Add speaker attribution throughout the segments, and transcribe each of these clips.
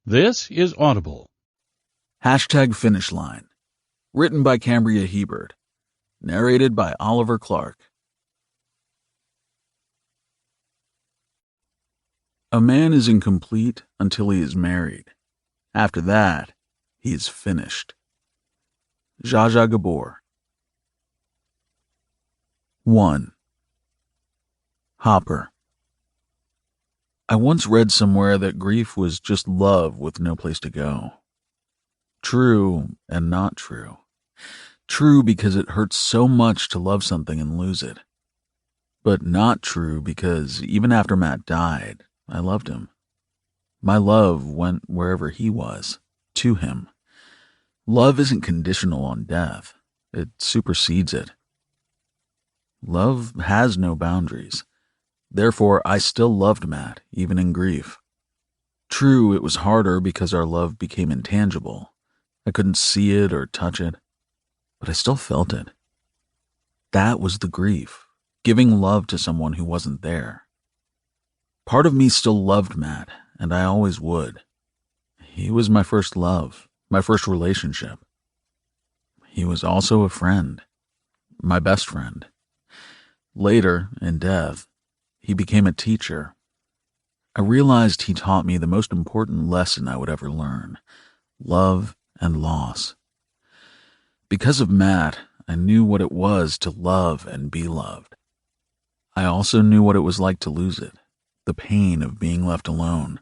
Speaker 1: This is Audible.
Speaker 2: #Finish Line. Written by Cambria Hebert. Narrated by Oliver Clark. A man is incomplete until he is married. After that, he is finished. Zsa Zsa Gabor. 1. Hopper. I once read somewhere that grief was just love with no place to go. True and not true. True because it hurts so much to love something and lose it. But not true because even after Matt died, I loved him. My love went wherever he was, to him. Love isn't conditional on death. It supersedes it. Love has no boundaries. Therefore, I still loved Matt, even in grief. True, it was harder because our love became intangible. I couldn't see it or touch it, but I still felt it. That was the grief, giving love to someone who wasn't there. Part of me still loved Matt, and I always would. He was my first love, my first relationship. He was also a friend, my best friend. Later, in death, he became a teacher. I realized he taught me the most important lesson I would ever learn: love and loss. Because of Matt, I knew what it was to love and be loved. I also knew what it was like to lose it, the pain of being left alone.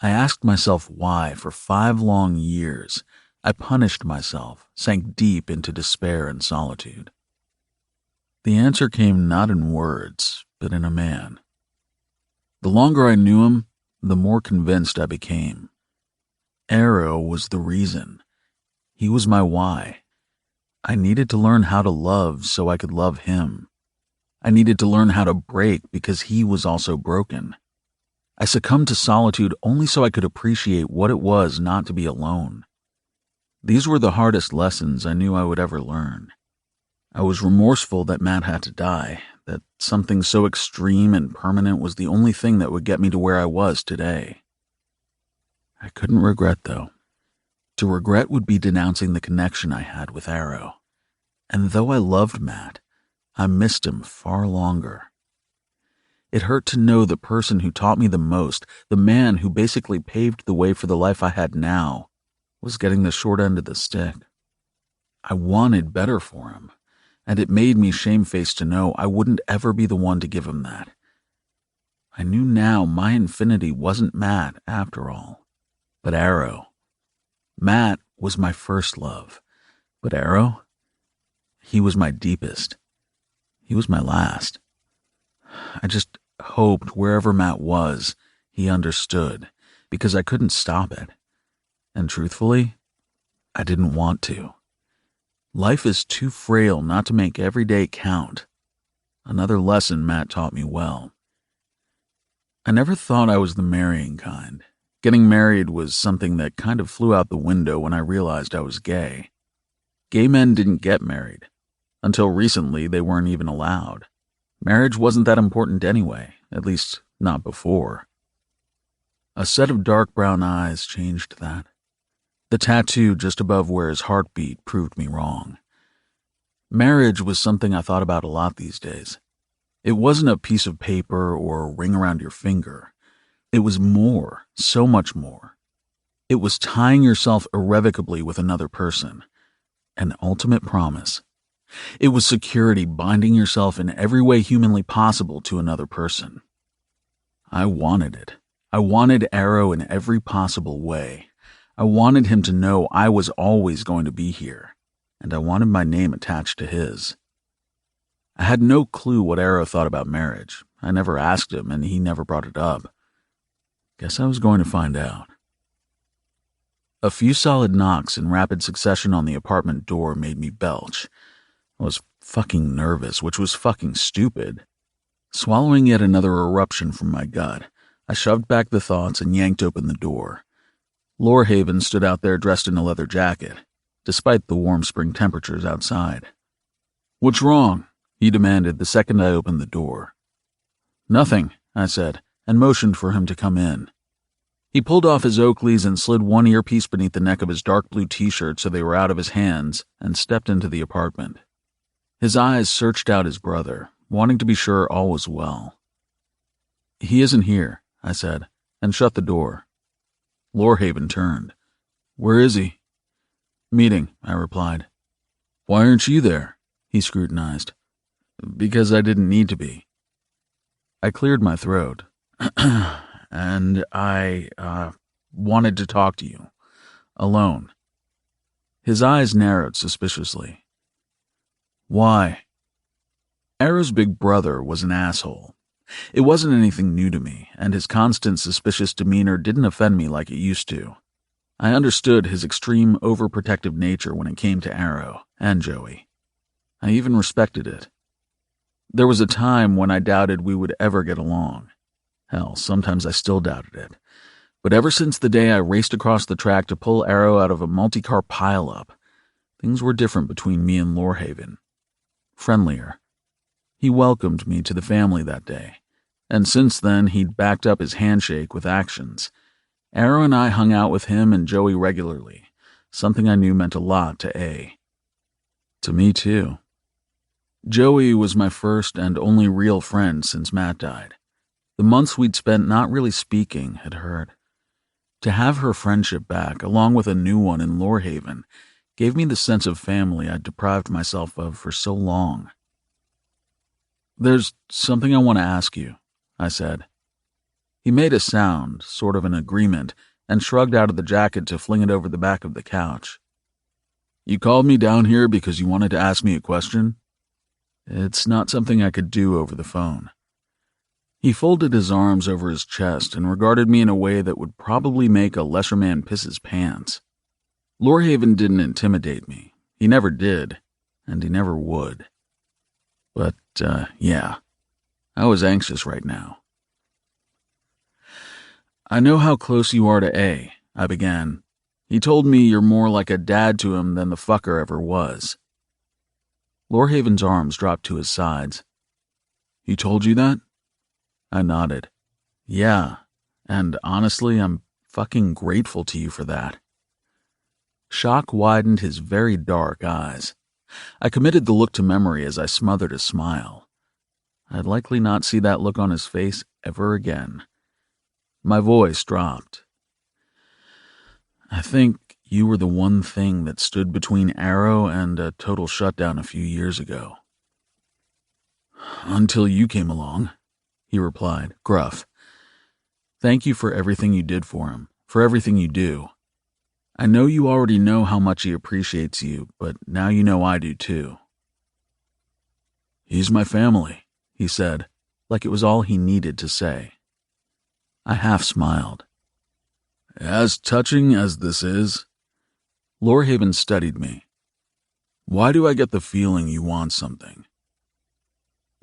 Speaker 2: I asked myself why, for 5 long years, I punished myself, sank deep into despair and solitude. The answer came not in words, but in a man. The longer I knew him, the more convinced I became. Arrow was the reason. He was my why. I needed to learn how to love so I could love him. I needed to learn how to break because he was also broken. I succumbed to solitude only so I could appreciate what it was not to be alone. These were the hardest lessons I knew I would ever learn. I was remorseful that Matt had to die, that something so extreme and permanent was the only thing that would get me to where I was today. I couldn't regret, though. To regret would be denouncing the connection I had with Arrow. And though I loved Matt, I missed him far longer. It hurt to know the person who taught me the most, the man who basically paved the way for the life I had now, was getting the short end of the stick. I wanted better for him, and it made me shamefaced to know I wouldn't ever be the one to give him that. I knew now my infinity wasn't Matt after all, but Arrow. Matt was my first love, but Arrow, he was my deepest. He was my last. I just hoped wherever Matt was, he understood, because I couldn't stop it. And truthfully, I didn't want to. Life is too frail not to make every day count. Another lesson Matt taught me well. I never thought I was the marrying kind. Getting married was something that kind of flew out the window when I realized I was gay. Gay men didn't get married. Until recently, they weren't even allowed. Marriage wasn't that important anyway, at least not before. A set of dark brown eyes changed that. The tattoo just above where his heart beat proved me wrong. Marriage was something I thought about a lot these days. It wasn't a piece of paper or a ring around your finger. It was more, so much more. It was tying yourself irrevocably with another person, an ultimate promise. It was security binding yourself in every way humanly possible to another person. I wanted it. I wanted Arrow in every possible way. I wanted him to know I was always going to be here, and I wanted my name attached to his. I had no clue what Arrow thought about marriage. I never asked him, and he never brought it up. Guess I was going to find out. A few solid knocks in rapid succession on the apartment door made me belch. I was fucking nervous, which was fucking stupid. Swallowing yet another eruption from my gut, I shoved back the thoughts and yanked open the door. Lorehaven stood out there dressed in a leather jacket, despite the warm spring temperatures outside. "What's wrong?" he demanded the second I opened the door. "Nothing," I said, and motioned for him to come in. He pulled off his Oakleys and slid one earpiece beneath the neck of his dark blue t-shirt so they were out of his hands, and stepped into the apartment. His eyes searched out his brother, wanting to be sure all was well. "He isn't here," I said, and shut the door. Lorehaven turned. "Where is he?" "Meeting," I replied. "Why aren't you there?" he scrutinized. "Because I didn't need to be." I cleared my throat. "And I wanted to talk to you. Alone." His eyes narrowed suspiciously. "Why?" Arrow's big brother was an asshole. It wasn't anything new to me, and his constant suspicious demeanor didn't offend me like it used to. I understood his extreme overprotective nature when it came to Arrow and Joey. I even respected it. There was a time when I doubted we would ever get along. Hell, sometimes I still doubted it. But ever since the day I raced across the track to pull Arrow out of a multi-car pileup, things were different between me and Lorehaven. Friendlier. He welcomed me to the family that day, and since then he'd backed up his handshake with actions. Arrow and I hung out with him and Joey regularly, something I knew meant a lot to A. To me, too. Joey was my first and only real friend since Matt died. The months we'd spent not really speaking had hurt. To have her friendship back, along with a new one in Lorehaven, gave me the sense of family I'd deprived myself of for so long. "There's something I want to ask you," I said. He made a sound, sort of an agreement, and shrugged out of the jacket to fling it over the back of the couch. "You called me down here because you wanted to ask me a question?" "It's not something I could do over the phone." He folded his arms over his chest and regarded me in a way that would probably make a lesser man piss his pants. Lorehaven didn't intimidate me. He never did, and he never would. But, yeah, I was anxious right now. "I know how close you are to A," I began. "He told me you're more like a dad to him than the fucker ever was." Lorehaven's arms dropped to his sides. "He told you that?" I nodded. "Yeah, and honestly, I'm fucking grateful to you for that." Shock widened his very dark eyes. I committed the look to memory as I smothered a smile. I'd likely not see that look on his face ever again. My voice dropped. "I think you were the one thing that stood between Arrow and a total shutdown a few years ago." "Until you came along," he replied, gruff. "Thank you for everything you did for him, for everything you do. I know you already know how much he appreciates you, but now you know I do too." "He's my family," he said, like it was all he needed to say. I half smiled. "As touching as this is," Lorehaven studied me, "why do I get the feeling you want something?"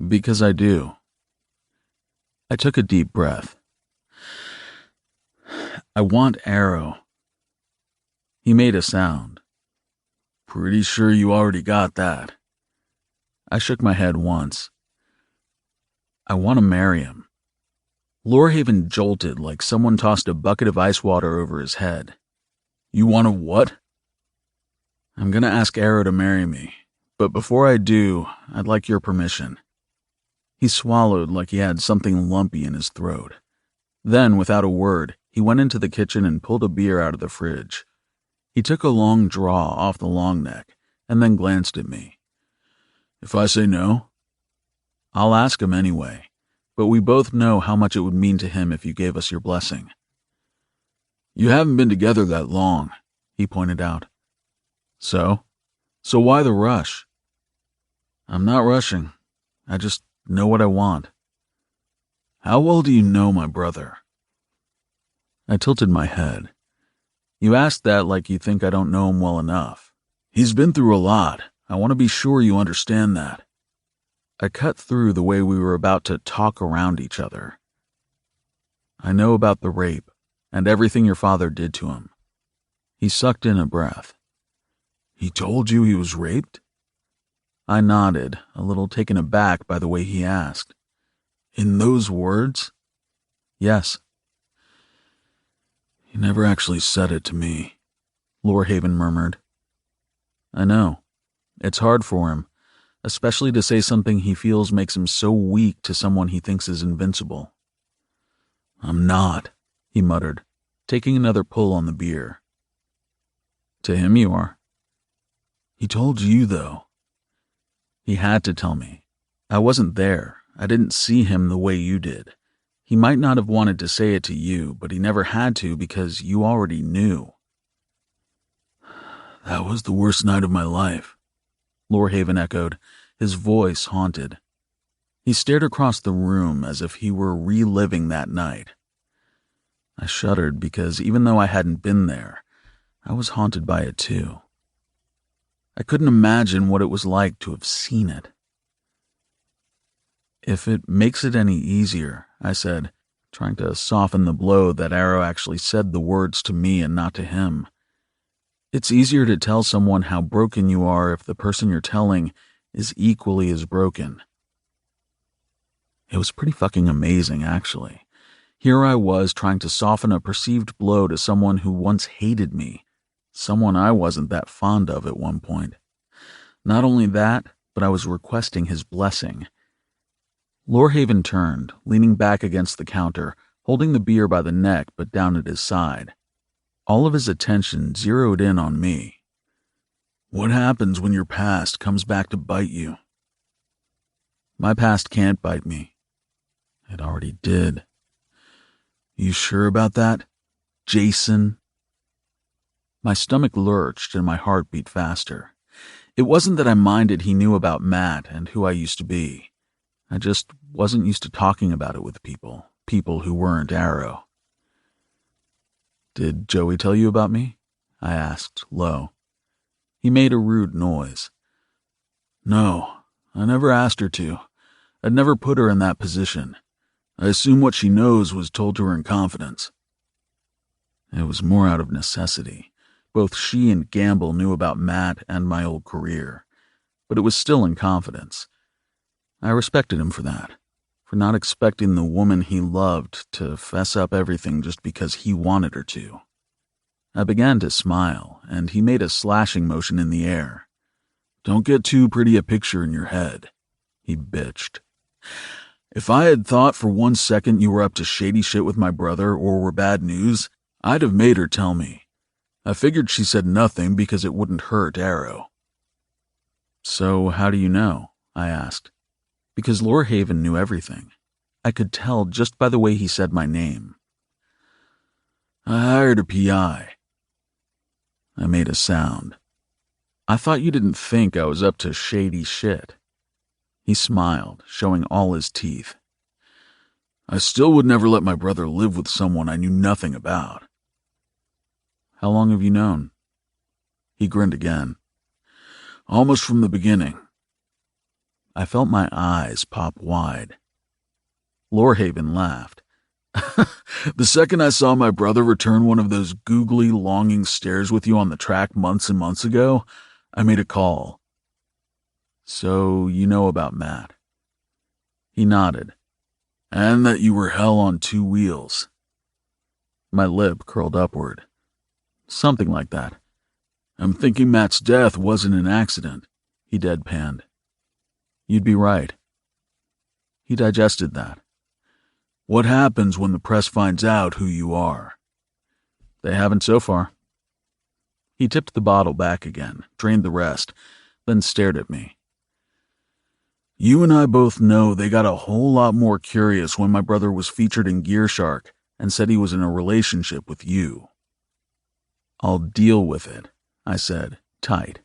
Speaker 2: "Because I do." I took a deep breath. "I want Arrow." He made a sound. "Pretty sure you already got that." I shook my head once. "I want to marry him." Lorehaven jolted like someone tossed a bucket of ice water over his head. "You want to what?" "I'm going to ask Arrow to marry me, but before I do, I'd like your permission." He swallowed like he had something lumpy in his throat. Then, without a word, he went into the kitchen and pulled a beer out of the fridge. He took a long draw off the long neck and then glanced at me. "If I say no?" "I'll ask him anyway, but we both know how much it would mean to him if you gave us your blessing." "You haven't been together that long," he pointed out. So why the rush?" "I'm not rushing. I just know what I want." "How well do you know my brother?" I tilted my head. "You asked that like you think I don't know him well enough. He's been through a lot. I want to be sure you understand that." I cut through the way we were about to talk around each other. "I know about the rape and everything your father did to him." He sucked in a breath. "He told you he was raped?" I nodded, a little taken aback by the way he asked. "In those words?" "Yes." He never actually said it to me, Lorehaven murmured. I know. It's hard for him, especially to say something he feels makes him so weak to someone he thinks is invincible. I'm not, he muttered, taking another pull on the beer. To him you are. He told you, though. He had to tell me. I wasn't there. I didn't see him the way you did. He might not have wanted to say it to you, but he never had to because you already knew. That was the worst night of my life, Lorehaven echoed, his voice haunted. He stared across the room as if he were reliving that night. I shuddered because even though I hadn't been there, I was haunted by it too. I couldn't imagine what it was like to have seen it. If it makes it any easier, I said, trying to soften the blow that Arrow actually said the words to me and not to him. It's easier to tell someone how broken you are if the person you're telling is equally as broken. It was pretty fucking amazing, actually. Here I was trying to soften a perceived blow to someone who once hated me, someone I wasn't that fond of at one point. Not only that, but I was requesting his blessing. Lorehaven turned, leaning back against the counter, holding the beer by the neck but down at his side. All of his attention zeroed in on me. What happens when your past comes back to bite you? My past can't bite me. It already did. You sure about that, Jayson? My stomach lurched and my heart beat faster. It wasn't that I minded he knew about Matt and who I used to be. I just wasn't used to talking about it with people who weren't Arrow. Did Joey tell you about me? I asked, low. He made a rude noise. No, I never asked her to. I'd never put her in that position. I assume what she knows was told to her in confidence. It was more out of necessity. Both she and Gamble knew about Matt and my old career, but it was still in confidence. I respected him for that, for not expecting the woman he loved to fess up everything just because he wanted her to. I began to smile, and he made a slashing motion in the air. Don't get too pretty a picture in your head, he bitched. If I had thought for 1 second you were up to shady shit with my brother or were bad news, I'd have made her tell me. I figured she said nothing because it wouldn't hurt Arrow. So how do you know? I asked. Because Lorehaven knew everything. I could tell just by the way he said my name. I hired a PI. I made a sound. I thought you didn't think I was up to shady shit. He smiled, showing all his teeth. I still would never let my brother live with someone I knew nothing about. How long have you known? He grinned again. Almost from the beginning. I felt my eyes pop wide. Lorehaven laughed. The second I saw my brother return one of those googly, longing stares with you on the track months and months ago, I made a call. So you know about Matt? He nodded. And that you were hell on 2 wheels. My lip curled upward. Something like that. I'm thinking Matt's death wasn't an accident, he deadpanned. You'd be right. He digested that. What happens when the press finds out who you are? They haven't so far. He tipped the bottle back again, drained the rest, then stared at me. You and I both know they got a whole lot more curious when my brother was featured in GearShark and said he was in a relationship with you. I'll deal with it, I said, tight.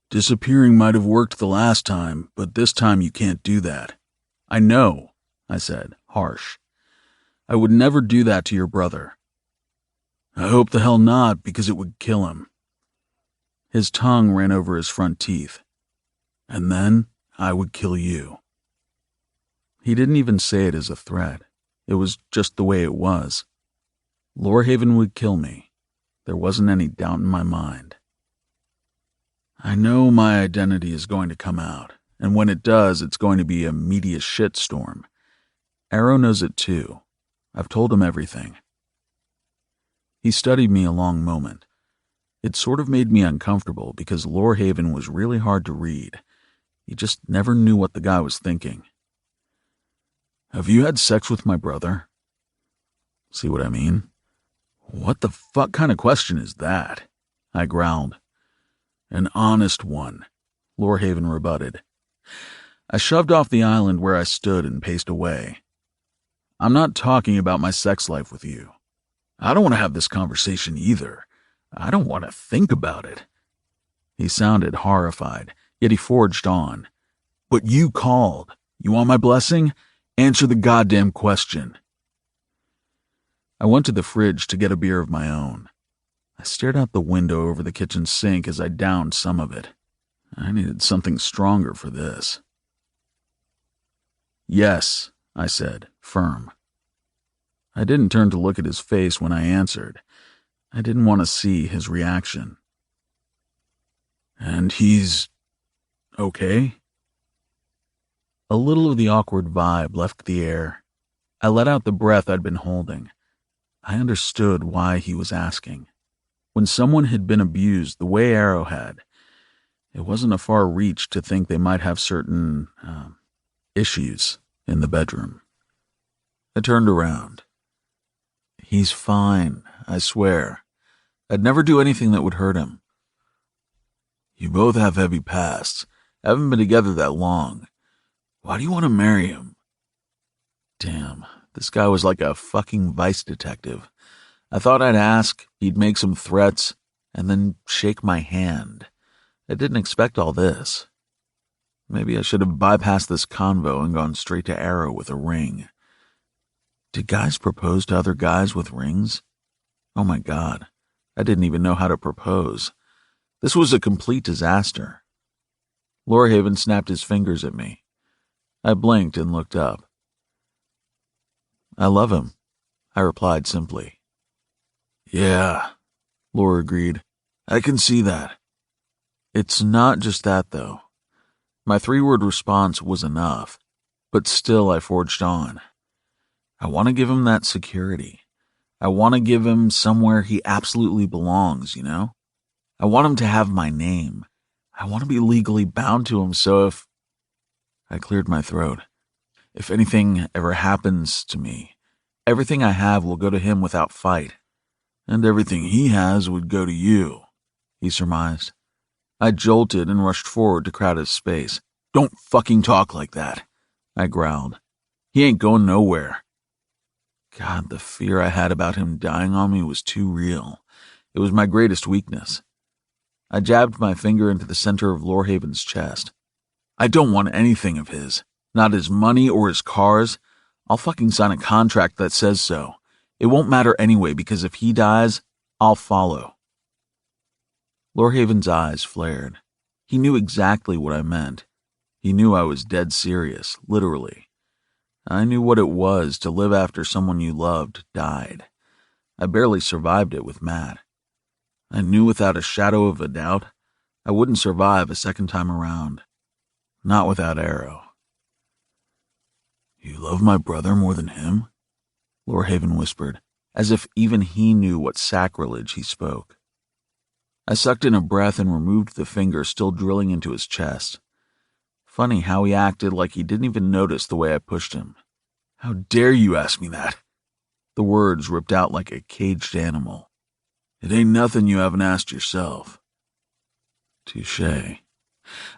Speaker 2: Disappearing might have worked the last time, but this time you can't do that. I know, I said, harsh. I would never do that to your brother. I hope the hell not, because it would kill him. His tongue ran over his front teeth. And then I would kill you. He didn't even say it as a threat. It was just the way it was. Lorehaven would kill me. There wasn't any doubt in my mind. I know my identity is going to come out, and when it does, it's going to be a media shitstorm. Arrow knows it too. I've told him everything. He studied me a long moment. It sort of made me uncomfortable because Lorehaven was really hard to read. You just never knew what the guy was thinking. Have you had sex with my brother? See what I mean? What the fuck kind of question is that? I growled. An honest one, Lorehaven rebutted. I shoved off the island where I stood and paced away. I'm not talking about my sex life with you. I don't want to have this conversation either. I don't want to think about it. He sounded horrified, yet he forged on. But you called. You want my blessing? Answer the goddamn question. I went to the fridge to get a beer of my own. I stared out the window over the kitchen sink as I downed some of it. I needed something stronger for this. Yes, I said, firm. I didn't turn to look at his face when I answered. I didn't want to see his reaction. And he's okay? A little of the awkward vibe left the air. I let out the breath I'd been holding. I understood why he was asking. When someone had been abused the way Arrow had, it wasn't a far reach to think they might have certain issues in the bedroom. I turned around. He's fine, I swear. I'd never do anything that would hurt him. You both have heavy pasts. Haven't been together that long. Why do you want to marry him? Damn, this guy was like a fucking vice detective. I thought I'd ask, he'd make some threats, and then shake my hand. I didn't expect all this. Maybe I should have bypassed this convo and gone straight to Arrow with a ring. Did guys propose to other guys with rings? Oh my God, I didn't even know how to propose. This was a complete disaster. Lorehaven snapped his fingers at me. I blinked and looked up. I love him, I replied simply. Yeah, Lore agreed. I can see that. It's not just that, though. My 3-word response was enough, but still I forged on. I want to give him that security. I want to give him somewhere he absolutely belongs, you know? I want him to have my name. I want to be legally bound to him, so if... I cleared my throat. If anything ever happens to me, everything I have will go to him without fight. And everything he has would go to you, he surmised. I jolted and rushed forward to crowd his space. Don't fucking talk like that, I growled. He ain't going nowhere. God, the fear I had about him dying on me was too real. It was my greatest weakness. I jabbed my finger into the center of Lorehaven's chest. I don't want anything of his. Not his money or his cars. I'll fucking sign a contract that says so. It won't matter anyway because if he dies, I'll follow. Lorehaven's eyes flared. He knew exactly what I meant. He knew I was dead serious, literally. I knew what it was to live after someone you loved died. I barely survived it with Matt. I knew without a shadow of a doubt I wouldn't survive a second time around. Not without Arrow. You love my brother more than him? Lorehaven whispered, as if even he knew what sacrilege he spoke. I sucked in a breath and removed the finger still drilling into his chest. Funny how he acted like he didn't even notice the way I pushed him. How dare you ask me that? The words ripped out like a caged animal. It ain't nothing you haven't asked yourself. Touché.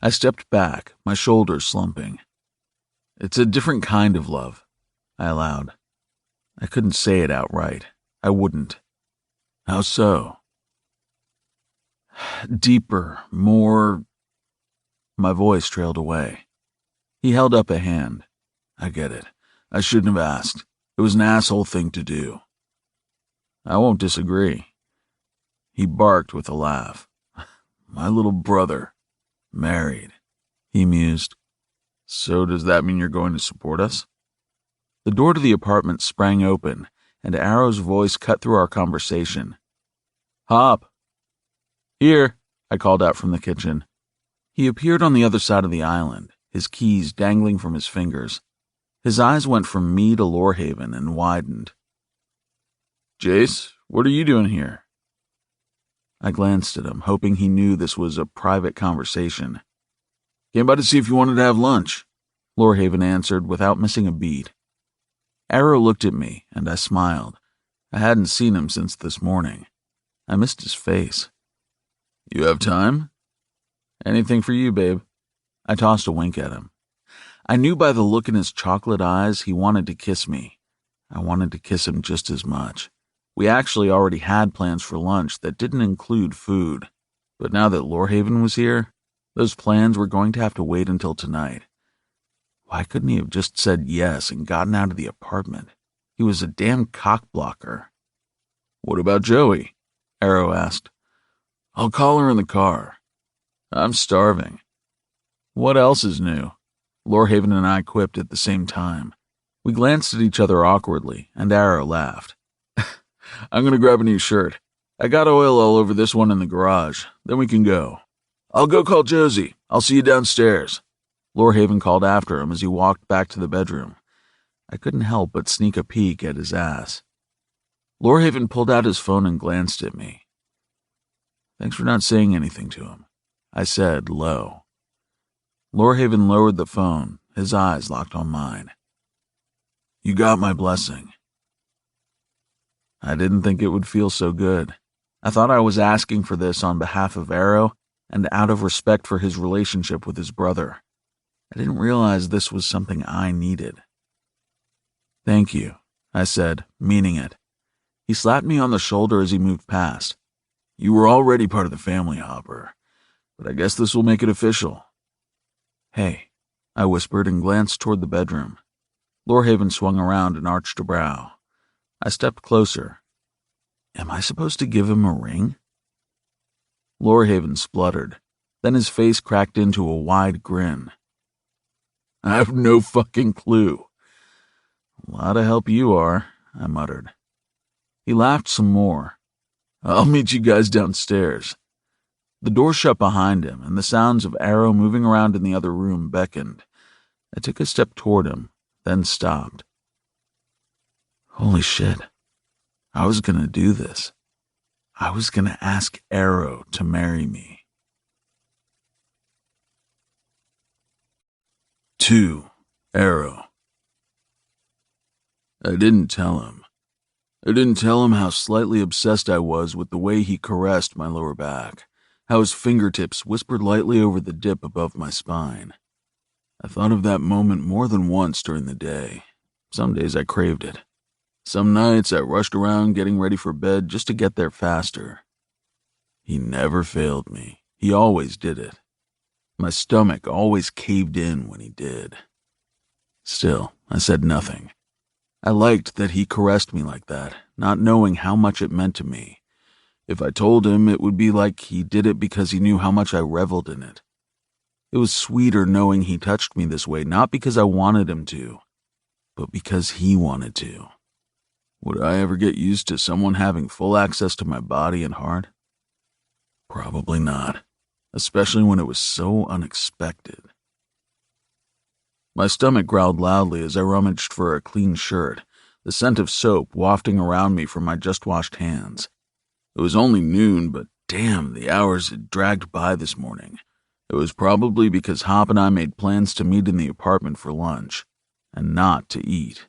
Speaker 2: I stepped back, my shoulders slumping. It's a different kind of love, I allowed. I couldn't say it outright. I wouldn't. How so? Deeper, more... My voice trailed away. He held up a hand. I get it. I shouldn't have asked. It was an asshole thing to do. I won't disagree. He barked with a laugh. My little brother. Married. He mused. So does that mean you're going to support us? The door to the apartment sprang open, and Arrow's voice cut through our conversation. Hop. Here, I called out from the kitchen. He appeared on the other side of the island, his keys dangling from his fingers. His eyes went from me to Lorehaven and widened. Jace, What are you doing here? I glanced at him, hoping he knew this was a private conversation. Came by to see if you wanted to have lunch, Lorehaven answered without missing a beat. Arrow looked at me, and I smiled. I hadn't seen him since this morning. I missed his face. You have time? Anything for you, babe. I tossed a wink at him. I knew by the look in his chocolate eyes he wanted to kiss me. I wanted to kiss him just as much. We actually already had plans for lunch that didn't include food. But now that Lorehaven was here, those plans were going to have to wait until tonight. Why couldn't he have just said yes and gotten out of the apartment? He was a damn cockblocker. What about Joey? Arrow asked. I'll call her in the car. I'm starving. What else is new? Lorehaven and I quipped at the same time. We glanced at each other awkwardly, and Arrow laughed. I'm going to grab a new shirt. I got oil all over this one in the garage. Then we can go. I'll go call Josie. I'll see you downstairs. Lorehaven called after him as he walked back to the bedroom. I couldn't help but sneak a peek at his ass. Lorehaven pulled out his phone and glanced at me. Thanks for not saying anything to him, I said, low. Lorehaven lowered the phone, his eyes locked on mine. You got my blessing. I didn't think it would feel so good. I thought I was asking for this on behalf of Arrow and out of respect for his relationship with his brother. I didn't realize this was something I needed. Thank you, I said, meaning it. He slapped me on the shoulder as he moved past. You were already part of the family, Hopper, but I guess this will make it official. Hey, I whispered and glanced toward the bedroom. Lorehaven swung around and arched a brow. I stepped closer. Am I supposed to give him a ring? Lorehaven spluttered. Then his face cracked into a wide grin. I have no fucking clue. A lot of help you are, I muttered. He laughed some more. I'll meet you guys downstairs. The door shut behind him, and the sounds of Arrow moving around in the other room beckoned. I took a step toward him, then stopped. Holy shit. I was gonna do this. I was gonna ask Arrow to marry me. 2. Arrow. I didn't tell him. I didn't tell him how slightly obsessed I was with the way he caressed my lower back, how his fingertips whispered lightly over the dip above my spine. I thought of that moment more than once during the day. Some days I craved it. Some nights I rushed around getting ready for bed just to get there faster. He never failed me. He always did it. My stomach always caved in when he did. Still, I said nothing. I liked that he caressed me like that, not knowing how much it meant to me. If I told him, it would be like he did it because he knew how much I reveled in it. It was sweeter knowing he touched me this way, not because I wanted him to, but because he wanted to. Would I ever get used to someone having full access to my body and heart? Probably not, especially when it was so unexpected. My stomach growled loudly as I rummaged for a clean shirt, the scent of soap wafting around me from my just-washed hands. It was only noon, but damn, the hours had dragged by this morning. It was probably because Hop and I made plans to meet in the apartment for lunch, and not to eat.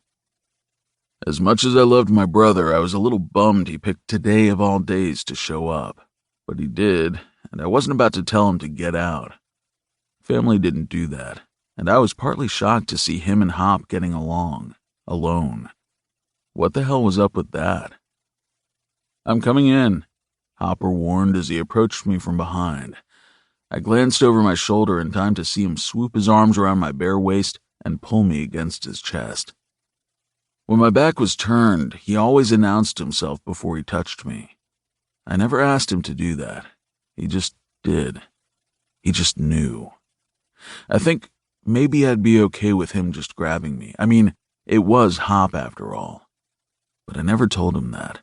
Speaker 2: As much as I loved my brother, I was a little bummed he picked today of all days to show up. But he did, and I wasn't about to tell him to get out. Family didn't do that, and I was partly shocked to see him and Hop getting along, alone. What the hell was up with that? I'm coming in, Hopper warned as he approached me from behind. I glanced over my shoulder in time to see him swoop his arms around my bare waist and pull me against his chest. When my back was turned, he always announced himself before he touched me. I never asked him to do that. He just did. He just knew. I think maybe I'd be okay with him just grabbing me. I mean, it was Hop after all. But I never told him that.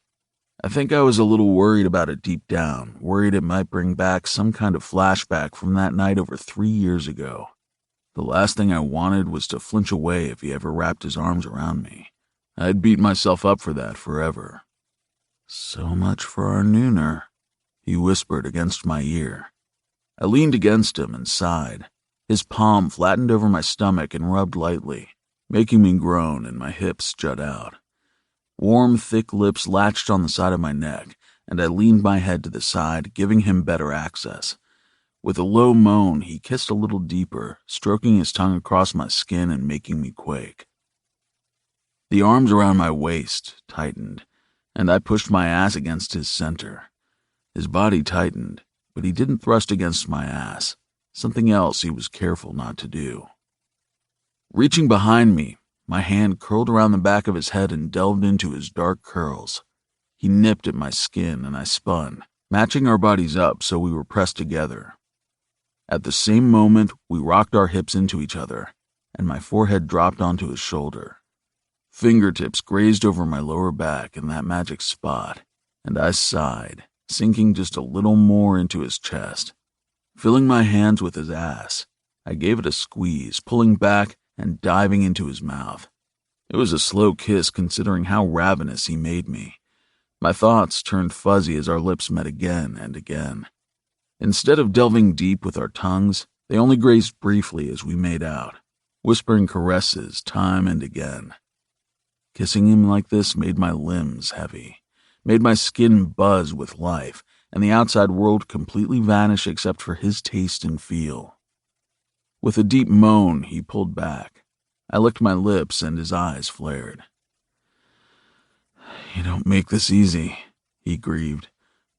Speaker 2: I think I was a little worried about it deep down, worried it might bring back some kind of flashback from that night over 3 years ago. The last thing I wanted was to flinch away if he ever wrapped his arms around me. I'd beat myself up for that forever. So much for our nooner, he whispered against my ear. I leaned against him and sighed. His palm flattened over my stomach and rubbed lightly, making me groan and my hips jut out. Warm, thick lips latched on the side of my neck, and I leaned my head to the side, giving him better access. With a low moan, he kissed a little deeper, stroking his tongue across my skin and making me quake. The arms around my waist tightened, and I pushed my ass against his center. His body tightened, but he didn't thrust against my ass, something else he was careful not to do. Reaching behind me, my hand curled around the back of his head and delved into his dark curls. He nipped at my skin and I spun, matching our bodies up so we were pressed together. At the same moment, we rocked our hips into each other, and my forehead dropped onto his shoulder. Fingertips grazed over my lower back in that magic spot, and I sighed, sinking just a little more into his chest. Filling my hands with his ass, I gave it a squeeze, pulling back and diving into his mouth. It was a slow kiss considering how ravenous he made me. My thoughts turned fuzzy as our lips met again and again. Instead of delving deep with our tongues, they only grazed briefly as we made out, whispering caresses time and again. Kissing him like this made my limbs heavy, made my skin buzz with life, and the outside world completely vanish except for his taste and feel. With a deep moan, he pulled back. I licked my lips and his eyes flared. "You don't make this easy," he grieved,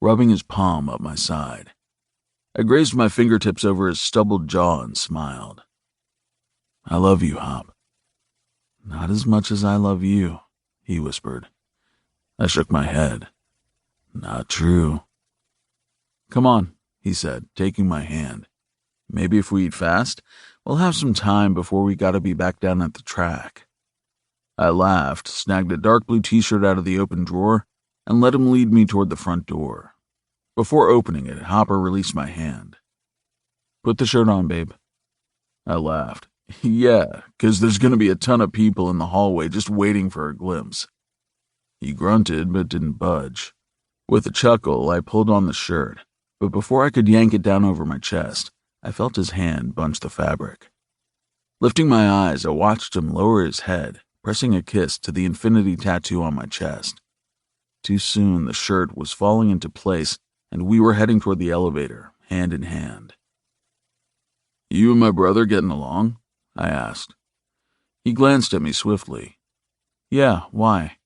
Speaker 2: rubbing his palm up my side. I grazed my fingertips over his stubbled jaw and smiled. "I love you, Hop." "Not as much as I love you," he whispered. I shook my head. "Not true." "Come on," he said, taking my hand. "Maybe if we eat fast, we'll have some time before we gotta be back down at the track." I laughed, snagged a dark blue t-shirt out of the open drawer, and let him lead me toward the front door. Before opening it, Hopper released my hand. "Put the shirt on, babe." I laughed. "Yeah, 'cause there's gonna be a ton of people in the hallway just waiting for a glimpse." He grunted but didn't budge. With a chuckle, I pulled on the shirt, but before I could yank it down over my chest, I felt his hand bunch the fabric. Lifting my eyes, I watched him lower his head, pressing a kiss to the infinity tattoo on my chest. Too soon, the shirt was falling into place, and we were heading toward the elevator, hand in hand. "You and my brother getting along?" I asked. He glanced at me swiftly. "Yeah, why?"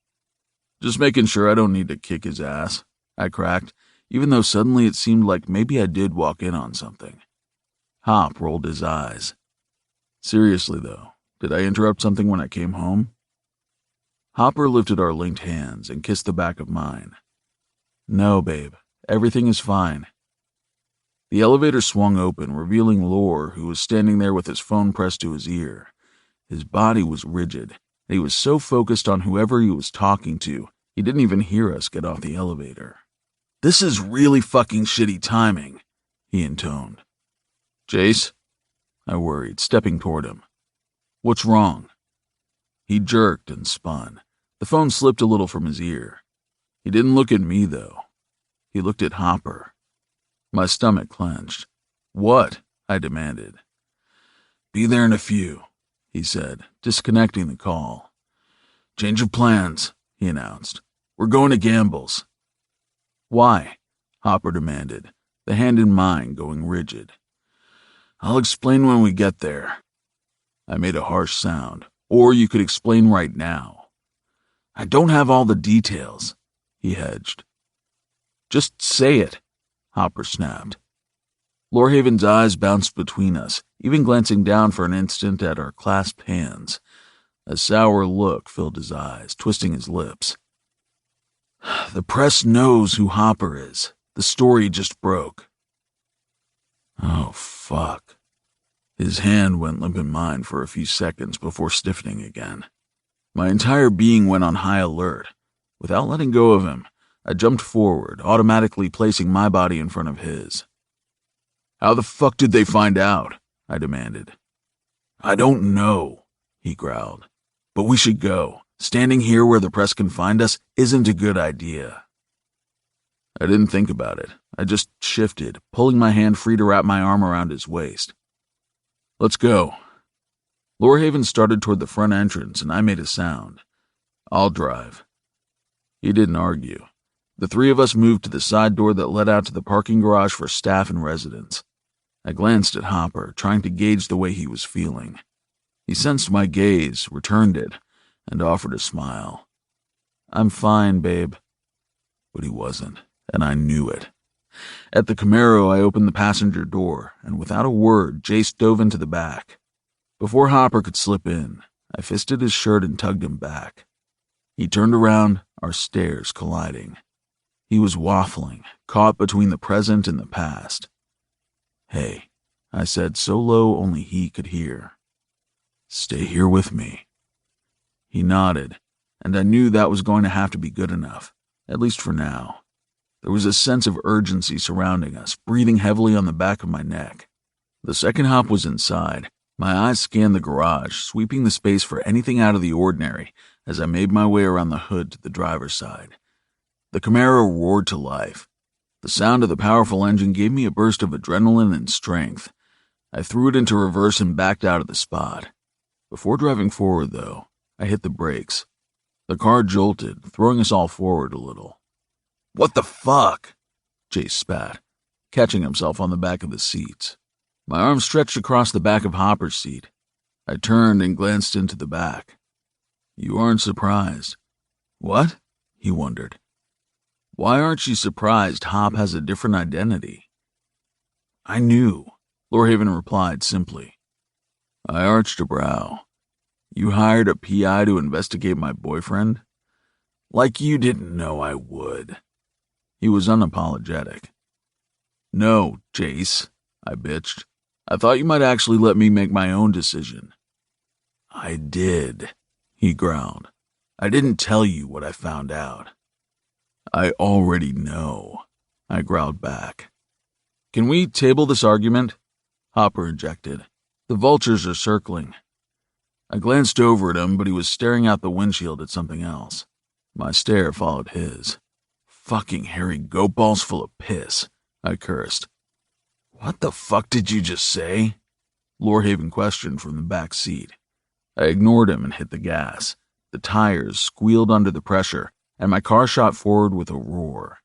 Speaker 2: "Just making sure I don't need to kick his ass," I cracked, even though suddenly it seemed like maybe I did walk in on something. Hop rolled his eyes. "Seriously, though, did I interrupt something when I came home?" Hopper lifted our linked hands and kissed the back of mine. "No, babe, everything is fine." The elevator swung open, revealing Lore, who was standing there with his phone pressed to his ear. His body was rigid, and he was so focused on whoever he was talking to, he didn't even hear us get off the elevator. "This is really fucking shitty timing," he intoned. "Jace?" I worried, stepping toward him. "What's wrong?" He jerked and spun. The phone slipped a little from his ear. He didn't look at me, though. He looked at Hopper. My stomach clenched. "What?" I demanded. "Be there in a few," he said, disconnecting the call. "Change of plans," he announced. "We're going to Gamble's." "Why?" Hopper demanded, the hand in mine going rigid. "I'll explain when we get there." I made a harsh sound. "Or you could explain right now." "I don't have all the details," he hedged. "Just say it," Hopper snapped. Lorehaven's eyes bounced between us, even glancing down for an instant at our clasped hands. A sour look filled his eyes, twisting his lips. "The press knows who Hopper is. The story just broke." Oh, fuck. His hand went limp in mine for a few seconds before stiffening again. My entire being went on high alert. Without letting go of him, I jumped forward, automatically placing my body in front of his. "How the fuck did they find out?" I demanded. "I don't know," he growled. "But we should go. Standing here where the press can find us isn't a good idea." I didn't think about it. I just shifted, pulling my hand free to wrap my arm around his waist. Let's go. Lorehaven started toward the front entrance, and I made a sound. I'll drive. He didn't argue. The three of us moved to the side door that led out to the parking garage for staff and residents. I glanced at Hopper, trying to gauge the way he was feeling. He sensed my gaze, returned it, and offered a smile. I'm fine, babe. But he wasn't, and I knew it. At the Camaro, I opened the passenger door, and without a word, Jace dove into the back. Before Hopper could slip in, I fisted his shirt and tugged him back. He turned around, our stares colliding. He was waffling, caught between the present and the past. Hey, I said so low only he could hear. Stay here with me. He nodded, and I knew that was going to have to be good enough, at least for now. There was a sense of urgency surrounding us, breathing heavily on the back of my neck. The second hop was inside. My eyes scanned the garage, sweeping the space for anything out of the ordinary as I made my way around the hood to the driver's side. The Camaro roared to life. The sound of the powerful engine gave me a burst of adrenaline and strength. I threw it into reverse and backed out of the spot. Before driving forward, though, I hit the brakes. The car jolted, throwing us all forward a little. What the fuck? Jace spat, catching himself on the back of the seats. My arm stretched across the back of Hopper's seat. I turned and glanced into the back. You aren't surprised. What? He wondered. Why aren't you surprised Hop has a different identity? I knew, Lorehaven replied simply. I arched a brow. You hired a PI to investigate my boyfriend? Like you didn't know I would. He was unapologetic. No, Jace, I bitched. I thought you might actually let me make my own decision. I did, he growled. I didn't tell you what I found out. I already know, I growled back. Can we table this argument? Hopper injected. The vultures are circling. I glanced over at him, but he was staring out the windshield at something else. My stare followed his. Fucking hairy goat balls full of piss, I cursed. What the fuck did you just say? Lorehaven questioned from the back seat. I ignored him and hit the gas. The tires squealed under the pressure, and my car shot forward with a roar.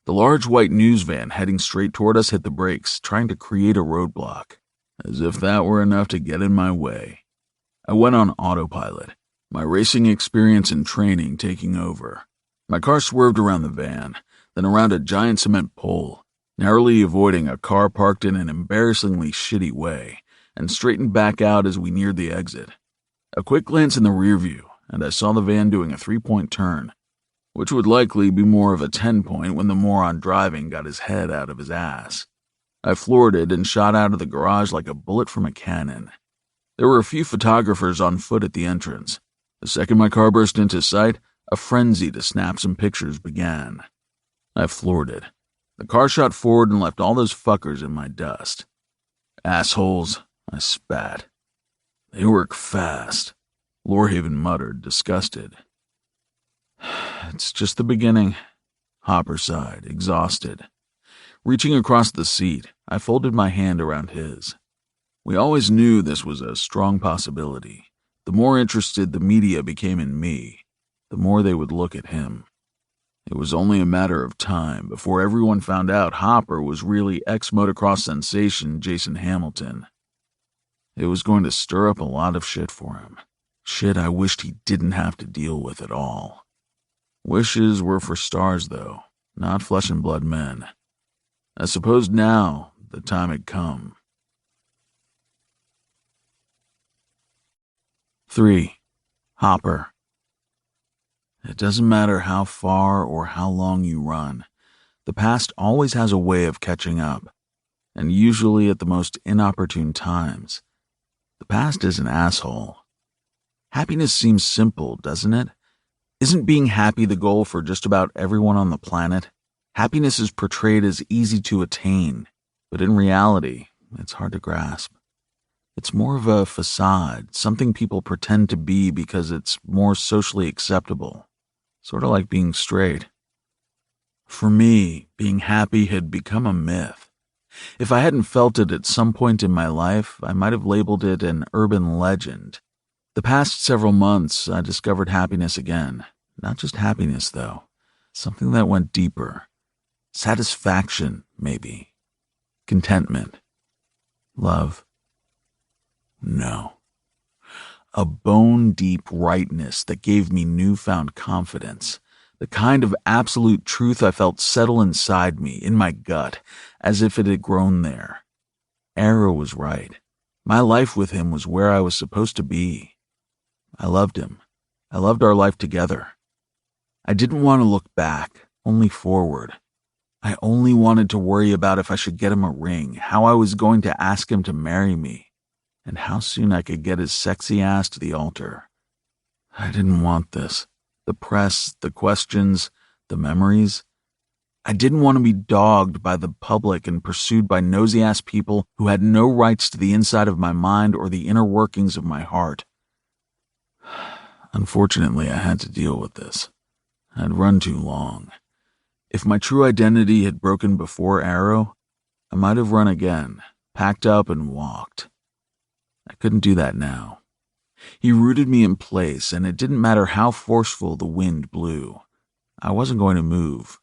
Speaker 2: The large white news van heading straight toward us hit the brakes, trying to create a roadblock. As if that were enough to get in my way. I went on autopilot, my racing experience and training taking over. My car swerved around the van, then around a giant cement pole, narrowly avoiding a car parked in an embarrassingly shitty way, and straightened back out as we neared the exit. A quick glance in the rear view, and I saw the van doing a 3-point turn, which would likely be more of a 10-point when the moron driving got his head out of his ass. I floored it and shot out of the garage like a bullet from a cannon. There were a few photographers on foot at the entrance. The second my car burst into sight, a frenzy to snap some pictures began. I floored it. The car shot forward and left all those fuckers in my dust. Assholes, I spat. They work fast, Lorehaven muttered, disgusted. It's just the beginning, Hopper sighed, exhausted. Reaching across the seat, I folded my hand around his. We always knew this was a strong possibility. The more interested the media became in me, the more they would look at him. It was only a matter of time before everyone found out Hopper was really ex-motocross sensation Jayson Hamilton. It was going to stir up a lot of shit for him. Shit I wished he didn't have to deal with at all. Wishes were for stars, though, not flesh and blood men. I suppose now the time had come. 3. Hopper. It doesn't matter how far or how long you run. The past always has a way of catching up, and usually at the most inopportune times. The past is an asshole. Happiness seems simple, doesn't it? Isn't being happy the goal for just about everyone on the planet? Happiness is portrayed as easy to attain, but in reality, it's hard to grasp. It's more of a facade, something people pretend to be because it's more socially acceptable. Sort of like being straight. For me, being happy had become a myth. If I hadn't felt it at some point in my life, I might have labeled it an urban legend. The past several months, I discovered happiness again. Not just happiness, though. Something that went deeper. Satisfaction, maybe. Contentment. Love. No. A bone-deep rightness that gave me newfound confidence. The kind of absolute truth I felt settle inside me, in my gut, as if it had grown there. Arrow was right. My life with him was where I was supposed to be. I loved him. I loved our life together. I didn't want to look back, only forward. I only wanted to worry about if I should get him a ring, how I was going to ask him to marry me, and how soon I could get his sexy ass to the altar. I didn't want this. The press, the questions, the memories. I didn't want to be dogged by the public and pursued by nosy-ass people who had no rights to the inside of my mind or the inner workings of my heart. Unfortunately, I had to deal with this. I'd run too long. If my true identity had broken before Arrow, I might have run again, packed up and walked. I couldn't do that now. He rooted me in place, and it didn't matter how forceful the wind blew. I wasn't going to move.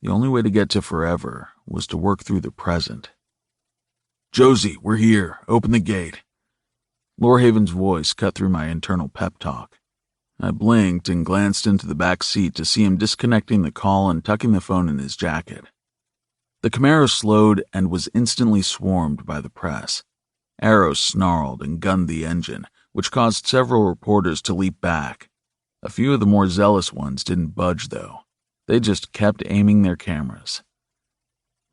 Speaker 2: The only way to get to forever was to work through the present. "Josie, we're here. Open the gate." Lorehaven's voice cut through my internal pep talk. I blinked and glanced into the back seat to see him disconnecting the call and tucking the phone in his jacket. The Camaro slowed and was instantly swarmed by the press. Arrow snarled and gunned the engine, which caused several reporters to leap back. A few of the more zealous ones didn't budge, though. They just kept aiming their cameras.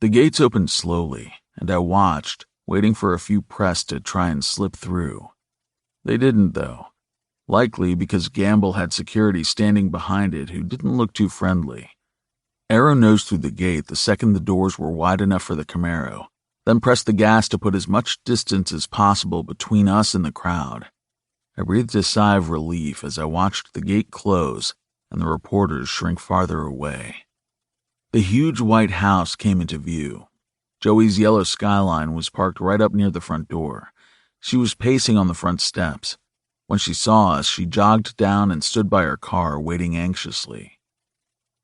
Speaker 2: The gates opened slowly, and I watched, waiting for a few press to try and slip through. They didn't, though. Likely because Gamble had security standing behind it who didn't look too friendly. Arrow nosed through the gate the second the doors were wide enough for the Camaro, then pressed the gas to put as much distance as possible between us and the crowd. I breathed a sigh of relief as I watched the gate close and the reporters shrink farther away. The huge white house came into view. Joey's yellow Skyline was parked right up near the front door. She was pacing on the front steps. When she saw us, she jogged down and stood by her car, waiting anxiously.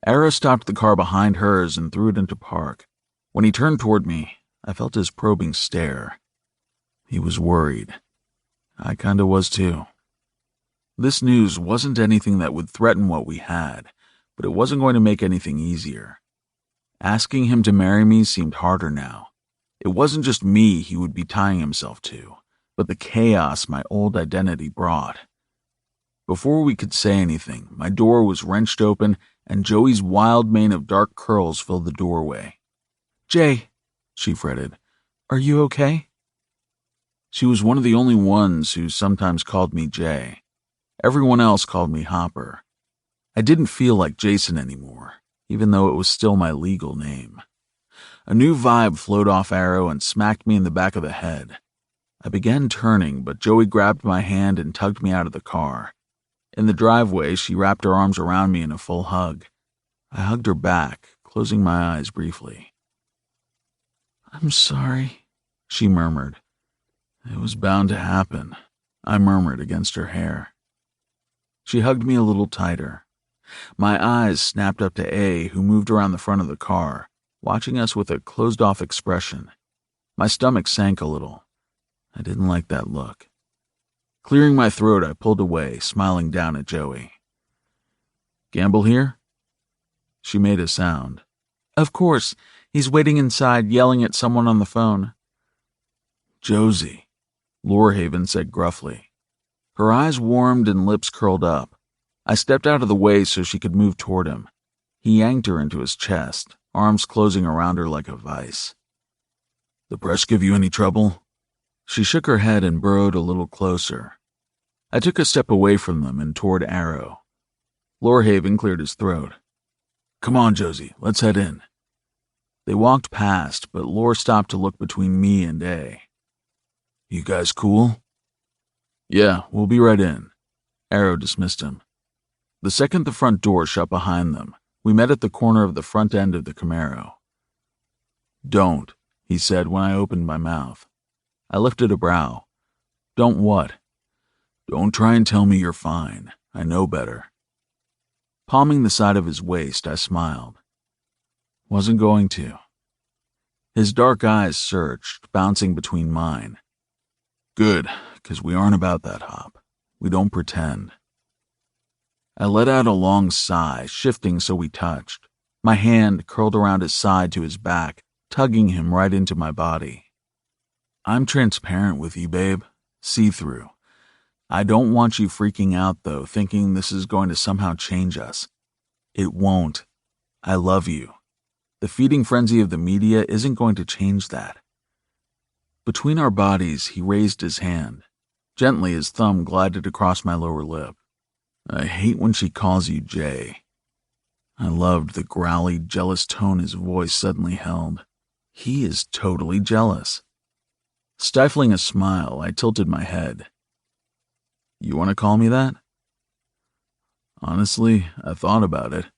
Speaker 2: Arrow stopped the car behind hers and threw it into park. When he turned toward me, I felt his probing stare. He was worried. I kinda was too. This news wasn't anything that would threaten what we had, but it wasn't going to make anything easier. Asking him to marry me seemed harder now. It wasn't just me he would be tying himself to, but the chaos my old identity brought. Before we could say anything, my door was wrenched open and Joey's wild mane of dark curls filled the doorway. "Jay," she fretted, "are you okay?" She was one of the only ones who sometimes called me Jay. Everyone else called me Hopper. I didn't feel like Jayson anymore, even though it was still my legal name. A new vibe flowed off Arrow and smacked me in the back of the head. I began turning, but Joey grabbed my hand and tugged me out of the car. In the driveway, she wrapped her arms around me in a full hug. I hugged her back, closing my eyes briefly. "I'm sorry," she murmured. "It was bound to happen," I murmured against her hair. She hugged me a little tighter. My eyes snapped up to A, who moved around the front of the car, watching us with a closed-off expression. My stomach sank a little. I didn't like that look. Clearing my throat, I pulled away, smiling down at Joey. "Gamble here?" She made a sound. "Of course. He's waiting inside, yelling at someone on the phone." "Josie," Lorehaven said gruffly. Her eyes warmed and lips curled up. I stepped out of the way so she could move toward him. He yanked her into his chest, arms closing around her like a vice. "The press give you any trouble?" She shook her head and burrowed a little closer. I took a step away from them and toward Arrow. Lorehaven cleared his throat. "Come on, Josie, let's head in." They walked past, but Lore stopped to look between me and A. "You guys cool?" "Yeah, we'll be right in." Arrow dismissed him. The second the front door shut behind them, We met at the corner of the front end of the Camaro. "Don't," he said when I opened my mouth. I lifted a brow. "Don't what?" "Don't try and tell me you're fine. I know better." Palming the side of his waist, I smiled. Wasn't going to. His dark eyes searched, bouncing between mine. "Good, 'cause we aren't about that, Hop. We don't pretend." I let out a long sigh, shifting so we touched. My hand curled around his side to his back, tugging him right into my body. "I'm transparent with you, babe. See-through. I don't want you freaking out, though, thinking this is going to somehow change us. It won't. I love you. The feeding frenzy of the media isn't going to change that." Between our bodies, he raised his hand. Gently, his thumb glided across my lower lip. "I hate when she calls you Jay." I loved the growly, jealous tone his voice suddenly held. He is totally jealous. Stifling a smile, I tilted my head. "You want to call me that?" "Honestly, I thought about it.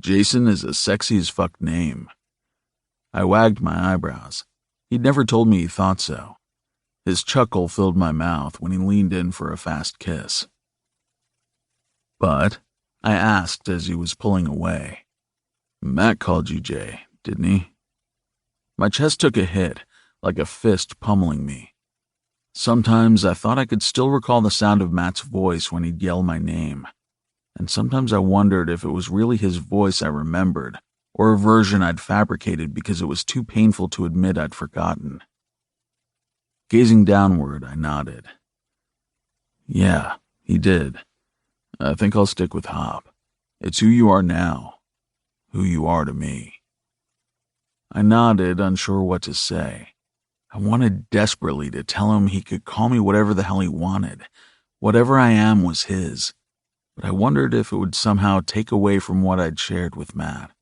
Speaker 2: Jayson is a sexy as fuck name." I wagged my eyebrows. He'd never told me he thought so. His chuckle filled my mouth when he leaned in for a fast kiss. "But," I asked as he was pulling away, "Matt called you Jay, didn't he?" My chest took a hit, like a fist pummeling me. Sometimes I thought I could still recall the sound of Matt's voice when he'd yell my name, and sometimes I wondered if it was really his voice I remembered, or a version I'd fabricated because it was too painful to admit I'd forgotten. Gazing downward, I nodded. "Yeah, he did. I think I'll stick with Hop. It's who you are now, who you are to me." I nodded, unsure what to say. I wanted desperately to tell him he could call me whatever the hell he wanted. Whatever I am was his. But I wondered if it would somehow take away from what I'd shared with Matt.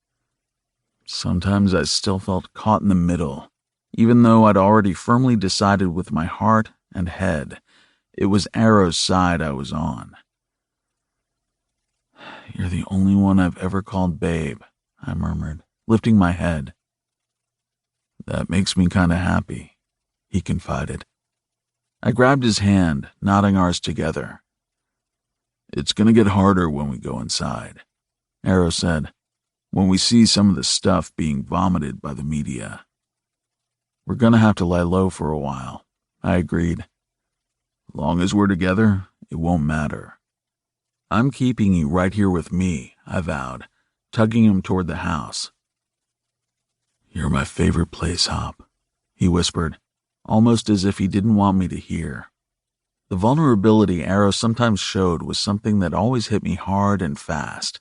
Speaker 2: Sometimes I still felt caught in the middle, even though I'd already firmly decided with my heart and head it was Arrow's side I was on. "You're the only one I've ever called babe," I murmured, lifting my head. "That makes me kinda happy," he confided. I grabbed his hand, knotting ours together. "It's gonna get harder when we go inside," Arrow said, "when we see some of the stuff being vomited by the media." "We're gonna have to lie low for a while," I agreed. "Long as we're together, it won't matter." "I'm keeping you right here with me," I vowed, tugging him toward the house. "You're my favorite place, Hop," he whispered, almost as if he didn't want me to hear. The vulnerability Arrow sometimes showed was something that always hit me hard and fast.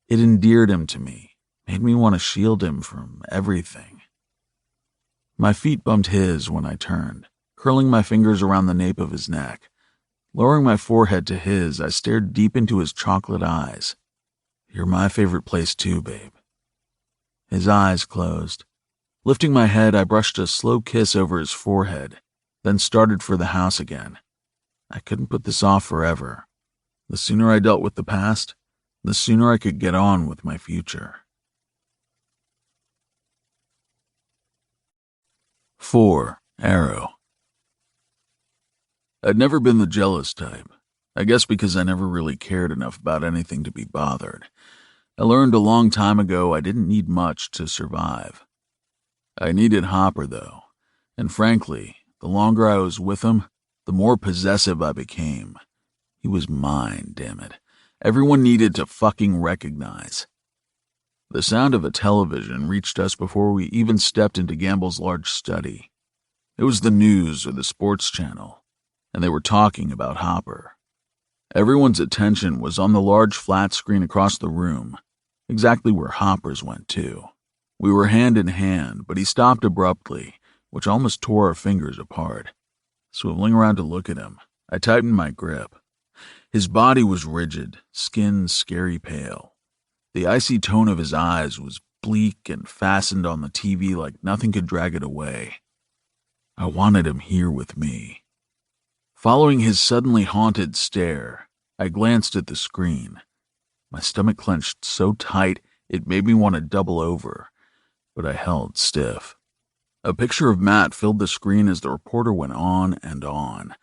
Speaker 2: It endeared him to me, made me want to shield him from everything. My feet bumped his when I turned, curling my fingers around the nape of his neck. Lowering my forehead to his, I stared deep into his chocolate eyes. "You're my favorite place too, babe." His eyes closed. Lifting my head, I brushed a slow kiss over his forehead, then started for the house again. I couldn't put this off forever. The sooner I dealt with the past, the sooner I could get on with my future. 4. Arrow. I'd never been the jealous type. I guess because I never really cared enough about anything to be bothered. I learned a long time ago I didn't need much to survive. I needed Hopper, though, and frankly, the longer I was with him, the more possessive I became. He was mine, damn it. Everyone needed to fucking recognize. The sound of a television reached us before we even stepped into Gamble's large study. It was the news or the sports channel, and they were talking about Hopper. Everyone's attention was on the large flat screen across the room, exactly where Hopper's went too. We were hand in hand, but he stopped abruptly, which almost tore our fingers apart. Swiveling around to look at him, I tightened my grip. His body was rigid, skin scary pale. The icy tone of his eyes was bleak and fastened on the TV like nothing could drag it away. I wanted him here with me. Following his suddenly haunted stare, I glanced at the screen. My stomach clenched so tight It made me want to double over, but I held stiff. A picture of Matt filled the screen as the reporter went on and on.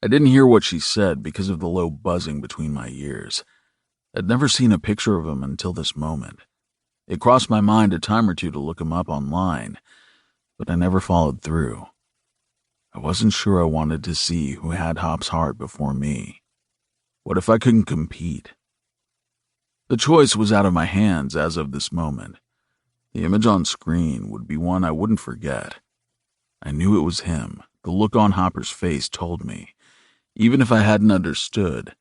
Speaker 2: I didn't hear what she said because of the low buzzing between my ears. I'd never seen a picture of him until this moment. It crossed my mind a time or two to look him up online, but I never followed through. I wasn't sure I wanted to see who had Hop's heart before me. What if I couldn't compete? The choice was out of my hands as of this moment. The image on screen would be one I wouldn't forget. I knew it was him. The look on Hopper's face told me. Even if I hadn't understood,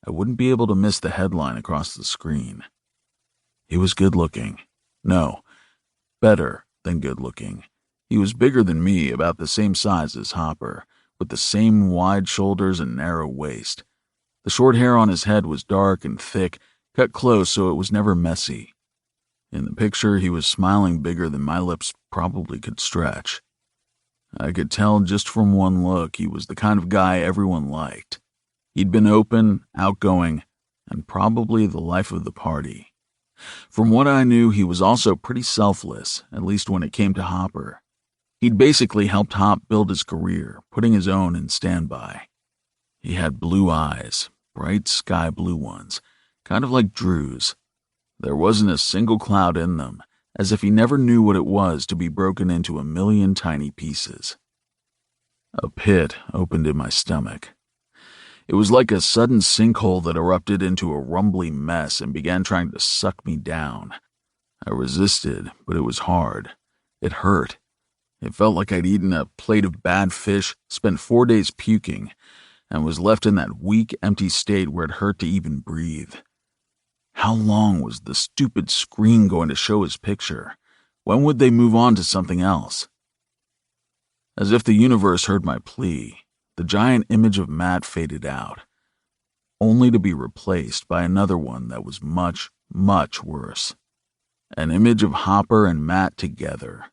Speaker 2: I wouldn't be able to miss the headline across the screen. He was good-looking. No, better than good-looking. He was bigger than me, about the same size as Hopper, with the same wide shoulders and narrow waist. The short hair on his head was dark and thick, cut close so it was never messy. In the picture, he was smiling bigger than my lips probably could stretch. I could tell just from one look he was the kind of guy everyone liked. He'd been open, outgoing, and probably the life of the party. From what I knew, he was also pretty selfless, at least when it came to Hopper. He'd basically helped Hop build his career, putting his own in standby. He had blue eyes, bright sky blue ones, kind of like Drew's. There wasn't a single cloud in them, as if he never knew what it was to be broken into a million tiny pieces. A pit opened in my stomach. It was like a sudden sinkhole that erupted into a rumbly mess and began trying to suck me down. I resisted, but it was hard. It hurt. It felt like I'd eaten a plate of bad fish, spent 4 days puking, and was left in that weak, empty state where it hurt to even breathe. How long was the stupid screen going to show his picture? When would they move on to something else? As if the universe heard my plea, the giant image of Matt faded out, only to be replaced by another one that was much, much worse. An image of Hopper and Matt together.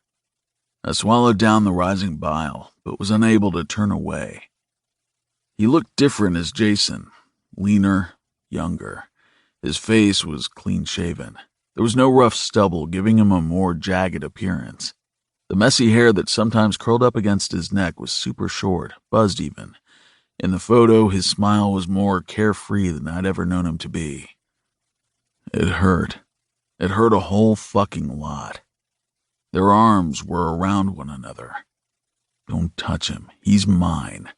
Speaker 2: I swallowed down the rising bile, but was unable to turn away. He looked different as Jayson, leaner, younger. His face was clean-shaven. There was no rough stubble, giving him a more jagged appearance. The messy hair that sometimes curled up against his neck was super short, buzzed even. In the photo, his smile was more carefree than I'd ever known him to be. It hurt. It hurt a whole fucking lot. Their arms were around one another. Don't touch him. He's mine.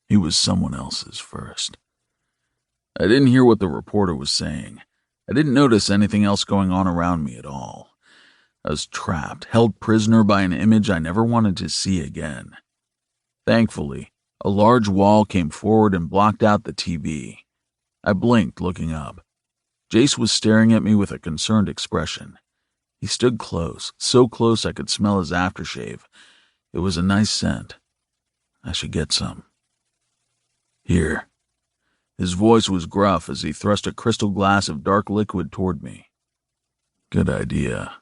Speaker 2: He was someone else's first. I didn't hear what the reporter was saying. I didn't notice anything else going on around me at all. I was trapped, held prisoner by an image I never wanted to see again. Thankfully, a large wall came forward and blocked out the TV. I blinked, looking up. Jace was staring at me with a concerned expression. He stood close, so close I could smell his aftershave. It was a nice scent. I should get some. Here. His voice was gruff as he thrust a crystal glass of dark liquid toward me. Good idea.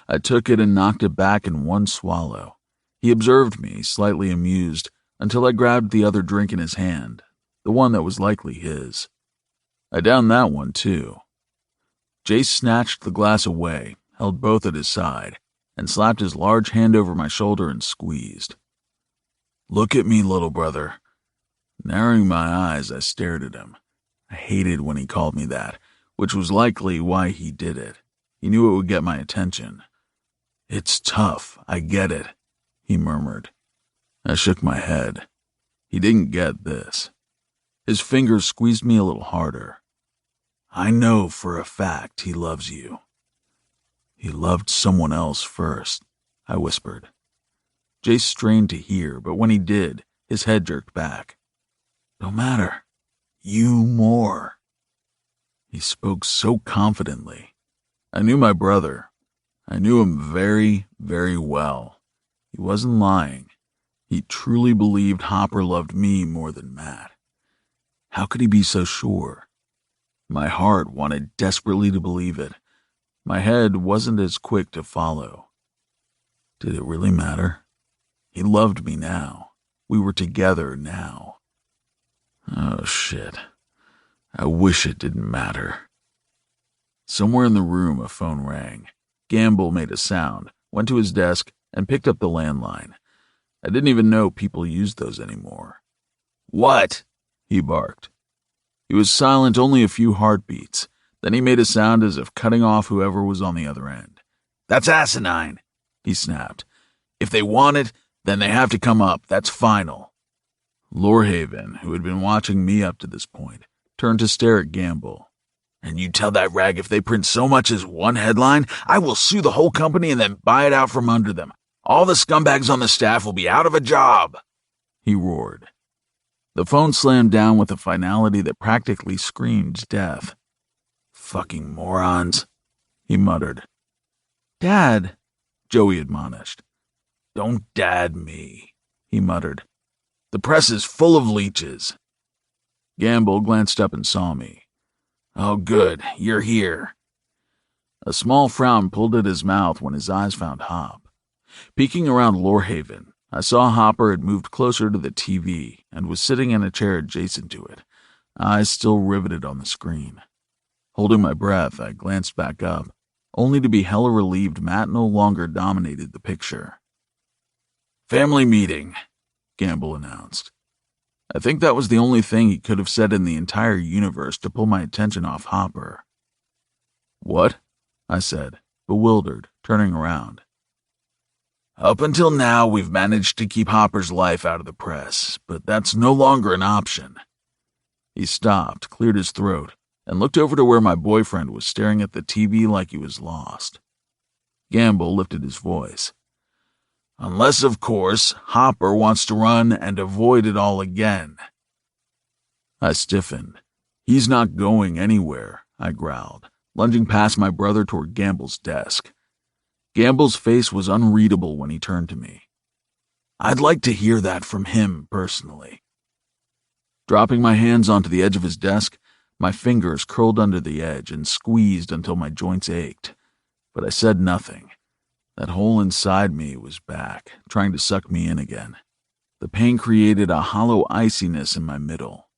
Speaker 2: I took it and knocked it back in one swallow. He observed me, slightly amused, until I grabbed the other drink in his hand, the one that was likely his. I downed that one, too. Jace snatched the glass away, held both at his side, and slapped his large hand over my shoulder and squeezed. Look at me, little brother. Narrowing my eyes, I stared at him. I hated when he called me that, which was likely why he did it. He knew it would get my attention. It's tough, I get it, he murmured. I shook my head. He didn't get this. His fingers squeezed me a little harder. I know for a fact he loves you. He loved someone else first, I whispered. Jace strained to hear, but when he did, his head jerked back. No matter. You more. He spoke so confidently. I knew my brother. I knew him very, very well. He wasn't lying. He truly believed Hopper loved me more than Matt. How could he be so sure? My heart wanted desperately to believe it. My head wasn't as quick to follow. Did it really matter? He loved me now. We were together now. Oh, shit. I wish it didn't matter. Somewhere in the room, a phone rang. Gamble made a sound, went to his desk, and picked up the landline. I didn't even know people used those anymore. "What?" he barked. He was silent only a few heartbeats. Then he made a sound as if cutting off whoever was on the other end. "That's asinine," he snapped. "If they want it, then they have to come up. That's final." Lorehaven, who had been watching me up to this point, turned to stare at Gamble. "And you tell that rag if they print so much as one headline, I will sue the whole company and then buy it out from under them. All the scumbags on the staff will be out of a job," he roared. The phone slammed down with a finality that practically screamed death. "Fucking morons," he muttered. "Dad," Joey admonished. "Don't dad me," he muttered. "The press is full of leeches." Gamble glanced up and saw me. "Oh, good, you're here." A small frown pulled at his mouth when his eyes found Hop. Peeking around Lorehaven, I saw Hopper had moved closer to the TV and was sitting in a chair adjacent to it, eyes still riveted on the screen. Holding my breath, I glanced back up, only to be hella relieved Matt no longer dominated the picture. "Family meeting," Gamble announced. I think that was the only thing he could have said in the entire universe to pull my attention off Hopper. "What?" I said, bewildered, turning around. "Up until now, we've managed to keep Hopper's life out of the press, but that's no longer an option." He stopped, cleared his throat, and looked over to where my boyfriend was staring at the TV like he was lost. Gamble lifted his voice. "Unless, of course, Hopper wants to run and avoid it all again." I stiffened. "He's not going anywhere," I growled, lunging past my brother toward Gamble's desk. Gamble's face was unreadable when he turned to me. "I'd like to hear that from him personally." Dropping my hands onto the edge of his desk, my fingers curled under the edge and squeezed until my joints ached. But I said nothing. That hole inside me was back, trying to suck me in again. The pain created a hollow iciness in my middle.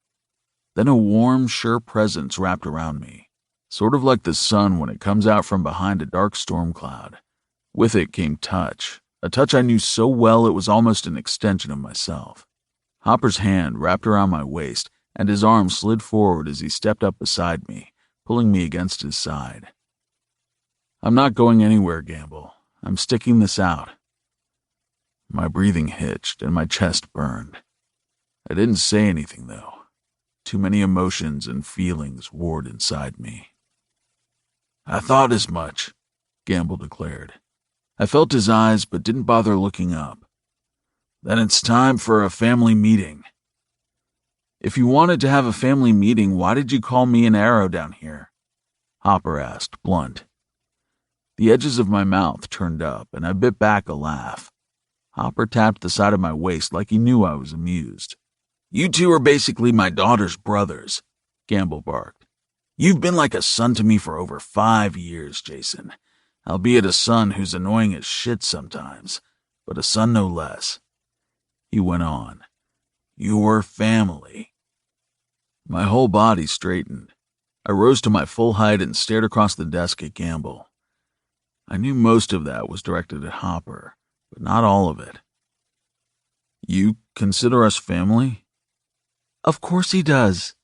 Speaker 2: Then a warm, sure presence wrapped around me, sort of like the sun when it comes out from behind a dark storm cloud. With it came touch, a touch I knew so well it was almost an extension of myself. Hopper's hand wrapped around my waist, and his arm slid forward as he stepped up beside me, pulling me against his side. "I'm not going anywhere, Gamble. I'm sticking this out." My breathing hitched and my chest burned. I didn't say anything, though. Too many emotions and feelings warred inside me. "I thought as much," Gamble declared. I felt his eyes but didn't bother looking up. "Then it's time for a family meeting." "If you wanted to have a family meeting, why did you call me an arrow down here?" Hopper asked, blunt. The edges of my mouth turned up, and I bit back a laugh. Hopper tapped the side of my waist like he knew I was amused. "You two are basically my daughter's brothers," Gamble barked. "You've been like a son to me for over 5 years, Jayson, albeit a son who's annoying as shit sometimes, but a son no less." He went on. "Your family." My whole body straightened. I rose to my full height and stared across the desk at Gamble. I knew most of that was directed at Hopper, but not all of it. "You consider us family?" "Of course he does,"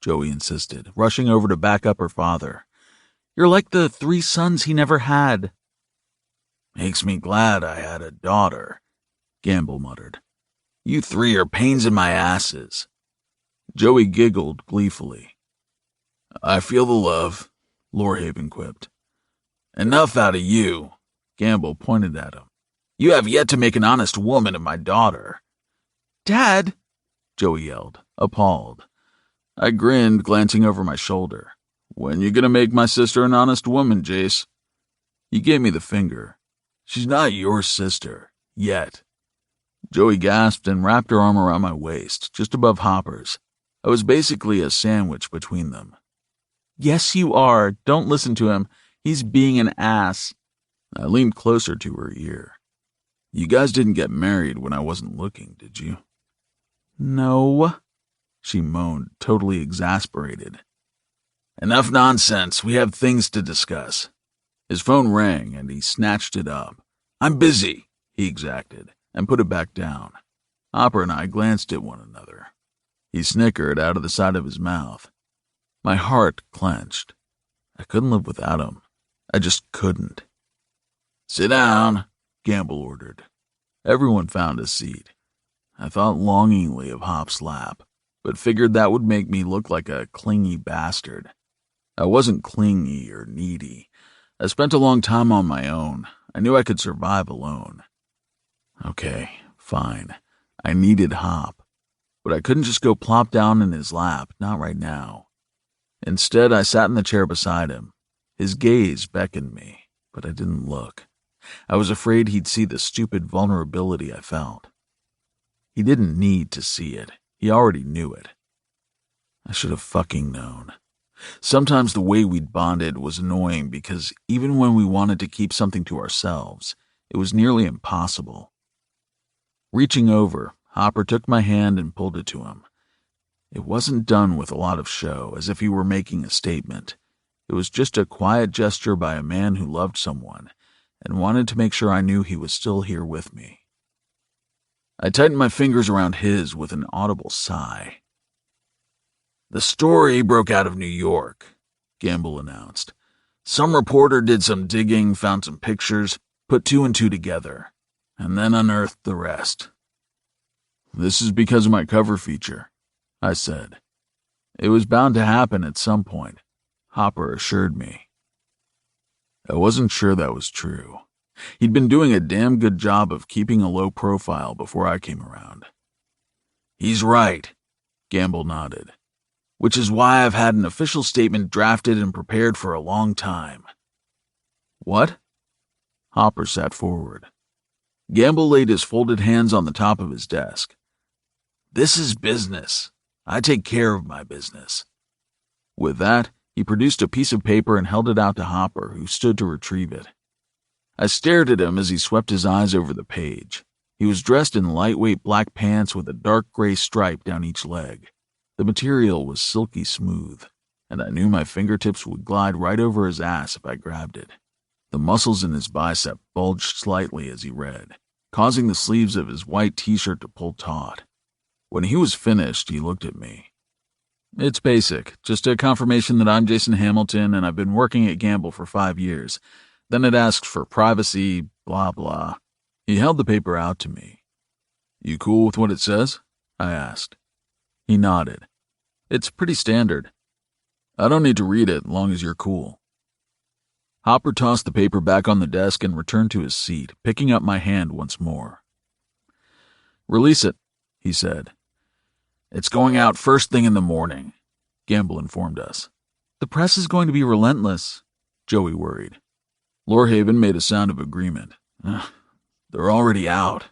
Speaker 2: Joey insisted, rushing over to back up her father. "You're like the 3 sons he never had." "Makes me glad I had a daughter," Gamble muttered. "You 3 are pains in my asses." Joey giggled gleefully. "I feel the love," Lorehaven quipped. "Enough out of you," Gamble pointed at him. "You have yet to make an honest woman of my daughter." "Dad!" Joey yelled, appalled. I grinned, glancing over my shoulder. "When you gonna make my sister an honest woman, Jace?" He gave me the finger. "She's not your sister. Yet." Joey gasped and wrapped her arm around my waist, just above Hopper's. I was basically a sandwich between them. "Yes, you are. Don't listen to him. He's being an ass." I leaned closer to her ear. "You guys didn't get married when I wasn't looking, did you?" "No," she moaned, totally exasperated. Enough nonsense. We have things to discuss. His phone rang, and he snatched it up. I'm busy, he exacted, and put it back down. Hopper and I glanced at one another. He snickered out of the side of his mouth. My heart clenched. I couldn't live without him. I just couldn't. Sit down, Gamble ordered. Everyone found a seat. I thought longingly of Hop's lap, but figured that would make me look like a clingy bastard. I wasn't clingy or needy. I spent a long time on my own. I knew I could survive alone. Okay, fine. I needed Hop, but I couldn't just go plop down in his lap, not right now. Instead, I sat in the chair beside him. His gaze beckoned me, but I didn't look. I was afraid he'd see the stupid vulnerability I felt. He didn't need to see it. He already knew it. I should have fucking known. Sometimes the way we'd bonded was annoying because even when we wanted to keep something to ourselves, it was nearly impossible. Reaching over, Hopper took my hand and pulled it to him. It wasn't done with a lot of show, as if he were making a statement. It was just a quiet gesture by a man who loved someone and wanted to make sure I knew he was still here with me. I tightened my fingers around his with an audible sigh. The story broke out of New York, Gamble announced. Some reporter did some digging, found some pictures, put two and two together, and then unearthed the rest. This is because of my cover feature, I said. It was bound to happen at some point, Hopper assured me. I wasn't sure that was true. He'd been doing a damn good job of keeping a low profile before I came around. He's right, Gamble nodded. Which is why I've had an official statement drafted and prepared for a long time. What? Hopper sat forward. Gamble laid his folded hands on the top of his desk. This is business. I take care of my business. With that, he produced a piece of paper and held it out to Hopper, who stood to retrieve it. I stared at him as he swept his eyes over the page. He was dressed in lightweight black pants with a dark gray stripe down each leg. The material was silky smooth, and I knew my fingertips would glide right over his ass if I grabbed it. The muscles in his bicep bulged slightly as he read, causing the sleeves of his white t-shirt to pull taut. When he was finished, he looked at me. It's basic, just a confirmation that I'm Jayson Hamilton and I've been working at Gamble for 5 years. Then it asks for privacy, blah blah. He held the paper out to me. You cool with what it says? I asked. He nodded. It's pretty standard. I don't need to read it, long as you're cool. Hopper tossed the paper back on the desk and returned to his seat, picking up my hand once more. Release it, he said. It's going out first thing in the morning, Gamble informed us. The press is going to be relentless, Joey worried. Lorehaven made a sound of agreement. They're already out.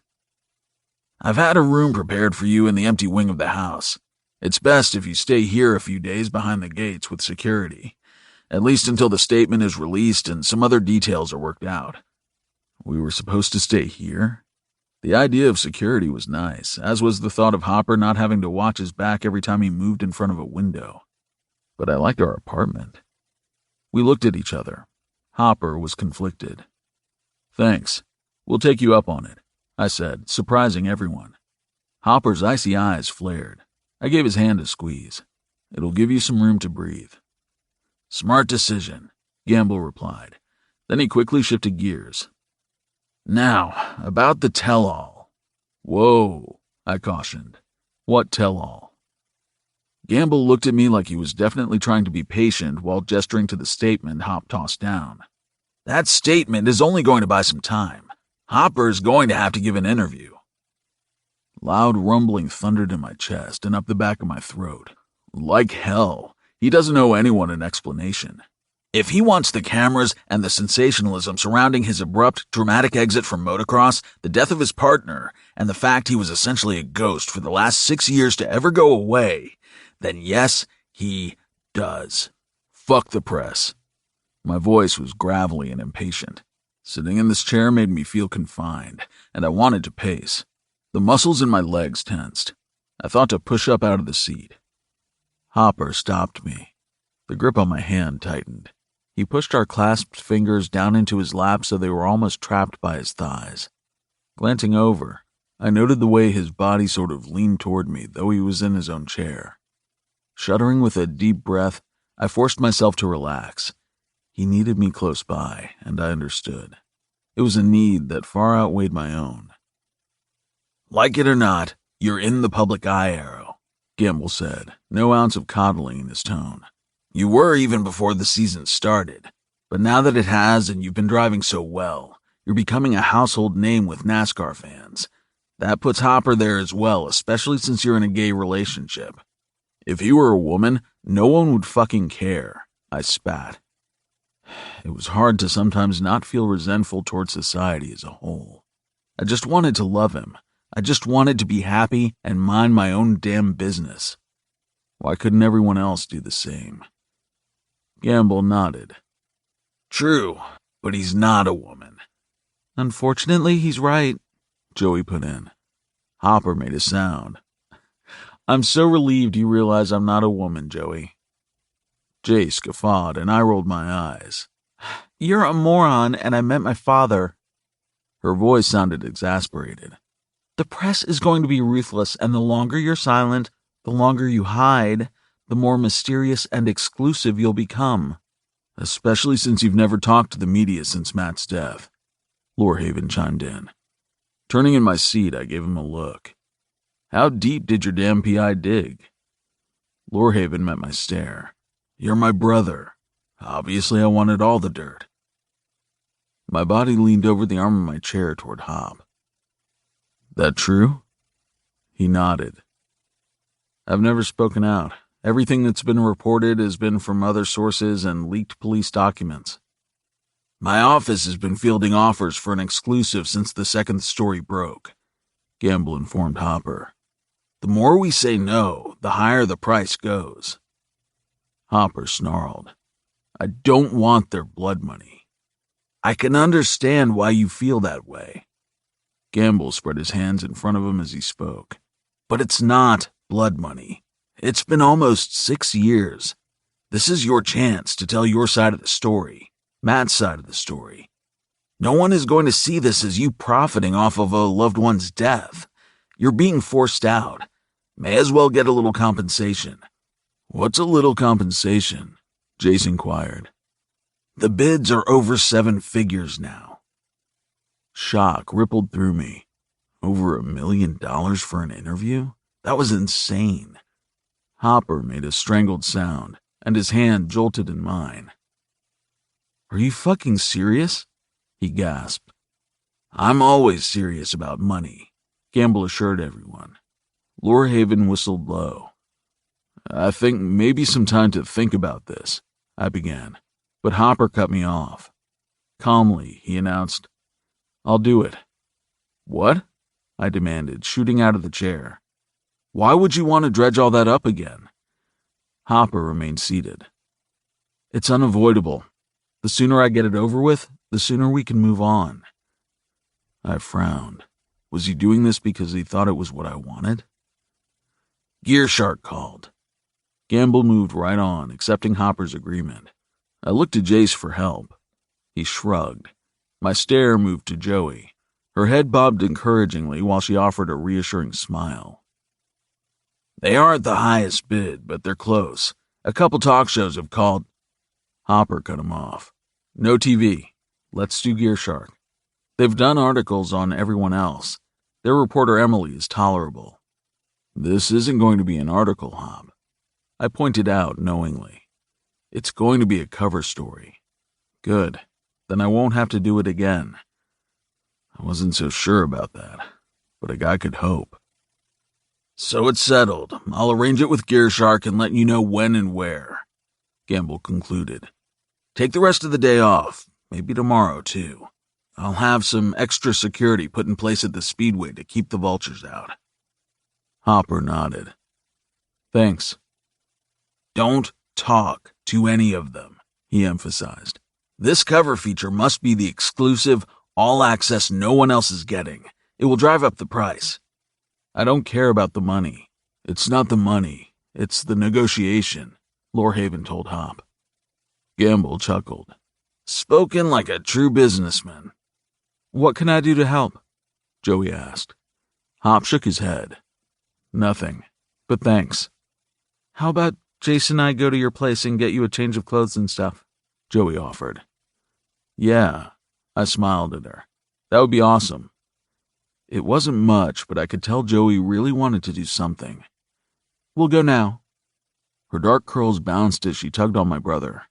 Speaker 2: I've had a room prepared for you in the empty wing of the house. It's best if you stay here a few days behind the gates with security, at least until the statement is released and some other details are worked out. We were supposed to stay here? The idea of security was nice, as was the thought of Hopper not having to watch his back every time he moved in front of a window. But I liked our apartment. We looked at each other. Hopper was conflicted. Thanks. We'll take you up on it, I said, surprising everyone. Hopper's icy eyes flared. I gave his hand a squeeze. It'll give you some room to breathe. Smart decision, Gamble replied. Then he quickly shifted gears. Now, about the tell-all. Whoa, I cautioned. What tell-all? Gamble looked at me like he was definitely trying to be patient while gesturing to the statement Hop tossed down. That statement is only going to buy some time. Hopper's going to have to give an interview. Loud rumbling thundered in my chest and up the back of my throat. Like hell, he doesn't owe anyone an explanation. If he wants the cameras and the sensationalism surrounding his abrupt, dramatic exit from motocross, the death of his partner, and the fact he was essentially a ghost for the last 6 years to ever go away, then yes, he does. Fuck the press. My voice was gravelly and impatient. Sitting in this chair made me feel confined, and I wanted to pace. The muscles in my legs tensed. I thought to push up out of the seat. Hopper stopped me. The grip on my hand tightened. He pushed our clasped fingers down into his lap so they were almost trapped by his thighs. Glancing over, I noted the way his body sort of leaned toward me, though he was in his own chair. Shuddering with a deep breath, I forced myself to relax. He needed me close by, and I understood. It was a need that far outweighed my own. "Like it or not, you're in the public eye, Arrow," Gamble said, no ounce of coddling in his tone. "You were even before the season started, but now that it has and you've been driving so well, you're becoming a household name with NASCAR fans. That puts Hopper there as well, especially since you're in a gay relationship. If he were a woman, no one would fucking care," I spat. It was hard to sometimes not feel resentful toward society as a whole. I just wanted to love him. I just wanted to be happy and mind my own damn business. Why couldn't everyone else do the same? Gamble nodded. "True, but he's not a woman." "Unfortunately, he's right," Joey put in. Hopper made a sound. "I'm so relieved you realize I'm not a woman, Joey." Jace guffawed, and I rolled my eyes. "You're a moron, and I meant my father." Her voice sounded exasperated. "The press is going to be ruthless, and the longer you're silent, the longer you hide, the more mysterious and exclusive you'll become." "Especially since you've never talked to the media since Matt's death," Lorehaven chimed in. Turning in my seat, I gave him a look. "How deep did your damn PI dig?" Lorehaven met my stare. "You're my brother. Obviously, I wanted all the dirt." My body leaned over the arm of my chair toward Hop. "That true?" He nodded. "I've never spoken out. Everything that's been reported has been from other sources and leaked police documents. My office has been fielding offers for an exclusive since the second story broke," Gamble informed Hopper. "The more we say no, the higher the price goes." Hopper snarled. "I don't want their blood money." "I can understand why you feel that way." Gamble spread his hands in front of him as he spoke. "But it's not blood money. It's been almost 6 years. This is your chance to tell your side of the story, Matt's side of the story. No one is going to see this as you profiting off of a loved one's death. You're being forced out. May as well get a little compensation." "What's a little compensation?" Jace inquired. "The bids are over 7 figures now." Shock rippled through me. Over $1 million for an interview? That was insane. Hopper made a strangled sound, and his hand jolted in mine. "Are you fucking serious?" he gasped. "I'm always serious about money," Gamble assured everyone. Lorehaven whistled low. "I think maybe some time to think about this," I began, but Hopper cut me off. Calmly, he announced, "I'll do it." "What?" I demanded, shooting out of the chair. "Why would you want to dredge all that up again?" Hopper remained seated. "It's unavoidable. The sooner I get it over with, the sooner we can move on." I frowned. Was he doing this because he thought it was what I wanted? "GearShark called." Gamble moved right on, accepting Hopper's agreement. I looked to Jace for help. He shrugged. My stare moved to Joey. Her head bobbed encouragingly while she offered a reassuring smile. "They aren't the highest bid, but they're close. A couple talk shows have called." Hopper cut him off. "No TV. Let's do GearShark. They've done articles on everyone else. Their reporter Emily is tolerable." "This isn't going to be an article, Hop," I pointed out knowingly. "It's going to be a cover story." "Good. Then I won't have to do it again." I wasn't so sure about that, but a guy could hope. "So it's settled. I'll arrange it with GearShark and let you know when and where," Gamble concluded. "Take the rest of the day off, maybe tomorrow too. I'll have some extra security put in place at the speedway to keep the vultures out." Hopper nodded. "Thanks." "Don't talk to any of them," he emphasized. "This cover feature must be the exclusive, all access no one else is getting. It will drive up the price." "I don't care about the money. It's not the money. It's the negotiation," Lorehaven told Hop. Gamble chuckled. Spoken like a true businessman. What can I do to help? Joey asked. Hop shook his head. Nothing, but thanks. How about Jayson and I go to your place and get you a change of clothes and stuff? Joey offered. Yeah, I smiled at her. That would be awesome. It wasn't much, but I could tell Joey really wanted to do something. We'll go now. Her dark curls bounced as she tugged on my brother.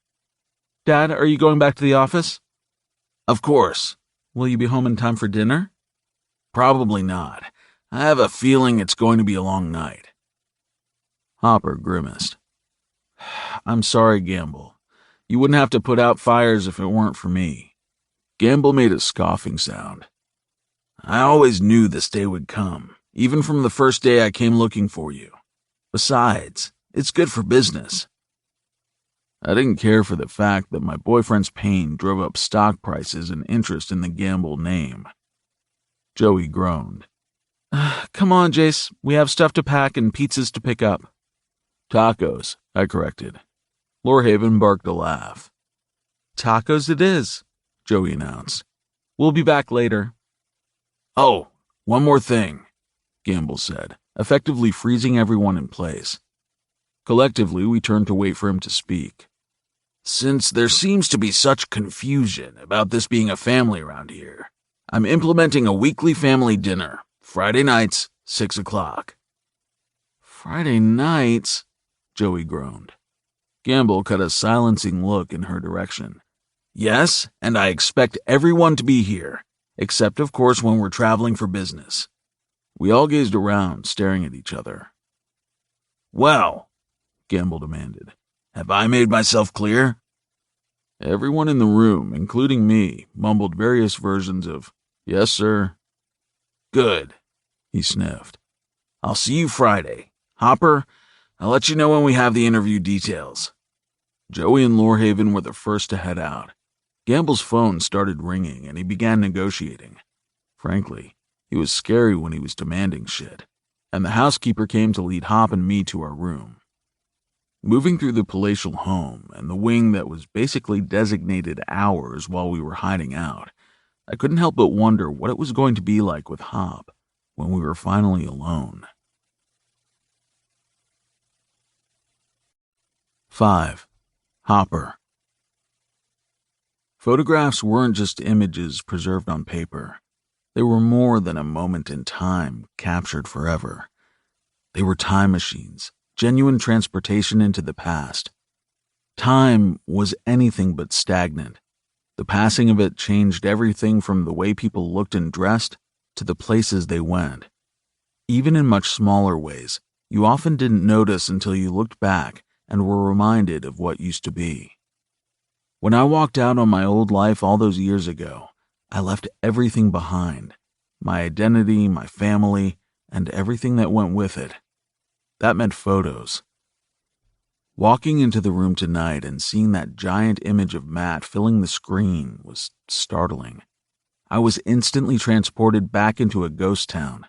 Speaker 2: Dad, are you going back to the office? Of course. Will you be home in time for dinner? Probably not. I have a feeling it's going to be a long night. Hopper grimaced. I'm sorry, Gamble. You wouldn't have to put out fires if it weren't for me. Gamble made a scoffing sound. I always knew this day would come, even from the first day I came looking for you. Besides, it's good for business. I didn't care for the fact that my boyfriend's pain drove up stock prices and interest in the Gamble name. Joey groaned. Come on, Jace. We have stuff to pack and pizzas to pick up. Tacos, I corrected. Lorehaven barked a laugh. Tacos it is, Joey announced. We'll be back later. Oh, one more thing, Gamble said, effectively freezing everyone in place. Collectively, we turned to wait for him to speak. Since there seems to be such confusion about this being a family around here, I'm implementing a weekly family dinner, Friday nights, 6 o'clock. Friday nights? Joey groaned. Gamble cut a silencing look in her direction. Yes, and I expect everyone to be here, except of course when we're traveling for business. We all gazed around, staring at each other. Well, Gamble demanded, have I made myself clear? Everyone in the room, including me, mumbled various versions of, yes, sir. Good, he sniffed. I'll see you Friday. Hopper, I'll let you know when we have the interview details. Joey and Lorehaven were the first to head out. Gamble's phone started ringing and he began negotiating. Frankly, he was scary when he was demanding shit, and the housekeeper came to lead Hop and me to our room. Moving through the palatial home and the wing that was basically designated ours while we were hiding out, I couldn't help but wonder what it was going to be like with Hop when we were finally alone. 5. Hopper. Photographs weren't just images preserved on paper. They were more than a moment in time captured forever. They were time machines, genuine transportation into the past. Time was anything but stagnant. The passing of it changed everything from the way people looked and dressed to the places they went. Even in much smaller ways, you often didn't notice until you looked back and were reminded of what used to be. When I walked out on my old life all those years ago, I left everything behind. My identity, my family, and everything that went with it. That meant photos. Walking into the room tonight and seeing that giant image of Matt filling the screen was startling. I was instantly transported back into a ghost town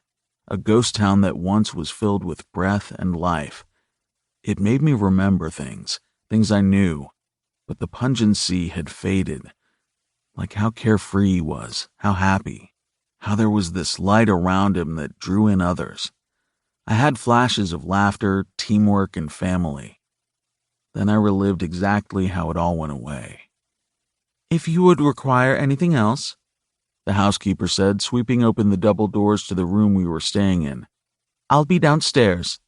Speaker 2: that once was filled with breath and life. It made me remember things I knew, but the pungency had faded. Like how carefree he was, how happy, how there was this light around him that drew in others. I had flashes of laughter, teamwork, and family. Then I relived exactly how it all went away. If you would require anything else, the housekeeper said, sweeping open the double doors to the room we were staying in. I'll be downstairs.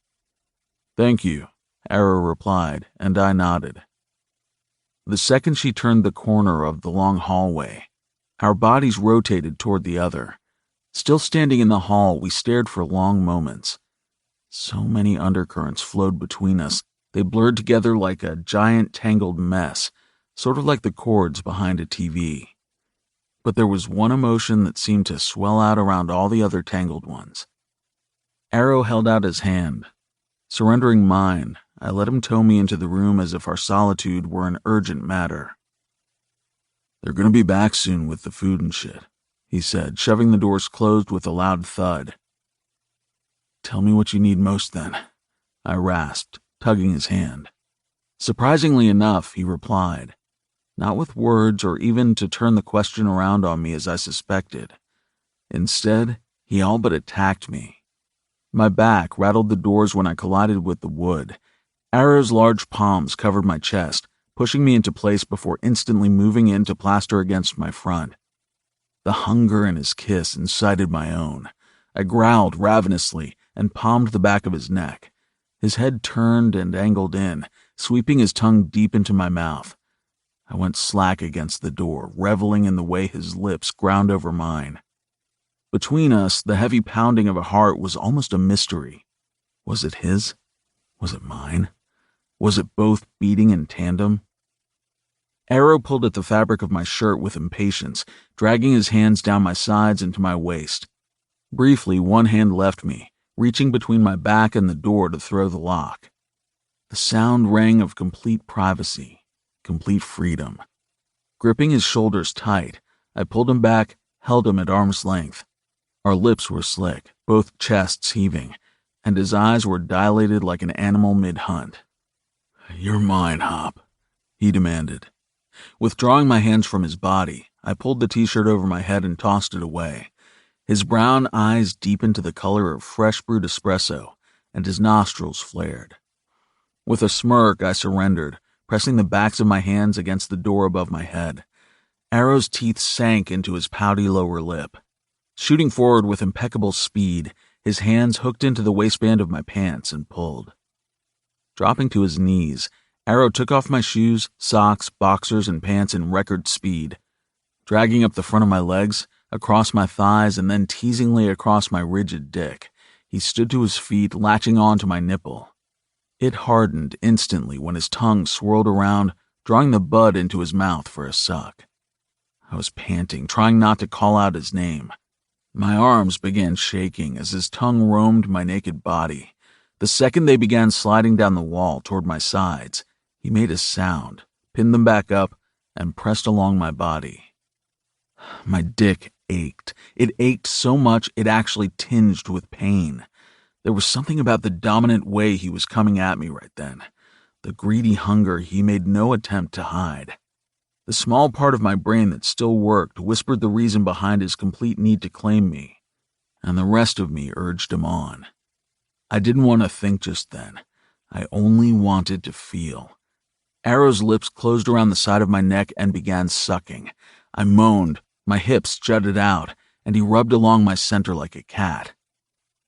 Speaker 2: Thank you, Arrow replied, and I nodded. The second she turned the corner of the long hallway, our bodies rotated toward the other. Still standing in the hall, we stared for long moments. So many undercurrents flowed between us. They blurred together like a giant tangled mess, sort of like the cords behind a TV. But there was one emotion that seemed to swell out around all the other tangled ones. Arrow held out his hand. Surrendering mine, I let him tow me into the room as if our solitude were an urgent matter. They're gonna be back soon with the food and shit, he said, shoving the doors closed with a loud thud. Tell me what you need most then, I rasped, tugging his hand. Surprisingly enough, he replied, not with words or even to turn the question around on me as I suspected. Instead, he all but attacked me. My back rattled the doors when I collided with the wood. Arrow's large palms covered my chest, pushing me into place before instantly moving in to plaster against my front. The hunger in his kiss incited my own. I growled ravenously and palmed the back of his neck. His head turned and angled in, sweeping his tongue deep into my mouth. I went slack against the door, reveling in the way his lips ground over mine. Between us, the heavy pounding of a heart was almost a mystery. Was it his? Was it mine? Was it both beating in tandem? Arrow pulled at the fabric of my shirt with impatience, dragging his hands down my sides into my waist. Briefly, one hand left me, reaching between my back and the door to throw the lock. The sound rang of complete privacy, complete freedom. Gripping his shoulders tight, I pulled him back, held him at arm's length. Our lips were slick, both chests heaving, and his eyes were dilated like an animal mid-hunt. "You're mine, Hop," he demanded. Withdrawing my hands from his body, I pulled the t-shirt over my head and tossed it away. His brown eyes deepened to the color of fresh brewed espresso, and his nostrils flared. With a smirk, I surrendered, pressing the backs of my hands against the door above my head. Arrow's teeth sank into his pouty lower lip. Shooting forward with impeccable speed, his hands hooked into the waistband of my pants and pulled. Dropping to his knees, Arrow took off my shoes, socks, boxers, and pants in record speed. Dragging up the front of my legs, across my thighs, and then teasingly across my rigid dick, he stood to his feet, latching on to my nipple. It hardened instantly when his tongue swirled around, drawing the bud into his mouth for a suck. I was panting, trying not to call out his name. My arms began shaking as his tongue roamed my naked body. The second they began sliding down the wall toward my sides, he made a sound, pinned them back up, and pressed along my body. My dick ached. It ached so much it actually tinged with pain. There was something about the dominant way he was coming at me right then, the greedy hunger he made no attempt to hide. The small part of my brain that still worked whispered the reason behind his complete need to claim me, and the rest of me urged him on. I didn't want to think just then. I only wanted to feel. Arrow's lips closed around the side of my neck and began sucking. I moaned, my hips jutted out, and he rubbed along my center like a cat.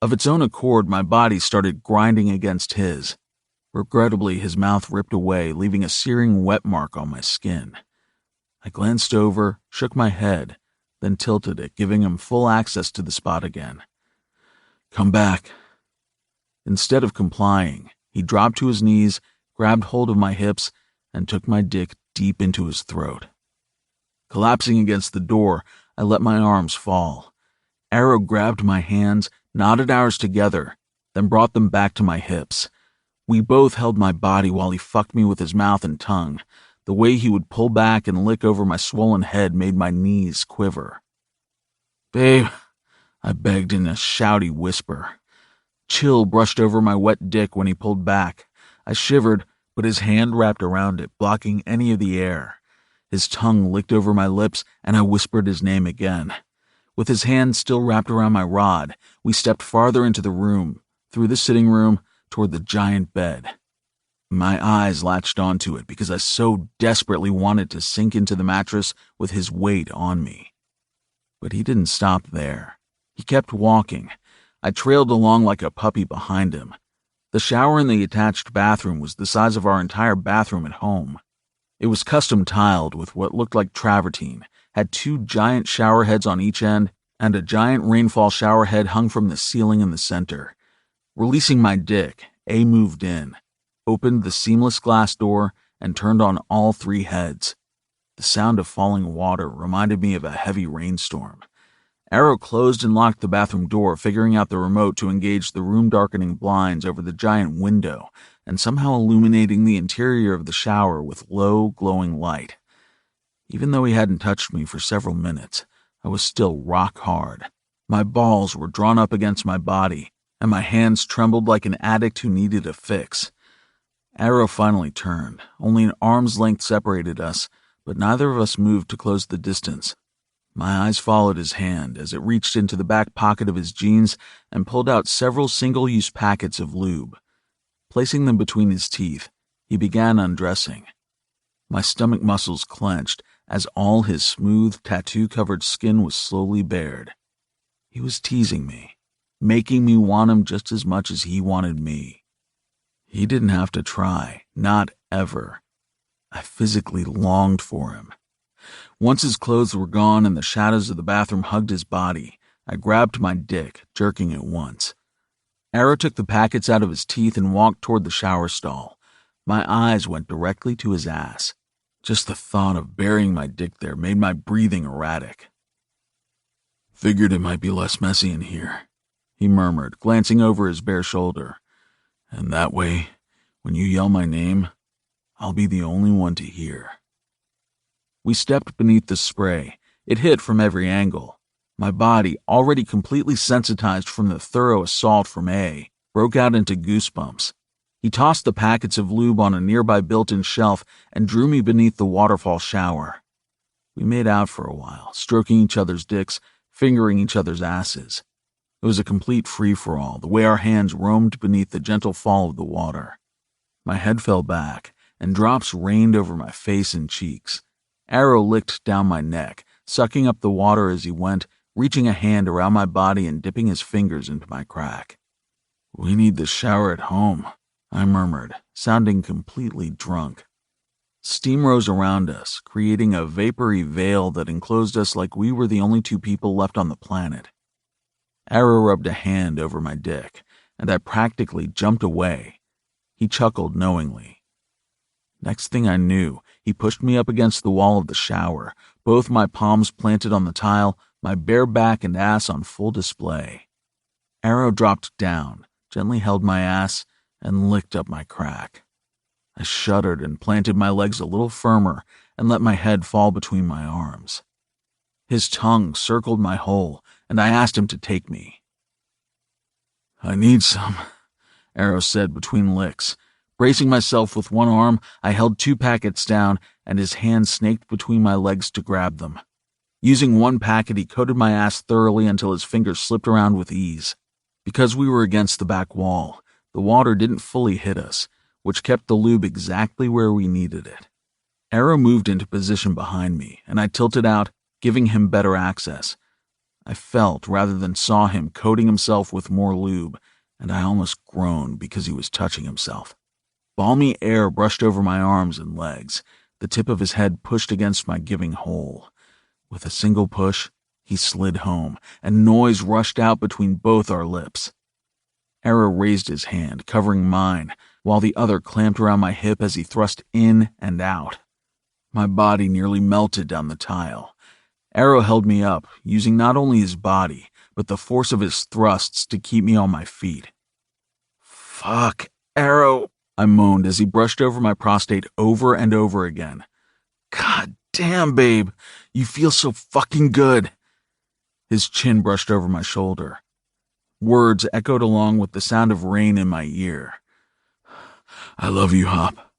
Speaker 2: Of its own accord, my body started grinding against his. Regrettably, his mouth ripped away, leaving a searing wet mark on my skin. I glanced over, shook my head, then tilted it, giving him full access to the spot again. "Come back." Instead of complying, he dropped to his knees, grabbed hold of my hips, and took my dick deep into his throat. Collapsing against the door, I let my arms fall. Arrow grabbed my hands, knotted ours together, then brought them back to my hips. We both held my body while he fucked me with his mouth and tongue. The way he would pull back and lick over my swollen head made my knees quiver. "Babe," I begged in a shouty whisper. Chill brushed over my wet dick when he pulled back. I shivered, but his hand wrapped around it, blocking any of the air. His tongue licked over my lips, and I whispered his name again. With his hand still wrapped around my rod, we stepped farther into the room, through the sitting room, toward the giant bed. My eyes latched onto it because I so desperately wanted to sink into the mattress with his weight on me. But he didn't stop there. He kept walking. I trailed along like a puppy behind him. The shower in the attached bathroom was the size of our entire bathroom at home. It was custom tiled with what looked like travertine, had 2 giant shower heads on each end, and a giant rainfall shower head hung from the ceiling in the center. Releasing my dick, A moved in, opened the seamless glass door, and turned on all 3 heads. The sound of falling water reminded me of a heavy rainstorm. Arrow closed and locked the bathroom door, figuring out the remote to engage the room-darkening blinds over the giant window and somehow illuminating the interior of the shower with low, glowing light. Even though he hadn't touched me for several minutes, I was still rock hard. My balls were drawn up against my body, and my hands trembled like an addict who needed a fix. Arrow finally turned. Only an arm's length separated us, but neither of us moved to close the distance. My eyes followed his hand as it reached into the back pocket of his jeans and pulled out several single-use packets of lube. Placing them between his teeth, he began undressing. My stomach muscles clenched as all his smooth, tattoo-covered skin was slowly bared. He was teasing me, making me want him just as much as he wanted me. He didn't have to try, not ever. I physically longed for him. Once his clothes were gone and the shadows of the bathroom hugged his body, I grabbed my dick, jerking it once. Arrow took the packets out of his teeth and walked toward the shower stall. My eyes went directly to his ass. Just the thought of burying my dick there made my breathing erratic. "Figured it might be less messy in here," he murmured, glancing over his bare shoulder. "And that way, when you yell my name, I'll be the only one to hear." We stepped beneath the spray. It hit from every angle. My body, already completely sensitized from the thorough assault from A, broke out into goosebumps. He tossed the packets of lube on a nearby built-in shelf and drew me beneath the waterfall shower. We made out for a while, stroking each other's dicks, fingering each other's asses. It was a complete free-for-all, the way our hands roamed beneath the gentle fall of the water. My head fell back, and drops rained over my face and cheeks. Arrow licked down my neck, sucking up the water as he went, reaching a hand around my body and dipping his fingers into my crack. "We need the shower at home," I murmured, sounding completely drunk. Steam rose around us, creating a vapory veil that enclosed us like we were the only two people left on the planet. Arrow rubbed a hand over my dick, and I practically jumped away. He chuckled knowingly. Next thing I knew, he pushed me up against the wall of the shower, both my palms planted on the tile, my bare back and ass on full display. Arrow dropped down, gently held my ass, and licked up my crack. I shuddered and planted my legs a little firmer and let my head fall between my arms. His tongue circled my hole, and I asked him to take me. "I need some," Arrow said between licks. Bracing myself with one arm, I held 2 packets down, and his hand snaked between my legs to grab them. Using one packet, he coated my ass thoroughly until his fingers slipped around with ease. Because we were against the back wall, the water didn't fully hit us, which kept the lube exactly where we needed it. Arrow moved into position behind me, and I tilted out, giving him better access. I felt, rather than saw him coating himself with more lube, and I almost groaned because he was touching himself. Balmy air brushed over my arms and legs. The tip of his head pushed against my giving hole. With a single push, he slid home, and noise rushed out between both our lips. Arrow raised his hand, covering mine, while the other clamped around my hip as he thrust in and out. My body nearly melted down the tile. Arrow held me up, using not only his body, but the force of his thrusts to keep me on my feet. "Fuck, Arrow," I moaned as he brushed over my prostate over and over again. "God damn, babe, you feel so fucking good." His chin brushed over my shoulder. Words echoed along with the sound of rain in my ear. "I love you, Hop."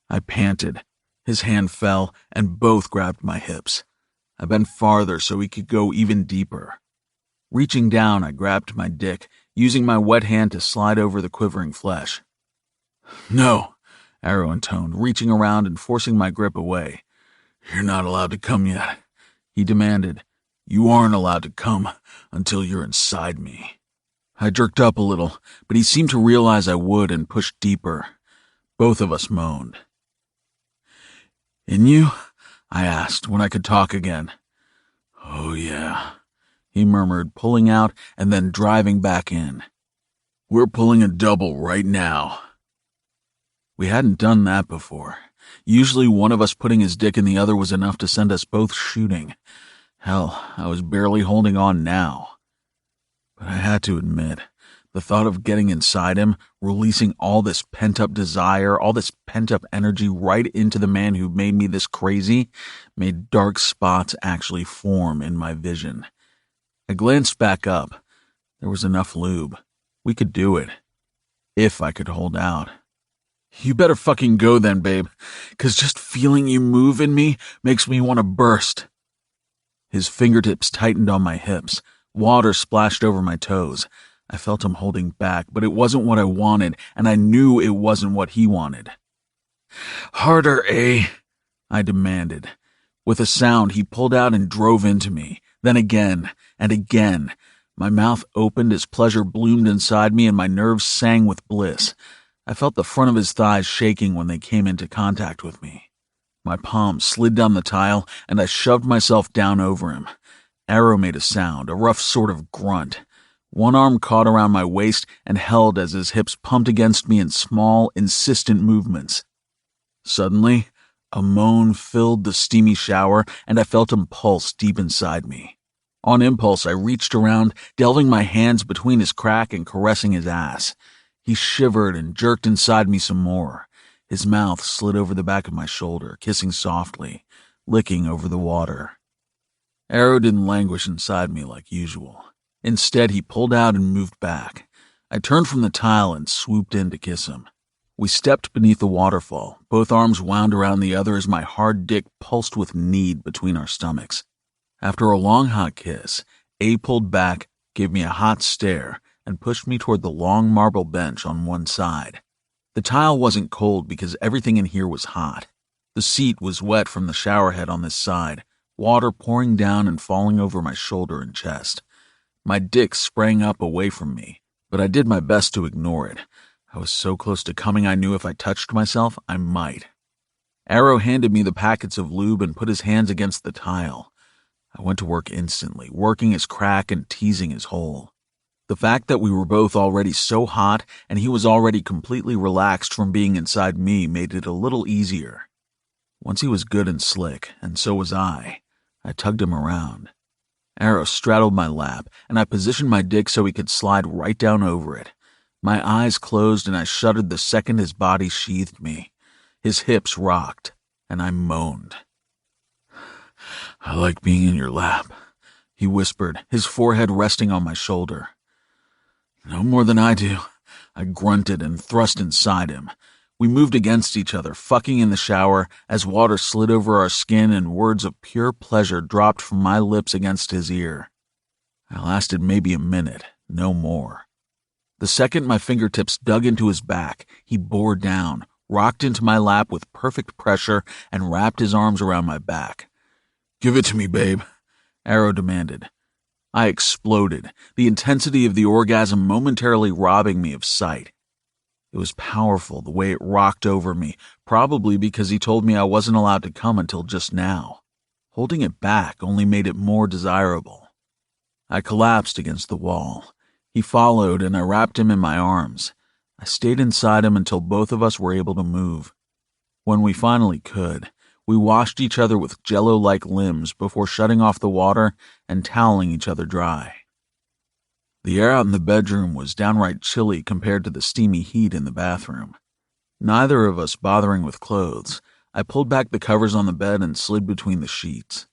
Speaker 2: I panted. His hand fell, and both grabbed my hips. I bent farther so he could go even deeper. Reaching down, I grabbed my dick, using my wet hand to slide over the quivering flesh. "No," Arrow intoned, reaching around and forcing my grip away. "You're not allowed to come yet," he demanded. "You aren't allowed to come until you're inside me." I jerked up a little, but he seemed to realize I would and pushed deeper. Both of us moaned. "In you?" I asked when I could talk again. "Oh, yeah," he murmured, pulling out and then driving back in. "We're pulling a double right now." We hadn't done that before. Usually one of us putting his dick in the other was enough to send us both shooting. Hell, I was barely holding on now. But I had to admit, the thought of getting inside him, releasing all this pent-up desire, all this pent-up energy right into the man who made me this crazy, made dark spots actually form in my vision. I glanced back up. There was enough lube. We could do it. If I could hold out. You better fucking go then, babe, 'cause just feeling you move in me makes me want to burst. His fingertips tightened on my hips. Water splashed over my toes. I felt him holding back, but it wasn't what I wanted, and I knew it wasn't what he wanted. Harder, eh? I demanded. With a sound, he pulled out and drove into me. Then again, and again. My mouth opened as pleasure bloomed inside me and my nerves sang with bliss. I felt the front of his thighs shaking when they came into contact with me. My palm slid down the tile, and I shoved myself down over him. Arrow made a sound, a rough sort of grunt. One arm caught around my waist and held as his hips pumped against me in small, insistent movements. Suddenly, a moan filled the steamy shower, and I felt him pulse deep inside me. On impulse, I reached around, delving my hands between his crack and caressing his ass. He shivered and jerked inside me some more. His mouth slid over the back of my shoulder, kissing softly, licking over the water. Arrow didn't languish inside me like usual. Instead, he pulled out and moved back. I turned from the tile and swooped in to kiss him. We stepped beneath the waterfall, both arms wound around the other as my hard dick pulsed with need between our stomachs. After a long, hot kiss, A pulled back, gave me a hot stare, and pushed me toward the long marble bench on one side. The tile wasn't cold because everything in here was hot. The seat was wet from the shower head on this side, water pouring down and falling over my shoulder and chest. My dick sprang up away from me, but I did my best to ignore it. I was so close to coming I knew if I touched myself, I might. Arrow handed me the packets of lube and put his hands against the tile. I went to work instantly, working his crack and teasing his hole. The fact that we were both already so hot and he was already completely relaxed from being inside me made it a little easier. Once he was good and slick, and so was I tugged him around. Arrow straddled my lap, and I positioned my dick so he could slide right down over it. My eyes closed and I shuddered the second his body sheathed me. His hips rocked, and I moaned. I like being in your lap, he whispered, his forehead resting on my shoulder. No more than I do, I grunted and thrust inside him. We moved against each other, fucking in the shower, as water slid over our skin and words of pure pleasure dropped from my lips against his ear. I lasted maybe a minute, no more. The second my fingertips dug into his back, he bore down, rocked into my lap with perfect pressure, and wrapped his arms around my back. Give it to me, babe, Arrow demanded. I exploded, the intensity of the orgasm momentarily robbing me of sight. It was powerful the way it rocked over me, probably because he told me I wasn't allowed to come until just now. Holding it back only made it more desirable. I collapsed against the wall. He followed, and I wrapped him in my arms. I stayed inside him until both of us were able to move. When we finally could, we washed each other with jello-like limbs before shutting off the water and toweling each other dry. The air out in the bedroom was downright chilly compared to the steamy heat in the bathroom. Neither of us bothering with clothes, I pulled back the covers on the bed and slid between the sheets.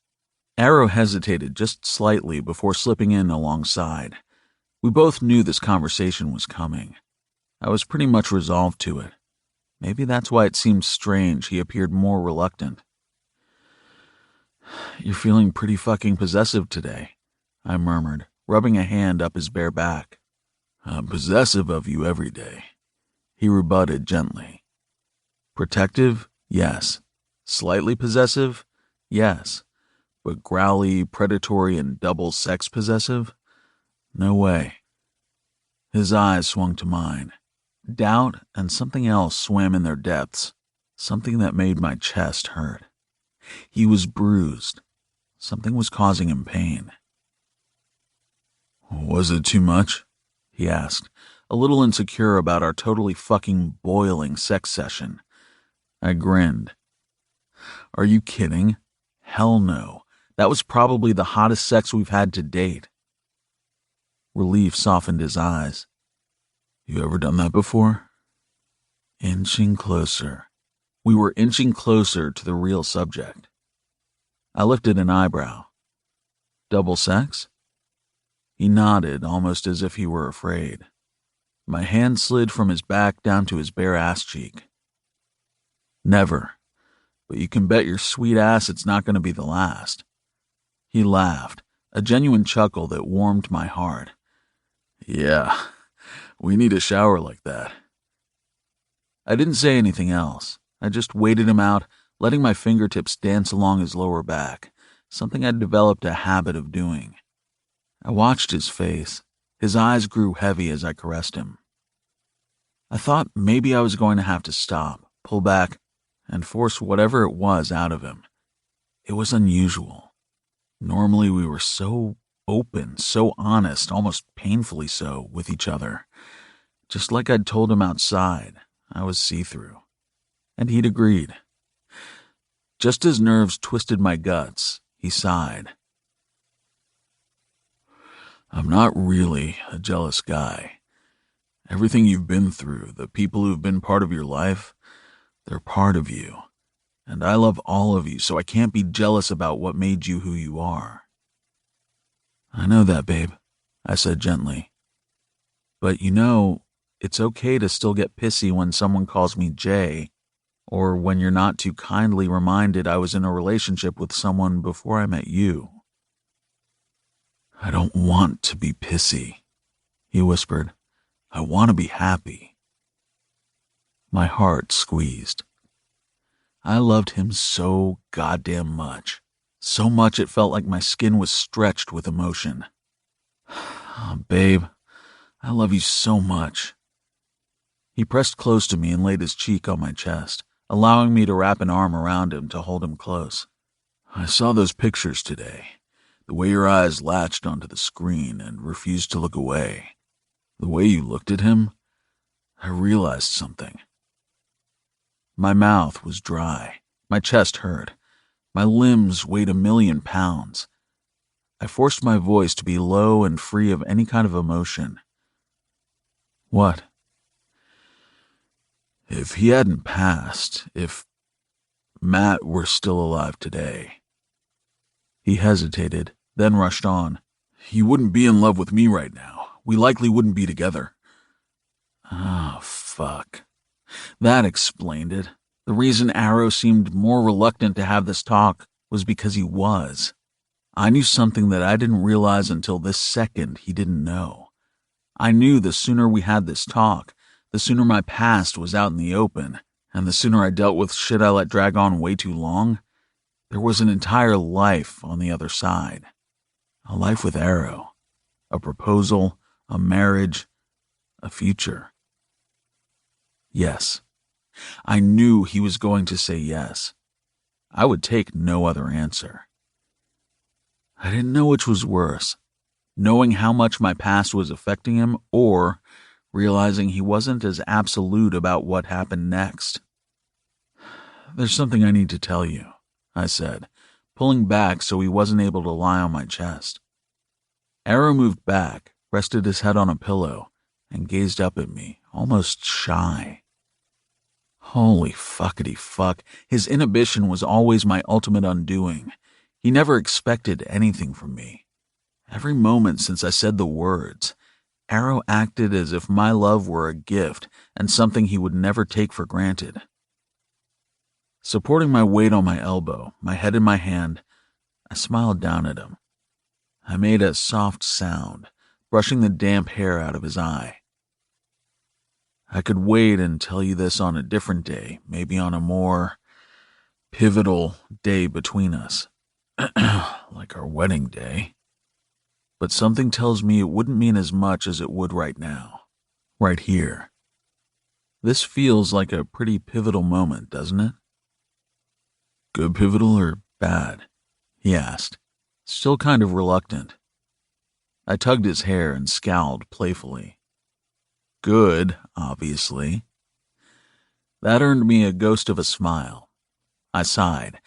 Speaker 2: Arrow hesitated just slightly before slipping in alongside. We both knew this conversation was coming. I was pretty much resolved to it. Maybe that's why it seemed strange he appeared more reluctant. You're feeling pretty fucking possessive today, I murmured, rubbing a hand up his bare back. I'm possessive of you every day, he rebutted gently. Protective? Yes. Slightly possessive? Yes. But growly, predatory, and double sex possessive? No way. His eyes swung to mine. Doubt and something else swam in their depths, something that made my chest hurt. He was bruised. Something was causing him pain. Was it too much? He asked, a little insecure about our totally fucking boiling sex session. I grinned. Are you kidding? Hell no. That was probably the hottest sex we've had to date. Relief softened his eyes. You ever done that before? Inching closer. We were inching closer to the real subject. I lifted an eyebrow. Double sex? He nodded, almost as if he were afraid. My hand slid from his back down to his bare ass cheek. Never. But you can bet your sweet ass it's not going to be the last. He laughed, a genuine chuckle that warmed my heart. Yeah, we need a shower like that. I didn't say anything else. I just waited him out, letting my fingertips dance along his lower back, something I'd developed a habit of doing. I watched his face. His eyes grew heavy as I caressed him. I thought maybe I was going to have to stop, pull back, and force whatever it was out of him. It was unusual. Normally we were so open, so honest, almost painfully so, with each other. Just like I'd told him outside, I was see-through. And he'd agreed. Just as nerves twisted my guts, he sighed. I'm not really a jealous guy. Everything you've been through, the people who've been part of your life, they're part of you. And I love all of you, so I can't be jealous about what made you who you are. I know that, babe, I said gently. But you know, it's okay to still get pissy when someone calls me Jay, or when you're not too kindly reminded I was in a relationship with someone before I met you. I don't want to be pissy, he whispered. I want to be happy. My heart squeezed. I loved him so goddamn much. So much it felt like my skin was stretched with emotion. Oh, babe, I love you so much. He pressed close to me and laid his cheek on my chest, allowing me to wrap an arm around him to hold him close. I saw those pictures today. The way your eyes latched onto the screen and refused to look away. The way you looked at him, I realized something. My mouth was dry. My chest hurt. My limbs weighed 1,000,000 pounds. I forced my voice to be low and free of any kind of emotion. What? If he hadn't passed, if Matt were still alive today. He hesitated, then rushed on. You wouldn't be in love with me right now. We likely wouldn't be together. Oh, fuck. That explained it. The reason Arrow seemed more reluctant to have this talk was because he was. I knew something that I didn't realize until this second he didn't know. I knew the sooner we had this talk, the sooner my past was out in the open, and the sooner I dealt with shit I let drag on way too long, there was an entire life on the other side. A life with Arrow. A proposal, a marriage, a future. Yes. I knew he was going to say yes. I would take no other answer. I didn't know which was worse, knowing how much my past was affecting him or realizing he wasn't as absolute about what happened next. There's something I need to tell you, I said, pulling back so he wasn't able to lie on my chest. Arrow moved back, rested his head on a pillow, and gazed up at me, almost shy. Holy fuckity fuck, his inhibition was always my ultimate undoing. He never expected anything from me. Every moment since I said the words, Arrow acted as if my love were a gift and something he would never take for granted. Supporting my weight on my elbow, my head in my hand, I smiled down at him. I made a soft sound, brushing the damp hair out of his eye. I could wait and tell you this on a different day, maybe on a more pivotal day between us, like our wedding day. But something tells me it wouldn't mean as much as it would right now, right here. This feels like a pretty pivotal moment, doesn't it? Good pivotal or bad? He asked, still kind of reluctant. I tugged his hair and scowled playfully. Good, obviously. That earned me a ghost of a smile. I sighed.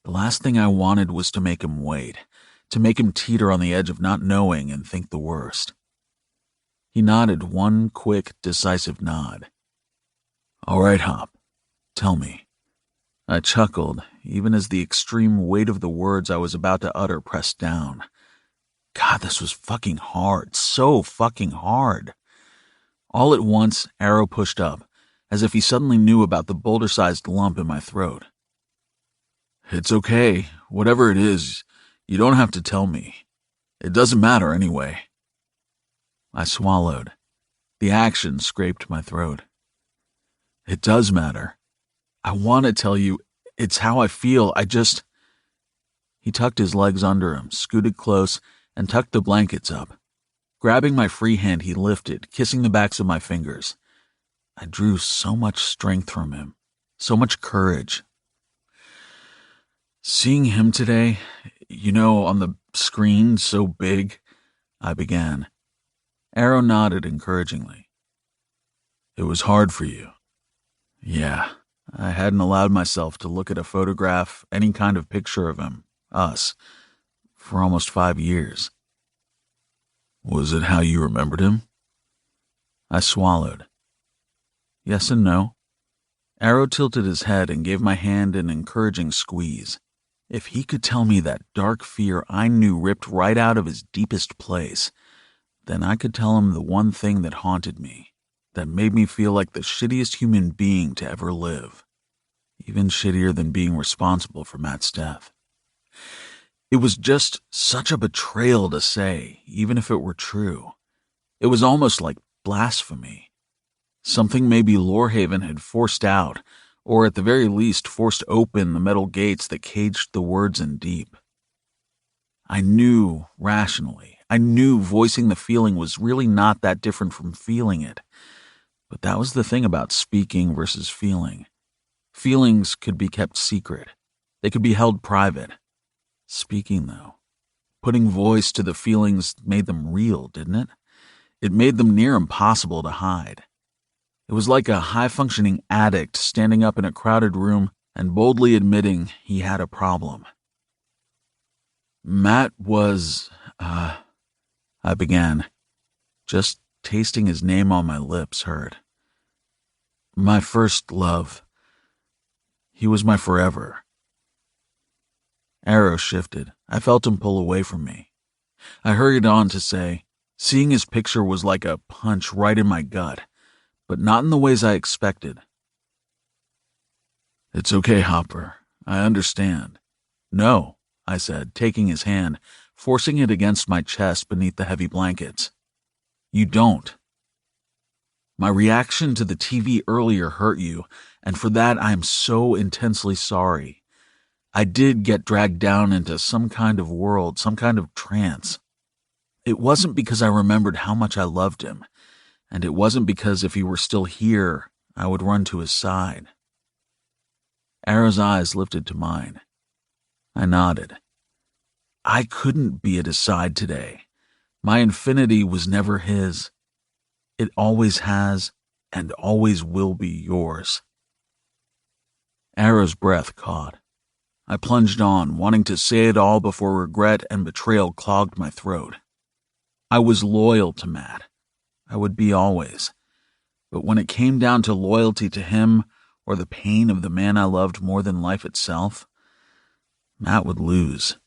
Speaker 2: The last thing I wanted was to make him wait, to make him teeter on the edge of not knowing and think the worst. He nodded one quick, decisive nod. All right, Hop, tell me. I chuckled, even as the extreme weight of the words I was about to utter pressed down. God, this was fucking hard, so fucking hard. All at once, Arrow pushed up, as if he suddenly knew about the boulder-sized lump in my throat. "It's okay. Whatever it is, you don't have to tell me. It doesn't matter anyway." I swallowed. The action scraped my throat. "It does matter. I want to tell you. It's how I feel. He tucked his legs under him, scooted close, and tucked the blankets up. Grabbing my free hand, he lifted, kissing the backs of my fingers. I drew so much strength from him, so much courage. "Seeing him today, on the screen so big," I began. Arrow nodded encouragingly. "It was hard for you." "Yeah, I hadn't allowed myself to look at a photograph, any kind of picture of him, us, for almost 5 years." "Was it how you remembered him?" I swallowed. Yes and no. Arrow tilted his head and gave my hand an encouraging squeeze. If he could tell me that dark fear I knew ripped right out of his deepest place, then I could tell him the one thing that haunted me, that made me feel like the shittiest human being to ever live. Even shittier than being responsible for Matt's death. It was just such a betrayal to say, even if it were true. It was almost like blasphemy. Something maybe Lorehaven had forced out, or at the very least forced open the metal gates that caged the words in deep. I knew rationally. I knew voicing the feeling was really not that different from feeling it. But that was the thing about speaking versus feeling. Feelings could be kept secret. They could be held private. Speaking, though, putting voice to the feelings made them real, didn't it? It made them near impossible to hide. It was like a high-functioning addict standing up in a crowded room and boldly admitting he had a problem. "Matt was, I began. Just tasting his name on my lips hurt. "My first love. He was my forever." Arrow shifted. I felt him pull away from me. I hurried on to say, seeing his picture was like a punch right in my gut, but not in the ways I expected. "It's okay, Hopper. I understand." "No," I said, taking his hand, forcing it against my chest beneath the heavy blankets. "You don't. My reaction to the TV earlier hurt you, and for that I am so intensely sorry. I did get dragged down into some kind of world, some kind of trance. It wasn't because I remembered how much I loved him, and it wasn't because if he were still here, I would run to his side." Arrow's eyes lifted to mine. I nodded. I couldn't be at his side today. My infinity was never his. It always has and always will be yours. Arrow's breath caught. I plunged on, wanting to say it all before regret and betrayal clogged my throat. I was loyal to Matt. I would be always. But when it came down to loyalty to him or the pain of the man I loved more than life itself, Matt would lose.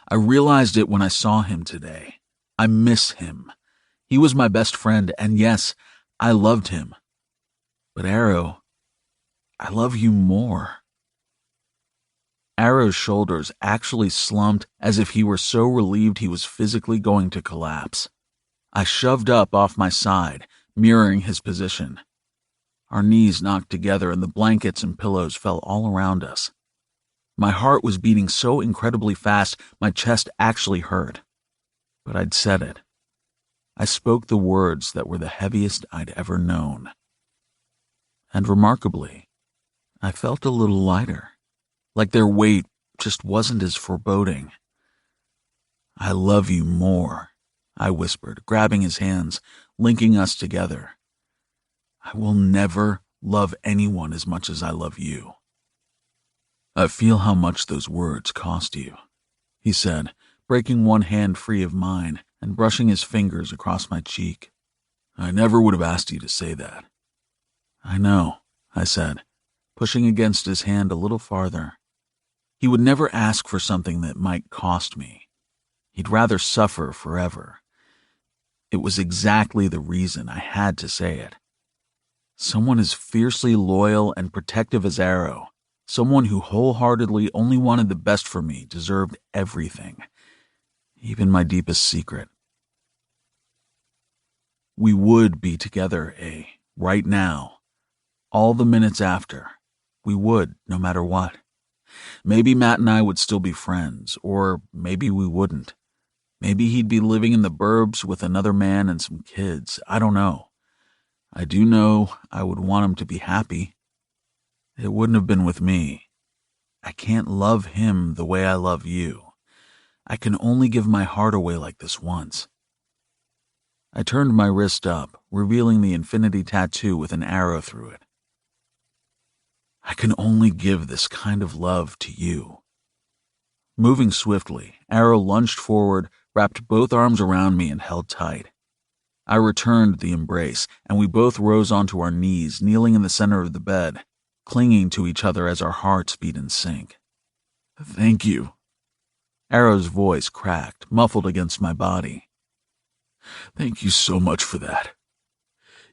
Speaker 2: I realized it when I saw him today. I miss him. He was my best friend, and yes, I loved him. But Arrow, I love you more. Arrow's shoulders actually slumped as if he were so relieved he was physically going to collapse. I shoved up off my side, mirroring his position. Our knees knocked together and the blankets and pillows fell all around us. My heart was beating so incredibly fast, my chest actually hurt. But I'd said it. I spoke the words that were the heaviest I'd ever known. And remarkably, I felt a little lighter. Like their weight just wasn't as foreboding. "I love you more," I whispered, grabbing his hands, linking us together. "I will never love anyone as much as I love you." "I feel how much those words cost you," he said, breaking one hand free of mine and brushing his fingers across my cheek. "I never would have asked you to say that." "I know," I said, pushing against his hand a little farther. He would never ask for something that might cost me. He'd rather suffer forever. It was exactly the reason I had to say it. Someone as fiercely loyal and protective as Arrow, someone who wholeheartedly only wanted the best for me, deserved everything, even my deepest secret. We would be together, right now. All the minutes after. We would, no matter what. Maybe Matt and I would still be friends, or maybe we wouldn't. Maybe he'd be living in the burbs with another man and some kids. I don't know. I do know I would want him to be happy. It wouldn't have been with me. I can't love him the way I love you. I can only give my heart away like this once. I turned my wrist up, revealing the infinity tattoo with an arrow through it. I can only give this kind of love to you. Moving swiftly, Arrow lunged forward, wrapped both arms around me, and held tight. I returned the embrace, and we both rose onto our knees, kneeling in the center of the bed, clinging to each other as our hearts beat in sync. Thank you. Arrow's voice cracked, muffled against my body. Thank you so much for that.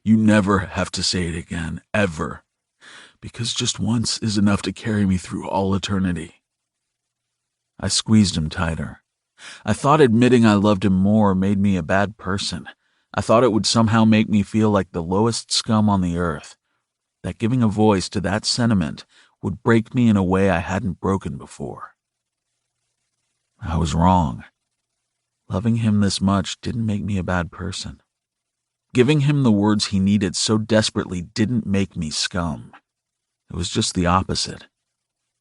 Speaker 2: You never have to say it again, ever, because just once is enough to carry me through all eternity. I squeezed him tighter. I thought admitting I loved him more made me a bad person. I thought it would somehow make me feel like the lowest scum on the earth, that giving a voice to that sentiment would break me in a way I hadn't broken before. I was wrong. Loving him this much didn't make me a bad person. Giving him the words he needed so desperately didn't make me scum. It was just the opposite.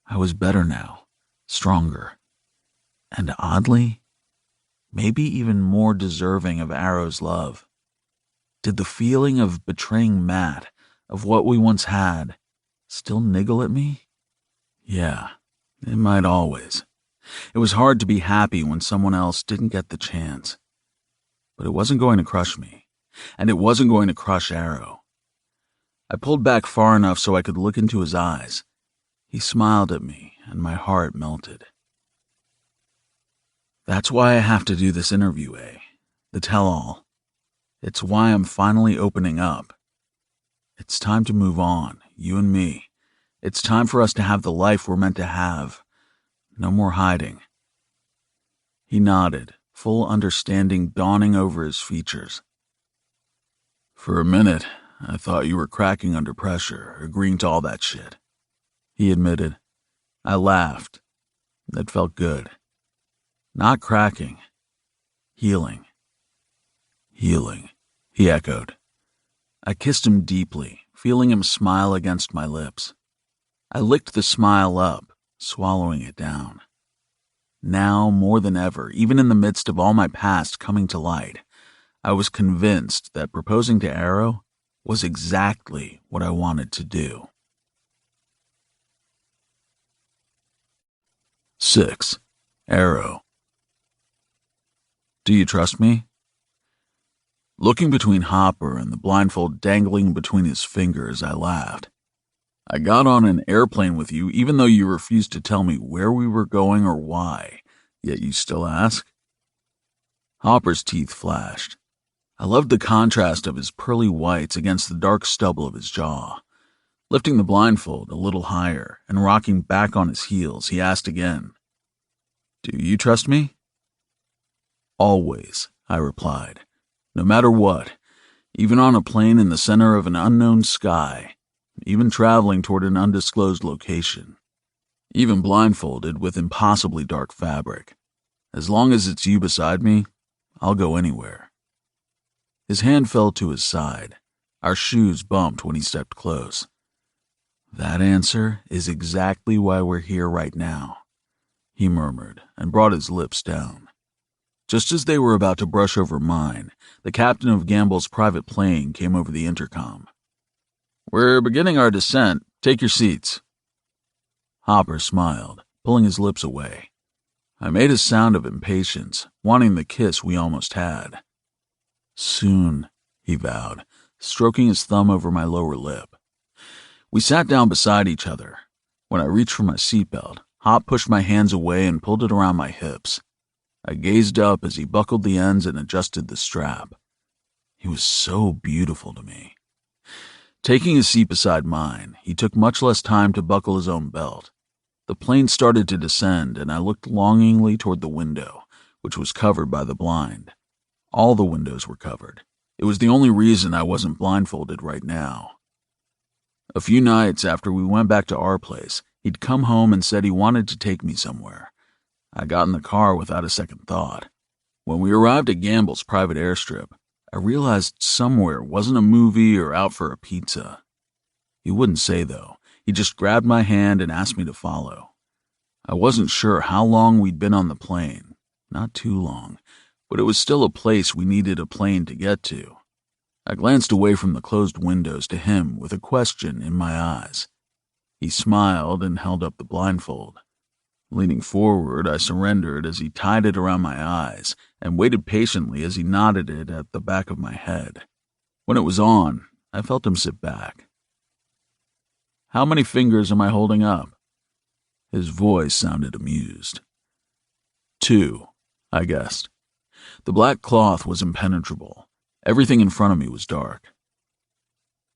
Speaker 2: I was better now, stronger, and oddly, maybe even more deserving of Arrow's love. Did the feeling of betraying Matt, of what we once had, still niggle at me? Yeah, it might always. It was hard to be happy when someone else didn't get the chance. But it wasn't going to crush me, and it wasn't going to crush Arrow. I pulled back far enough so I could look into his eyes. He smiled at me, and my heart melted. That's why I have to do this interview, the tell-all. It's why I'm finally opening up. It's time to move on, you and me. It's time for us to have the life we're meant to have. No more hiding. He nodded, full understanding dawning over his features. For a minute, I thought you were cracking under pressure, agreeing to all that shit, he admitted. I laughed. It felt good. Not cracking. Healing. Healing, he echoed. I kissed him deeply, feeling him smile against my lips. I licked the smile up, swallowing it down. Now, more than ever, even in the midst of all my past coming to light, I was convinced that proposing to Arrow was exactly what I wanted to do. 6. Arrow. Do you trust me? Looking between Hopper and the blindfold dangling between his fingers, I laughed. I got on an airplane with you even though you refused to tell me where we were going or why, yet you still ask? Hopper's teeth flashed. I loved the contrast of his pearly whites against the dark stubble of his jaw. Lifting the blindfold a little higher and rocking back on his heels, he asked again, Do you trust me? Always, I replied. No matter what, even on a plane in the center of an unknown sky, even traveling toward an undisclosed location, even blindfolded with impossibly dark fabric. As long as it's you beside me, I'll go anywhere. His hand fell to his side. Our shoes bumped when he stepped close. That answer is exactly why we're here right now, he murmured and brought his lips down. Just as they were about to brush over mine, the captain of Gamble's private plane came over the intercom. We're beginning our descent. Take your seats. Hopper smiled, pulling his lips away. I made a sound of impatience, wanting the kiss we almost had. Soon, he vowed, stroking his thumb over my lower lip. We sat down beside each other. When I reached for my seatbelt, Hop pushed my hands away and pulled it around my hips. I gazed up as he buckled the ends and adjusted the strap. He was so beautiful to me. Taking his seat beside mine, he took much less time to buckle his own belt. The plane started to descend, and I looked longingly toward the window, which was covered by the blind. All the windows were covered. It was the only reason I wasn't blindfolded right now. A few nights after we went back to our place, he'd come home and said he wanted to take me somewhere. I got in the car without a second thought. When we arrived at Gamble's private airstrip, I realized somewhere wasn't a movie or out for a pizza. He wouldn't say, though. He just grabbed my hand and asked me to follow. I wasn't sure how long we'd been on the plane. Not too long, but it was still a place we needed a plane to get to. I glanced away from the closed windows to him with a question in my eyes. He smiled and held up the blindfold. Leaning forward, I surrendered as he tied it around my eyes and waited patiently as he knotted it at the back of my head. When it was on, I felt him sit back. "How many fingers am I holding up?" His voice sounded amused. "2, I guessed." The black cloth was impenetrable. Everything in front of me was dark.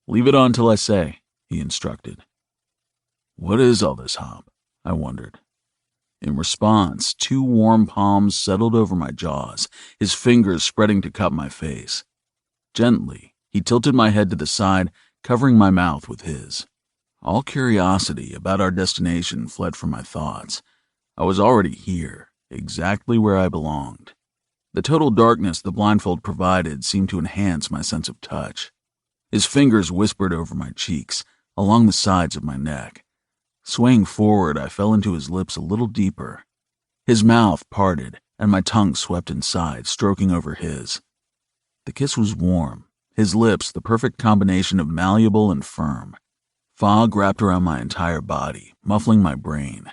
Speaker 2: "Leave it on till I say," he instructed. What is all this, Hop? I wondered. In response, 2 warm palms settled over my jaws, his fingers spreading to cup my face. Gently, he tilted my head to the side, covering my mouth with his. All curiosity about our destination fled from my thoughts. I was already here, exactly where I belonged. The total darkness the blindfold provided seemed to enhance my sense of touch. His fingers whispered over my cheeks, along the sides of my neck. Swaying forward, I fell into his lips a little deeper. His mouth parted, and my tongue swept inside, stroking over his. The kiss was warm, his lips the perfect combination of malleable and firm. Fog wrapped around my entire body, muffling my brain.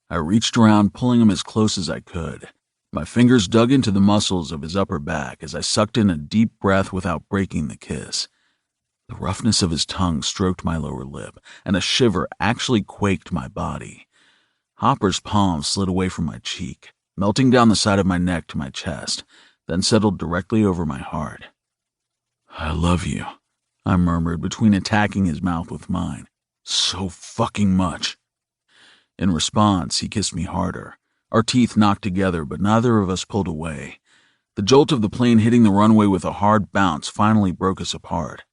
Speaker 2: I reached around, pulling him as close as I could. My fingers dug into the muscles of his upper back as I sucked in a deep breath without breaking the kiss. The roughness of his tongue stroked my lower lip, and a shiver actually quaked my body. Hopper's palm slid away from my cheek, melting down the side of my neck to my chest, then settled directly over my heart. "I love you," I murmured between attacking his mouth with mine. "So fucking much." In response, he kissed me harder. Our teeth knocked together, but neither of us pulled away. The jolt of the plane hitting the runway with a hard bounce finally broke us apart.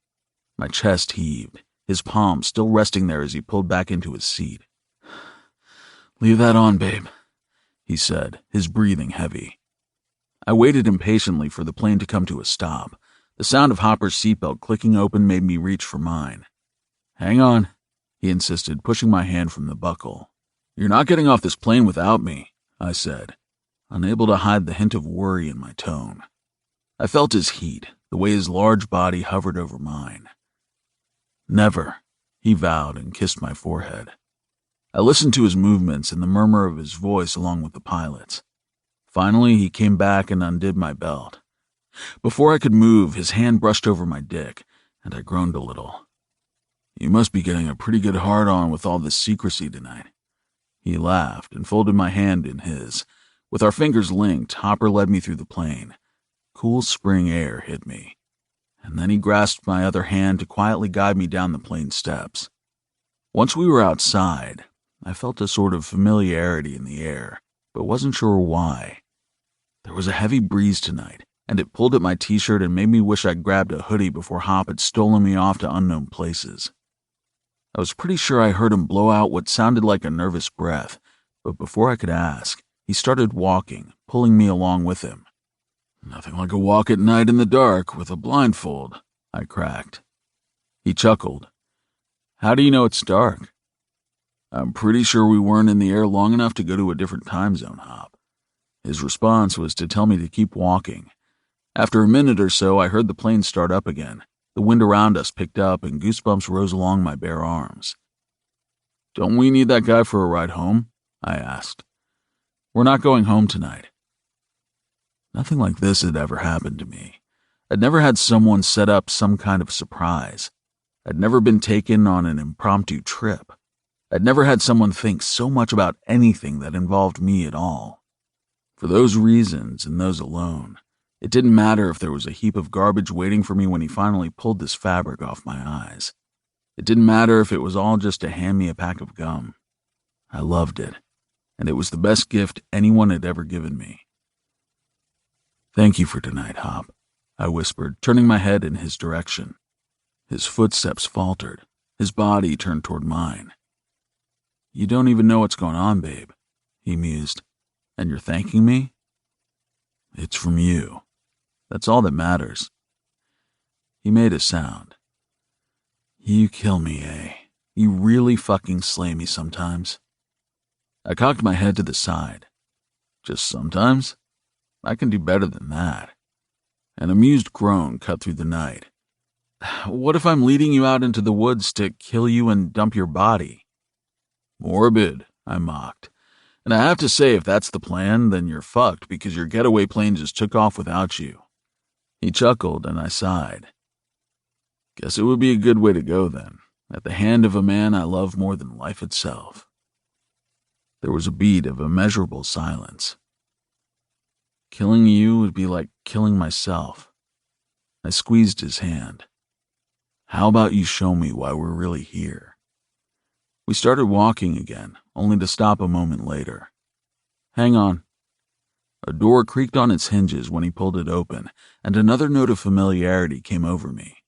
Speaker 2: My chest heaved, his palm still resting there as he pulled back into his seat. "Leave that on, babe," he said, his breathing heavy. I waited impatiently for the plane to come to a stop. The sound of Hopper's seatbelt clicking open made me reach for mine. "Hang on," he insisted, pushing my hand from the buckle. "You're not getting off this plane without me," I said, unable to hide the hint of worry in my tone. I felt his heat, the way his large body hovered over mine. "Never," he vowed and kissed my forehead. I listened to his movements and the murmur of his voice along with the pilot's. Finally, he came back and undid my belt. Before I could move, his hand brushed over my dick, and I groaned a little. "You must be getting a pretty good hard-on with all this secrecy tonight." He laughed and folded my hand in his. With our fingers linked, Hopper led me through the plane. Cool spring air hit me. And then he grasped my other hand to quietly guide me down the plane steps. Once we were outside, I felt a sort of familiarity in the air, but wasn't sure why. There was a heavy breeze tonight, and it pulled at my t-shirt and made me wish I'd grabbed a hoodie before Hop had stolen me off to unknown places. I was pretty sure I heard him blow out what sounded like a nervous breath, but before I could ask, he started walking, pulling me along with him. "Nothing like a walk at night in the dark with a blindfold," I cracked. He chuckled. "How do you know it's dark?" "I'm pretty sure we weren't in the air long enough to go to a different time zone, Hop." His response was to tell me to keep walking. After a minute or so, I heard the plane start up again. The wind around us picked up and goosebumps rose along my bare arms. "Don't we need that guy for a ride home?" I asked. "We're not going home tonight." Nothing like this had ever happened to me. I'd never had someone set up some kind of surprise. I'd never been taken on an impromptu trip. I'd never had someone think so much about anything that involved me at all. For those reasons and those alone, it didn't matter if there was a heap of garbage waiting for me when he finally pulled this fabric off my eyes. It didn't matter if it was all just to hand me a pack of gum. I loved it, and it was the best gift anyone had ever given me. "Thank you for tonight, Hop," I whispered, turning my head in his direction. His footsteps faltered. His body turned toward mine. "You don't even know what's going on, babe," he mused. "And you're thanking me? It's from you. That's all that matters." He made a sound. "You kill me, eh? You really fucking slay me sometimes." I cocked my head to the side. "Just sometimes? I can do better than that." An amused groan cut through the night. "What if I'm leading you out into the woods to kill you and dump your body?" "Morbid," I mocked. "And I have to say, if that's the plan, then you're fucked because your getaway plane just took off without you." He chuckled and I sighed. "Guess it would be a good way to go then, at the hand of a man I love more than life itself." There was a beat of immeasurable silence. "Killing you would be like killing myself." I squeezed his hand. "How about you show me why we're really here?" We started walking again, only to stop a moment later. "Hang on." A door creaked on its hinges when he pulled it open, and another note of familiarity came over me.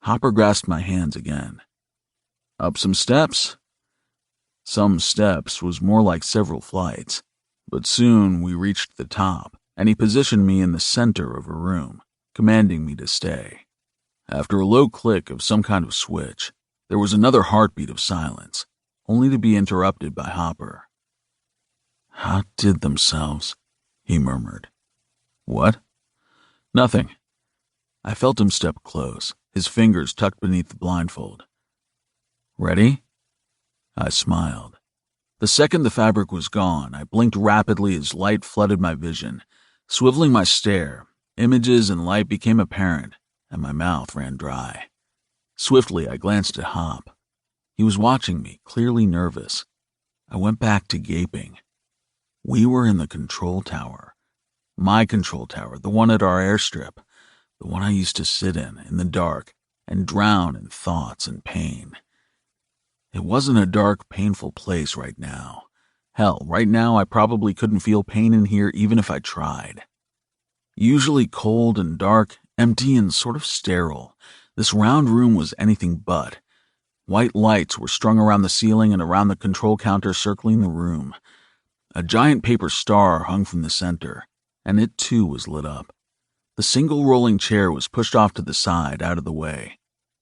Speaker 2: Hopper grasped my hands again. "Up some steps?" Some steps was more like several flights, but soon we reached the top, and he positioned me in the center of a room, commanding me to stay. After a low click of some kind of switch, there was another heartbeat of silence, only to be interrupted by Hopper. "Outdid themselves," he murmured. "What?" "Nothing." I felt him step close, his fingers tucked beneath the blindfold. "Ready?" I smiled. The second the fabric was gone, I blinked rapidly as light flooded my vision. Swiveling my stare, images and light became apparent, and my mouth ran dry. Swiftly, I glanced at Hop. He was watching me, clearly nervous. I went back to gaping. We were in the control tower. My control tower, the one at our airstrip, the one I used to sit in the dark, and drown in thoughts and pain. It wasn't a dark, painful place right now. Hell, right now I probably couldn't feel pain in here even if I tried. Usually cold and dark, empty and sort of sterile, this round room was anything but. White lights were strung around the ceiling and around the control counter circling the room. A giant paper star hung from the center, and it too was lit up. The single rolling chair was pushed off to the side, out of the way.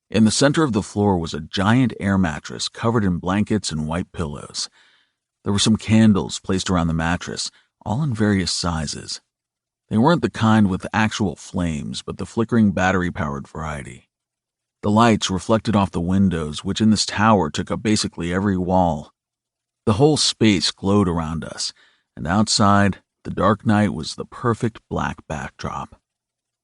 Speaker 2: In the center of the floor was a giant air mattress covered in blankets and white pillows. There were some candles placed around the mattress, all in various sizes. They weren't the kind with actual flames, but the flickering battery-powered variety. The lights reflected off the windows, which in this tower took up basically every wall. The whole space glowed around us, and outside, the dark night was the perfect black backdrop.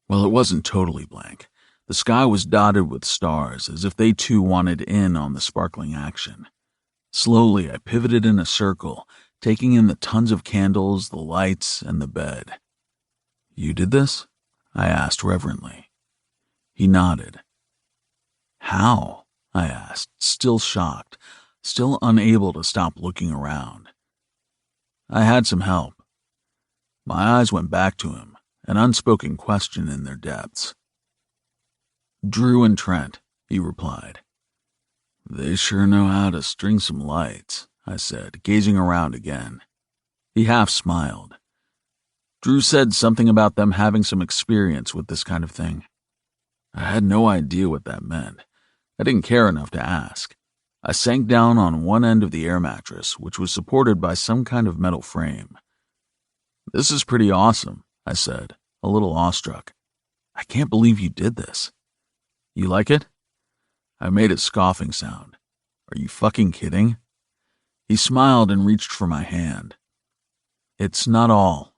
Speaker 2: Well, it wasn't totally blank. The sky was dotted with stars, as if they too wanted in on the sparkling action. Slowly, I pivoted in a circle, taking in the tons of candles, the lights, and the bed. "You did this?" I asked reverently. He nodded. "How?" I asked, still shocked, still unable to stop looking around. "I had some help." My eyes went back to him, an unspoken question in their depths. "Drew and Trent," he replied. "They sure know how to string some lights," I said, gazing around again. He half smiled. "Drew said something about them having some experience with this kind of thing." I had no idea what that meant. I didn't care enough to ask. I sank down on one end of the air mattress, which was supported by some kind of metal frame. "This is pretty awesome," I said, a little awestruck. "I can't believe you did this." "You like it?" I made a scoffing sound. "Are you fucking kidding?" He smiled and reached for my hand. "It's not all."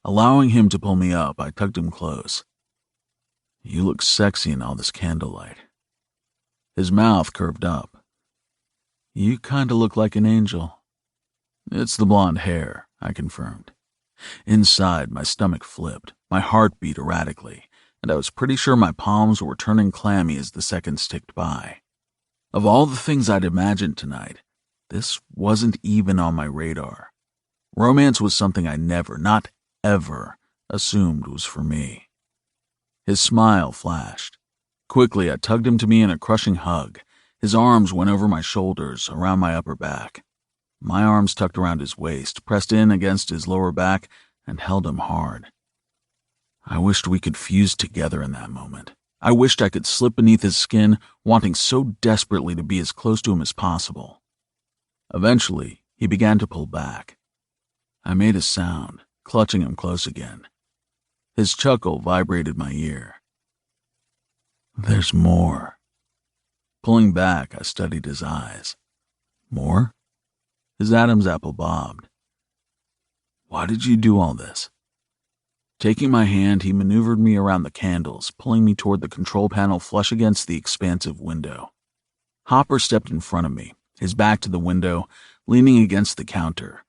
Speaker 2: Allowing him to pull me up, I tugged him close. "You look sexy in all this candlelight." His mouth curved up. "You kinda look like an angel." "It's the blonde hair," I confirmed. Inside, my stomach flipped, my heart beat erratically, and I was pretty sure my palms were turning clammy as the seconds ticked by. Of all the things I'd imagined tonight, this wasn't even on my radar. Romance was something I never, not ever, assumed was for me. His smile flashed. Quickly, I tugged him to me in a crushing hug. His arms went over my shoulders, around my upper back. My arms tucked around his waist, pressed in against his lower back, and held him hard. I wished we could fuse together in that moment. I wished I could slip beneath his skin, wanting so desperately to be as close to him as possible. Eventually, he began to pull back. I made a sound, clutching him close again. His chuckle vibrated my ear. There's more. Pulling back, I studied his eyes. More? His Adam's apple bobbed. Why did you do all this? Taking my hand, he maneuvered me around the candles, pulling me toward the control panel flush against the expansive window. Hopper stepped in front of me, his back to the window, leaning against the counter.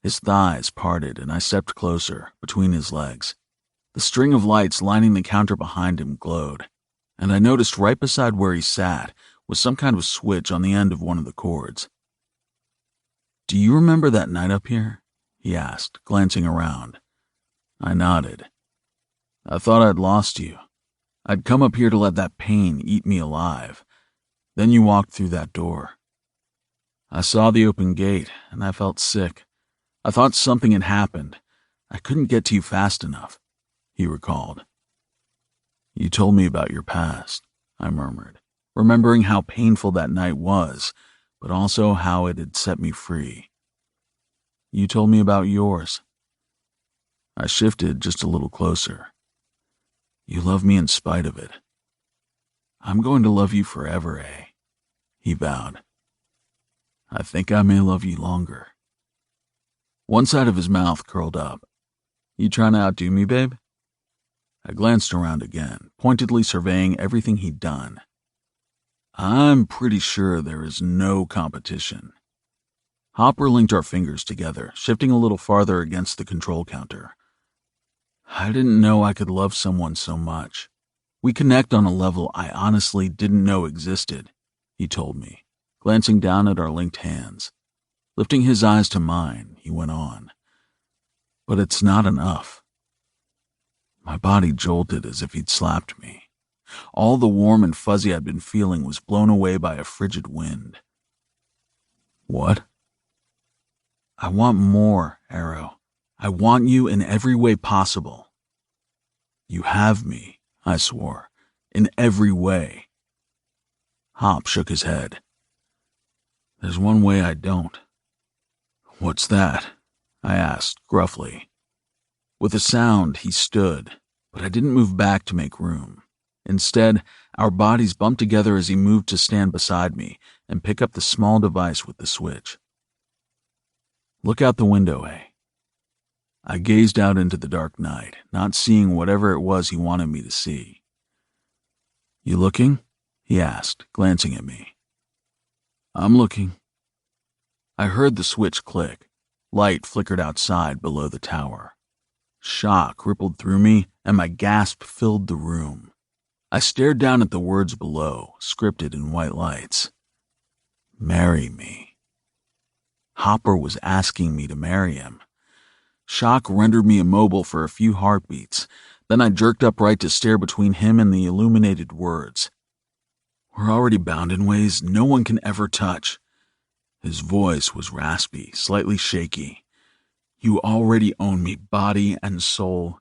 Speaker 2: His thighs parted, and I stepped closer, between his legs. The string of lights lining the counter behind him glowed, and I noticed right beside where he sat was some kind of switch on the end of one of the cords. Do you remember that night up here? He asked, glancing around. I nodded. I thought I'd lost you. I'd come up here to let that pain eat me alive. Then you walked through that door. I saw the open gate, and I felt sick. I thought something had happened. I couldn't get to you fast enough, he recalled. You told me about your past, I murmured, remembering how painful that night was, but also how it had set me free. You told me about yours. I shifted just a little closer. You love me in spite of it. I'm going to love you forever, eh? He vowed. I think I may love you longer. One side of his mouth curled up. You trying to outdo me, babe? I glanced around again, pointedly surveying everything he'd done. I'm pretty sure there is no competition. Hopper linked our fingers together, shifting a little farther against the control counter. I didn't know I could love someone so much. We connect on a level I honestly didn't know existed, he told me, glancing down at our linked hands. Lifting his eyes to mine, he went on. But it's not enough. My body jolted as if he'd slapped me. All the warm and fuzzy I'd been feeling was blown away by a frigid wind. What? I want more, Arrow. I want you in every way possible. You have me, I swore, in every way. Hop shook his head. There's one way I don't. What's that? I asked gruffly. With a sound, he stood, but I didn't move back to make room. Instead, our bodies bumped together as he moved to stand beside me and pick up the small device with the switch. Look out the window, eh? I gazed out into the dark night, not seeing whatever it was he wanted me to see. You looking? He asked, glancing at me. I'm looking. I heard the switch click. Light flickered outside below the tower. Shock rippled through me, and my gasp filled the room. I stared down at the words below, scripted in white lights. Marry me. Hopper was asking me to marry him. Shock rendered me immobile for a few heartbeats. Then I jerked upright to stare between him and the illuminated words. We're already bound in ways no one can ever touch. His voice was raspy, slightly shaky. You already own me, body and soul.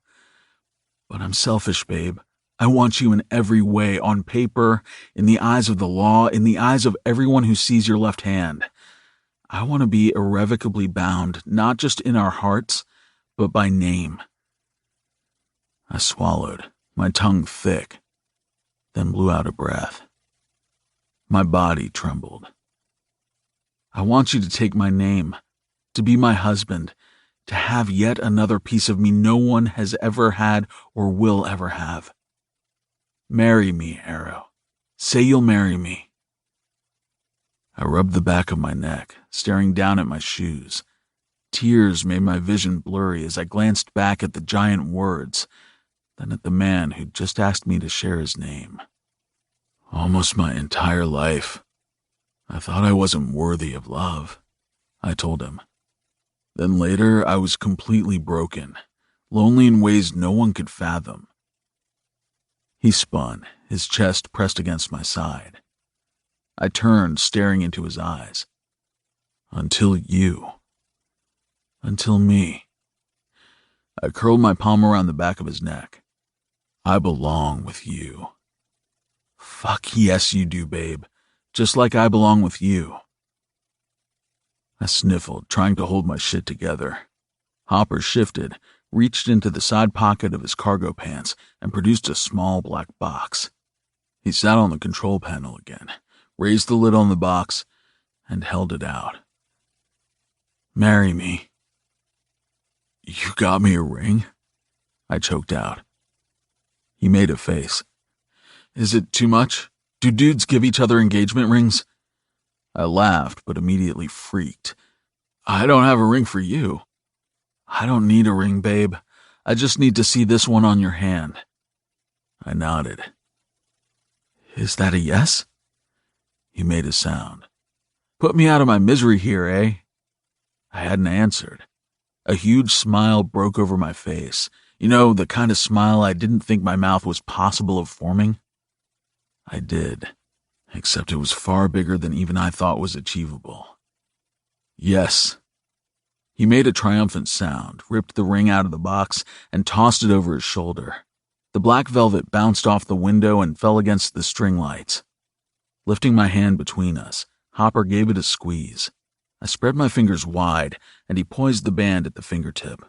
Speaker 2: But I'm selfish, babe. I want you in every way, on paper, in the eyes of the law, in the eyes of everyone who sees your left hand. I want to be irrevocably bound, not just in our hearts, but by name. I swallowed, my tongue thick, then blew out a breath. My body trembled. I want you to take my name, to be my husband, to have yet another piece of me no one has ever had or will ever have. Marry me, Arrow. Say you'll marry me. I rubbed the back of my neck, staring down at my shoes. Tears made my vision blurry as I glanced back at the giant words, then at the man who'd just asked me to share his name. Almost my entire life, I thought I wasn't worthy of love, I told him. Then later, I was completely broken, lonely in ways no one could fathom. He spun, his chest pressed against my side. I turned, staring into his eyes. Until you. Until me. I curled my palm around the back of his neck. I belong with you. Fuck yes you do, babe. Just like I belong with you. I sniffled, trying to hold my shit together. Hopper shifted, reached into the side pocket of his cargo pants, and produced a small black box. He sat on the control panel again, raised the lid on the box, and held it out. Marry me. You got me a ring? I choked out. He made a face. Is it too much? Do dudes give each other engagement rings? I laughed, but immediately freaked. I don't have a ring for you. I don't need a ring, babe. I just need to see this one on your hand. I nodded. Is that a yes? He made a sound. Put me out of my misery here, eh? I hadn't answered. A huge smile broke over my face. You know, the kind of smile I didn't think my mouth was possible of forming? I did, except it was far bigger than even I thought was achievable. Yes. He made a triumphant sound, ripped the ring out of the box, and tossed it over his shoulder. The black velvet bounced off the window and fell against the string lights. Lifting my hand between us, Hopper gave it a squeeze. I spread my fingers wide, and he poised the band at the fingertip.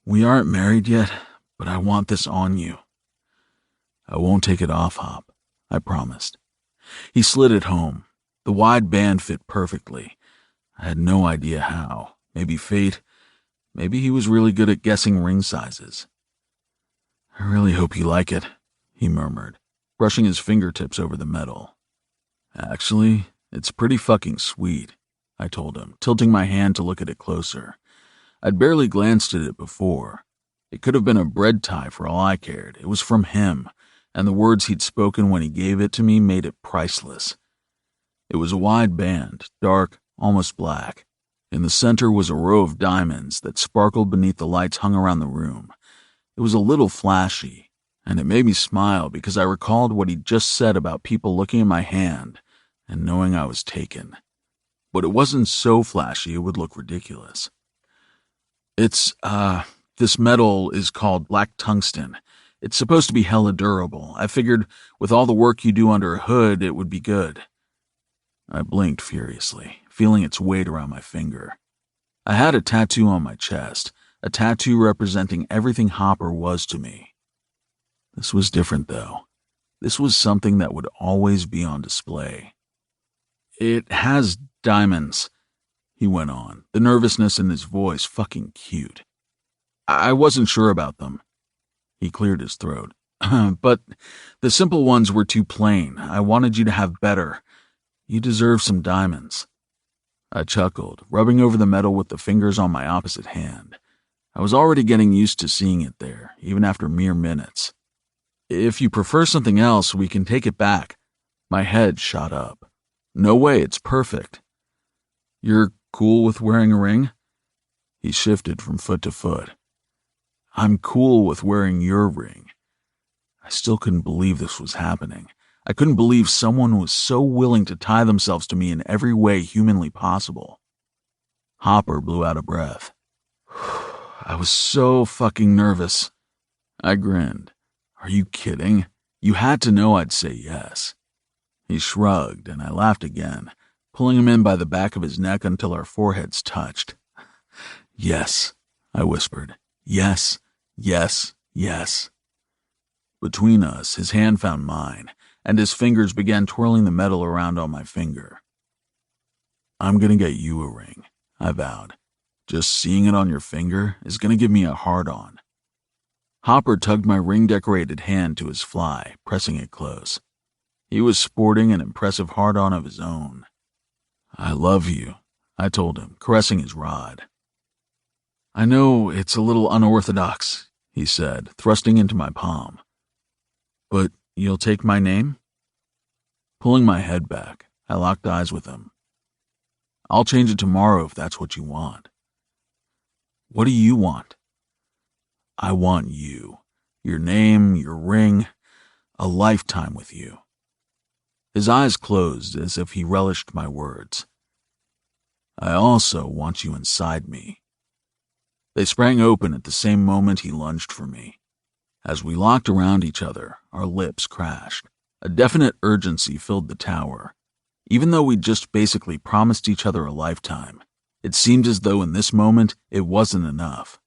Speaker 2: We aren't married yet, but I want this on you. I won't take it off, Hop, I promised. He slid it home. The wide band fit perfectly. I had no idea how. Maybe fate. Maybe he was really good at guessing ring sizes. I really hope you like it, he murmured, brushing his fingertips over the metal. Actually, it's pretty fucking sweet, I told him, tilting my hand to look at it closer. I'd barely glanced at it before. It could have been a bread tie for all I cared. It was from him, and the words he'd spoken when he gave it to me made it priceless. It was a wide band, dark, almost black. In the center was a row of diamonds that sparkled beneath the lights hung around the room. It was a little flashy, and it made me smile because I recalled what he'd just said about people looking at my hand and knowing I was taken. But it wasn't so flashy it would look ridiculous. This metal is called black tungsten. It's supposed to be hella durable. I figured with all the work you do under a hood, it would be good. I blinked furiously, feeling its weight around my finger. I had a tattoo on my chest, a tattoo representing everything Hopper was to me. This was different, though. This was something that would always be on display. It has diamonds, he went on, the nervousness in his voice fucking cute. I wasn't sure about them. He cleared his throat. But the simple ones were too plain. I wanted you to have better. You deserve some diamonds. I chuckled, rubbing over the metal with the fingers on my opposite hand. I was already getting used to seeing it there, even after mere minutes. If you prefer something else, we can take it back. My head shot up. No way, it's perfect. You're cool with wearing a ring? He shifted from foot to foot. I'm cool with wearing your ring. I still couldn't believe this was happening. I couldn't believe someone was so willing to tie themselves to me in every way humanly possible. Hopper blew out a breath. I was so fucking nervous. I grinned. Are you kidding? You had to know I'd say yes. He shrugged, and I laughed again, pulling him in by the back of his neck until our foreheads touched. Yes, I whispered. Yes, yes, yes. Between us, his hand found mine, and his fingers began twirling the metal around on my finger. I'm gonna get you a ring, I vowed. Just seeing it on your finger is gonna give me a hard-on. Hopper tugged my ring-decorated hand to his fly, pressing it close. He was sporting an impressive hard-on of his own. I love you, I told him, caressing his rod. I know it's a little unorthodox, he said, thrusting into my palm. But you'll take my name? Pulling my head back, I locked eyes with him. I'll change it tomorrow if that's what you want. What do you want? I want you. Your name, your ring, a lifetime with you. His eyes closed as if he relished my words. I also want you inside me. They sprang open at the same moment he lunged for me. As we locked around each other, our lips crashed. A definite urgency filled the tower. Even though we'd just basically promised each other a lifetime, it seemed as though in this moment it wasn't enough.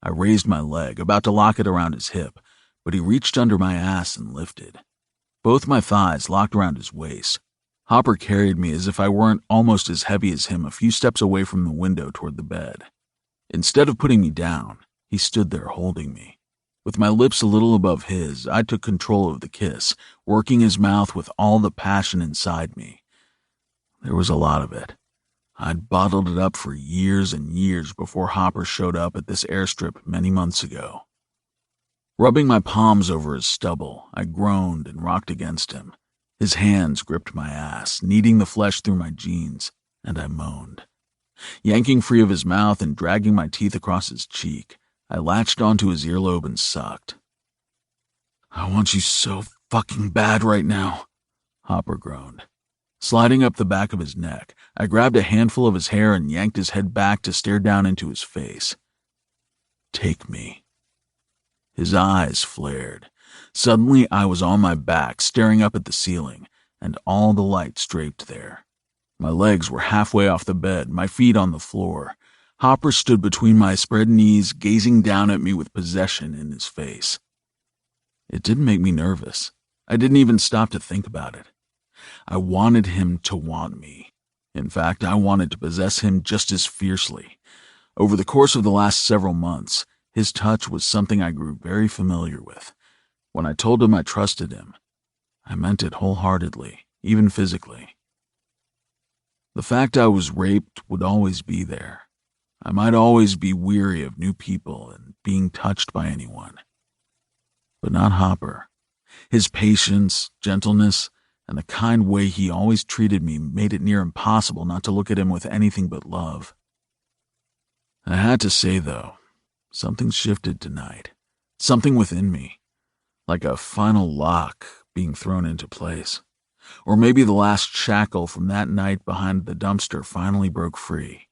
Speaker 2: I raised my leg, about to lock it around his hip, but he reached under my ass and lifted. Both my thighs locked around his waist. Hopper carried me as if I weren't almost as heavy as him a few steps away from the window toward the bed. Instead of putting me down, he stood there holding me. With my lips a little above his, I took control of the kiss, working his mouth with all the passion inside me. There was a lot of it. I'd bottled it up for years and years before Hopper showed up at this airstrip many months ago. Rubbing my palms over his stubble, I groaned and rocked against him. His hands gripped my ass, kneading the flesh through my jeans, and I moaned. Yanking free of his mouth and dragging my teeth across his cheek, I latched onto his earlobe and sucked. I want you so fucking bad right now, Hopper groaned. Sliding up the back of his neck, I grabbed a handful of his hair and yanked his head back to stare down into his face. Take me. His eyes flared. Suddenly, I was on my back, staring up at the ceiling, and all the lights draped there. My legs were halfway off the bed, my feet on the floor. Hopper stood between my spread knees, gazing down at me with possession in his face. It didn't make me nervous. I didn't even stop to think about it. I wanted him to want me. In fact, I wanted to possess him just as fiercely. Over the course of the last several months, his touch was something I grew very familiar with. When I told him I trusted him, I meant it wholeheartedly, even physically. The fact I was raped would always be there. I might always be weary of new people and being touched by anyone. But not Hopper. His patience, gentleness, and the kind way he always treated me made it near impossible not to look at him with anything but love. I had to say, though, something shifted tonight. Something within me. Like a final lock being thrown into place. Or maybe the last shackle from that night behind the dumpster finally broke free.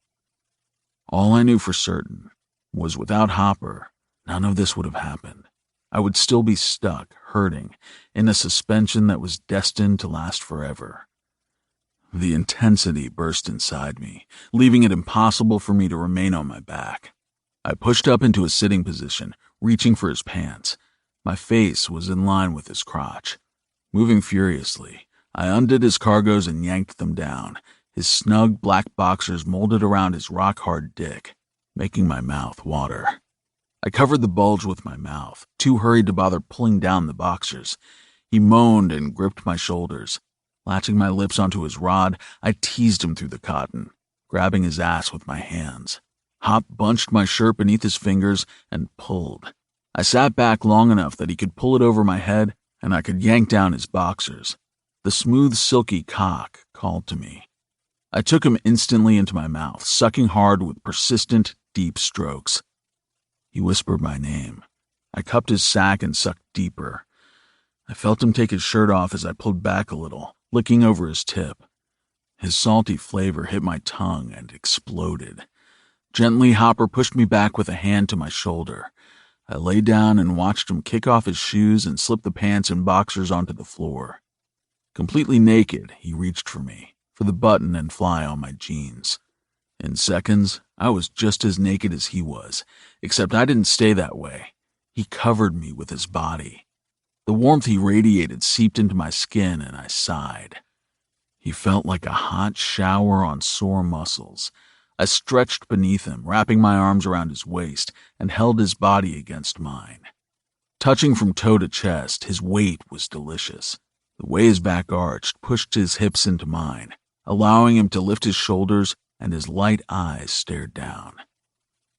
Speaker 2: All I knew for certain was without Hopper, none of this would have happened. I would still be stuck, hurting, in a suspension that was destined to last forever. The intensity burst inside me, leaving it impossible for me to remain on my back. I pushed up into a sitting position, reaching for his pants. My face was in line with his crotch. Moving furiously, I undid his cargos and yanked them down, his snug black boxers molded around his rock-hard dick, making my mouth water. I covered the bulge with my mouth, too hurried to bother pulling down the boxers. He moaned and gripped my shoulders. Latching my lips onto his rod, I teased him through the cotton, grabbing his ass with my hands. Hop bunched my shirt beneath his fingers and pulled. I sat back long enough that he could pull it over my head and I could yank down his boxers. The smooth, silky cock called to me. I took him instantly into my mouth, sucking hard with persistent, deep strokes. He whispered my name. I cupped his sack and sucked deeper. I felt him take his shirt off as I pulled back a little, licking over his tip. His salty flavor hit my tongue and exploded. Gently, Hopper pushed me back with a hand to my shoulder. I lay down and watched him kick off his shoes and slip the pants and boxers onto the floor. Completely naked, he reached for me, for the button and fly on my jeans. In seconds, I was just as naked as he was, except I didn't stay that way. He covered me with his body. The warmth he radiated seeped into my skin and I sighed. He felt like a hot shower on sore muscles. I stretched beneath him, wrapping my arms around his waist and held his body against mine. Touching from toe to chest, his weight was delicious. The way his back arched pushed his hips into mine, allowing him to lift his shoulders, and his light eyes stared down.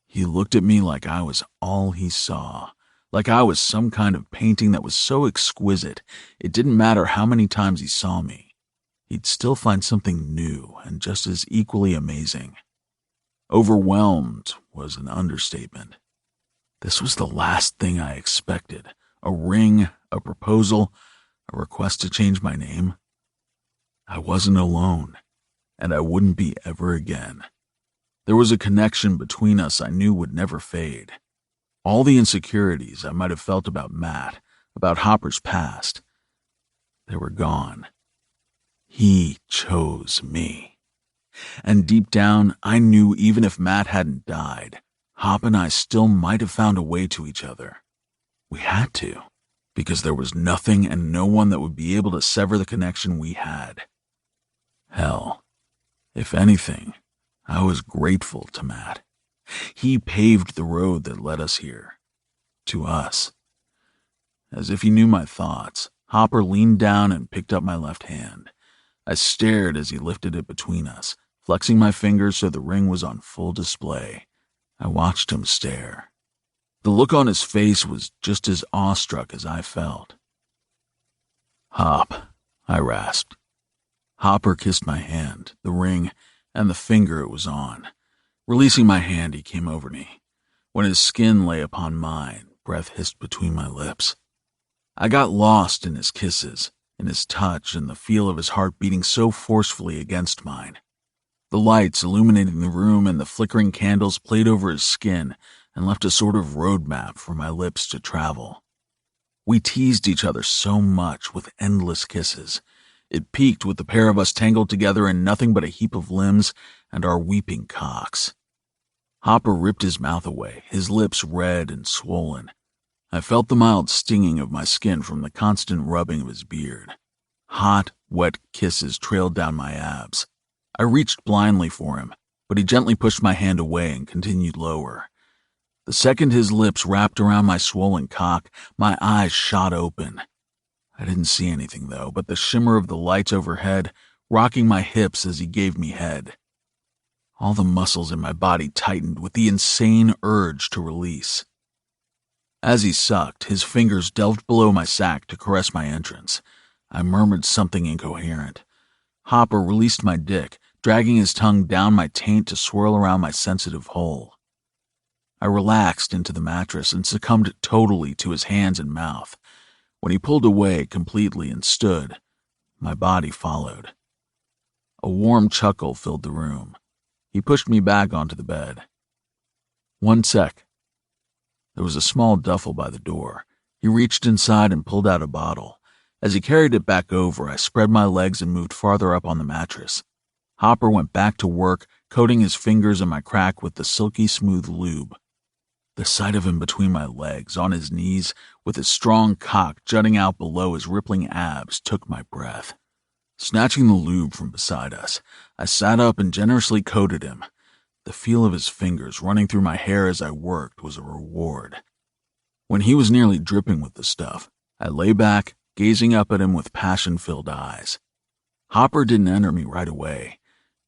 Speaker 2: He looked at me like I was all he saw, like I was some kind of painting that was so exquisite it didn't matter how many times he saw me. he'd still find something new and just as equally amazing. Overwhelmed was an understatement. This was the last thing I expected. A ring, a proposal, a request to change my name. I wasn't alone, and I wouldn't be ever again. There was a connection between us I knew would never fade. All the insecurities I might have felt about Matt, about Hopper's past, they were gone. He chose me. And deep down, I knew even if Matt hadn't died, Hop and I still might have found a way to each other. We had to, because there was nothing and no one that would be able to sever the connection we had. Hell, if anything, I was grateful to Matt. He paved the road that led us here. To us. As if he knew my thoughts, Hopper leaned down and picked up my left hand. I stared as he lifted it between us, flexing my fingers so the ring was on full display. I watched him stare. The look on his face was just as awestruck as I felt. "Hop," I rasped. Hopper kissed my hand, the ring, and the finger it was on. Releasing my hand, he came over me. When his skin lay upon mine, breath hissed between my lips. I got lost in his kisses, in his touch, and the feel of his heart beating so forcefully against mine. The lights illuminating the room and the flickering candles played over his skin and left a sort of roadmap for my lips to travel. We teased each other so much with endless kisses. It peaked with the pair of us tangled together in nothing but a heap of limbs and our weeping cocks. Hopper ripped his mouth away, his lips red and swollen. I felt the mild stinging of my skin from the constant rubbing of his beard. Hot, wet kisses trailed down my abs. I reached blindly for him, but he gently pushed my hand away and continued lower. The second his lips wrapped around my swollen cock, my eyes shot open. I didn't see anything, though, but the shimmer of the lights overhead, rocking my hips as he gave me head. All the muscles in my body tightened with the insane urge to release. As he sucked, his fingers delved below my sack to caress my entrance. I murmured something incoherent. Hopper released my dick, dragging his tongue down my taint to swirl around my sensitive hole. I relaxed into the mattress and succumbed totally to his hands and mouth. When he pulled away completely and stood, my body followed. A warm chuckle filled the room. He pushed me back onto the bed. "One sec." There was a small duffel by the door. He reached inside and pulled out a bottle. As he carried it back over, I spread my legs and moved farther up on the mattress. Hopper went back to work, coating his fingers and my crack with the silky smooth lube. The sight of him between my legs, on his knees, with his strong cock jutting out below his rippling abs, took my breath. Snatching the lube from beside us, I sat up and generously coated him. The feel of his fingers running through my hair as I worked was a reward. When he was nearly dripping with the stuff, I lay back, gazing up at him with passion-filled eyes. Hopper didn't enter me right away.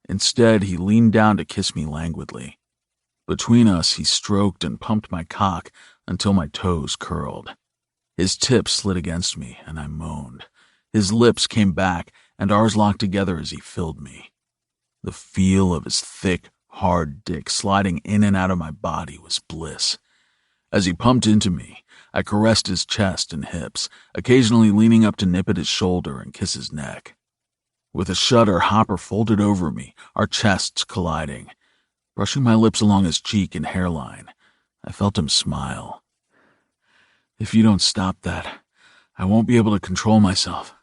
Speaker 2: Instead, he leaned down to kiss me languidly. Between us, he stroked and pumped my cock until my toes curled. His tip slid against me, and I moaned. His lips came back, and ours locked together as he filled me. The feel of his thick, hard dick sliding in and out of my body was bliss. As he pumped into me, I caressed his chest and hips, occasionally leaning up to nip at his shoulder and kiss his neck. With a shudder, Hopper folded over me, our chests colliding. Brushing my lips along his cheek and hairline, I felt him smile. "If you don't stop that, I won't be able to control myself.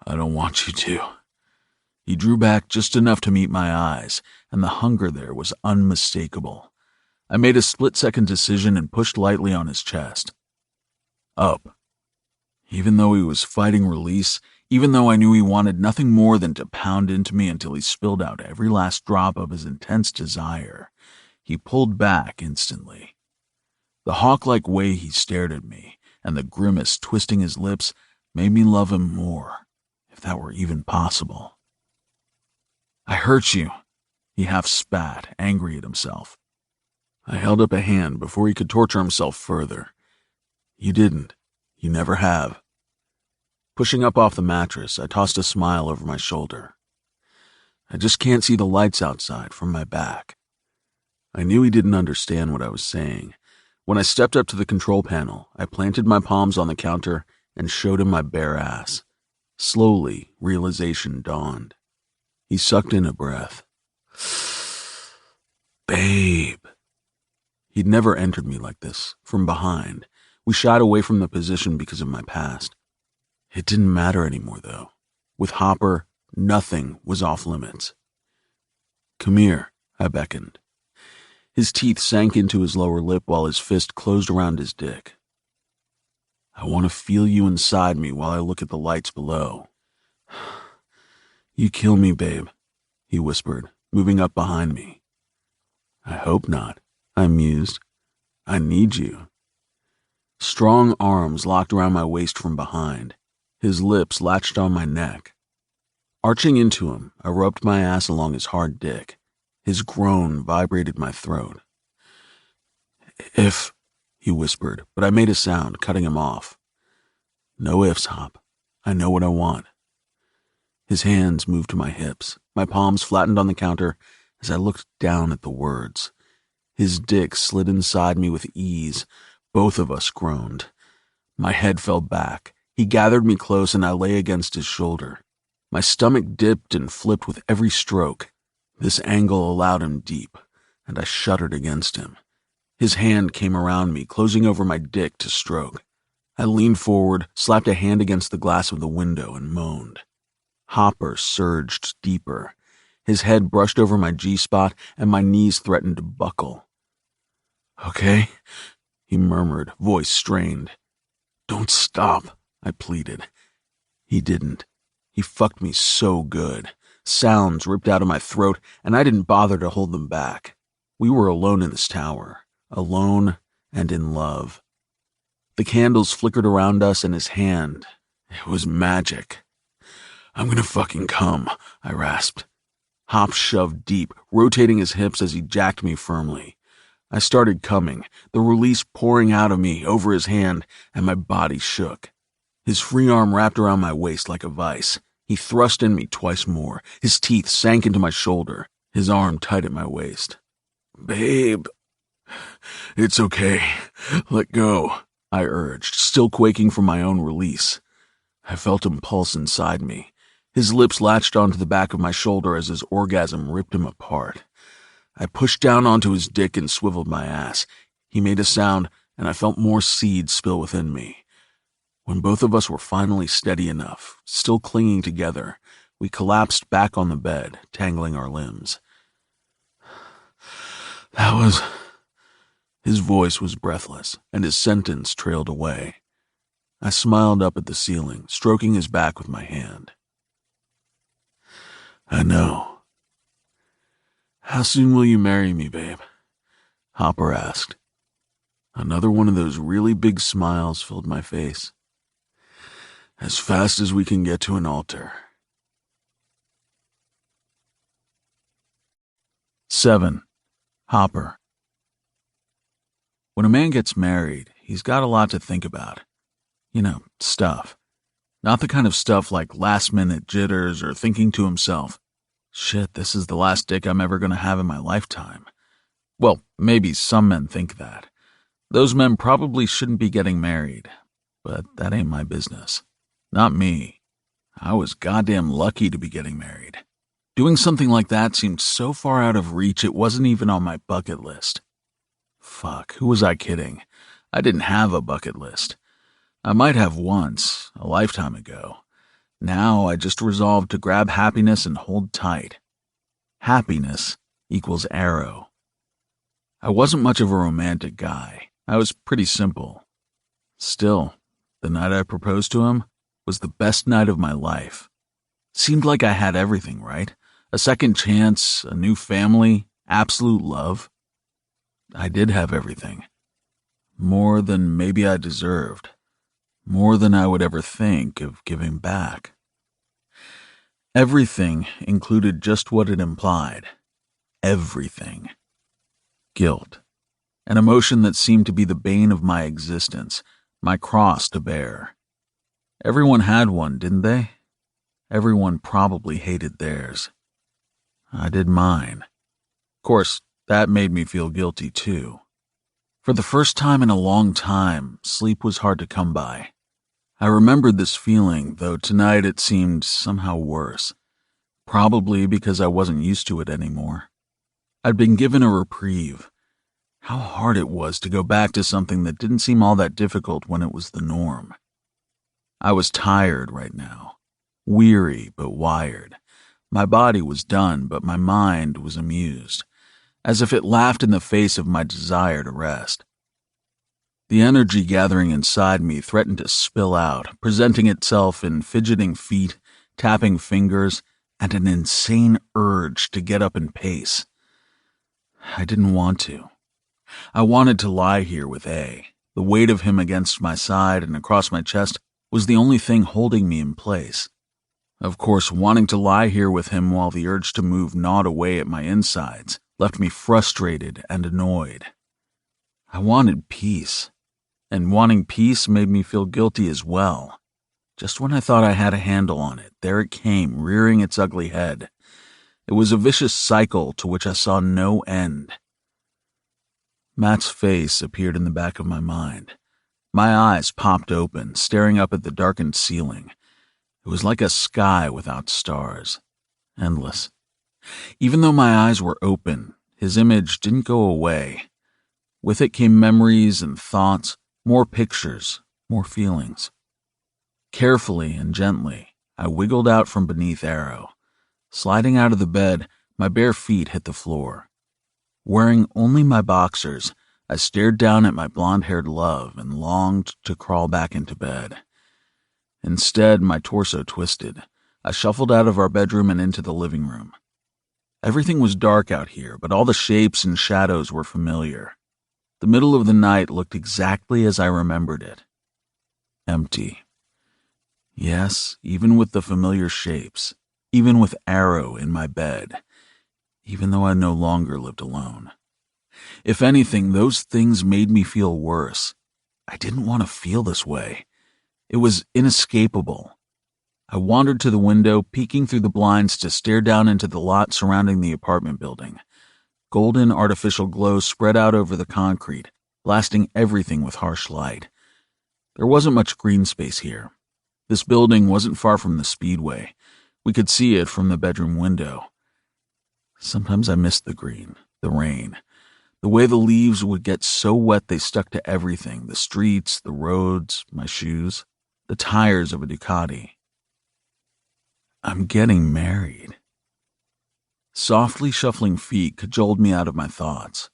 Speaker 2: I don't want you to." He drew back just enough to meet my eyes, and the hunger there was unmistakable. I made a split-second decision and pushed lightly on his chest. Up. Even though he was fighting release, even though I knew he wanted nothing more than to pound into me until he spilled out every last drop of his intense desire, he pulled back instantly. The hawk-like way he stared at me, and the grimace twisting his lips, made me love him more, if that were even possible. "I hurt you," he half spat, angry at himself. I held up a hand before he could torture himself further. "You didn't. You never have." Pushing up off the mattress, I tossed a smile over my shoulder. I just can't see the lights outside from my back. I knew he didn't understand what I was saying. When I stepped up to the control panel, I planted my palms on the counter and showed him my bare ass. Slowly, realization dawned. He sucked in a breath. Babe. He'd never entered me like this, from behind. We shied away from the position because of my past. It didn't matter anymore, though. With Hopper, nothing was off limits. Come here, I beckoned. His teeth sank into his lower lip while his fist closed around his dick. I want to feel you inside me while I look at the lights below. You kill me, babe, he whispered, moving up behind me. I hope not, I mused. I need you. Strong arms locked around my waist from behind. His lips latched on my neck. Arching into him, I rubbed my ass along his hard dick. His groan vibrated my throat. If, he whispered, but I made a sound, cutting him off. No ifs, Hop. I know what I want. His hands moved to my hips. My palms flattened on the counter as I looked down at the words. His dick slid inside me with ease. Both of us groaned. My head fell back. He gathered me close and I lay against his shoulder. My stomach dipped and flipped with every stroke. This angle allowed him deep, and I shuddered against him. His hand came around me, closing over my dick to stroke. I leaned forward, slapped a hand against the glass of the window, and moaned. Hopper surged deeper. His head brushed over my G-spot, and my knees threatened to buckle. Okay, he murmured, voice strained. Don't stop, I pleaded. He didn't. He fucked me so good. Sounds ripped out of my throat, and I didn't bother to hold them back. We were alone in this tower, alone and in love. The candles flickered around us, and his hand, it was magic. I'm gonna fucking come, I rasped. Hop shoved deep, rotating his hips as he jacked me firmly. I started coming, the release pouring out of me over his hand, and my body shook. His free arm wrapped around my waist like a vice. He thrust in me twice more. His teeth sank into my shoulder, his arm tight at my waist. Babe, it's okay. Let go, I urged, still quaking from my own release. I felt him pulse inside me. His lips latched onto the back of my shoulder as his orgasm ripped him apart. I pushed down onto his dick and swiveled my ass. He made a sound, and I felt more seed spill within me. When both of us were finally steady enough, still clinging together, we collapsed back on the bed, tangling our limbs. That was... His voice was breathless, and his sentence trailed away. I smiled up at the ceiling, stroking his back with my hand. I know. How soon will you marry me, babe? Hopper asked. Another one of those really big smiles filled my face. As fast as we can get to an altar. 7. Hopper. When a man gets married, he's got a lot to think about. You know, stuff. Not the kind of stuff like last-minute jitters or thinking to himself, shit, this is the last dick I'm ever going to have in my lifetime. Well, maybe some men think that. Those men probably shouldn't be getting married, but that ain't my business. Not me. I was goddamn lucky to be getting married. Doing something like that seemed so far out of reach it wasn't even on my bucket list. Fuck, who was I kidding? I didn't have a bucket list. I might have once, a lifetime ago. Now I just resolved to grab happiness and hold tight. Happiness equals arrow. I wasn't much of a romantic guy. I was pretty simple. Still, the night I proposed to him was the best night of my life. Seemed like I had everything, right? A second chance, a new family, absolute love. I did have everything. More than maybe I deserved. More than I would ever think of giving back. Everything included just what it implied. Everything. Guilt. An emotion that seemed to be the bane of my existence, my cross to bear. Everyone had one, didn't they? Everyone probably hated theirs. I did mine. Of course, that made me feel guilty too. For the first time in a long time, sleep was hard to come by. I remembered this feeling, though tonight it seemed somehow worse. Probably because I wasn't used to it anymore. I'd been given a reprieve. How hard it was to go back to something that didn't seem all that difficult when it was the norm. I was tired right now. Weary but wired. My body was done, but my mind was amused, as if it laughed in the face of my desire to rest. The energy gathering inside me threatened to spill out, presenting itself in fidgeting feet, tapping fingers, and an insane urge to get up and pace. I didn't want to. I wanted to lie here with A. The weight of him against my side and across my chest was the only thing holding me in place. Of course, wanting to lie here with him while the urge to move gnawed away at my insides left me frustrated and annoyed. I wanted peace, and wanting peace made me feel guilty as well. Just when I thought I had a handle on it, there it came, rearing its ugly head. It was a vicious cycle to which I saw no end. Matt's face appeared in the back of my mind. My eyes popped open, staring up at the darkened ceiling. It was like a sky without stars. Endless. Even though my eyes were open, his image didn't go away. With it came memories and thoughts, more pictures, more feelings. Carefully and gently, I wiggled out from beneath Arrow. Sliding out of the bed, my bare feet hit the floor. Wearing only my boxers, I stared down at my blonde-haired love and longed to crawl back into bed. Instead, my torso twisted. I shuffled out of our bedroom and into the living room. Everything was dark out here, but all the shapes and shadows were familiar. The middle of the night looked exactly as I remembered it. Empty. Yes, even with the familiar shapes, even with Arrow in my bed, even though I no longer lived alone. If anything, those things made me feel worse. I didn't want to feel this way. It was inescapable. I wandered to the window, peeking through the blinds to stare down into the lot surrounding the apartment building. Golden artificial glow spread out over the concrete, blasting everything with harsh light. There wasn't much green space here. This building wasn't far from the speedway. We could see it from the bedroom window. Sometimes I missed the green, the rain, the way the leaves would get so wet they stuck to everything, the streets, the roads, my shoes, the tires of a Ducati. I'm getting married. Softly shuffling feet cajoled me out of my thoughts.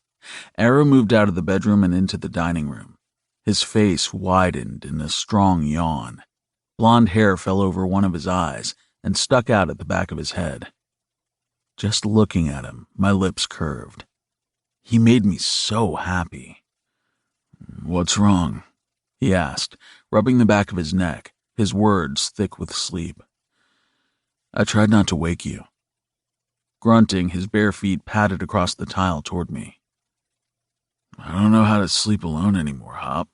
Speaker 2: Arrow moved out of the bedroom and into the dining room. His face widened in a strong yawn. Blonde hair fell over one of his eyes and stuck out at the back of his head. Just looking at him, my lips curved. He made me so happy. "What's wrong?" he asked, rubbing the back of his neck, his words thick with sleep. I tried not to wake you. Grunting, his bare feet padded across the tile toward me. I don't know how to sleep alone anymore, Hop.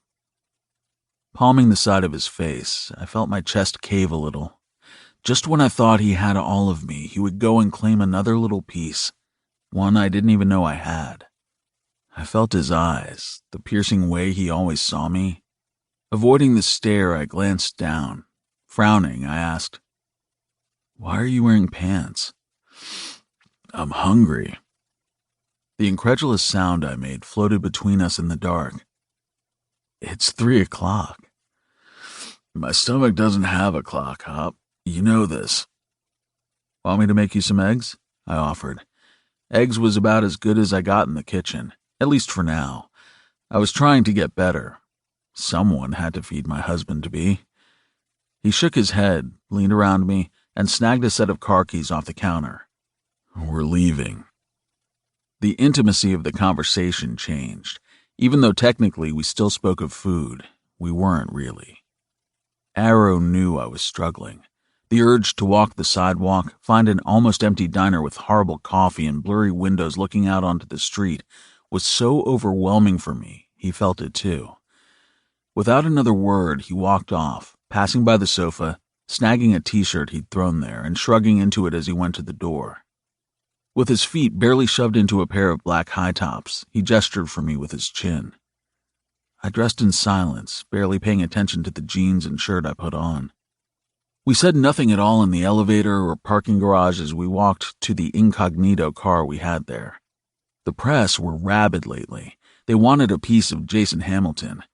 Speaker 2: Palming the side of his face, I felt my chest cave a little. Just when I thought he had all of me, he would go and claim another little piece, one I didn't even know I had. I felt his eyes, the piercing way he always saw me. Avoiding the stare, I glanced down. Frowning, I asked, "Why are you wearing pants?" "I'm hungry." The incredulous sound I made floated between us in the dark. "It's 3:00. My stomach doesn't have a clock, Hop. You know this." "Want me to make you some eggs?" I offered. Eggs was about as good as I got in the kitchen, at least for now. I was trying to get better. Someone had to feed my husband-to-be. He shook his head, leaned around me, and snagged a set of car keys off the counter. "We're leaving." The intimacy of the conversation changed. Even though technically we still spoke of food, we weren't really. Arrow knew I was struggling. The urge to walk the sidewalk, find an almost empty diner with horrible coffee and blurry windows looking out onto the street, was so overwhelming for me, he felt it too. Without another word, he walked off, passing by the sofa, snagging a t-shirt he'd thrown there, and shrugging into it as he went to the door. With his feet barely shoved into a pair of black high tops, he gestured for me with his chin. I dressed in silence, barely paying attention to the jeans and shirt I put on. We said nothing at all in the elevator or parking garage as we walked to the incognito car we had there. The press were rabid lately. They wanted a piece of Jayson Hamilton.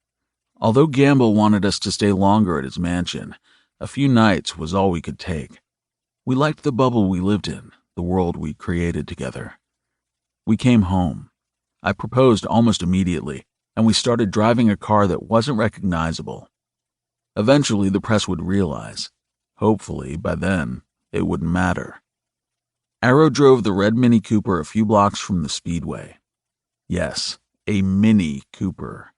Speaker 2: Although Gamble wanted us to stay longer at his mansion, a few nights was all we could take. We liked the bubble we lived in, the world we created together. We came home. I proposed almost immediately, and we started driving a car that wasn't recognizable. Eventually, the press would realize. Hopefully, by then, it wouldn't matter. Arrow drove the red Mini Cooper a few blocks from the speedway. Yes, a Mini Cooper.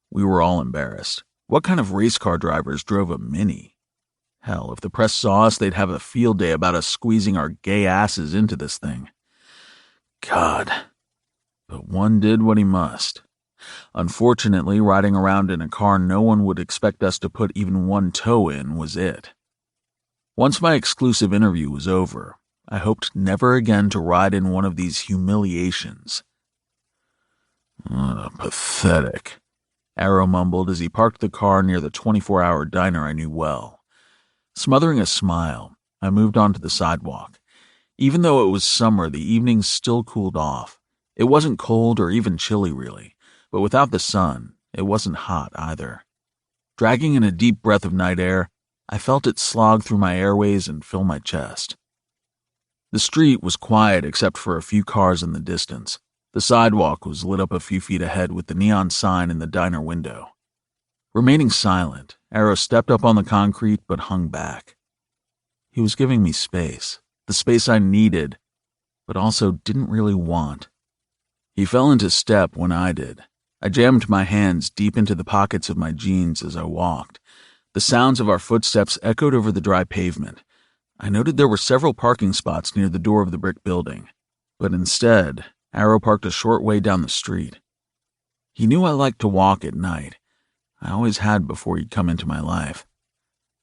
Speaker 2: We were all embarrassed. What kind of race car drivers drove a Mini? Hell, if the press saw us, they'd have a field day about us squeezing our gay asses into this thing. God. But one did what he must. Unfortunately, riding around in a car no one would expect us to put even one toe in was it. Once my exclusive interview was over, I hoped never again to ride in one of these humiliations. Pathetic, Arrow mumbled as he parked the car near the 24-hour diner I knew well. Smothering a smile, I moved onto the sidewalk. Even though it was summer, the evenings still cooled off. It wasn't cold or even chilly, really, but without the sun, it wasn't hot either. Dragging in a deep breath of night air, I felt it slog through my airways and fill my chest. The street was quiet except for a few cars in the distance. The sidewalk was lit up a few feet ahead with the neon sign in the diner window. Remaining silent, Arrow stepped up on the concrete but hung back. He was giving me space, the space I needed, but also didn't really want. He fell into step when I did. I jammed my hands deep into the pockets of my jeans as I walked. The sounds of our footsteps echoed over the dry pavement. I noted there were several parking spots near the door of the brick building, but instead, Arrow parked a short way down the street. He knew I liked to walk at night. I always had before he'd come into my life.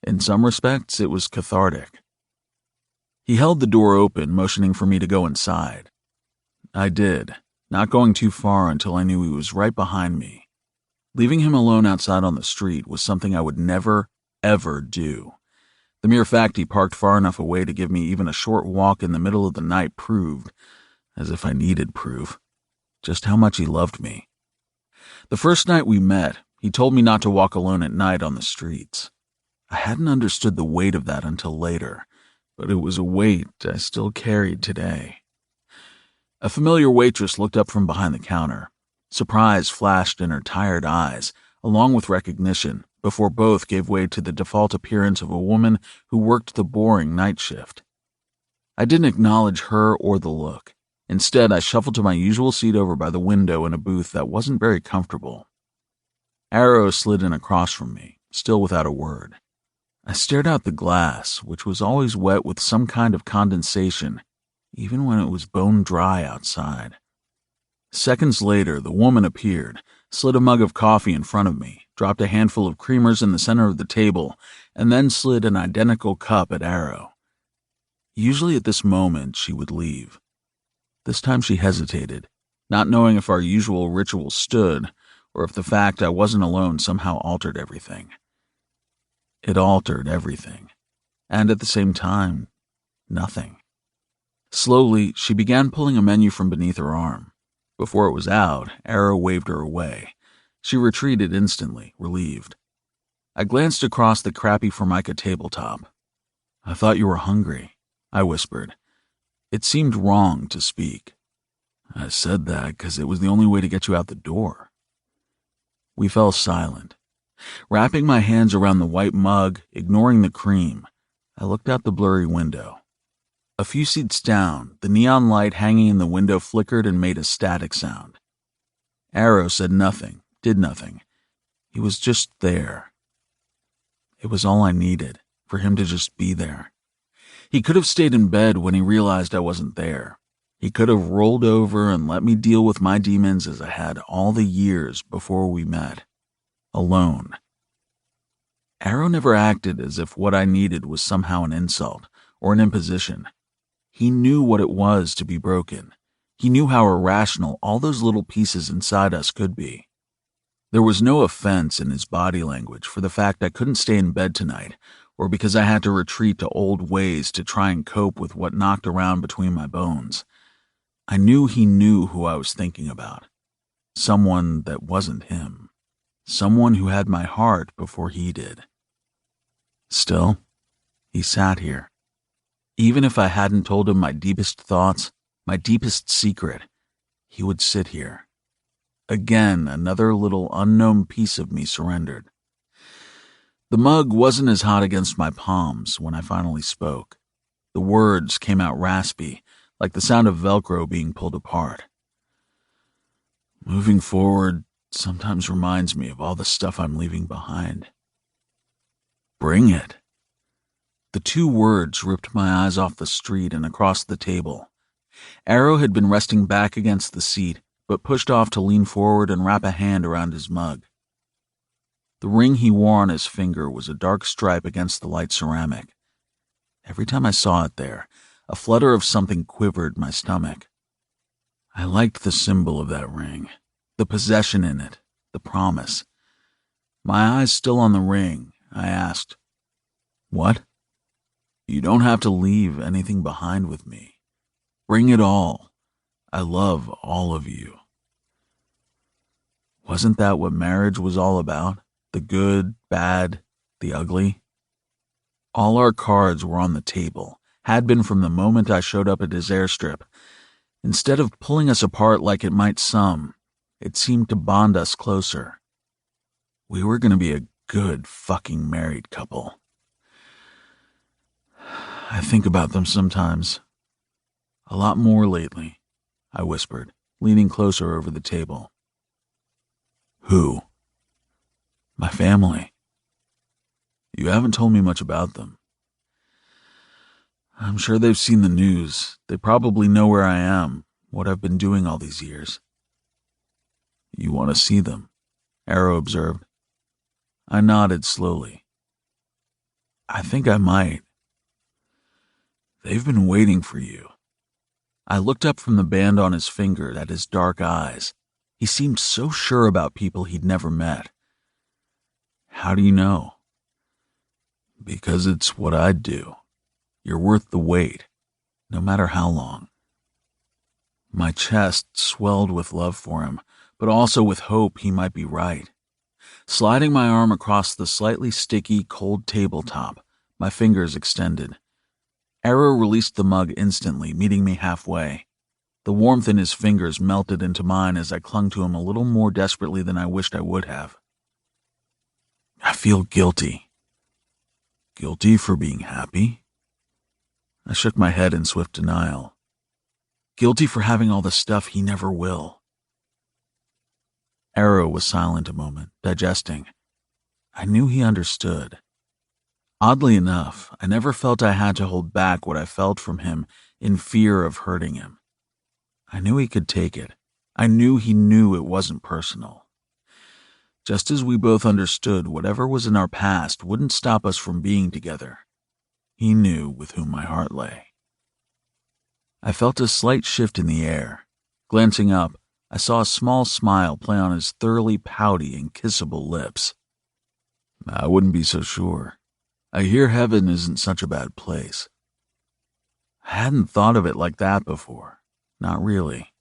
Speaker 2: In some respects, it was cathartic. He held the door open, motioning for me to go inside. I did, not going too far until I knew he was right behind me. Leaving him alone outside on the street was something I would never, ever do. The mere fact he parked far enough away to give me even a short walk in the middle of the night proved, as if I needed proof, just how much he loved me. The first night we met, he told me not to walk alone at night on the streets. I hadn't understood the weight of that until later, but it was a weight I still carried today. A familiar waitress looked up from behind the counter. Surprise flashed in her tired eyes, along with recognition, before both gave way to the default appearance of a woman who worked the boring night shift. I didn't acknowledge her or the look. Instead, I shuffled to my usual seat over by the window in a booth that wasn't very comfortable. Arrow slid in across from me, still without a word. I stared out the glass, which was always wet with some kind of condensation, even when it was bone dry outside. Seconds later, the woman appeared, slid a mug of coffee in front of me, dropped a handful of creamers in the center of the table, and then slid an identical cup at Arrow. Usually at this moment, she would leave. This time she hesitated, not knowing if our usual ritual stood, or if the fact I wasn't alone somehow altered everything. It altered everything, and at the same time, nothing. Slowly, she began pulling a menu from beneath her arm. Before it was out, Arrow waved her away. She retreated instantly, relieved. I glanced across the crappy Formica tabletop. "I thought you were hungry," I whispered. It seemed wrong to speak. "I said that because it was the only way to get you out the door." We fell silent. Wrapping my hands around the white mug, ignoring the cream, I looked out the blurry window. A few seats down, the neon light hanging in the window flickered and made a static sound. Arrow said nothing, did nothing. He was just there. It was all I needed, for him to just be there. He could have stayed in bed when he realized I wasn't there. He could have rolled over and let me deal with my demons as I had all the years before we met. Alone. Arrow never acted as if what I needed was somehow an insult or an imposition. He knew what it was to be broken. He knew how irrational all those little pieces inside us could be. There was no offense in his body language for the fact I couldn't stay in bed tonight, or because I had to retreat to old ways to try and cope with what knocked around between my bones. I knew he knew who I was thinking about. Someone that wasn't him. Someone who had my heart before he did. Still, he sat here. Even if I hadn't told him my deepest thoughts, my deepest secret, he would sit here. Again, another little unknown piece of me surrendered. The mug wasn't as hot against my palms when I finally spoke. The words came out raspy, like the sound of Velcro being pulled apart. Moving forward sometimes reminds me of all the stuff I'm leaving behind. Bring it. The two words ripped my eyes off the street and across the table. Arrow had been resting back against the seat, but pushed off to lean forward and wrap a hand around his mug. The ring he wore on his finger was a dark stripe against the light ceramic. Every time I saw it there, a flutter of something quivered my stomach. I liked the symbol of that ring, the possession in it, the promise. My eyes still on the ring, I asked, "What?" "You don't have to leave anything behind with me. Bring it all. I love all of you." Wasn't that what marriage was all about? The good, bad, the ugly? All our cards were on the table, had been from the moment I showed up at his airstrip. Instead of pulling us apart like it might some, it seemed to bond us closer. We were going to be a good fucking married couple. I think about them sometimes. A lot more lately, I whispered, leaning closer over the table. Who? My family. You haven't told me much about them. I'm sure they've seen the news. They probably know where I am, what I've been doing all these years. You want to see them, Arrow observed. I nodded slowly. I think I might. They've been waiting for you. I looked up from the band on his finger at his dark eyes. He seemed so sure about people he'd never met. How do you know? Because it's what I'd do. You're worth the wait, no matter how long. My chest swelled with love for him, but also with hope he might be right. Sliding my arm across the slightly sticky, cold tabletop, my fingers extended. Arrow released the mug instantly, meeting me halfway. The warmth in his fingers melted into mine as I clung to him a little more desperately than I wished I would have. I feel guilty. Guilty for being happy? I shook my head in swift denial. Guilty for having all the stuff he never will. Arrow was silent a moment, digesting. I knew he understood. Oddly enough, I never felt I had to hold back what I felt from him in fear of hurting him. I knew he could take it. I knew he knew it wasn't personal. Just as we both understood whatever was in our past wouldn't stop us from being together, he knew with whom my heart lay. I felt a slight shift in the air. Glancing up, I saw a small smile play on his thoroughly pouty and kissable lips. I wouldn't be so sure. I hear heaven isn't such a bad place. I hadn't thought of it like that before. Not really.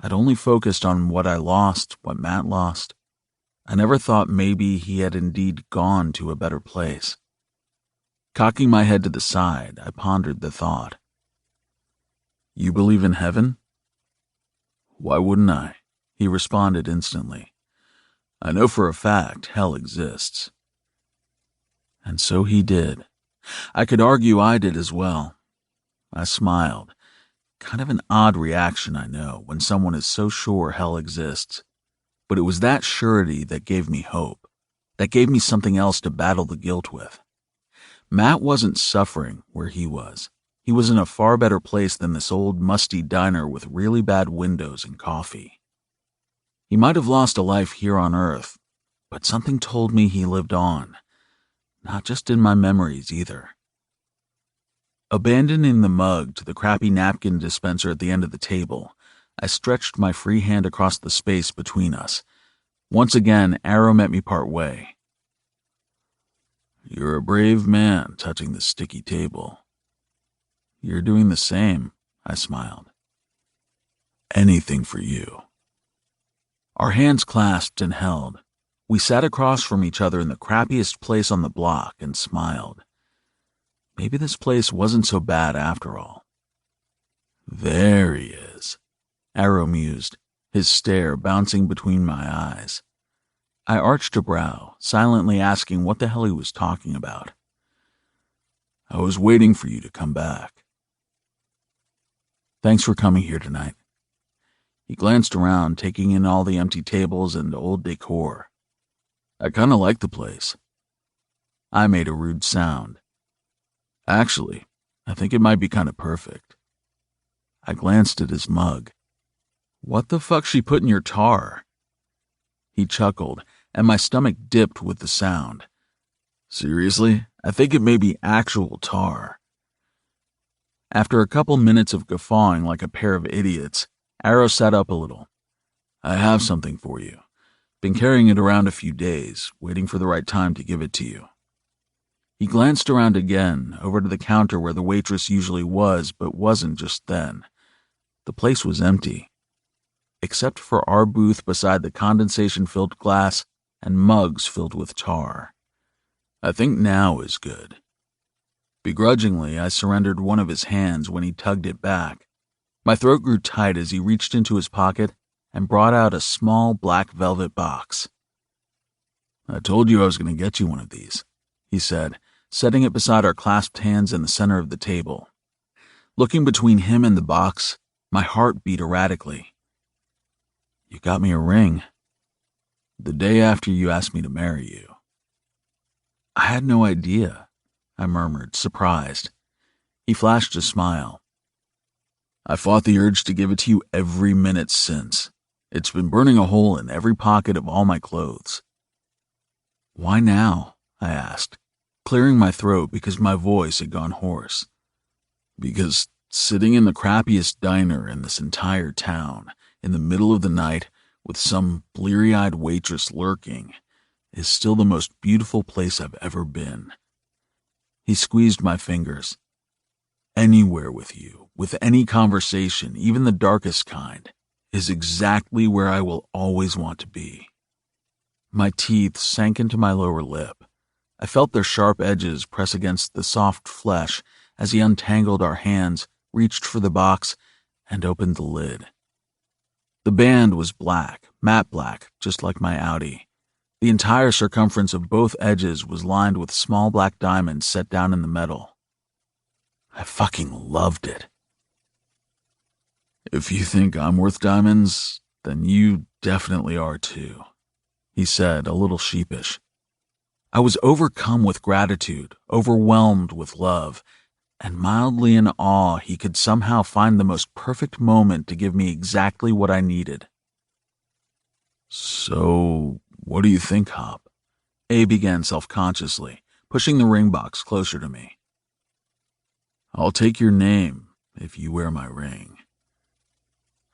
Speaker 2: I'd only focused on what I lost, what Matt lost. I never thought maybe he had indeed gone to a better place. Cocking my head to the side, I pondered the thought. You believe in heaven? Why wouldn't I? He responded instantly. I know for a fact hell exists. And so he did. I could argue I did as well. I smiled. Kind of an odd reaction, I know, when someone is so sure hell exists. But it was that surety that gave me hope, that gave me something else to battle the guilt with. Matt wasn't suffering where he was. He was in a far better place than this old musty diner with really bad windows and coffee. He might have lost a life here on Earth, but something told me he lived on. not just in my memories either. Abandoning the mug to the crappy napkin dispenser at the end of the table, I stretched my free hand across the space between us. Once again, Arrow met me part way. "You're a brave man touching the sticky table." "You're doing the same," I smiled. "Anything for you." Our hands clasped and held. We sat across from each other in the crappiest place on the block and smiled. Maybe this place wasn't so bad after all. "There he is," Arrow mused, his stare bouncing between my eyes. I arched a brow, silently asking what the hell he was talking about. "I was waiting for you to come back." "Thanks for coming here tonight." He glanced around, taking in all the empty tables and old decor. "I kinda like the place." I made a rude sound. "Actually, I think it might be kinda perfect." I glanced at his mug. "What the fuck's she put in your tar?" He chuckled, and my stomach dipped with the sound. "Seriously? I think it may be actual tar." After a couple minutes of guffawing like a pair of idiots, Arrow sat up a little. "I have something for you. Been carrying it around a few days, waiting for the right time to give it to you." He glanced around again, over to the counter where the waitress usually was, but wasn't just then. The place was empty, except for our booth beside the condensation-filled glass and mugs filled with tar. "I think now is good." Begrudgingly, I surrendered one of his hands when he tugged it back. My throat grew tight as he reached into his pocket and brought out a small black velvet box. "I told you I was going to get you one of these," he said, setting it beside our clasped hands in the center of the table. Looking between him and the box, my heart beat erratically. "You got me a ring. The day after you asked me to marry you." "I had no idea," I murmured, surprised. He flashed a smile. "I fought the urge to give it to you every minute since. It's been burning a hole in every pocket of all my clothes." "Why now?" I asked, clearing my throat because my voice had gone hoarse. "Because sitting in the crappiest diner in this entire town, in the middle of the night, with some bleary-eyed waitress lurking, is still the most beautiful place I've ever been." He squeezed my fingers. "Anywhere with you, with any conversation, even the darkest kind, is exactly where I will always want to be." My teeth sank into my lower lip. I felt their sharp edges press against the soft flesh as he untangled our hands, reached for the box, and opened the lid. The band was black, matte black, just like my Audi. The entire circumference of both edges was lined with small black diamonds set down in the metal. I fucking loved it. "If you think I'm worth diamonds, then you definitely are too," he said, a little sheepish. I was overcome with gratitude, overwhelmed with love, and mildly in awe he could somehow find the most perfect moment to give me exactly what I needed. "So, what do you think, Hop?" A began self-consciously, pushing the ring box closer to me. "I'll take your name if you wear my ring."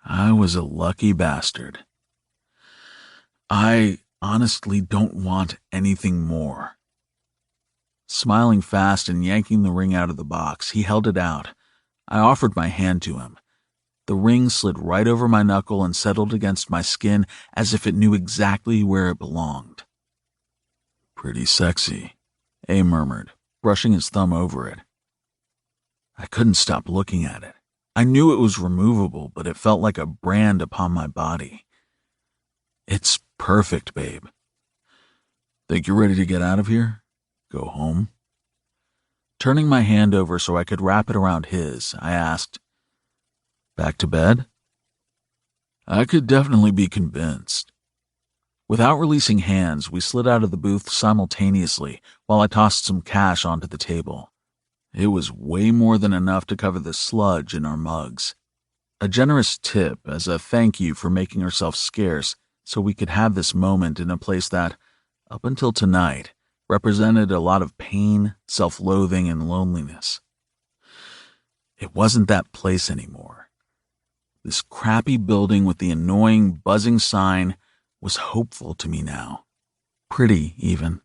Speaker 2: I was a lucky bastard. "I honestly don't want anything more." Smiling fast and yanking the ring out of the box, he held it out. I offered my hand to him. The ring slid right over my knuckle and settled against my skin as if it knew exactly where it belonged. "Pretty sexy," A murmured, brushing his thumb over it. I couldn't stop looking at it. I knew it was removable, but it felt like a brand upon my body. "It's perfect, babe." "Think you're ready to get out of here? Go home?" Turning my hand over so I could wrap it around his, I asked, "Back to bed?" "I could definitely be convinced." Without releasing hands, we slid out of the booth simultaneously while I tossed some cash onto the table. It was way more than enough to cover the sludge in our mugs. A generous tip as a thank you for making herself scarce so we could have this moment in a place that, up until tonight, represented a lot of pain, self-loathing, and loneliness. It wasn't that place anymore. This crappy building with the annoying, buzzing sign was hopeful to me now. Pretty, even.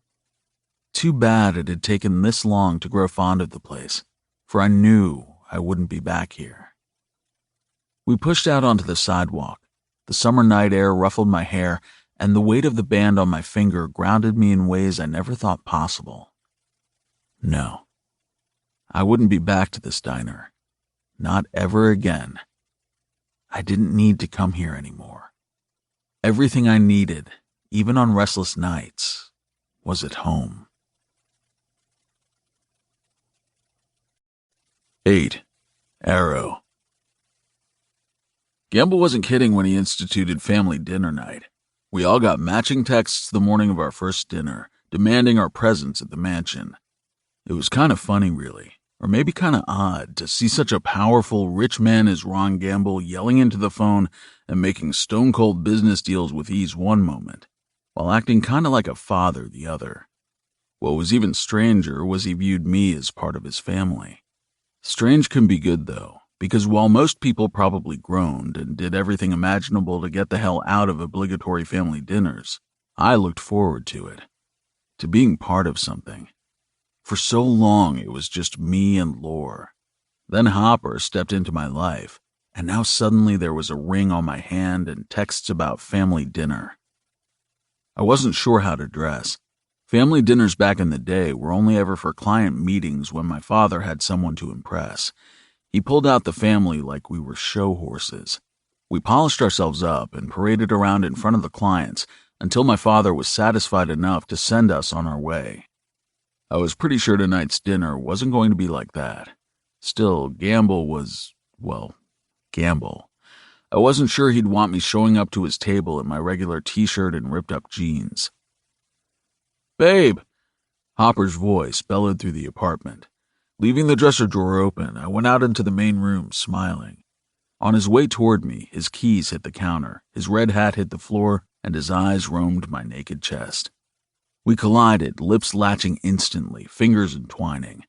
Speaker 2: Too bad it had taken this long to grow fond of the place, for I knew I wouldn't be back here. We pushed out onto the sidewalk. The summer night air ruffled my hair, and the weight of the band on my finger grounded me in ways I never thought possible. No, I wouldn't be back to this diner. Not ever again. I didn't need to come here anymore. Everything I needed, even on restless nights, was at home. 8. Arrow. Gamble wasn't kidding when he instituted family dinner night. We all got matching texts the morning of our first dinner, demanding our presence at the mansion. It was kind of funny, really, or maybe kind of odd, to see such a powerful, rich man as Ron Gamble yelling into the phone and making stone-cold business deals with ease one moment, while acting kind of like a father the other. What was even stranger was he viewed me as part of his family. Strange can be good, though, because while most people probably groaned and did everything imaginable to get the hell out of obligatory family dinners, I looked forward to it, to being part of something. For so long, it was just me and Lore. Then Hopper stepped into my life, and now suddenly there was a ring on my hand and texts about family dinner. I wasn't sure how to dress. Family dinners back in the day were only ever for client meetings when my father had someone to impress. He pulled out the family like we were show horses. We polished ourselves up and paraded around in front of the clients until my father was satisfied enough to send us on our way. I was pretty sure tonight's dinner wasn't going to be like that. Still, Gamble was, well, Gamble. I wasn't sure he'd want me showing up to his table in my regular t-shirt and ripped-up jeans. "Babe!" Hopper's voice bellowed through the apartment. Leaving the dresser drawer open, I went out into the main room, smiling. On his way toward me, his keys hit the counter, his red hat hit the floor, and his eyes roamed my naked chest. We collided, lips latching instantly, fingers entwining.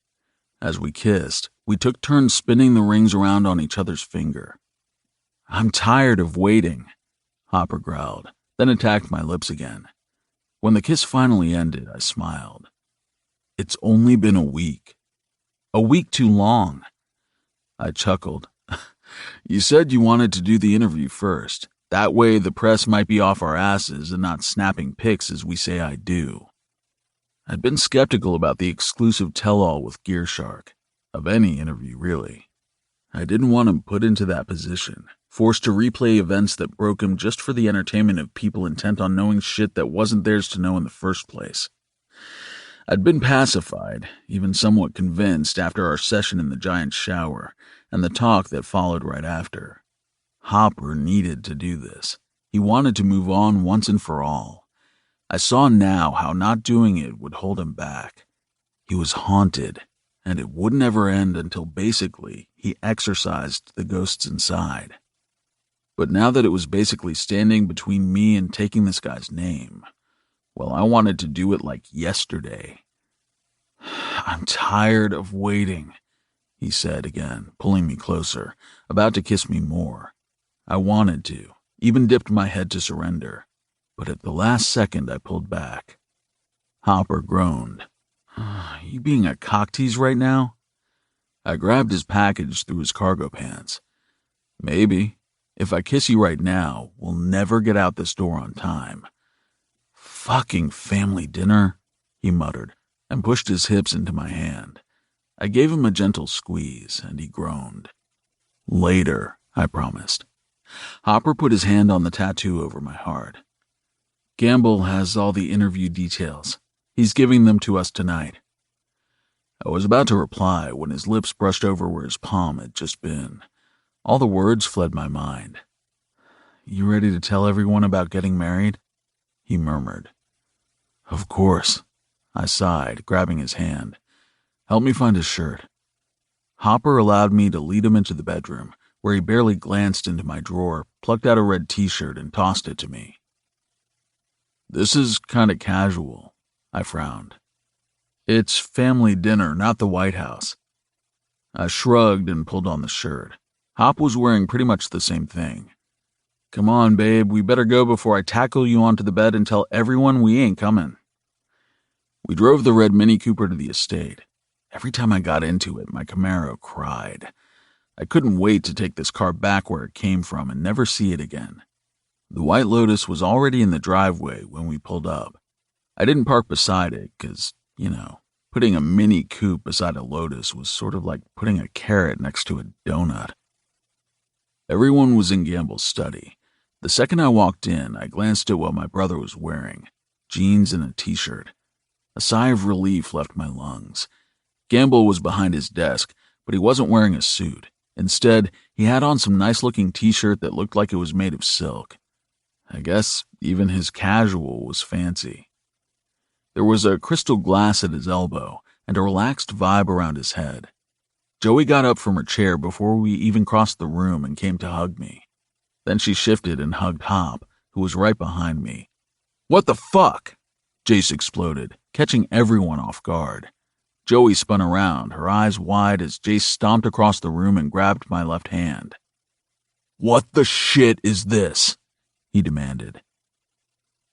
Speaker 2: As we kissed, we took turns spinning the rings around on each other's finger. "I'm tired of waiting," Hopper growled, then attacked my lips again. When the kiss finally ended, I smiled. "It's only been a week. A week too long." I chuckled. "You said you wanted to do the interview first. That way the press might be off our asses and not snapping pics as we say I do." I'd been skeptical about the exclusive tell-all with GearShark, of any interview really. I didn't want him put into that position, forced to replay events that broke him just for the entertainment of people intent on knowing shit that wasn't theirs to know in the first place. I'd been pacified, even somewhat convinced after our session in the giant shower and the talk that followed right after. Hopper needed to do this. He wanted to move on once and for all. I saw now how not doing it would hold him back. He was haunted, and it wouldn't ever end until basically he exorcised the ghosts inside. But now that it was basically standing between me and taking this guy's name, well, I wanted to do it like yesterday. "I'm tired of waiting," he said again, pulling me closer, about to kiss me more. I wanted to, even dipped my head to surrender, but at the last second I pulled back. Hopper groaned. "You being a cocktease right now?" I grabbed his package through his cargo pants. "Maybe. If I kiss you right now, we'll never get out this door on time." "Fucking family dinner," he muttered, and pushed his hips into my hand. I gave him a gentle squeeze, and he groaned. "Later," I promised. Hopper put his hand on the tattoo over my heart. "Gamble has all the interview details. He's giving them to us tonight." I was about to reply when his lips brushed over where his palm had just been. All the words fled my mind. "You ready to tell everyone about getting married?" he murmured. "Of course," I sighed, grabbing his hand. "Help me find his shirt." Hopper allowed me to lead him into the bedroom, where he barely glanced into my drawer, plucked out a red t-shirt, and tossed it to me. "This is kind of casual," I frowned. It's family dinner, not the White House. I shrugged and pulled on the shirt. Hop was wearing pretty much the same thing. Come on, babe, we better go before I tackle you onto the bed and tell everyone we ain't coming. We drove the red Mini Cooper to the estate. Every time I got into it, my Camaro cried. I couldn't wait to take this car back where it came from and never see it again. The White Lotus was already in the driveway when we pulled up. I didn't park beside it because, putting a Mini Coupe beside a Lotus was sort of like putting a carrot next to a donut. Everyone was in Gamble's study. The second I walked in, I glanced at what my brother was wearing, jeans and a t-shirt. A sigh of relief left my lungs. Gamble was behind his desk, but he wasn't wearing a suit. Instead, he had on some nice-looking t-shirt that looked like it was made of silk. I guess even his casual was fancy. There was a crystal glass at his elbow and a relaxed vibe around his head. Joey got up from her chair before we even crossed the room and came to hug me. Then she shifted and hugged Hop, who was right behind me. "What the fuck?" Jace exploded, catching everyone off guard. Joey spun around, her eyes wide as Jace stomped across the room and grabbed my left hand. "What the shit is this?" he demanded.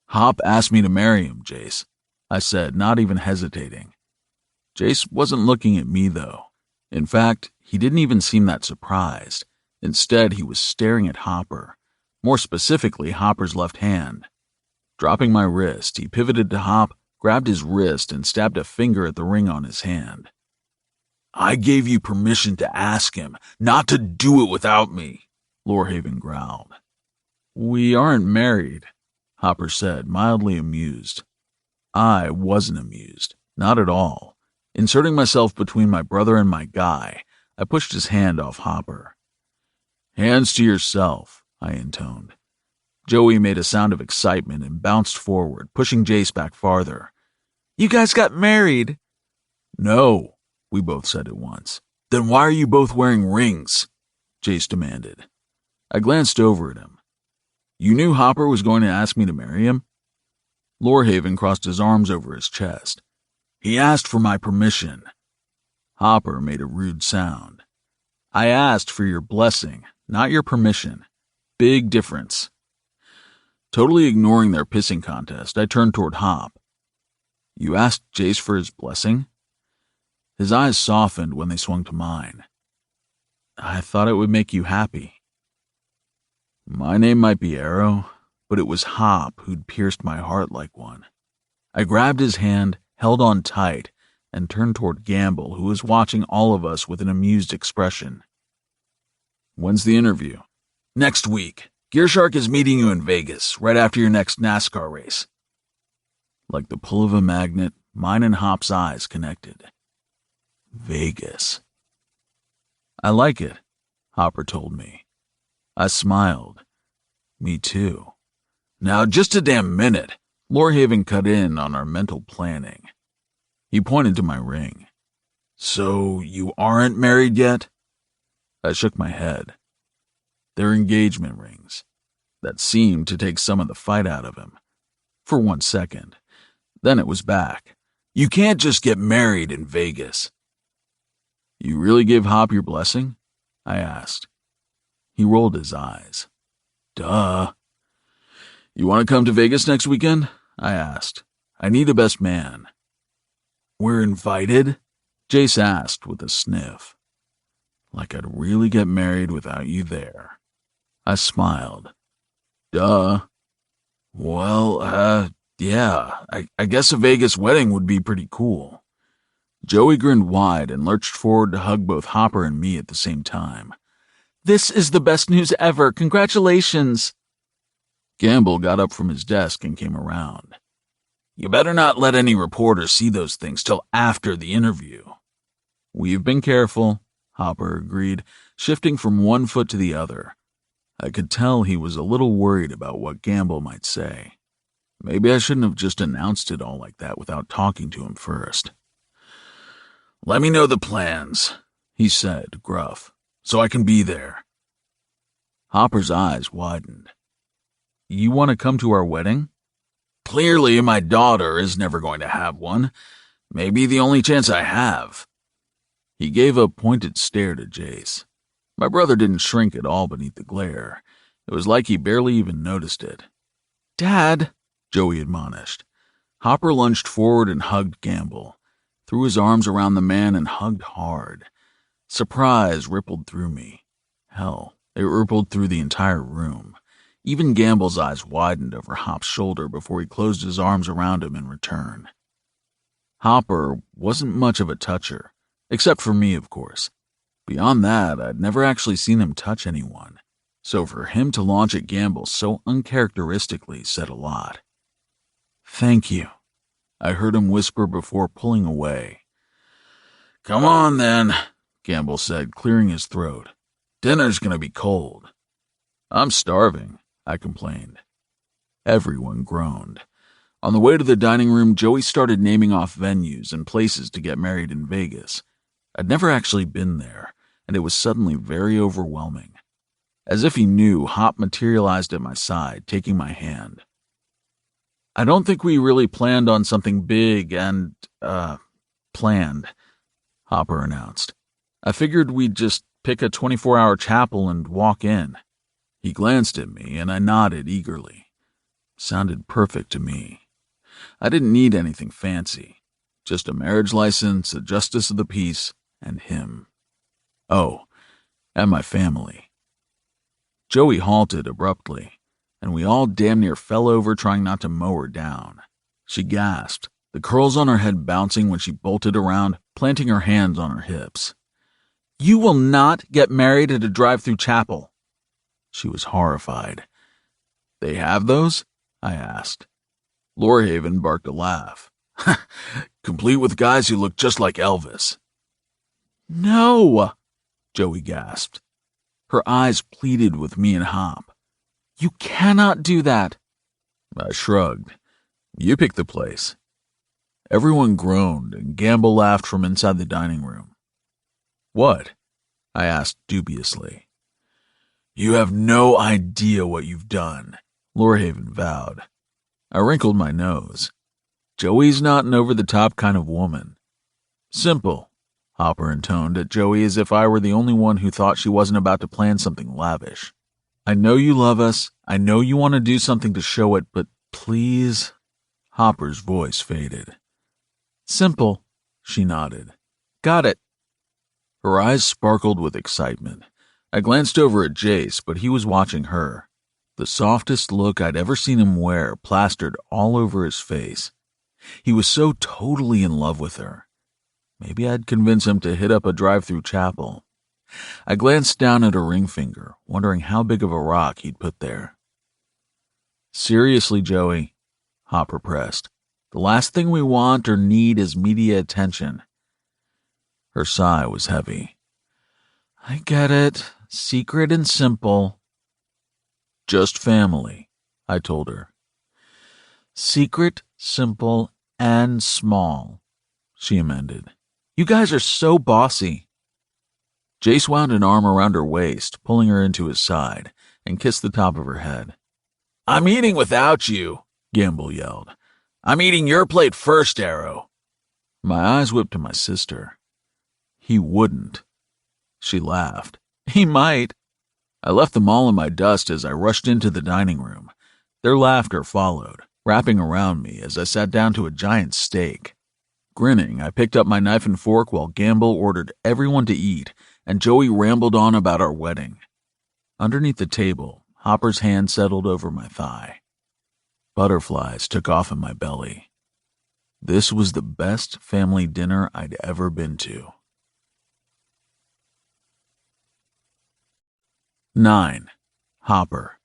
Speaker 2: "Hop asked me to marry him, Jace," I said, not even hesitating. Jace wasn't looking at me, though. In fact, he didn't even seem that surprised. Instead, he was staring at Hopper, more specifically Hopper's left hand. Dropping my wrist, he pivoted to Hop, grabbed his wrist, and stabbed a finger at the ring on his hand. "I gave you permission to ask him, not to do it without me," Lorehaven growled. "We aren't married," Hopper said, mildly amused. I wasn't amused, not at all. Inserting myself between my brother and my guy, I pushed his hand off Hopper. "Hands to yourself," I intoned. Joey made a sound of excitement and bounced forward, pushing Jace back farther. "You guys got married?" "No," we both said at once. "Then why are you both wearing rings?" Jace demanded. I glanced over at him. "You knew Hopper was going to ask me to marry him?" Lorehaven crossed his arms over his chest. "He asked for my permission." Hopper made a rude sound. "I asked for your blessing, not your permission. Big difference." Totally ignoring their pissing contest, I turned toward Hop. "You asked Jace for his blessing?" His eyes softened when they swung to mine. "I thought it would make you happy." My name might be Arrow, but it was Hop who'd pierced my heart like one. I grabbed his hand, held on tight, and turned toward Gamble, who was watching all of us with an amused expression. "When's the interview?" "Next week. GearShark is meeting you in Vegas, right after your next NASCAR race." Like the pull of a magnet, mine and Hop's eyes connected. Vegas. "I like it," Hopper told me. I smiled. Me too. "Now, just a damn minute." Lorehaven cut in on our mental planning. He pointed to my ring. "So, you aren't married yet?" I shook my head. They're engagement rings. That seemed to take some of the fight out of him. For 1 second. Then it was back. "You can't just get married in Vegas." "You really gave Hop your blessing?" I asked. He rolled his eyes. "Duh." "You want to come to Vegas next weekend?" I asked. "I need a best man." "We're invited?" Jace asked with a sniff. Like I'd really get married without you there. I smiled. "Duh." "Well, yeah, I guess a Vegas wedding would be pretty cool." Joey grinned wide and lurched forward to hug both Hopper and me at the same time. "This is the best news ever. Congratulations." Gamble got up from his desk and came around. "You better not let any reporters see those things till after the interview." "We've been careful," Hopper agreed, shifting from one foot to the other. I could tell he was a little worried about what Gamble might say. Maybe I shouldn't have just announced it all like that without talking to him first. "Let me know the plans," he said, gruff, "so I can be there." Hopper's eyes widened. "You want to come to our wedding?" "Clearly, my daughter is never going to have one. Maybe the only chance I have." He gave a pointed stare to Jace. My brother didn't shrink at all beneath the glare. It was like he barely even noticed it. "Dad," Joey admonished. Hopper lunged forward and hugged Gamble, threw his arms around the man and hugged hard. Surprise rippled through me. Hell, it rippled through the entire room. Even Gamble's eyes widened over Hop's shoulder before he closed his arms around him in return. Hopper wasn't much of a toucher, except for me, of course. Beyond that, I'd never actually seen him touch anyone, so for him to launch at Gamble so uncharacteristically said a lot. "Thank you," I heard him whisper before pulling away. "Come on, then," Gamble said, clearing his throat. "Dinner's gonna be cold." "I'm starving," I complained. Everyone groaned. On the way to the dining room, Joey started naming off venues and places to get married in Vegas. I'd never actually been there, and it was suddenly very overwhelming. As if he knew, Hop materialized at my side, taking my hand. "I don't think we really planned on something big and, planned," Hopper announced. "I figured we'd just pick a 24-hour chapel and walk in." He glanced at me, and I nodded eagerly. Sounded perfect to me. I didn't need anything fancy. Just a marriage license, a justice of the peace, and him. Oh, and my family. Joey halted abruptly, and we all damn near fell over trying not to mow her down. She gasped, the curls on her head bouncing when she bolted around, planting her hands on her hips. "You will not get married at a drive-through chapel." She was horrified. "They have those?" I asked. Lorehaven barked a laugh. "Complete with guys who look just like Elvis." "No!" Joey gasped. Her eyes pleaded with me and Hop. "You cannot do that." I shrugged. "You pick the place." Everyone groaned, and Gamble laughed from inside the dining room. "What?" I asked dubiously. "You have no idea what you've done," Lorehaven vowed. I wrinkled my nose. Joey's not an over-the-top kind of woman. "Simple," Hopper intoned at Joey as if I were the only one who thought she wasn't about to plan something lavish. "I know you love us. I know you want to do something to show it, but please..." Hopper's voice faded. "Simple," she nodded. "Got it." Her eyes sparkled with excitement. I glanced over at Jace, but he was watching her. The softest look I'd ever seen him wear plastered all over his face. He was so totally in love with her. Maybe I'd convince him to hit up a drive-through chapel. I glanced down at her ring finger, wondering how big of a rock he'd put there. "Seriously, Joey," Hopper pressed. "The last thing we want or need is media attention." Her sigh was heavy. "I get it. Secret and simple." "Just family," I told her. "Secret, simple, and small," she amended. "You guys are so bossy." Jace wound an arm around her waist, pulling her into his side, and kissed the top of her head. "I'm eating without you," Gamble yelled. "I'm eating your plate first, Arrow." My eyes whipped to my sister. "He wouldn't." She laughed. "He might." I left them all in my dust as I rushed into the dining room. Their laughter followed, wrapping around me as I sat down to a giant steak. Grinning, I picked up my knife and fork while Gamble ordered everyone to eat, and Joey rambled on about our wedding. Underneath the table, Hopper's hand settled over my thigh. Butterflies took off in my belly. This was the best family dinner I'd ever been to. 9. Hopper.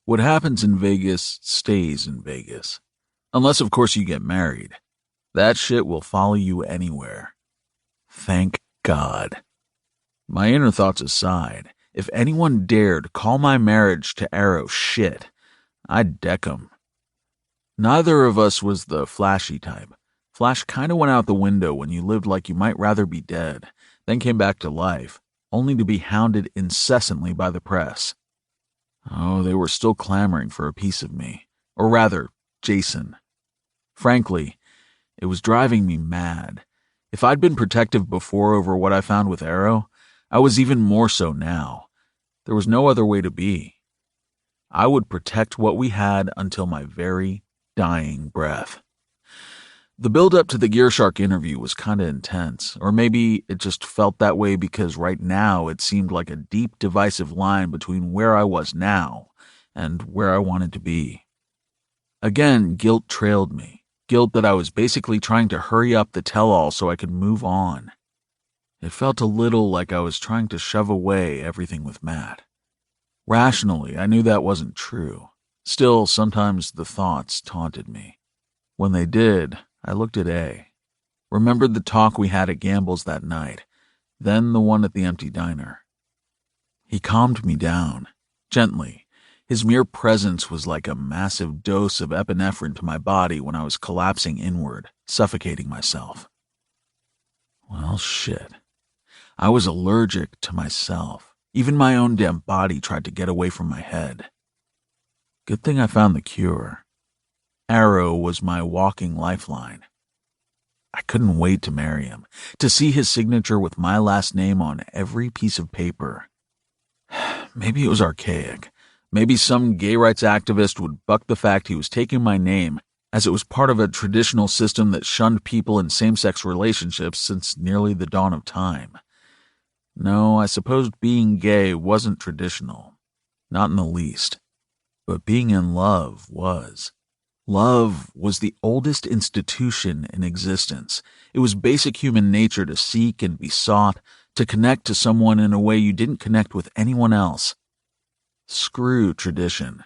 Speaker 2: What happens in Vegas stays in Vegas. Unless, of course, you get married. That shit will follow you anywhere. Thank God. My inner thoughts aside, if anyone dared call my marriage to Arrow shit, I'd deck 'em. Neither of us was the flashy type. Flash kinda went out the window when you lived like you might rather be dead, then came back to life, only to be hounded incessantly by the press. Oh, they were still clamoring for a piece of me. Or rather, Jayson. Frankly, It was driving me mad. If I'd been protective before over what I found with Arrow, I was even more so now. There was no other way to be. I would protect what we had until my very dying breath. The build-up to the GearShark interview was kind of intense, or maybe it just felt that way because right now it seemed like a deep divisive line between where I was now and where I wanted to be. Again, guilt trailed me. Guilt that I was basically trying to hurry up the tell-all so I could move on. It felt a little like I was trying to shove away everything with Matt. Rationally, I knew that wasn't true. Still, sometimes the thoughts taunted me. When they did, I looked at A. Remembered the talk we had at Gamble's that night, then the one at the empty diner. He calmed me down, gently. His mere presence was like a massive dose of epinephrine to my body when I was collapsing inward, suffocating myself. Well, shit. I was allergic to myself. Even my own damn body tried to get away from my head. Good thing I found the cure. Arrow was my walking lifeline. I couldn't wait to marry him, to see his signature with my last name on every piece of paper. Maybe it was archaic. Maybe some gay rights activist would buck the fact he was taking my name, as it was part of a traditional system that shunned people in same-sex relationships since nearly the dawn of time. No, I supposed being gay wasn't traditional. Not in the least. But being in love was. Love was the oldest institution in existence. It was basic human nature to seek and be sought, to connect to someone in a way you didn't connect with anyone else. Screw tradition.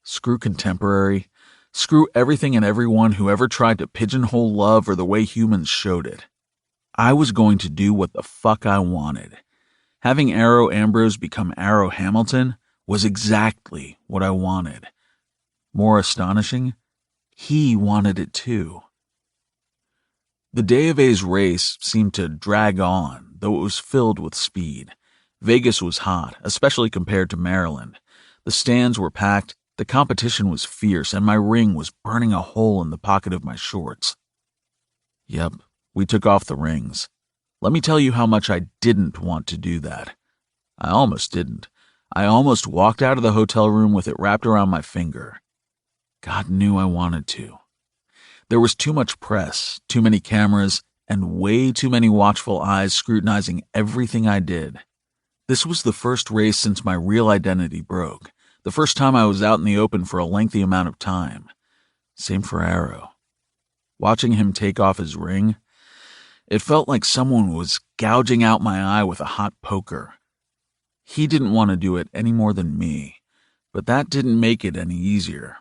Speaker 2: Screw contemporary. Screw everything and everyone who ever tried to pigeonhole love or the way humans showed it. I was going to do what the fuck I wanted. Having Arrow Ambrose become Arrow Hamilton was exactly what I wanted. More astonishing, he wanted it too. The day of A's race seemed to drag on, though it was filled with speed. Vegas was hot, especially compared to Maryland. The stands were packed, the competition was fierce, and my ring was burning a hole in the pocket of my shorts. Yep, we took off the rings. Let me tell you how much I didn't want to do that. I almost didn't. I almost walked out of the hotel room with it wrapped around my finger. God knew I wanted to. There was too much press, too many cameras, and way too many watchful eyes scrutinizing everything I did. This was the first race since my real identity broke, the first time I was out in the open for a lengthy amount of time. Same for Arrow. Watching him take off his ring, it felt like someone was gouging out my eye with a hot poker. He didn't want to do it any more than me, but that didn't make it any easier.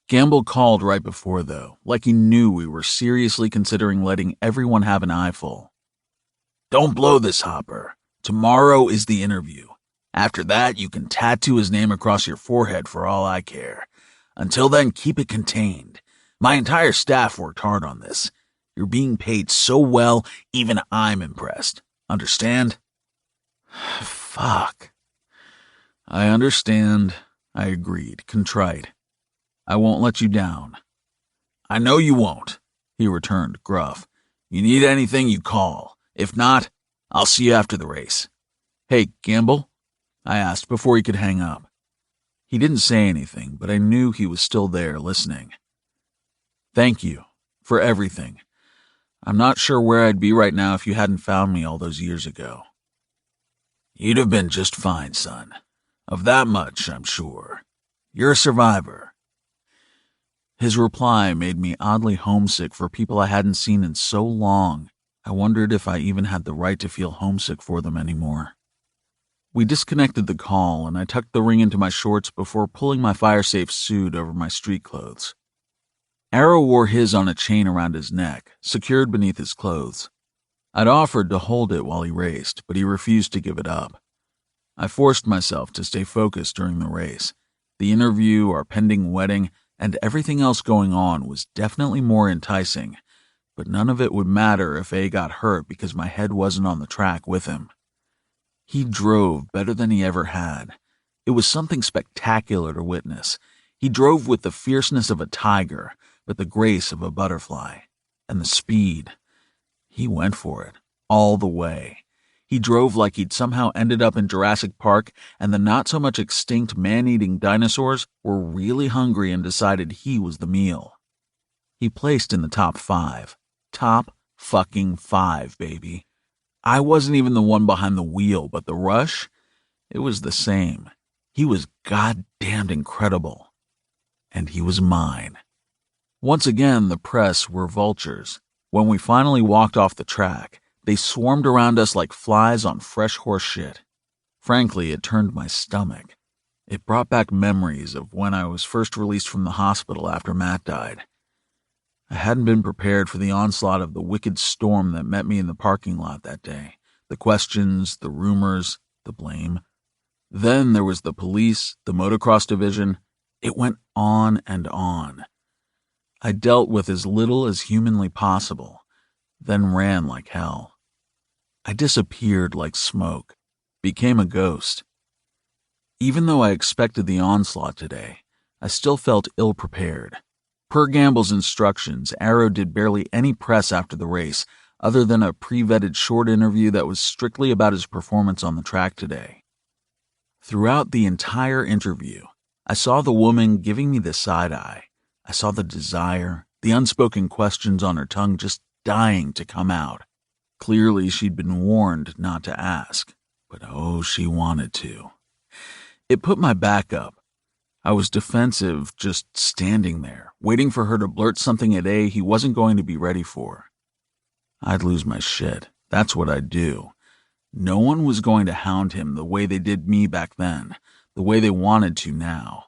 Speaker 2: Gamble called right before, though, like he knew we were seriously considering letting everyone have an eyeful. Don't blow this, Hopper. Tomorrow is the interview. After that, you can tattoo his name across your forehead for all I care. Until then, keep it contained. My entire staff worked hard on this. You're being paid so well, even I'm impressed. Understand? Fuck. I understand, I agreed, contrite. I won't let you down. I know you won't, he returned, gruff. You need anything, you call. If not, I'll see you after the race. Hey, Gamble? I asked before he could hang up. He didn't say anything, but I knew he was still there listening. Thank you for everything. I'm not sure where I'd be right now if you hadn't found me all those years ago. You'd have been just fine, son. Of that much, I'm sure. You're a survivor. His reply made me oddly homesick for people I hadn't seen in so long. I wondered if I even had the right to feel homesick for them anymore. We disconnected the call, and I tucked the ring into my shorts before pulling my fire-safe suit over my street clothes. Arrow wore his on a chain around his neck, secured beneath his clothes. I'd offered to hold it while he raced, but he refused to give it up. I forced myself to stay focused during the race. The interview, our pending wedding, and everything else going on was definitely more enticing, but none of it would matter if A got hurt because my head wasn't on the track with him. He drove better than he ever had. It was something spectacular to witness. He drove with the fierceness of a tiger, but the grace of a butterfly. And the speed. He went for it, all the way. He drove like he'd somehow ended up in Jurassic Park, and the not-so-much extinct man-eating dinosaurs were really hungry and decided he was the meal. He placed in the top 5. Top fucking 5, baby. I wasn't even the one behind the wheel, but the rush, it was the same. He was goddamned incredible. And he was mine. Once again, the press were vultures. When we finally walked off the track, they swarmed around us like flies on fresh horse shit. Frankly, it turned my stomach. It brought back memories of when I was first released from the hospital after Matt died. I hadn't been prepared for the onslaught of the wicked storm that met me in the parking lot that day. The questions, the rumors, the blame. Then there was the police, the motocross division. It went on and on. I dealt with as little as humanly possible, then ran like hell. I disappeared like smoke, became a ghost. Even though I expected the onslaught today, I still felt ill-prepared. Per Gamble's instructions, Arrow did barely any press after the race, other than a pre-vetted short interview that was strictly about his performance on the track today. Throughout the entire interview, I saw the woman giving me the side-eye. I saw the desire, the unspoken questions on her tongue just dying to come out. Clearly, she'd been warned not to ask, but oh, she wanted to. It put my back up. I was defensive, just standing there, waiting for her to blurt something at A he wasn't going to be ready for. I'd lose my shit. That's what I'd do. No one was going to hound him the way they did me back then, the way they wanted to now.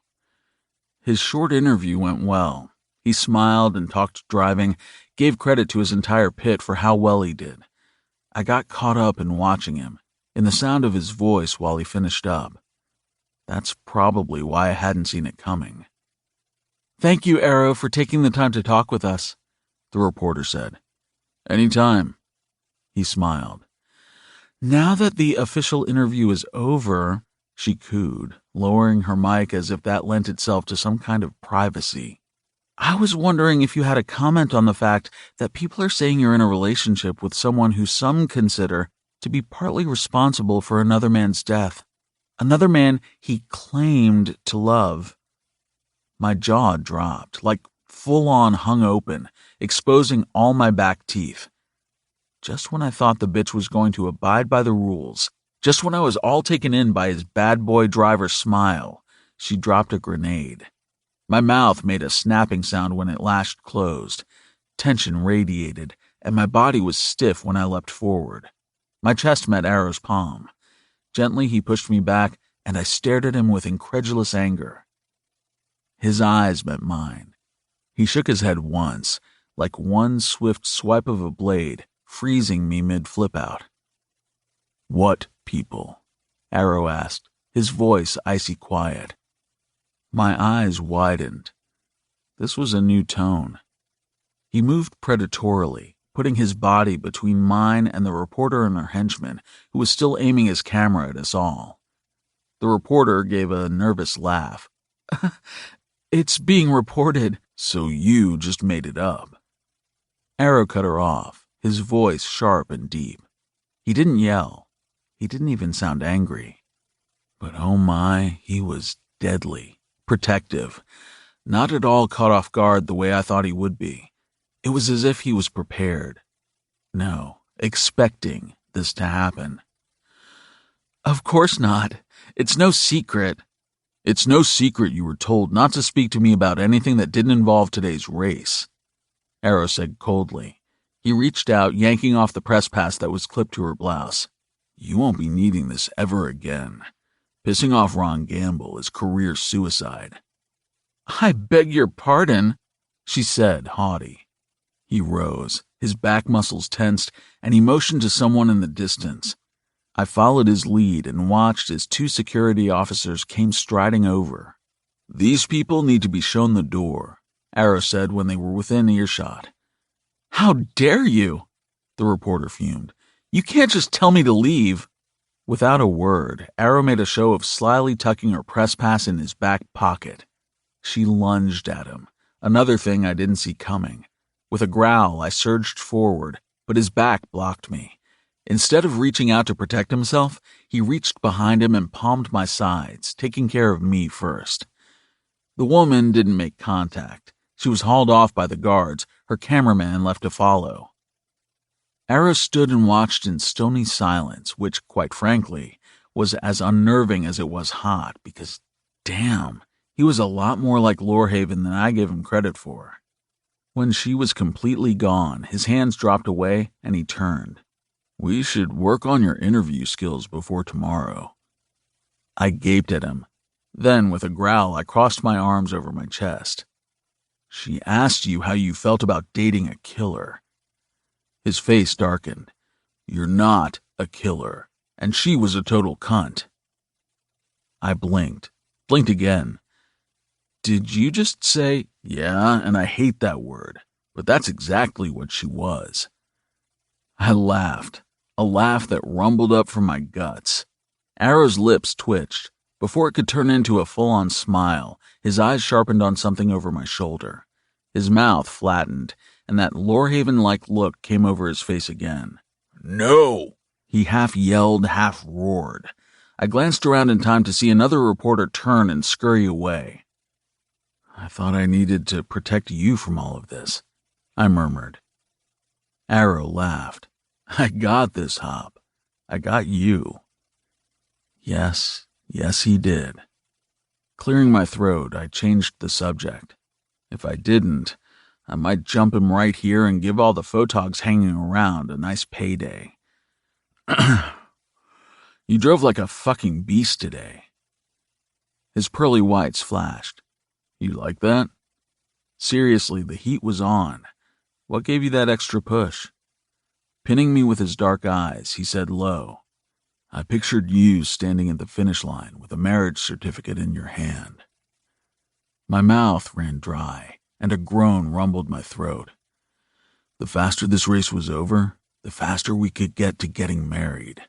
Speaker 2: His short interview went well. He smiled and talked driving, gave credit to his entire pit for how well he did. I got caught up in watching him, in the sound of his voice while he finished up. That's probably why I hadn't seen it coming. "Thank you, Arrow, for taking the time to talk with us," the reporter said. "Anytime." He smiled. "Now that the official interview is over," she cooed, lowering her mic as if that lent itself to some kind of privacy. "I was wondering if you had a comment on the fact that people are saying you're in a relationship with someone who some consider to be partly responsible for another man's death. Another man he claimed to love." My jaw dropped, like full-on hung open, exposing all my back teeth. Just when I thought the bitch was going to abide by the rules, just when I was all taken in by his bad boy driver smile, she dropped a grenade. My mouth made a snapping sound when it lashed closed. Tension radiated, and my body was stiff when I leapt forward. My chest met Arrow's palm. Gently, he pushed me back, and I stared at him with incredulous anger. His eyes met mine. He shook his head once, like one swift swipe of a blade, freezing me mid-flip-out. "What people?" Arrow asked, his voice icy quiet. My eyes widened. This was a new tone. He moved predatorily, putting his body between mine and the reporter and her henchman, who was still aiming his camera at us all. The reporter gave a nervous laugh. "It's being reported." "So you just made it up." Arrow cut her off, his voice sharp and deep. He didn't yell. He didn't even sound angry. But oh my, he was deadly, protective, not at all caught off guard the way I thought he would be. It was as if he was prepared. No, expecting this to happen. "Of course not. It's no secret." "It's no secret you were told not to speak to me about anything that didn't involve today's race," Arrow said coldly. He reached out, yanking off the press pass that was clipped to her blouse. "You won't be needing this ever again. Pissing off Ron Gamble is career suicide." "I beg your pardon," she said, haughty. He rose, his back muscles tensed, and he motioned to someone in the distance. I followed his lead and watched as 2 security officers came striding over. "These people need to be shown the door," Arrow said when they were within earshot. "How dare you?" the reporter fumed. "You can't just tell me to leave." Without a word, Arrow made a show of slyly tucking her press pass in his back pocket. She lunged at him, another thing I didn't see coming. With a growl, I surged forward, but his back blocked me. Instead of reaching out to protect himself, he reached behind him and palmed my sides, taking care of me first. The woman didn't make contact. She was hauled off by the guards, her cameraman left to follow. Arrow stood and watched in stony silence, which, quite frankly, was as unnerving as it was hot, because, damn, he was a lot more like Lorehaven than I gave him credit for. When she was completely gone, his hands dropped away and he turned. "We should work on your interview skills before tomorrow." I gaped at him. Then, with a growl, I crossed my arms over my chest. "She asked you how you felt about dating a killer." His face darkened. "You're not a killer, and she was a total cunt." I blinked again. "Did you just say—" "Yeah, and I hate that word, but that's exactly what she was." I laughed, a laugh that rumbled up from my guts. Arrow's lips twitched. Before it could turn into a full-on smile, his eyes sharpened on something over my shoulder. His mouth flattened, and that Lorehaven-like look came over his face again. "No!" He half yelled, half roared. I glanced around in time to see another reporter turn and scurry away. "I thought I needed to protect you from all of this," I murmured. Arrow laughed. "I got this, Hop. I got you." Yes, he did. Clearing my throat, I changed the subject. If I didn't, I might jump him right here and give all the photogs hanging around a nice payday. "You drove like a fucking beast today." His pearly whites flashed. "You like that?" Seriously, the heat was on. "What gave you that extra push?" Pinning me with his dark eyes, he said low, "I pictured you standing at the finish line with a marriage certificate in your hand." My mouth ran dry, and a groan rumbled my throat. The faster this race was over, the faster we could get to getting married.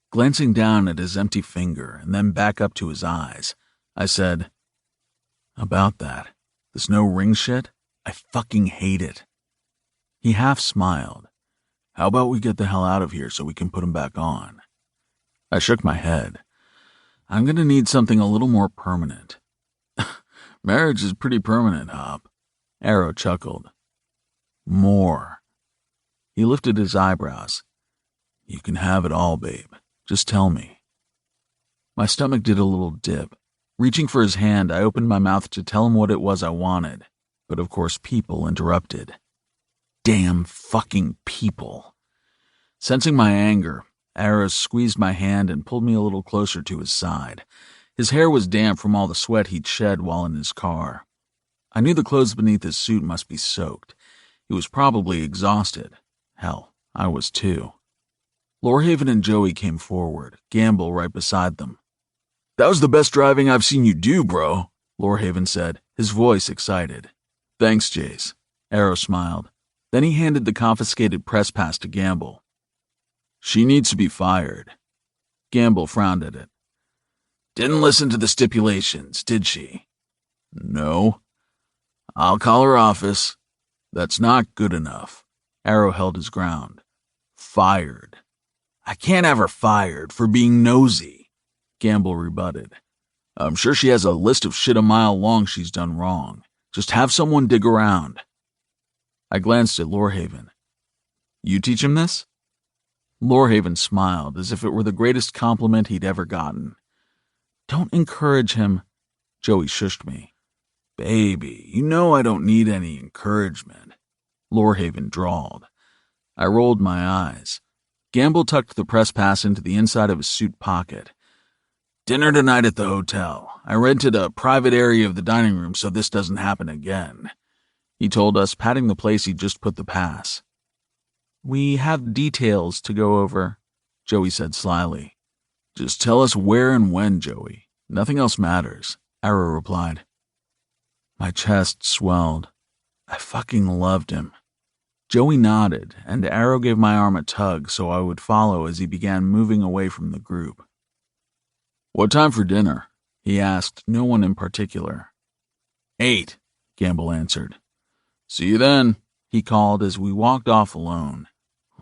Speaker 2: Glancing down at his empty finger and then back up to his eyes, I said, "About that, this no ring shit, I fucking hate it." He half smiled. "How about we get the hell out of here so we can put him back on?" I shook my head. "I'm gonna need something a little more permanent." "Marriage is pretty permanent, Hop." Arrow chuckled. "More." He lifted his eyebrows. "You can have it all, babe. Just tell me." My stomach did a little dip. Reaching for his hand, I opened my mouth to tell him what it was I wanted, but of course people interrupted. Damn fucking people. Sensing my anger, Arrow squeezed my hand and pulled me a little closer to his side. His hair was damp from all the sweat he'd shed while in his car. I knew the clothes beneath his suit must be soaked. He was probably exhausted. Hell, I was too. Lorehaven and Joey came forward, Gamble right beside them. "That was the best driving I've seen you do, bro," Lorehaven said, his voice excited. "Thanks, Jace." Arrow smiled. Then he handed the confiscated press pass to Gamble. "She needs to be fired." Gamble frowned at it. "Didn't listen to the stipulations, did she?" "No." "I'll call her office." "That's not good enough." Arrow held his ground. "Fired." "I can't have her fired for being nosy," Gamble rebutted. "I'm sure she has a list of shit a mile long she's done wrong. Just have someone dig around." I glanced at Lorehaven. "You teach him this?" Lorehaven smiled as if it were the greatest compliment he'd ever gotten. "Don't encourage him." Joey shushed me. "Baby, you know I don't need any encouragement," Lorehaven drawled. I rolled my eyes. Gamble tucked the press pass into the inside of his suit pocket. "Dinner tonight at the hotel. I rented a private area of the dining room so this doesn't happen again," he told us, patting the place he'd just put the pass. "We have details to go over," Joey said slyly. "Just tell us where and when, Joey. Nothing else matters," Arrow replied. My chest swelled. I fucking loved him. Joey nodded, and Arrow gave my arm a tug so I would follow as he began moving away from the group. "What time for dinner?" he asked no one in particular. 8, Gamble answered. "See you then," he called as we walked off alone.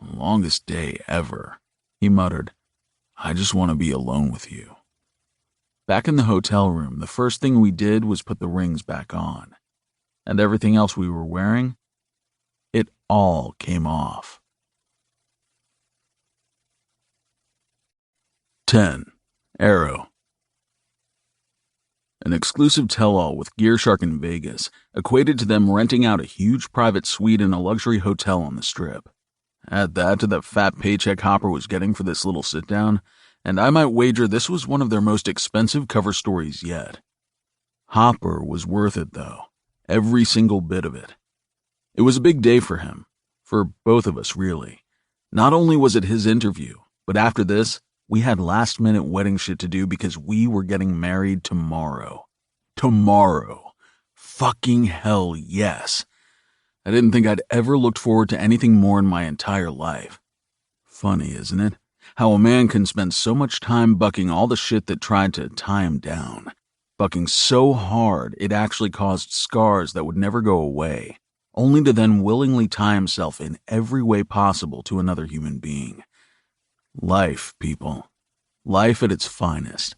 Speaker 2: Longest day ever, he muttered. I just want to be alone with you. Back in the hotel room, the first thing we did was put the rings back on. And everything else we were wearing, it all came off. 10. Arrow. An exclusive tell-all with GearShark in Vegas equated to them renting out a huge private suite in a luxury hotel on the Strip. Add that to the fat paycheck Hopper was getting for this little sit-down, and I might wager this was one of their most expensive cover stories yet. Hopper was worth it, though. Every single bit of it. It was a big day for him. For both of us, really. Not only was it his interview, but after this, we had last-minute wedding shit to do because we were getting married tomorrow. Tomorrow. Fucking hell, yes. I didn't think I'd ever looked forward to anything more in my entire life. Funny, isn't it? How a man can spend so much time bucking all the shit that tried to tie him down. Bucking so hard it actually caused scars that would never go away, only to then willingly tie himself in every way possible to another human being. Life, people. Life at its finest.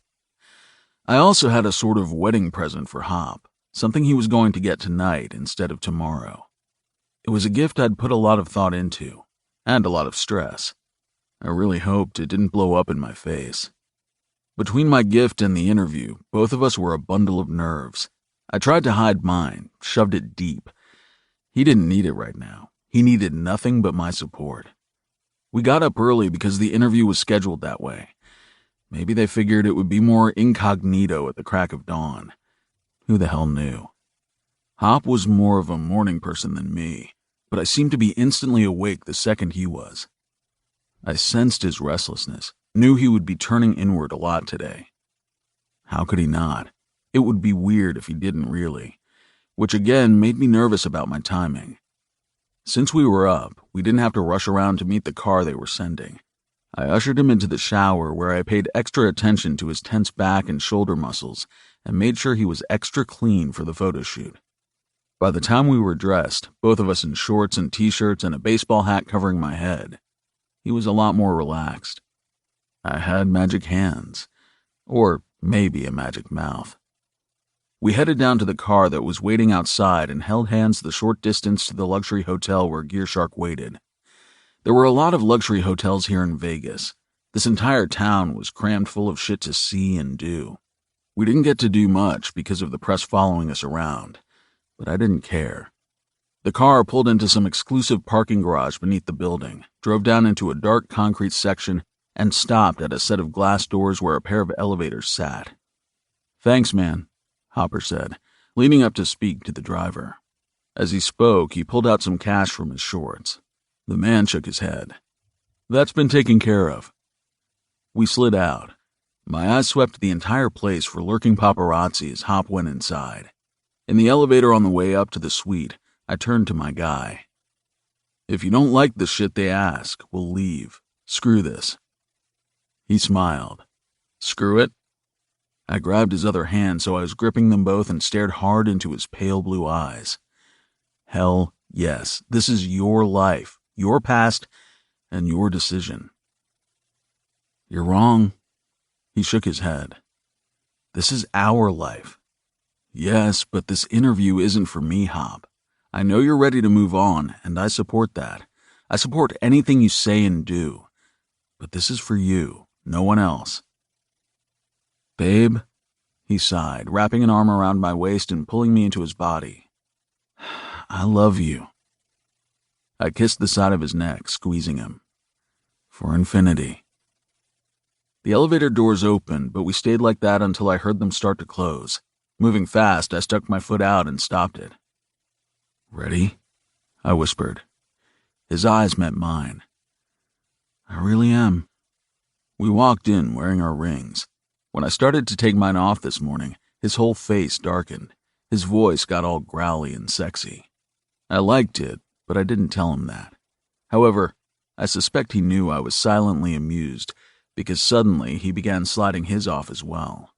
Speaker 2: I also had a sort of wedding present for Hop, something he was going to get tonight instead of tomorrow. It was a gift I'd put a lot of thought into, and a lot of stress. I really hoped it didn't blow up in my face. Between my gift and the interview, both of us were a bundle of nerves. I tried to hide mine, shoved it deep. He didn't need it right now. He needed nothing but my support. We got up early because the interview was scheduled that way. Maybe they figured it would be more incognito at the crack of dawn. Who the hell knew? Hop was more of a morning person than me, but I seemed to be instantly awake the second he was. I sensed his restlessness, knew he would be turning inward a lot today. How could he not? It would be weird if he didn't really, which again made me nervous about my timing. Since we were up, we didn't have to rush around to meet the car they were sending. I ushered him into the shower where I paid extra attention to his tense back and shoulder muscles and made sure he was extra clean for the photo shoot. By the time we were dressed, both of us in shorts and t-shirts and a baseball hat covering my head, he was a lot more relaxed. I had magic hands, or maybe a magic mouth. We headed down to the car that was waiting outside and held hands the short distance to the luxury hotel where GearShark waited. There were a lot of luxury hotels here in Vegas. This entire town was crammed full of shit to see and do. We didn't get to do much because of the press following us around, but I didn't care. The car pulled into some exclusive parking garage beneath the building, drove down into a dark concrete section, and stopped at a set of glass doors where a pair of elevators sat. "Thanks, man," Hopper said, leaning up to speak to the driver. As he spoke, he pulled out some cash from his shorts. The man shook his head. "That's been taken care of." We slid out. My eyes swept the entire place for lurking paparazzi as Hop went inside. In the elevator on the way up to the suite, I turned to my guy. "If you don't like the shit they ask, we'll leave. Screw this." He smiled. "Screw it?" I grabbed his other hand so I was gripping them both and stared hard into his pale blue eyes. Hell yes, this is your life, your past, and your decision. "You're wrong." He shook his head. "This is our life." "Yes, but this interview isn't for me, Hop. I know you're ready to move on, and I support that. I support anything you say and do. But this is for you, no one else." "Babe," he sighed, wrapping an arm around my waist and pulling me into his body. "I love you." I kissed the side of his neck, squeezing him. "For infinity." The elevator doors opened, but we stayed like that until I heard them start to close. Moving fast, I stuck my foot out and stopped it. "Ready?" I whispered. His eyes met mine. "I really am." We walked in wearing our rings. When I started to take mine off this morning, his whole face darkened. His voice got all growly and sexy. I liked it, but I didn't tell him that. However, I suspect he knew I was silently amused because suddenly he began sliding his off as well.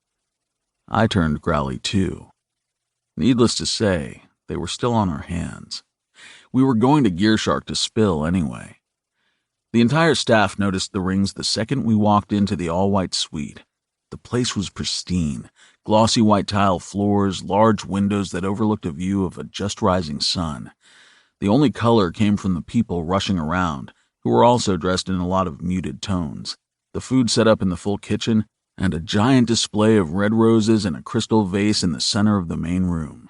Speaker 2: I turned growly too. Needless to say, they were still on our hands. We were going to GearShark to spill anyway. The entire staff noticed the rings the second we walked into the all-white suite. The place was pristine, glossy white tile floors, large windows that overlooked a view of a just-rising sun. The only color came from the people rushing around, who were also dressed in a lot of muted tones, the food set up in the full kitchen, and a giant display of red roses and a crystal vase in the center of the main room.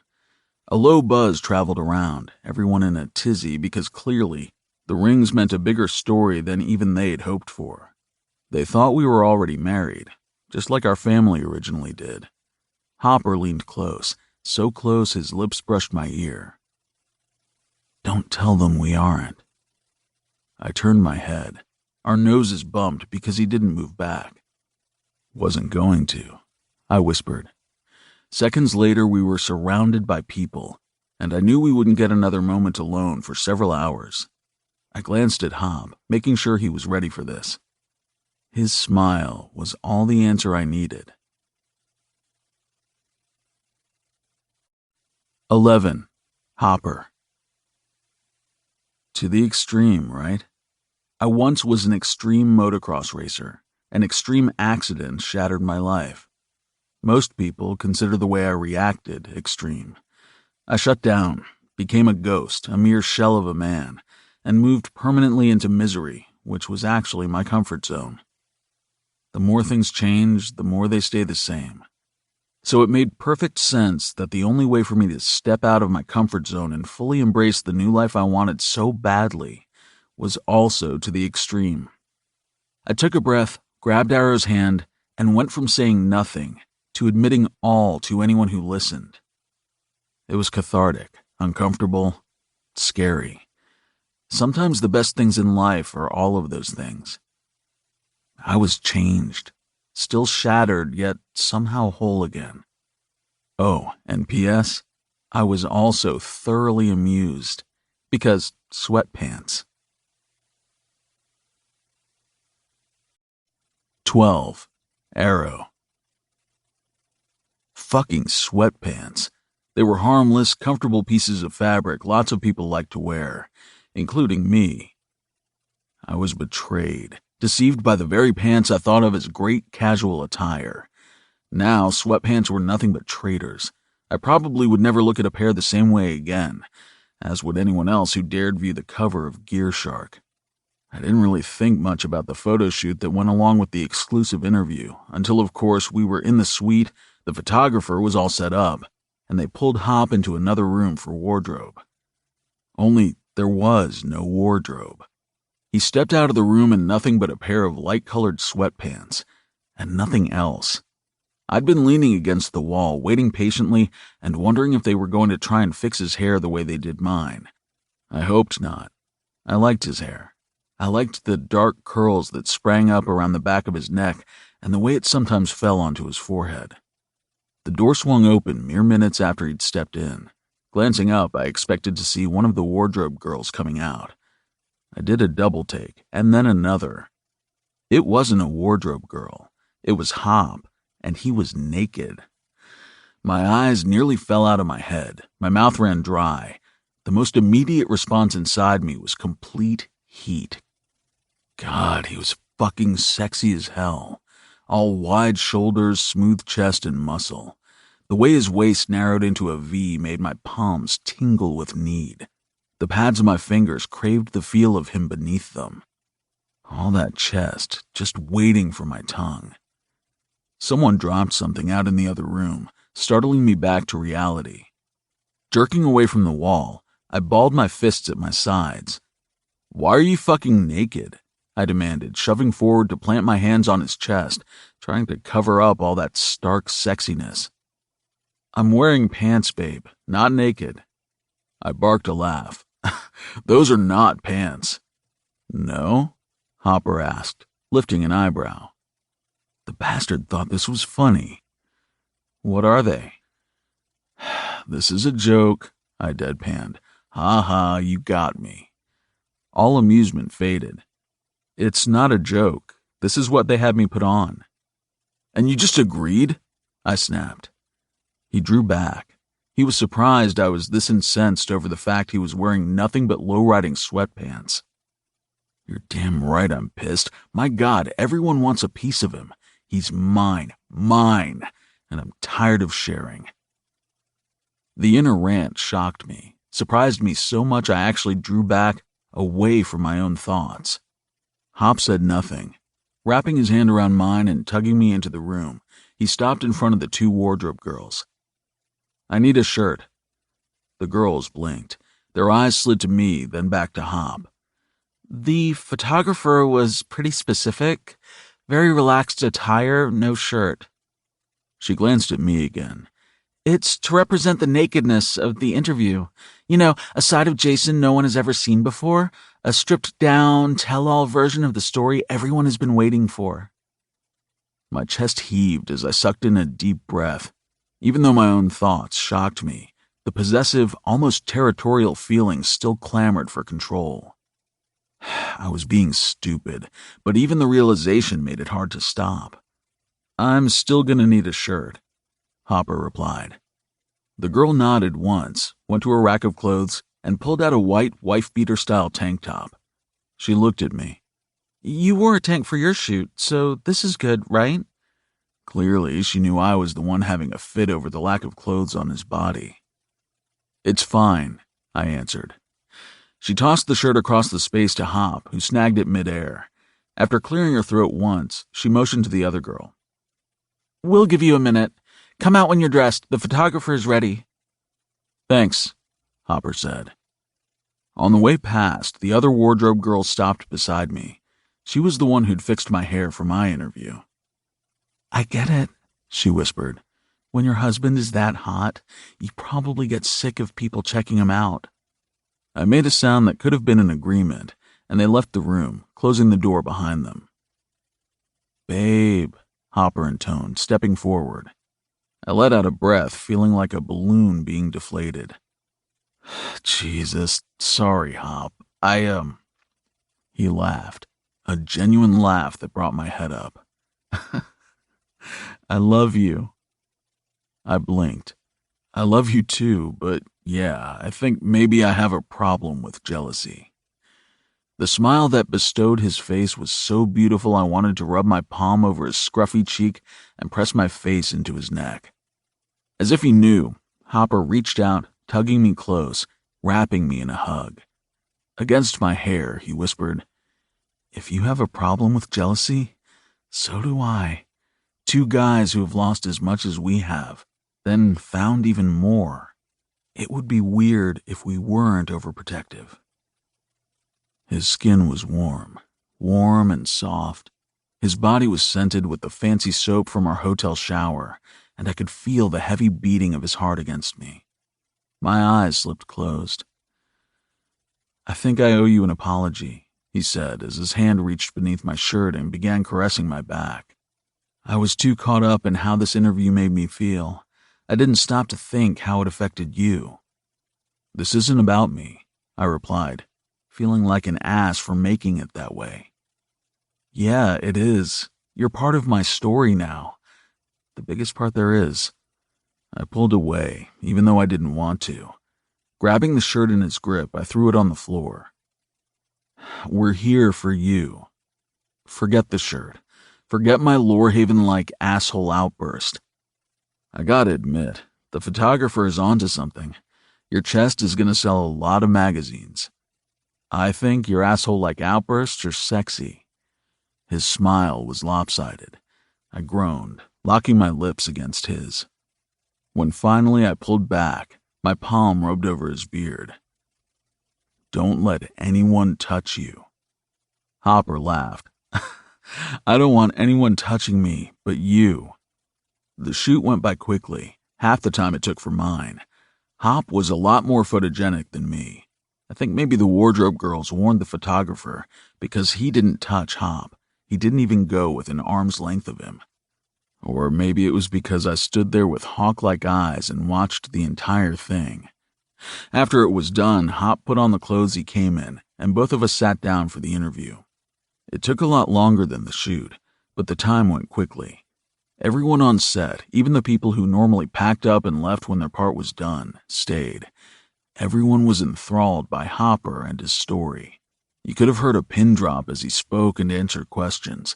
Speaker 2: A low buzz traveled around, everyone in a tizzy because clearly the rings meant a bigger story than even they'd hoped for. They thought we were already married, just like our family originally did. Hopper leaned close, so close his lips brushed my ear. "Don't tell them we aren't." I turned my head. Our noses bumped because he didn't move back. "Wasn't going to," I whispered. Seconds later, we were surrounded by people, and I knew we wouldn't get another moment alone for several hours. I glanced at Hop, making sure he was ready for this. His smile was all the answer I needed. 11. Hopper. To the extreme, right? I once was an extreme motocross racer. An extreme accident shattered my life. Most people consider the way I reacted extreme. I shut down, became a ghost, a mere shell of a man, and moved permanently into misery, which was actually my comfort zone. The more things change, the more they stay the same. So it made perfect sense that the only way for me to step out of my comfort zone and fully embrace the new life I wanted so badly was also to the extreme. I took a breath, grabbed Arrow's hand, and went from saying nothing to admitting all to anyone who listened. It was cathartic, uncomfortable, scary. Sometimes the best things in life are all of those things. I was changed, still shattered, yet somehow whole again. Oh, and P.S., I was also thoroughly amused, because sweatpants. 12. Arrow. Fucking sweatpants. They were harmless, comfortable pieces of fabric lots of people like to wear, including me. I was betrayed, deceived by the very pants I thought of as great casual attire. Now, sweatpants were nothing but traitors. I probably would never look at a pair the same way again, as would anyone else who dared view the cover of GearShark. I didn't really think much about the photo shoot that went along with the exclusive interview, until of course we were in the suite, the photographer was all set up, and they pulled Hop into another room for wardrobe. Only there was no wardrobe. He stepped out of the room in nothing but a pair of light-colored sweatpants, and nothing else. I'd been leaning against the wall, waiting patiently and wondering if they were going to try and fix his hair the way they did mine. I hoped not. I liked his hair. I liked the dark curls that sprang up around the back of his neck and the way it sometimes fell onto his forehead. The door swung open mere minutes after he'd stepped in. Glancing up, I expected to see one of the wardrobe girls coming out. I did a double take, and then another. It wasn't a wardrobe girl. It was Hop, and he was naked. My eyes nearly fell out of my head. My mouth ran dry. The most immediate response inside me was complete heat. God, he was fucking sexy as hell. All wide shoulders, smooth chest, and muscle. The way his waist narrowed into a V made my palms tingle with need. The pads of my fingers craved the feel of him beneath them. All that chest, just waiting for my tongue. Someone dropped something out in the other room, startling me back to reality. Jerking away from the wall, I balled my fists at my sides. "Why are you fucking naked?" I demanded, shoving forward to plant my hands on his chest, trying to cover up all that stark sexiness. "I'm wearing pants, babe, not naked." I barked a laugh. "Those are not pants." "No?" Hopper asked, lifting an eyebrow. The bastard thought this was funny. "What are they?" "This is a joke," I deadpanned. "Ha ha, you got me." All amusement faded. "It's not a joke. This is what they had me put on." "And you just agreed?" I snapped. He drew back. He was surprised I was this incensed over the fact he was wearing nothing but low-riding sweatpants. You're damn right I'm pissed. My God, everyone wants a piece of him. He's mine, and I'm tired of sharing. The inner rant shocked me, surprised me so much I actually drew back away from my own thoughts. Hop said nothing. Wrapping his hand around mine and tugging me into the room, he stopped in front of the two wardrobe girls. I need a shirt. The girls blinked. Their eyes slid to me, then back to Hop. The photographer was pretty specific. Very relaxed attire, no shirt. She glanced at me again. It's to represent the nakedness of the interview. You know, a side of Jayson no one has ever seen before. A stripped-down, tell-all version of the story everyone has been waiting for. My chest heaved as I sucked in a deep breath. Even though my own thoughts shocked me, the possessive, almost territorial feelings still clamored for control. I was being stupid, but even the realization made it hard to stop. I'm still gonna need a shirt, Hopper replied. The girl nodded once, went to her rack of clothes, and pulled out a white wife-beater-style tank top. She looked at me. You wore a tank for your shoot, so this is good, right? Clearly, she knew I was the one having a fit over the lack of clothes on his body. It's fine, I answered. She tossed the shirt across the space to Hop, who snagged it midair. After clearing her throat once, she motioned to the other girl. We'll give you a minute. Come out when you're dressed. The photographer is ready. Thanks, Hopper said. On the way past, the other wardrobe girl stopped beside me. She was the one who'd fixed my hair for my interview. I get it, she whispered. When your husband is that hot, you probably get sick of people checking him out. I made a sound that could have been an agreement, and they left the room, closing the door behind them. Babe, Hopper intoned, stepping forward. I let out a breath, feeling like a balloon being deflated. Jesus, sorry, Hop. He laughed, a genuine laugh that brought my head up. I love you. I blinked. I love you too, but yeah, I think maybe I have a problem with jealousy. The smile that bestowed his face was so beautiful I wanted to rub my palm over his scruffy cheek and press my face into his neck. As if he knew, Hopper reached out, tugging me close, wrapping me in a hug. Against my hair, he whispered, If you have a problem with jealousy, so do I. Two guys who have lost as much as we have, then found even more. It would be weird if we weren't overprotective. His skin was warm and soft. His body was scented with the fancy soap from our hotel shower, and I could feel the heavy beating of his heart against me. My eyes slipped closed. I think I owe you an apology, he said as his hand reached beneath my shirt and began caressing my back. I was too caught up in how this interview made me feel. I didn't stop to think how it affected you. This isn't about me, I replied, feeling like an ass for making it that way. Yeah, it is. You're part of my story now. The biggest part there is. I pulled away, even though I didn't want to. Grabbing the shirt in its grip, I threw it on the floor. We're here for you. Forget the shirt. Forget my Lorehaven-like asshole outburst. I gotta admit, the photographer is onto something. Your chest is gonna sell a lot of magazines. I think your asshole-like outbursts are sexy. His smile was lopsided. I groaned, locking my lips against his. When finally I pulled back, my palm rubbed over his beard. Don't let anyone touch you. Hopper laughed. I don't want anyone touching me but you. The shoot went by quickly, half the time it took for mine. Hop was a lot more photogenic than me. I think maybe the wardrobe girls warned the photographer because he didn't touch Hop. He didn't even go within arm's length of him. Or maybe it was because I stood there with hawk-like eyes and watched the entire thing. After it was done, Hop put on the clothes he came in, and both of us sat down for the interview. It took a lot longer than the shoot, but the time went quickly. Everyone on set, even the people who normally packed up and left when their part was done, stayed. Everyone was enthralled by Hopper and his story. You could have heard a pin drop as he spoke and answered questions.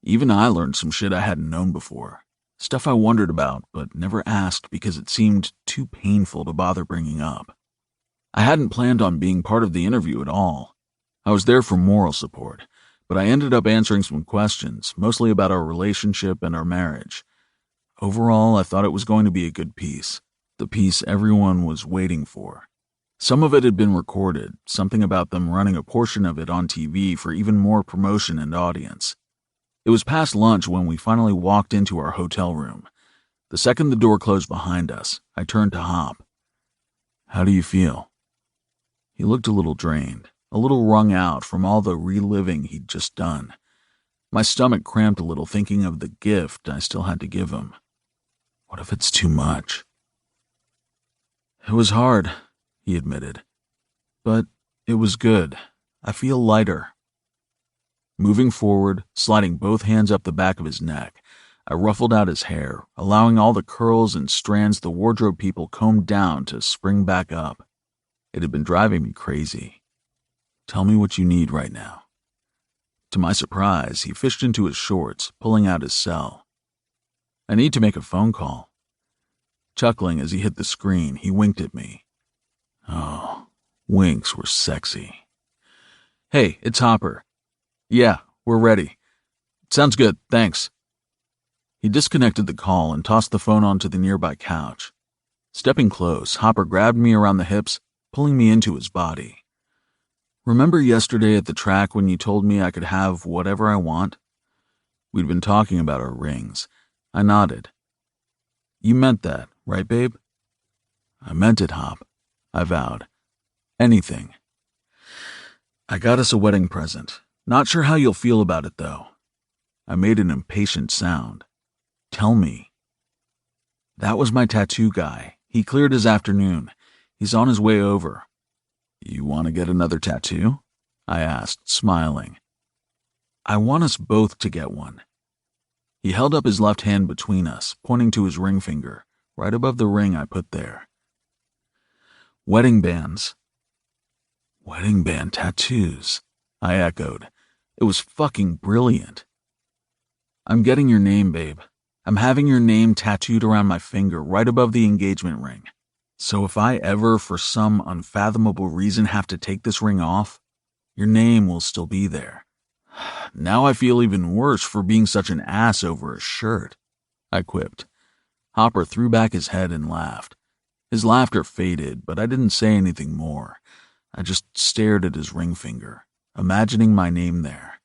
Speaker 2: Even I learned some shit I hadn't known before. Stuff I wondered about, but never asked because it seemed too painful to bother bringing up. I hadn't planned on being part of the interview at all. I was there for moral support, but I ended up answering some questions, mostly about our relationship and our marriage. Overall, I thought it was going to be a good piece, the piece everyone was waiting for. Some of it had been recorded, something about them running a portion of it on TV for even more promotion and audience. It was past lunch when we finally walked into our hotel room. The second the door closed behind us, I turned to Hop. "How do you feel?" He looked a little drained, a little wrung out from all the reliving he'd just done. My stomach cramped a little thinking of the gift I still had to give him. What if it's too much? "It was hard," he admitted. "But it was good. I feel lighter." Moving forward, sliding both hands up the back of his neck, I ruffled out his hair, allowing all the curls and strands the wardrobe people combed down to spring back up. It had been driving me crazy. "Tell me what you need right now." To my surprise, he fished into his shorts, pulling out his cell. "I need to make a phone call." Chuckling as he hit the screen, he winked at me. Oh, winks were sexy. "Hey, it's Hopper." "Yeah, we're ready." "Sounds good, thanks." He disconnected the call and tossed the phone onto the nearby couch. Stepping close, Hopper grabbed me around the hips, pulling me into his body. "Remember yesterday at the track when you told me I could have whatever I want?" We'd been talking about our rings. I nodded. "You meant that, right, babe?" "I meant it, Hop," I vowed. "Anything." "I got us a wedding present. Not sure how you'll feel about it, though." I made an impatient sound. "Tell me." "That was my tattoo guy. He cleared his afternoon. He's on his way over." "You want to get another tattoo?" I asked, smiling. "I want us both to get one." He held up his left hand between us, pointing to his ring finger, right above the ring I put there. "Wedding bands." "Wedding band tattoos," I echoed. It was fucking brilliant. "I'm getting your name, babe. I'm having your name tattooed around my finger right above the engagement ring. So if I ever, for some unfathomable reason, have to take this ring off, your name will still be there." "Now I feel even worse for being such an ass over a shirt," I quipped. Hopper threw back his head and laughed. His laughter faded, but I didn't say anything more. I just stared at his ring finger, imagining my name there.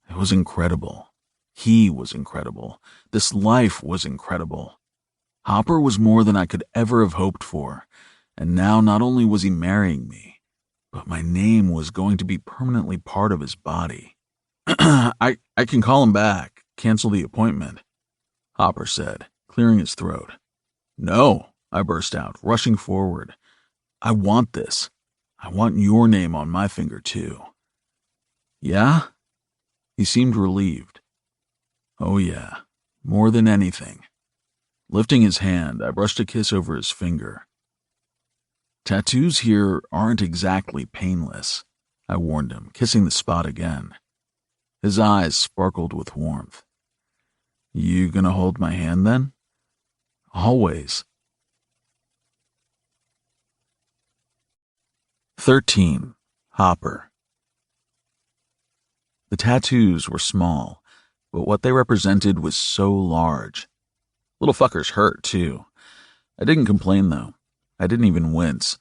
Speaker 2: It was incredible. He was incredible. This life was incredible. Hopper was more than I could ever have hoped for, and now not only was he marrying me, but my name was going to be permanently part of his body. I can call him back, cancel the appointment," Hopper said, clearing his throat. "No," I burst out, rushing forward. "I want this. I want your name on my finger, too." "Yeah?" He seemed relieved. "Oh, yeah, more than anything." Lifting his hand, I brushed a kiss over his finger. "Tattoos here aren't exactly painless," I warned him, kissing the spot again. His eyes sparkled with warmth. "You gonna hold my hand then?" "Always." 13. Hopper. The tattoos were small, but what they represented was so large. Little fuckers hurt, too. I didn't complain, though. I didn't even wince.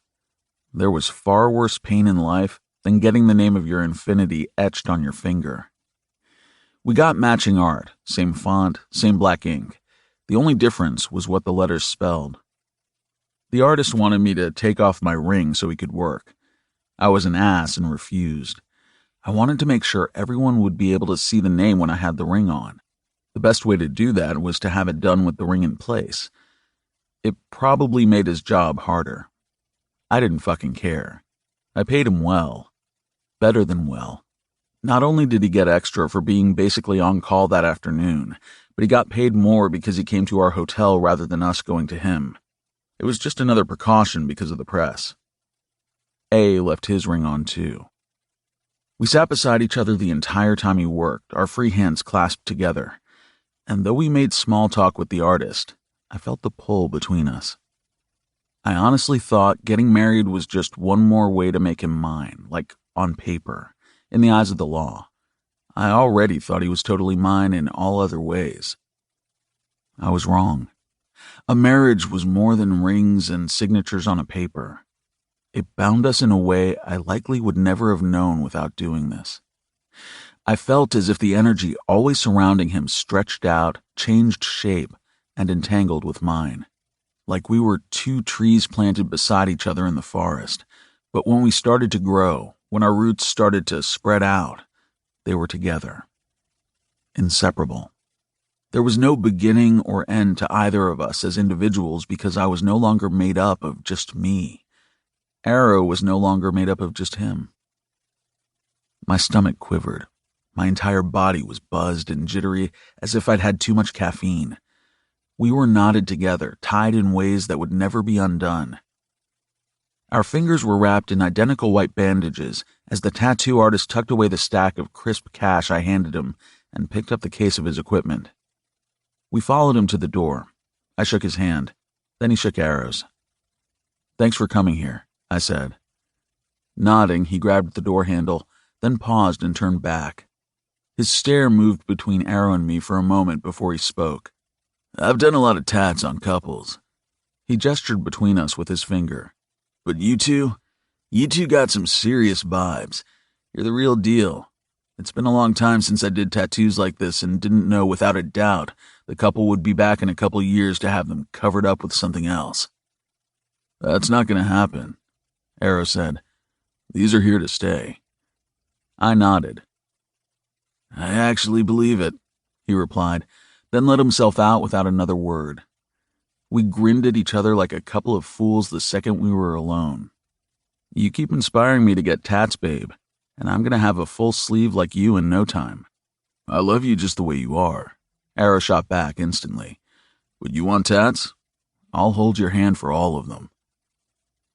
Speaker 2: There was far worse pain in life than getting the name of your infinity etched on your finger. We got matching art, same font, same black ink. The only difference was what the letters spelled. The artist wanted me to take off my ring so he could work. I was an ass and refused. I wanted to make sure everyone would be able to see the name when I had the ring on. The best way to do that was to have it done with the ring in place. It probably made his job harder. I didn't fucking care. I paid him well. Better than well. Not only did he get extra for being basically on call that afternoon, but he got paid more because he came to our hotel rather than us going to him. It was just another precaution because of the press. A left his ring on too. We sat beside each other the entire time he worked, our free hands clasped together. And though we made small talk with the artist, I felt the pull between us. I honestly thought getting married was just one more way to make him mine, like on paper, in the eyes of the law. I already thought he was totally mine in all other ways. I was wrong. A marriage was more than rings and signatures on a paper. It bound us in a way I likely would never have known without doing this. I felt as if the energy always surrounding him stretched out, changed shape, and entangled with mine. Like we were two trees planted beside each other in the forest, but when we started to grow, when our roots started to spread out, they were together. Inseparable. There was no beginning or end to either of us as individuals because I was no longer made up of just me. Arrow was no longer made up of just him. My stomach quivered. My entire body was buzzed and jittery as if I'd had too much caffeine. We were knotted together, tied in ways that would never be undone. Our fingers were wrapped in identical white bandages as the tattoo artist tucked away the stack of crisp cash I handed him and picked up the case of his equipment. We followed him to the door. I shook his hand. Then he shook Arrow's. "Thanks for coming here," I said. Nodding, he grabbed the door handle, then paused and turned back. His stare moved between Arrow and me for a moment before he spoke. "I've done a lot of tats on couples." He gestured between us with his finger. "But you two got some serious vibes. You're the real deal. It's been a long time since I did tattoos like this and didn't know without a doubt the couple would be back in a couple years to have them covered up with something else." "That's not going to happen," Arrow said. "These are here to stay." I nodded. "I actually believe it," he replied, then let himself out without another word. We grinned at each other like a couple of fools the second we were alone. "You keep inspiring me to get tats, babe, and I'm going to have a full sleeve like you in no time." "I love you just the way you are," Arrow shot back instantly. "But you want tats? I'll hold your hand for all of them."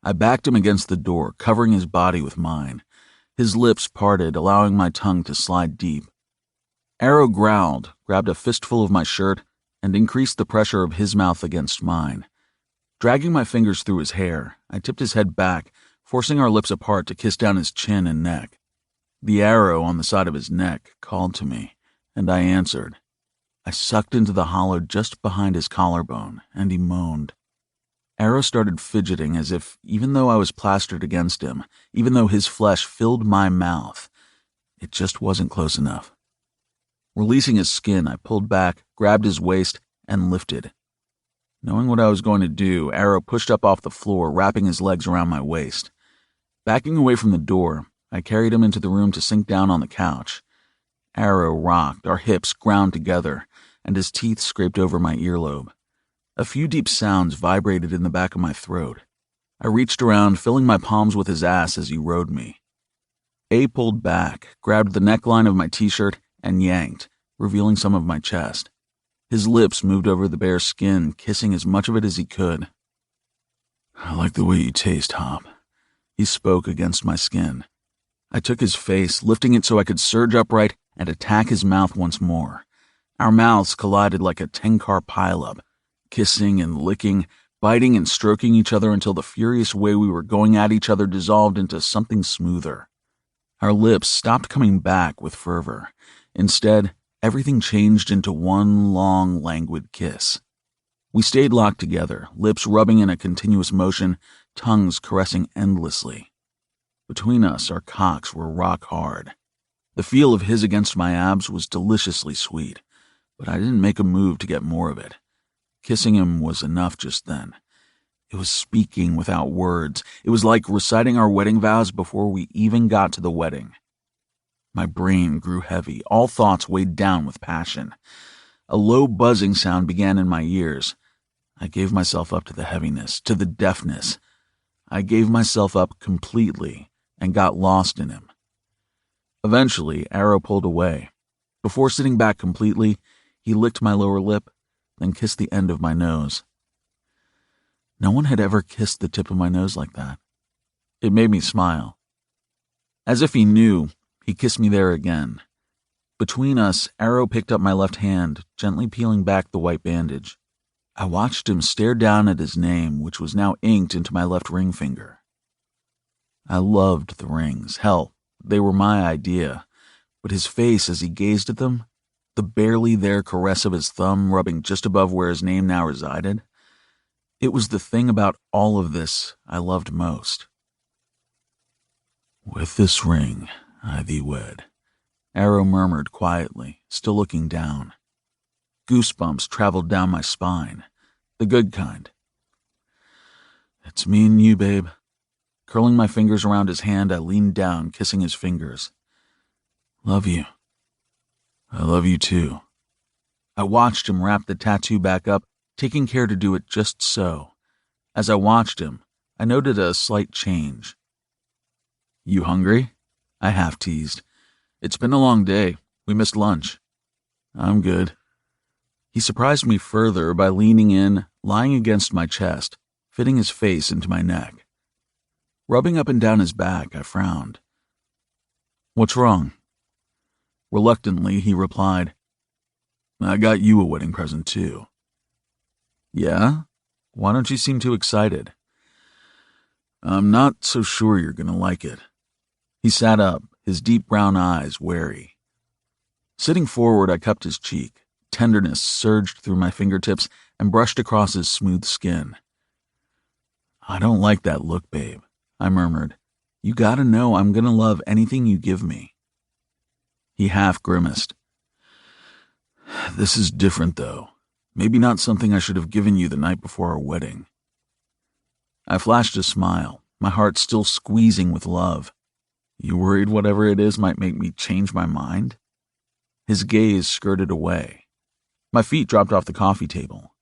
Speaker 2: I backed him against the door, covering his body with mine. His lips parted, allowing my tongue to slide deep. Arrow growled, grabbed a fistful of my shirt, and increased the pressure of his mouth against mine. Dragging my fingers through his hair, I tipped his head back, forcing our lips apart to kiss down his chin and neck. The arrow on the side of his neck called to me, and I answered. I sucked into the hollow just behind his collarbone, and he moaned. Arrow started fidgeting as if, even though I was plastered against him, even though his flesh filled my mouth, it just wasn't close enough. Releasing his skin, I pulled back, grabbed his waist, and lifted. Knowing what I was going to do, Arrow pushed up off the floor, wrapping his legs around my waist. Backing away from the door, I carried him into the room to sink down on the couch. Arrow rocked, our hips ground together, and his teeth scraped over my earlobe. A few deep sounds vibrated in the back of my throat. I reached around, filling my palms with his ass as he rode me. A pulled back, grabbed the neckline of my t-shirt, and yanked, revealing some of my chest. His lips moved over the bare skin, kissing as much of it as he could. "I like the way you taste, Hop." He spoke against my skin. I took his face, lifting it so I could surge upright and attack his mouth once more. Our mouths collided like a 10-car pileup, kissing and licking, biting and stroking each other until the furious way we were going at each other dissolved into something smoother. Our lips stopped coming back with fervor. Instead, everything changed into one long, languid kiss. We stayed locked together, lips rubbing in a continuous motion, tongues caressing endlessly. Between us, our cocks were rock hard. The feel of his against my abs was deliciously sweet, but I didn't make a move to get more of it. Kissing him was enough just then. It was speaking without words. It was like reciting our wedding vows before we even got to the wedding. My brain grew heavy, all thoughts weighed down with passion. A low buzzing sound began in my ears. I gave myself up to the heaviness, to the deafness. I gave myself up completely and got lost in him. Eventually, Arrow pulled away. Before sitting back completely, he licked my lower lip, then kissed the end of my nose. No one had ever kissed the tip of my nose like that. It made me smile. As if he knew, he kissed me there again. Between us, Arrow picked up my left hand, gently peeling back the white bandage. I watched him stare down at his name, which was now inked into my left ring finger. I loved the rings. Hell, they were my idea. But his face as he gazed at them, the barely there caress of his thumb rubbing just above where his name now resided, it was the thing about all of this I loved most. "With this ring, I thee wed," Arrow murmured quietly, still looking down. Goosebumps traveled down my spine, the good kind. "It's me and you, babe." Curling my fingers around his hand, I leaned down, kissing his fingers. "Love you. I love you too." I watched him wrap the tattoo back up, taking care to do it just so. As I watched him, I noted a slight change. "You hungry?" I half teased. "It's been a long day. We missed lunch." "I'm good." He surprised me further by leaning in, lying against my chest, fitting his face into my neck. Rubbing up and down his back, I frowned. "What's wrong?" Reluctantly, he replied, "I got you a wedding present, too." "Yeah? Why don't you seem too excited?" "I'm not so sure you're going to like it." He sat up, his deep brown eyes wary. Sitting forward, I cupped his cheek. Tenderness surged through my fingertips and brushed across his smooth skin. "I don't like that look, babe," I murmured. "You gotta know I'm gonna love anything you give me." He half grimaced. "This is different, though. Maybe not something I should have given you the night before our wedding." I flashed a smile, my heart still squeezing with love. "You worried whatever it is might make me change my mind?" His gaze skirted away. My feet dropped off the coffee table.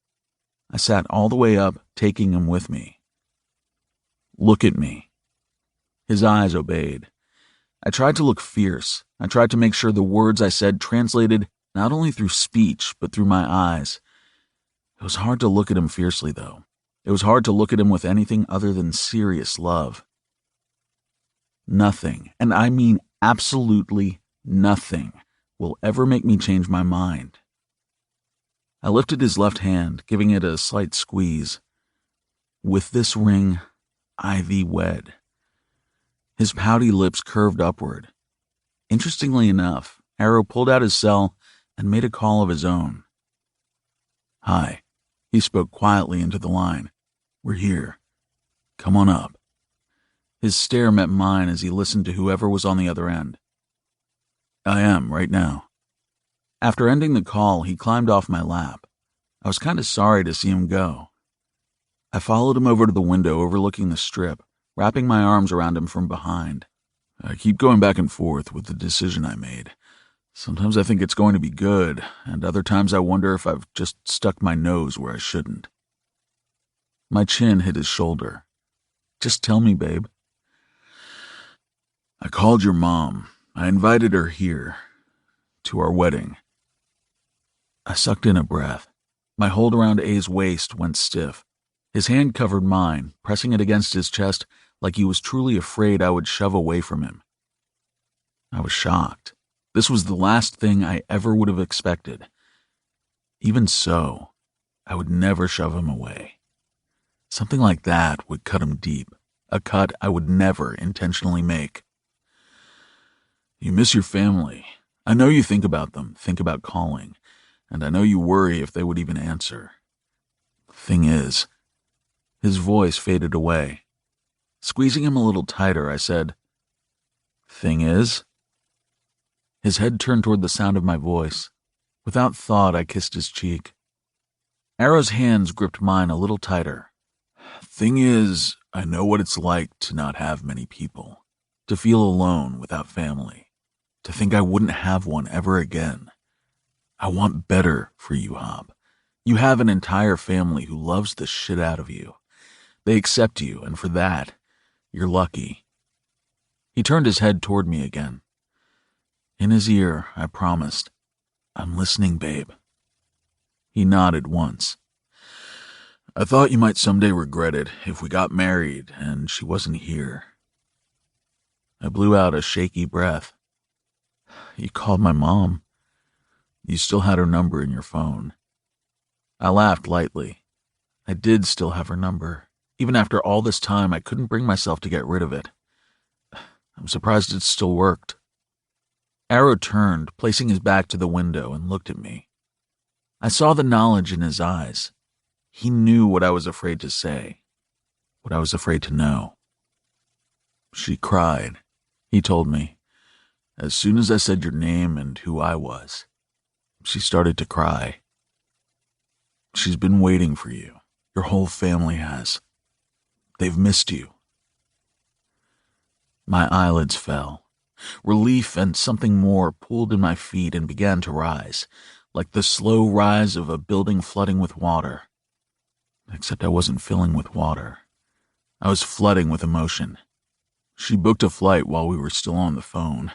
Speaker 2: I sat all the way up, taking him with me. "Look at me." His eyes obeyed. I tried to look fierce. I tried to make sure the words I said translated not only through speech, but through my eyes. It was hard to look at him fiercely, though. It was hard to look at him with anything other than serious love. Nothing, and I mean absolutely nothing, will ever make me change my mind. I lifted his left hand, giving it a slight squeeze. "With this ring, I thee wed." His pouty lips curved upward. Interestingly enough, Arrow pulled out his cell and made a call of his own. "Hi," he spoke quietly into the line. "We're here. Come on up." His stare met mine as he listened to whoever was on the other end. "I am, right now." After ending the call, he climbed off my lap. I was kind of sorry to see him go. I followed him over to the window overlooking the strip, wrapping my arms around him from behind. "I keep going back and forth with the decision I made. Sometimes I think it's going to be good, and other times I wonder if I've just stuck my nose where I shouldn't." My chin hit his shoulder. "Just tell me, babe." "I called your mom. I invited her here, to our wedding." I sucked in a breath. My hold around A's waist went stiff. His hand covered mine, pressing it against his chest like he was truly afraid I would shove away from him. I was shocked. This was the last thing I ever would have expected. Even so, I would never shove him away. Something like that would cut him deep, a cut I would never intentionally make. "You miss your family. I know you think about them, think about calling, and I know you worry if they would even answer. Thing is," his voice faded away. Squeezing him a little tighter, I said, "Thing is?" His head turned toward the sound of my voice. Without thought, I kissed his cheek. Arrow's hands gripped mine a little tighter. "Thing is, I know what it's like to not have many people, to feel alone without family, to think I wouldn't have one ever again. I want better for you, Hob. You have an entire family who loves the shit out of you. They accept you, and for that, you're lucky." He turned his head toward me again. In his ear, I promised, "I'm listening, babe." He nodded once. "I thought you might someday regret it if we got married and she wasn't here." I blew out a shaky breath. "You called my mom. You still had her number in your phone." I laughed lightly. I did still have her number. Even after all this time, I couldn't bring myself to get rid of it. I'm surprised it still worked. Arrow turned, placing his back to the window, and looked at me. I saw the knowledge in his eyes. He knew what I was afraid to say, what I was afraid to know. "She cried," he told me. "As soon as I said your name and who I was, she started to cry. She's been waiting for you. Your whole family has. They've missed you." My eyelids fell. Relief and something more pulled in my feet and began to rise, like the slow rise of a building flooding with water. Except I wasn't filling with water. I was flooding with emotion. She booked a flight while we were still on the phone.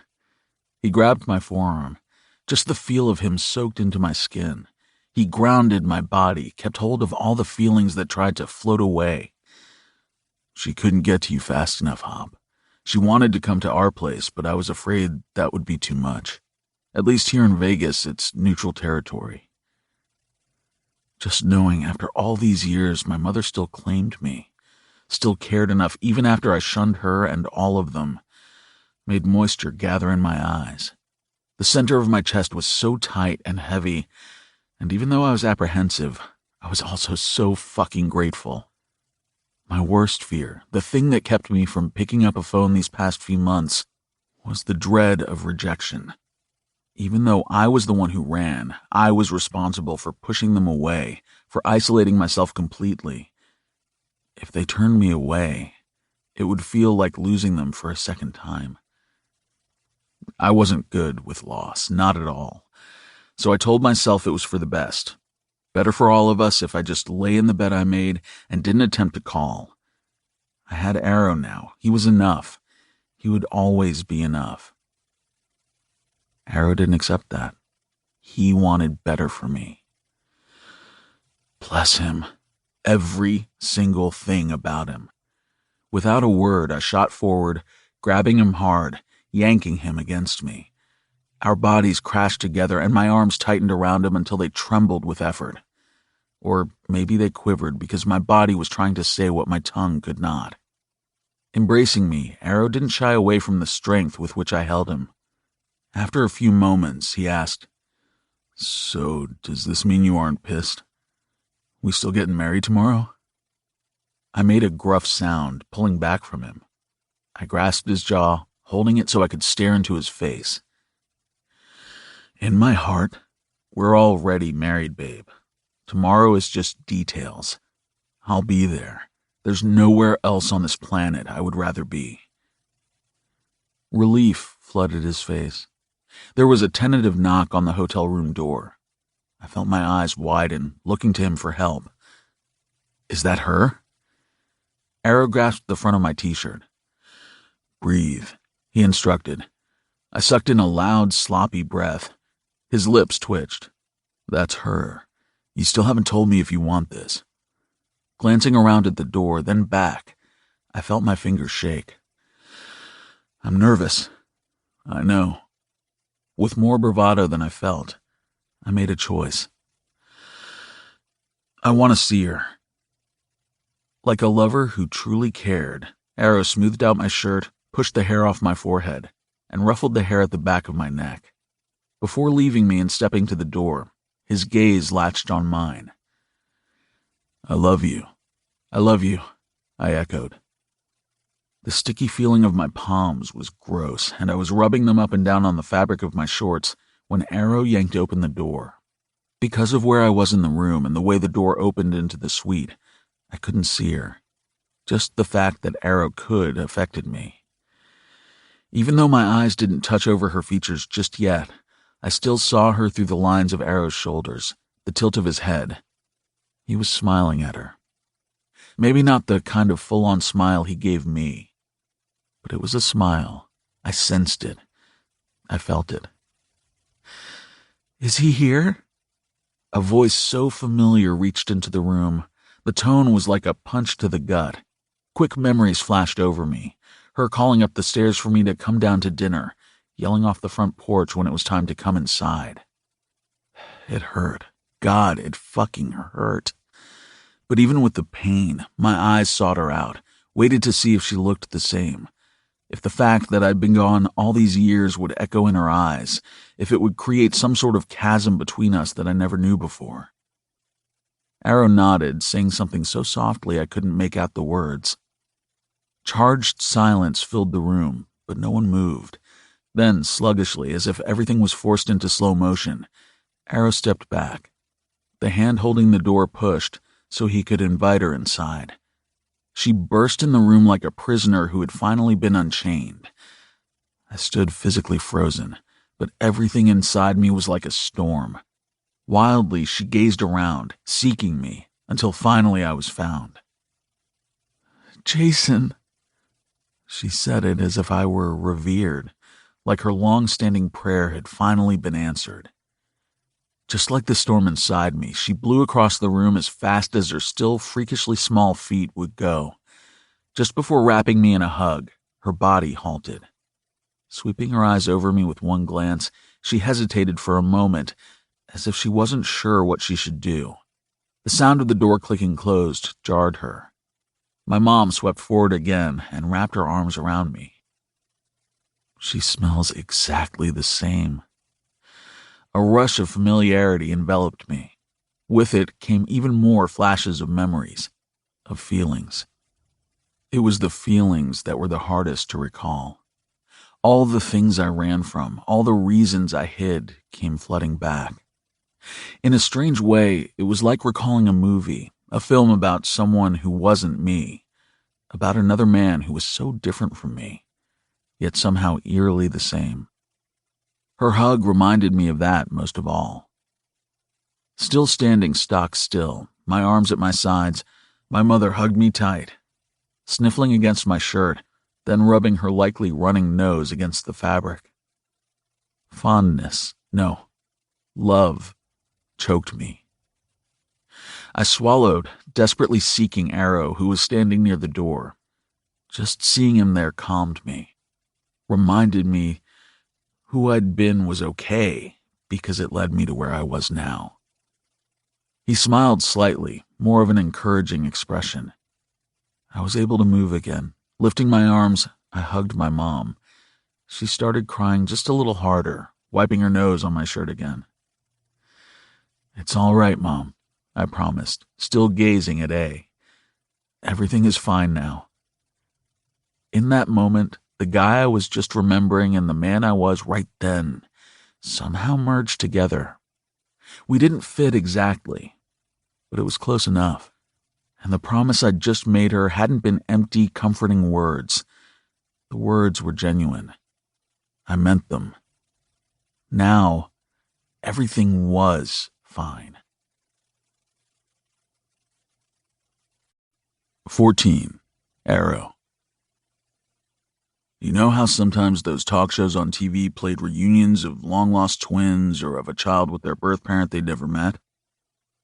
Speaker 2: He grabbed my forearm. Just the feel of him soaked into my skin. He grounded my body, kept hold of all the feelings that tried to float away. "She couldn't get to you fast enough, Hop. She wanted to come to our place, but I was afraid that would be too much. At least here in Vegas, it's neutral territory." Just knowing after all these years my mother still claimed me, still cared enough even after I shunned her and all of them, made moisture gather in my eyes. The center of my chest was so tight and heavy, and even though I was apprehensive, I was also so fucking grateful. My worst fear, the thing that kept me from picking up a phone these past few months, was the dread of rejection. Even though I was the one who ran, I was responsible for pushing them away, for isolating myself completely. If they turned me away, it would feel like losing them for a second time. I wasn't good with loss, not at all. So I told myself it was for the best. Better for all of us if I just lay in the bed I made and didn't attempt to call. I had Arrow now. He was enough. He would always be enough. Arrow didn't accept that. He wanted better for me. Bless him. Every single thing about him. Without a word, I shot forward, grabbing him hard, yanking him against me. Our bodies crashed together, and my arms tightened around him until they trembled with effort. Or maybe they quivered because my body was trying to say what my tongue could not. Embracing me, Arrow didn't shy away from the strength with which I held him. After a few moments, he asked, "So, does this mean you aren't pissed? We still getting married tomorrow?" I made a gruff sound, pulling back from him. I grasped his jaw, holding it so I could stare into his face. "In my heart, we're already married, babe. Tomorrow is just details. I'll be there. There's nowhere else on this planet I would rather be." Relief flooded his face. There was a tentative knock on the hotel room door. I felt my eyes widen, looking to him for help. "Is that her?" Arrow grasped the front of my t-shirt. "Breathe," he instructed. I sucked in a loud, sloppy breath. His lips twitched. "That's her. You still haven't told me if you want this." Glancing around at the door, then back, I felt my fingers shake. "I'm nervous." "I know." With more bravado than I felt, I made a choice. "I want to see her." Like a lover who truly cared, Arrow smoothed out my shirt, pushed the hair off my forehead, and ruffled the hair at the back of my neck. Before leaving me and stepping to the door, his gaze latched on mine. "I love you. I love you," I echoed. The sticky feeling of my palms was gross, and I was rubbing them up and down on the fabric of my shorts when Arrow yanked open the door. Because of where I was in the room and the way the door opened into the suite, I couldn't see her. Just the fact that Arrow could affected me. Even though my eyes didn't touch over her features just yet, I still saw her through the lines of Arrow's shoulders, the tilt of his head. He was smiling at her. Maybe not the kind of full-on smile he gave me, but it was a smile. I sensed it. I felt it. Is he here? A voice so familiar reached into the room. The tone was like a punch to the gut. Quick memories flashed over me. Her calling up the stairs for me to come down to dinner, yelling off the front porch when it was time to come inside. It hurt. God, it fucking hurt. But even with the pain, my eyes sought her out, waited to see if she looked the same. If the fact that I'd been gone all these years would echo in her eyes, if it would create some sort of chasm between us that I never knew before. Arrow nodded, saying something so softly I couldn't make out the words. Charged silence filled the room, but no one moved. Then, sluggishly, as if everything was forced into slow motion, Arrow stepped back. The hand holding the door pushed so he could invite her inside. She burst in the room like a prisoner who had finally been unchained. I stood physically frozen, but everything inside me was like a storm. Wildly, she gazed around, seeking me, until finally I was found. Jayson. She said it as if I were revered, like her long-standing prayer had finally been answered. Just like the storm inside me, she blew across the room as fast as her still freakishly small feet would go. Just before wrapping me in a hug, her body halted. Sweeping her eyes over me with one glance, she hesitated for a moment, as if she wasn't sure what she should do. The sound of the door clicking closed jarred her. My mom swept forward again and wrapped her arms around me. She smells exactly the same. A rush of familiarity enveloped me. With it came even more flashes of memories, of feelings. It was the feelings that were the hardest to recall. All the things I ran from, all the reasons I hid, came flooding back. In a strange way, it was like recalling a movie, a film about someone who wasn't me, about another man who was so different from me, yet somehow eerily the same. Her hug reminded me of that most of all. Still standing stock still, my arms at my sides, my mother hugged me tight, sniffling against my shirt, then rubbing her likely running nose against the fabric. Fondness, no, love, choked me. I swallowed, desperately seeking Arrow, who was standing near the door. Just seeing him there calmed me, reminded me who I'd been was okay because it led me to where I was now. He smiled slightly, more of an encouraging expression. I was able to move again. Lifting my arms, I hugged my mom. She started crying just a little harder, wiping her nose on my shirt again. It's all right, Mom, I promised, still gazing at A. Everything is fine now. In that moment, the guy I was just remembering and the man I was right then somehow merged together. We didn't fit exactly, but it was close enough. And the promise I'd just made her hadn't been empty, comforting words. The words were genuine. I meant them. Now, everything was fine. 14. Arrow. You know how sometimes those talk shows on TV played reunions of long-lost twins or of a child with their birth parent they'd never met?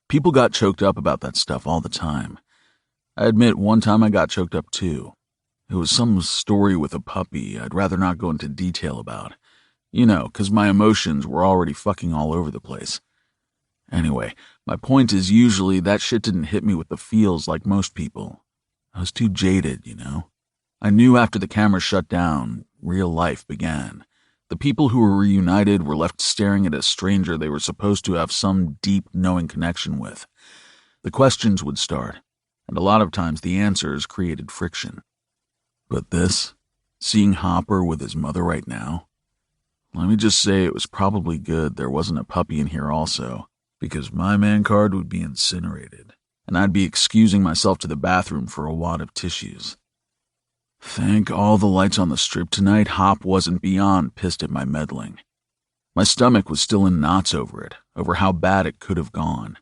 Speaker 2: People got choked up about that stuff all the time. I admit one time I got choked up too. It was some story with a puppy I'd rather not go into detail about. You know, 'cause my emotions were already fucking all over the place. Anyway, my point is usually that shit didn't hit me with the feels like most people. I was too jaded, you know? I knew after the camera shut down, real life began. The people who were reunited were left staring at a stranger they were supposed to have some deep, knowing connection with. The questions would start, and a lot of times the answers created friction. But this, seeing Hopper with his mother right now, let me just say it was probably good there wasn't a puppy in here also, because my man card would be incinerated, and I'd be excusing myself to the bathroom for a wad of tissues. Thank all the lights on the strip tonight, Hop wasn't beyond pissed at my meddling. My stomach was still in knots over it, over how bad it could have gone.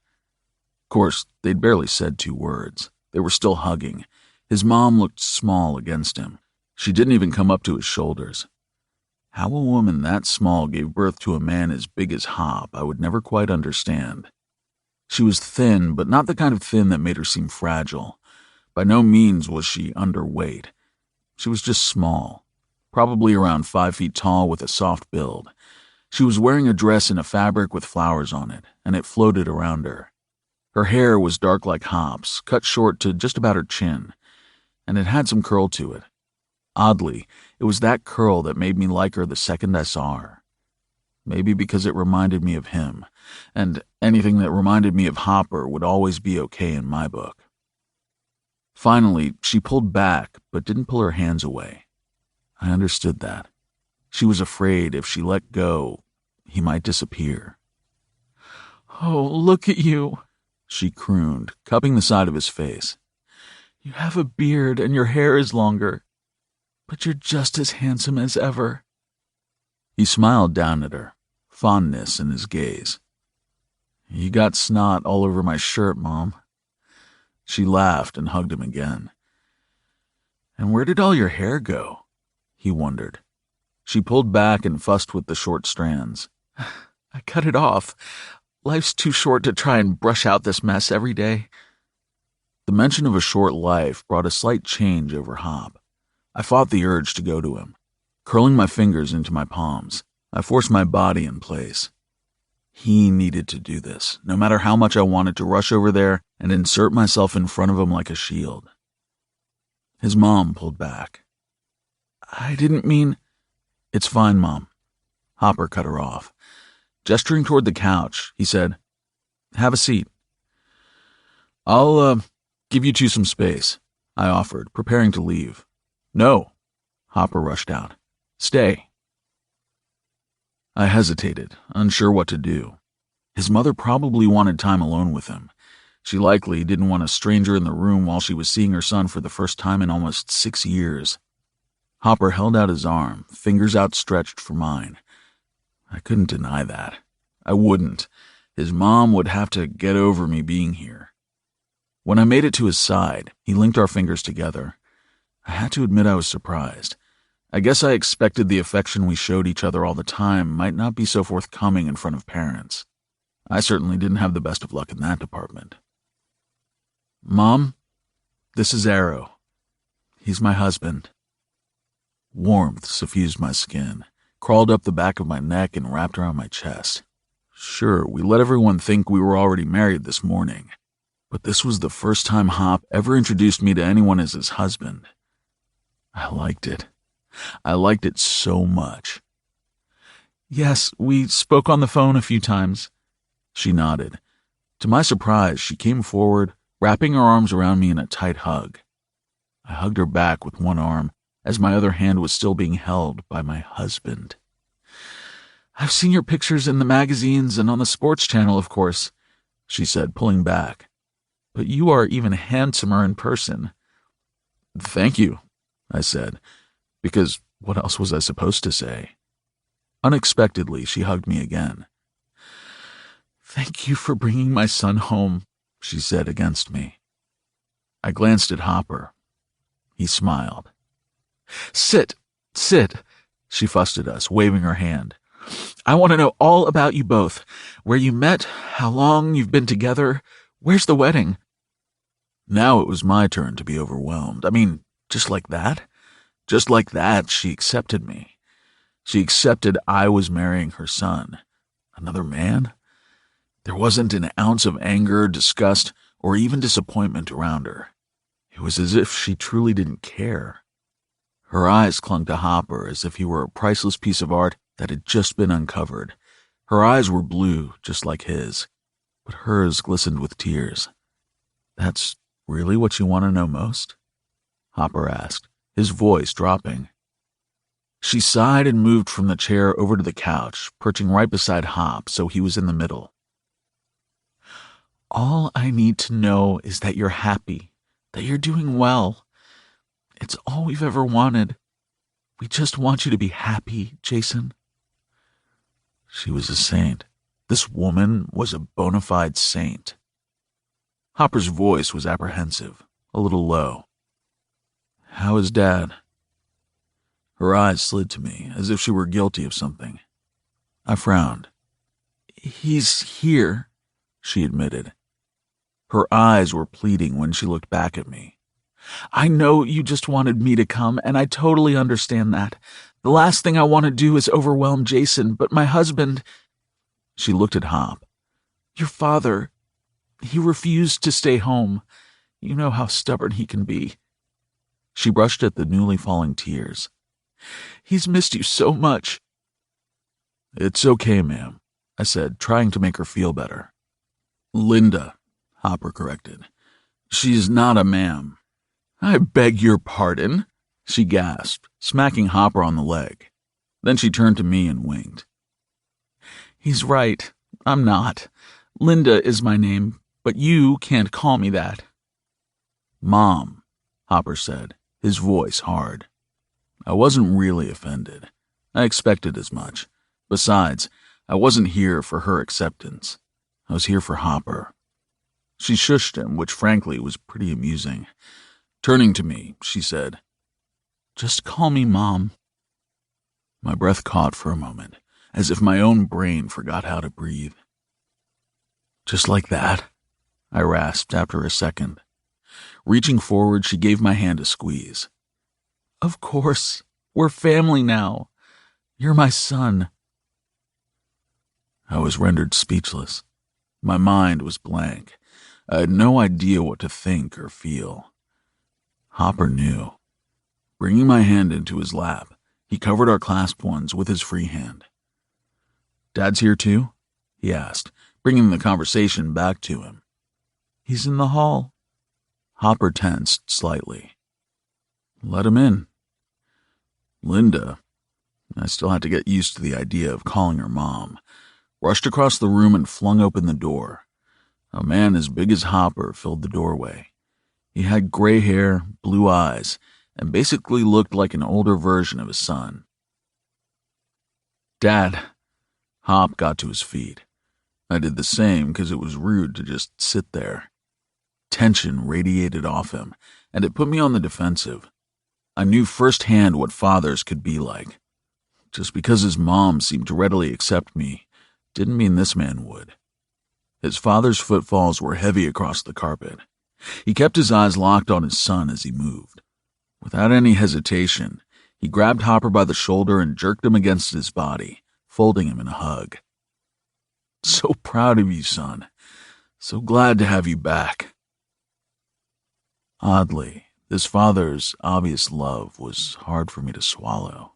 Speaker 2: Of course, they'd barely said 2 words. They were still hugging. His mom looked small against him. She didn't even come up to his shoulders. How a woman that small gave birth to a man as big as Hop, I would never quite understand. She was thin, but not the kind of thin that made her seem fragile. By no means was she underweight. She was just small, probably around 5 feet tall with a soft build. She was wearing a dress in a fabric with flowers on it, and it floated around her. Her hair was dark like Hop's, cut short to just about her chin, and it had some curl to it. Oddly, it was that curl that made me like her the second I saw her. Maybe because it reminded me of him, and anything that reminded me of Hopper would always be okay in my book. Finally, she pulled back, but didn't pull her hands away. I understood that. She was afraid if she let go, he might disappear. "Oh, look at you," she crooned, cupping the side of his face. "You have a beard and your hair is longer, but you're just as handsome as ever." He smiled down at her, fondness in his gaze. "You got snot all over my shirt, Mom." She laughed and hugged him again. "And where did all your hair go?" he wondered. She pulled back and fussed with the short strands. "I cut it off. Life's too short to try and brush out this mess every day." The mention of a short life brought a slight change over Hop. I fought the urge to go to him. Curling my fingers into my palms, I forced my body in place. He needed to do this, no matter how much I wanted to rush over there and insert myself in front of him like a shield. His mom pulled back. "I didn't mean—" "It's fine, Mom." Hopper cut her off. Gesturing toward the couch, he said, "Have a seat." I'll give you two some space," I offered, preparing to leave. "No," Hopper rushed out. "Stay." I hesitated, unsure what to do. His mother probably wanted time alone with him. She likely didn't want a stranger in the room while she was seeing her son for the first time in almost 6 years. Hopper held out his arm, fingers outstretched for mine. I couldn't deny that. I wouldn't. His mom would have to get over me being here. When I made it to his side, he linked our fingers together. I had to admit I was surprised. I guess I expected the affection we showed each other all the time might not be so forthcoming in front of parents. I certainly didn't have the best of luck in that department. "Mom, this is Arrow. He's my husband." Warmth suffused my skin, crawled up the back of my neck and wrapped around my chest. Sure, we let everyone think we were already married this morning, but this was the first time Hop ever introduced me to anyone as his husband. I liked it. I liked it so much. "Yes, we spoke on the phone a few times." She nodded. To my surprise, she came forward, wrapping her arms around me in a tight hug. I hugged her back with one arm, as my other hand was still being held by my husband. "I've seen your pictures in the magazines and on the sports channel, of course," she said, pulling back. "But you are even handsomer in person." "Thank you," I said, because what else was I supposed to say? Unexpectedly, she hugged me again. "Thank you for bringing my son home," she said against me. I glanced at Hopper. He smiled. Sit," she fussed at us, waving her hand. "I want to know all about you both. Where you met, how long you've been together, where's the wedding?" Now it was my turn to be overwhelmed. I mean, just like that? Just like that, she accepted me. She accepted I was marrying her son. Another man? There wasn't an ounce of anger, disgust, or even disappointment around her. It was as if she truly didn't care. Her eyes clung to Hopper as if he were a priceless piece of art that had just been uncovered. Her eyes were blue, just like his, but hers glistened with tears. "That's really what you want to know most?" Hopper asked, his voice dropping. She sighed and moved from the chair over to the couch, perching right beside Hop so he was in the middle. "All I need to know is that you're happy, that you're doing well. It's all we've ever wanted. We just want you to be happy, Jayson." She was a saint. This woman was a bona fide saint. Hopper's voice was apprehensive, a little low. "How is Dad?" Her eyes slid to me, as if she were guilty of something. I frowned. "He's here," she admitted. Her eyes were pleading when she looked back at me. "I know you just wanted me to come, and I totally understand that. The last thing I want to do is overwhelm Jayson, but my husband—" She looked at Hop. "Your father, he refused to stay home. You know how stubborn he can be." She brushed at the newly falling tears. "He's missed you so much." "It's okay, ma'am," I said, trying to make her feel better. "Linda," Hopper corrected. "She's not a ma'am." "I beg your pardon," she gasped, smacking Hopper on the leg. Then she turned to me and winked. "He's right. I'm not. Linda is my name, but you can't call me that." "Mom," Hopper said, his voice hard. I wasn't really offended. I expected as much. Besides, I wasn't here for her acceptance. I was here for Hopper. She shushed him, which frankly was pretty amusing. Turning to me, she said, "Just call me Mom." My breath caught for a moment, as if my own brain forgot how to breathe. "Just like that?" I rasped after a second. Reaching forward, she gave my hand a squeeze. "Of course. We're family now. You're my son." I was rendered speechless. My mind was blank. I had no idea what to think or feel. Hopper knew. Bringing my hand into his lap, he covered our clasped ones with his free hand. "Dad's here too?" he asked, bringing the conversation back to him. "He's in the hall." Hopper tensed slightly. "Let him in." Linda, I still had to get used to the idea of calling her Mom, rushed across the room and flung open the door. A man as big as Hopper filled the doorway. He had gray hair, blue eyes, and basically looked like an older version of his son. "Dad." Hop got to his feet. I did the same because it was rude to just sit there. Tension radiated off him, and it put me on the defensive. I knew firsthand what fathers could be like. Just because his mom seemed to readily accept me didn't mean this man would. His father's footfalls were heavy across the carpet. He kept his eyes locked on his son as he moved. Without any hesitation, he grabbed Hopper by the shoulder and jerked him against his body, folding him in a hug. "So proud of you, son. So glad to have you back." Oddly, this father's obvious love was hard for me to swallow.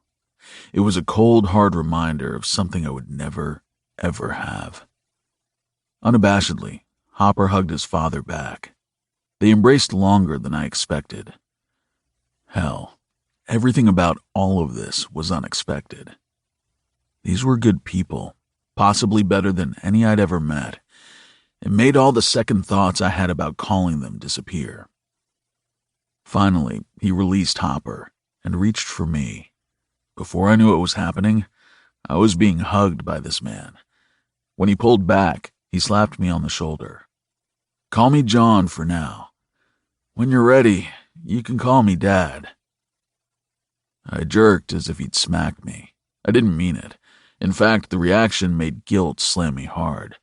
Speaker 2: It was a cold, hard reminder of something I would never, ever have. Unabashedly, Hopper hugged his father back. They embraced longer than I expected. Hell, everything about all of this was unexpected. These were good people, possibly better than any I'd ever met. It made all the second thoughts I had about calling them disappear. Finally, he released Hopper and reached for me. Before I knew what was happening, I was being hugged by this man. When he pulled back, he slapped me on the shoulder. "Call me John for now. When you're ready, you can call me Dad." I jerked as if he'd smacked me. I didn't mean it. In fact, the reaction made guilt slam me hard.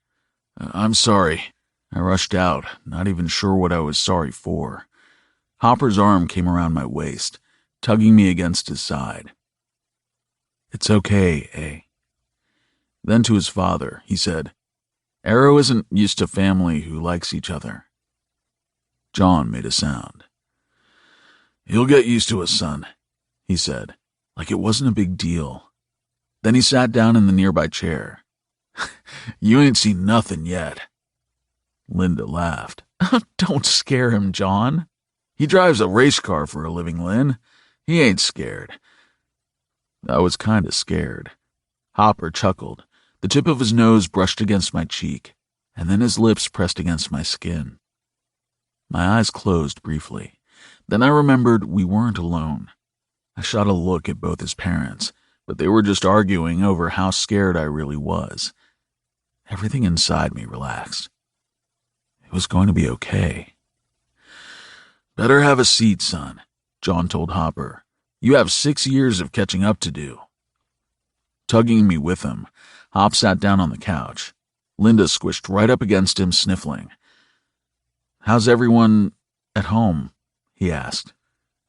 Speaker 2: "I'm sorry." I rushed out, not even sure what I was sorry for. Hopper's arm came around my waist, tugging me against his side. "It's okay, eh?" Then to his father, he said, "Arrow isn't used to family who likes each other." John made a sound. "You'll get used to us, son," he said, like it wasn't a big deal. Then he sat down in the nearby chair. "You ain't seen nothing yet." Linda laughed. "Don't scare him, John. He drives a race car for a living, Lynn. He ain't scared." I was kinda scared. Hopper chuckled. The tip of his nose brushed against my cheek, and then his lips pressed against my skin. My eyes closed briefly. Then I remembered we weren't alone. I shot a look at both his parents, but they were just arguing over how scared I really was. Everything inside me relaxed. It was going to be okay. "Better have a seat, son," John told Hopper, You have 6 years of catching up to do." Tugging me with him, Hop sat down on the couch. Linda squished right up against him, sniffling. "How's everyone at home?" he asked.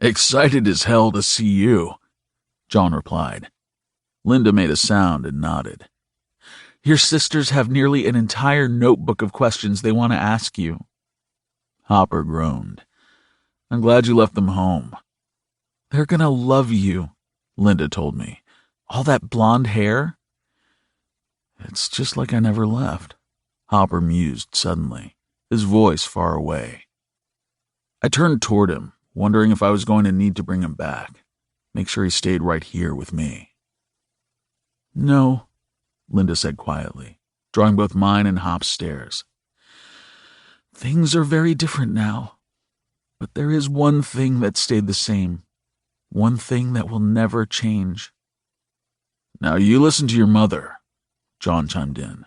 Speaker 2: "Excited as hell to see you," John replied. Linda made a sound and nodded. "Your sisters have nearly an entire notebook of questions they want to ask you." Hopper groaned. "I'm glad you left them home." "They're gonna love you," Linda told me. "All that blonde hair." "It's just like I never left," Hopper mused suddenly, his voice far away. I turned toward him, wondering if I was going to need to bring him back, make sure he stayed right here with me. "No," Linda said quietly, drawing both mine and Hop's stares. "Things are very different now, but there is one thing that stayed the same, one thing that will never change." "Now you listen to your mother," John chimed in.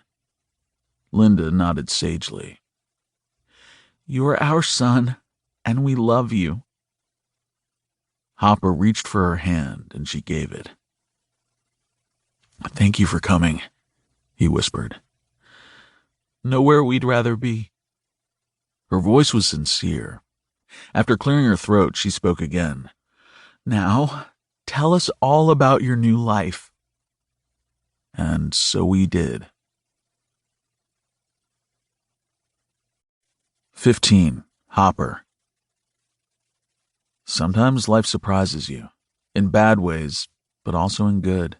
Speaker 2: Linda nodded sagely. "You are our son, and we love you." Hopper reached for her hand, and she gave it. "Thank you for coming," he whispered. "Nowhere we'd rather be." Her voice was sincere. After clearing her throat, she spoke again. "Now, tell us all about your new life." And so we did. 15. Hopper. Sometimes life surprises you, in bad ways, but also in good.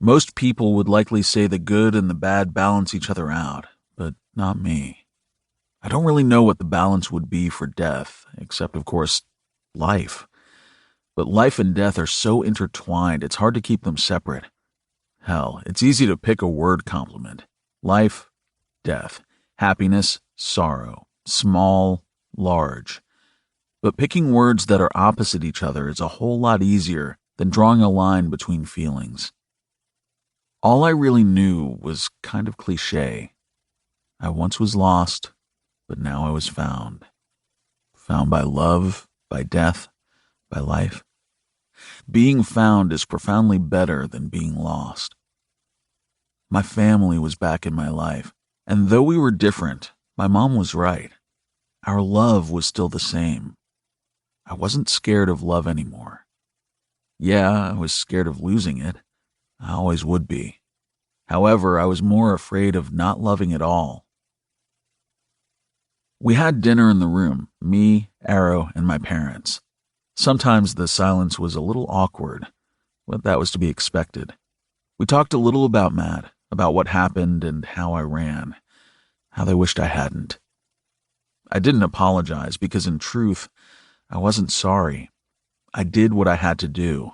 Speaker 2: Most people would likely say the good and the bad balance each other out, but not me. I don't really know what the balance would be for death, except, of course, life. But life and death are so intertwined, it's hard to keep them separate. Hell, it's easy to pick a word complement. Life, death, happiness, sorrow, small, large. But picking words that are opposite each other is a whole lot easier than drawing a line between feelings. All I really knew was kind of cliché. I once was lost, but now I was found. Found by love, by death, by life. Being found is profoundly better than being lost. My family was back in my life, and though we were different, my mom was right. Our love was still the same. I wasn't scared of love anymore. Yeah, I was scared of losing it. I always would be. However, I was more afraid of not loving at all. We had dinner in the room, me, Arrow, and my parents. Sometimes the silence was a little awkward, but that was to be expected. We talked a little about Matt, about what happened and how I ran, how they wished I hadn't. I didn't apologize because in truth, I wasn't sorry. I did what I had to do.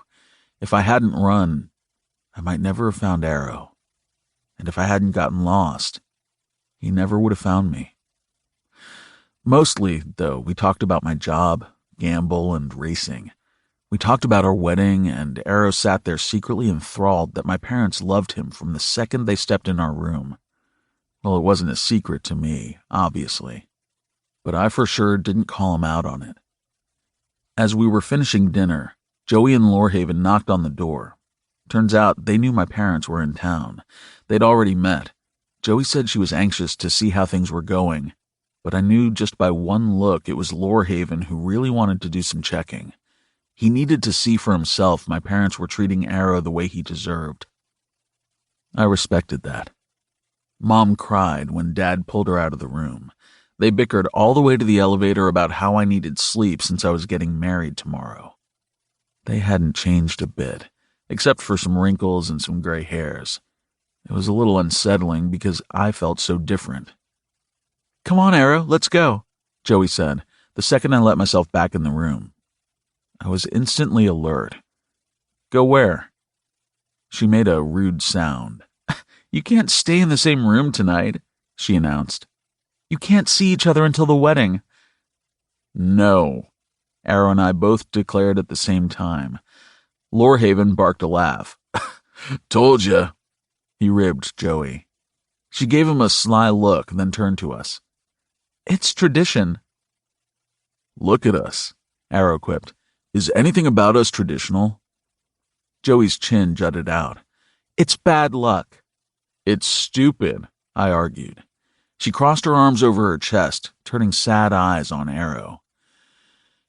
Speaker 2: If I hadn't run, I might never have found Arrow. And if I hadn't gotten lost, he never would have found me. Mostly, though, we talked about my job, gamble, and racing. We talked about our wedding, and Arrow sat there secretly enthralled that my parents loved him from the second they stepped in our room. Well, it wasn't a secret to me, obviously, but I for sure didn't call him out on it. As we were finishing dinner, Joey and Lorehaven knocked on the door. Turns out they knew my parents were in town. They'd already met. Joey said she was anxious to see how things were going, but I knew just by one look it was Lorehaven who really wanted to do some checking. He needed to see for himself my parents were treating Arrow the way he deserved. I respected that. Mom cried when Dad pulled her out of the room. They bickered all the way to the elevator about how I needed sleep since I was getting married tomorrow. They hadn't changed a bit, except for some wrinkles and some gray hairs. It was a little unsettling because I felt so different. "Come on, Arrow, let's go," Joey said, the second I let myself back in the room. I was instantly alert. "Go where?" She made a rude sound. "You can't stay in the same room tonight," she announced. "You can't see each other until the wedding." "No," Arrow and I both declared at the same time. Lorehaven barked a laugh. "Told ya," he ribbed Joey. She gave him a sly look, then turned to us. "It's tradition." "Look at us," Arrow quipped. Is anything about us traditional? Joey's chin jutted out. It's bad luck. It's stupid, I argued. She crossed her arms over her chest, turning sad eyes on Arrow.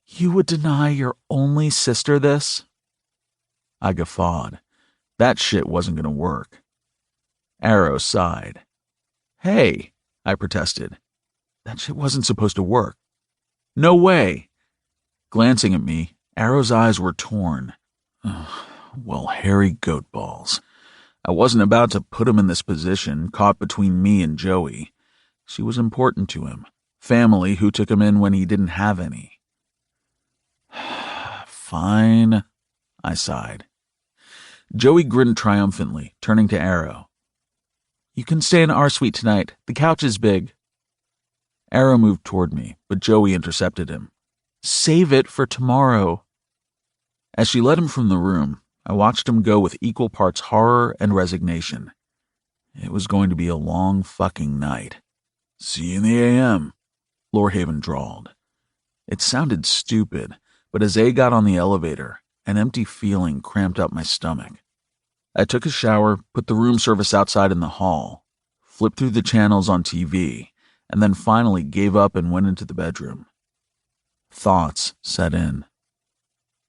Speaker 2: You would deny your only sister this? I guffawed. That shit wasn't going to work. Arrow sighed. Hey, I protested. That shit wasn't supposed to work. No way. Glancing at me, Arrow's eyes were torn. Well, hairy goat balls. I wasn't about to put him in this position, caught between me and Joey. She was important to him. Family who took him in when he didn't have any. Fine, I sighed. Joey grinned triumphantly, turning to Arrow. You can stay in our suite tonight. The couch is big. Arrow moved toward me, but Joey intercepted him. Save it for tomorrow. As she led him from the room, I watched him go with equal parts horror and resignation. It was going to be a long fucking night. See you in the AM, Lorehaven drawled. It sounded stupid, but as A got on the elevator, an empty feeling cramped up my stomach. I took a shower, put the room service outside in the hall, flipped through the channels on TV, and then finally gave up and went into the bedroom. Thoughts set in.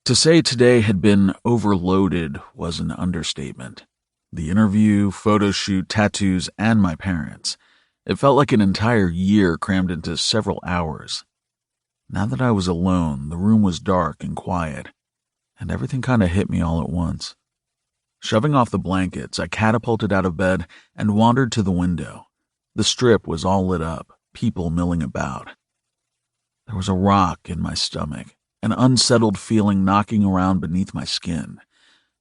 Speaker 2: To say today had been overloaded was an understatement. The interview, photo shoot, tattoos, and my parents. It felt like an entire year crammed into several hours. Now that I was alone, the room was dark and quiet, and everything kind of hit me all at once. Shoving off the blankets, I catapulted out of bed and wandered to the window. The strip was all lit up, people milling about. There was a rock in my stomach, an unsettled feeling knocking around beneath my skin.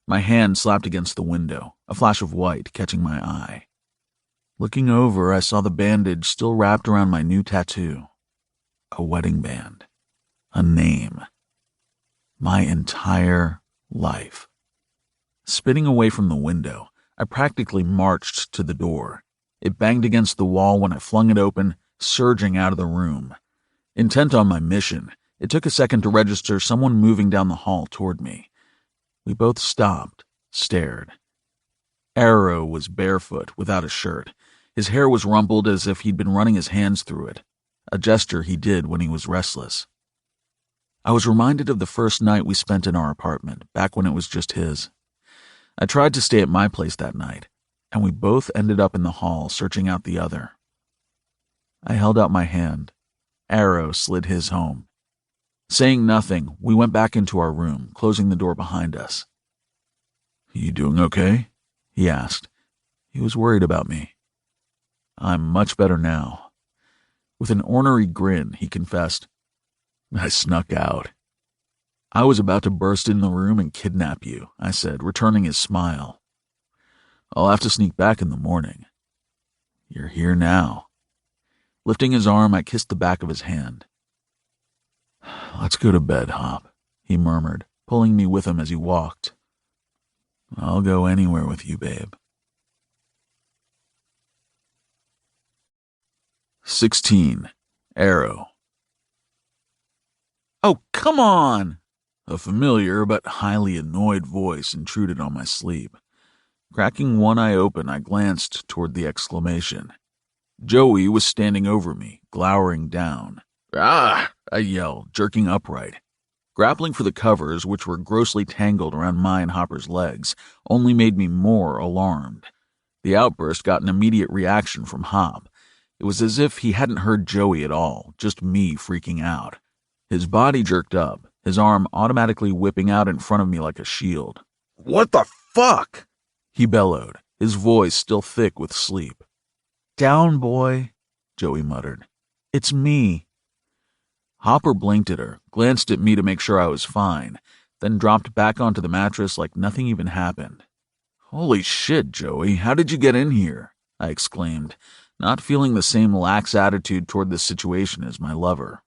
Speaker 2: My hand slapped against the window, a flash of white catching my eye. Looking over, I saw the bandage still wrapped around my new tattoo. A wedding band. A name. My entire life. Spinning away from the window, I practically marched to the door. It banged against the wall when I flung it open, surging out of the room. Intent on my mission, it took a second to register someone moving down the hall toward me. We both stopped, stared. Arrow was barefoot, without a shirt. His hair was rumpled as if he'd been running his hands through it, a gesture he did when he was restless. I was reminded of the first night we spent in our apartment, back when it was just his. I tried to stay at my place that night, and we both ended up in the hall searching out the other. I held out my hand. Arrow slid his home. Saying nothing, we went back into our room, closing the door behind us. You doing okay? He asked. He was worried about me. I'm much better now. With an ornery grin, he confessed, I snuck out. I was about to burst in the room and kidnap you, I said, returning his smile. I'll have to sneak back in the morning. You're here now. Lifting his arm, I kissed the back of his hand. Let's go to bed, Hop, he murmured, pulling me with him as he walked. I'll go anywhere with you, babe. 16. Arrow. Oh, come on! A familiar but highly annoyed voice intruded on my sleep. Cracking one eye open, I glanced toward the exclamation. Joey was standing over me, glowering down. Ah! I yelled, jerking upright. Grappling for the covers, which were grossly tangled around my and Hopper's legs, only made me more alarmed. The outburst got an immediate reaction from Hop. It was as if he hadn't heard Joey at all, just me freaking out. His body jerked up, his arm automatically whipping out in front of me like a shield. What the fuck? He bellowed, his voice still thick with sleep. Down, boy, Joey muttered. It's me. Hopper blinked at her, glanced at me to make sure I was fine, then dropped back onto the mattress like nothing even happened. Holy shit, Joey, how did you get in here? I exclaimed, not feeling the same lax attitude toward this situation as my lover.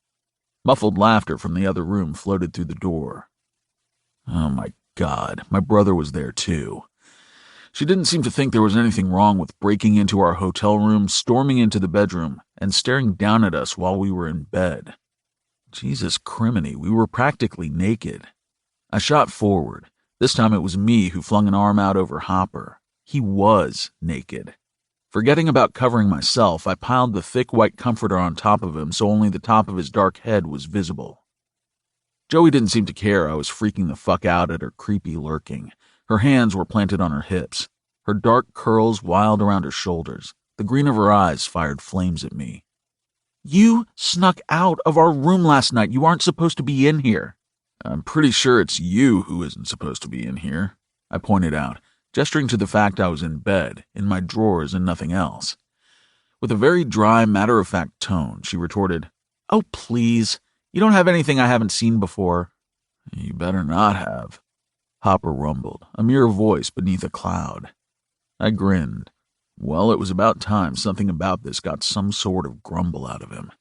Speaker 2: Muffled laughter from the other room floated through the door. Oh my God, my brother was there too. She didn't seem to think there was anything wrong with breaking into our hotel room, storming into the bedroom, and staring down at us while we were in bed. Jesus criminy, we were practically naked. I shot forward. This time it was me who flung an arm out over Hopper. He was naked. Forgetting about covering myself, I piled the thick white comforter on top of him so only the top of his dark head was visible. Joey didn't seem to care I was freaking the fuck out at her creepy lurking. Her hands were planted on her hips. Her dark curls wild around her shoulders. The green of her eyes fired flames at me. You snuck out of our room last night. You aren't supposed to be in here. I'm pretty sure it's you who isn't supposed to be in here, I pointed out, gesturing to the fact I was in bed, in my drawers and nothing else. With a very dry, matter-of-fact tone, she retorted, "Oh, please. You don't have anything I haven't seen before." "You better not have," Hopper rumbled, a mere voice beneath a cloud. I grinned. Well, it was about time something about this got some sort of grumble out of him.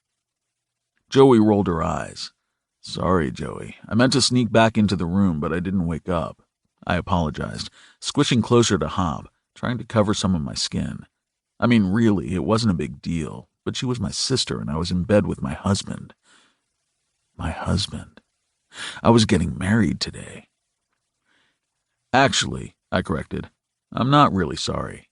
Speaker 2: Joey rolled her eyes. "Sorry, Joey. I meant to sneak back into the room, but I didn't wake up." I apologized, squishing closer to Hop, trying to cover some of my skin. I mean, really, it wasn't a big deal, but she was my sister and I was in bed with my husband. My husband. I was getting married today. "Actually," I corrected, "I'm not really sorry."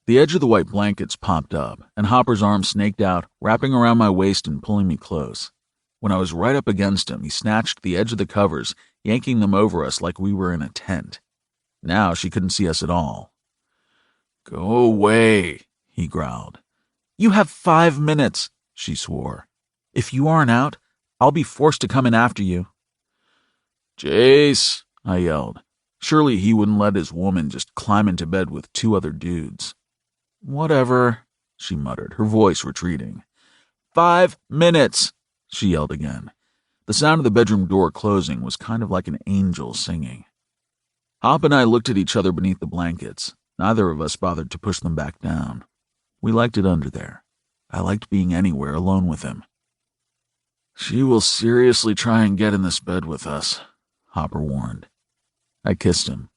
Speaker 2: The edge of the white blankets popped up, and Hopper's arm snaked out, wrapping around my waist and pulling me close. When I was right up against him, he snatched the edge of the covers, yanking them over us like we were in a tent. Now she couldn't see us at all. "Go away," he growled. "You have 5 minutes," she swore. "If you aren't out, I'll be forced to come in after you." "Jace," I yelled. Surely he wouldn't let his woman just climb into bed with 2 other dudes. "Whatever," she muttered, her voice retreating. 5 minutes, she yelled again. The sound of the bedroom door closing was kind of like an angel singing. Hop and I looked at each other beneath the blankets. Neither of us bothered to push them back down. We liked it under there. I liked being anywhere alone with him. "She will seriously try and get in this bed with us," Hopper warned. I kissed him.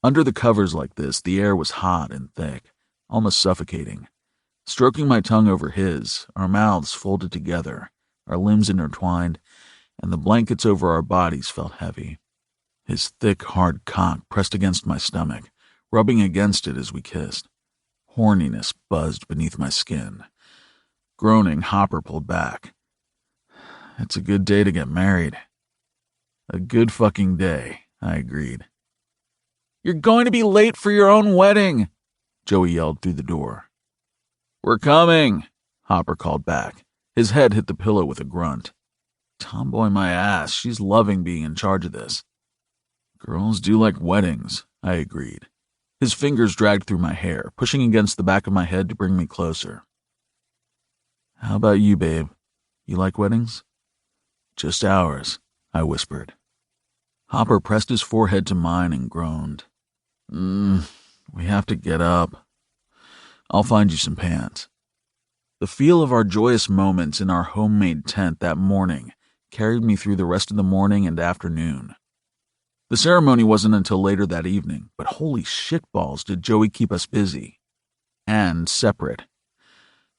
Speaker 2: Under the covers like this, the air was hot and thick, almost suffocating. Stroking my tongue over his, our mouths folded together, our limbs intertwined, and the blankets over our bodies felt heavy. His thick, hard cock pressed against my stomach, rubbing against it as we kissed. Horniness buzzed beneath my skin. Groaning, Hopper pulled back. "It's a good day to get married." "A good fucking day," I agreed. "You're going to be late for your own wedding," Joey yelled through the door. "We're coming," Hopper called back. His head hit the pillow with a grunt. Tomboy my ass, she's loving being in charge of this. "Girls do like weddings," I agreed. His fingers dragged through my hair, pushing against the back of my head to bring me closer. "How about you, babe? You like weddings?" "Just ours," I whispered. Hopper pressed his forehead to mine and groaned. We have to get up. I'll find you some pants." The feel of our joyous moments in our homemade tent that morning carried me through the rest of the morning and afternoon. The ceremony wasn't until later that evening, but holy shitballs did Joey keep us busy. And separate.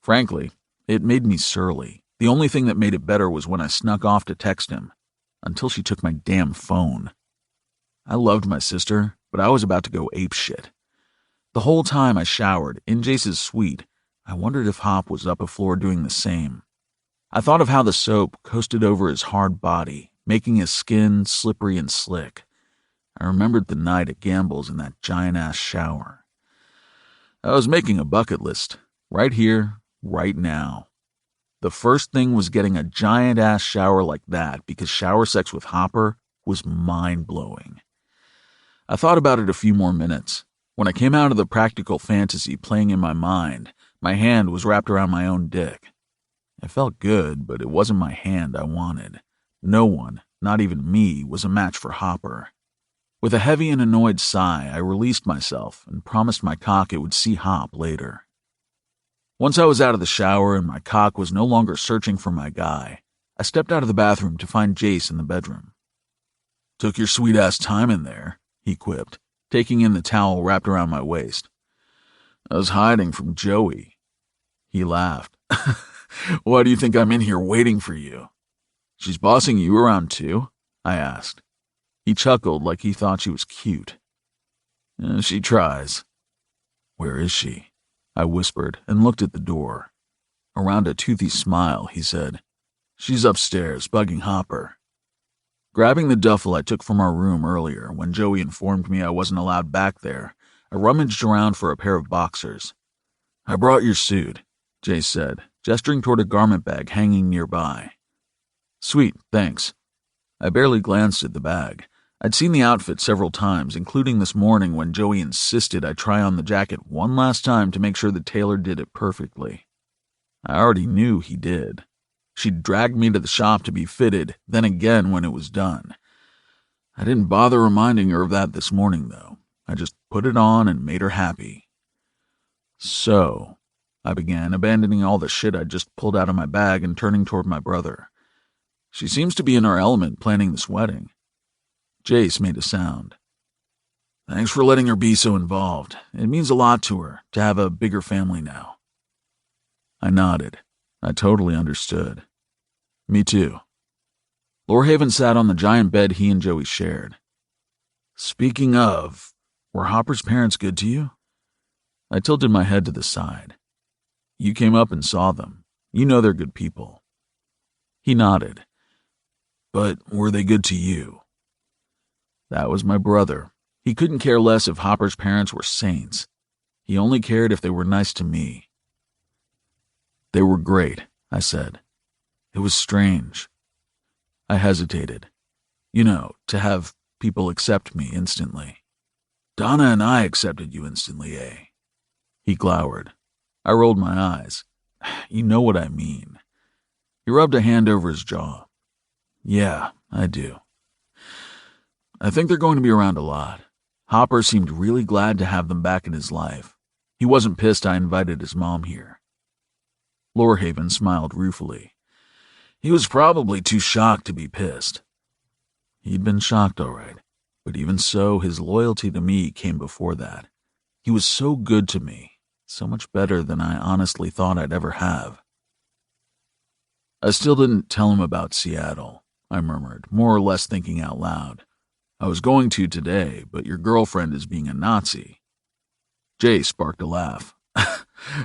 Speaker 2: Frankly, it made me surly. The only thing that made it better was when I snuck off to text him, until she took my damn phone. I loved my sister, but I was about to go apeshit. The whole time I showered, in Jace's suite, I wondered if Hop was up a floor doing the same. I thought of how the soap coasted over his hard body, making his skin slippery and slick. I remembered the night at Gamble's in that giant-ass shower. I was making a bucket list, right here, right now. The first thing was getting a giant-ass shower like that because shower sex with Hopper was mind-blowing. I thought about it a few more minutes. When I came out of the practical fantasy playing in my mind, my hand was wrapped around my own dick. It felt good, but it wasn't my hand I wanted. No one, not even me, was a match for Hopper. With a heavy and annoyed sigh, I released myself and promised my cock it would see Hop later. Once I was out of the shower and my cock was no longer searching for my guy, I stepped out of the bathroom to find Jace in the bedroom. "Took your sweet-ass time in there," he quipped, taking in the towel wrapped around my waist. "I was hiding from Joey." He laughed. "Why do you think I'm in here waiting for you?" "She's bossing you around too?" I asked. He chuckled like he thought she was cute. She tries. Where is she? I whispered and looked at the door. Around a toothy smile, he said, She's upstairs, bugging Hopper. Grabbing the duffel I took from our room earlier when Joey informed me I wasn't allowed back there, I rummaged around for a pair of boxers. I brought your suit, Jay said, gesturing toward a garment bag hanging nearby. Sweet, thanks. I barely glanced at the bag. I'd seen the outfit several times, including this morning when Joey insisted I try on the jacket one last time to make sure the tailor did it perfectly. I already knew he did. She'd dragged me to the shop to be fitted, then again when it was done. I didn't bother reminding her of that this morning, though. I just put it on and made her happy. So, I began, abandoning all the shit I'd just pulled out of my bag and turning toward my brother. She seems to be in her element planning this wedding. Jace made a sound. Thanks for letting her be so involved. It means a lot to her to have a bigger family now. I nodded. I totally understood. Me too. Lorehaven sat on the giant bed he and Joey shared. Speaking of, were Hopper's parents good to you? I tilted my head to the side. You came up and saw them. You know they're good people. He nodded. But were they good to you? That was my brother. He couldn't care less if Hopper's parents were saints. He only cared if they were nice to me. They were great, I said. It was strange. I hesitated. You know, to have people accept me instantly. Donna and I accepted you instantly, eh? He glowered. I rolled my eyes. You know what I mean. He rubbed a hand over his jaw. Yeah, I do. I think they're going to be around a lot. Hopper seemed really glad to have them back in his life. He wasn't pissed I invited his mom here. Lorehaven smiled ruefully. He was probably too shocked to be pissed. He'd been shocked, all right, but even so, his loyalty to me came before that. He was so good to me, so much better than I honestly thought I'd ever have. I still didn't tell him about Seattle, I murmured, more or less thinking out loud. I was going to today, but your girlfriend is being a Nazi. Jay sparked a laugh.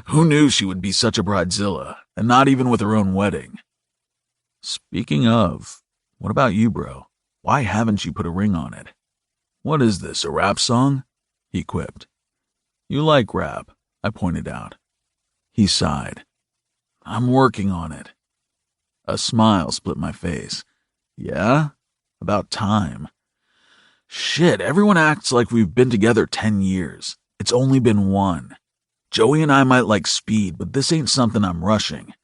Speaker 2: Who knew she would be such a bridezilla, and not even with her own wedding? Speaking of, what about you, bro? Why haven't you put a ring on it? What is this, a rap song? He quipped. You like rap, I pointed out. He sighed. I'm working on it. A smile split my face. Yeah? About time. Shit, everyone acts like we've been together 10 years. It's only been 1. Joey and I might like speed, but this ain't something I'm rushing.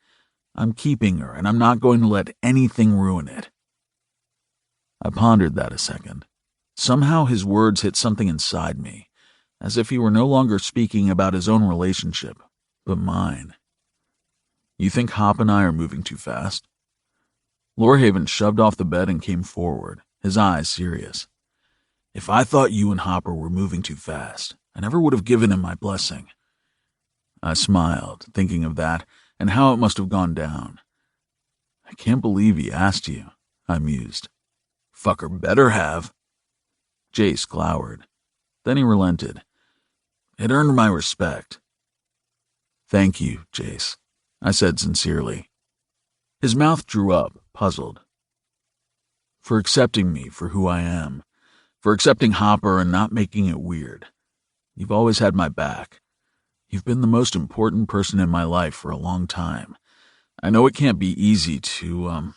Speaker 2: I'm keeping her, and I'm not going to let anything ruin it. I pondered that a second. Somehow his words hit something inside me, as if he were no longer speaking about his own relationship, but mine. You think Hop and I are moving too fast? Lorehaven shoved off the bed and came forward, his eyes serious. If I thought you and Hopper were moving too fast, I never would have given him my blessing. I smiled, thinking of that, and how it must have gone down. I can't believe he asked you, I mused. Fucker better have. Jace glowered. Then he relented. It earned my respect. Thank you, Jace, I said sincerely. His mouth drew up, puzzled. For accepting me for who I am. For accepting Hopper and not making it weird. You've always had my back. You've been the most important person in my life for a long time. I know it can't be easy to,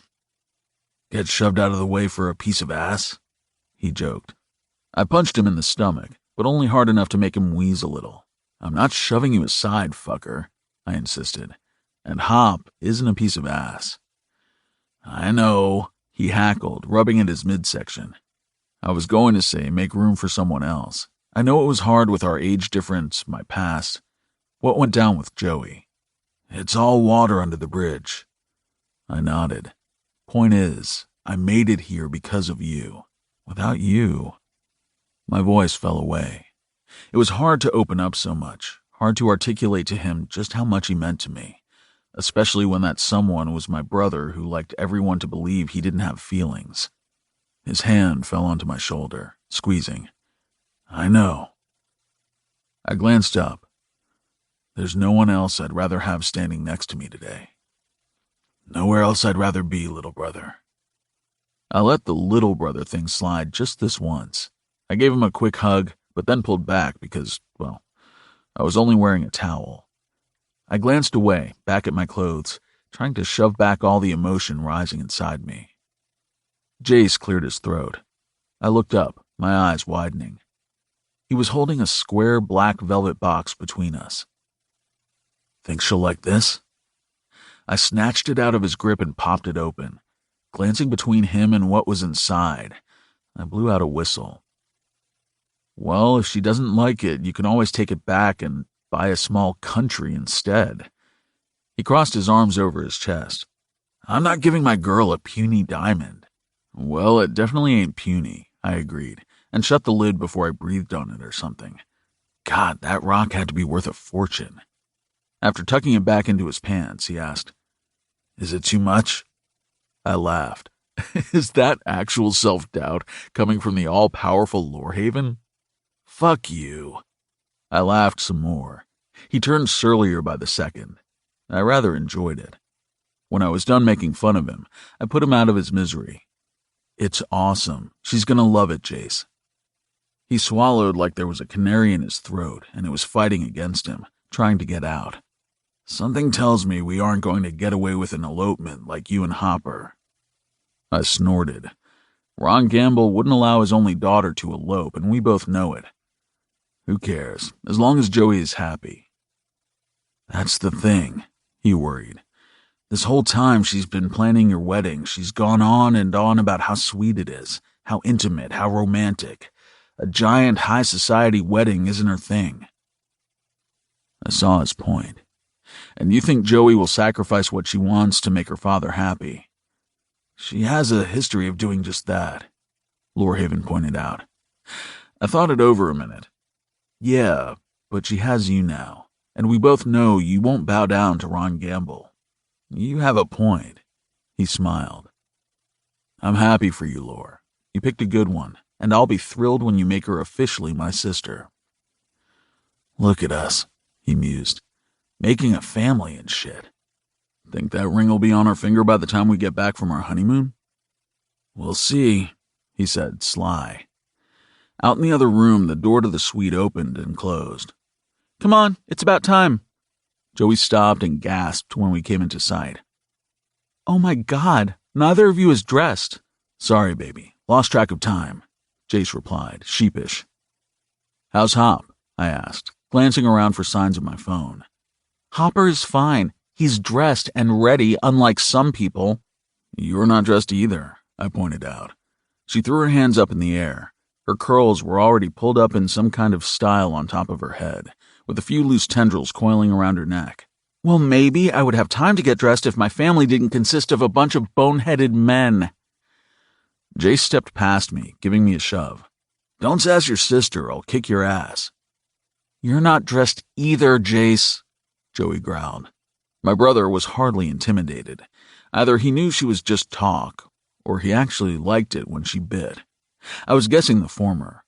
Speaker 2: get shoved out of the way for a piece of ass, he joked. I punched him in the stomach, but only hard enough to make him wheeze a little. I'm not shoving you aside, fucker, I insisted. And Hop isn't a piece of ass. I know, he hackled, rubbing at his midsection. I was going to say make room for someone else. I know it was hard with our age difference, my past. What went down with Joey? It's all water under the bridge. I nodded. Point is, I made it here because of you. Without you... My voice fell away. It was hard to open up so much, hard to articulate to him just how much he meant to me, especially when that someone was my brother who liked everyone to believe he didn't have feelings. His hand fell onto my shoulder, squeezing. I know. I glanced up. There's no one else I'd rather have standing next to me today. Nowhere else I'd rather be, little brother. I let the little brother thing slide just this once. I gave him a quick hug, but then pulled back because, well, I was only wearing a towel. I glanced away, back at my clothes, trying to shove back all the emotion rising inside me. Jace cleared his throat. I looked up, my eyes widening. He was holding a square black velvet box between us. Think she'll like this? I snatched it out of his grip and popped it open. Glancing between him and what was inside, I blew out a whistle. Well, if she doesn't like it, you can always take it back and buy a small country instead. He crossed his arms over his chest. I'm not giving my girl a puny diamond. Well, it definitely ain't puny, I agreed, and shut the lid before I breathed on it or something. God, that rock had to be worth a fortune. After tucking it back into his pants, he asked, Is it too much? I laughed. Is that actual self-doubt coming from the all-powerful Lorehaven? Fuck you. I laughed some more. He turned surlier by the second. I rather enjoyed it. When I was done making fun of him, I put him out of his misery. It's awesome. She's gonna love it, Jace. He swallowed like there was a canary in his throat, and it was fighting against him, trying to get out. Something tells me we aren't going to get away with an elopement like you and Hopper. I snorted. Ron Gamble wouldn't allow his only daughter to elope, and we both know it. Who cares, as long as Joey is happy. That's the thing, he worried. This whole time she's been planning your wedding, she's gone on and on about how sweet it is, how intimate, how romantic. A giant high society wedding isn't her thing. I saw his point. And you think Joey will sacrifice what she wants to make her father happy? She has a history of doing just that, Lorehaven pointed out. I thought it over a minute. Yeah, but she has you now, and we both know you won't bow down to Ron Gamble. You have a point, he smiled. I'm happy for you, Lore. You picked a good one, and I'll be thrilled when you make her officially my sister. Look at us, he mused, making a family and shit. Think that ring will be on our finger by the time we get back from our honeymoon? We'll see, he said, sly. Out in the other room, the door to the suite opened and closed. Come on, it's about time. Joey stopped and gasped when we came into sight. Oh my God, neither of you is dressed. Sorry, baby, lost track of time, Jace replied, sheepish. How's Hop? I asked, glancing around for signs of my phone. Hopper is fine. He's dressed and ready, unlike some people. You're not dressed either, I pointed out. She threw her hands up in the air. Her curls were already pulled up in some kind of style on top of her head, with a few loose tendrils coiling around her neck. Well, maybe I would have time to get dressed if my family didn't consist of a bunch of boneheaded men. Jace stepped past me, giving me a shove. Don't sass your sister, I'll kick your ass. You're not dressed either, Jace, Joey growled. My brother was hardly intimidated. Either he knew she was just talk, or he actually liked it when she bit. I was guessing the former.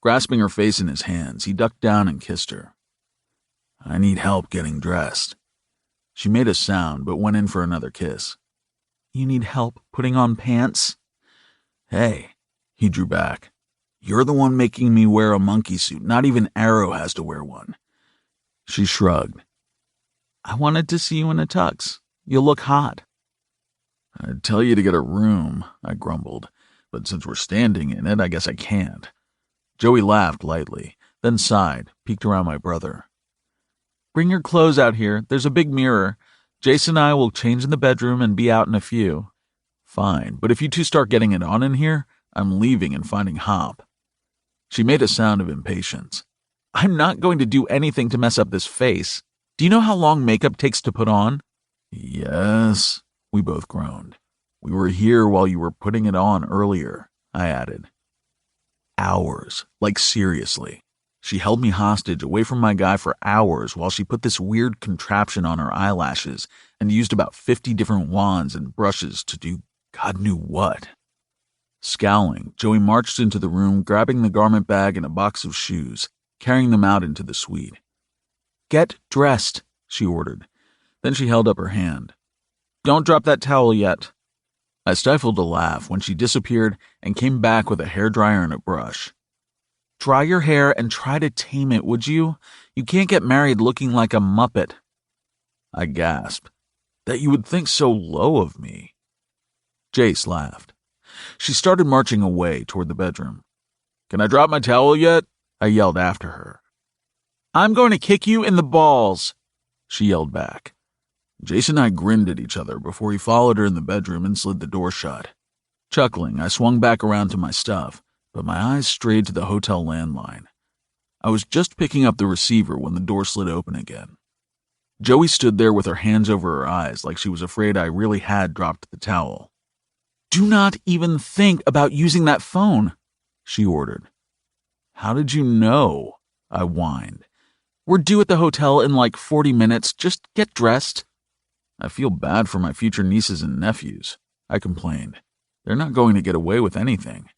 Speaker 2: Grasping her face in his hands, he ducked down and kissed her. I need help getting dressed. She made a sound, but went in for another kiss. You need help putting on pants? Hey, he drew back. You're the one making me wear a monkey suit. Not even Arrow has to wear one. She shrugged. I wanted to see you in a tux. You'll look hot. I'd tell you to get a room, I grumbled, but since we're standing in it, I guess I can't. Joey laughed lightly, then sighed, peeked around my brother. Bring your clothes out here. There's a big mirror. Jason and I will change in the bedroom and be out in a few. Fine, but if you two start getting it on in here, I'm leaving and finding Hop. She made a sound of impatience. I'm not going to do anything to mess up this face. Do you know how long makeup takes to put on? Yes, we both groaned. We were here while you were putting it on earlier, I added. Hours, like seriously. She held me hostage away from my guy for hours while she put this weird contraption on her eyelashes and used about 50 different wands and brushes to do God knew what. Scowling, Joey marched into the room, grabbing the garment bag and a box of shoes, carrying them out into the suite. "Get dressed," she ordered. Then she held up her hand. "Don't drop that towel yet." I stifled a laugh when she disappeared and came back with a hairdryer and a brush. "Dry your hair and try to tame it, would you? You can't get married looking like a muppet." I gasped. That you would think so low of me. Jace laughed. She started marching away toward the bedroom. "Can I drop my towel yet?" I yelled after her. "I'm going to kick you in the balls," she yelled back. Jace and I grinned at each other before he followed her in the bedroom and slid the door shut. Chuckling, I swung back around to my stuff, but my eyes strayed to the hotel landline. I was just picking up the receiver when the door slid open again. Joey stood there with her hands over her eyes like she was afraid I really had dropped the towel. "Do not even think about using that phone," she ordered. "How did you know?" I whined. "We're due at the hotel in like 40 minutes. Just get dressed." "I feel bad for my future nieces and nephews," I complained. "They're not going to get away with anything."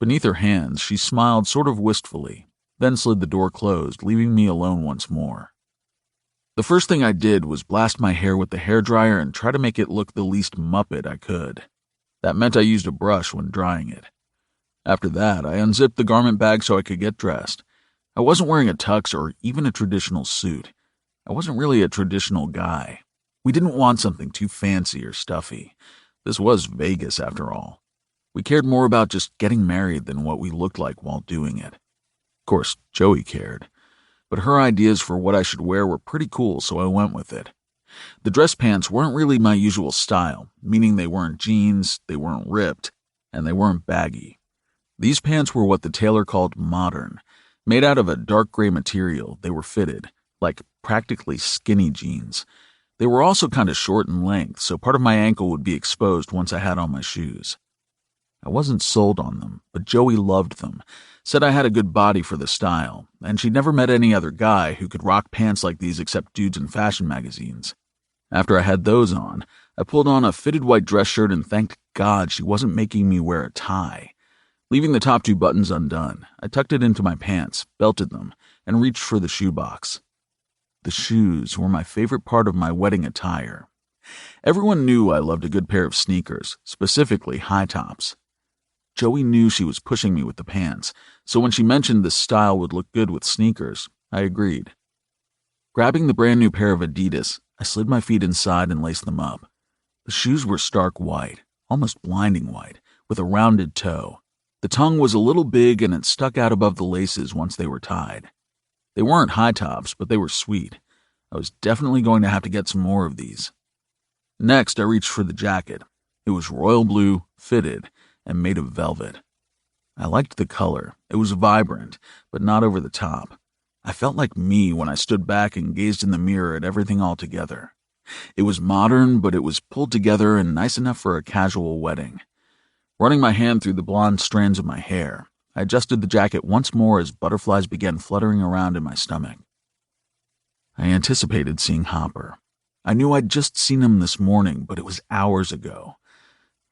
Speaker 2: Beneath her hands, she smiled sort of wistfully, then slid the door closed, leaving me alone once more. The first thing I did was blast my hair with the hairdryer and try to make it look the least Muppet I could. That meant I used a brush when drying it. After that, I unzipped the garment bag so I could get dressed. I wasn't wearing a tux or even a traditional suit. I wasn't really a traditional guy. We didn't want something too fancy or stuffy. This was Vegas, after all. We cared more about just getting married than what we looked like while doing it. Of course, Joey cared. But her ideas for what I should wear were pretty cool, so I went with it. The dress pants weren't really my usual style, meaning they weren't jeans, they weren't ripped, and they weren't baggy. These pants were what the tailor called modern. Made out of a dark gray material, they were fitted, like practically skinny jeans. They were also kind of short in length, so part of my ankle would be exposed once I had on my shoes. I wasn't sold on them, but Joey loved them, said I had a good body for the style, and she'd never met any other guy who could rock pants like these except dudes in fashion magazines. After I had those on, I pulled on a fitted white dress shirt and thanked God she wasn't making me wear a tie. Leaving the top 2 buttons undone, I tucked it into my pants, belted them, and reached for the shoebox. The shoes were my favorite part of my wedding attire. Everyone knew I loved a good pair of sneakers, specifically high tops. Joey knew she was pushing me with the pants, so when she mentioned this style would look good with sneakers, I agreed. Grabbing the brand new pair of Adidas, I slid my feet inside and laced them up. The shoes were stark white, almost blinding white, with a rounded toe. The tongue was a little big and it stuck out above the laces once they were tied. They weren't high tops, but they were sweet. I was definitely going to have to get some more of these. Next, I reached for the jacket. It was royal blue, fitted, and made of velvet. I liked the color. It was vibrant, but not over the top. I felt like me when I stood back and gazed in the mirror at everything all together. It was modern, but it was pulled together and nice enough for a casual wedding. Running my hand through the blonde strands of my hair, I adjusted the jacket once more as butterflies began fluttering around in my stomach. I anticipated seeing Hopper. I knew I'd just seen him this morning, but it was hours ago.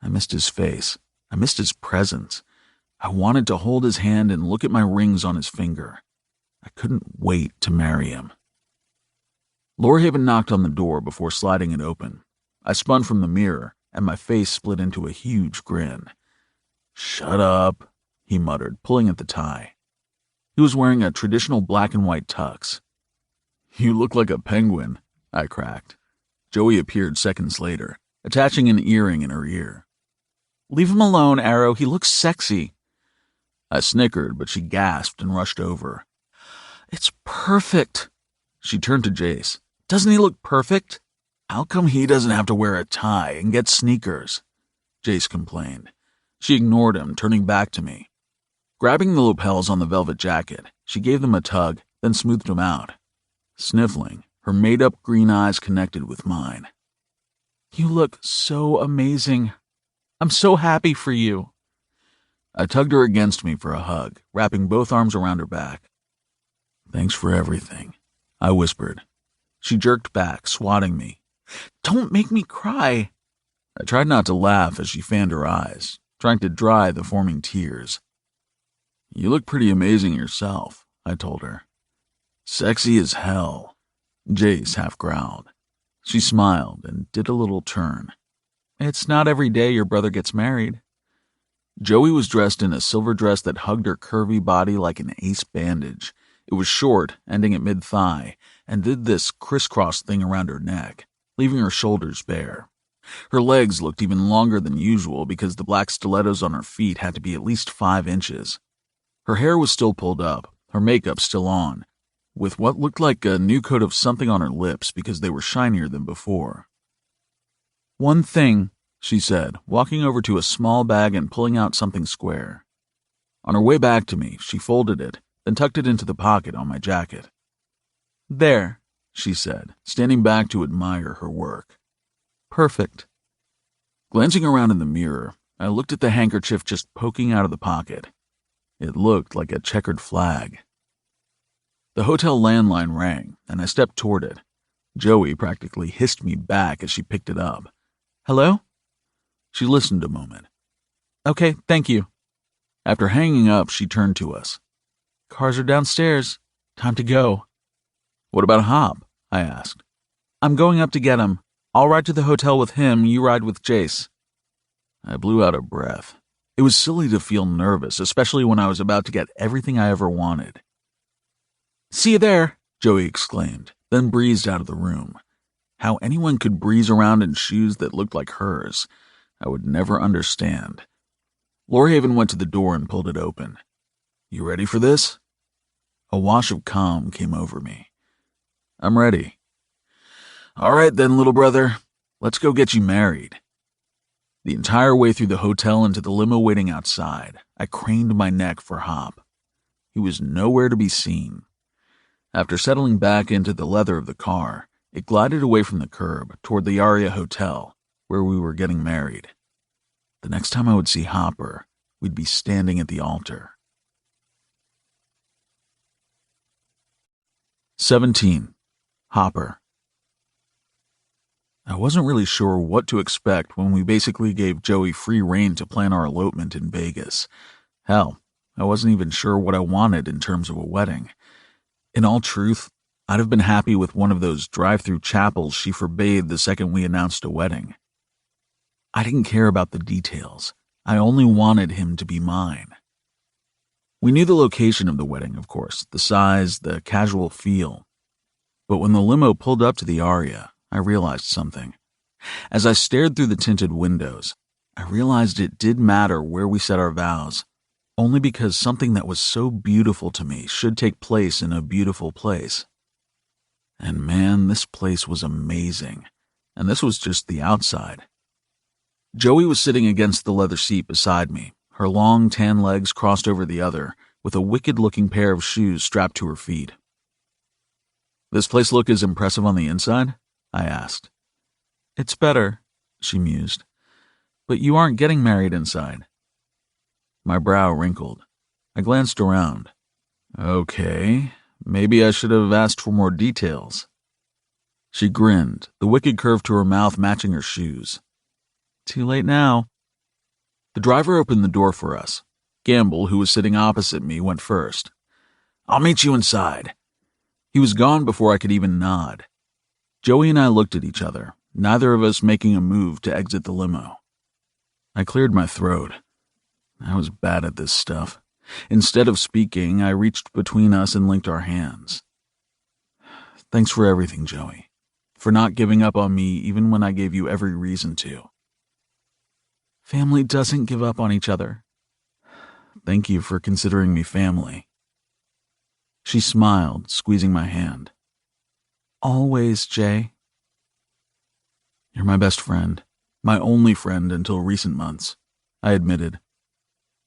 Speaker 2: I missed his face. I missed his presence. I wanted to hold his hand and look at my rings on his finger. I couldn't wait to marry him. Lorehaven knocked on the door before sliding it open. I spun from the mirror, and my face split into a huge grin. "Shut up," he muttered, pulling at the tie. He was wearing a traditional black and white tux. "You look like a penguin," I cracked. Joey appeared seconds later, attaching an earring in her ear. "Leave him alone, Arrow. He looks sexy." I snickered, but she gasped and rushed over. "It's perfect." She turned to Jace. "Doesn't he look perfect?" "How come he doesn't have to wear a tie and get sneakers?" Jace complained. She ignored him, turning back to me. Grabbing the lapels on the velvet jacket, she gave them a tug, then smoothed them out. Sniffling, her made-up green eyes connected with mine. "You look so amazing. I'm so happy for you." I tugged her against me for a hug, wrapping both arms around her back. "Thanks for everything," I whispered. She jerked back, swatting me. "Don't make me cry." I tried not to laugh as she fanned her eyes, trying to dry the forming tears. "You look pretty amazing yourself," I told her. "Sexy as hell," Jace half growled. She smiled and did a little turn. "It's not every day your brother gets married." Joey was dressed in a silver dress that hugged her curvy body like an ace bandage. It was short, ending at mid-thigh, and did this crisscross thing around her neck, leaving her shoulders bare. Her legs looked even longer than usual because the black stilettos on her feet had to be at least 5 inches. Her hair was still pulled up, her makeup still on, with what looked like a new coat of something on her lips because they were shinier than before. "One thing," she said, walking over to a small bag and pulling out something square. On her way back to me, she folded it, then tucked it into the pocket on my jacket. "There," she said, standing back to admire her work. "Perfect." Glancing around in the mirror, I looked at the handkerchief just poking out of the pocket. It looked like a checkered flag. The hotel landline rang, and I stepped toward it. Joey practically hissed me back as she picked it up. "Hello?" She listened a moment. "Okay, thank you." After hanging up, she turned to us. "Cars are downstairs. Time to go." "What about Hop?" I asked. "I'm going up to get him. I'll ride to the hotel with him, you ride with Jace." I blew out a breath. It was silly to feel nervous, especially when I was about to get everything I ever wanted. "See you there," Joey exclaimed, then breezed out of the room. How anyone could breeze around in shoes that looked like hers, I would never understand. Lorehaven went to the door and pulled it open. "You ready for this?" A wash of calm came over me. "I'm ready." "All right then, little brother. Let's go get you married." The entire way through the hotel and to the limo waiting outside, I craned my neck for Hop. He was nowhere to be seen. After settling back into the leather of the car, it glided away from the curb toward the Aria Hotel, where we were getting married. The next time I would see Hopper, we'd be standing at the altar. 17. Hopper. I wasn't really sure what to expect when we basically gave Joey free rein to plan our elopement in Vegas. Hell, I wasn't even sure what I wanted in terms of a wedding. In all truth, I'd have been happy with one of those drive-through chapels she forbade the second we announced a wedding. I didn't care about the details. I only wanted him to be mine. We knew the location of the wedding, of course, the size, the casual feel. But when the limo pulled up to the Aria, I realized something. As I stared through the tinted windows, I realized it did matter where we said our vows, only because something that was so beautiful to me should take place in a beautiful place. And man, this place was amazing. And this was just the outside. Joey was sitting against the leather seat beside me, her long tan legs crossed over the other, with a wicked-looking pair of shoes strapped to her feet. "This place look as impressive on the inside?" I asked. "It's better," she mused. "But you aren't getting married inside." My brow wrinkled. I glanced around. Okay, maybe I should have asked for more details. She grinned, the wicked curve to her mouth matching her shoes. "Too late now." The driver opened the door for us. Gamble, who was sitting opposite me, went first. "I'll meet you inside." He was gone before I could even nod. Joey and I looked at each other, neither of us making a move to exit the limo. I cleared my throat. I was bad at this stuff. Instead of speaking, I reached between us and linked our hands. "Thanks for everything, Joey. For not giving up on me even when I gave you every reason to." "Family doesn't give up on each other." "Thank you for considering me family." She smiled, squeezing my hand. "Always, Jay." "You're my best friend. My only friend until recent months," I admitted.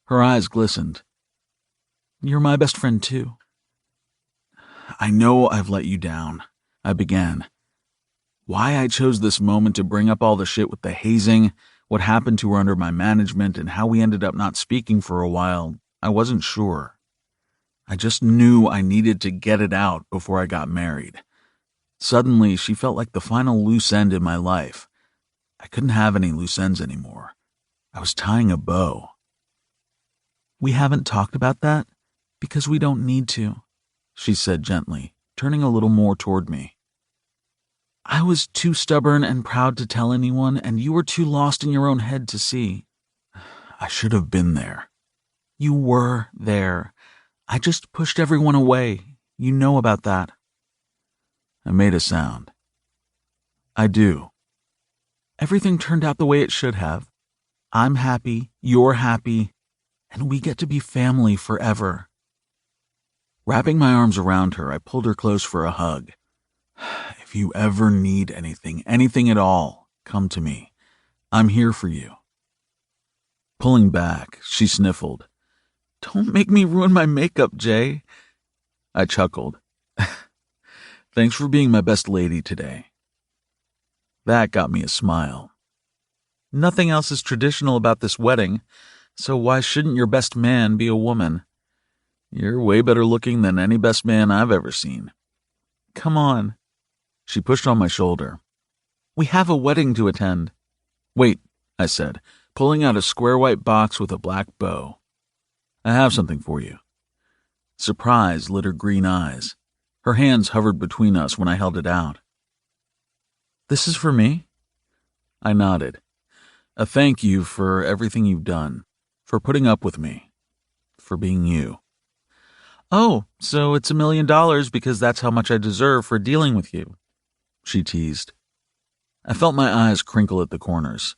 Speaker 2: Her eyes glistened. "You're my best friend, too." "I know I've let you down," I began. Why I chose this moment to bring up all the shit with the hazing, what happened to her under my management, and how we ended up not speaking for a while, I wasn't sure. I just knew I needed to get it out before I got married. Suddenly, she felt like the final loose end in my life. I couldn't have any loose ends anymore. I was tying a bow. "We haven't talked about that because we don't need to," she said gently, turning a little more toward me. "I was too stubborn and proud to tell anyone, and you were too lost in your own head to see." I should have been there. "You were there. I just pushed everyone away. You know about that." I made a sound. "I do." "Everything turned out the way it should have. I'm happy, you're happy, and we get to be family forever." Wrapping my arms around her, I pulled her close for a hug. "If you ever need anything at all, come to me. I'm here for you." Pulling back, she sniffled. "Don't make me ruin my makeup, Jay." I chuckled. "Thanks for being my best lady today." That got me a smile. "Nothing else is traditional about this wedding, so why shouldn't your best man be a woman? You're way better looking than any best man I've ever seen." "Come on." She pushed on my shoulder. "We have a wedding to attend." "Wait," I said, pulling out a square white box with a black bow. "I have something for you." Surprise lit her green eyes. Her hands hovered between us when I held it out. "This is for me?" I nodded. "A thank you for everything you've done, for putting up with me, for being you." "Oh, so it's $1 million because that's how much I deserve for dealing with you," she teased. I felt my eyes crinkle at the corners.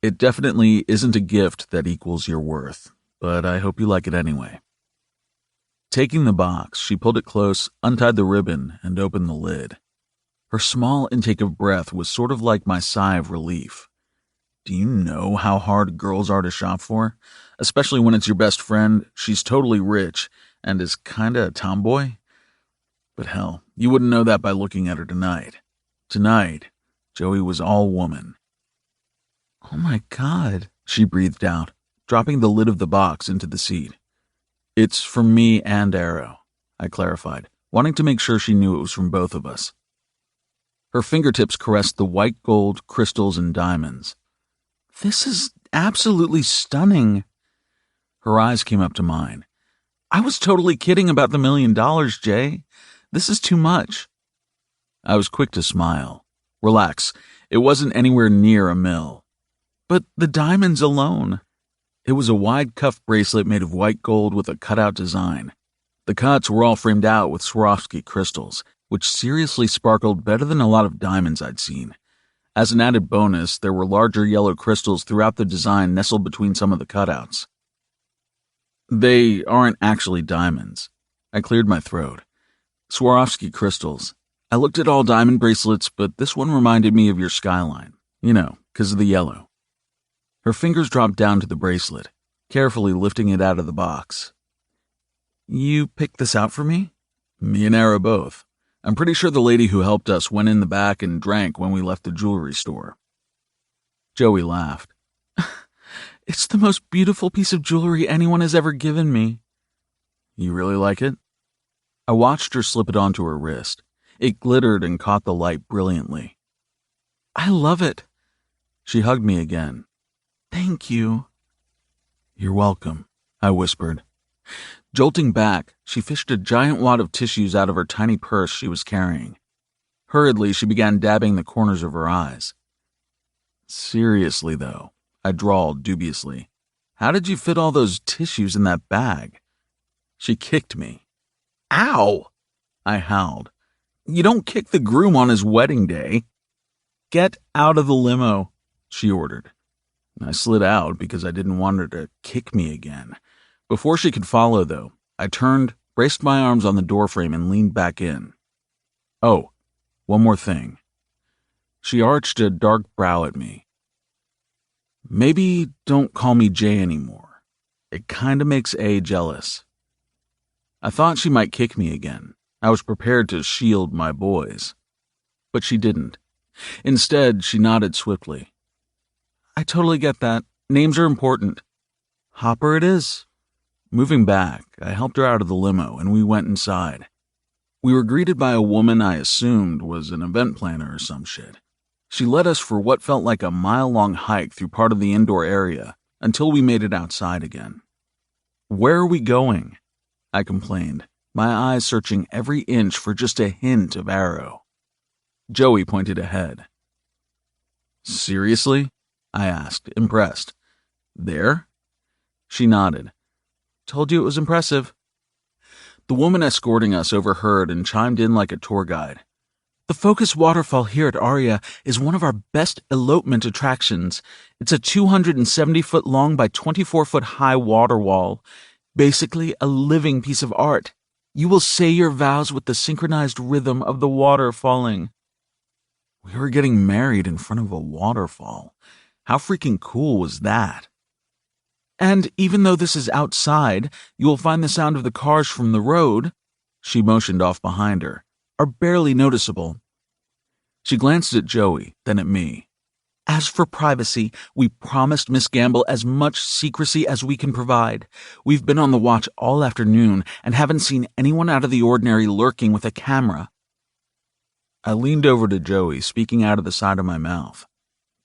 Speaker 2: "It definitely isn't a gift that equals your worth, but I hope you like it anyway." Taking the box, she pulled it close, untied the ribbon, and opened the lid. Her small intake of breath was sort of like my sigh of relief. Do you know how hard girls are to shop for? Especially when it's your best friend, she's totally rich, and is kinda a tomboy? But hell, you wouldn't know that by looking at her tonight. Tonight, Joey was all woman. "Oh my God," she breathed out, dropping the lid of the box into the seat. "It's from me and Arrow," I clarified, wanting to make sure she knew it was from both of us. Her fingertips caressed the white gold, crystals, and diamonds. "This is absolutely stunning." Her eyes came up to mine. "I was totally kidding about the $1 million, Jay. This is too much." I was quick to smile. "Relax, it wasn't anywhere near $1 million. "But the diamonds alone." It was a wide cuff bracelet made of white gold with a cutout design. The cuts were all framed out with Swarovski crystals, which seriously sparkled better than a lot of diamonds I'd seen. As an added bonus, there were larger yellow crystals throughout the design nestled between some of the cutouts. "They aren't actually diamonds." I cleared my throat. "Swarovski crystals. I looked at all diamond bracelets, but this one reminded me of your skyline. You know, 'cause of the yellow." Her fingers dropped down to the bracelet, carefully lifting it out of the box. "You picked this out for me?" "Me and Ara both. I'm pretty sure the lady who helped us went in the back and drank when we left the jewelry store." Joey laughed. "It's the most beautiful piece of jewelry anyone has ever given me." "You really like it?" I watched her slip it onto her wrist. It glittered and caught the light brilliantly. "I love it." She hugged me again. "Thank you." "You're welcome," I whispered. Jolting back, she fished a giant wad of tissues out of her tiny purse she was carrying. Hurriedly, she began dabbing the corners of her eyes. "Seriously, though," I drawled dubiously, "how did you fit all those tissues in that bag?" She kicked me. "Ow!" I howled. "You don't kick the groom on his wedding day." "Get out of the limo," she ordered. I slid out because I didn't want her to kick me again. Before she could follow, though, I turned, braced my arms on the doorframe, and leaned back in. "Oh, one more thing." She arched a dark brow at me. "Maybe don't call me Jay anymore. It kinda makes A jealous." I thought she might kick me again. I was prepared to shield my boys. But she didn't. Instead, she nodded swiftly. "I totally get that. Names are important. Hopper it is." Moving back, I helped her out of the limo, and we went inside. We were greeted by a woman I assumed was an event planner or some shit. She led us for what felt like a mile-long hike through part of the indoor area until we made it outside again. "Where are we going?" I complained, my eyes searching every inch for just a hint of arrow. Joey pointed ahead. "Seriously?" I asked, impressed. "There?" She nodded. "Told you it was impressive." The woman escorting us overheard and chimed in like a tour guide. "The Focus Waterfall here at Aria is one of our best elopement attractions. It's a 270-foot long by 24-foot high water wall. Basically a living piece of art. You will say your vows with the synchronized rhythm of the water falling." We were getting married in front of a waterfall. How freaking cool was that? "And even though this is outside, you will find the sound of the cars from the road," she motioned off behind her, "are barely noticeable." She glanced at Joey, then at me. "As for privacy, we promised Miss Gamble as much secrecy as we can provide. We've been on the watch all afternoon and haven't seen anyone out of the ordinary lurking with a camera." I leaned over to Joey, speaking out of the side of my mouth.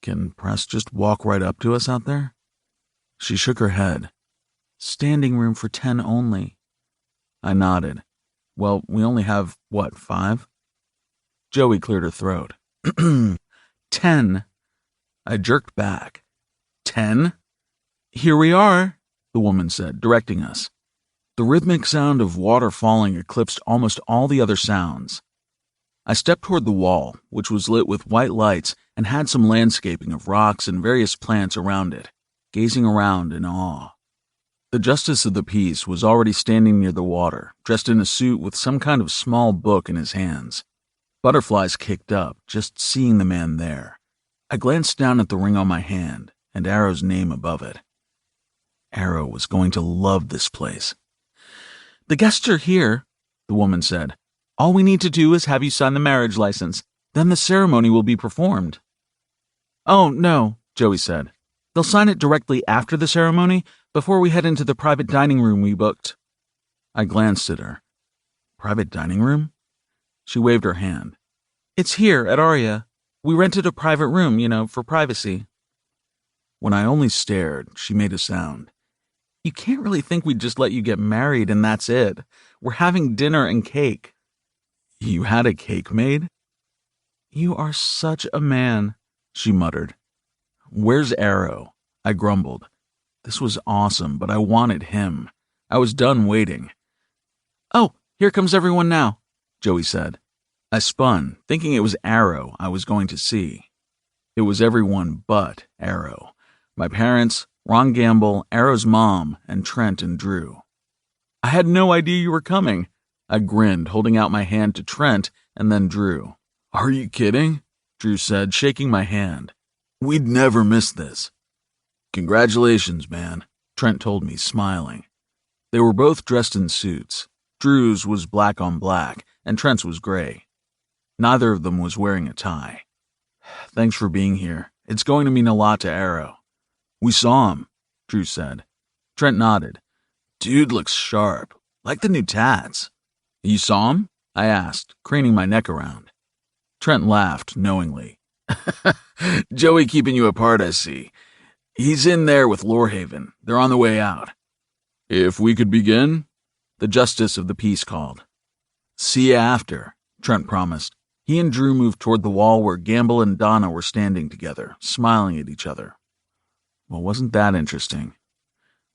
Speaker 2: "Can Press just walk right up to us out there?" She shook her head. "Standing room for 10 only." I nodded. "Well, we only have, 5? Joey cleared her throat. 10. I jerked back. 10? "Here we are," the woman said, directing us. The rhythmic sound of water falling eclipsed almost all the other sounds. I stepped toward the wall, which was lit with white lights and had some landscaping of rocks and various plants around it, gazing around in awe. The justice of the peace was already standing near the water, dressed in a suit with some kind of small book in his hands. Butterflies kicked up, just seeing the man there. I glanced down at the ring on my hand and Arrow's name above it. Arrow was going to love this place. "The guests are here," the woman said. "All we need to do is have you sign the marriage license. Then the ceremony will be performed." "Oh, no," Joey said. "They'll sign it directly after the ceremony, before we head into the private dining room we booked." I glanced at her. "Private dining room?" She waved her hand. "It's here at Aria. We rented a private room, for privacy." When I only stared, she made a sound. "You can't really think we'd just let you get married and that's it. We're having dinner and cake." "You had a cake made?" "You are such a man," she muttered. "Where's Arrow?" I grumbled. This was awesome, but I wanted him. I was done waiting. "Oh, here comes everyone now," Joey said. I spun, thinking it was Arrow I was going to see. It was everyone but Arrow. My parents, Ron Gamble, Arrow's mom, and Trent and Drew. "I had no idea you were coming," I grinned, holding out my hand to Trent and then Drew. "Are you kidding?" Drew said, shaking my hand. "We'd never miss this." "Congratulations, man," Trent told me, smiling. They were both dressed in suits. Drew's was black on black, and Trent's was gray. Neither of them was wearing a tie. "Thanks for being here. It's going to mean a lot to Arrow." "We saw him," Drew said. Trent nodded. "Dude looks sharp, like the new tats." "You saw him?" I asked, craning my neck around. Trent laughed knowingly. "Joey keeping you apart, I see. He's in there with Lorehaven. They're on the way out." "If we could begin?" the justice of the peace called. "See ya after," Trent promised. He and Drew moved toward the wall where Gamble and Donna were standing together, smiling at each other. Well, wasn't that interesting?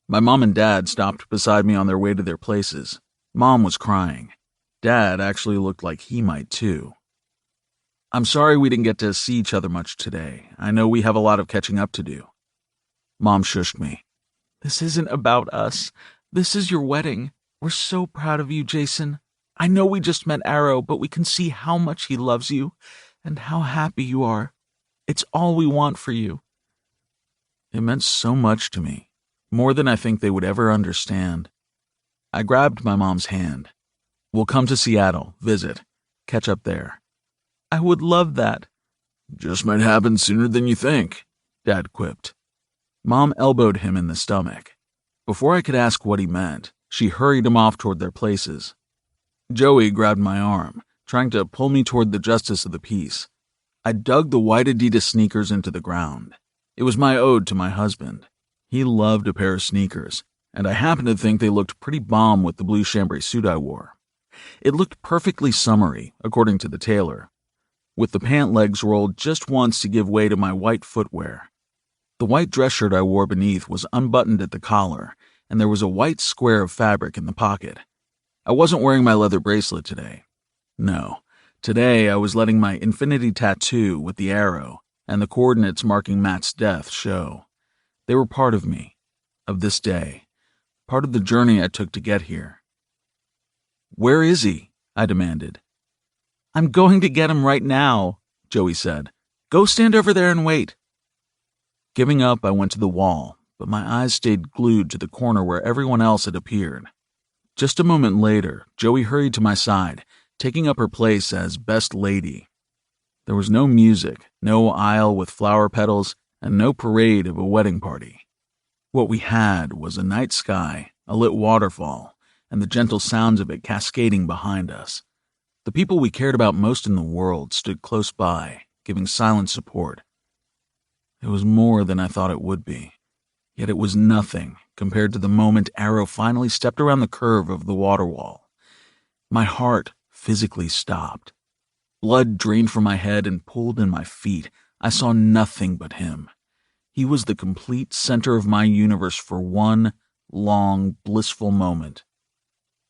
Speaker 2: My mom and dad stopped beside me on their way to their places. Mom was crying. Dad actually looked like he might too. "I'm sorry we didn't get to see each other much today. I know we have a lot of catching up to do." Mom shushed me. "This isn't about us. This is your wedding. We're so proud of you, Jayson. I know we just met Arrow, but we can see how much he loves you and how happy you are. It's all we want for you." It meant so much to me, more than I think they would ever understand. I grabbed my mom's hand. "We'll come to Seattle, visit, catch up there." "I would love that." "Just might happen sooner than you think," Dad quipped. Mom elbowed him in the stomach. Before I could ask what he meant, she hurried him off toward their places. Joey grabbed my arm, trying to pull me toward the justice of the peace. I dug the white Adidas sneakers into the ground. It was my ode to my husband. He loved a pair of sneakers, and I happened to think they looked pretty bomb with the blue chambray suit I wore. It looked perfectly summery, according to the tailor, with the pant legs rolled just once to give way to my white footwear. The white dress shirt I wore beneath was unbuttoned at the collar, and there was a white square of fabric in the pocket. I wasn't wearing my leather bracelet today. No, today I was letting my infinity tattoo with the arrow and the coordinates marking Matt's death show. They were part of me, of this day, part of the journey I took to get here. "Where is he?" I demanded. "I'm going to get him right now," Joey said. "Go stand over there and wait." Giving up, I went to the wall, but my eyes stayed glued to the corner where everyone else had appeared. Just a moment later, Joey hurried to my side, taking up her place as best lady. There was no music, no aisle with flower petals, and no parade of a wedding party. What we had was a night sky, a lit waterfall, and the gentle sounds of it cascading behind us. The people we cared about most in the world stood close by, giving silent support. It was more than I thought it would be, yet it was nothing compared to the moment Arrow finally stepped around the curve of the water wall. My heart physically stopped. Blood drained from my head and pooled in my feet. I saw nothing but him. He was the complete center of my universe for one long, blissful moment.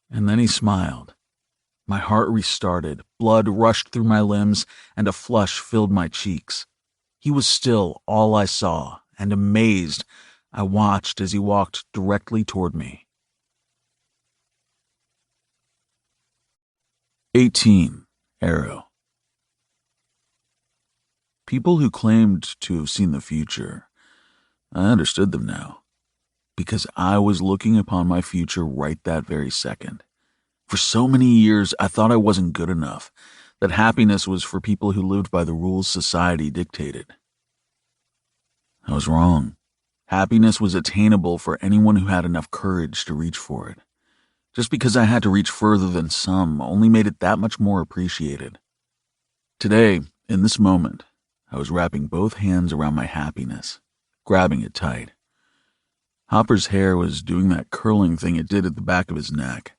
Speaker 2: And then he smiled. My heart restarted, blood rushed through my limbs, and a flush filled my cheeks. He was still all I saw, and amazed, I watched as he walked directly toward me. 18. Arrow. People who claimed to have seen the future, I understood them now, because I was looking upon my future right that very second. For so many years, I thought I wasn't good enough, that happiness was for people who lived by the rules society dictated. I was wrong. Happiness was attainable for anyone who had enough courage to reach for it. Just because I had to reach further than some only made it that much more appreciated. Today, in this moment, I was wrapping both hands around my happiness, grabbing it tight. Hopper's hair was doing that curling thing it did at the back of his neck.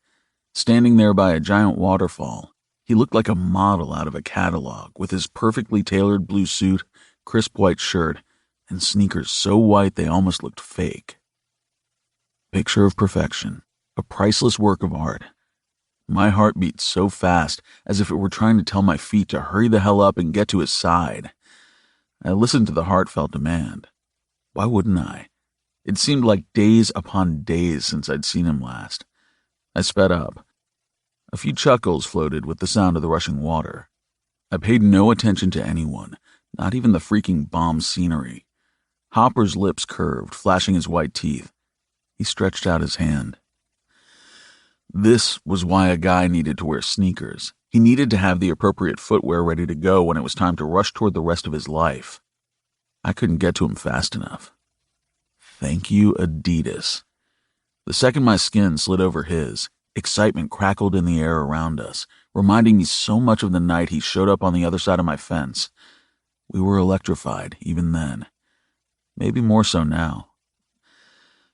Speaker 2: Standing there by a giant waterfall, he looked like a model out of a catalog with his perfectly tailored blue suit, crisp white shirt, and sneakers so white they almost looked fake. Picture of perfection, a priceless work of art. My heart beat so fast as if it were trying to tell my feet to hurry the hell up and get to his side. I listened to the heartfelt demand. Why wouldn't I? It seemed like days upon days since I'd seen him last. I sped up. A few chuckles floated with the sound of the rushing water. I paid no attention to anyone, not even the freaking bomb scenery. Hopper's lips curved, flashing his white teeth. He stretched out his hand. This was why a guy needed to wear sneakers. He needed to have the appropriate footwear ready to go when it was time to rush toward the rest of his life. I couldn't get to him fast enough. Thank you, Adidas. The second my skin slid over his, excitement crackled in the air around us, reminding me so much of the night he showed up on the other side of my fence. We were electrified, even then. Maybe more so now.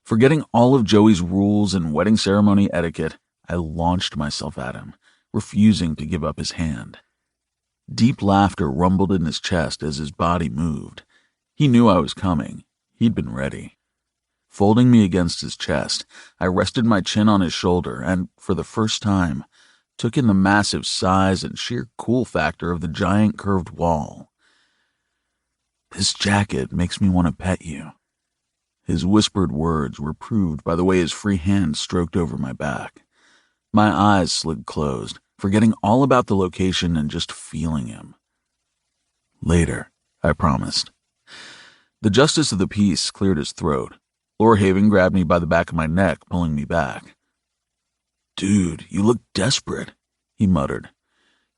Speaker 2: Forgetting all of Joey's rules and wedding ceremony etiquette, I launched myself at him, refusing to give up his hand. Deep laughter rumbled in his chest as his body moved. He knew I was coming. He'd been ready. Folding me against his chest, I rested my chin on his shoulder and, for the first time, took in the massive size and sheer cool factor of the giant curved wall. "This jacket makes me want to pet you." His whispered words were proved by the way his free hand stroked over my back. My eyes slid closed, forgetting all about the location and just feeling him. "Later," I promised. The justice of the peace cleared his throat. Lorehaven grabbed me by the back of my neck, pulling me back. "Dude, you look desperate," he muttered.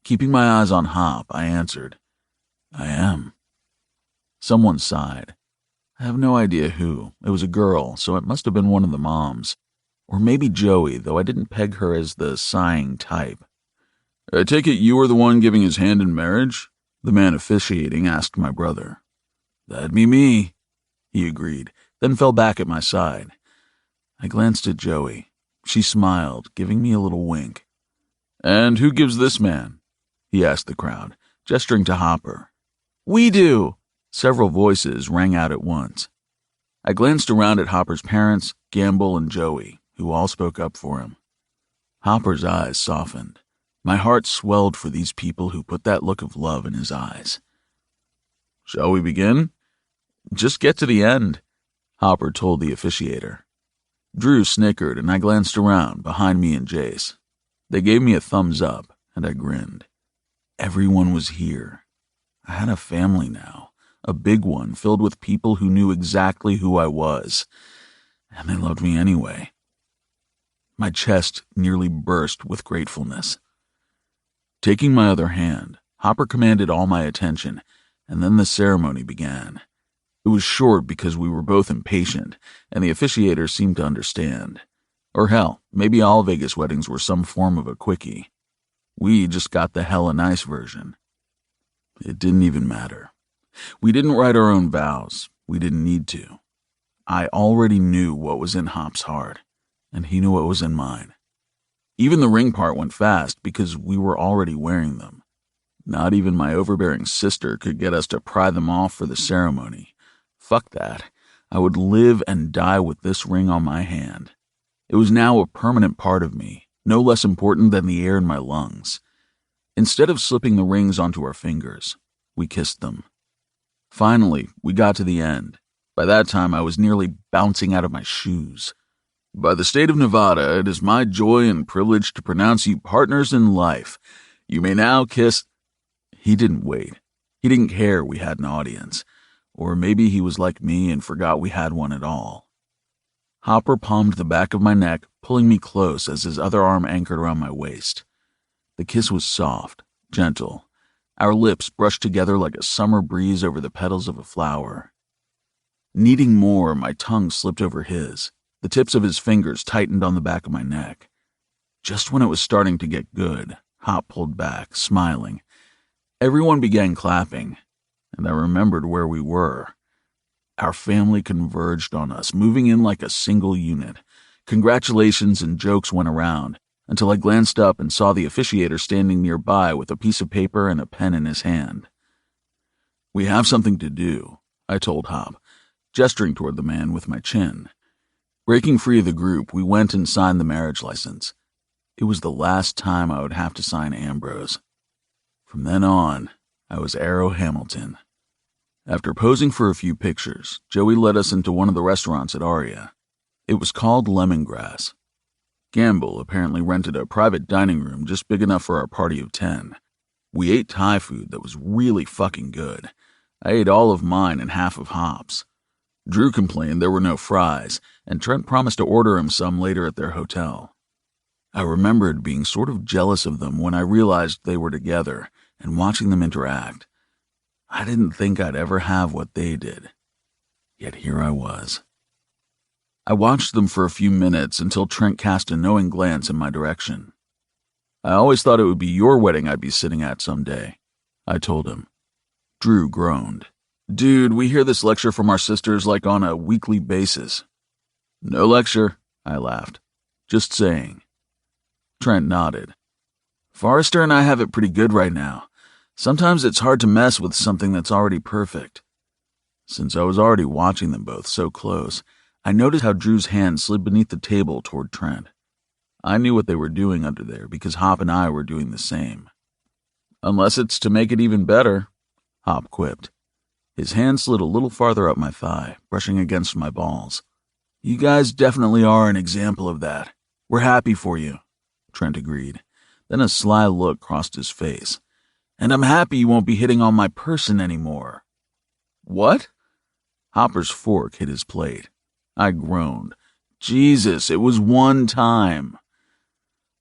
Speaker 2: Keeping my eyes on Hop, I answered, "I am." Someone sighed. I have no idea who. It was a girl, so it must have been one of the moms. Or maybe Joey, though I didn't peg her as the sighing type. "I take it you were the one giving his hand in marriage?" The man officiating asked my brother. "That'd be me," he agreed, then fell back at my side. I glanced at Joey. She smiled, giving me a little wink. "And who gives this man?" he asked the crowd, gesturing to Hopper. "We do!" Several voices rang out at once. I glanced around at Hopper's parents, Gamble, and Joey, who all spoke up for him. Hopper's eyes softened. My heart swelled for these people who put that look of love in his eyes. "Shall we begin?" "Just get to the end," Hopper told the officiator. Drew snickered, and I glanced around, behind me and Jace. They gave me a thumbs up, and I grinned. Everyone was here. I had a family now, a big one filled with people who knew exactly who I was, and they loved me anyway. My chest nearly burst with gratefulness. Taking my other hand, Hopper commanded all my attention, and then the ceremony began. It was short because we were both impatient, and the officiator seemed to understand. Or hell, maybe all Vegas weddings were some form of a quickie. We just got the hella nice version. It didn't even matter. We didn't write our own vows. We didn't need to. I already knew what was in Hop's heart, and he knew what was in mine. Even the ring part went fast because we were already wearing them. Not even my overbearing sister could get us to pry them off for the ceremony. Fuck that. I would live and die with this ring on my hand. It was now a permanent part of me, no less important than the air in my lungs. Instead of slipping the rings onto our fingers, we kissed them. Finally, we got to the end. By that time, I was nearly bouncing out of my shoes. "By the state of Nevada, it is my joy and privilege to pronounce you partners in life. You may now kiss—" He didn't wait. He didn't care we had an audience. Or maybe he was like me and forgot we had one at all. Hopper palmed the back of my neck, pulling me close as his other arm anchored around my waist. The kiss was soft, gentle. Our lips brushed together like a summer breeze over the petals of a flower. Needing more, my tongue slipped over his. The tips of his fingers tightened on the back of my neck. Just when it was starting to get good, Hop pulled back, smiling. Everyone began clapping, and I remembered where we were. Our family converged on us, moving in like a single unit. Congratulations and jokes went around, until I glanced up and saw the officiator standing nearby with a piece of paper and a pen in his hand. "We have something to do," I told Hop, gesturing toward the man with my chin. Breaking free of the group, we went and signed the marriage license. It was the last time I would have to sign Ambrose. From then on, I was Arrow Hamilton. After posing for a few pictures, Joey led us into one of the restaurants at Aria. It was called Lemongrass. Gamble apparently rented a private dining room just big enough for our party of 10. We ate Thai food that was really fucking good. I ate all of mine and half of Hop's. Drew complained there were no fries, and Trent promised to order him some later at their hotel. I remembered being sort of jealous of them when I realized they were together and watching them interact. I didn't think I'd ever have what they did. Yet here I was. I watched them for a few minutes until Trent cast a knowing glance in my direction. "I always thought it would be your wedding I'd be sitting at someday," I told him. Drew groaned. "Dude, we hear this lecture from our sisters like on a weekly basis." "No lecture," I laughed. "Just saying." Trent nodded. "Forrester and I have it pretty good right now. Sometimes it's hard to mess with something that's already perfect." Since I was already watching them both so close, I noticed how Drew's hand slid beneath the table toward Trent. I knew what they were doing under there because Hop and I were doing the same. "Unless it's to make it even better," Hop quipped. His hand slid a little farther up my thigh, brushing against my balls. "You guys definitely are an example of that. We're happy for you," Trent agreed. Then a sly look crossed his face. "And I'm happy you won't be hitting on my person anymore." "What?" Hopper's fork hit his plate. I groaned. "Jesus, it was one time."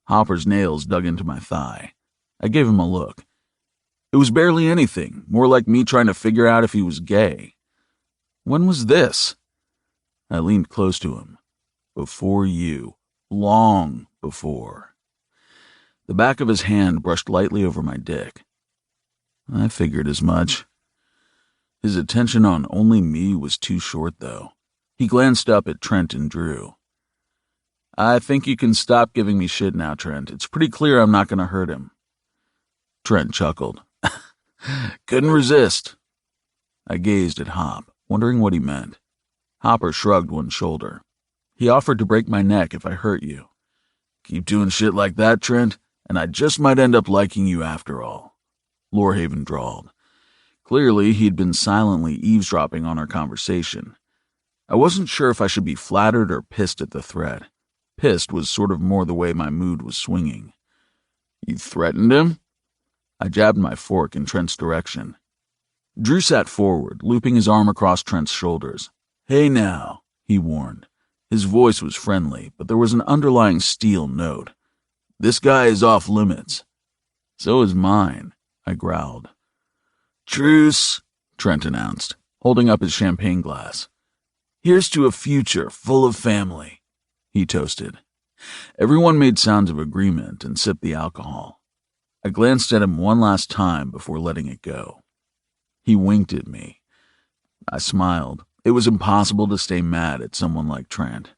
Speaker 2: Hopper's nails dug into my thigh. I gave him a look. It was barely anything, more like me trying to figure out if he was gay. "When was this?" I leaned close to him. "Before you. Long before." The back of his hand brushed lightly over my dick. I figured as much. His attention on only me was too short, though. He glanced up at Trent and Drew. I think you can stop giving me shit now, Trent. It's pretty clear I'm not going to hurt him. Trent chuckled. Couldn't resist. I gazed at Hop, wondering what he meant. Hopper shrugged one shoulder. He offered to break my neck if I hurt you. Keep doing shit like that, Trent, and I just might end up liking you after all, Lorehaven drawled. Clearly, he'd been silently eavesdropping on our conversation. I wasn't sure if I should be flattered or pissed at the threat. Pissed was sort of more the way my mood was swinging. You threatened him? I jabbed my fork in Trent's direction. Drew sat forward, looping his arm across Trent's shoulders. Hey now, he warned. His voice was friendly, but there was an underlying steel note. This guy is off limits. So is mine, I growled. Truce, Trent announced, holding up his champagne glass. Here's to a future full of family, he toasted. Everyone made sounds of agreement and sipped the alcohol. I glanced at him one last time before letting it go. He winked at me. I smiled. It was impossible to stay mad at someone like Trent.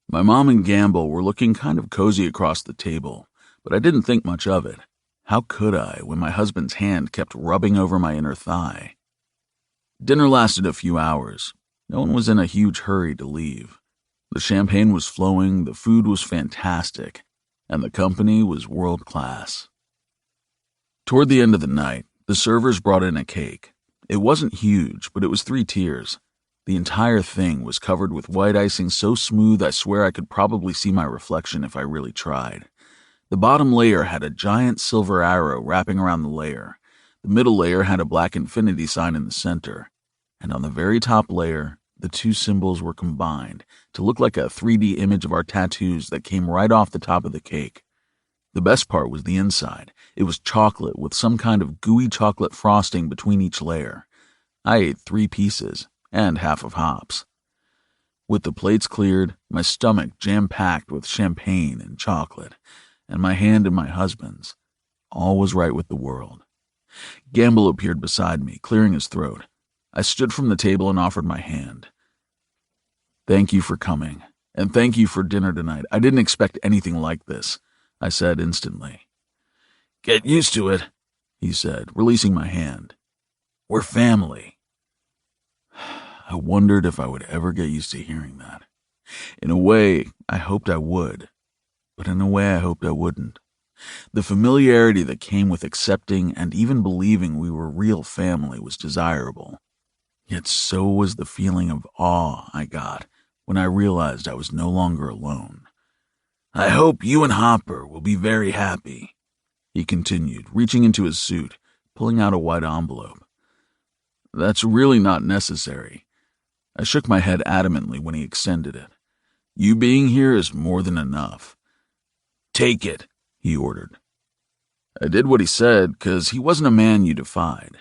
Speaker 2: My mom and Gamble were looking kind of cozy across the table, but I didn't think much of it. How could I when my husband's hand kept rubbing over my inner thigh? Dinner lasted a few hours. No one was in a huge hurry to leave. The champagne was flowing, the food was fantastic, and the company was world-class. Toward the end of the night, the servers brought in a cake. It wasn't huge, but it was 3 tiers. The entire thing was covered with white icing so smooth I swear I could probably see my reflection if I really tried. The bottom layer had a giant silver arrow wrapping around the layer. The middle layer had a black infinity sign in the center. And on the very top layer, the 2 symbols were combined to look like a 3D image of our tattoos that came right off the top of the cake. The best part was the inside. It was chocolate with some kind of gooey chocolate frosting between each layer. I ate 3 pieces and half of Hop's. With the plates cleared, my stomach jam-packed with champagne and chocolate, and my hand in my husband's, all was right with the world. Gamble appeared beside me, clearing his throat. I stood from the table and offered my hand. Thank you for coming, and thank you for dinner tonight. I didn't expect anything like this, I said instantly. Get used to it, he said, releasing my hand. We're family. I wondered if I would ever get used to hearing that. In a way, I hoped I would, but in a way I hoped I wouldn't. The familiarity that came with accepting and even believing we were real family was desirable. Yet so was the feeling of awe I got when I realized I was no longer alone. I hope you and Hopper will be very happy, he continued, reaching into his suit, pulling out a white envelope. That's really not necessary. I shook my head adamantly when he extended it. You being here is more than enough. Take it, he ordered. I did what he said, 'cause he wasn't a man you defied.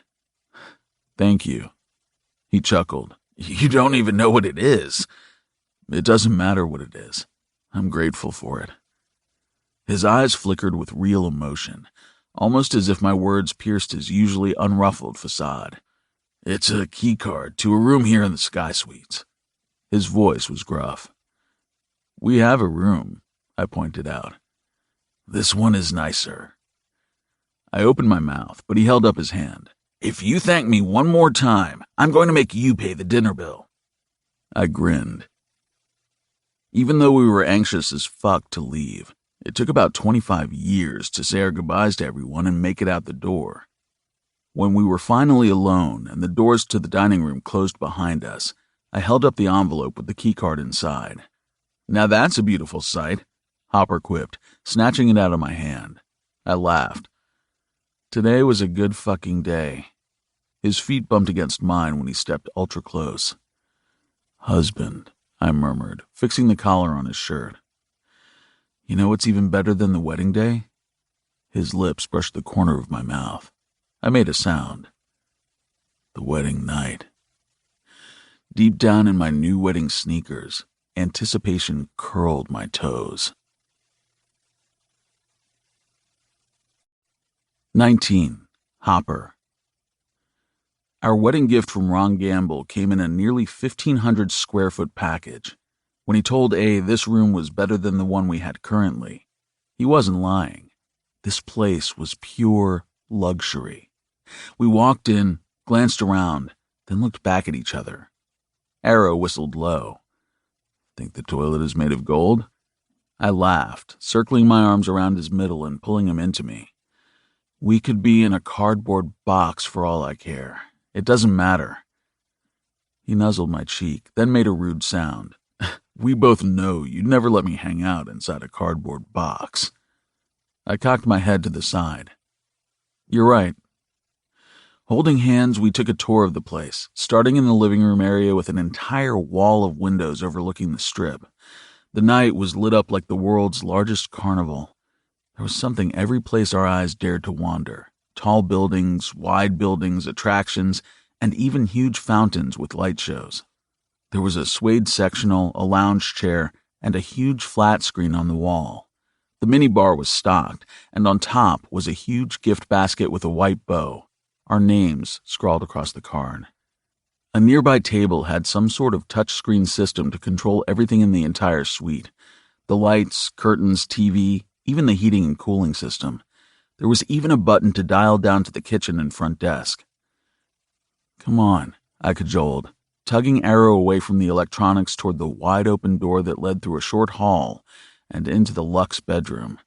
Speaker 2: Thank you. He chuckled. You don't even know what it is. It doesn't matter what it is. I'm grateful for it. His eyes flickered with real emotion, almost as if my words pierced his usually unruffled facade. It's a key card to a room here in the Sky Suites. His voice was gruff. We have a room, I pointed out. This one is nicer. I opened my mouth, but he held up his hand. If you thank me one more time, I'm going to make you pay the dinner bill. I grinned. Even though we were anxious as fuck to leave, it took about 25 years to say our goodbyes to everyone and make it out the door. When we were finally alone and the doors to the dining room closed behind us, I held up the envelope with the keycard inside. Now that's a beautiful sight, Hopper quipped, snatching it out of my hand. I laughed. Today was a good fucking day. His feet bumped against mine when he stepped ultra close. Husband, I murmured, fixing the collar on his shirt. You know what's even better than the wedding day? His lips brushed the corner of my mouth. I made a sound. The wedding night. Deep down in my new wedding sneakers, anticipation curled my toes. 19. Hopper. Our wedding gift from Ron Gamble came in a nearly 1,500 square foot package. When he told A this room was better than the one we had currently, he wasn't lying. This place was pure luxury. We walked in, glanced around, then looked back at each other. Arrow whistled low. Think the toilet is made of gold? I laughed, circling my arms around his middle and pulling him into me. We could be in a cardboard box for all I care. It doesn't matter. He nuzzled my cheek, then made a rude sound. We both know you'd never let me hang out inside a cardboard box. I cocked my head to the side. You're right. Holding hands, we took a tour of the place, starting in the living room area with an entire wall of windows overlooking the strip. The night was lit up like the world's largest carnival. There was something every place our eyes dared to wander. Tall buildings, wide buildings, attractions, and even huge fountains with light shows. There was a suede sectional, a lounge chair, and a huge flat screen on the wall. The minibar was stocked, and on top was a huge gift basket with a white bow, our names scrawled across the card. A nearby table had some sort of touchscreen system to control everything in the entire suite. The lights, curtains, TV, even the heating and cooling system. There was even a button to dial down to the kitchen and front desk. Come on, I cajoled, tugging Arrow away from the electronics toward the wide-open door that led through a short hall and into the luxe bedroom.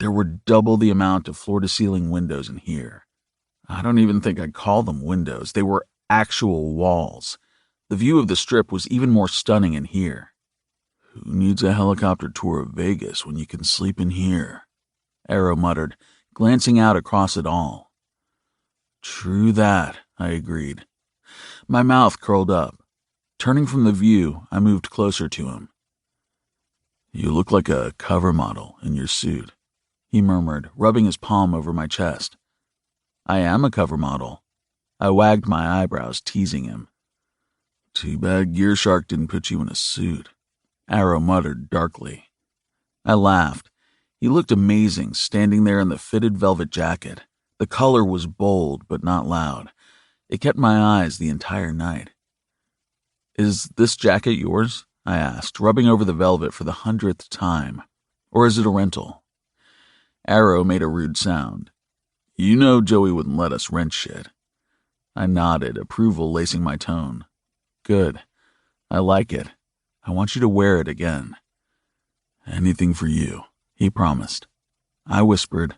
Speaker 2: There were double the amount of floor-to-ceiling windows in here. I don't even think I'd call them windows. They were actual walls. The view of the strip was even more stunning in here. Who needs a helicopter tour of Vegas when you can sleep in here? Arrow muttered, glancing out across it all. True that, I agreed. My mouth curled up. Turning from the view, I moved closer to him. You look like a cover model in your suit, he murmured, rubbing his palm over my chest. I am a cover model. I wagged my eyebrows, teasing him. Too bad GearShark didn't put you in a suit, Arrow muttered darkly. I laughed. He looked amazing, standing there in the fitted velvet jacket. The color was bold, but not loud. It kept my eyes the entire night. Is this jacket yours? I asked, rubbing over the velvet for the 100th time. Or is it a rental? Arrow made a rude sound. You know Joey wouldn't let us rent shit. I nodded, approval lacing my tone. Good. I like it. I want you to wear it again. Anything for you, he promised. I whispered,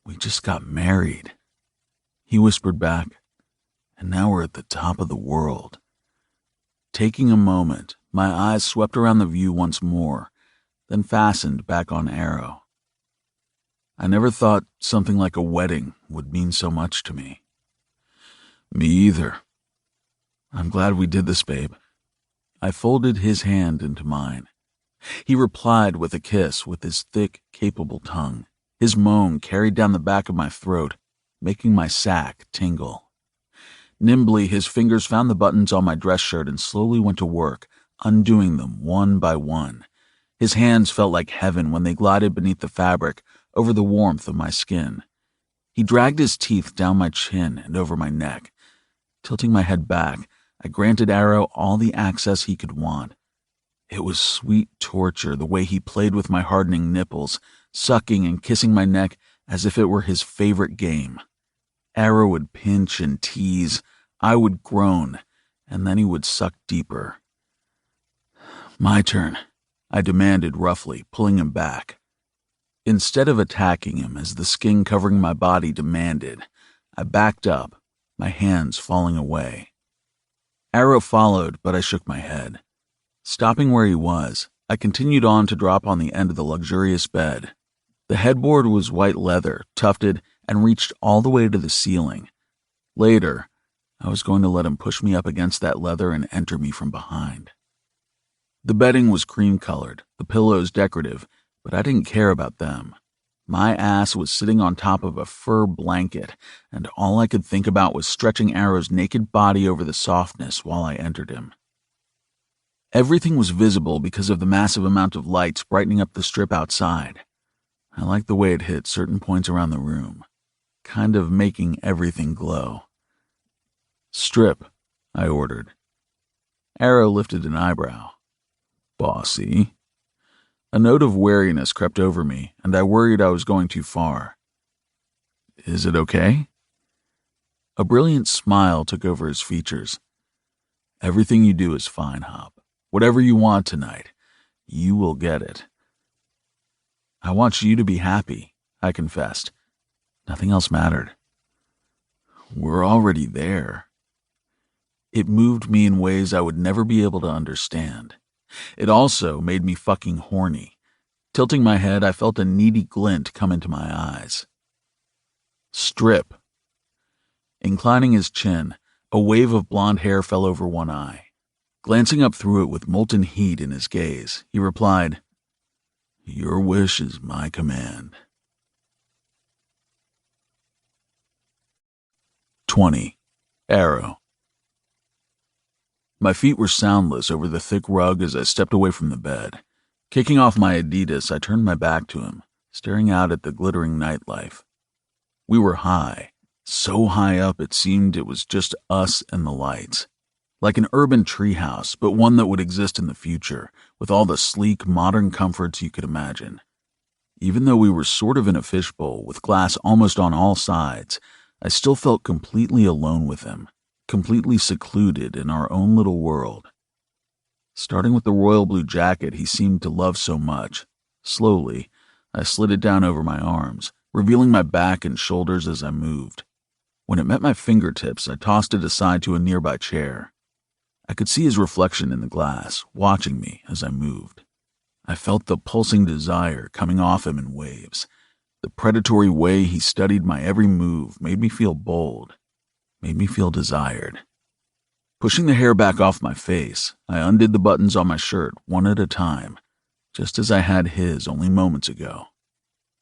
Speaker 2: We just got married. He whispered back, and now we're at the top of the world. Taking a moment, my eyes swept around the view once more, then fastened back on Arrow. I never thought something like a wedding would mean so much to me. Me either. I'm glad we did this, babe. I folded his hand into mine. He replied with a kiss with his thick, capable tongue. His moan carried down the back of my throat, making my sack tingle. Nimbly, his fingers found the buttons on my dress shirt and slowly went to work, undoing them one by one. His hands felt like heaven when they glided beneath the fabric, over the warmth of my skin. He dragged his teeth down my chin and over my neck. Tilting my head back, I granted Arrow all the access he could want. It was sweet torture the way he played with my hardening nipples, sucking and kissing my neck as if it were his favorite game. Arrow would pinch and tease, I would groan, and then he would suck deeper. My turn, I demanded roughly, pulling him back. Instead of attacking him as the skin covering my body demanded, I backed up, my hands falling away. Arrow followed, but I shook my head. Stopping where he was, I continued on to drop on the end of the luxurious bed. The headboard was white leather, tufted, and reached all the way to the ceiling. Later, I was going to let him push me up against that leather and enter me from behind. The bedding was cream-colored, the pillows decorative, but I didn't care about them. My ass was sitting on top of a fur blanket, and all I could think about was stretching Arrow's naked body over the softness while I entered him. Everything was visible because of the massive amount of lights brightening up the strip outside. I liked the way it hit certain points around the room. kind of making everything glow. "Strip," I ordered. Arrow lifted an eyebrow. "Bossy." A note of wariness crept over me, and I worried I was going too far. "Is it okay?" A brilliant smile took over his features. "Everything you do is fine, Hop. Whatever you want tonight, you will get it." "I want you to be happy," I confessed. Nothing else mattered. "We're already there." It moved me in ways I would never be able to understand. It also made me fucking horny. Tilting my head, I felt a needy glint come into my eyes. "Strip." Inclining his chin, a wave of blonde hair fell over one eye. Glancing up through it with molten heat in his gaze, he replied, "Your wish is my command." 20. Arrow. My feet were soundless over the thick rug as I stepped away from the bed. Kicking off my Adidas, I turned my back to him, staring out at the glittering nightlife. We were high, so high up it seemed it was just us and the lights. Like an urban treehouse, but one that would exist in the future, with all the sleek, modern comforts you could imagine. Even though we were sort of in a fishbowl, with glass almost on all sides, I still felt completely alone with him, completely secluded in our own little world. Starting with the royal blue jacket he seemed to love so much, slowly, I slid it down over my arms, revealing my back and shoulders as I moved. When it met my fingertips, I tossed it aside to a nearby chair. I could see his reflection in the glass, watching me as I moved. I felt the pulsing desire coming off him in waves. The predatory way he studied my every move made me feel bold, made me feel desired. Pushing the hair back off my face, I undid the buttons on my shirt one at a time, just as I had his only moments ago.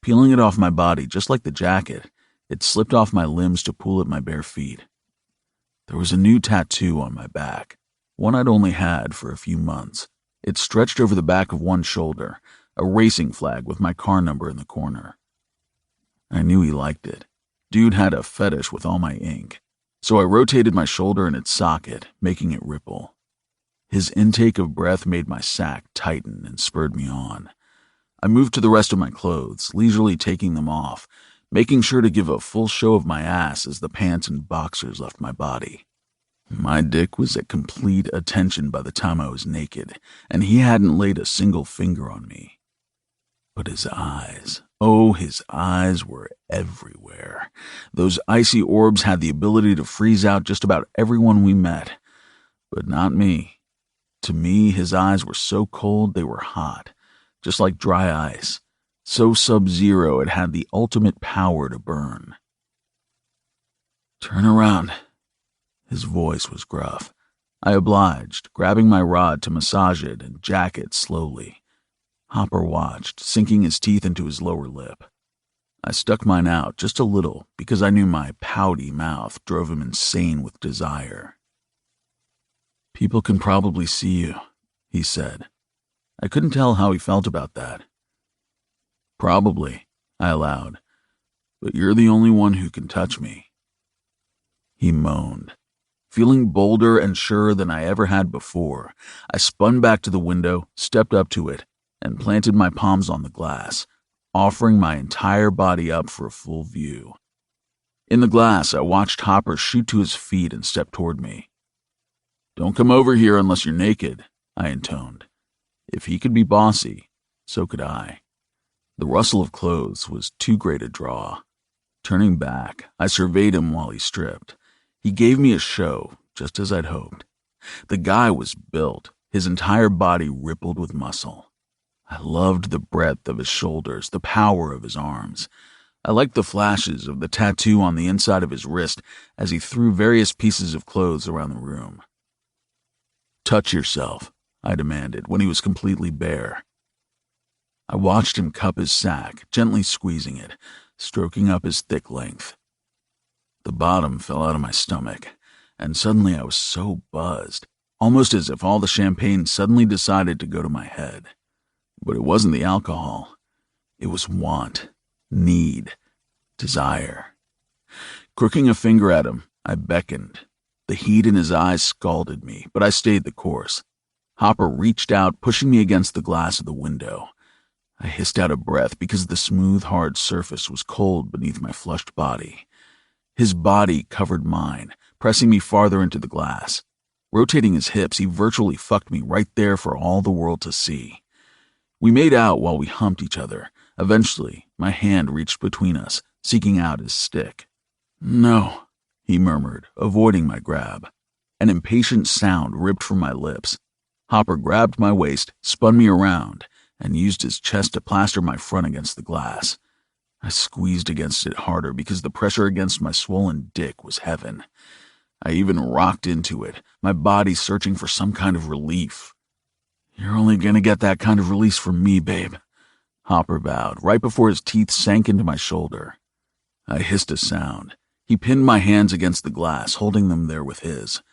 Speaker 2: Peeling it off my body just like the jacket, it slipped off my limbs to pool at my bare feet. There was a new tattoo on my back, one I'd only had for a few months. It stretched over the back of one shoulder, a racing flag with my car number in the corner. I knew he liked it. Dude had a fetish with all my ink, so I rotated my shoulder in its socket, making it ripple. His intake of breath made my sack tighten and spurred me on. I moved to the rest of my clothes, leisurely taking them off, making sure to give a full show of my ass as the pants and boxers left my body. My dick was at complete attention by the time I was naked, and he hadn't laid a single finger on me. But his eyes, oh, his eyes were everywhere. Those icy orbs had the ability to freeze out just about everyone we met, but not me. To me, his eyes were so cold they were hot, just like dry ice, so sub-zero it had the ultimate power to burn. "Turn around." His voice was gruff. I obliged, grabbing my rod to massage it and jack it slowly. Hopper watched, sinking his teeth into his lower lip. I stuck mine out just a little because I knew my pouty mouth drove him insane with desire. "People can probably see you," he said. I couldn't tell how he felt about that. "Probably," I allowed, "but you're the only one who can touch me." He moaned. Feeling bolder and surer than I ever had before, I spun back to the window, stepped up to it, and planted my palms on the glass, offering my entire body up for a full view. In the glass, I watched Hopper shoot to his feet and step toward me. "Don't come over here unless you're naked," I intoned. If he could be bossy, so could I. The rustle of clothes was too great a draw. Turning back, I surveyed him while he stripped. He gave me a show, just as I'd hoped. The guy was built, his entire body rippled with muscle. I loved the breadth of his shoulders, the power of his arms. I liked the flashes of the tattoo on the inside of his wrist as he threw various pieces of clothes around the room. "Touch yourself," I demanded when he was completely bare. I watched him cup his sack, gently squeezing it, stroking up his thick length. The bottom fell out of my stomach, and suddenly I was so buzzed, almost as if all the champagne suddenly decided to go to my head. But it wasn't the alcohol. It was want, need, desire. Crooking a finger at him, I beckoned. The heat in his eyes scalded me, but I stayed the course. Hopper reached out, pushing me against the glass of the window. I hissed out a breath because the smooth, hard surface was cold beneath my flushed body. His body covered mine, pressing me farther into the glass. Rotating his hips, he virtually fucked me right there for all the world to see. We made out while we humped each other. Eventually, my hand reached between us, seeking out his stick. "No," he murmured, avoiding my grab. An impatient sound ripped from my lips. Hopper grabbed my waist, spun me around, and used his chest to plaster my front against the glass. I squeezed against it harder because the pressure against my swollen dick was heaven. I even rocked into it, my body searching for some kind of relief. "You're only gonna get that kind of release from me, babe," Hopper bowed, right before his teeth sank into my shoulder. I hissed a sound. He pinned my hands against the glass, holding them there with his.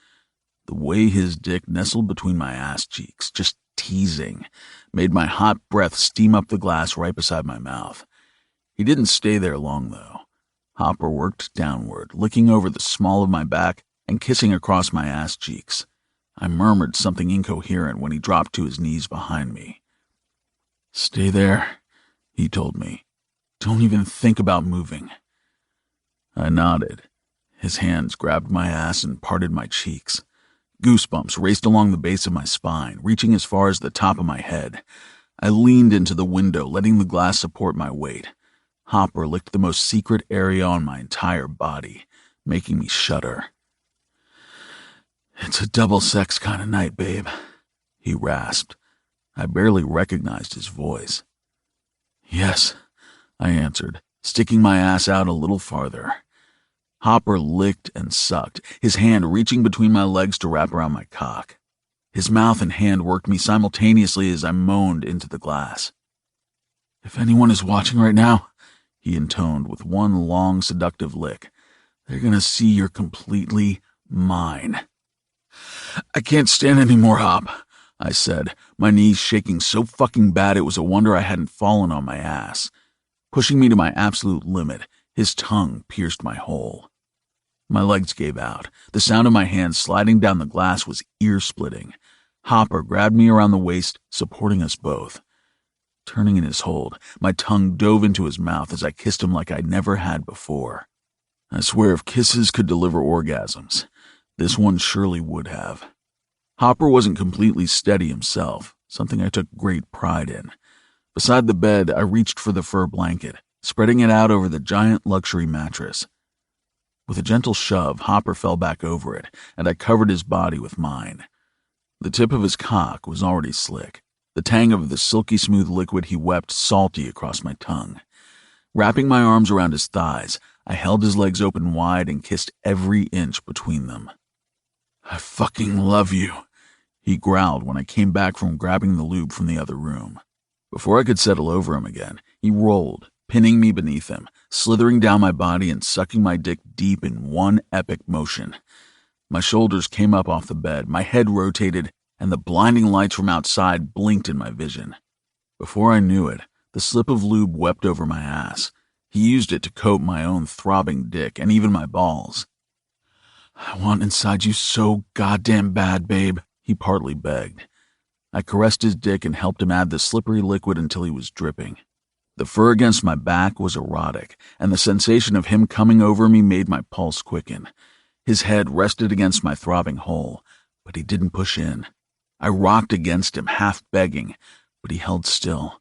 Speaker 2: The way his dick nestled between my ass cheeks, just teasing, made my hot breath steam up the glass right beside my mouth. He didn't stay there long, though. Hopper worked downward, licking over the small of my back and kissing across my ass cheeks. I murmured something incoherent when he dropped to his knees behind me. "Stay there," he told me. "Don't even think about moving." I nodded. His hands grabbed my ass and parted my cheeks. Goosebumps raced along the base of my spine, reaching as far as the top of my head. I leaned into the window, letting the glass support my weight. Hopper licked the most secret area on my entire body, making me shudder. "It's a double-sex kind of night, babe," he rasped. I barely recognized his voice. "Yes," I answered, sticking my ass out a little farther. Hopper licked and sucked, his hand reaching between my legs to wrap around my cock. His mouth and hand worked me simultaneously as I moaned into the glass. "If anyone is watching right now," he intoned with one long, seductive lick, "they're gonna see you're completely mine." "I can't stand any more, Hop," I said, my knees shaking so fucking bad it was a wonder I hadn't fallen on my ass. Pushing me to my absolute limit, his tongue pierced my hole. My legs gave out. The sound of my hands sliding down the glass was ear-splitting. Hopper grabbed me around the waist, supporting us both. Turning in his hold, my tongue dove into his mouth as I kissed him like I'd never had before. I swear if kisses could deliver orgasms, this one surely would have. Hopper wasn't completely steady himself, something I took great pride in. Beside the bed, I reached for the fur blanket, spreading it out over the giant luxury mattress. With a gentle shove, Hopper fell back over it, and I covered his body with mine. The tip of his cock was already slick. The tang of the silky smooth liquid he wept salty across my tongue. Wrapping my arms around his thighs, I held his legs open wide and kissed every inch between them. "I fucking love you," he growled when I came back from grabbing the lube from the other room. Before I could settle over him again, he rolled, pinning me beneath him, slithering down my body and sucking my dick deep in one epic motion. My shoulders came up off the bed, my head rotated, and the blinding lights from outside blinked in my vision. Before I knew it, the slip of lube wept over my ass. He used it to coat my own throbbing dick and even my balls. "I want inside you so goddamn bad, babe," he partly begged. I caressed his dick and helped him add the slippery liquid until he was dripping. The fur against my back was erotic, and the sensation of him coming over me made my pulse quicken. His head rested against my throbbing hole, but he didn't push in. I rocked against him, half begging, but he held still.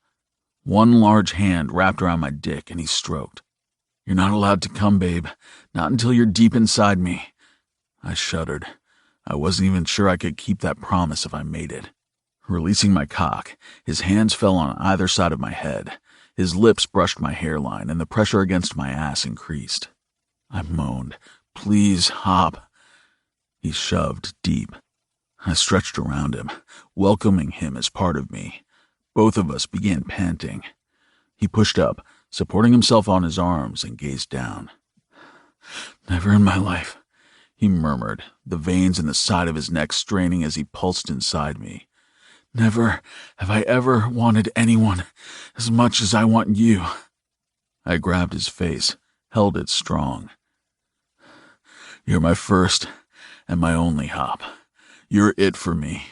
Speaker 2: One large hand wrapped around my dick, and he stroked. "You're not allowed to come, babe. Not until you're deep inside me." I shuddered. I wasn't even sure I could keep that promise if I made it. Releasing my cock, his hands fell on either side of my head. His lips brushed my hairline, and the pressure against my ass increased. I moaned, "Please, Hop." He shoved deep. I stretched around him, welcoming him as part of me. Both of us began panting. He pushed up, supporting himself on his arms, and gazed down. "Never in my life," he murmured, the veins in the side of his neck straining as he pulsed inside me. "Never have I ever wanted anyone as much as I want you." I grabbed his face, held it strong. You're my first and my only, Hop. You're it for me.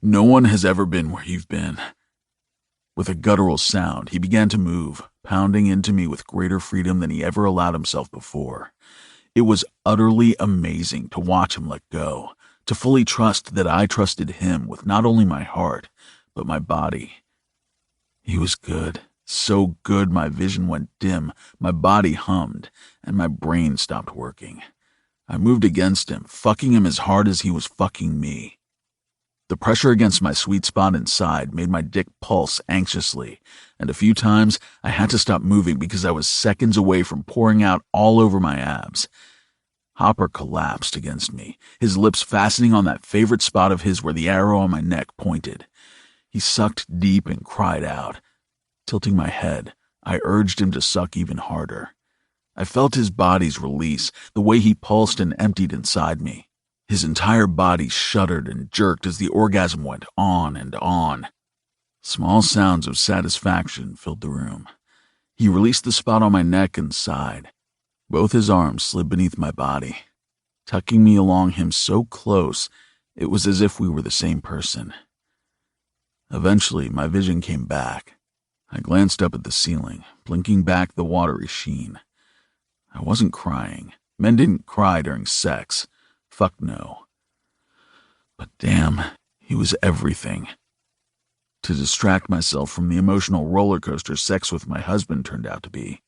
Speaker 2: No one has ever been where you've been. With a guttural sound, he began to move, pounding into me with greater freedom than he ever allowed himself before. It was utterly amazing to watch him let go, to fully trust that I trusted him with not only my heart, but my body. He was good, so good my vision went dim, my body hummed, and my brain stopped working. I moved against him, fucking him as hard as he was fucking me. The pressure against my sweet spot inside made my dick pulse anxiously, and a few times I had to stop moving because I was seconds away from pouring out all over my abs. Hopper collapsed against me, his lips fastening on that favorite spot of his where the arrow on my neck pointed. He sucked deep and cried out. Tilting my head, I urged him to suck even harder. I felt his body's release, the way he pulsed and emptied inside me. His entire body shuddered and jerked as the orgasm went on and on. Small sounds of satisfaction filled the room. He released the spot on my neck and sighed. Both his arms slid beneath my body, tucking me along him so close it was as if we were the same person. Eventually, my vision came back. I glanced up at the ceiling, blinking back the watery sheen. I wasn't crying. Men didn't cry during sex. Fuck no. But damn, he was everything. To distract myself from the emotional roller coaster sex with my husband turned out to be,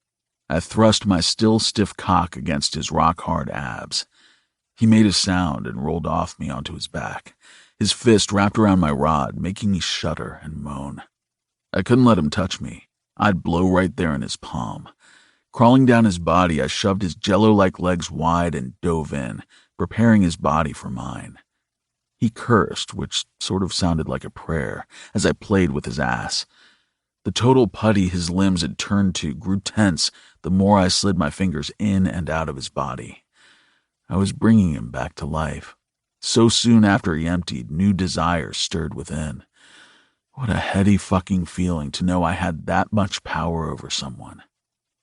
Speaker 2: I thrust my still stiff cock against his rock-hard abs. He made a sound and rolled off me onto his back, his fist wrapped around my rod, making me shudder and moan. I couldn't let him touch me. I'd blow right there in his palm. Crawling down his body, I shoved his jello-like legs wide and dove in, preparing his body for mine. He cursed, which sort of sounded like a prayer, as I played with his ass. The total putty his limbs had turned to grew tense the more I slid my fingers in and out of his body. I was bringing him back to life. So soon after he emptied, new desires stirred within. What a heady fucking feeling to know I had that much power over someone.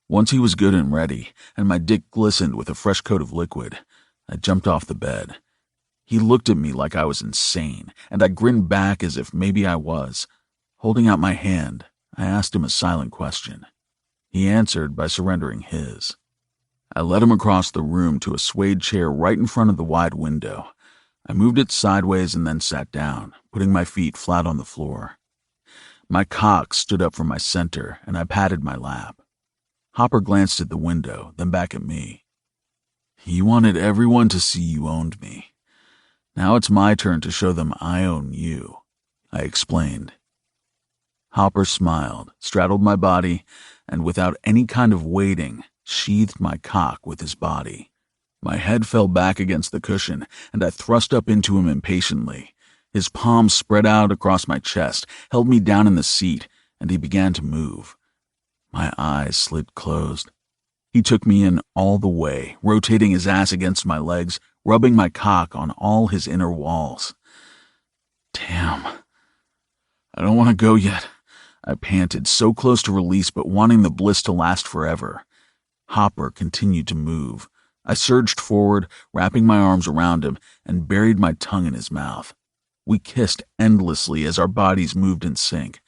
Speaker 2: Once he was good and ready, and my dick glistened with a fresh coat of liquid, I jumped off the bed. He looked at me like I was insane, and I grinned back as if maybe I was. Holding out my hand, I asked him a silent question. He answered by surrendering his. I led him across the room to a suede chair right in front of the wide window. I moved it sideways and then sat down, putting my feet flat on the floor. My cock stood up from my center, and I patted my lap. Hopper glanced at the window, then back at me. You wanted everyone to see you owned me. Now it's my turn to show them I own you, I explained. Hopper smiled, straddled my body, and without any kind of waiting, sheathed my cock with his body. My head fell back against the cushion, and I thrust up into him impatiently. His palms spread out across my chest, held me down in the seat, and he began to move. My eyes slid closed. He took me in all the way, rotating his ass against my legs, rubbing my cock on all his inner walls. Damn. I don't want to go yet, I panted, so close to release but wanting the bliss to last forever. Hopper continued to move. I surged forward, wrapping my arms around him, and buried my tongue in his mouth. We kissed endlessly as our bodies moved in sync.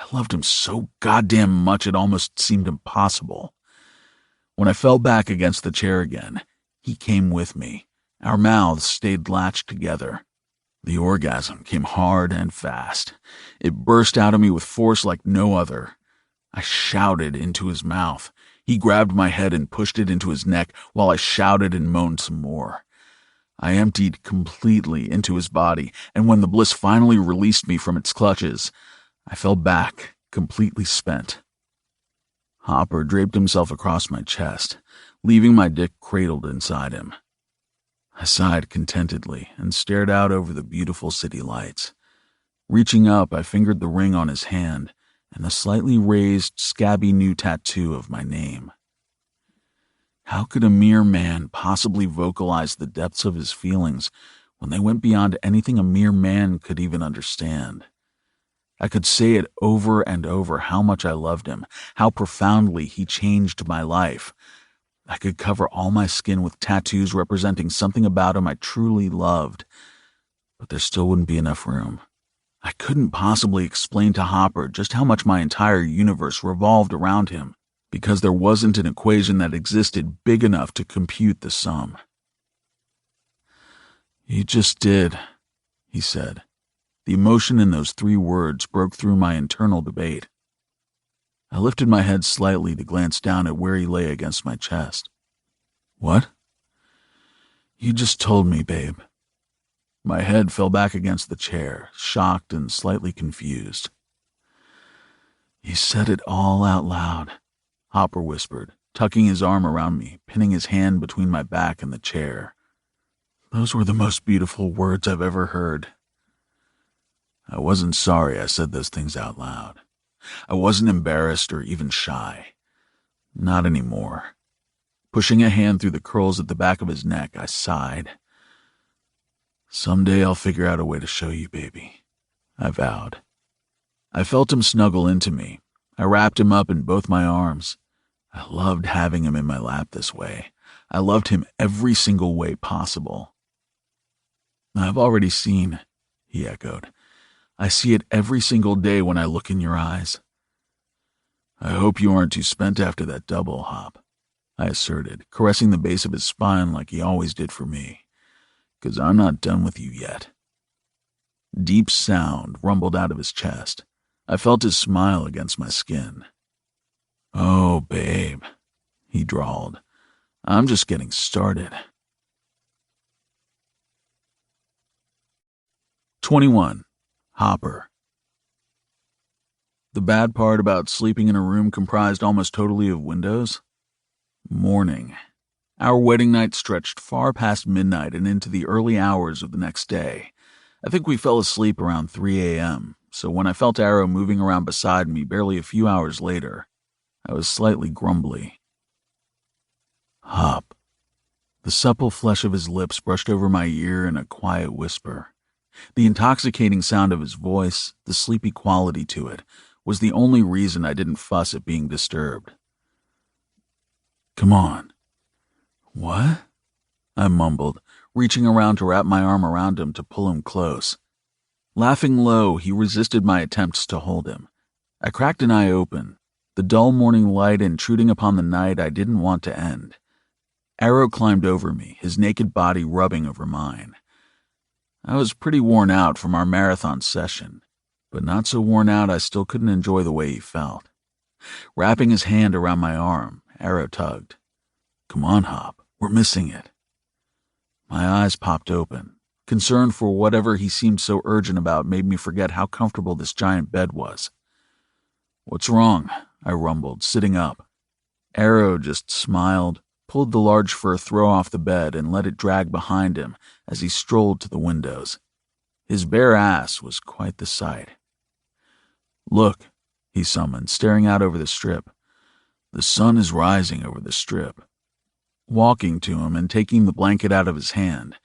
Speaker 2: I loved him so goddamn much it almost seemed impossible. When I fell back against the chair again, he came with me. Our mouths stayed latched together. The orgasm came hard and fast. It burst out of me with force like no other. I shouted into his mouth. He grabbed my head and pushed it into his neck while I shouted and moaned some more. I emptied completely into his body, and when the bliss finally released me from its clutches, I fell back, completely spent. Hopper draped himself across my chest, leaving my dick cradled inside him. I sighed contentedly and stared out over the beautiful city lights. Reaching up, I fingered the ring on his hand and the slightly raised, scabby new tattoo of my name. How could a mere man possibly vocalize the depths of his feelings when they went beyond anything a mere man could even understand? I could say it over and over how much I loved him, how profoundly he changed my life. I could cover all my skin with tattoos representing something about him I truly loved, but there still wouldn't be enough room. I couldn't possibly explain to Hopper just how much my entire universe revolved around him, because there wasn't an equation that existed big enough to compute the sum. "You just did," he said. The emotion in those 3 words broke through my internal debate. I lifted my head slightly to glance down at where he lay against my chest. "What?" "You just told me, babe." My head fell back against the chair, shocked and slightly confused. "You said it all out loud," Hopper whispered, tucking his arm around me, pinning his hand between my back and the chair. "Those were the most beautiful words I've ever heard." I wasn't sorry I said those things out loud. I wasn't embarrassed or even shy. Not anymore. Pushing a hand through the curls at the back of his neck, I sighed. "Someday I'll figure out a way to show you, baby," I vowed. I felt him snuggle into me. I wrapped him up in both my arms. I loved having him in my lap this way. I loved him every single way possible. "I've already seen," he echoed. "I see it every single day when I look in your eyes." "I hope you aren't too spent after that double, Hop," I asserted, caressing the base of his spine like he always did for me. "'Cause I'm not done with you yet." Deep sound rumbled out of his chest. I felt his smile against my skin. "Oh, babe," he drawled. "I'm just getting started." 21. Hopper. The bad part about sleeping in a room comprised almost totally of windows? Morning. Our wedding night stretched far past midnight and into the early hours of the next day. I think we fell asleep around 3 a.m., so when I felt Arrow moving around beside me barely a few hours later, I was slightly grumbly. "Hop." The supple flesh of his lips brushed over my ear in a quiet whisper. The intoxicating sound of his voice, the sleepy quality to it, was the only reason I didn't fuss at being disturbed. "Come on." "What?" I mumbled, reaching around to wrap my arm around him to pull him close. Laughing low, he resisted my attempts to hold him. I cracked an eye open, the dull morning light intruding upon the night I didn't want to end. Arrow climbed over me, his naked body rubbing over mine. I was pretty worn out from our marathon session, but not so worn out I still couldn't enjoy the way he felt. Wrapping his hand around my arm, Arrow tugged. "Come on, Hop, we're missing it." My eyes popped open. Concern for whatever he seemed so urgent about made me forget how comfortable this giant bed was. "What's wrong?" I rumbled, sitting up. Arrow just smiled, pulled the large fur throw off the bed, and let it drag behind him as he strolled to the windows. His bare ass was quite the sight. "Look," he summoned, staring out over the strip. "The sun is rising over the strip." Walking to him and taking the blanket out of his hand,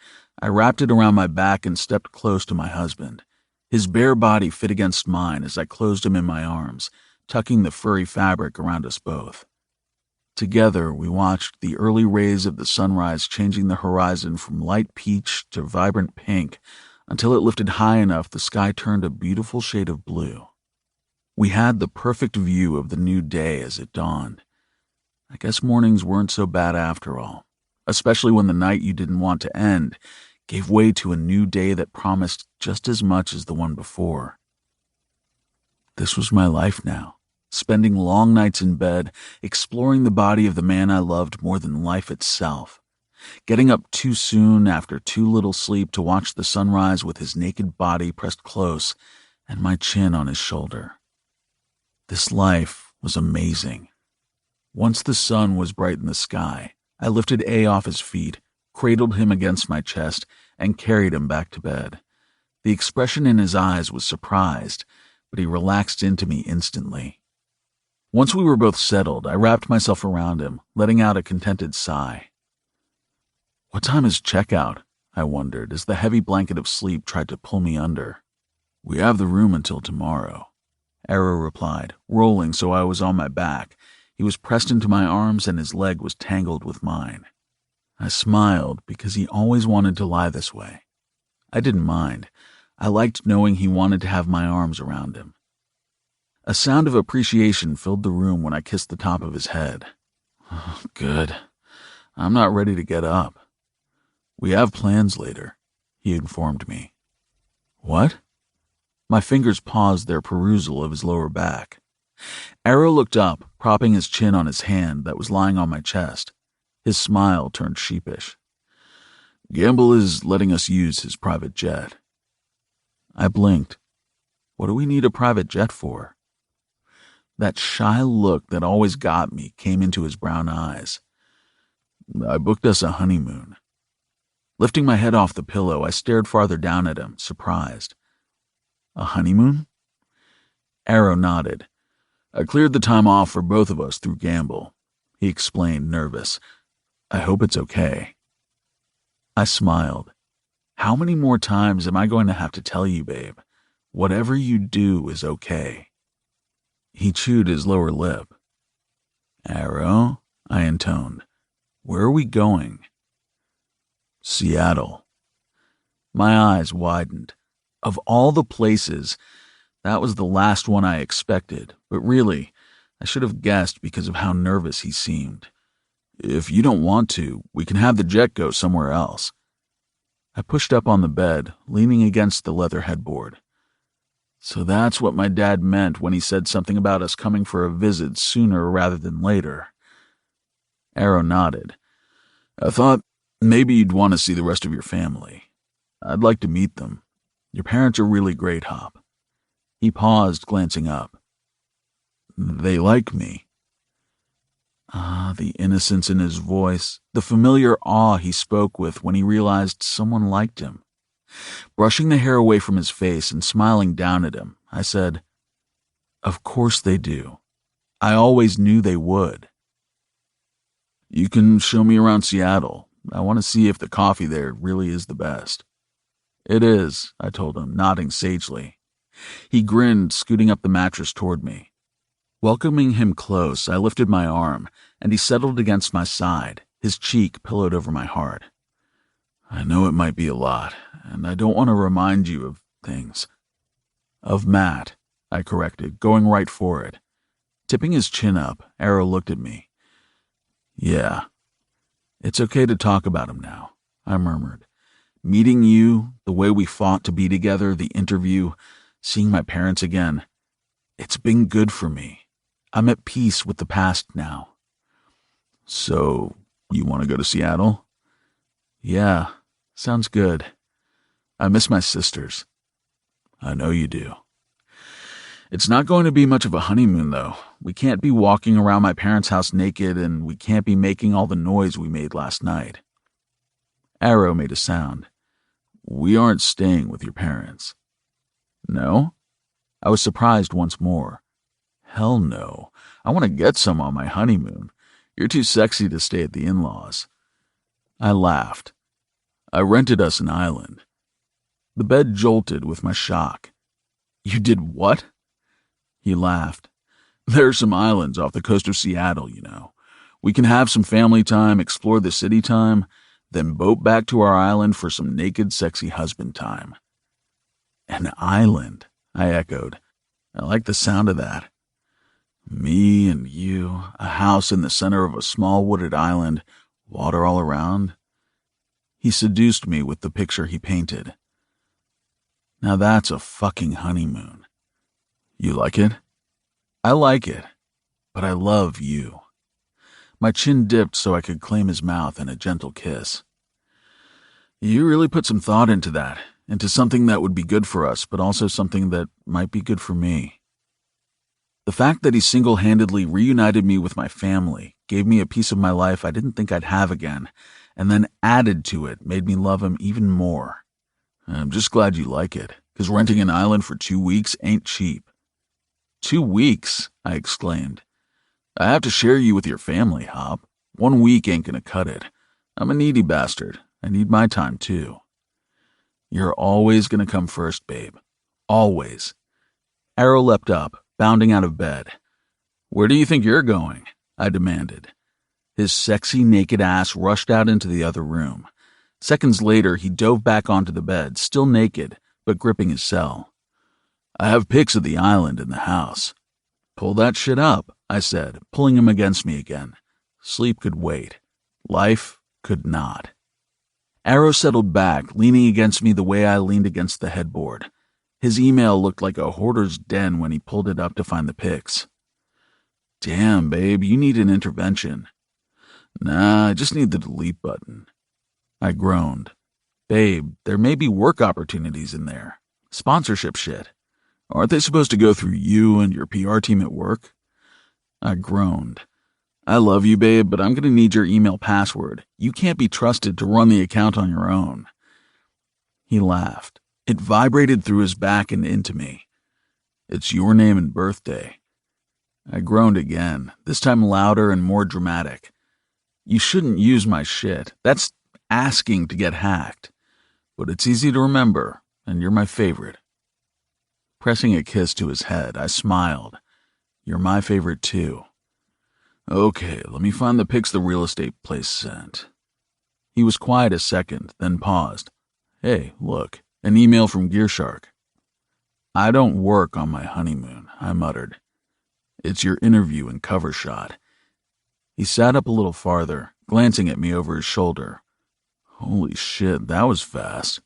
Speaker 2: I wrapped it around my back and stepped close to my husband. His bare body fit against mine as I closed him in my arms, tucking the furry fabric around us both. Together, we watched the early rays of the sunrise changing the horizon from light peach to vibrant pink until it lifted high enough the sky turned a beautiful shade of blue. We had the perfect view of the new day as it dawned. I guess mornings weren't so bad after all, especially when the night you didn't want to end gave way to a new day that promised just as much as the one before. This was my life now, spending long nights in bed, exploring the body of the man I loved more than life itself, getting up too soon after too little sleep to watch the sunrise with his naked body pressed close and my chin on his shoulder. This life was amazing. Once the sun was bright in the sky, I lifted A off his feet, cradled him against my chest, and carried him back to bed. The expression in his eyes was surprised, but he relaxed into me instantly. Once we were both settled, I wrapped myself around him, letting out a contented sigh. "What time is checkout?" I wondered, as the heavy blanket of sleep tried to pull me under. "We have the room until tomorrow," Arrow replied, rolling so I was on my back, He was pressed into my arms and his leg was tangled with mine. I smiled because he always wanted to lie this way. I didn't mind. I liked knowing he wanted to have my arms around him. A sound of appreciation filled the room when I kissed the top of his head. Oh, good. I'm not ready to get up. We have plans later, he informed me. What? My fingers paused their perusal of his lower back. Arrow looked up, propping his chin on his hand that was lying on my chest. His smile turned sheepish. Gamble is letting us use his private jet. I blinked. What do we need a private jet for? That shy look that always got me came into his brown eyes. I booked us a honeymoon. Lifting my head off the pillow, I stared farther down at him, surprised. A honeymoon? Arrow nodded. I cleared the time off for both of us through Gamble. He explained, nervous. I hope it's okay. I smiled. How many more times am I going to have to tell you, babe? Whatever you do is okay. He chewed his lower lip. Arrow, I intoned. Where are we going? Seattle. My eyes widened. Of all the places, that was the last one I expected, but really, I should have guessed because of how nervous he seemed. If you don't want to, we can have the jet go somewhere else. I pushed up on the bed, leaning against the leather headboard. So that's what my dad meant when he said something about us coming for a visit sooner rather than later. Arrow nodded. I thought maybe you'd want to see the rest of your family. I'd like to meet them. Your parents are really great, Hop. He paused, glancing up. They like me. Ah, the innocence in his voice, the familiar awe he spoke with when he realized someone liked him. Brushing the hair away from his face and smiling down at him, I said, Of course they do. I always knew they would. You can show me around Seattle. I want to see if the coffee there really is the best. It is, I told him, nodding sagely. He grinned, scooting up the mattress toward me. Welcoming him close, I lifted my arm, and he settled against my side, his cheek pillowed over my heart. I know it might be a lot, and I don't want to remind you of things. Of Matt, I corrected, going right for it. Tipping his chin up, Arrow looked at me. Yeah, it's okay to talk about him now, I murmured. Meeting you, the way we fought to be together, the interview, seeing my parents again, it's been good for me. I'm at peace with the past now. So, you want to go to Seattle? Yeah, sounds good. I miss my sisters. I know you do. It's not going to be much of a honeymoon, though. We can't be walking around my parents' house naked, and we can't be making all the noise we made last night. Arrow made a sound. We aren't staying with your parents. No? I was surprised once more. Hell no. I want to get some on my honeymoon. You're too sexy to stay at the in-laws. I laughed. I rented us an island. The bed jolted with my shock. You did what? He laughed. There are some islands off the coast of Seattle, you know. We can have some family time, explore the city time, then boat back to our island for some naked, sexy husband time. An island, I echoed. I like the sound of that. Me and you, a house in the center of a small wooded island, water all around. He seduced me with the picture he painted. Now that's a fucking honeymoon. You like it? I like it, but I love you. My chin dipped so I could claim his mouth in a gentle kiss. You really put some thought into that, into something that would be good for us, but also something that might be good for me. The fact that he single-handedly reunited me with my family gave me a piece of my life I didn't think I'd have again, and then added to it made me love him even more. I'm just glad you like it, because renting an island for 2 weeks ain't cheap. 2 weeks, I exclaimed. I have to share you with your family, Hop. 1 week ain't gonna cut it. I'm a needy bastard. I need my time, too. You're always gonna come first, babe. Always. Arrow leapt up, bounding out of bed. Where do you think you're going? I demanded. His sexy, naked ass rushed out into the other room. Seconds later, he dove back onto the bed, still naked, but gripping his cell. I have pics of the island in the house. Pull that shit up, I said, pulling him against me again. Sleep could wait. Life could not. Arrow settled back, leaning against me the way I leaned against the headboard. His email looked like a hoarder's den when he pulled it up to find the pics. Damn, babe, you need an intervention. Nah, I just need the delete button. I groaned. Babe, there may be work opportunities in there. Sponsorship shit. Aren't they supposed to go through you and your PR team at work? I groaned. I love you, babe, but I'm going to need your email password. You can't be trusted to run the account on your own. He laughed. It vibrated through his back and into me. It's your name and birthday. I groaned again, this time louder and more dramatic. You shouldn't use my shit. That's asking to get hacked. But it's easy to remember, and you're my favorite. Pressing a kiss to his head, I smiled. You're my favorite too. Okay, let me find the pics the real estate place sent. He was quiet a second, then paused. Hey, look, an email from GearShark. I don't work on my honeymoon, I muttered. It's your interview and cover shot. He sat up a little farther, glancing at me over his shoulder. Holy shit, that was fast.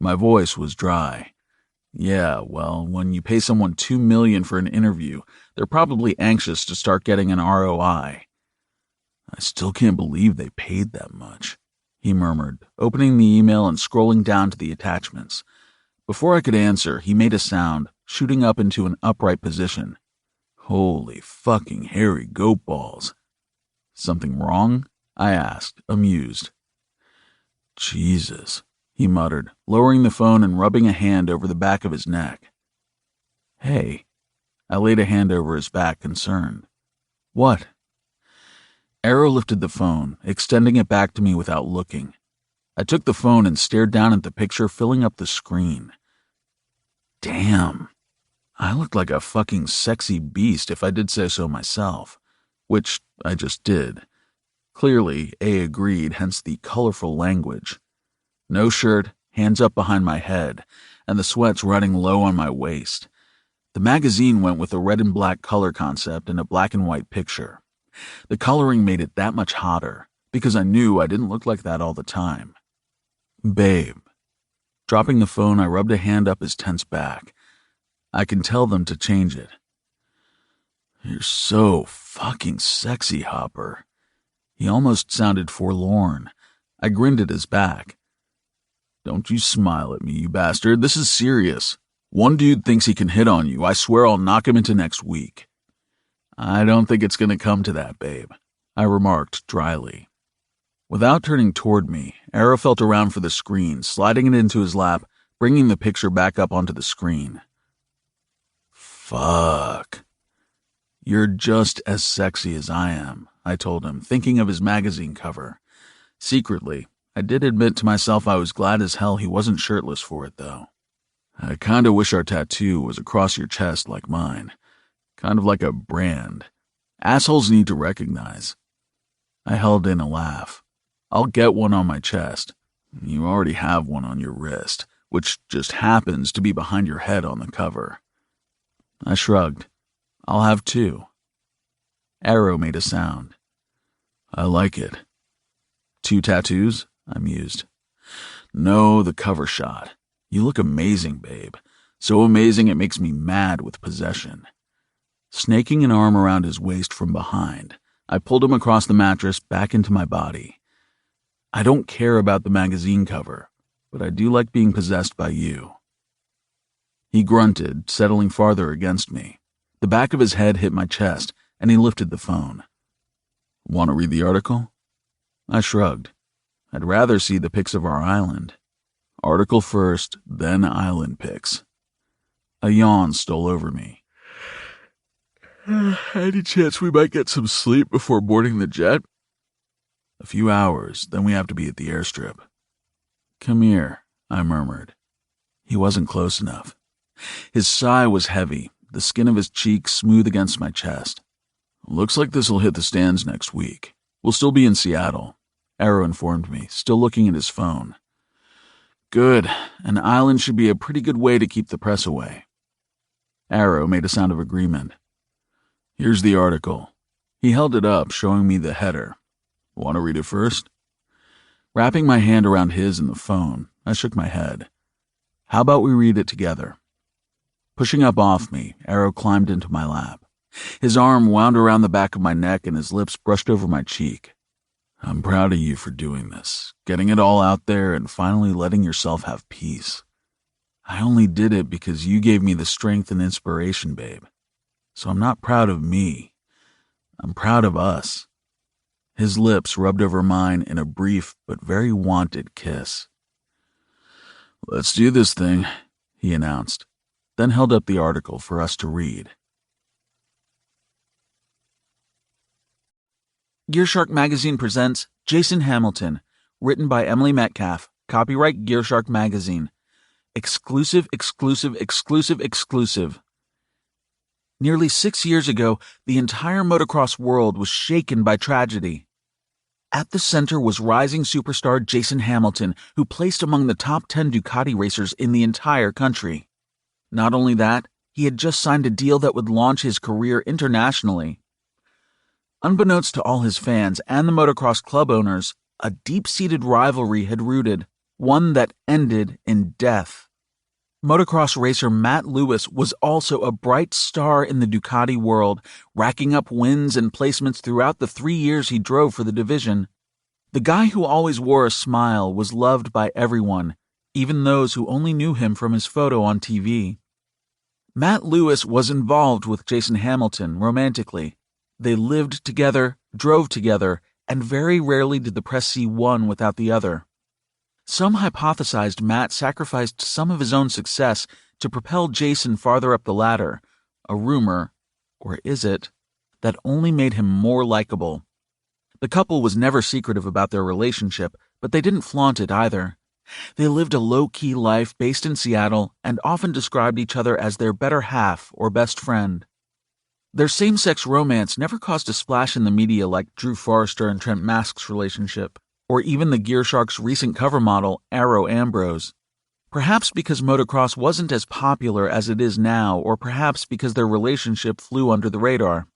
Speaker 2: My voice was dry. Yeah, well, when you pay someone $2 million for an interview, they're probably anxious to start getting an ROI. I still can't believe they paid that much, he murmured, opening the email and scrolling down to the attachments. Before I could answer, he made a sound, shooting up into an upright position. Holy fucking hairy goat balls. Something wrong? I asked, amused. Jesus, he muttered, lowering the phone and rubbing a hand over the back of his neck. Hey. I laid a hand over his back, concerned. What? Arrow lifted the phone, extending it back to me without looking. I took the phone and stared down at the picture filling up the screen. Damn. I looked like a fucking sexy beast if I did say so myself, which I just did. Clearly, A agreed, hence the colorful language. No shirt, hands up behind my head, and the sweat's running low on my waist. The magazine went with a red and black color concept and a black and white picture. The coloring made it that much hotter, because I knew I didn't look like that all the time. Babe. Dropping the phone, I rubbed a hand up his tense back. I can tell them to change it. You're so fucking sexy, Hopper. He almost sounded forlorn. I grinned at his back. Don't you smile at me, you bastard. This is serious. One dude thinks he can hit on you. I swear I'll knock him into next week. I don't think it's going to come to that, babe, I remarked dryly. Without turning toward me, Arrow felt around for the screen, sliding it into his lap, bringing the picture back up onto the screen. Fuck. You're just as sexy as I am, I told him, thinking of his magazine cover. Secretly, I did admit to myself I was glad as hell he wasn't shirtless for it, though. I kinda wish our tattoo was across your chest like mine. Kind of like a brand. Assholes need to recognize. I held in a laugh. I'll get one on my chest. You already have one on your wrist, which just happens to be behind your head on the cover. I shrugged. I'll have two. Arrow made a sound. I like it. 2 tattoos? I mused. No, the cover shot. You look amazing, babe. So amazing it makes me mad with possession. Snaking an arm around his waist from behind, I pulled him across the mattress back into my body. I don't care about the magazine cover, but I do like being possessed by you. He grunted, settling farther against me. The back of his head hit my chest, and he lifted the phone. Want to read the article? I shrugged. I'd rather see the pics of our island. Article first, then island pics. A yawn stole over me. Any chance we might get some sleep before boarding the jet? A few hours, then we have to be at the airstrip. Come here, I murmured. He wasn't close enough. His sigh was heavy, the skin of his cheek smooth against my chest. Looks like this'll hit the stands next week. We'll still be in Seattle, Arrow informed me, still looking at his phone. Good. An island should be a pretty good way to keep the press away. Arrow made a sound of agreement. Here's the article. He held it up, showing me the header. Want to read it first? Wrapping my hand around his and the phone, I shook my head. How about we read it together? Pushing up off me, Arrow climbed into my lap. His arm wound around the back of my neck and his lips brushed over my cheek. I'm proud of you for doing this, getting it all out there and finally letting yourself have peace. I only did it because you gave me the strength and inspiration, babe. So I'm not proud of me. I'm proud of us. His lips rubbed over mine in a brief but very wanted kiss. Let's do this thing, he announced, then held up the article for us to read.
Speaker 1: GearShark magazine presents Jayson Hamilton, written by Emily Metcalf, copyright GearShark magazine. Exclusive, exclusive, exclusive, exclusive. Nearly 6 years ago, the entire motocross world was shaken by tragedy. At the center was rising superstar Jayson Hamilton, who placed among the top 10 Ducati racers in the entire country. Not only that, he had just signed a deal that would launch his career internationally. Unbeknownst to all his fans and the motocross club owners, a deep-seated rivalry had rooted, one that ended in death. Motocross racer Matt Lewis was also a bright star in the Ducati world, racking up wins and placements throughout the 3 years he drove for the division. The guy who always wore a smile was loved by everyone, even those who only knew him from his photo on TV. Matt Lewis was involved with Jayson Hamilton romantically. They lived together, drove together, and very rarely did the press see one without the other. Some hypothesized Matt sacrificed some of his own success to propel Jayson farther up the ladder, a rumor, or is it, that only made him more likable. The couple was never secretive about their relationship, but they didn't flaunt it either. They lived a low-key life based in Seattle and often described each other as their better half or best friend. Their same-sex romance never caused a splash in the media like Drew Forrester and Trent Mask's relationship, or even the GearShark's recent cover model, Arrow Ambrose. Perhaps because motocross wasn't as popular as it is now, or perhaps because their relationship flew under the radar.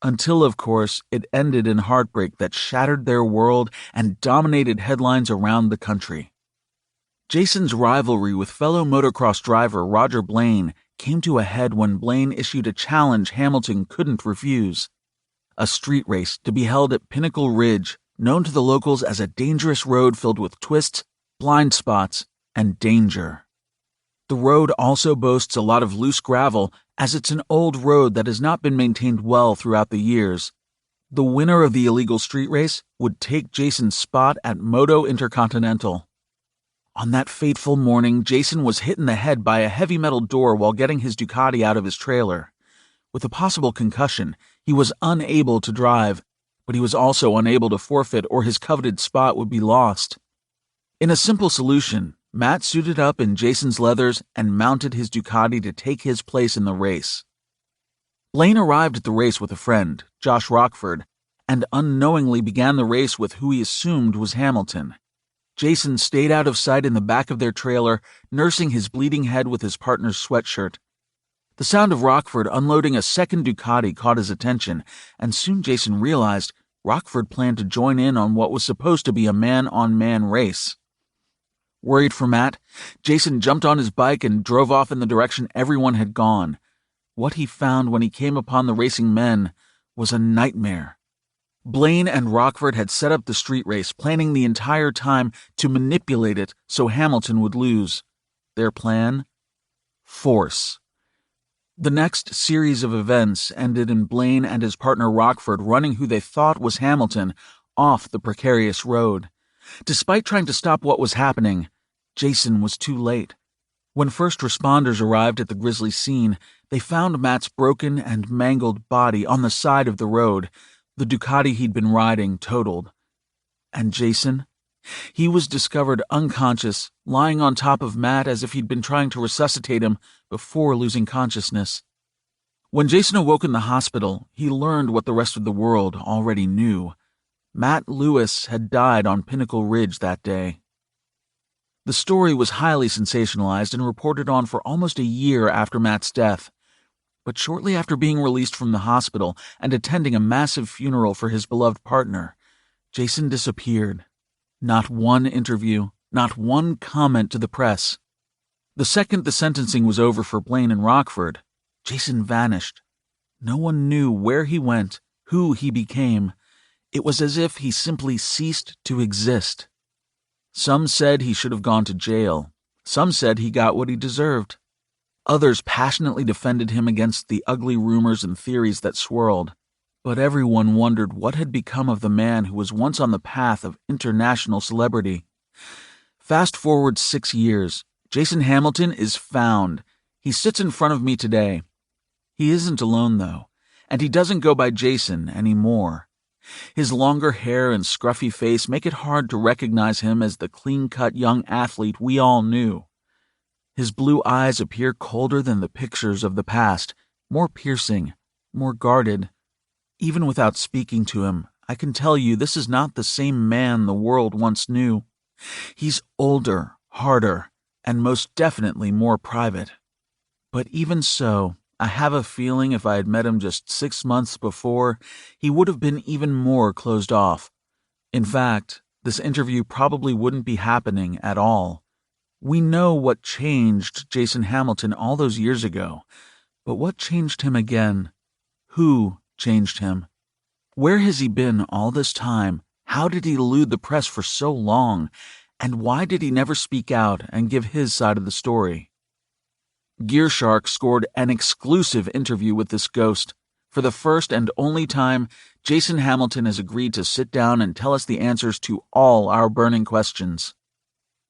Speaker 1: Until, of course, it ended in heartbreak that shattered their world and dominated headlines around the country. Jayson's rivalry with fellow motocross driver Roger Blaine came to a head when Blaine issued a challenge Hamilton couldn't refuse. A street race to be held at Pinnacle Ridge, known to the locals as a dangerous road filled with twists, blind spots, and danger. The road also boasts a lot of loose gravel, as it's an old road that has not been maintained well throughout the years. The winner of the illegal street race would take Jayson's spot at Moto Intercontinental. On that fateful morning, Jayson was hit in the head by a heavy metal door while getting his Ducati out of his trailer. With a possible concussion, he was unable to drive, but he was also unable to forfeit or his coveted spot would be lost. In a simple solution, Matt suited up in Jayson's leathers and mounted his Ducati to take his place in the race. Blaine arrived at the race with a friend, Josh Rockford, and unknowingly began the race with who he assumed was Hamilton. Jayson stayed out of sight in the back of their trailer, nursing his bleeding head with his partner's sweatshirt. The sound of Rockford unloading a second Ducati caught his attention, and soon Jayson realized Rockford planned to join in on what was supposed to be a man-on-man race. Worried for Matt, Jayson jumped on his bike and drove off in the direction everyone had gone. What he found when he came upon the racing men was a nightmare. Blaine and Rockford had set up the street race, planning the entire time to manipulate it so Hamilton would lose. Their plan? Force. The next series of events ended in Blaine and his partner Rockford running who they thought was Hamilton off the precarious road. Despite trying to stop what was happening, Jayson was too late. When first responders arrived at the grisly scene, they found Matt's broken and mangled body on the side of the road, the Ducati he'd been riding totaled. And Jayson? He was discovered unconscious, lying on top of Matt as if he'd been trying to resuscitate him before losing consciousness. When Jayson awoke in the hospital, he learned what the rest of the world already knew. Matt Lewis had died on Pinnacle Ridge that day. The story was highly sensationalized and reported on for almost a year after Matt's death. But shortly after being released from the hospital and attending a massive funeral for his beloved partner, Jayson disappeared. Not one interview, not one comment to the press. The second the sentencing was over for Blaine and Rockford, Jayson vanished. No one knew where he went, who he became. It was as if he simply ceased to exist. Some said he should have gone to jail. Some said he got what he deserved. Others passionately defended him against the ugly rumors and theories that swirled. But everyone wondered what had become of the man who was once on the path of international celebrity. Fast forward 6 years, Jayson Hamilton is found. He sits in front of me today. He isn't alone, though, and he doesn't go by Jayson anymore. His longer hair and scruffy face make it hard to recognize him as the clean-cut young athlete we all knew. His blue eyes appear colder than the pictures of the past, more piercing, more guarded. Even without speaking to him, I can tell you this is not the same man the world once knew. He's older, harder, and most definitely more private. But even so, I have a feeling if I had met him just 6 months before, he would have been even more closed off. In fact, this interview probably wouldn't be happening at all. We know what changed Jayson Hamilton all those years ago, but what changed him again? Who changed him? Where has he been all this time? How did he elude the press for so long? And why did he never speak out and give his side of the story? GearShark scored an exclusive interview with this ghost. For the first and only time, Jayson Hamilton has agreed to sit down and tell us the answers to all our burning questions.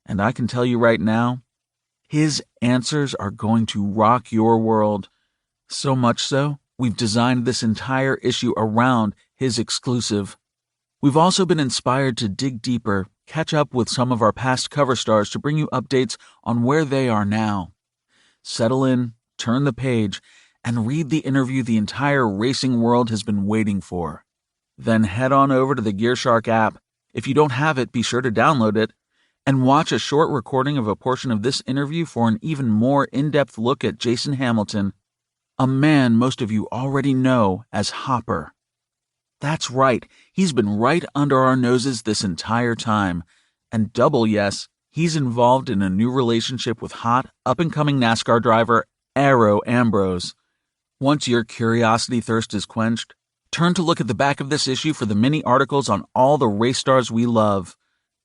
Speaker 1: And I can tell you right now, his answers are going to rock your world. So much so, we've designed this entire issue around his exclusive. We've also been inspired to dig deeper, catch up with some of our past cover stars to bring you updates on where they are now. Settle in, turn the page, and read the interview the entire racing world has been waiting for. Then head on over to the GearShark app. If you don't have it, be sure to download it, and watch a short recording of a portion of this interview for an even more in-depth look at Jayson Hamilton, a man most of you already know as Hopper. That's right, he's been right under our noses this entire time, and double yes, he's involved in a new relationship with hot, up-and-coming NASCAR driver Arrow Ambrose. Once your curiosity thirst is quenched, turn to look at the back of this issue for the mini articles on all the race stars we love.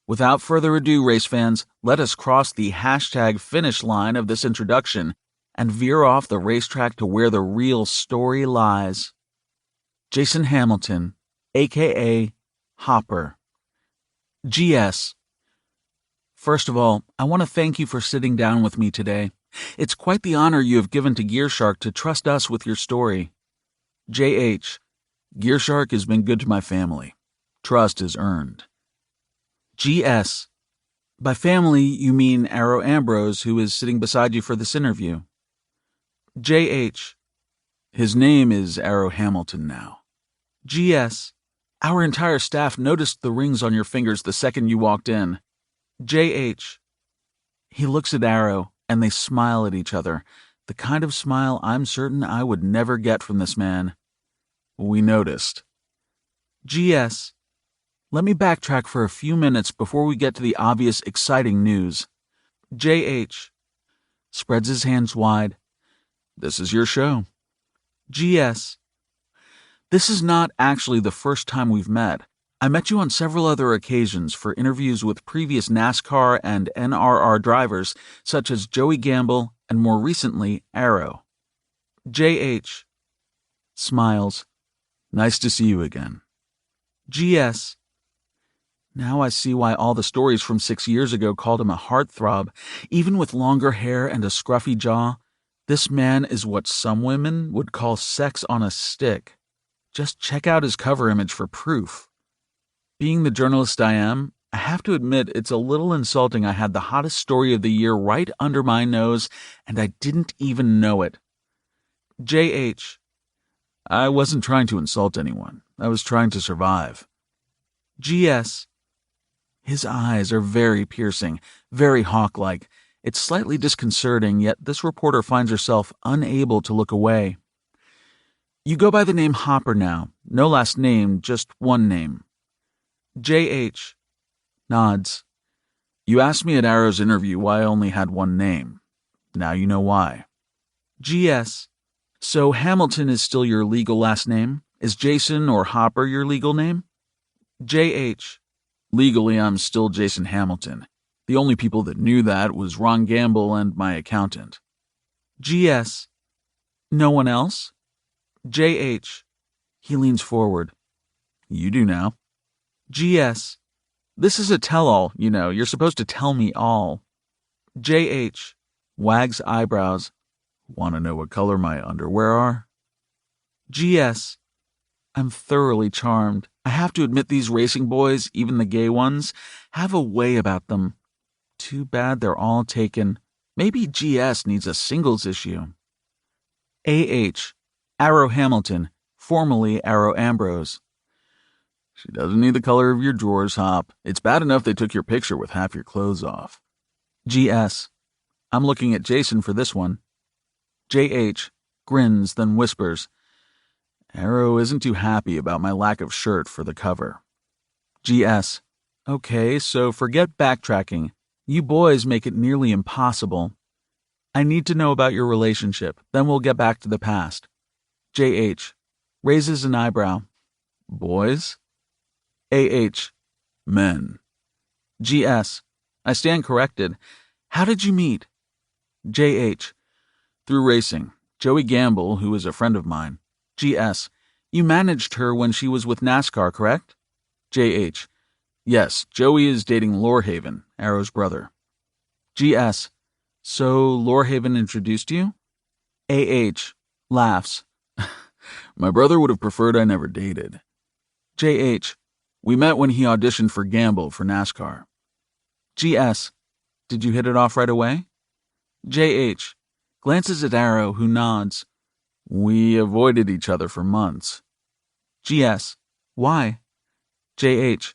Speaker 1: Without further ado, race fans, let us cross the #finish line of this introduction and veer off the racetrack to where the real story lies. Jayson Hamilton, a.k.a. Hopper. GS. First of all, I want to thank you for sitting down with me today. It's quite the honor you have given to GearShark to trust us with your story. JH. GearShark has been good to my family. Trust is earned. GS. By family, you mean Arrow Ambrose, who is sitting beside you for this interview. JH. His name is Arrow Hamilton now. GS. Our entire staff noticed the rings on your fingers the second you walked in. JH. He looks at Arrow, and they smile at each other, the kind of smile I'm certain I would never get from this man. We noticed. GS. Let me backtrack for a few minutes before we get to the obvious exciting news. JH. Spreads his hands wide. This is your show. GS. This is not actually the first time we've met. I met you on several other occasions for interviews with previous NASCAR and NRR drivers such as Joey Gamble and more recently Arrow. JH. Smiles. Nice to see you again. GS. Now I see why all the stories from 6 years ago called him a heartthrob. Even with longer hair and a scruffy jaw, this man is what some women would call sex on a stick. Just check out his cover image for proof. Being the journalist I am, I have to admit it's a little insulting I had the hottest story of the year right under my nose and I didn't even know it. JH.
Speaker 2: I wasn't trying to insult anyone. I was trying to survive.
Speaker 1: GS.
Speaker 2: His eyes are very piercing, very hawk-like. It's slightly disconcerting, yet this reporter finds herself unable to look away.
Speaker 1: You go by the name Hopper now. No last name, just one name. JH.
Speaker 2: Nods. You asked me at Arrow's interview why I only had one name. Now you know why.
Speaker 1: GS. So Hamilton is still your legal last name? Is Jayson or Hopper your legal name? JH.
Speaker 2: Legally, I'm still Jayson Hamilton. The only people that knew that was Ron Gamble and my accountant.
Speaker 1: GS. No one else? JH.
Speaker 2: He leans forward. You do now.
Speaker 1: GS. This is a tell-all, you know. You're supposed to tell me all. JH.
Speaker 2: Wags eyebrows. Want to know what color my underwear are?
Speaker 1: GS. I'm thoroughly charmed. I have to admit these racing boys, even the gay ones, have a way about them. Too bad they're all taken. Maybe GS needs a singles issue. AH. Arrow Hamilton, formerly Arrow Ambrose.
Speaker 2: She doesn't need the color of your drawers, Hop. It's bad enough they took your picture with half your clothes off.
Speaker 1: GS. I'm looking at Jayson for this one. JH. Grins, then whispers.
Speaker 2: Arrow isn't too happy about my lack of shirt for the cover.
Speaker 1: GS. Okay, so forget backtracking. You boys make it nearly impossible. I need to know about your relationship, then we'll get back to the past. JH. Raises an eyebrow.
Speaker 2: Boys?
Speaker 1: AH.
Speaker 2: Men.
Speaker 1: GS. I stand corrected. How did you meet? JH.
Speaker 2: Through racing. Joey Gamble, who is a friend of mine.
Speaker 1: GS. You managed her when she was with NASCAR, correct?
Speaker 2: JH. Yes, Joey is dating Lorehaven, Arrow's brother.
Speaker 1: GS. So Lorehaven introduced you? AH. Laughs.
Speaker 2: My brother would have preferred I never dated.
Speaker 1: JH.
Speaker 2: We met when he auditioned for Gamble for NASCAR.
Speaker 1: GS. Did you hit it off right away? JH. Glances at Arrow, who nods.
Speaker 2: We avoided each other for months.
Speaker 1: GS. Why? JH.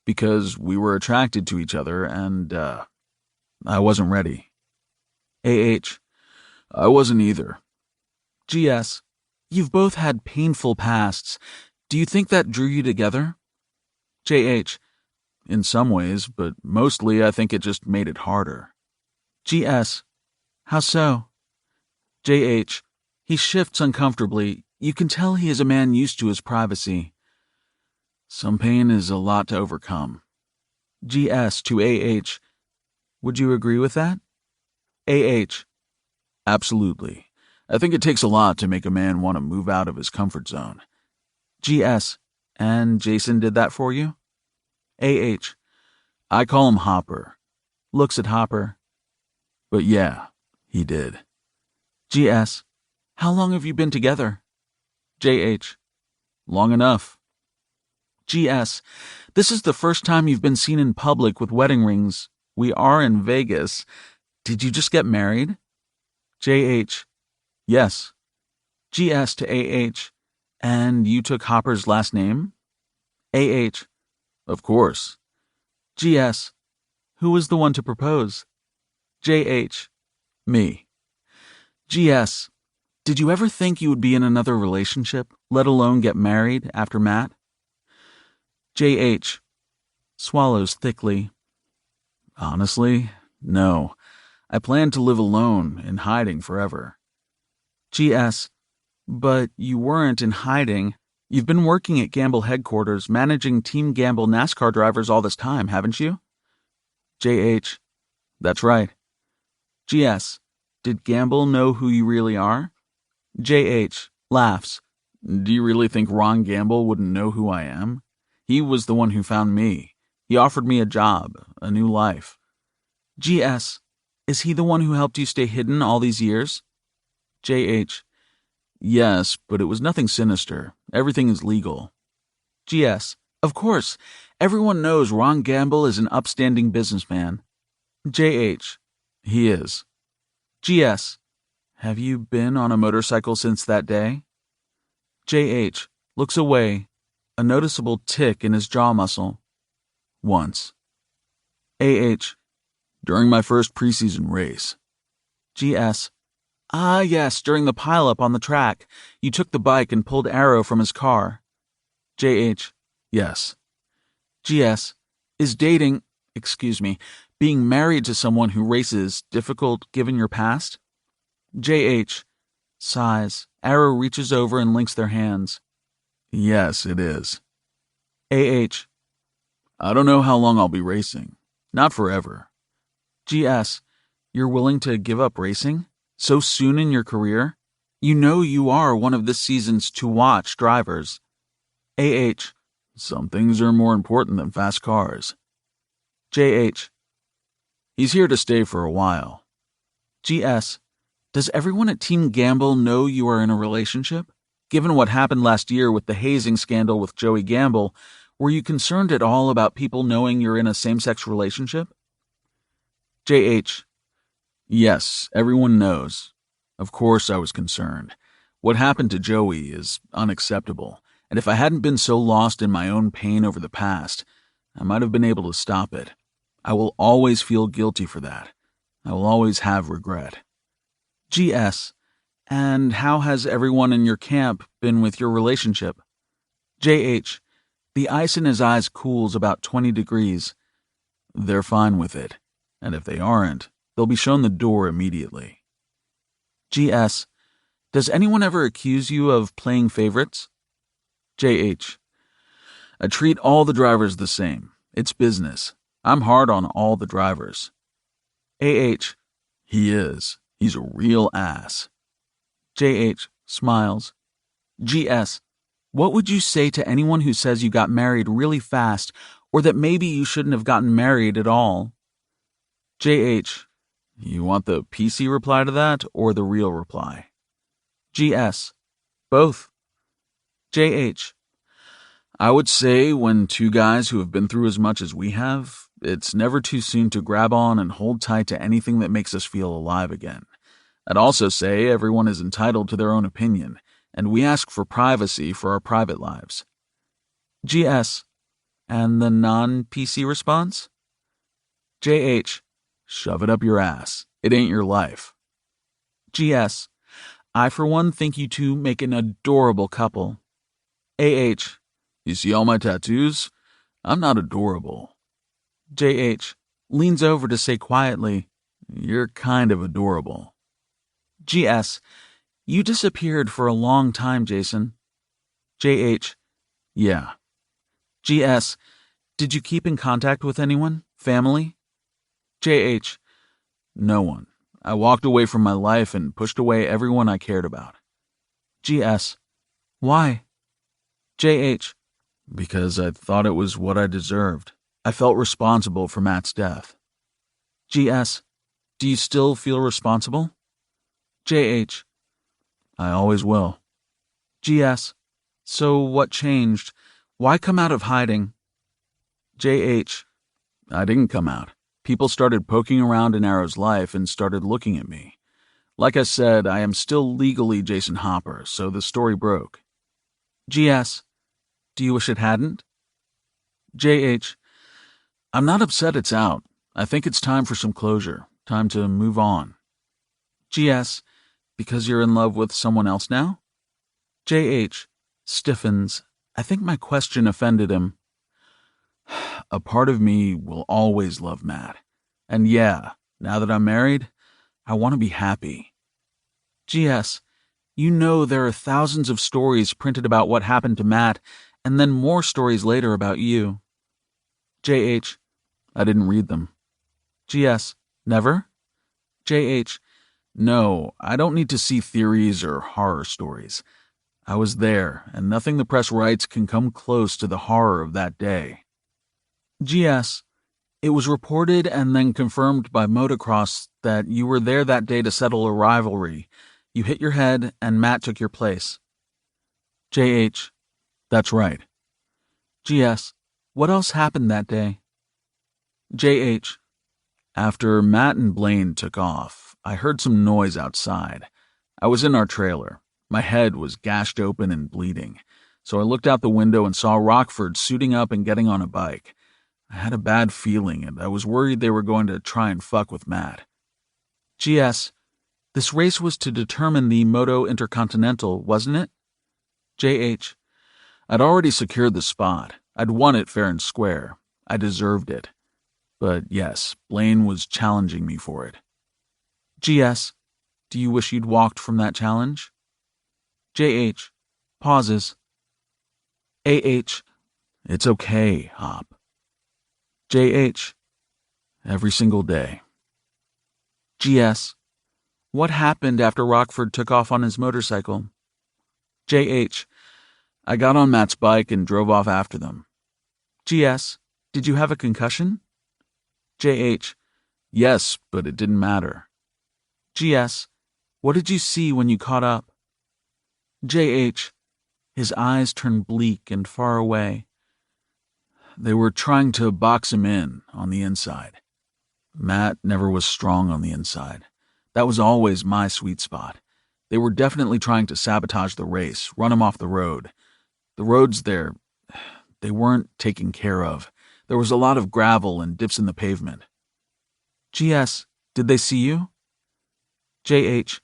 Speaker 2: Because we were attracted to each other and, I wasn't ready.
Speaker 1: AH.
Speaker 2: I wasn't either.
Speaker 1: GS. You've both had painful pasts. Do you think that drew you together? JH.
Speaker 2: In some ways, but mostly I think it just made it harder.
Speaker 1: GS. How so? JH. He shifts uncomfortably. You can tell he is a man used to his privacy.
Speaker 2: Some pain is a lot to overcome.
Speaker 1: GS to AH. Would you agree with that? AH.
Speaker 2: Absolutely. I think it takes a lot to make a man want to move out of his comfort zone.
Speaker 1: GS. And Jayson did that for you? AH.
Speaker 2: I call him Hopper.
Speaker 1: Looks at Hopper.
Speaker 2: But yeah, he did.
Speaker 1: GS. How long have you been together? JH.
Speaker 2: Long enough.
Speaker 1: GS. This is the first time you've been seen in public with wedding rings. We are in Vegas. Did you just get married? JH.
Speaker 2: Yes.
Speaker 1: GS to AH. And you took Hopper's last name? AH.
Speaker 2: Of course.
Speaker 1: GS. Who was the one to propose? JH.
Speaker 2: Me.
Speaker 1: GS. Did you ever think you would be in another relationship, let alone get married after Matt? JH. Swallows thickly.
Speaker 2: Honestly, no. I planned to live alone, in hiding forever.
Speaker 1: GS. But you weren't in hiding. You've been working at Gamble headquarters, managing Team Gamble NASCAR drivers all this time, haven't you? JH.
Speaker 2: That's right.
Speaker 1: GS. Did Gamble know who you really are? JH. Laughs.
Speaker 2: Do you really think Ron Gamble wouldn't know who I am? He was the one who found me. He offered me a job, a new life.
Speaker 1: GS. Is he the one who helped you stay hidden all these years? JH.
Speaker 2: Yes, but it was nothing sinister. Everything is legal.
Speaker 1: GS. Of course. Everyone knows Ron Gamble is an upstanding businessman. JH.
Speaker 2: He is.
Speaker 1: GS. Have you been on a motorcycle since that day? JH looks away, a noticeable tick in his jaw muscle. Once. AH.
Speaker 2: During my first preseason race.
Speaker 1: GS. Ah, yes, during the pileup on the track. You took the bike and pulled Arrow from his car. JH.
Speaker 2: Yes.
Speaker 1: GS. Is being married to someone who races difficult given your past? JH. Sighs. Arrow reaches over and links their hands.
Speaker 2: Yes, it is.
Speaker 1: AH.
Speaker 2: I don't know how long I'll be racing. Not forever.
Speaker 1: GS. You're willing to give up racing? So soon in your career? You know you are one of this season's to-watch drivers. AH.
Speaker 2: Some things are more important than fast cars.
Speaker 1: JH.
Speaker 2: He's here to stay for a while.
Speaker 1: GS. Does everyone at Team Gamble know you are in a relationship? Given what happened last year with the hazing scandal with Joey Gamble, were you concerned at all about people knowing you're in a same-sex relationship? JH.
Speaker 2: Yes, everyone knows. Of course I was concerned. What happened to Joey is unacceptable, and if I hadn't been so lost in my own pain over the past, I might have been able to stop it. I will always feel guilty for that. I will always have regret.
Speaker 1: GS. And how has everyone in your camp been with your relationship? JH. The ice in his eyes cools about 20 degrees.
Speaker 2: They're fine with it, and if they aren't, they'll be shown the door immediately.
Speaker 1: GS. Does anyone ever accuse you of playing favorites?
Speaker 2: JH. I treat all the drivers the same. It's business. I'm hard on all the drivers.
Speaker 1: AH.
Speaker 2: He is. He's a real ass.
Speaker 1: JH smiles. GS. What would you say to anyone who says you got married really fast, or that maybe you shouldn't have gotten married at all? JH.
Speaker 2: You want the PC reply to that, or the real reply?
Speaker 1: GS. Both. JH.
Speaker 2: I would say when two guys who have been through as much as we have, it's never too soon to grab on and hold tight to anything that makes us feel alive again. I'd also say everyone is entitled to their own opinion, and we ask for privacy for our private lives.
Speaker 1: GS. And the non-PC response? JH.
Speaker 2: Shove it up your ass. It ain't your life.
Speaker 1: GS. I, for one, think you two make an adorable couple. AH.
Speaker 2: You see all my tattoos? I'm not adorable.
Speaker 1: JH. Leans over to say quietly,
Speaker 2: You're kind of adorable.
Speaker 1: GS. You disappeared for a long time, Jayson. JH.
Speaker 2: Yeah.
Speaker 1: GS. Did you keep in contact with anyone? Family? JH.
Speaker 2: No one. I walked away from my life and pushed away everyone I cared about.
Speaker 1: GS. Why? JH.
Speaker 2: Because I thought it was what I deserved. I felt responsible for Matt's death.
Speaker 1: GS. Do you still feel responsible? JH.
Speaker 2: I always will.
Speaker 1: GS. So what changed? Why come out of hiding? JH.
Speaker 2: I didn't come out. People started poking around in Arrow's life and started looking at me. Like I said, I am still legally Jayson Hopper, so the story broke.
Speaker 1: GS. Do you wish it hadn't? JH.
Speaker 2: I'm not upset it's out. I think it's time for some closure. Time to move on.
Speaker 1: GS. Because you're in love with someone else now? JH. Stiffens. I think my question offended him.
Speaker 2: A part of me will always love Matt. And yeah, now that I'm married, I want to be happy.
Speaker 1: GS. You know there are thousands of stories printed about what happened to Matt, and then more stories later about you. JH.
Speaker 2: I didn't read them.
Speaker 1: GS. Never? JH.
Speaker 2: No, I don't need to see theories or horror stories. I was there, and nothing the press writes can come close to the horror of that day.
Speaker 1: GS. It was reported and then confirmed by Motocross that you were there that day to settle a rivalry. You hit your head, and Matt took your place. JH.
Speaker 2: That's right.
Speaker 1: GS. What else happened that day? JH.
Speaker 2: After Matt and Blaine took off, I heard some noise outside. I was in our trailer. My head was gashed open and bleeding, so I looked out the window and saw Rockford suiting up and getting on a bike. I had a bad feeling, and I was worried they were going to try and fuck with Matt.
Speaker 1: GS, this race was to determine the Moto Intercontinental, wasn't it?
Speaker 2: JH, I'd already secured the spot. I'd won it fair and square. I deserved it. But yes, Blaine was challenging me for it.
Speaker 1: GS, do you wish you'd walked from that challenge? JH, pauses.
Speaker 2: AH, it's okay, Hop.
Speaker 1: JH,
Speaker 2: every single day.
Speaker 1: GS, what happened after Rockford took off on his motorcycle?
Speaker 2: JH, I got on Matt's bike and drove off after them.
Speaker 1: GS, did you have a concussion?
Speaker 2: JH, yes, but it didn't matter.
Speaker 1: GS, what did you see when you caught up? JH, his eyes turned bleak and far away.
Speaker 2: They were trying to box him in on the inside. Matt never was strong on the inside. That was always my sweet spot. They were definitely trying to sabotage the race, run him off the road. The roads there, they weren't taken care of. There was a lot of gravel and dips in the pavement.
Speaker 1: GS, did they see you? JH,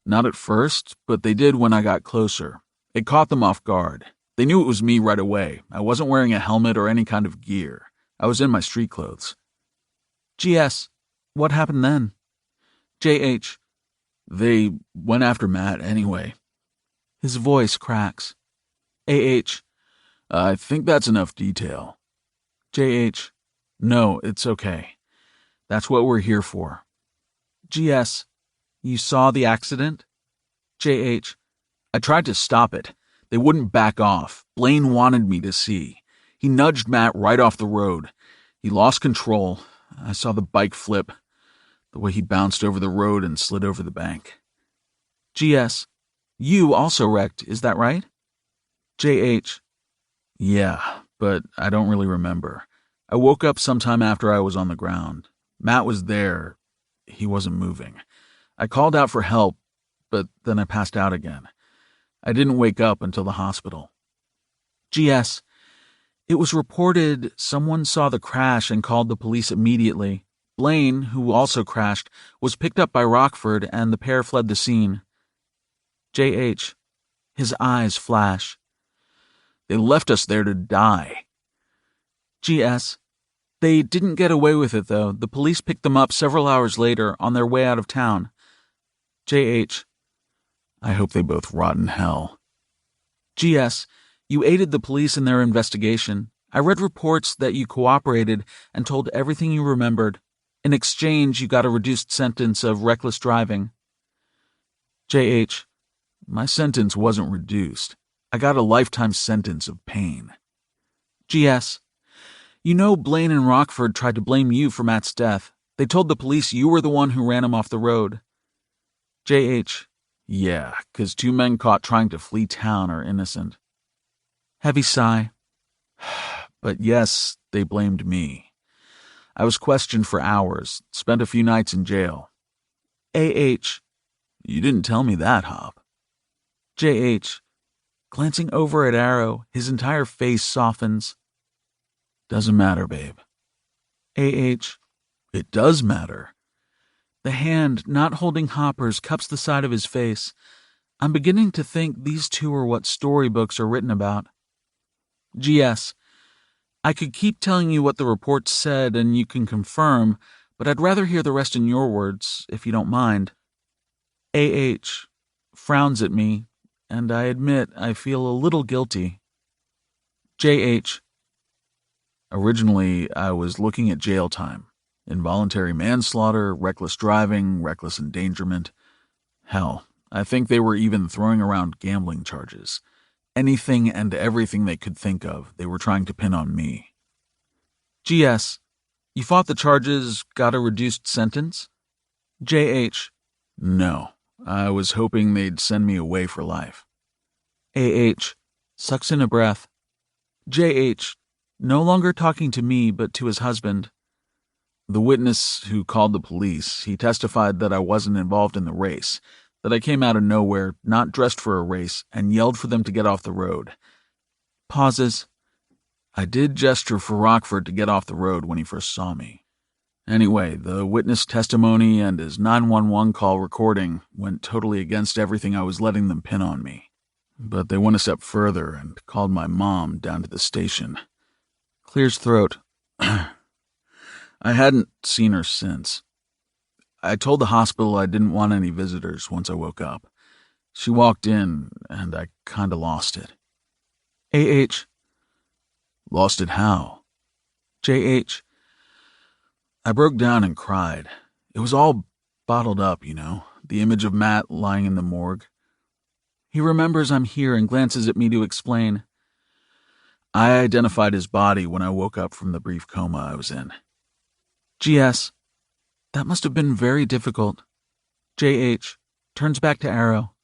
Speaker 2: not at first, but they did when I got closer. It caught them off guard. They knew it was me right away. I wasn't wearing a helmet or any kind of gear. I was in my street clothes.
Speaker 1: GS, what happened then? JH,
Speaker 2: they went after Matt anyway.
Speaker 1: His voice cracks.
Speaker 2: AH, I think that's enough detail.
Speaker 1: JH,
Speaker 2: no, it's okay. That's what we're here for.
Speaker 1: GS, you saw the accident?
Speaker 2: JH, I tried to stop it. They wouldn't back off. Blaine wanted me to see. He nudged Matt right off the road. He lost control. I saw the bike flip, the way he bounced over the road and slid over the bank.
Speaker 1: GS, you also wrecked, is that right?
Speaker 2: JH, yeah, but I don't really remember. I woke up sometime after I was on the ground. Matt was there. He wasn't moving. I called out for help, but then I passed out again. I didn't wake up until the hospital.
Speaker 1: GS, it was reported someone saw the crash and called the police immediately. Blaine, who also crashed, was picked up by Rockford and the pair fled the scene. JH, his eyes flash.
Speaker 2: They left us there to die.
Speaker 1: GS, they didn't get away with it though. The police picked them up several hours later on their way out of town. JH,
Speaker 2: I hope they both rot in hell.
Speaker 1: GS, you aided the police in their investigation. I read reports that you cooperated and told everything you remembered. In exchange, you got a reduced sentence of reckless driving.
Speaker 2: JH, my sentence wasn't reduced. I got a lifetime sentence of pain.
Speaker 1: GS, you know Blaine and Rockford tried to blame you for Matt's death. They told the police you were the one who ran him off the road.
Speaker 2: JH, yeah, 'cause 2 men caught trying to flee town are innocent.
Speaker 1: Heavy sigh.
Speaker 2: But yes, they blamed me. I was questioned for hours, spent a few nights in jail.
Speaker 1: AH,
Speaker 2: you didn't tell me that, Hop.
Speaker 1: JH, glancing over at Arrow, his entire face softens.
Speaker 2: Doesn't matter, babe.
Speaker 1: AH,
Speaker 2: it does matter.
Speaker 1: The hand, not holding Hopper's, cups the side of his face. I'm beginning to think these two are what storybooks are written about. GS, I could keep telling you what the report said and you can confirm, but I'd rather hear the rest in your words, if you don't mind. AH frowns at me, and I admit I feel a little guilty. JH,
Speaker 2: originally I was looking at jail time. Involuntary manslaughter, reckless driving, reckless endangerment. Hell, I think they were even throwing around gambling charges. Anything and everything they could think of, they were trying to pin on me.
Speaker 1: GS, you fought the charges, got a reduced sentence? JH,
Speaker 2: no, I was hoping they'd send me away for life.
Speaker 1: AH sucks in a breath. JH, no longer talking to me but to his husband.
Speaker 2: The witness who called the police, he testified that I wasn't involved in the race, that I came out of nowhere, not dressed for a race, and yelled for them to get off the road.
Speaker 1: Pauses.
Speaker 2: I did gesture for Rockford to get off the road when he first saw me. Anyway, the witness testimony and his 911 call recording went totally against everything I was letting them pin on me. But they went a step further and called my mom down to the station.
Speaker 1: Clears throat.
Speaker 2: I hadn't seen her since. I told the hospital I didn't want any visitors once I woke up. She walked in, and I kinda lost it.
Speaker 1: AH.
Speaker 2: Lost it how?
Speaker 1: JH.
Speaker 2: I broke down and cried. It was all bottled up, the image of Matt lying in the morgue.
Speaker 1: He remembers I'm here and glances at me to explain.
Speaker 2: I identified his body when I woke up from the brief coma I was in.
Speaker 1: GS. That must have been very difficult. JH. Turns back to Arrow.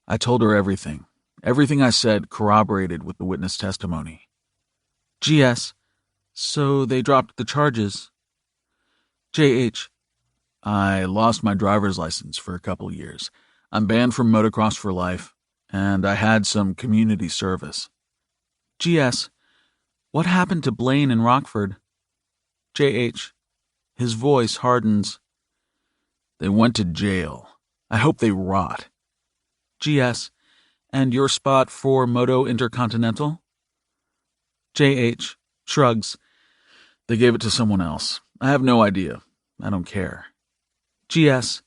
Speaker 2: I told her everything. Everything I said corroborated with the witness testimony.
Speaker 1: GS. So they dropped the charges. JH.
Speaker 2: I lost my driver's license for a couple years. I'm banned from motocross for life, and I had some community service.
Speaker 1: GS. What happened to Blaine and Rockford? JH. His voice hardens.
Speaker 2: They went to jail. I hope they rot.
Speaker 1: GS. And your spot for Moto Intercontinental? JH. Shrugs.
Speaker 2: They gave it to someone else. I have no idea. I don't care.
Speaker 1: GS.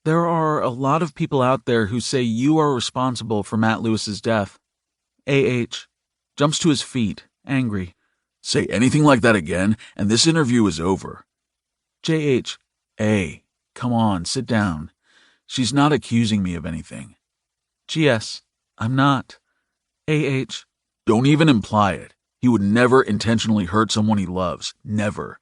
Speaker 1: There are a lot of people out there who say you are responsible for Matt Lewis's death. AH. Jumps to his feet, angry.
Speaker 2: Say anything like that again, and this interview is over.
Speaker 1: JH.
Speaker 2: Hey, come on, sit down. She's not accusing me of anything.
Speaker 1: GS. I'm not. AH.
Speaker 2: Don't even imply it. He would never intentionally hurt someone he loves. Never.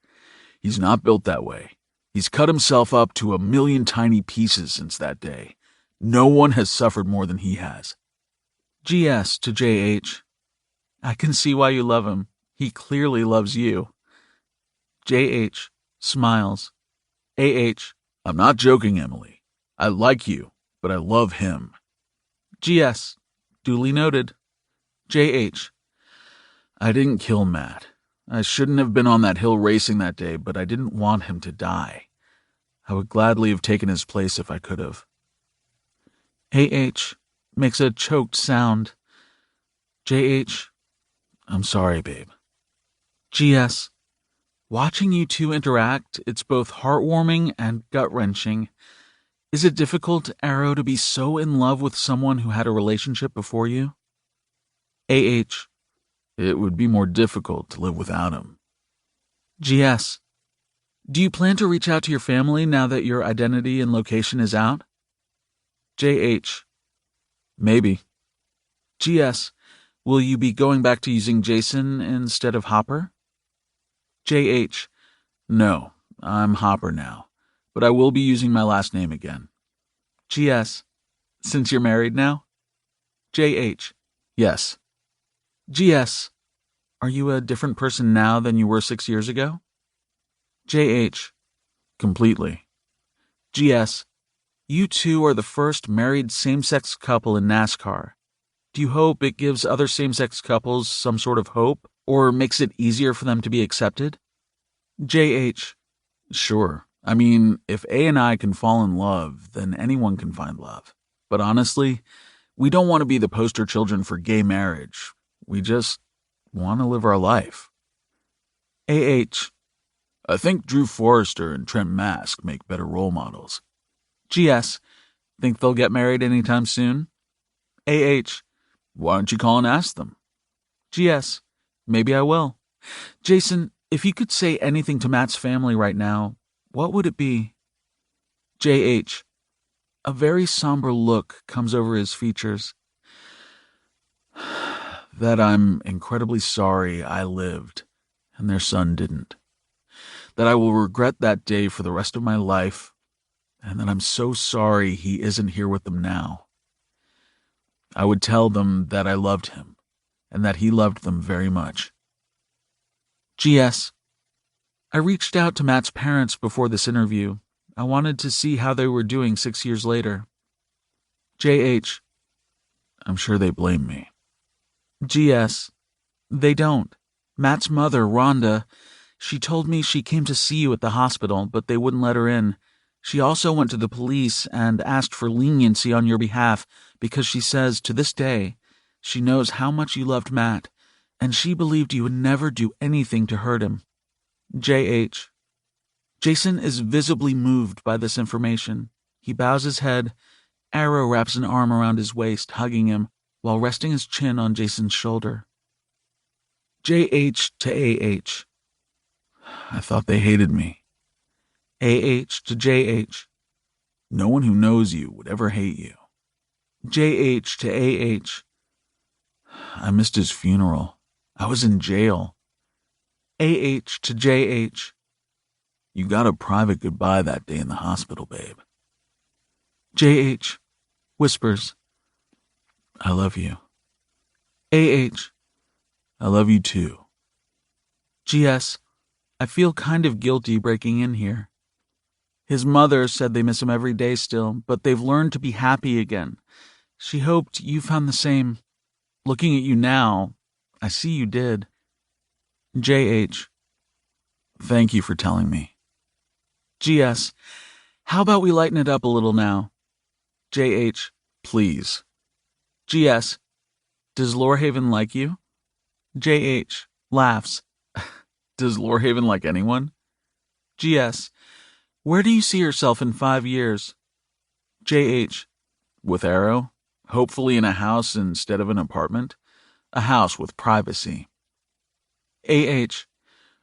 Speaker 2: He's not built that way. He's cut himself up to 1,000,000 tiny pieces since that day. No one has suffered more than he has.
Speaker 1: GS to JH. I can see why you love him. He clearly loves you. JH. Smiles. AH.
Speaker 2: I'm not joking, Emily. I like you, but I love him.
Speaker 1: GS. Duly noted. JH.
Speaker 2: I didn't kill Matt. I shouldn't have been on that hill racing that day, but I didn't want him to die. I would gladly have taken his place if I could have.
Speaker 1: AH. Makes a choked sound. JH.
Speaker 2: I'm sorry, babe.
Speaker 1: GS. Watching you two interact, it's both heartwarming and gut-wrenching. Is it difficult, Arrow, to be so in love with someone who had a relationship before you? AH.
Speaker 2: It would be more difficult to live without him.
Speaker 1: GS. Do you plan to reach out to your family now that your identity and location is out? JH.
Speaker 2: Maybe.
Speaker 1: GS. Will you be going back to using Jayson instead of Hopper? JH.
Speaker 2: No, I'm Hopper now, but I will be using my last name again.
Speaker 1: GS. Since you're married now? JH.
Speaker 2: Yes.
Speaker 1: GS. Are you a different person now than you were 6 years ago? JH.
Speaker 2: Completely.
Speaker 1: GS. You two are the first married same-sex couple in NASCAR. Do you hope it gives other same-sex couples some sort of hope, or makes it easier for them to be accepted? JH.
Speaker 2: Sure. I mean, if A and I can fall in love, then anyone can find love. But honestly, we don't want to be the poster children for gay marriage. We just want to live our life.
Speaker 1: AH.
Speaker 2: I think Drew Forrester and Trent Mask make better role models.
Speaker 1: GS. Think they'll get married anytime soon? AH.
Speaker 2: Why don't you call and ask them?
Speaker 1: GS. Maybe I will. Jayson, if you could say anything to Matt's family right now, what would it be? JH. A very somber look comes over his features.
Speaker 2: That I'm incredibly sorry I lived and their son didn't. That I will regret that day for the rest of my life, and that I'm so sorry he isn't here with them now. I would tell them that I loved him and that he loved them very much.
Speaker 1: GS. I reached out to Matt's parents before this interview. I wanted to see how they were doing 6 years later. JH.
Speaker 2: I'm sure they blame me.
Speaker 1: GS. They don't. Matt's mother, Rhonda, she told me she came to see you at the hospital, but they wouldn't let her in. She also went to the police and asked for leniency on your behalf because she says, to this day, she knows how much you loved Matt, and she believed you would never do anything to hurt him. JH. Jayson is visibly moved by this information. He bows his head. Arrow wraps an arm around his waist, hugging him, while resting his chin on Jason's shoulder. JH to AH.
Speaker 2: I thought they hated me.
Speaker 1: AH to JH.
Speaker 2: No one who knows you would ever hate you.
Speaker 1: JH to AH.
Speaker 2: I missed his funeral. I was in jail.
Speaker 1: AH to JH.
Speaker 2: You got a private goodbye that day in the hospital, babe.
Speaker 1: JH. Whispers.
Speaker 2: I love you.
Speaker 1: AH.
Speaker 2: I love you too.
Speaker 1: GS. I feel kind of guilty breaking in here. His mother said they miss him every day still, but they've learned to be happy again. She hoped you found the same. Looking at you now, I see you did. JH.
Speaker 2: Thank you for telling me.
Speaker 1: GS. How about we lighten it up a little now? JH.
Speaker 2: Please.
Speaker 1: GS. Does Lorehaven like you? JH. Laughs.
Speaker 2: Does Lorehaven like anyone?
Speaker 1: GS. Where do you see yourself in 5 years? JH.
Speaker 2: With Arrow? Hopefully in a house instead of an apartment. A house with privacy.
Speaker 1: AH.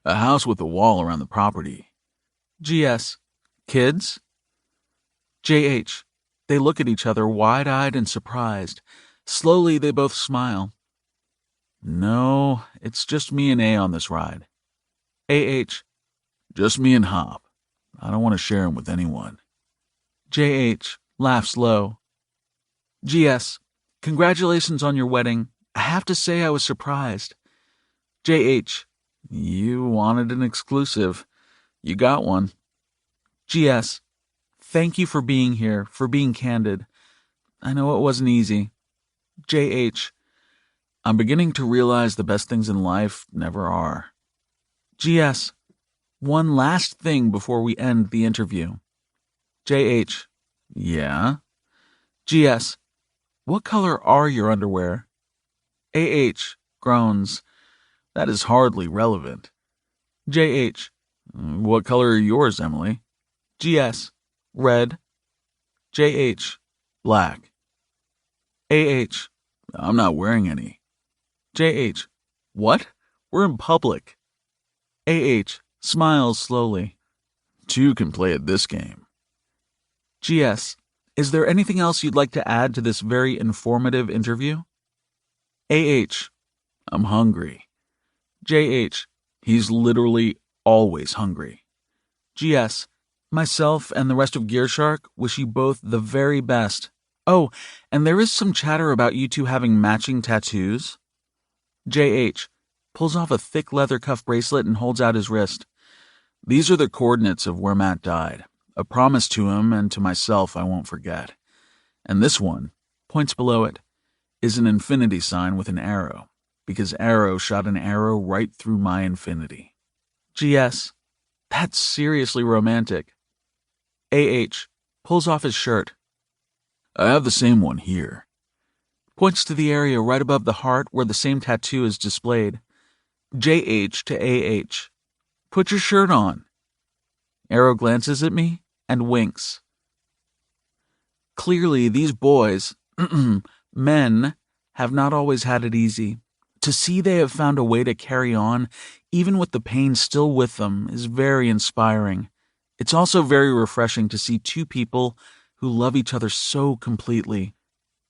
Speaker 2: A house with a wall around the property.
Speaker 1: GS. Kids? JH. They look at each other wide-eyed and surprised. Slowly they both smile.
Speaker 2: No, it's just me and A on this ride.
Speaker 1: AH.
Speaker 2: Just me and Hop. I don't want to share him with anyone.
Speaker 1: JH. Laughs low. GS. Congratulations on your wedding. I have to say I was surprised. JH.
Speaker 2: You wanted an exclusive. You got one.
Speaker 1: GS. Thank you for being here, for being candid. I know it wasn't easy. JH.
Speaker 2: I'm beginning to realize the best things in life never are.
Speaker 1: GS. One last thing before we end the interview. JH.
Speaker 2: Yeah?
Speaker 1: GS. What color are your underwear? AH. Groans.
Speaker 2: That is hardly relevant.
Speaker 1: JH.
Speaker 2: What color are yours, Emily?
Speaker 1: GS. Red. JH.
Speaker 2: Black.
Speaker 1: AH.
Speaker 2: I'm not wearing any.
Speaker 1: JH. What? We're in public. AH. Smiles slowly.
Speaker 2: Two can play at this game.
Speaker 1: GS. Is there anything else you'd like to add to this very informative interview? AH.
Speaker 2: I'm hungry.
Speaker 1: JH.
Speaker 2: He's literally always hungry.
Speaker 1: GS. Myself and the rest of GearShark wish you both the very best. Oh, and there is some chatter about you two having matching tattoos. JH. Pulls off a thick leather cuff bracelet and holds out his wrist.
Speaker 2: These are the coordinates of where Matt died. A promise to him and to myself I won't forget. And this one,
Speaker 1: points below it,
Speaker 2: is an infinity sign with an arrow, because Arrow shot an arrow right through my infinity.
Speaker 1: GS. That's seriously romantic. AH. Pulls off his shirt.
Speaker 2: I have the same one here.
Speaker 1: Points to the area right above the heart where the same tattoo is displayed. JH to AH. Put your shirt on. Arrow glances at me and winks. Clearly, these boys, men, have not always had it easy. To see they have found a way to carry on, even with the pain still with them, is very inspiring. It's also very refreshing to see two people who love each other so completely.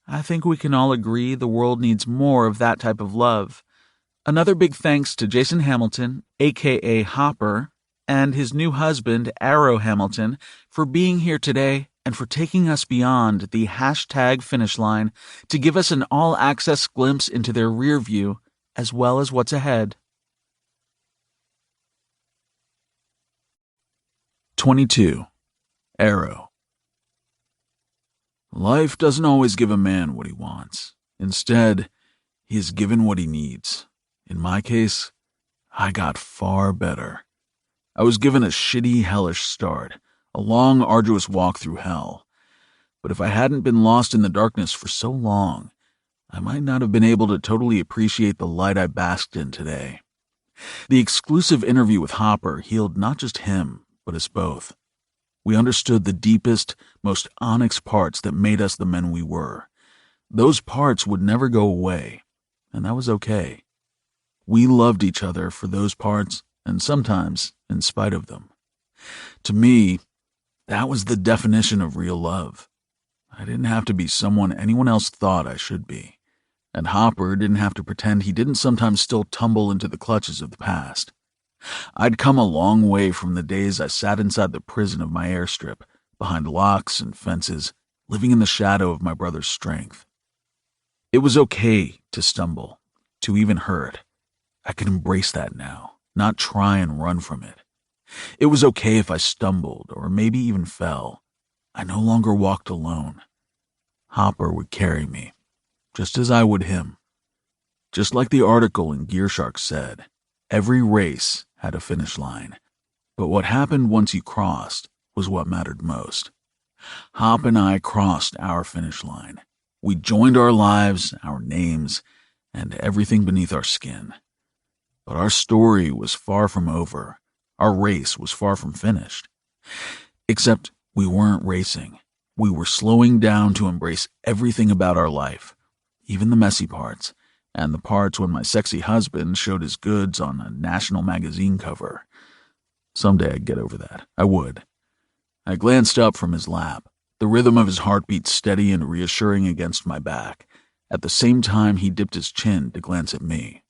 Speaker 1: I think we can all agree the world needs more of that type of love. Another big thanks to Jayson Hamilton, aka Hopper, and his new husband, Arrow Hamilton, for being here today and for taking us beyond the hashtag finish line to give us an all-access glimpse into their rear view as well as what's ahead.
Speaker 2: 22. Arrow. Life doesn't always give a man what he wants. Instead, he is given what he needs. In my case, I got far better. I was given a shitty, hellish start, a long, arduous walk through hell. But if I hadn't been lost in the darkness for so long, I might not have been able to totally appreciate the light I basked in today. The exclusive interview with Hopper healed not just him, but us both. We understood the deepest, most onyx parts that made us the men we were. Those parts would never go away, and that was okay. We loved each other for those parts, and sometimes in spite of them. To me, that was the definition of real love. I didn't have to be someone anyone else thought I should be, and Hopper didn't have to pretend he didn't sometimes still tumble into the clutches of the past. I'd come a long way from the days I sat inside the prison of my airstrip, behind locks and fences, living in the shadow of my brother's strength. It was okay to stumble, to even hurt. I could embrace that now, not try and run from it. It was okay if I stumbled, or maybe even fell. I no longer walked alone. Hopper would carry me, just as I would him. Just like the article in GearShark said, every race had a finish line, but what happened once you crossed was what mattered most. Hop and I crossed our finish line. We joined our lives, our names, and everything beneath our skin. But our story was far from over. Our race was far from finished. Except we weren't racing. We were slowing down to embrace everything about our life, even the messy parts, and the parts when my sexy husband showed his goods on a national magazine cover. Someday I'd get over that. I would. I glanced up from his lap, the rhythm of his heartbeat steady and reassuring against my back. At the same time, he dipped his chin to glance at me.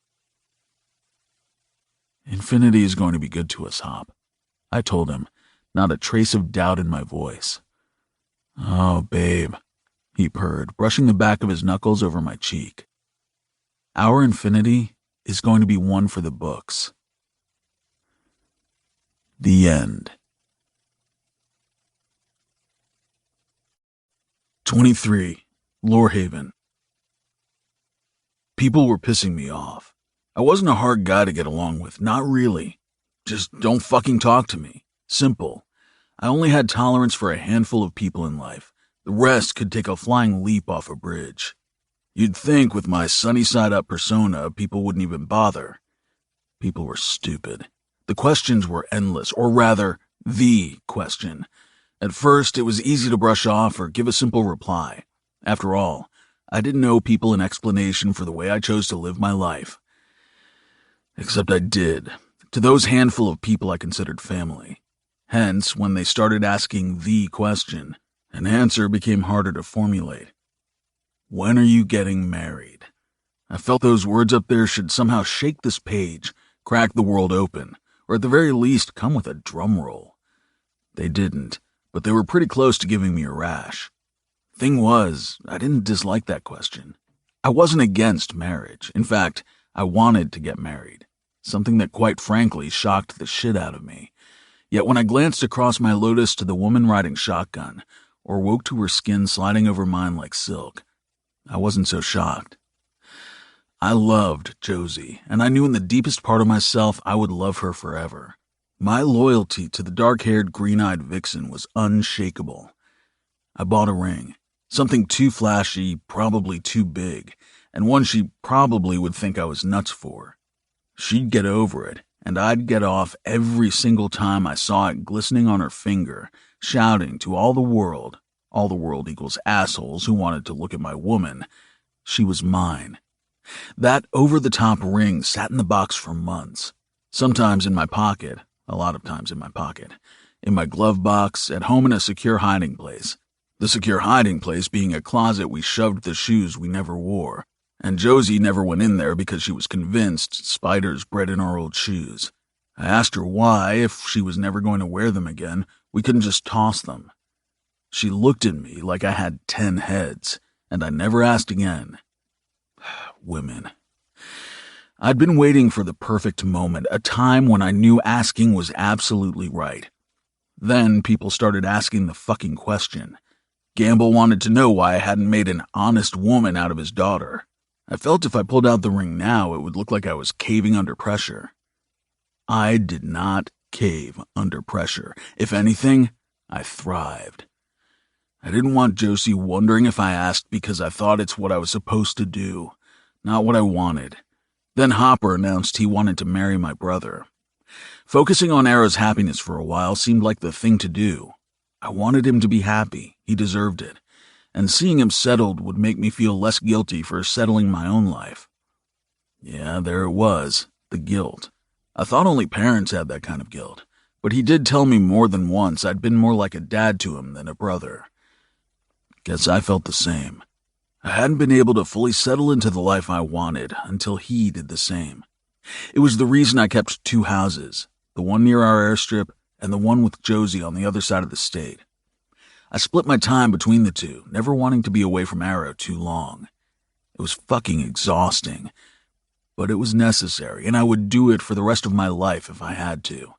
Speaker 2: Infinity is going to be good to us, Hop, I told him, not a trace of doubt in my voice. Oh, babe, he purred, brushing the back of his knuckles over my cheek. Our infinity is going to be one for the books. The end. 23. Lorehaven. People were pissing me off. I wasn't a hard guy to get along with, not really. Just don't fucking talk to me. Simple. I only had tolerance for a handful of people in life. The rest could take a flying leap off a bridge. You'd think with my sunny-side-up persona, people wouldn't even bother. People were stupid. The questions were endless, or rather, the question. At first, it was easy to brush off or give a simple reply. After all, I didn't owe people an explanation for the way I chose to live my life. Except I did, to those handful of people I considered family. Hence, when they started asking the question, an answer became harder to formulate. When are you getting married? I felt those words up there should somehow shake this page, crack the world open, or at the very least come with a drum roll. They didn't, but they were pretty close to giving me a rash. Thing was, I didn't dislike that question. I wasn't against marriage. In fact, I wanted to get married, something that quite frankly shocked the shit out of me. Yet when I glanced across my Lotus to the woman riding shotgun, or woke to her skin sliding over mine like silk, I wasn't so shocked. I loved Josie, and I knew in the deepest part of myself I would love her forever. My loyalty to the dark-haired, green-eyed vixen was unshakable. I bought a ring, something too flashy, probably too big, and one she probably would think I was nuts for. She'd get over it, and I'd get off every single time I saw it glistening on her finger, shouting to all the world equals assholes who wanted to look at my woman, she was mine. That over-the-top ring sat in the box for months, sometimes in my pocket, a lot of times in my pocket, in my glove box, at home in a secure hiding place. The secure hiding place being a closet we shoved the shoes we never wore, and Josie never went in there because she was convinced spiders bred in our old shoes. I asked her why, if she was never going to wear them again, we couldn't just toss them. She looked at me like I had 10 heads, and I never asked again. Women. I'd been waiting for the perfect moment, a time when I knew asking was absolutely right. Then people started asking the fucking question. Gamble wanted to know why I hadn't made an honest woman out of his daughter. I felt if I pulled out the ring now, it would look like I was caving under pressure. I did not cave under pressure. If anything, I thrived. I didn't want Josie wondering if I asked because I thought it's what I was supposed to do, not what I wanted. Then Hopper announced he wanted to marry my brother. Focusing on Arrow's happiness for a while seemed like the thing to do. I wanted him to be happy. He deserved it. And seeing him settled would make me feel less guilty for settling my own life. Yeah, there it was, the guilt. I thought only parents had that kind of guilt, but he did tell me more than once I'd been more like a dad to him than a brother. Guess I felt the same. I hadn't been able to fully settle into the life I wanted until he did the same. It was the reason I kept 2 houses, the one near our airstrip and the one with Josie on the other side of the state. I split my time between the two, never wanting to be away from Arrow too long. It was fucking exhausting, but it was necessary, and I would do it for the rest of my life if I had to.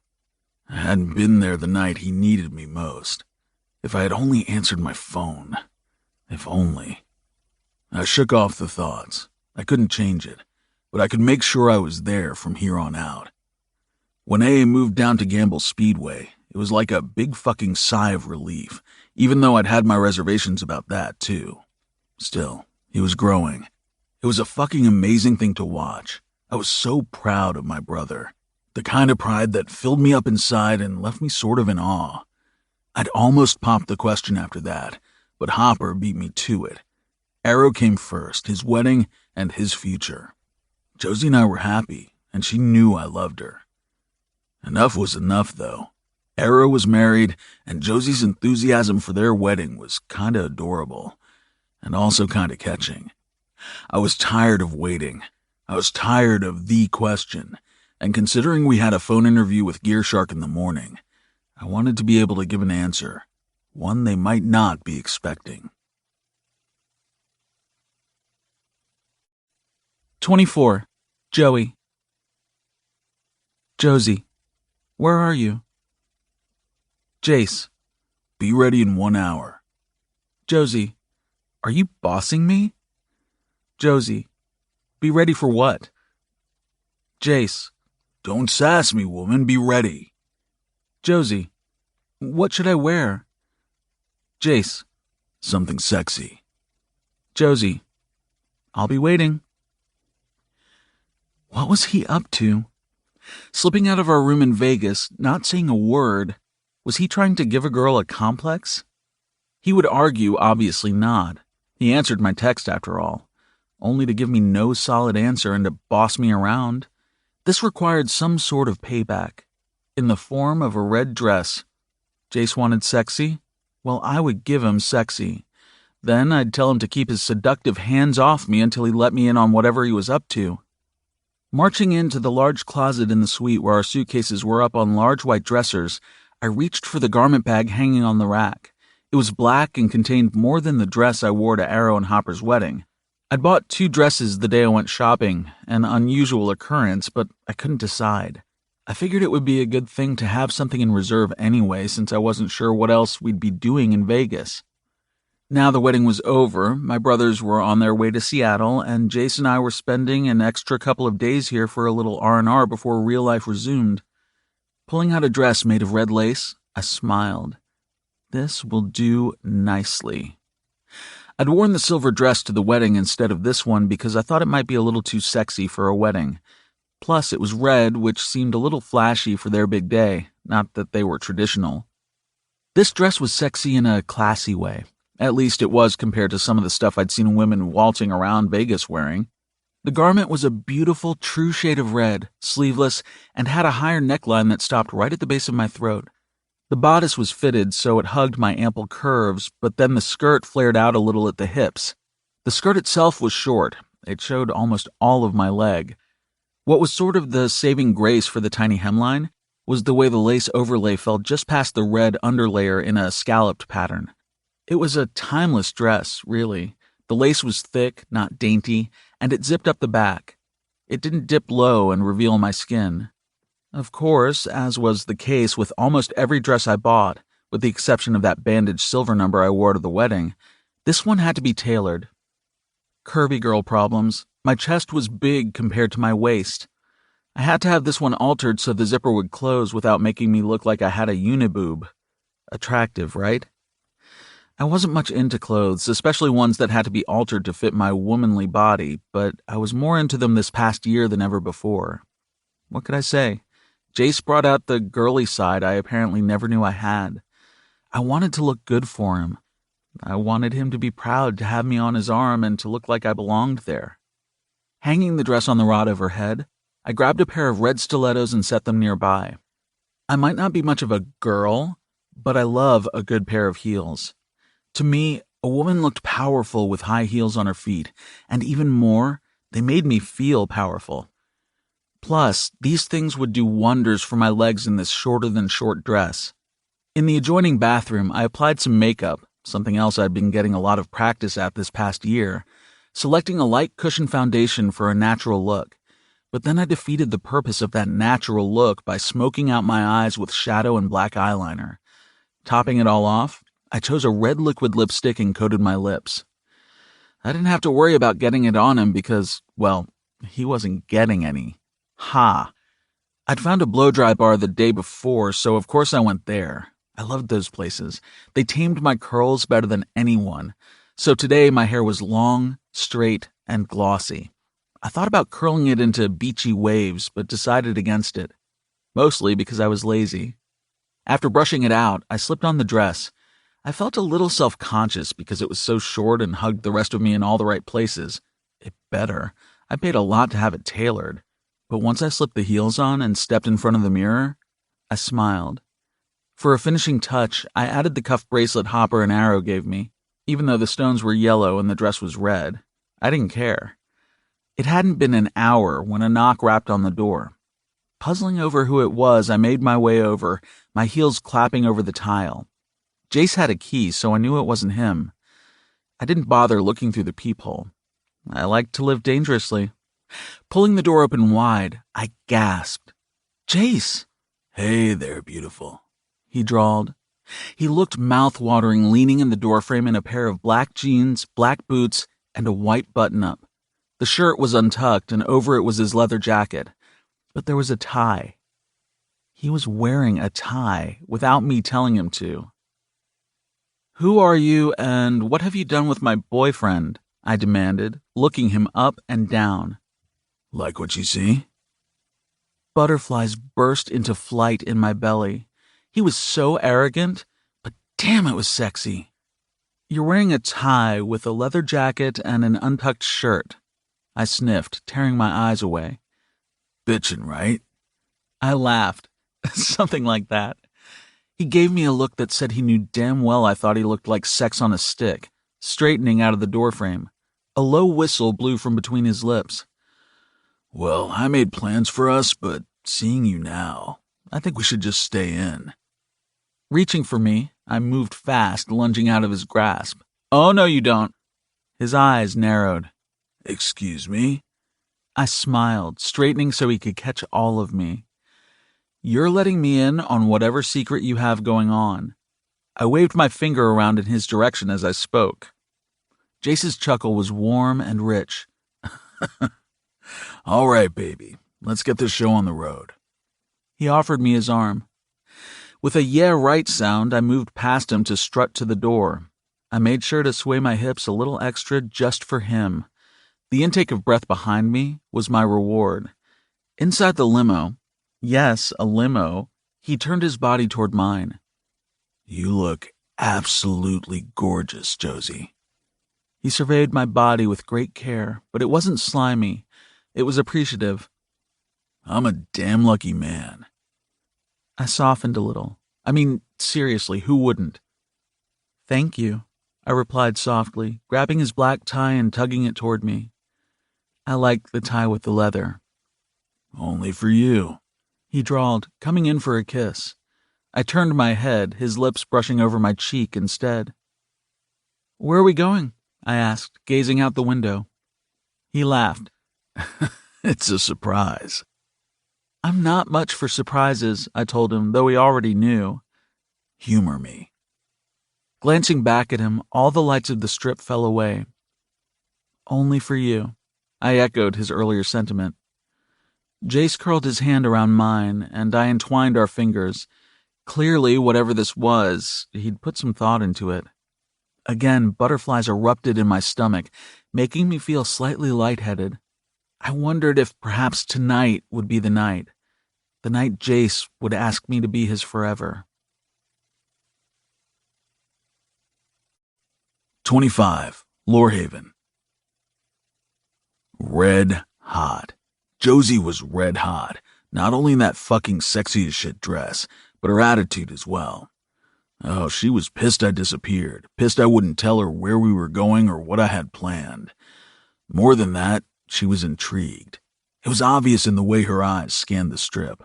Speaker 2: I hadn't been there the night he needed me most. If I had only answered my phone. If only. I shook off the thoughts. I couldn't change it, but I could make sure I was there from here on out. When A moved down to Gamble Speedway, it was like a big fucking sigh of relief, even though I'd had my reservations about that, too. Still, he was growing. It was a fucking amazing thing to watch. I was so proud of my brother. The kind of pride that filled me up inside and left me sort of in awe. I'd almost popped the question after that, but Hopper beat me to it. Arrow came first, his wedding and his future. Josie and I were happy, and she knew I loved her. Enough was enough, though. Arrow was married, and Josie's enthusiasm for their wedding was kinda adorable, and also kinda catching. I was tired of waiting. I was tired of the question, and considering we had a phone interview with GearShark in the morning, I wanted to be able to give an answer, one they might not be expecting.
Speaker 1: 24. Joey. Josie, where are you? Jace.
Speaker 2: Be ready in 1 hour.
Speaker 1: Josie, are you bossing me? Josie, be ready for what? Jace.
Speaker 2: Don't sass me, woman. Be ready.
Speaker 1: Josie, what should I wear? Jace.
Speaker 2: Something sexy.
Speaker 1: Josie, I'll be waiting. What was he up to? Slipping out of our room in Vegas, not saying a word. Was he trying to give a girl a complex? He would argue, obviously not. He answered my text after all, only to give me no solid answer and to boss me around. This required some sort of payback, in the form of a red dress. Jace wanted sexy? Well, I would give him sexy. Then I'd tell him to keep his seductive hands off me until he let me in on whatever he was up to. Marching into the large closet in the suite where our suitcases were up on large white dressers, I reached for the garment bag hanging on the rack. It was black and contained more than the dress I wore to Arrow and Hopper's wedding. I'd bought 2 dresses the day I went shopping, an unusual occurrence, but I couldn't decide. I figured it would be a good thing to have something in reserve anyway, since I wasn't sure what else we'd be doing in Vegas. Now the wedding was over, my brothers were on their way to Seattle, and Jace and I were spending an extra couple of days here for a little R&R before real life resumed. Pulling out a dress made of red lace, I smiled. This will do nicely. I'd worn the silver dress to the wedding instead of this one because I thought it might be a little too sexy for a wedding. Plus, it was red, which seemed a little flashy for their big day, not that they were traditional. This dress was sexy in a classy way. At least it was compared to some of the stuff I'd seen women waltzing around Vegas wearing. The garment was a beautiful, true shade of red, sleeveless, and had a higher neckline that stopped right at the base of my throat. The bodice was fitted so it hugged my ample curves, but then the skirt flared out a little at the hips. The skirt itself was short. It showed almost all of my leg. What was sort of the saving grace for the tiny hemline was the way the lace overlay fell just past the red underlayer in a scalloped pattern. It was a timeless dress, really. The lace was thick, not dainty, and it zipped up the back. It didn't dip low and reveal my skin. Of course, as was the case with almost every dress I bought, with the exception of that bandaged silver number I wore to the wedding, this one had to be tailored. Curvy girl problems. My chest was big compared to my waist. I had to have this one altered so the zipper would close without making me look like I had a uniboob. Attractive, right? I wasn't much into clothes, especially ones that had to be altered to fit my womanly body, but I was more into them this past year than ever before. What could I say? Jace brought out the girly side I apparently never knew I had. I wanted to look good for him. I wanted him to be proud to have me on his arm and to look like I belonged there. Hanging the dress on the rod overhead, I grabbed a pair of red stilettos and set them nearby. I might not be much of a girl, but I love a good pair of heels. To me, a woman looked powerful with high heels on her feet, and even more, they made me feel powerful. Plus, these things would do wonders for my legs in this shorter-than-short dress. In the adjoining bathroom, I applied some makeup, something else I'd been getting a lot of practice at this past year, selecting a light cushion foundation for a natural look. But then I defeated the purpose of that natural look by smoking out my eyes with shadow and black eyeliner. Topping it all off, I chose a red liquid lipstick and coated my lips. I didn't have to worry about getting it on him because, well, he wasn't getting any. Ha! I'd found a blow-dry bar the day before, so of course I went there. I loved those places. They tamed my curls better than anyone. So today my hair was long, straight, and glossy. I thought about curling it into beachy waves, but decided against it. Mostly because I was lazy. After brushing it out, I slipped on the dress. I felt a little self-conscious because it was so short and hugged the rest of me in all the right places. It better. I paid a lot to have it tailored. But once I slipped the heels on and stepped in front of the mirror, I smiled. For a finishing touch, I added the cuff bracelet Hopper and Arrow gave me, even though the stones were yellow and the dress was red. I didn't care. It hadn't been an hour when a knock rapped on the door. Puzzling over who it was, I made my way over, my heels clapping over the tile. Jace had a key, so I knew it wasn't him. I didn't bother looking through the peephole. I liked to live dangerously. Pulling the door open wide, I gasped. Jace!
Speaker 2: Hey there, beautiful,
Speaker 1: he drawled. He looked mouth-watering, leaning in the doorframe in a pair of black jeans, black boots, and a white button-up. The shirt was untucked, and over it was his leather jacket. But there was a tie. He was wearing a tie without me telling him to. Who are you, and what have you done with my boyfriend? I demanded, looking him up and down.
Speaker 2: Like what you see?
Speaker 1: Butterflies burst into flight in my belly. He was so arrogant, but damn, it was sexy. You're wearing a tie with a leather jacket and an untucked shirt. I sniffed, tearing my eyes away.
Speaker 2: Bitchin', right?
Speaker 1: I laughed. Something like that. He gave me a look that said he knew damn well I thought he looked like sex on a stick, straightening out of the doorframe. A low whistle blew from between his lips.
Speaker 2: Well, I made plans for us, but seeing you now, I think we should just stay in.
Speaker 1: Reaching for me, I moved fast, lunging out of his grasp. Oh, no, you don't. His eyes narrowed.
Speaker 2: Excuse me?
Speaker 1: I smiled, straightening so he could catch all of me. You're letting me in on whatever secret you have going on. I waved my finger around in his direction as I spoke. Jace's chuckle was warm and rich.
Speaker 2: All right, baby. Let's get this show on the road.
Speaker 1: He offered me his arm. With a yeah right sound, I moved past him to strut to the door. I made sure to sway my hips a little extra just for him. The intake of breath behind me was my reward. Inside the limo, yes, a limo, he turned his body toward mine.
Speaker 2: You look absolutely gorgeous, Josie.
Speaker 1: He surveyed my body with great care, but it wasn't slimy. It was appreciative.
Speaker 2: I'm a damn lucky man.
Speaker 1: I softened a little. I mean, seriously, who wouldn't? Thank you, I replied softly, grabbing his black tie and tugging it toward me. I liked the tie with the leather.
Speaker 2: Only for you,
Speaker 1: he drawled, coming in for a kiss. I turned my head, his lips brushing over my cheek instead. Where are we going? I asked, gazing out the window. He laughed.
Speaker 2: It's a surprise.
Speaker 1: I'm not much for surprises, I told him, though he already knew.
Speaker 2: Humor me.
Speaker 1: Glancing back at him, all the lights of the strip fell away. Only for you, I echoed his earlier sentiment. Jace curled his hand around mine, and I entwined our fingers. Clearly, whatever this was, he'd put some thought into it. Again, butterflies erupted in my stomach, making me feel slightly lightheaded. I wondered if perhaps tonight would be the night Jace would ask me to be his forever.
Speaker 2: 25. Lorehaven. Red hot. Josie was red hot, not only in that fucking sexy as shit dress, but her attitude as well. Oh, she was pissed I disappeared, pissed I wouldn't tell her where we were going or what I had planned. More than that, she was intrigued. It was obvious in the way her eyes scanned the strip,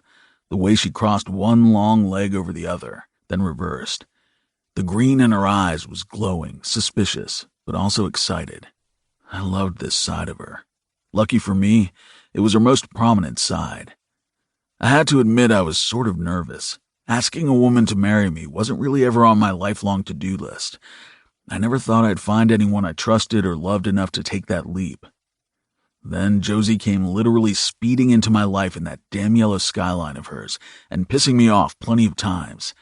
Speaker 2: the way she crossed one long leg over the other, then reversed. The green in her eyes was glowing, suspicious, but also excited. I loved this side of her. Lucky for me, it was her most prominent side. I had to admit I was sort of nervous. Asking a woman to marry me wasn't really ever on my lifelong to-do list. I never thought I'd find anyone I trusted or loved enough to take that leap. Then Josie came literally speeding into my life in that damn yellow Skyline of hers and pissing me off plenty of times.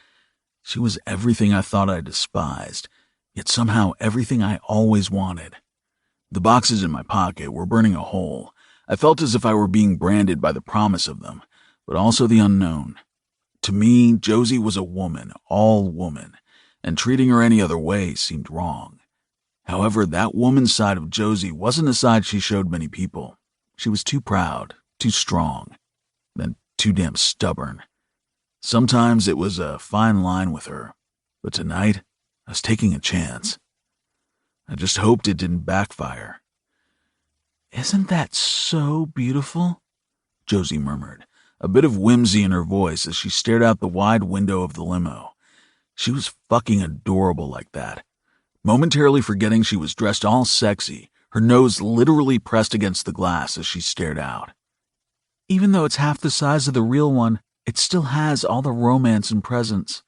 Speaker 2: She was everything I thought I despised, yet somehow everything I always wanted. The boxes in my pocket were burning a hole. I felt as if I were being branded by the promise of them, but also the unknown. To me, Josie was a woman, all woman, and treating her any other way seemed wrong. However, that woman's side of Josie wasn't a side she showed many people. She was too proud, too strong, and too damn stubborn. Sometimes it was a fine line with her, but tonight I was taking a chance. I just hoped it didn't backfire.
Speaker 1: Isn't that so beautiful?
Speaker 2: Josie murmured, a bit of whimsy in her voice as she stared out the wide window of the limo. She was fucking adorable like that. Momentarily forgetting she was dressed all sexy, her nose literally pressed against the glass as she stared out.
Speaker 1: Even though it's half the size of the real one, it still has all the romance and presence.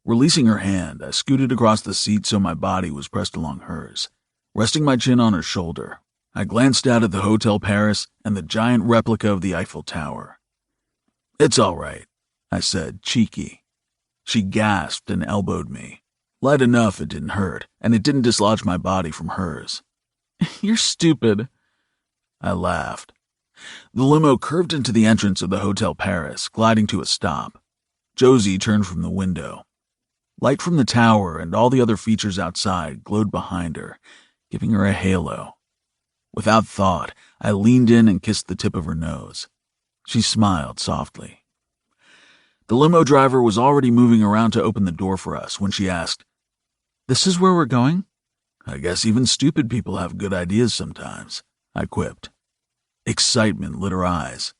Speaker 2: Releasing her hand, I scooted across the seat so my body was pressed along hers. Resting my chin on her shoulder, I glanced out at the Hotel Paris and the giant replica of the Eiffel Tower. "It's all right," I said, cheeky. She gasped and elbowed me. Light enough it didn't hurt, and it didn't dislodge my body from hers.
Speaker 1: "You're stupid."
Speaker 2: I laughed. The limo curved into the entrance of the Hotel Paris, gliding to a stop. Josie turned from the window. Light from the tower and all the other features outside glowed behind her, giving her a halo. Without thought, I leaned in and kissed the tip of her nose. She smiled softly. The limo driver was already moving around to open the door for us when she asked,
Speaker 1: "This is where we're going?"
Speaker 2: "I guess even stupid people have good ideas sometimes," I quipped. Excitement lit her eyes.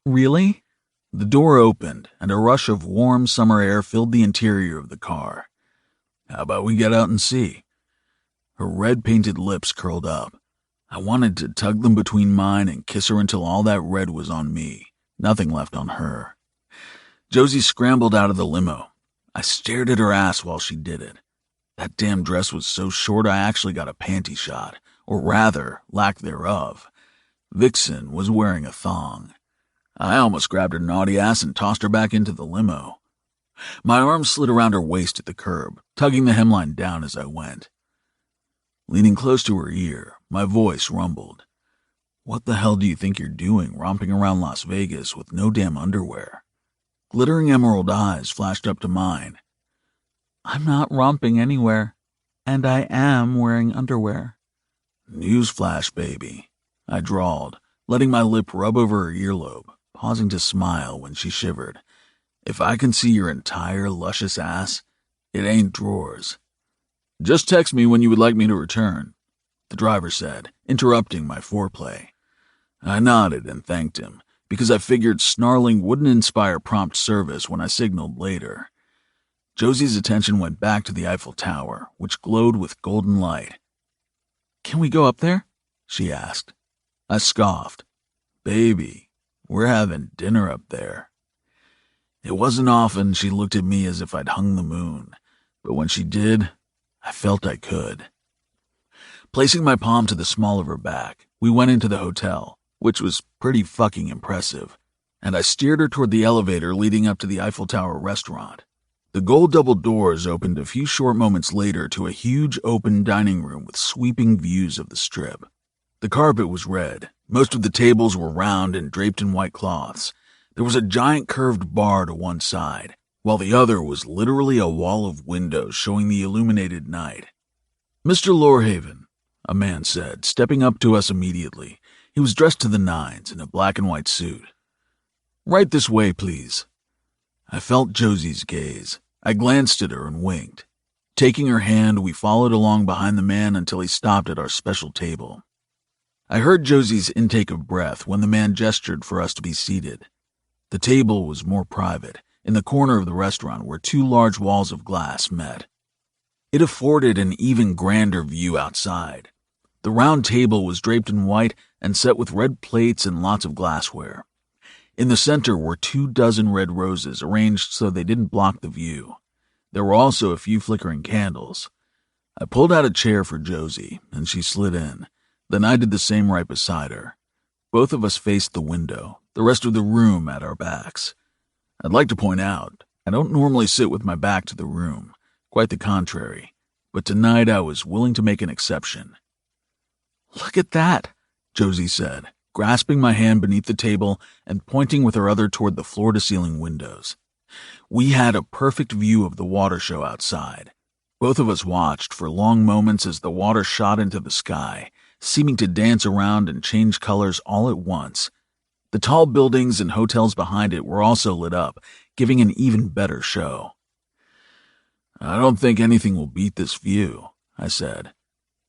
Speaker 1: "Really?"
Speaker 2: The door opened, and a rush of warm summer air filled the interior of the car. "How about we get out and see?" Her red-painted lips curled up. I wanted to tug them between mine and kiss her until all that red was on me, nothing left on her. Josie scrambled out of the limo. I stared at her ass while she did it. That damn dress was so short I actually got a panty shot, or rather, lack thereof. Vixen was wearing a thong. I almost grabbed her naughty ass and tossed her back into the limo. My arm slid around her waist at the curb, tugging the hemline down as I went. Leaning close to her ear, my voice rumbled. "What the hell do you think you're doing romping around Las Vegas with no damn underwear?" Glittering emerald eyes flashed up to mine.
Speaker 1: "I'm not romping anywhere, and I am wearing underwear."
Speaker 2: "Newsflash, baby," I drawled, letting my lip rub over her earlobe, pausing to smile when she shivered. "If I can see your entire luscious ass, it ain't drawers." "Just text me when you would like me to return," the driver said, interrupting my foreplay. I nodded and thanked him, because I figured snarling wouldn't inspire prompt service when I signaled later. Josie's attention went back to the Eiffel Tower, which glowed with golden light.
Speaker 1: "Can we go up there?"
Speaker 2: she asked. I scoffed. "Baby, We're having dinner up there." It wasn't often she looked at me as if I'd hung the moon, but when she did, I felt I could. Placing my palm to the small of her back, we went into the hotel, which was pretty fucking impressive, and I steered her toward the elevator leading up to the Eiffel Tower restaurant. The gold double doors opened a few short moments later to a huge open dining room with sweeping views of the Strip. The carpet was red. Most of the tables were round and draped in white cloths. There was a giant curved bar to one side, while the other was literally a wall of windows showing the illuminated night. "Mr. Lorehaven," a man said, stepping up to us immediately. He was dressed to the nines in a black and white suit. "Right this way, please." I felt Josie's gaze. I glanced at her and winked. Taking her hand, we followed along behind the man until he stopped at our special table. I heard Josie's intake of breath when the man gestured for us to be seated. The table was more private, in the corner of the restaurant where two large walls of glass met. It afforded an even grander view outside. The round table was draped in white and set with red plates and lots of glassware. In the center were 24 red roses arranged so they didn't block the view. There were also a few flickering candles. I pulled out a chair for Josie, and she slid in. Then I did the same right beside her. Both of us faced the window, the rest of the room at our backs. I'd like to point out, I don't normally sit with my back to the room, quite the contrary, but tonight I was willing to make an exception. "Look at that," Josie said, grasping my hand beneath the table and pointing with her other toward the floor-to-ceiling windows. We had a perfect view of the water show outside. Both of us watched for long moments as the water shot into the sky, seeming to dance around and change colors all at once. The tall buildings and hotels behind it were also lit up, giving an even better show. "I don't think anything will beat this view," I said.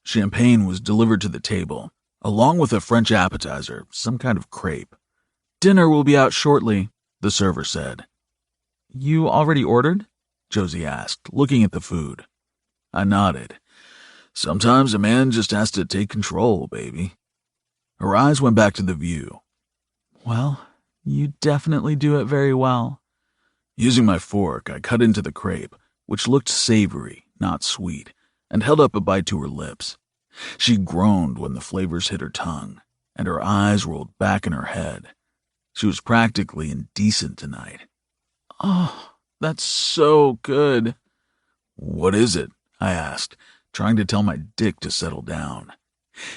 Speaker 2: Champagne was delivered to the table, along with a French appetizer, some kind of crepe. "Dinner will be out shortly," the server said. "You already ordered?" Josie asked, looking at the food. I nodded. Sometimes a man just has to take control, baby. Her eyes went back to the view.
Speaker 1: "Well, you definitely do it very well."
Speaker 2: Using my fork, I cut into the crepe, which looked savory, not sweet, and held up a bite to her lips. She groaned when the flavors hit her tongue, and her eyes rolled back in her head. She was practically indecent tonight.
Speaker 1: "Oh, that's so good."
Speaker 2: "What is it?" I asked, trying to tell my dick to settle down.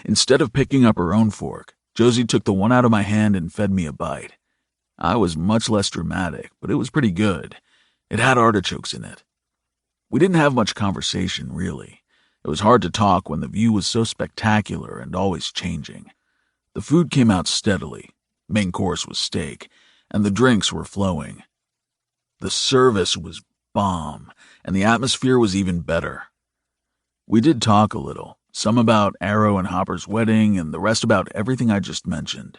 Speaker 2: Instead of picking up her own fork, Josie took the one out of my hand and fed me a bite. I was much less dramatic, but it was pretty good. It had artichokes in it. We didn't have much conversation, really. It was hard to talk when the view was so spectacular and always changing. The food came out steadily. Main course was steak, and the drinks were flowing. The service was bomb, and the atmosphere was even better. We did talk a little, some about Arrow and Hopper's wedding, and the rest about everything I just mentioned.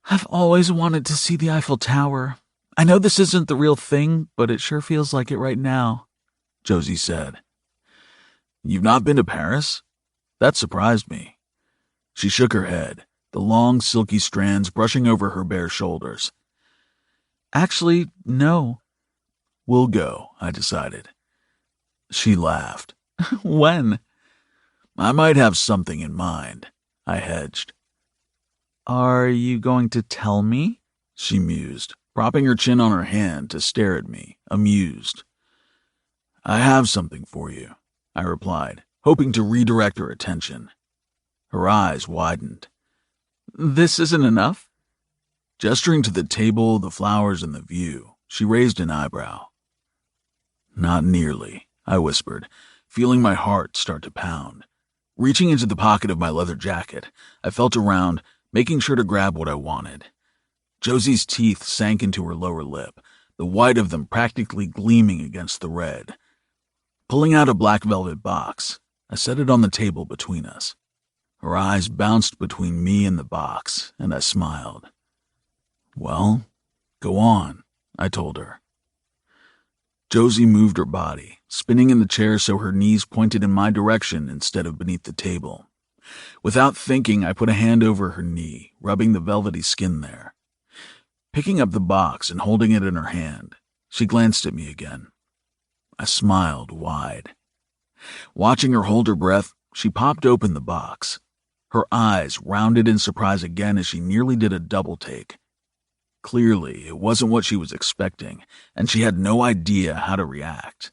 Speaker 1: "I've always wanted to see the Eiffel Tower. I know this isn't the real thing, but it sure feels like it right now,"
Speaker 2: Josie said. "You've not been to Paris?" That surprised me. She shook her head, the long, silky strands brushing over her bare shoulders.
Speaker 1: "Actually, no."
Speaker 2: "We'll go," I decided. She laughed.
Speaker 1: "When?"
Speaker 2: "I might have something in mind," I hedged.
Speaker 1: "Are you going to tell me?"
Speaker 2: she mused, propping her chin on her hand to stare at me, amused. "I have something for you," I replied, hoping to redirect her attention. Her eyes widened.
Speaker 1: "This isn't enough?"
Speaker 2: Gesturing to the table, the flowers, and the view, she raised an eyebrow. "Not nearly," I whispered, feeling my heart start to pound. Reaching into the pocket of my leather jacket, I felt around, making sure to grab what I wanted. Josie's teeth sank into her lower lip, the white of them practically gleaming against the red. Pulling out a black velvet box, I set it on the table between us. Her eyes bounced between me and the box, and I smiled. "Well, go on," I told her. Josie moved her body, spinning in the chair so her knees pointed in my direction instead of beneath the table. Without thinking, I put a hand over her knee, rubbing the velvety skin there. Picking up the box and holding it in her hand, she glanced at me again. I smiled wide. Watching her hold her breath, she popped open the box. Her eyes rounded in surprise again as she nearly did a double take. Clearly, it wasn't what she was expecting, and she had no idea how to react.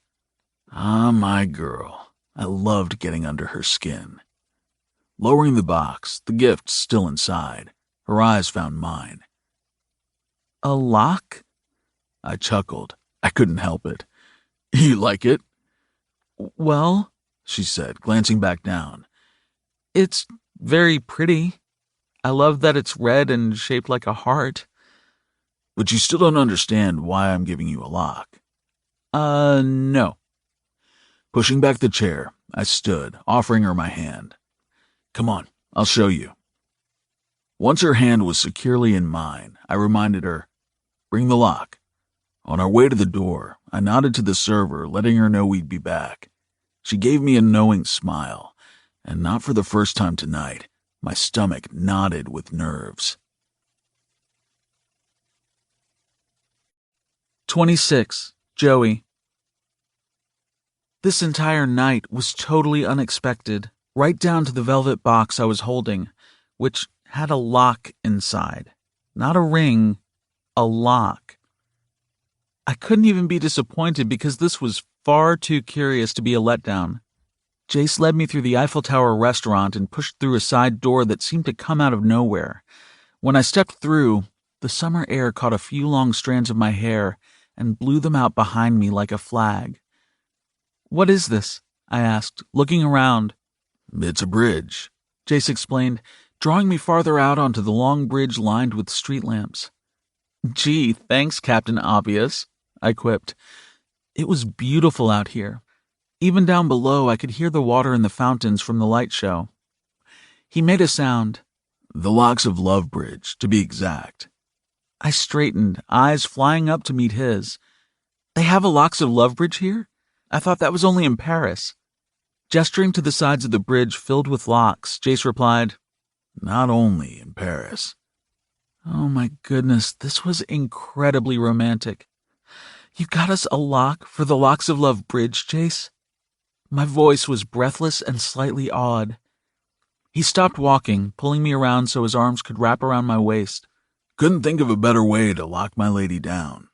Speaker 2: Ah, my girl. I loved getting under her skin. Lowering the box, the gift still inside, her eyes found mine.
Speaker 1: A lock?
Speaker 2: I chuckled. I couldn't help it. You like it?
Speaker 1: Well,
Speaker 2: she said, glancing back down.
Speaker 1: It's very pretty. I love that it's red and shaped like a heart.
Speaker 2: But you still don't understand why I'm giving you a lock.
Speaker 1: No.
Speaker 2: Pushing back the chair, I stood, offering her my hand. Come on, I'll show you. Once her hand was securely in mine, I reminded her, bring the lock. On our way to the door, I nodded to the server, letting her know we'd be back. She gave me a knowing smile, and not for the first time tonight, my stomach knotted with nerves.
Speaker 1: 26. Joey. This entire night was totally unexpected, right down to the velvet box I was holding, which had a lock inside. Not a ring, a lock. I couldn't even be disappointed because this was far too curious to be a letdown. Jace led me through the Eiffel Tower restaurant and pushed through a side door that seemed to come out of nowhere. When I stepped through, the summer air caught a few long strands of my hair and blew them out behind me like a flag. "What is this?" I asked, looking around.
Speaker 2: It's a bridge,
Speaker 1: Jace explained, drawing me farther out onto the long bridge lined with street lamps. "Gee, thanks, Captain Obvious," I quipped. It was beautiful out here. Even down below, I could hear the water in the fountains from the light show. He made a sound.
Speaker 2: The Locks of Love Bridge, to be exact.
Speaker 1: I straightened, eyes flying up to meet his. "They have a Locks of Love Bridge here? I thought that was only in Paris." Gesturing to the sides of the bridge filled with locks, Jace replied,
Speaker 2: "Not only in Paris."
Speaker 1: Oh my goodness, this was incredibly romantic. "You got us a lock for the Locks of Love Bridge, Jace?" My voice was breathless and slightly awed. He stopped walking, pulling me around so his arms could wrap around my waist.
Speaker 2: Couldn't think of a better way to lock my lady down.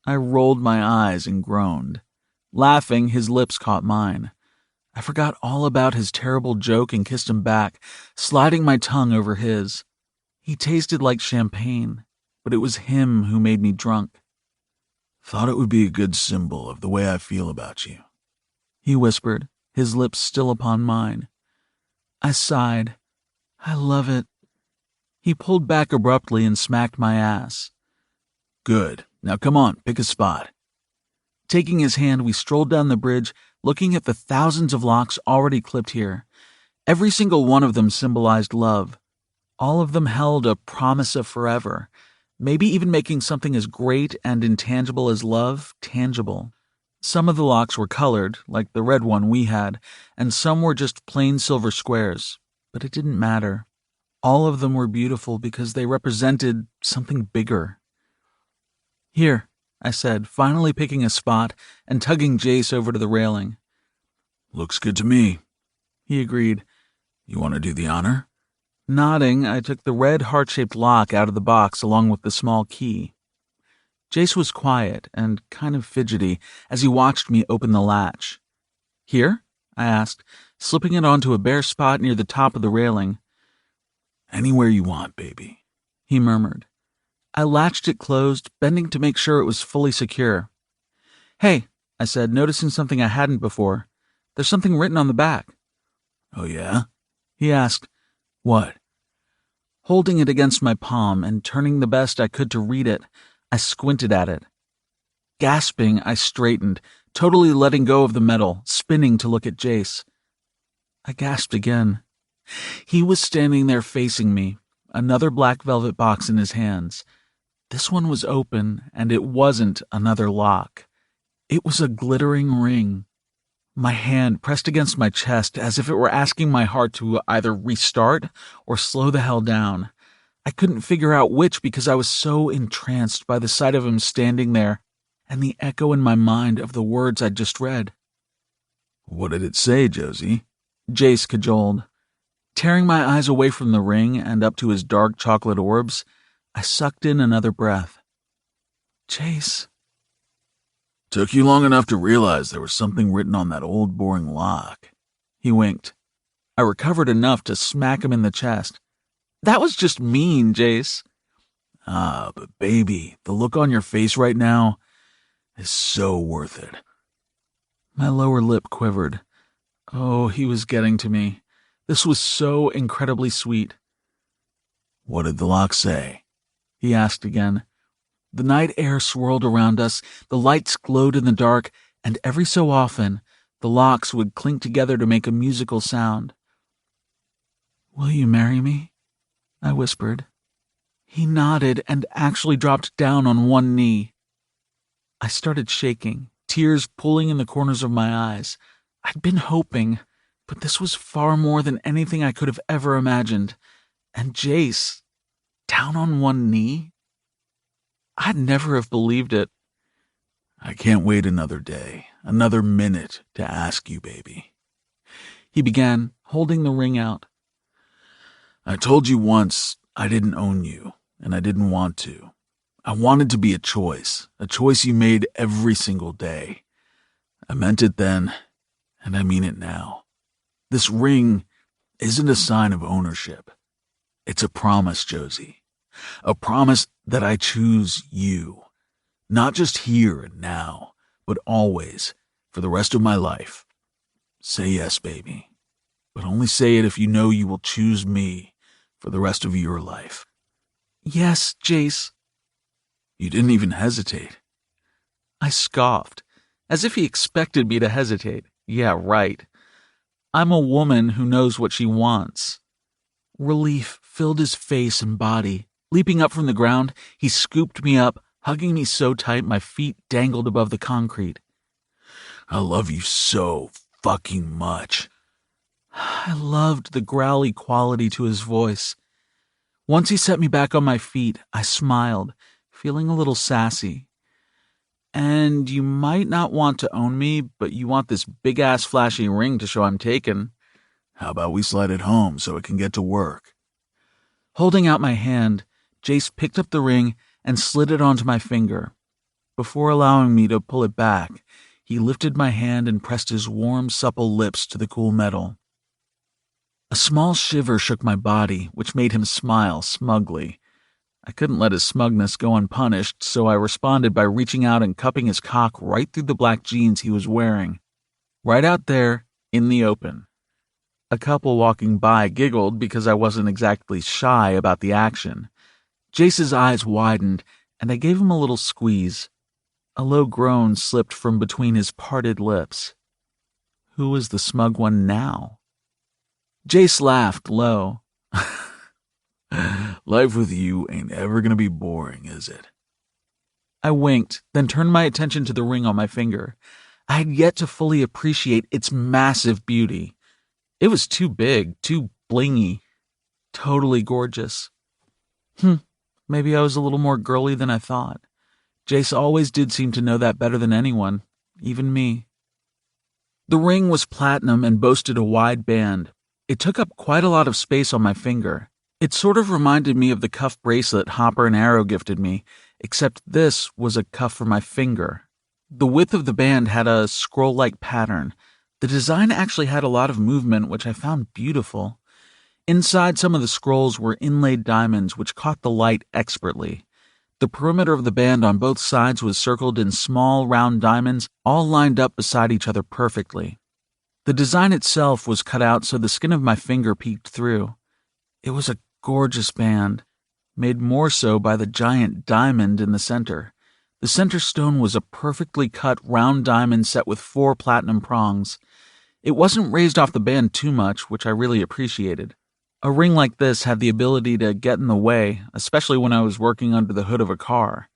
Speaker 1: I rolled my eyes and groaned. Laughing, his lips caught mine. I forgot all about his terrible joke and kissed him back, sliding my tongue over his. He tasted like champagne, but it was him who made me drunk.
Speaker 2: "Thought it would be a good symbol of the way I feel about you,"
Speaker 1: he whispered, his lips still upon mine. I sighed. "I love it." He pulled back abruptly and smacked my ass.
Speaker 2: "Good. Now come on, pick a spot."
Speaker 1: Taking his hand, we strolled down the bridge, looking at the thousands of locks already clipped here. Every single one of them symbolized love. All of them held a promise of forever, maybe even making something as great and intangible as love tangible. Some of the locks were colored, like the red one we had, and some were just plain silver squares, but it didn't matter. All of them were beautiful because they represented something bigger. "Here," I said, finally picking a spot and tugging Jace over to the railing.
Speaker 2: "Looks good to me,"
Speaker 1: he agreed.
Speaker 2: "You want to do the honor?"
Speaker 1: Nodding, I took the red heart-shaped lock out of the box along with the small key. Jace was quiet and kind of fidgety as he watched me open the latch. "Here?" I asked, slipping it onto a bare spot near the top of the railing.
Speaker 2: "Anywhere you want, baby,"
Speaker 1: he murmured. I latched it closed, bending to make sure it was fully secure. "Hey," I said, noticing something I hadn't before. "There's something written on the back."
Speaker 2: "Oh, yeah?"
Speaker 1: he asked.
Speaker 2: "What?"
Speaker 1: Holding it against my palm and turning the best I could to read it, I squinted at it. Gasping, I straightened, totally letting go of the metal, spinning to look at Jace. I gasped again. He was standing there facing me, another black velvet box in his hands. This one was open, and it wasn't another lock. It was a glittering ring.
Speaker 2: My hand pressed against my chest as if it were asking my heart to either restart or slow the hell down. I couldn't figure out which because I was so entranced by the sight of him standing there and the echo in my mind of the words I'd just read.
Speaker 1: "What did it say, Josie?"
Speaker 2: Jace cajoled. Tearing my eyes away from the ring and up to his dark chocolate orbs, I sucked in another breath. Jace.
Speaker 1: "Took you long enough to realize there was something written on that old boring lock."
Speaker 2: He winked. I recovered enough to smack him in the chest. That was just mean, Jace.
Speaker 1: But baby, the look on your face right now is so worth it.
Speaker 2: My lower lip quivered. Oh, he was getting to me. This was so incredibly sweet.
Speaker 1: "What did the lock say?"
Speaker 2: He asked again. The night air swirled around us, the lights glowed in the dark, and every so often, the locks would clink together to make a musical sound. "Will you marry me?" I whispered. He nodded and actually dropped down on one knee. I started shaking, tears pooling in the corners of my eyes. I'd been hoping, but this was far more than anything I could have ever imagined. And Jace, down on one knee? I'd never have believed it.
Speaker 1: "I can't wait another day, another minute to ask you, baby,"
Speaker 2: he began, holding the ring out.
Speaker 1: "I told you once I didn't own you, and I didn't want to. I wanted to be a choice you made every single day. I meant it then, and I mean it now. This ring isn't a sign of ownership. It's a promise, Josie. A promise that I choose you. Not just here and now, but always, for the rest of my life. Say yes, baby. But only say it if you know you will choose me for the rest of your life."
Speaker 2: "Yes, Jace."
Speaker 1: You didn't even hesitate.
Speaker 2: I scoffed, as if he expected me to hesitate. Yeah, right. I'm a woman who knows what she wants. Relief filled his face and body. Leaping up from the ground, he scooped me up, hugging me so tight my feet dangled above the concrete.
Speaker 1: "I love you so fucking much."
Speaker 2: I loved the growly quality to his voice. Once he set me back on my feet, I smiled, feeling a little sassy. "And you might not want to own me, but you want this big-ass flashy ring to show I'm taken.
Speaker 1: How about we slide it home so it can get to work?"
Speaker 2: Holding out my hand, Jace picked up the ring and slid it onto my finger. Before allowing me to pull it back, he lifted my hand and pressed his warm, supple lips to the cool metal. A small shiver shook my body, which made him smile smugly. I couldn't let his smugness go unpunished, so I responded by reaching out and cupping his cock right through the black jeans he was wearing. Right out there, in the open. A couple walking by giggled because I wasn't exactly shy about the action. Jace's eyes widened, and I gave him a little squeeze. A low groan slipped from between his parted lips. Who was the smug one now? Jace laughed low.
Speaker 1: "Life with you ain't ever gonna be boring, is it?"
Speaker 2: I winked, then turned my attention to the ring on my finger. I had yet to fully appreciate its massive beauty. It was too big, too blingy, totally gorgeous. Maybe I was a little more girly than I thought. Jace always did seem to know that better than anyone, even me. The ring was platinum and boasted a wide band. It took up quite a lot of space on my finger. It sort of reminded me of the cuff bracelet Hopper and Arrow gifted me, except this was a cuff for my finger. The width of the band had a scroll-like pattern. The design actually had a lot of movement, which I found beautiful. Inside some of the scrolls were inlaid diamonds, which caught the light expertly. The perimeter of the band on both sides was circled in small, round diamonds, all lined up beside each other perfectly. The design itself was cut out so the skin of my finger peeked through. It was a gorgeous band, made more so by the giant diamond in the center. The center stone was a perfectly cut round diamond set with 4 platinum prongs. It wasn't raised off the band too much, which I really appreciated. A ring like this had the ability to get in the way, especially when I was working under the hood of a car.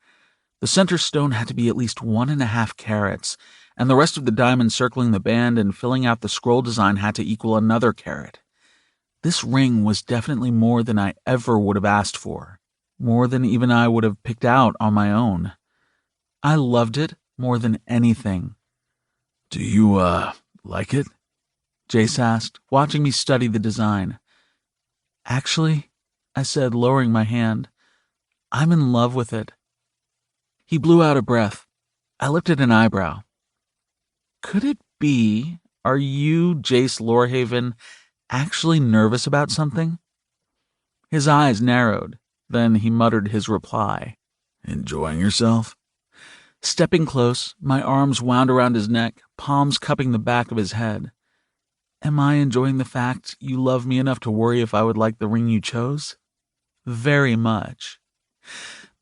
Speaker 2: The center stone had to be at least 1.5 carats,
Speaker 1: and the rest of the diamond circling the band and filling out the scroll design had to equal another carat. This ring was definitely more than I ever would have asked for, more than even I would have picked out on my own. I loved it more than anything.
Speaker 2: "Do you, like it?"
Speaker 1: Jace asked, watching me study the design. "Actually," I said, lowering my hand, "I'm in love with it." He blew out a breath. I lifted an eyebrow. "Could it be, are you, Jace Lorehaven, actually nervous about something?" His eyes narrowed. Then he muttered his reply.
Speaker 2: "Enjoying yourself?"
Speaker 1: Stepping close, my arms wound around his neck, palms cupping the back of his head. "Am I enjoying the fact you love me enough to worry if I would like the ring you chose?" "Very much."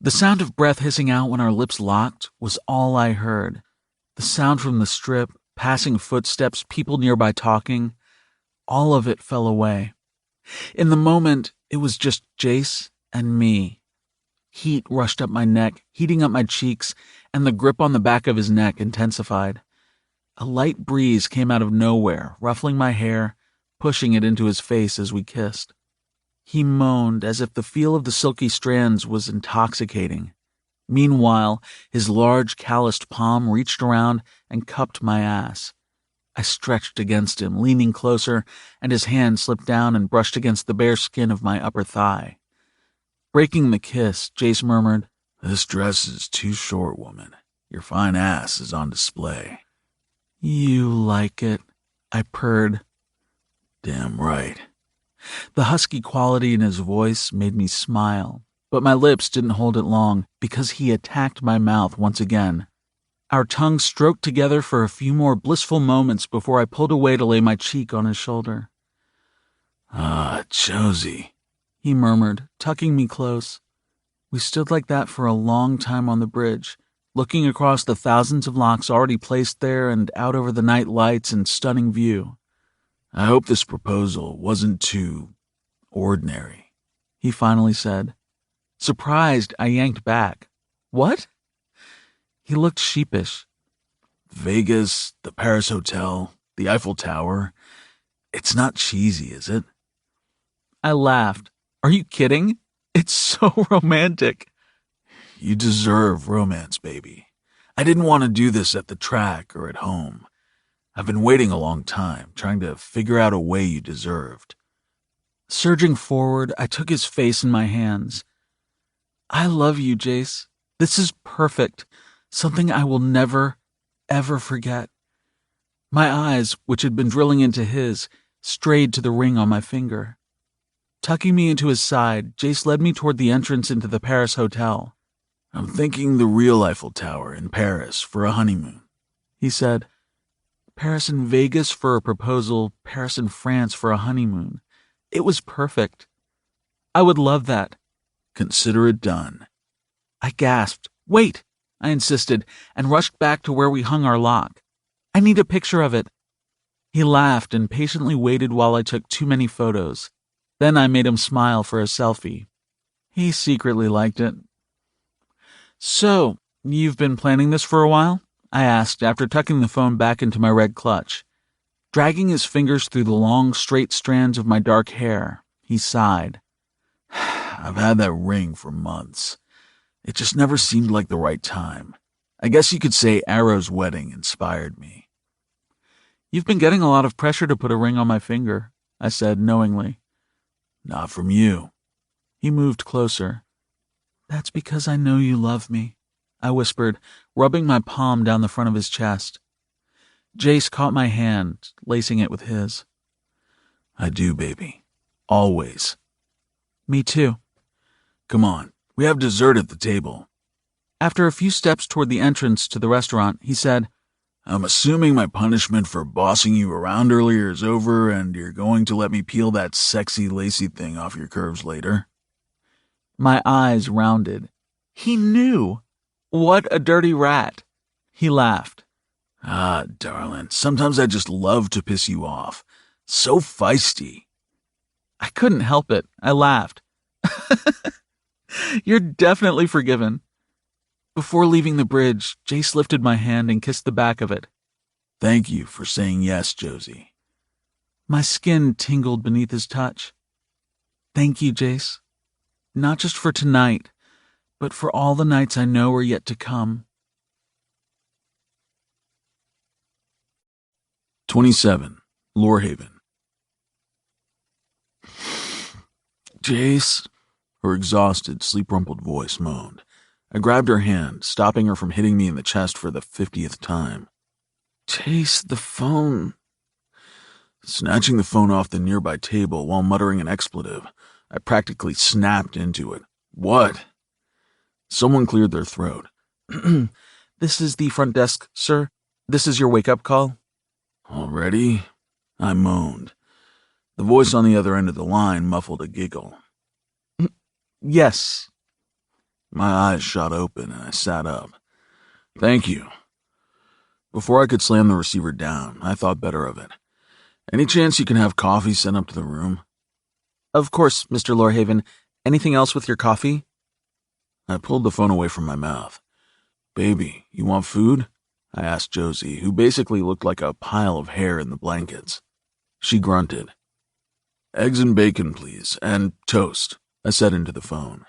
Speaker 1: The sound of breath hissing out when our lips locked was all I heard. The sound from the strip, passing footsteps, people nearby talking, all of it fell away. In the moment, it was just Jace and me. Heat rushed up my neck, heating up my cheeks, and the grip on the back of his neck intensified. A light breeze came out of nowhere, ruffling my hair, pushing it into his face as we kissed. He moaned as if the feel of the silky strands was intoxicating. Meanwhile, his large, calloused palm reached around and cupped my ass. I stretched against him, leaning closer, and his hand slipped down and brushed against the bare skin of my upper thigh. Breaking the kiss, Jace murmured,
Speaker 2: "This dress is too short, woman. Your fine ass is on display."
Speaker 1: "You like it," I purred.
Speaker 2: "Damn right."
Speaker 1: The husky quality in his voice made me smile, but my lips didn't hold it long because he attacked my mouth once again. Our tongues stroked together for a few more blissful moments before I pulled away to lay my cheek on his shoulder.
Speaker 2: "Ah, Josie,"
Speaker 1: he murmured, tucking me close. We stood like that for a long time on the bridge, looking across the thousands of locks already placed there and out over the night lights and stunning view.
Speaker 2: "I hope this proposal wasn't too ordinary,"
Speaker 1: he finally said. Surprised, I yanked back. "What?" He looked sheepish.
Speaker 2: "Vegas, the Paris Hotel, the Eiffel Tower. It's not cheesy, is it?"
Speaker 1: I laughed. "Are you kidding? It's so romantic."
Speaker 2: "You deserve romance, baby. I didn't want to do this at the track or at home. I've been waiting a long time, trying to figure out a way you deserved."
Speaker 1: Surging forward, I took his face in my hands. "I love you, Jace. This is perfect. Something I will never, ever forget." My eyes, which had been drilling into his, strayed to the ring on my finger. Tucking me into his side, Jace led me toward the entrance into the Paris Hotel.
Speaker 2: "I'm thinking the real Eiffel Tower in Paris for a honeymoon,"
Speaker 1: he said. Paris and Vegas for a proposal, Paris and France for a honeymoon. It was perfect. I would love that.
Speaker 2: "Consider it done."
Speaker 1: I gasped. "Wait," I insisted, and rushed back to where we hung our lock. "I need a picture of it." He laughed and patiently waited while I took too many photos. Then I made him smile for a selfie. He secretly liked it. "So, you've been planning this for a while?" I asked after tucking the phone back into my red clutch. Dragging his fingers through the long, straight strands of my dark hair, he sighed.
Speaker 2: "I've had that ring for months. It just never seemed like the right time. I guess you could say Arrow's wedding inspired me."
Speaker 1: "You've been getting a lot of pressure to put a ring on my finger," I said knowingly.
Speaker 2: "Not from you."
Speaker 1: He moved closer. "That's because I know you love me," I whispered, rubbing my palm down the front of his chest. Jace caught my hand, lacing it with his.
Speaker 2: "I do, baby. Always."
Speaker 1: "Me too."
Speaker 2: "Come on, we have dessert at the table."
Speaker 1: After a few steps toward the entrance to the restaurant, he said,
Speaker 2: "I'm assuming my punishment for bossing you around earlier is over and you're going to let me peel that sexy, lacy thing off your curves later."
Speaker 1: My eyes rounded. He knew. What a dirty rat. He laughed.
Speaker 2: "Ah, darling, sometimes I just love to piss you off. So feisty."
Speaker 1: I couldn't help it. I laughed. "You're definitely forgiven." Before leaving the bridge, Jace lifted my hand and kissed the back of it.
Speaker 2: Thank you for saying yes, Josie.
Speaker 1: My skin tingled beneath his touch. Thank you, Jace. Not just for tonight, but for all the nights I know are yet to come.
Speaker 2: 27. Lorehaven. Jace, her exhausted, sleep-rumpled voice moaned. I grabbed her hand, stopping her from hitting me in the chest for the 50th time. Jace, the phone. Snatching the phone off the nearby table while muttering an expletive, I practically snapped into it. What? Someone cleared their throat.
Speaker 1: This is the front desk, sir. This is your wake-up call.
Speaker 2: Already? I moaned. The voice on the other end of the line muffled a giggle.
Speaker 1: Yes.
Speaker 2: My eyes shot open and I sat up. Thank you. Before I could slam the receiver down, I thought better of it. Any chance you can have coffee sent up to the room?
Speaker 1: Of course, Mr. Lorehaven. Anything else with your coffee?
Speaker 2: I pulled the phone away from my mouth. Baby, you want food? I asked Josie, who basically looked like a pile of hair in the blankets. She grunted. Eggs and bacon, please, and toast, I said into the phone.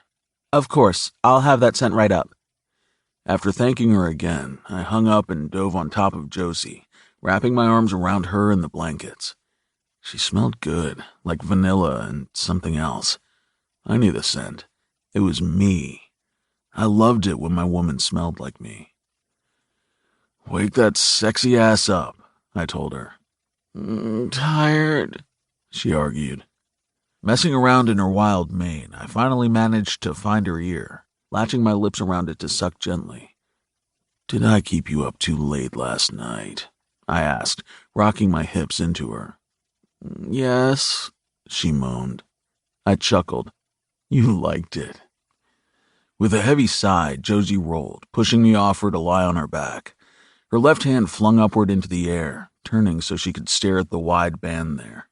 Speaker 1: Of course, I'll have that sent right up.
Speaker 2: After thanking her again, I hung up and dove on top of Josie, wrapping my arms around her and the blankets. She smelled good, like vanilla and something else. I knew the scent. It was me. I loved it when my woman smelled like me. Wake that sexy ass up, I told her. Tired, she argued. Messing around in her wild mane, I finally managed to find her ear, latching my lips around it to suck gently. Did I keep you up too late last night? I asked, rocking my hips into her. Yes, she moaned. I chuckled. You liked it. With a heavy sigh, Josie rolled, pushing me off her to lie on her back. Her left hand flung upward into the air, turning so she could stare at the wide band there.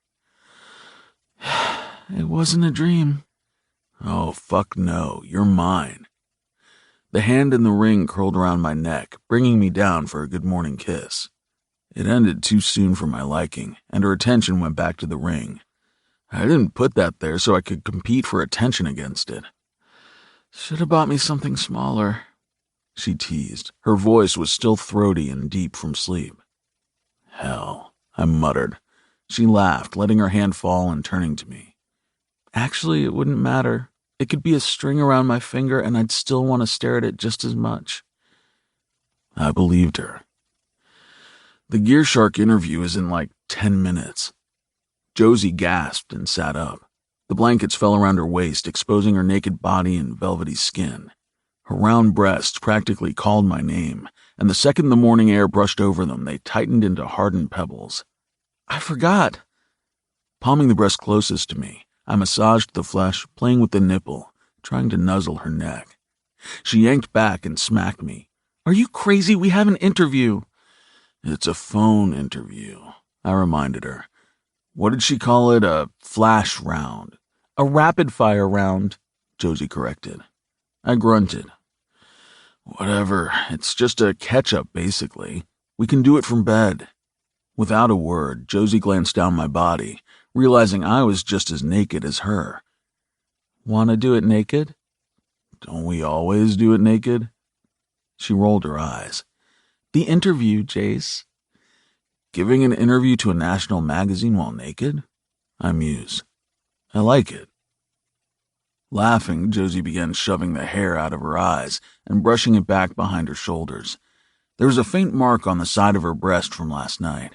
Speaker 2: It wasn't a dream. Oh, fuck no, you're mine. The hand in the ring curled around my neck, bringing me down for a good morning kiss. It ended too soon for my liking, and her attention went back to the ring. I didn't put that there so I could compete for attention against it. Should have bought me something smaller, she teased. Her voice was still throaty and deep from sleep. Hell, I muttered. She laughed, letting her hand fall and turning to me. Actually, it wouldn't matter. It could be a string around my finger and I'd still want to stare at it just as much. I believed her. The GearShark interview is in like 10 minutes. Josie gasped and sat up. The blankets fell around her waist, exposing her naked body and velvety skin. Her round breasts practically called my name, and the second the morning air brushed over them, they tightened into hardened pebbles. I forgot. Palming the breast closest to me, I massaged the flesh, playing with the nipple, trying to nuzzle her neck. She yanked back and smacked me. Are you crazy? We have an interview. It's a phone interview, I reminded her. What did she call it? A flash round. A rapid-fire round, Josie corrected. I grunted. Whatever, it's just a catch-up, basically. We can do it from bed. Without a word, Josie glanced down my body, realizing I was just as naked as her. Want to do it naked? Don't we always do it naked? She rolled her eyes. The interview, Jace. Giving an interview to a national magazine while naked? I mused. I like it. Laughing, Josie began shoving the hair out of her eyes and brushing it back behind her shoulders. There was a faint mark on the side of her breast from last night.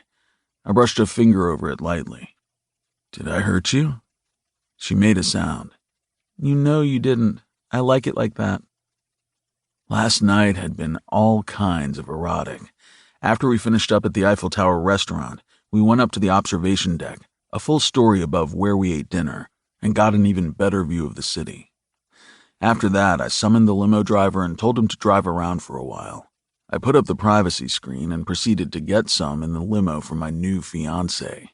Speaker 2: I brushed a finger over it lightly. Did I hurt you? She made a sound. You know you didn't. I like it like that. Last night had been all kinds of erotic. After we finished up at the Eiffel Tower restaurant, we went up to the observation deck, a full story above where we ate dinner, and got an even better view of the city. After that, I summoned the limo driver and told him to drive around for a while. I put up the privacy screen and proceeded to get some in the limo for my new fiancée.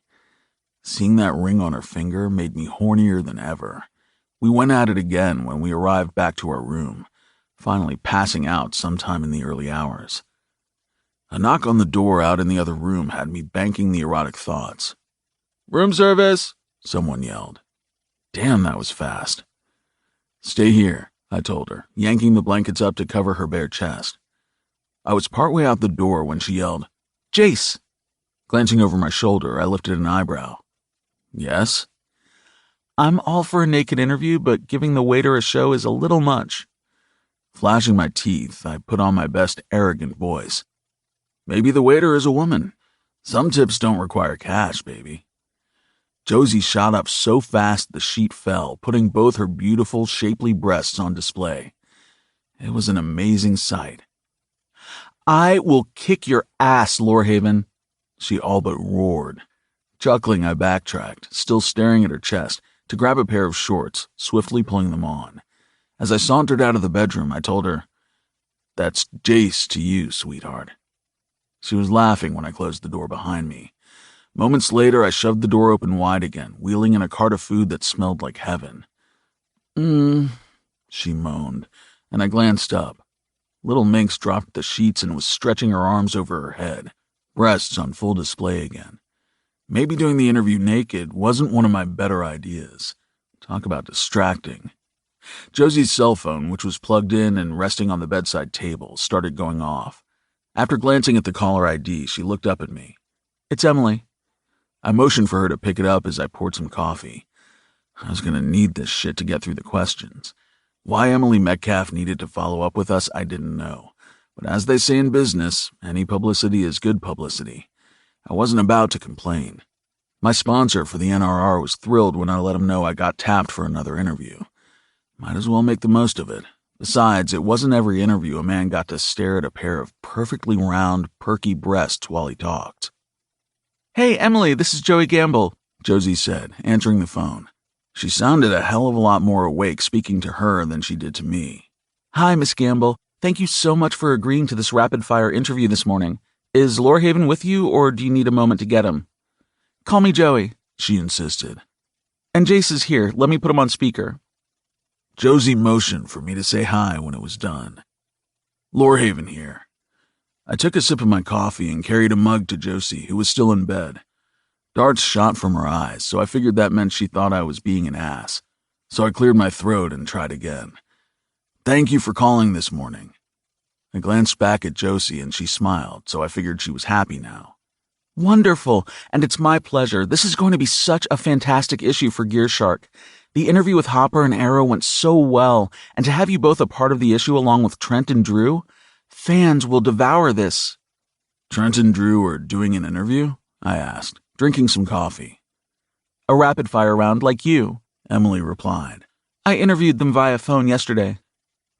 Speaker 2: Seeing that ring on her finger made me hornier than ever. We went at it again when we arrived back to our room, finally passing out sometime in the early hours. A knock on the door out in the other room had me banking the erotic thoughts. "Room service!" someone yelled. Damn, that was fast. "Stay here," I told her, yanking the blankets up to cover her bare chest. I was partway out the door when she yelled, "Jace!" Glancing over my shoulder, I lifted an eyebrow. "Yes?" "I'm all for a naked interview, but giving the waiter a show is a little much." Flashing my teeth, I put on my best arrogant voice. "Maybe the waiter is a woman. Some tips don't require cash, baby." Josie shot up so fast the sheet fell, putting both her beautiful, shapely breasts on display. It was an amazing sight. "I will kick your ass, Lorehaven," she all but roared. Chuckling, I backtracked, still staring at her chest, to grab a pair of shorts, swiftly pulling them on. As I sauntered out of the bedroom, I told her, "That's Jace to you, sweetheart." She was laughing when I closed the door behind me. Moments later, I shoved the door open wide again, wheeling in a cart of food that smelled like heaven. She moaned, and I glanced up. Little Minx dropped the sheets and was stretching her arms over her head, breasts on full display again. Maybe doing the interview naked wasn't one of my better ideas. Talk about distracting. Josie's cell phone, which was plugged in and resting on the bedside table, started going off. After glancing at the caller ID, she looked up at me. "It's Emily." I motioned for her to pick it up as I poured some coffee. I was going to need this shit to get through the questions. Why Emily Metcalf needed to follow up with us, I didn't know. But as they say in business, any publicity is good publicity. I wasn't about to complain. My sponsor for the NRR was thrilled when I let him know I got tapped for another interview. Might as well make the most of it. Besides, it wasn't every interview a man got to stare at a pair of perfectly round, perky breasts while he talked. "Hey, Emily, this is Joey Gamble," Josie said, answering the phone. She sounded a hell of a lot more awake speaking to her than she did to me. "Hi, Miss Gamble. Thank you so much for agreeing to this rapid-fire interview this morning. Is Lorehaven with you, or do you need a moment to get him?" "Call me Joey," she insisted. "And Jace is here. Let me put him on speaker." Josie motioned for me to say hi when it was done. "Lorehaven here." I took a sip of my coffee and carried a mug to Josie, who was still in bed. Darts shot from her eyes, so I figured that meant she thought I was being an ass. So I cleared my throat and tried again. "Thank you for calling this morning." I glanced back at Josie and she smiled, so I figured she was happy now. "Wonderful, and it's my pleasure. This is going to be such a fantastic issue for GearShark. The interview with Hopper and Arrow went so well, and to have you both a part of the issue along with Trent and Drew, fans will devour this." "Trent and Drew are doing an interview?" I asked, drinking some coffee. "A rapid-fire round like you," Emily replied. "I interviewed them via phone yesterday."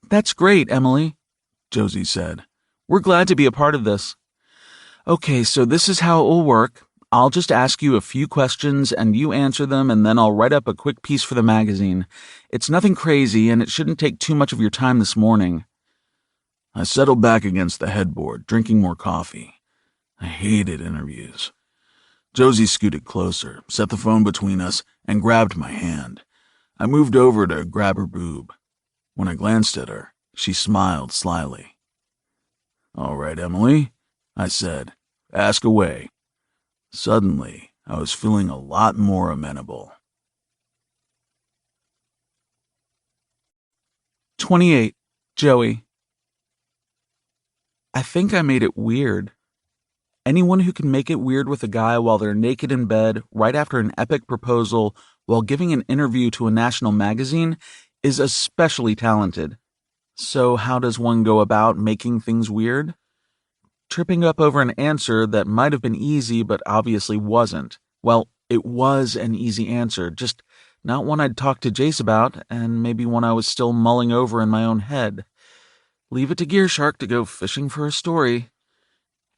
Speaker 2: "That's great, Emily," Josie said. "We're glad to be a part of this." "Okay, so this is how it will work. I'll just ask you a few questions and you answer them, and then I'll write up a quick piece for the magazine. It's nothing crazy, and it shouldn't take too much of your time this morning." I settled back against the headboard, drinking more coffee. I hated interviews. Josie scooted closer, set the phone between us, and grabbed my hand. I moved over to grab her boob. When I glanced at her, she smiled slyly. "All right, Emily," I said. "Ask away." Suddenly, I was feeling a lot more amenable.
Speaker 1: 28. Joey. I think I made it weird. Anyone who can make it weird with a guy while they're naked in bed right after an epic proposal while giving an interview to a national magazine is especially talented. So how does one go about making things weird? Tripping up over an answer that might have been easy but obviously wasn't. Well, it was an easy answer, just not one I'd talked to Jace about, and maybe one I was still mulling over in my own head. Leave it to GearShark to go fishing for a story.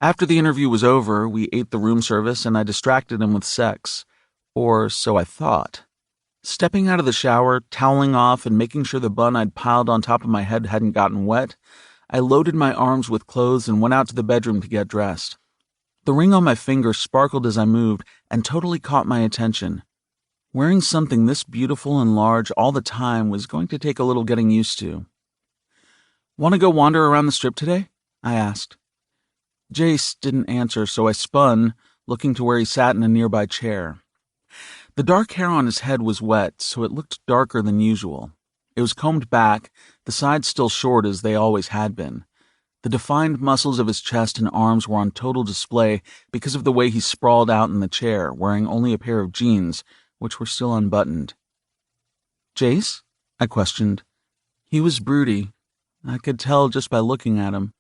Speaker 1: After the interview was over, we ate the room service and I distracted him with sex. Or so I thought. Stepping out of the shower, toweling off, and making sure the bun I'd piled on top of my head hadn't gotten wet, I loaded my arms with clothes and went out to the bedroom to get dressed. The ring on my finger sparkled as I moved and totally caught my attention. Wearing something this beautiful and large all the time was going to take a little getting used to. "Want to go wander around the strip today?" I asked. Jace didn't answer, so I spun, looking to where he sat in a nearby chair. The dark hair on his head was wet, so it looked darker than usual. It was combed back, the sides still short as they always had been. The defined muscles of his chest and arms were on total display because of the way he sprawled out in the chair, wearing only a pair of jeans, which were still unbuttoned. "Jace?" I questioned. He was broody. I could tell just by looking at him.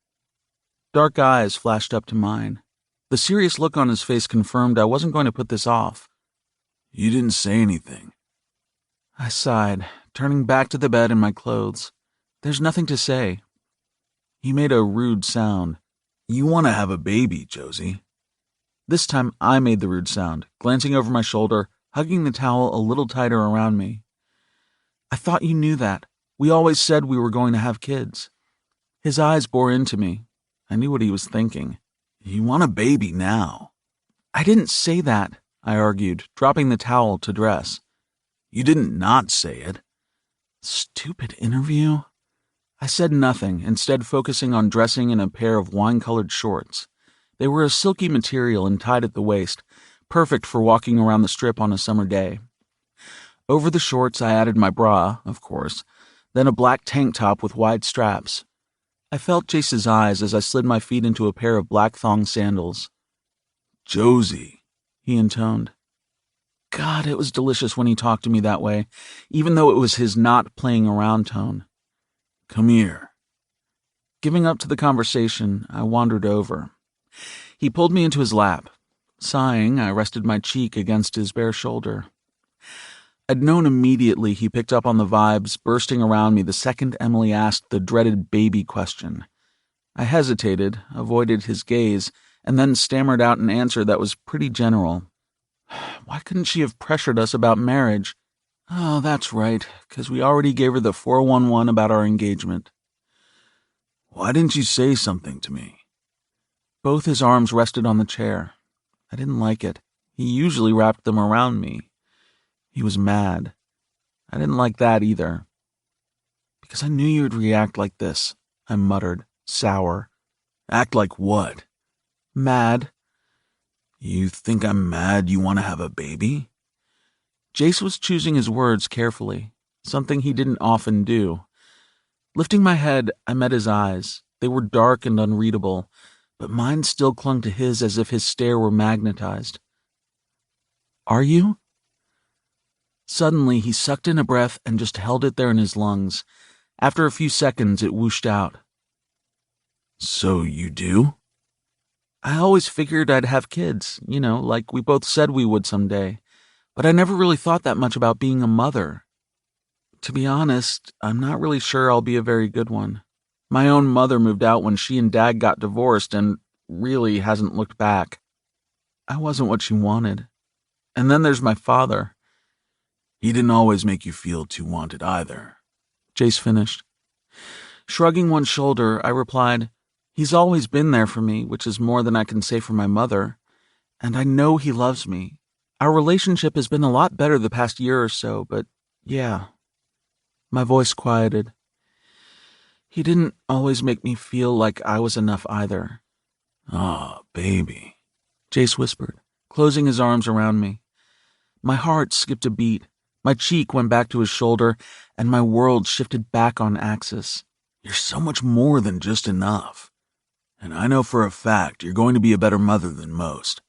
Speaker 1: Dark eyes flashed up to mine. The serious look on his face confirmed I wasn't going to put this off.
Speaker 2: "You didn't say anything."
Speaker 1: I sighed, turning back to the bed in my clothes. There's nothing to say. He made a rude sound.
Speaker 2: "You want to have a baby, Josie."
Speaker 1: This time I made the rude sound, glancing over my shoulder, hugging the towel a little tighter around me. "I thought you knew that. We always said we were going to have kids." His eyes bore into me. I knew what he was thinking.
Speaker 2: "You want a baby now."
Speaker 1: "I didn't say that," I argued, dropping the towel to dress.
Speaker 2: "You didn't not say it."
Speaker 1: Stupid interview. I said nothing, instead focusing on dressing in a pair of wine-colored shorts. They were a silky material and tied at the waist, perfect for walking around the strip on a summer day. Over the shorts, I added my bra, of course, then a black tank top with wide straps. I felt Jace's eyes as I slid my feet into a pair of black thong sandals.
Speaker 2: "Josie,"
Speaker 1: he intoned. God, it was delicious when he talked to me that way, even though it was his not playing around tone.
Speaker 2: "Come here."
Speaker 1: Giving up to the conversation, I wandered over. He pulled me into his lap. Sighing, I rested my cheek against his bare shoulder. I'd known immediately he picked up on the vibes bursting around me the second Emily asked the dreaded baby question. I hesitated, avoided his gaze, and then stammered out an answer that was pretty general. Why couldn't she have pressured us about marriage? Oh, that's right, because we already gave her the 411 about our engagement.
Speaker 2: "Why didn't you say something to me?"
Speaker 1: Both his arms rested on the chair. I didn't like it. He usually wrapped them around me. He was mad. I didn't like that either. "Because I knew you'd react like this," I muttered, sour.
Speaker 2: "Act like what?"
Speaker 1: "Mad."
Speaker 2: "You think I'm mad you want to have a baby?"
Speaker 1: Jace was choosing his words carefully, something he didn't often do. Lifting my head, I met his eyes. They were dark and unreadable, but mine still clung to his as if his stare were magnetized. "Are you?" Suddenly, he sucked in a breath and just held it there in his lungs. After a few seconds, it whooshed out.
Speaker 2: "So you do?"
Speaker 1: "I always figured I'd have kids, like we both said we would someday. But I never really thought that much about being a mother. To be honest, I'm not really sure I'll be a very good one. My own mother moved out when she and Dad got divorced and really hasn't looked back. I wasn't what she wanted. And then there's my father."
Speaker 2: "He didn't always make you feel too wanted either,"
Speaker 1: Jace finished. Shrugging one shoulder, I replied, "He's always been there for me, which is more than I can say for my mother. And I know he loves me. Our relationship has been a lot better the past year or so, but yeah." My voice quieted. He didn't always make me feel like I was enough either.
Speaker 2: "Ah, baby,"
Speaker 1: Jace whispered, closing his arms around me. My heart skipped a beat. My cheek went back to his shoulder, and my world shifted back on axis.
Speaker 2: "You're so much more than just enough. And I know for a fact you're going to be a better mother than most."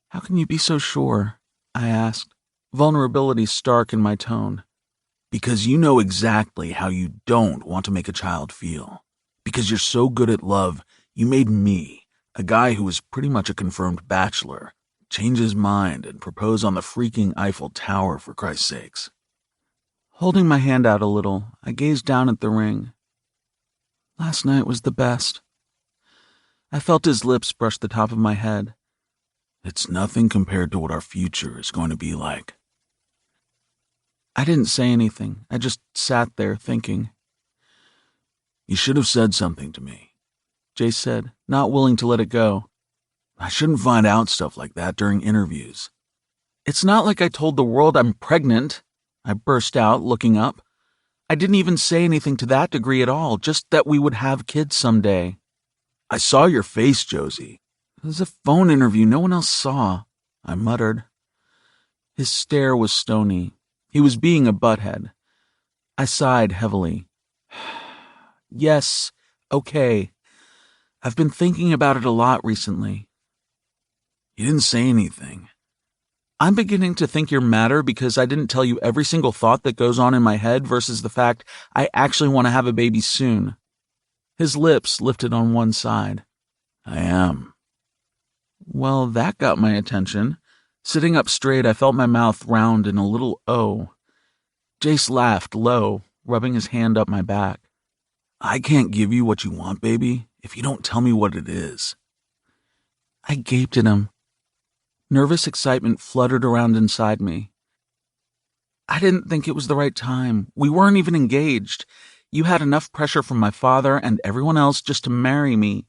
Speaker 1: "How can you be so sure?" I asked, vulnerability stark in my tone.
Speaker 2: "Because you know exactly how you don't want to make a child feel. Because you're so good at love, you made me, a guy who was pretty much a confirmed bachelor, change his mind and propose on the freaking Eiffel Tower, for Christ's sakes."
Speaker 1: Holding my hand out a little, I gazed down at the ring. Last night was the best. I felt his lips brush the top of my head.
Speaker 2: "It's nothing compared to what our future is going to be like."
Speaker 1: I didn't say anything. I just sat there thinking.
Speaker 2: "You should have said something to me,"
Speaker 1: Jace said, not willing to let it go.
Speaker 2: "I shouldn't find out stuff like that during interviews."
Speaker 1: "It's not like I told the world I'm pregnant," I burst out, looking up. "I didn't even say anything to that degree at all, just that we would have kids someday."
Speaker 2: I saw your face, Josie.
Speaker 1: It was a phone interview no one else saw, I muttered. His stare was stony. He was being a butthead. I sighed heavily. Yes, okay. I've been thinking about it a lot recently.
Speaker 2: You didn't say anything.
Speaker 1: I'm beginning to think you're madder because I didn't tell you every single thought that goes on in my head versus the fact I actually want to have a baby soon. His lips lifted on one side.
Speaker 2: I am.
Speaker 1: Well, that got my attention. Sitting up straight, I felt my mouth round in a little O. Jace laughed low, rubbing his hand up my back.
Speaker 2: I can't give you what you want, baby, if you don't tell me what it is.
Speaker 1: I gaped at him. Nervous excitement fluttered around inside me. I didn't think it was the right time. We weren't even engaged. You had enough pressure from my father and everyone else just to marry me.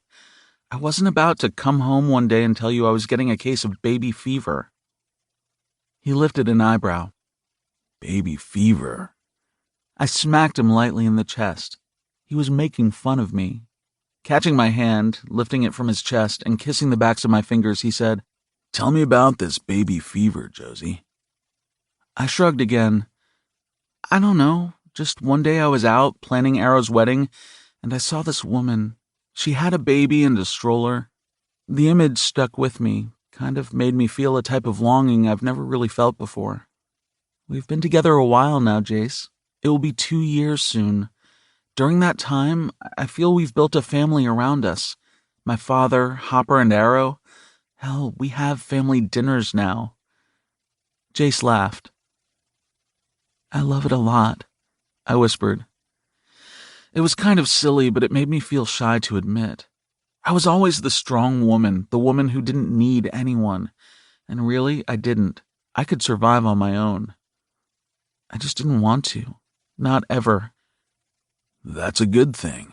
Speaker 1: I wasn't about to come home one day and tell you I was getting a case of baby fever. He lifted an eyebrow.
Speaker 2: Baby fever?
Speaker 1: I smacked him lightly in the chest. He was making fun of me. Catching my hand, lifting it from his chest, and kissing the backs of my fingers, he said,
Speaker 2: Tell me about this baby fever, Josie.
Speaker 1: I shrugged again. I don't know. Just one day I was out planning Arrow's wedding, and I saw this woman. She had a baby and a stroller. The image stuck with me, kind of made me feel a type of longing I've never really felt before. We've been together a while now, Jace. It will be 2 years soon. During that time, I feel we've built a family around us. My father, Hopper, and Arrow. Hell, we have family dinners now. Jace laughed. I love it a lot, I whispered. It was kind of silly, but it made me feel shy to admit. I was always the strong woman, the woman who didn't need anyone. And really, I didn't. I could survive on my own. I just didn't want to. Not ever.
Speaker 2: That's a good thing.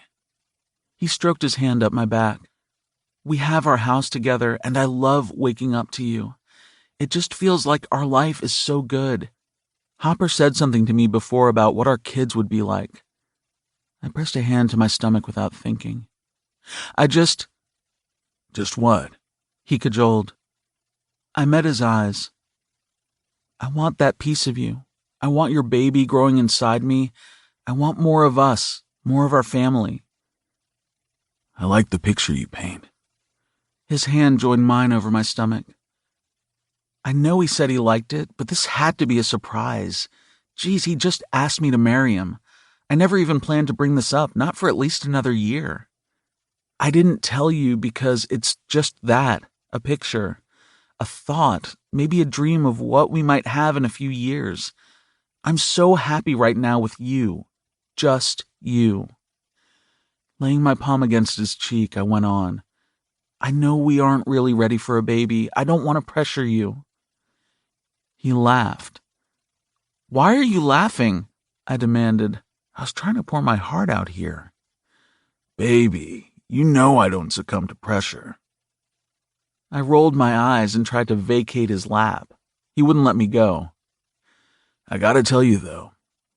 Speaker 1: He stroked his hand up my back. We have our house together, and I love waking up to you. It just feels like our life is so good. Hopper said something to me before about what our kids would be like. I pressed a hand to my stomach without thinking. Just
Speaker 2: what?
Speaker 1: He cajoled. I met his eyes. I want that piece of you. I want your baby growing inside me. I want more of us, more of our family.
Speaker 2: I like the picture you paint.
Speaker 1: His hand joined mine over my stomach. I know he said he liked it, but this had to be a surprise. Geez, he just asked me to marry him. I never even planned to bring this up, not for at least another year. I didn't tell you because it's just that, a picture, a thought, maybe a dream of what we might have in a few years. I'm so happy right now with you. Just you. Laying my palm against his cheek, I went on. I know we aren't really ready for a baby. I don't want to pressure you. He laughed. Why are you laughing? I demanded. I was trying to pour my heart out here.
Speaker 2: Baby, you know I don't succumb to pressure.
Speaker 1: I rolled my eyes and tried to vacate his lap. He wouldn't let me go.
Speaker 2: I gotta tell you, though,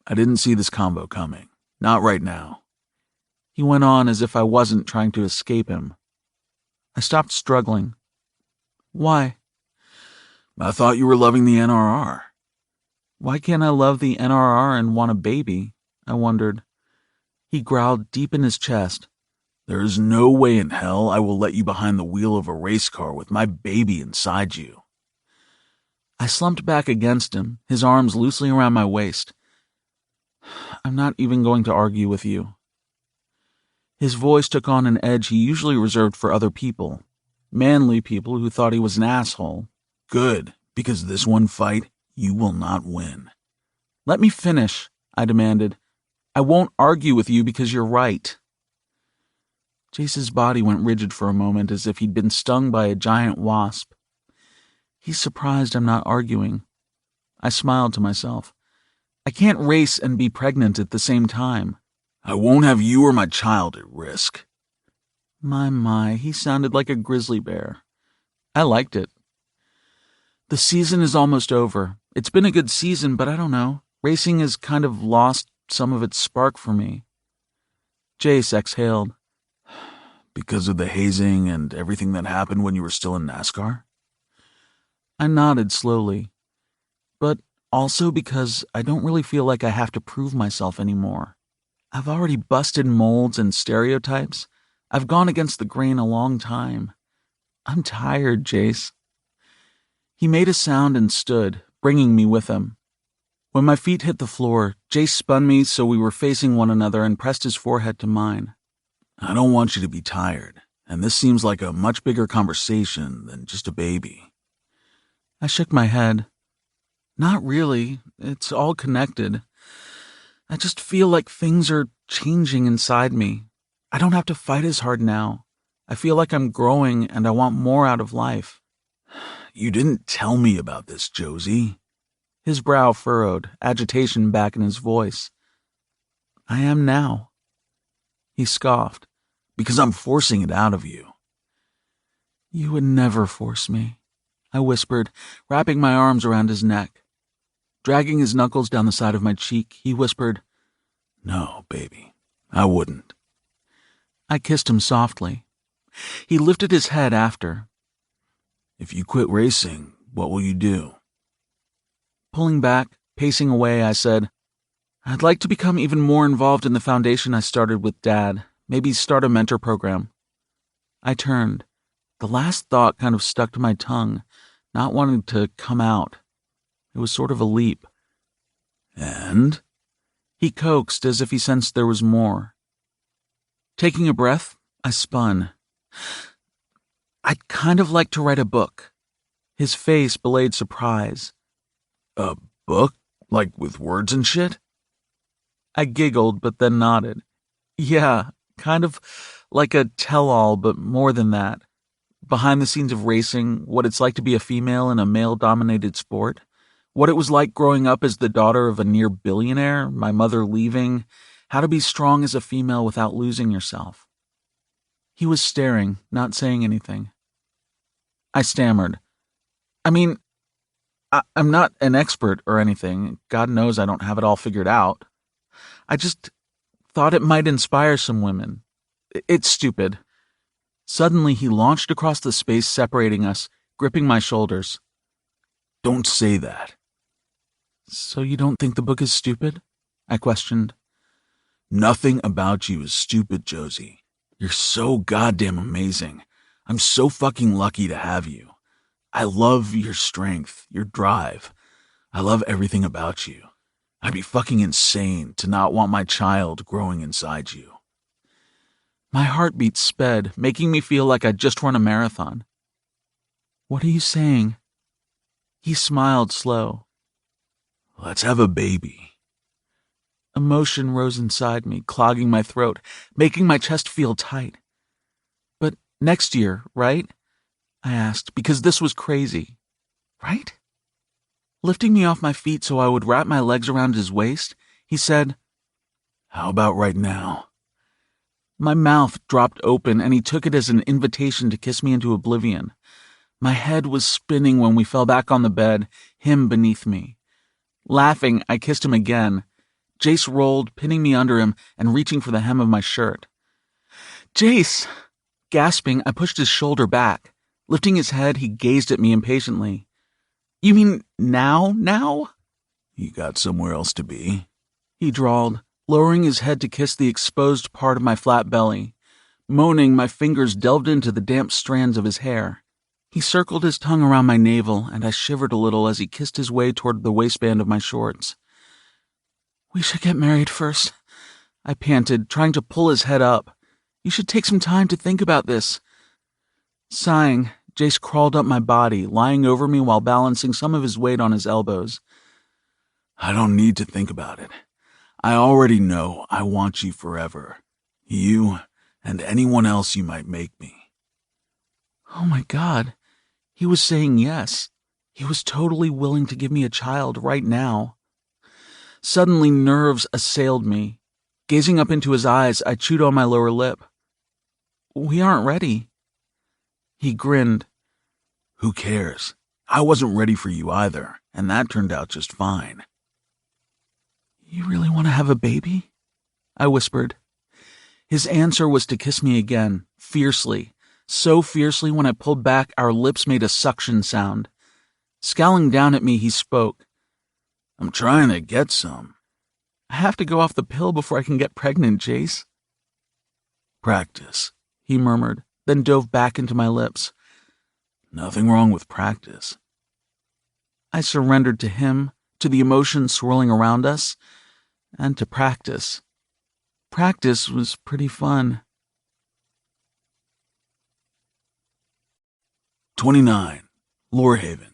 Speaker 2: I didn't see this combo coming. Not right now.
Speaker 1: He went on as if I wasn't trying to escape him. I stopped struggling. Why?
Speaker 2: I thought you were loving the NRR.
Speaker 1: Why can't I love the NRR and want a baby? I wondered. He growled deep in his chest.
Speaker 2: There is no way in hell I will let you behind the wheel of a race car with my baby inside you.
Speaker 1: I slumped back against him, his arms loosely around my waist. I'm not even going to argue with you. His voice took on an edge he usually reserved for other people. Manly people who thought he was an asshole.
Speaker 2: Good, because this one fight, you will not win.
Speaker 1: Let me finish, I demanded. I won't argue with you because you're right. Jace's body went rigid for a moment as if he'd been stung by a giant wasp. He's surprised I'm not arguing. I smiled to myself. I can't race and be pregnant at the same time.
Speaker 2: I won't have you or my child at risk.
Speaker 1: My, he sounded like a grizzly bear. I liked it. The season is almost over. It's been a good season, but I don't know. Racing has kind of lost some of its spark for me. Jace exhaled.
Speaker 2: Because of the hazing and everything that happened when you were still in NASCAR?
Speaker 1: I nodded slowly, but also because I don't really feel like I have to prove myself anymore. I've already busted molds and stereotypes. I've gone against the grain a long time. I'm tired, Jace. He made a sound and stood, bringing me with him. When my feet hit the floor, Jace spun me so we were facing one another and pressed his forehead to mine.
Speaker 2: I don't want you to be tired, and this seems like a much bigger conversation than just a baby.
Speaker 1: I shook my head. Not really. It's all connected. I just feel like things are changing inside me. I don't have to fight as hard now. I feel like I'm growing and I want more out of life.
Speaker 2: You didn't tell me about this, Josie.
Speaker 1: His brow furrowed, agitation back in his voice. I am now. He scoffed.
Speaker 2: Because I'm forcing it out of you.
Speaker 1: You would never force me, I whispered, wrapping my arms around his neck. Dragging his knuckles down the side of my cheek, he whispered,
Speaker 2: No, baby, I wouldn't.
Speaker 1: I kissed him softly. He lifted his head after.
Speaker 2: If you quit racing, what will you do?
Speaker 1: Pulling back, pacing away, I said, I'd like to become even more involved in the foundation I started with Dad. Maybe start a mentor program. I turned. The last thought kind of stuck to my tongue, not wanting to come out. It was sort of a leap.
Speaker 2: And?
Speaker 1: He coaxed as if he sensed there was more. Taking a breath, I spun. I'd kind of like to write a book. His face belayed surprise.
Speaker 2: A book? Like with words and shit?
Speaker 1: I giggled, but then nodded. Yeah, kind of like a tell-all, but more than that. Behind the scenes of racing, what it's like to be a female in a male-dominated sport, what it was like growing up as the daughter of a near-billionaire, my mother leaving, how to be strong as a female without losing yourself. He was staring, not saying anything. I stammered. I'm not an expert or anything. God knows I don't have it all figured out. I just thought it might inspire some women. It's stupid. Suddenly, he launched across the space separating us, gripping my shoulders.
Speaker 2: Don't say that.
Speaker 1: So you don't think the book is stupid? I questioned.
Speaker 2: Nothing about you is stupid, Josie. You're so goddamn amazing. I'm so fucking lucky to have you. I love your strength, your drive. I love everything about you. I'd be fucking insane to not want my child growing inside you.
Speaker 1: My heartbeat sped, making me feel like I'd just run a marathon. What are you saying? He smiled slow.
Speaker 2: Let's have a baby.
Speaker 1: Emotion rose inside me, clogging my throat, making my chest feel tight. But next year, right? I asked, because this was crazy. Right? Lifting me off my feet so I would wrap my legs around his waist, he said,
Speaker 2: How about right now?
Speaker 1: My mouth dropped open and he took it as an invitation to kiss me into oblivion. My head was spinning when we fell back on the bed, him beneath me. Laughing, I kissed him again. Jace rolled, pinning me under him and reaching for the hem of my shirt. Jace! Gasping, I pushed his shoulder back. Lifting his head, he gazed at me impatiently. You mean now?
Speaker 2: You got somewhere else to be?
Speaker 1: He drawled, lowering his head to kiss the exposed part of my flat belly. Moaning, my fingers delved into the damp strands of his hair. He circled his tongue around my navel, and I shivered a little as he kissed his way toward the waistband of my shorts. We should get married first, I panted, trying to pull his head up. You should take some time to think about this. Sighing, Jace crawled up my body, lying over me while balancing some of his weight on his elbows.
Speaker 2: I don't need to think about it. I already know I want you forever. You and anyone else you might make me.
Speaker 1: Oh my God. He was saying yes. He was totally willing to give me a child right now. Suddenly, nerves assailed me. Gazing up into his eyes, I chewed on my lower lip. We aren't ready. He grinned.
Speaker 2: Who cares? I wasn't ready for you either, and that turned out just fine.
Speaker 1: You really want to have a baby? I whispered. His answer was to kiss me again, fiercely. So fiercely when I pulled back, our lips made a suction sound. Scowling down at me, he spoke.
Speaker 2: I'm trying to get some.
Speaker 1: I have to go off the pill before I can get pregnant, Jace.
Speaker 2: Practice,
Speaker 1: he murmured, then dove back into my lips.
Speaker 2: Nothing wrong with practice.
Speaker 1: I surrendered to him, to the emotions swirling around us, and to practice. Practice was pretty fun.
Speaker 2: 29. Lorehaven.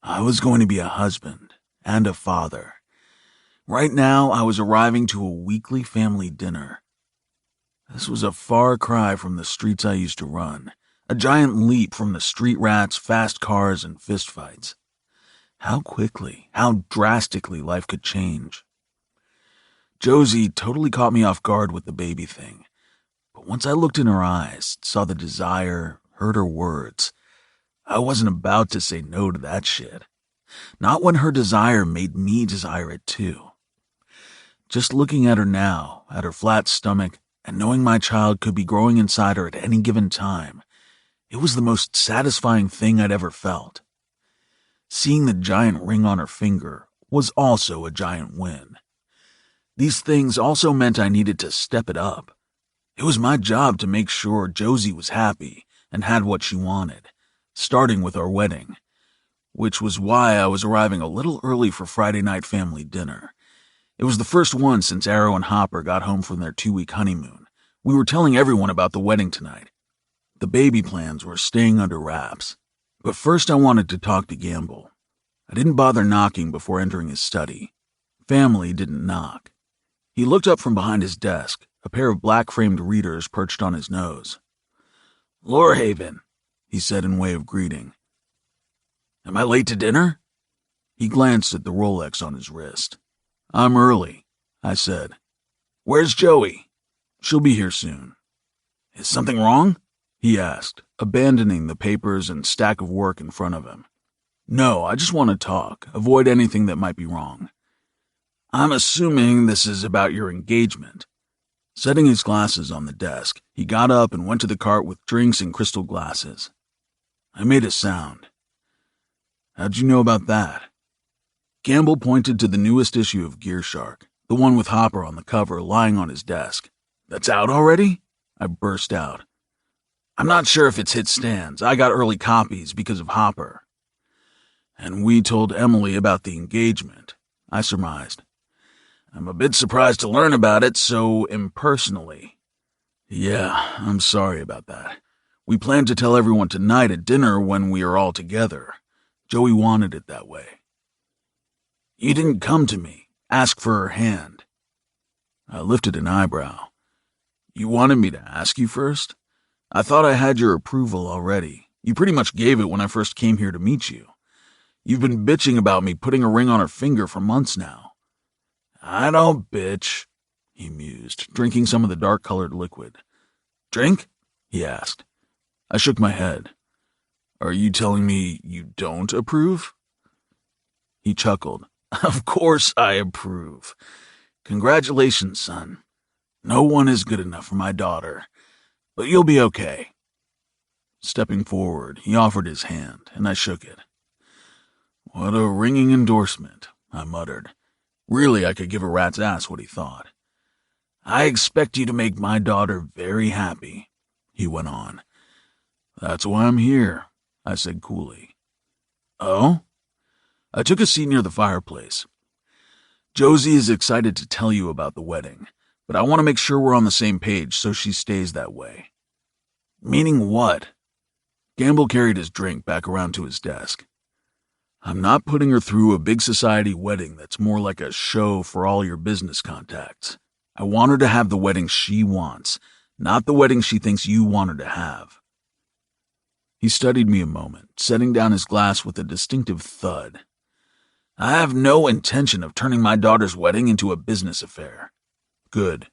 Speaker 2: I was going to be a husband and a father. Right now, I was arriving to a weekly family dinner. This was a far cry from the streets I used to run, a giant leap from the street rats, fast cars, and fistfights. How quickly, how drastically life could change. Josie totally caught me off guard with the baby thing, but once I looked in her eyes, saw the desire, heard her words, I wasn't about to say no to that shit. Not when her desire made me desire it too. Just looking at her now, at her flat stomach, and knowing my child could be growing inside her at any given time, it was the most satisfying thing I'd ever felt. Seeing the giant ring on her finger was also a giant win. These things also meant I needed to step it up. It was my job to make sure Josie was happy and had what she wanted, starting with our wedding, which was why I was arriving a little early for Friday night family dinner. It was the first one since Arrow and Hopper got home from their 2-week honeymoon. We were telling everyone about the wedding tonight. The baby plans were staying under wraps. But first I wanted to talk to Gamble. I didn't bother knocking before entering his study. Family didn't knock. He looked up from behind his desk, a pair of black-framed readers perched on his nose. "Lorehaven," he said in way of greeting. "Am I late to dinner?" He glanced at the Rolex on his wrist. "I'm early," I said. "Where's Joey?" "She'll be here soon." "Is something wrong?" he asked, abandoning the papers and stack of work in front of him. "No, I just want to talk, avoid anything that might be wrong." "I'm assuming this is about your engagement." Setting his glasses on the desk, he got up and went to the cart with drinks and crystal glasses. I made a sound. "How'd you know about that?" Gamble pointed to the newest issue of GearShark, the one with Hopper on the cover lying on his desk. "That's out already?" I burst out. "I'm not sure if it's hit stands. I got early copies because of Hopper." "And we told Emily about the engagement," I surmised. "I'm a bit surprised to learn about it so impersonally." "Yeah, I'm sorry about that. We planned to tell everyone tonight at dinner when we are all together. Joey wanted it that way." "You didn't come to me, ask for her hand." I lifted an eyebrow. "You wanted me to ask you first? I thought I had your approval already. You pretty much gave it when I first came here to meet you. You've been bitching about me putting a ring on her finger for months now." "I don't bitch," he mused, drinking some of the dark-colored liquid. "Drink?" he asked. I shook my head. "Are you telling me you don't approve?" He chuckled. "Of course I approve. Congratulations, son. No one is good enough for my daughter, but you'll be okay." Stepping forward, he offered his hand, and I shook it. "What a ringing endorsement," I muttered. Really, I could give a rat's ass what he thought. "I expect you to make my daughter very happy," he went on. "That's why I'm here," I said coolly. "Oh?" I took a seat near the fireplace. "Josie is excited to tell you about the wedding, but I want to make sure we're on the same page so she stays that way." "Meaning what?" Gamble carried his drink back around to his desk. "I'm not putting her through a big society wedding that's more like a show for all your business contacts. I want her to have the wedding she wants, not the wedding she thinks you want her to have." He studied me a moment, setting down his glass with a distinctive thud. "I have no intention of turning my daughter's wedding into a business affair." "Good."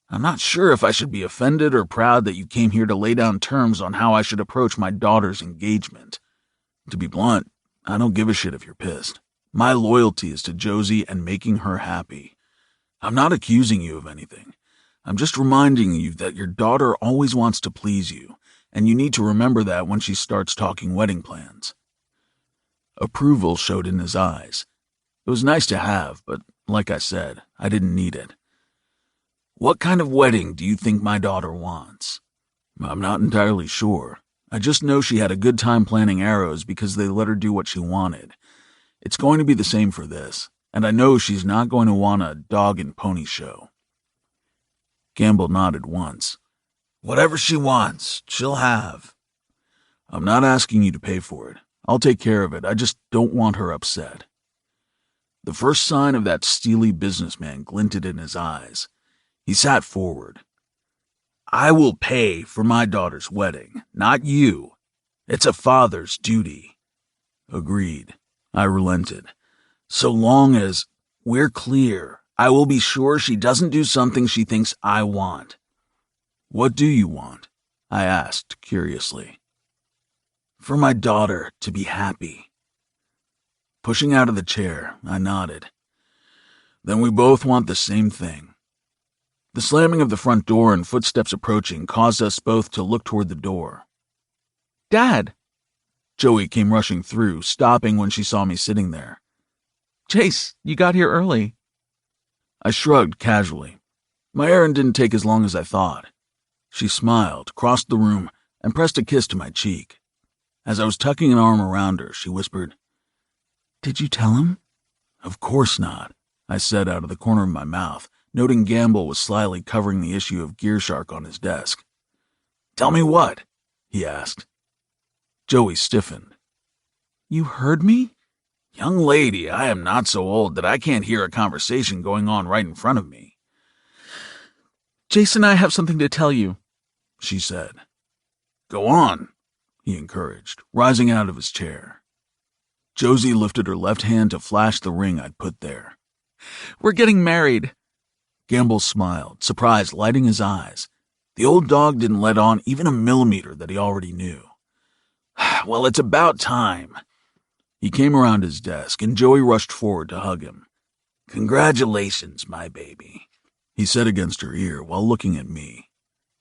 Speaker 2: "I'm not sure if I should be offended or proud that you came here to lay down terms on how I should approach my daughter's engagement. To be blunt, I don't give a shit if you're pissed. My loyalty is to Josie and making her happy. I'm not accusing you of anything. I'm just reminding you that your daughter always wants to please you, and you need to remember that when she starts talking wedding plans. Approval showed in his eyes. It was nice to have, but like I said, I didn't need it. What kind of wedding do you think my daughter wants? I'm not entirely sure. I just know she had a good time planning arrows because they let her do what she wanted. It's going to be the same for this, and I know she's not going to want a dog and pony show. Gamble nodded once. Whatever she wants, she'll have. I'm not asking you to pay for it. I'll take care of it. I just don't want her upset. The first sign of that steely businessman glinted in his eyes. He sat forward. I will pay for my daughter's wedding, not you. It's a father's duty. Agreed. I relented. So long as we're clear, I will be sure she doesn't do something she thinks I want. What do you want? I asked curiously. For my daughter to be happy. Pushing out of the chair, I nodded. Then we both want the same thing. The slamming of the front door and footsteps approaching caused us both to look toward the door.
Speaker 1: Dad!
Speaker 2: Joey came rushing through, stopping when she saw me sitting there.
Speaker 1: Jace, you got here early.
Speaker 2: I shrugged casually. My errand didn't take as long as I thought. She smiled, crossed the room, and pressed a kiss to my cheek. As I was tucking an arm around her, she whispered, Did you tell him? Of course not, I said out of the corner of my mouth, noting Gamble was slyly covering the issue of GearShark on his desk. Tell me what? He asked. Joey stiffened. You heard me? Young lady, I am not so old that I can't hear a conversation going on right in front of me.
Speaker 1: Jason and I have something to tell you, she said.
Speaker 2: Go on, he encouraged, rising out of his chair. Josie lifted her left hand to flash the ring I'd put there.
Speaker 1: We're getting married.
Speaker 2: Gamble smiled, surprise lighting his eyes. The old dog didn't let on even a millimeter that he already knew. Well, it's about time. He came around his desk, and Joey rushed forward to hug him. Congratulations, my baby, he said against her ear while looking at me.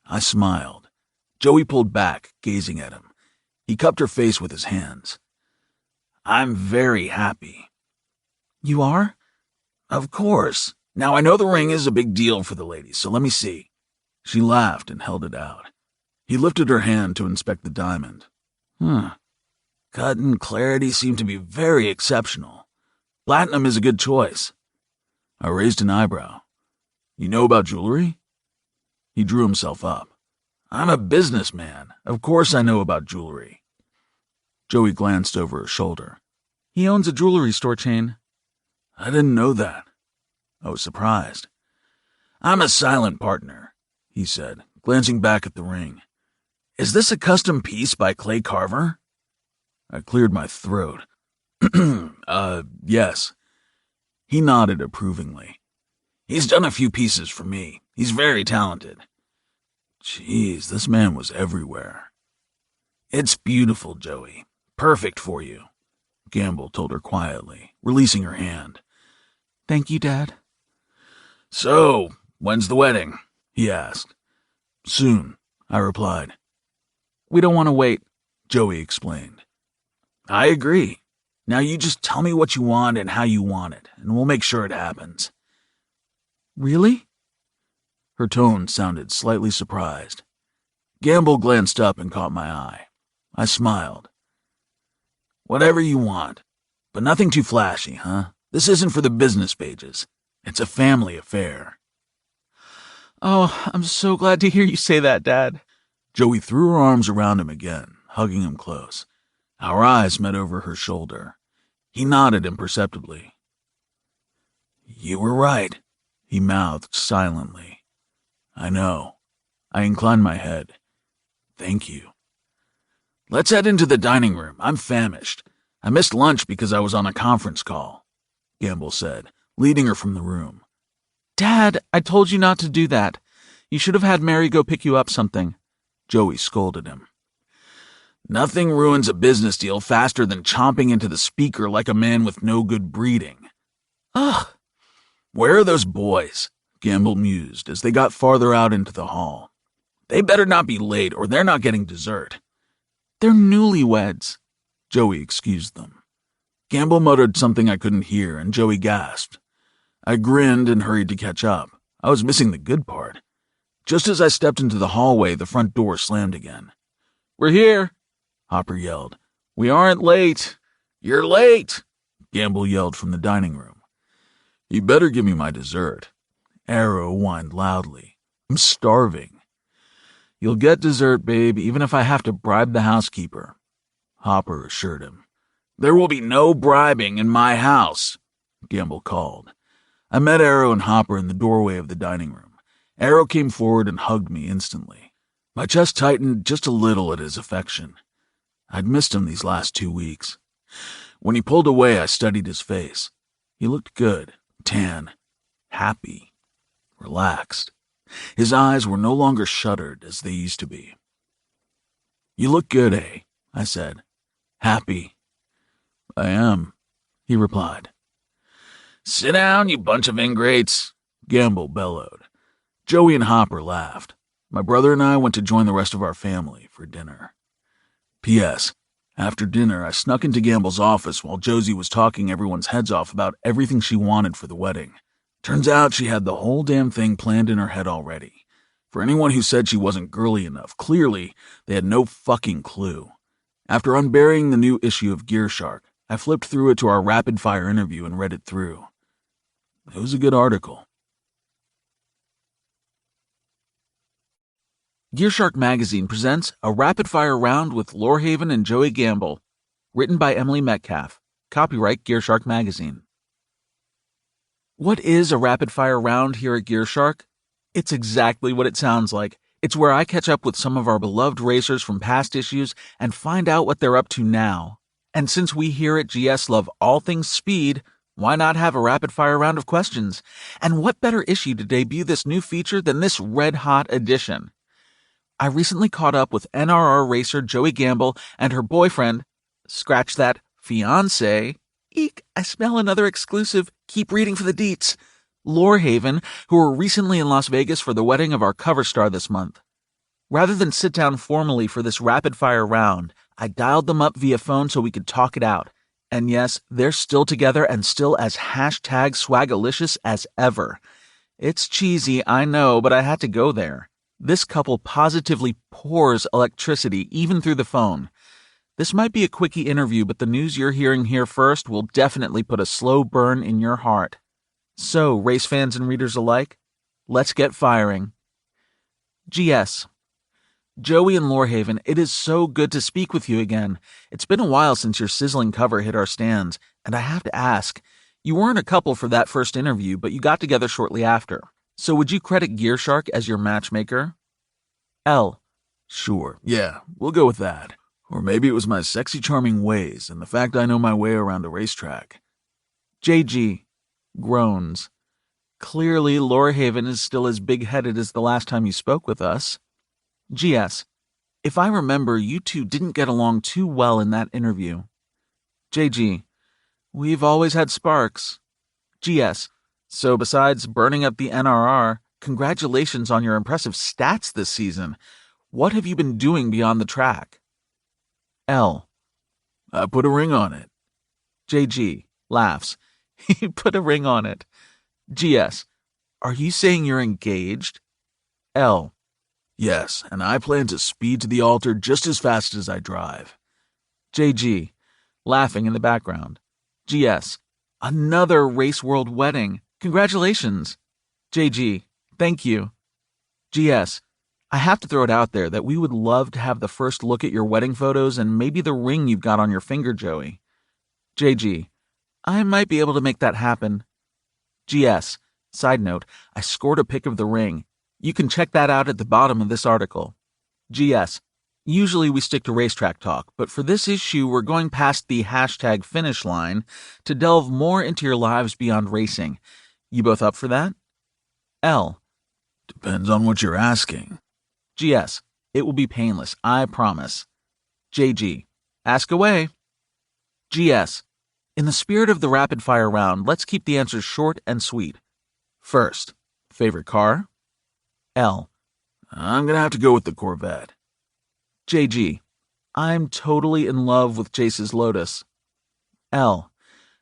Speaker 2: I smiled. Joey pulled back, gazing at him. He cupped her face with his hands. I'm very happy.
Speaker 1: You are?
Speaker 2: Of course. Now I know the ring is a big deal for the ladies, so let me see. She laughed and held it out. He lifted her hand to inspect the diamond. Cut and clarity seem to be very exceptional. Platinum is a good choice. I raised an eyebrow. You know about jewelry? He drew himself up. I'm a businessman. Of course I know about jewelry. Joey glanced over her shoulder.
Speaker 1: He owns a jewelry store chain.
Speaker 2: I didn't know that. I was surprised. I'm a silent partner, he said, glancing back at the ring. Is this a custom piece by Clay Carver? I cleared my throat. Yes. He nodded approvingly. He's done a few pieces for me. He's very talented. Jeez, this man was everywhere. It's beautiful, Joey. Perfect for you, Gamble told her quietly, releasing her hand.
Speaker 1: Thank you, Dad.
Speaker 2: So, when's the wedding? He asked. Soon, I replied.
Speaker 1: We don't want to wait,
Speaker 2: Joey explained. I agree. Now you just tell me what you want and how you want it, and we'll make sure it happens.
Speaker 1: Really?
Speaker 2: Her tone sounded slightly surprised. Gamble glanced up and caught my eye. I smiled. Whatever you want, but nothing too flashy, huh? This isn't for the business pages. It's a family affair.
Speaker 1: Oh, I'm so glad to hear you say that, Dad.
Speaker 2: Joey threw her arms around him again, hugging him close. Our eyes met over her shoulder. He nodded imperceptibly. You were right, he mouthed silently. I know. I inclined my head. Thank you. Let's head into the dining room. I'm famished. I missed lunch because I was on a conference call, Gamble said, leading her from the room.
Speaker 1: Dad, I told you not to do that. You should have had Mary go pick you up something.
Speaker 2: Joey scolded him. Nothing ruins a business deal faster than chomping into the speaker like a man with no good breeding.
Speaker 1: Ugh.
Speaker 2: Where are those boys? Gamble mused as they got farther out into the hall. They better not be late or they're not getting dessert.
Speaker 1: They're newlyweds.
Speaker 2: Joey excused them. Gamble muttered something I couldn't hear, and Joey gasped. I grinned and hurried to catch up. I was missing the good part. Just as I stepped into the hallway, the front door slammed again.
Speaker 1: We're here,
Speaker 2: Hopper yelled.
Speaker 1: We aren't late.
Speaker 2: You're late, Gamble yelled from the dining room. You better give me my dessert. Arrow whined loudly. I'm starving. You'll get dessert, babe, even if I have to bribe the housekeeper, Hopper assured him. There will be no bribing in my house, Gamble called. I met Arrow and Hopper in the doorway of the dining room. Arrow came forward and hugged me instantly. My chest tightened just a little at his affection. I'd missed him these last 2 weeks. When he pulled away, I studied his face. He looked good, tan, happy, relaxed. His eyes were no longer shuttered as they used to be. You look good, eh? I said. Happy. I am, he replied. Sit down, you bunch of ingrates, Gamble bellowed. Joey and Hopper laughed. My brother and I went to join the rest of our family for dinner. P.S. After dinner, I snuck into Gamble's office while Josie was talking everyone's heads off about everything she wanted for the wedding. Turns out she had the whole damn thing planned in her head already. For anyone who said she wasn't girly enough, clearly they had no fucking clue. After unburying the new issue of GearShark, I flipped through it to our rapid-fire interview and read it through. It was a good article.
Speaker 1: GearShark magazine presents a rapid-fire round with Lorehaven and Joey Gamble. Written by Emily Metcalf. Copyright GearShark magazine. What is a rapid-fire round here at GearShark? It's exactly what it sounds like. It's where I catch up with some of our beloved racers from past issues and find out what they're up to now. And since we here at GS love all things speed, why not have a rapid-fire round of questions? And what better issue to debut this new feature than this red-hot edition? I recently caught up with NRR racer Joey Gamble and her boyfriend, scratch that, fiancé, eek, I smell another exclusive, keep reading for the deets, Lorehaven, who were recently in Las Vegas for the wedding of our cover star this month. Rather than sit down formally for this rapid-fire round, I dialed them up via phone so we could talk it out. And yes, they're still together and still as hashtag swagalicious as ever. It's cheesy, I know, but I had to go there. This couple positively pours electricity even through the phone. This might be a quickie interview, but the news you're hearing here first will definitely put a slow burn in your heart. So, race fans and readers alike, let's get firing. GS. Joey and Lorehaven, it is so good to speak with you again. It's been a while since your sizzling cover hit our stands, and I have to ask, you weren't a couple for that first interview, but you got together shortly after. So would you credit GearShark as your matchmaker? L.
Speaker 2: Sure, yeah, we'll go with that. Or maybe it was my sexy charming ways and the fact I know my way around a racetrack.
Speaker 1: JG. Groans. Clearly, Lorehaven is still as big-headed as the last time you spoke with us. GS. If I remember, you two didn't get along too well in that interview. JG. We've always had sparks. GS. So besides burning up the NRR, congratulations on your impressive stats this season. What have you been doing beyond the track? L.
Speaker 2: I put a ring on it.
Speaker 1: JG. Laughs. You put a ring on it. GS. Are you saying you're engaged? L.
Speaker 2: Yes, and I plan to speed to the altar just as fast as I drive.
Speaker 1: JG. Laughing in the background. GS. Another Race World wedding. Congratulations. JG. Thank you. GS. I have to throw it out there that we would love to have the first look at your wedding photos and maybe the ring you've got on your finger, Joey. JG. I might be able to make that happen. GS. Side note, I scored a pic of the ring. You can check that out at the bottom of this article. GS. Usually we stick to racetrack talk, but for this issue we're going past the hashtag finish line to delve more into your lives beyond racing. You both up for that? L.
Speaker 2: Depends on what you're asking.
Speaker 1: GS. It will be painless, I promise. JG. Ask away. GS. In the spirit of the rapid-fire round, let's keep the answers short and sweet. First, favorite car? L.
Speaker 2: I'm gonna have to go with the Corvette.
Speaker 1: JG. I'm totally in love with Jace's Lotus. L.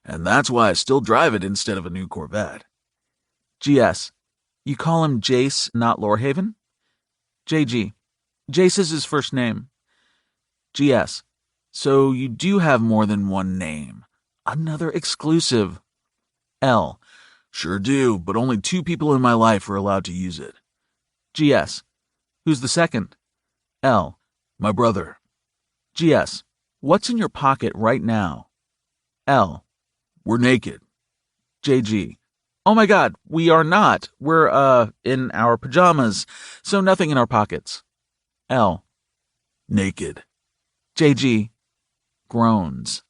Speaker 2: And that's why I still drive it instead of a new Corvette.
Speaker 1: GS. You call him Jace, not Lorehaven? JG. Jace is his first name. GS. So you do have more than one name. Another exclusive. L.
Speaker 2: Sure do, but only 2 people in my life are allowed to use it.
Speaker 1: GS. Who's the second? L.
Speaker 2: My brother.
Speaker 1: GS. What's in your pocket right now? L.
Speaker 2: We're naked.
Speaker 1: JG. Oh my god, we are not. We're, in our pajamas, so nothing in our pockets. L.
Speaker 2: Naked.
Speaker 1: JG. Groans.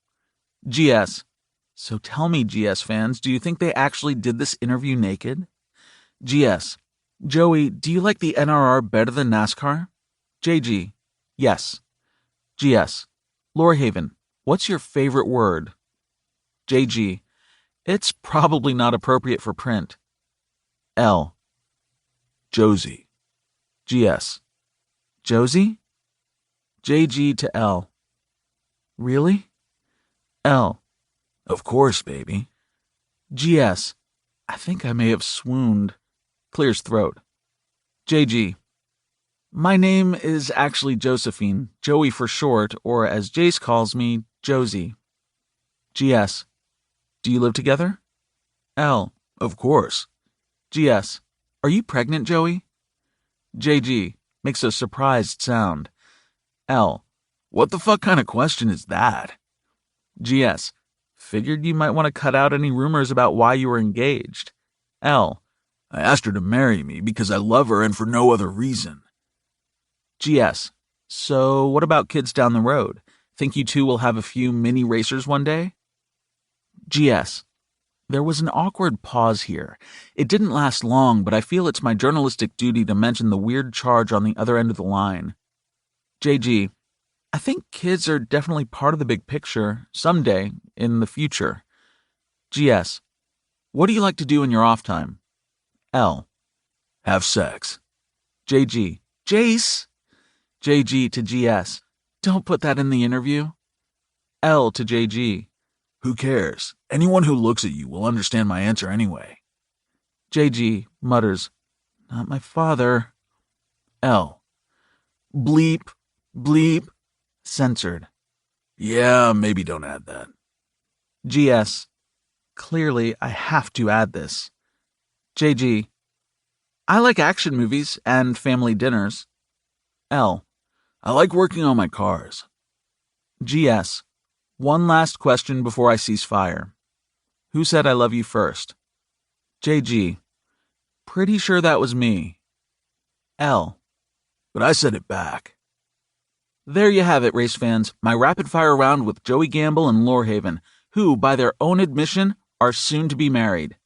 Speaker 1: GS. So tell me, GS fans, do you think they actually did this interview naked? GS. Joey, do you like the NRR better than NASCAR? JG. Yes. GS. Lorehaven, what's your favorite word? JG. It's probably not appropriate for print. L.
Speaker 2: Josie.
Speaker 1: GS. Josie? JG to L. Really? L.
Speaker 2: Of course, baby.
Speaker 1: GS. I think I may have swooned. Clears throat. JG. My name is actually Josephine, Joey for short, or as Jace calls me, Josie. GS. Do you live together? L.
Speaker 2: Of course.
Speaker 1: GS. Are you pregnant, Joey? JG. Makes a surprised sound. L.
Speaker 2: What the fuck kind of question is that?
Speaker 1: GS. Figured you might want to cut out any rumors about why you were engaged. L.
Speaker 2: I asked her to marry me because I love her and for no other reason.
Speaker 1: GS. So what about kids down the road? Think you two will have a few mini racers one day? GS. There was an awkward pause here. It didn't last long, but I feel it's my journalistic duty to mention the weird charge on the other end of the line. JG. I think kids are definitely part of the big picture, someday, in the future. GS. What do you like to do in your off time? L.
Speaker 2: Have sex.
Speaker 1: JG. Jace? JG to GS. Don't put that in the interview. L to JG.
Speaker 2: Who cares? Anyone who looks at you will understand my answer anyway.
Speaker 1: JG mutters, Not my father. L. Bleep, bleep, censored.
Speaker 2: Yeah, maybe don't add that.
Speaker 1: GS. Clearly, I have to add this. JG. I like action movies and family dinners. L.
Speaker 2: I like working on my cars.
Speaker 1: GS. One last question before I cease fire. Who said I love you first? JG. Pretty sure that was me. L.
Speaker 2: But I said it back.
Speaker 1: There you have it, race fans. My rapid-fire round with Joey Gamble and Lorehaven, who, by their own admission, are soon to be married.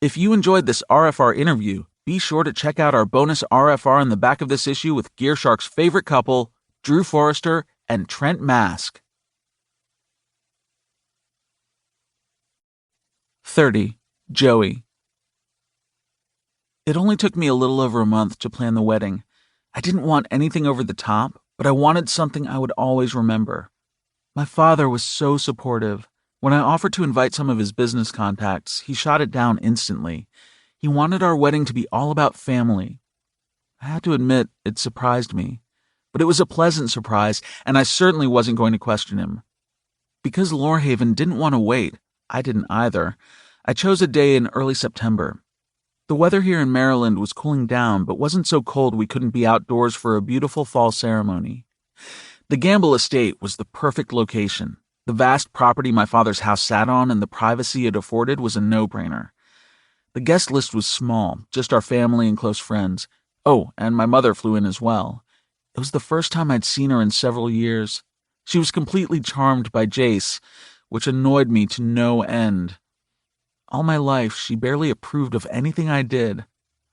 Speaker 1: If you enjoyed this RFR interview, be sure to check out our bonus RFR in the back of this issue with GearShark's favorite couple, Drew Forrester and Trent Mask. 30. Joey. It only took me a little over a month to plan the wedding. I didn't want anything over the top, but I wanted something I would always remember. My father was so supportive. When I offered to invite some of his business contacts, he shot it down instantly. He wanted our wedding to be all about family. I had to admit, it surprised me. But it was a pleasant surprise, and I certainly wasn't going to question him. Because Lorehaven didn't want to wait, I didn't either. I chose a day in early September. The weather here in Maryland was cooling down, but wasn't so cold we couldn't be outdoors for a beautiful fall ceremony. The Gamble estate was the perfect location. The vast property my father's house sat on and the privacy it afforded was a no-brainer. The guest list was small, just our family and close friends. Oh, and my mother flew in as well. It was the first time I'd seen her in several years. She was completely charmed by Jace, which annoyed me to no end. All my life, she barely approved of anything I did,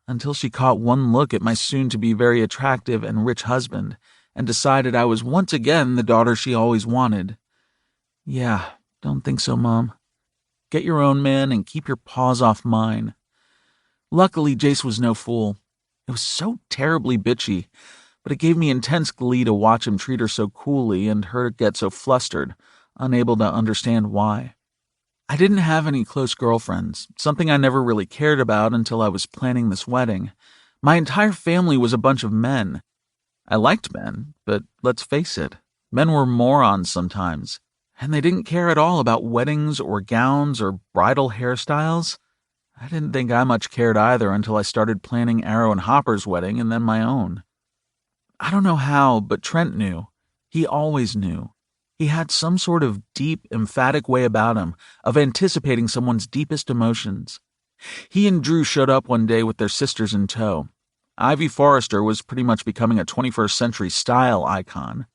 Speaker 1: until she caught one look at my soon-to-be very attractive and rich husband, and decided I was once again the daughter she always wanted. Yeah, don't think so, Mom. Get your own man and keep your paws off mine. Luckily, Jace was no fool. It was so terribly bitchy, but it gave me intense glee to watch him treat her so coolly and her get so flustered, unable to understand why. I didn't have any close girlfriends, something I never really cared about until I was planning this wedding. My entire family was a bunch of men. I liked men, but let's face it, men were morons sometimes, and they didn't care at all about weddings or gowns or bridal hairstyles. I didn't think I much cared either until I started planning Arrow and Hopper's wedding and then my own. I don't know how, but Trent knew. He always knew. He had some sort of deep, emphatic way about him of anticipating someone's deepest emotions. He and Drew showed up one day with their sisters in tow. Ivy Forrester was pretty much becoming a 21st century style icon.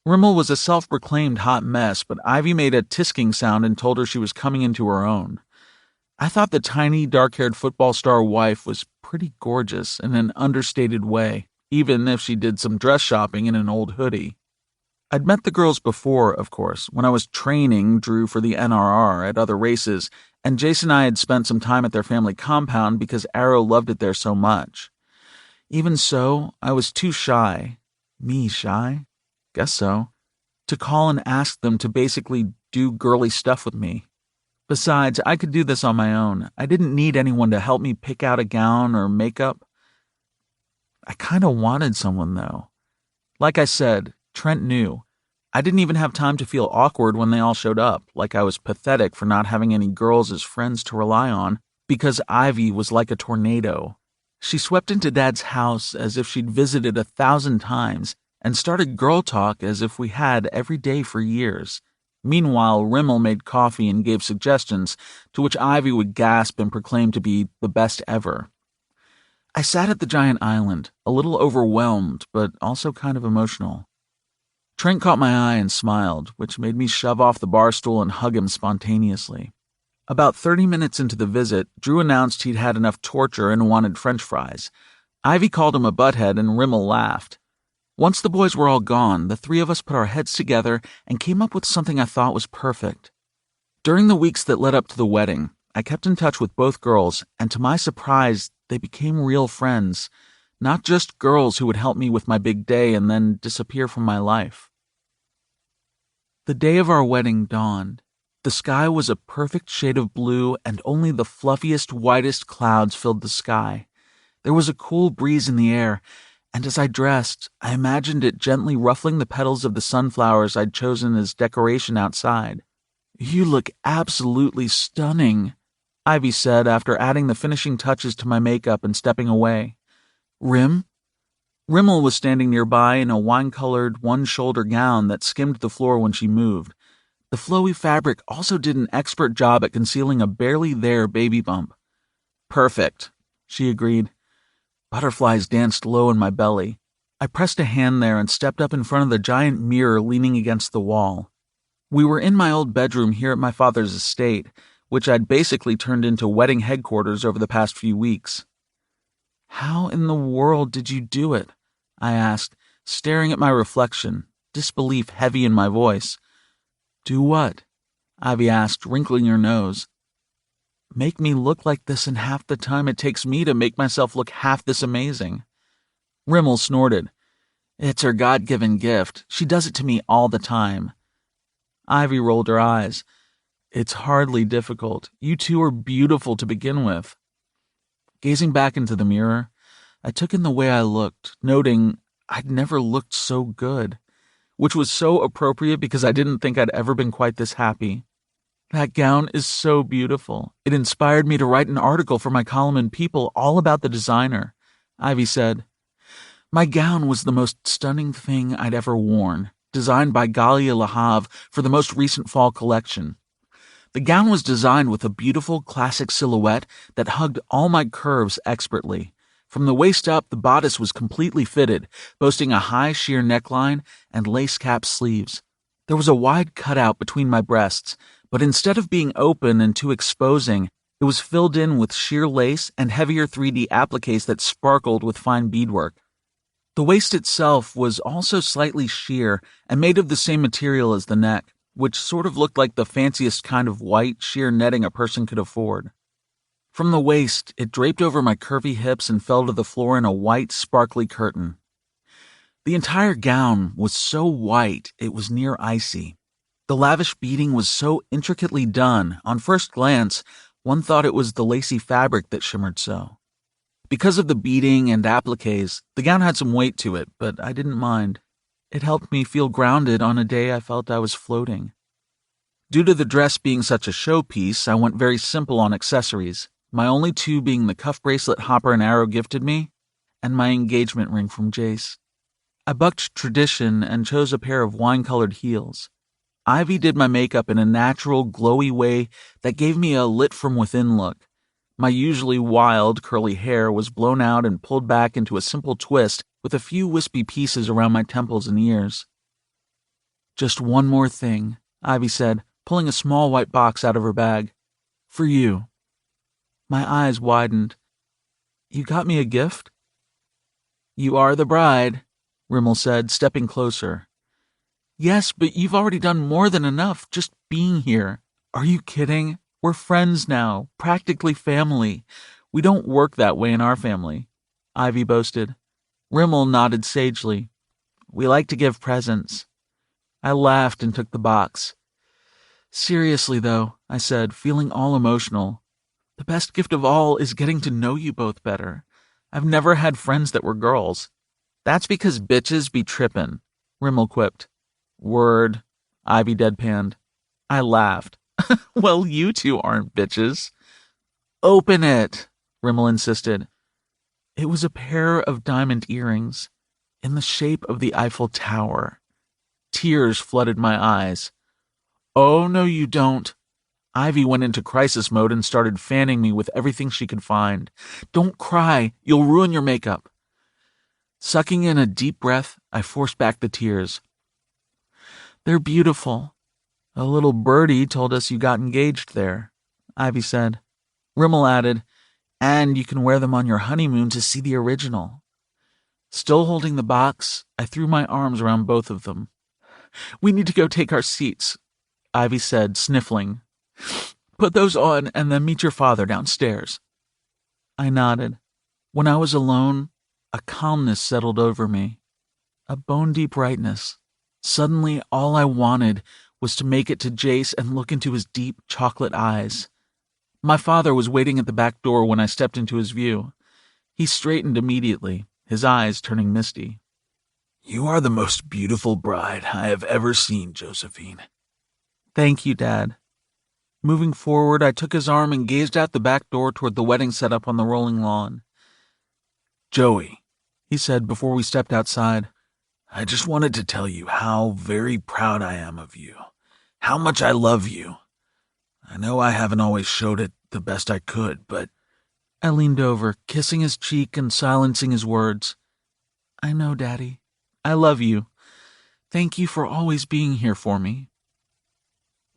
Speaker 1: Rimmel was a self-proclaimed hot mess, but Ivy made a tisking sound and told her she was coming into her own. I thought the tiny, dark-haired football star wife was pretty gorgeous in an understated way, even if she did some dress shopping in an old hoodie. I'd met the girls before, of course, when I was training Drew for the NRR at other races, and Jace and I had spent some time at their family compound because Arrow loved it there so much. Even so, I was too shy. Me shy? Guess so. To call and ask them to basically do girly stuff with me. Besides, I could do this on my own. I didn't need anyone to help me pick out a gown or makeup. I kind of wanted someone, though. Like I said, Trent knew. I didn't even have time to feel awkward when they all showed up, like I was pathetic for not having any girls as friends to rely on, because Ivy was like a tornado. She swept into Dad's house as if she'd visited 1,000 times, and started girl talk as if we had every day for years. Meanwhile, Rimmel made coffee and gave suggestions, to which Ivy would gasp and proclaim to be the best ever. I sat at the giant island, a little overwhelmed, but also kind of emotional. Trent caught my eye and smiled, which made me shove off the bar stool and hug him spontaneously. About 30 minutes into the visit, Drew announced he'd had enough torture and wanted French fries. Ivy called him a butthead and Rimmel laughed. Once the boys were all gone, the three of us put our heads together and came up with something I thought was perfect. During the weeks that led up to the wedding, I kept in touch with both girls, and to my surprise, they became real friends. Not just girls who would help me with my big day and then disappear from my life. The day of our wedding dawned. The sky was a perfect shade of blue, and only the fluffiest, whitest clouds filled the sky. There was a cool breeze in the air, and as I dressed, I imagined it gently ruffling the petals of the sunflowers I'd chosen as decoration outside. "You look absolutely stunning," Ivy said after adding the finishing touches to my makeup and stepping away. "Rim?" Rimmel was standing nearby in a wine-colored, one-shoulder gown that skimmed the floor when she moved. The flowy fabric also did an expert job at concealing a barely-there baby bump. "Perfect," she agreed. Butterflies danced low in my belly. I pressed a hand there and stepped up in front of the giant mirror leaning against the wall. We were in my old bedroom here at my father's estate, which I'd basically turned into wedding headquarters over the past few weeks. "How in the world did you do it?" I asked, staring at my reflection, disbelief heavy in my voice. "Do what?" Ivy asked, wrinkling her nose. "Make me look like this in half the time it takes me to make myself look half this amazing." Rimmel snorted. "It's her God-given gift. She does it to me all the time." Ivy rolled her eyes. "It's hardly difficult. You two are beautiful to begin with." Gazing back into the mirror, I took in the way I looked, noting I'd never looked so good, which was so appropriate because I didn't think I'd ever been quite this happy. "That gown is so beautiful. It inspired me to write an article for my column in People all about the designer," Ivy said. "My gown was the most stunning thing I'd ever worn, designed by Galia Lahav for the most recent fall collection. The gown was designed with a beautiful classic silhouette that hugged all my curves expertly. From the waist up, the bodice was completely fitted, boasting a high sheer neckline and lace-cap sleeves. There was a wide cutout between my breasts, but instead of being open and too exposing, it was filled in with sheer lace and heavier 3D appliques that sparkled with fine beadwork. The waist itself was also slightly sheer and made of the same material as the neck, which sort of looked like the fanciest kind of white, sheer netting a person could afford. From the waist, it draped over my curvy hips and fell to the floor in a white, sparkly curtain. The entire gown was so white it was near icy. The lavish beading was so intricately done, on first glance, one thought it was the lacy fabric that shimmered so. Because of the beading and appliques, the gown had some weight to it, but I didn't mind. It helped me feel grounded on a day I felt I was floating. Due to the dress being such a showpiece, I went very simple on accessories, my only two being the cuff bracelet Hopper and Arrow gifted me, and my engagement ring from Jace. I bucked tradition and chose a pair of wine-colored heels. Ivy did my makeup in a natural, glowy way that gave me a lit-from-within look. My usually wild, curly hair was blown out and pulled back into a simple twist with a few wispy pieces around my temples and ears. "Just one more thing," Ivy said, pulling a small white box out of her bag. "For you." My eyes widened. "You got me a gift?" "You are the bride," Rimmel said, stepping closer. "Yes, but you've already done more than enough just being here. Are you kidding? We're friends now, practically family. We don't work that way in our family," Ivy boasted. Rimmel nodded sagely. "We like to give presents." I laughed and took the box. "Seriously, though," I said, feeling all emotional, "the best gift of all is getting to know you both better. I've never had friends that were girls." "That's because bitches be trippin'," Rimmel quipped. "Word," Ivy deadpanned. I laughed. "Well, you two aren't bitches." "Open it," Rimmel insisted. It was a pair of diamond earrings, in the shape of the Eiffel Tower. Tears flooded my eyes. "Oh, no you don't." Ivy went into crisis mode and started fanning me with everything she could find. "Don't cry, you'll ruin your makeup." Sucking in a deep breath, I forced back the tears. "They're beautiful. A little birdie told us you got engaged there," Ivy said. Rimmel added, "And you can wear them on your honeymoon to see the original." Still holding the box, I threw my arms around both of them. "We need to go take our seats," Ivy said, sniffling. "Put those on and then meet your father downstairs." I nodded. When I was alone, a calmness settled over me, a bone-deep brightness. Suddenly, all I wanted was to make it to Jace and look into his deep, chocolate eyes. My father was waiting at the back door when I stepped into his view. He straightened immediately, his eyes turning misty.
Speaker 2: "You are the most beautiful bride I have ever seen, Josephine."
Speaker 1: "Thank you, Dad." Moving forward, I took his arm and gazed out the back door toward the wedding setup on the rolling lawn.
Speaker 2: "Joey,"
Speaker 1: he said before we stepped outside,
Speaker 2: "I just wanted to tell you how very proud I am of you, how much I love you. I know I haven't always showed it the best I could, but—"
Speaker 1: I leaned over, kissing his cheek and silencing his words. "I know, Daddy. I love you. Thank you for always being here for me."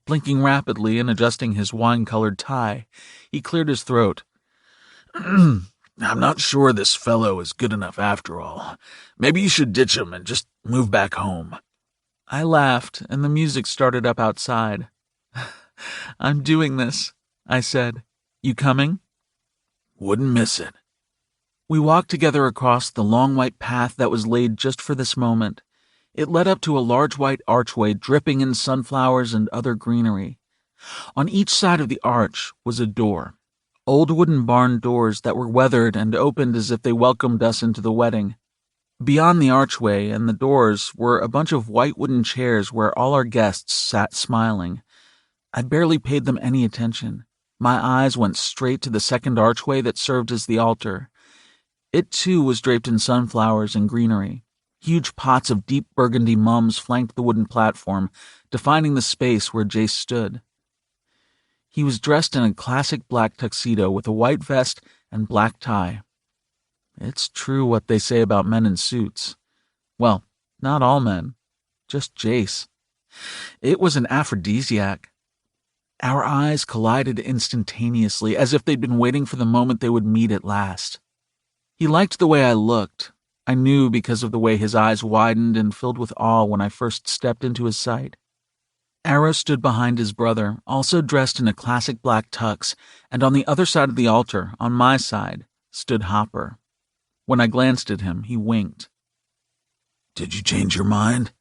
Speaker 1: Blinking rapidly and adjusting his wine-colored tie, he cleared his throat.
Speaker 2: "I'm not sure this fellow is good enough after all. Maybe you should ditch him and just move back home."
Speaker 1: I laughed, and the music started up outside. "I'm doing this," I said. "You coming?"
Speaker 2: "Wouldn't miss it."
Speaker 1: We walked together across the long white path that was laid just for this moment. It led up to a large white archway dripping in sunflowers and other greenery. On each side of the arch was a door, old wooden barn doors that were weathered and opened as if they welcomed us into the wedding. Beyond the archway and the doors were a bunch of white wooden chairs where all our guests sat smiling. I barely paid them any attention. My eyes went straight to the second archway that served as the altar. It, too, was draped in sunflowers and greenery. Huge pots of deep burgundy mums flanked the wooden platform, defining the space where Jace stood. He was dressed in a classic black tuxedo with a white vest and black tie. It's true what they say about men in suits. Well, not all men, just Jace. It was an aphrodisiac. Our eyes collided instantaneously, as if they'd been waiting for the moment they would meet at last. He liked the way I looked. I knew because of the way his eyes widened and filled with awe when I first stepped into his sight. Arrow stood behind his brother, also dressed in a classic black tux, and on the other side of the altar, on my side, stood Hopper. When I glanced at him, he winked.
Speaker 2: "Did you change your mind?"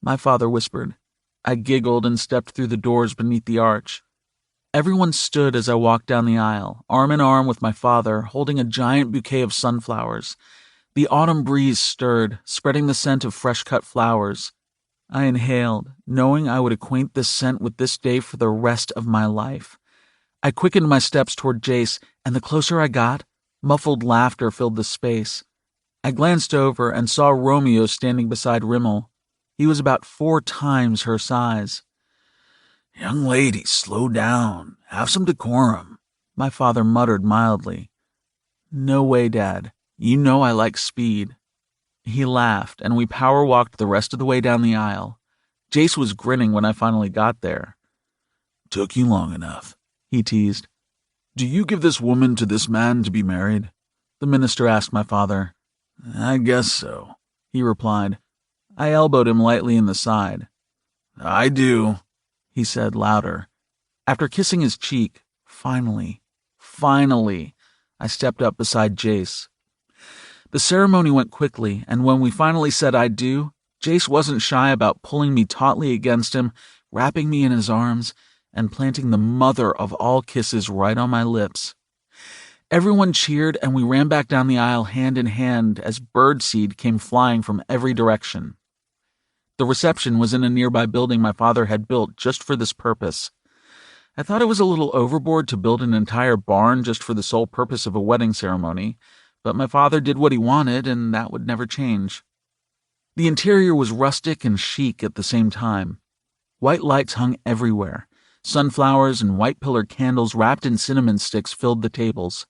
Speaker 1: my father whispered. I giggled and stepped through the doors beneath the arch. Everyone stood as I walked down the aisle, arm in arm with my father, holding a giant bouquet of sunflowers. The autumn breeze stirred, spreading the scent of fresh-cut flowers. I inhaled, knowing I would acquaint this scent with this day for the rest of my life. I quickened my steps toward Jace, and the closer I got, muffled laughter filled the space. I glanced over and saw Romeo standing beside Rimmel. He was about 4 times her size.
Speaker 2: "Young lady, slow down. Have some decorum,"
Speaker 1: my father muttered mildly. "No way, Dad. You know I like speed." He laughed, and we power-walked the rest of the way down the aisle. Jace was grinning when I finally got there.
Speaker 2: "Took you long enough,"
Speaker 1: he teased.
Speaker 2: "Do you give this woman to this man to be married?"
Speaker 1: the minister asked my father.
Speaker 2: "I guess so,"
Speaker 1: he replied. I elbowed him lightly in the side.
Speaker 2: "I do,"
Speaker 1: he said louder. After kissing his cheek, finally, I stepped up beside Jace. The ceremony went quickly, and when we finally said I do, Jace wasn't shy about pulling me tautly against him, wrapping me in his arms, and planting the mother of all kisses right on my lips. Everyone cheered, and we ran back down the aisle hand in hand as birdseed came flying from every direction. The reception was in a nearby building my father had built just for this purpose. I thought it was a little overboard to build an entire barn just for the sole purpose of a wedding ceremony, but my father did what he wanted, and that would never change. The interior was rustic and chic at the same time. White lights hung everywhere. Sunflowers and white-pillared candles wrapped in cinnamon sticks filled the tables.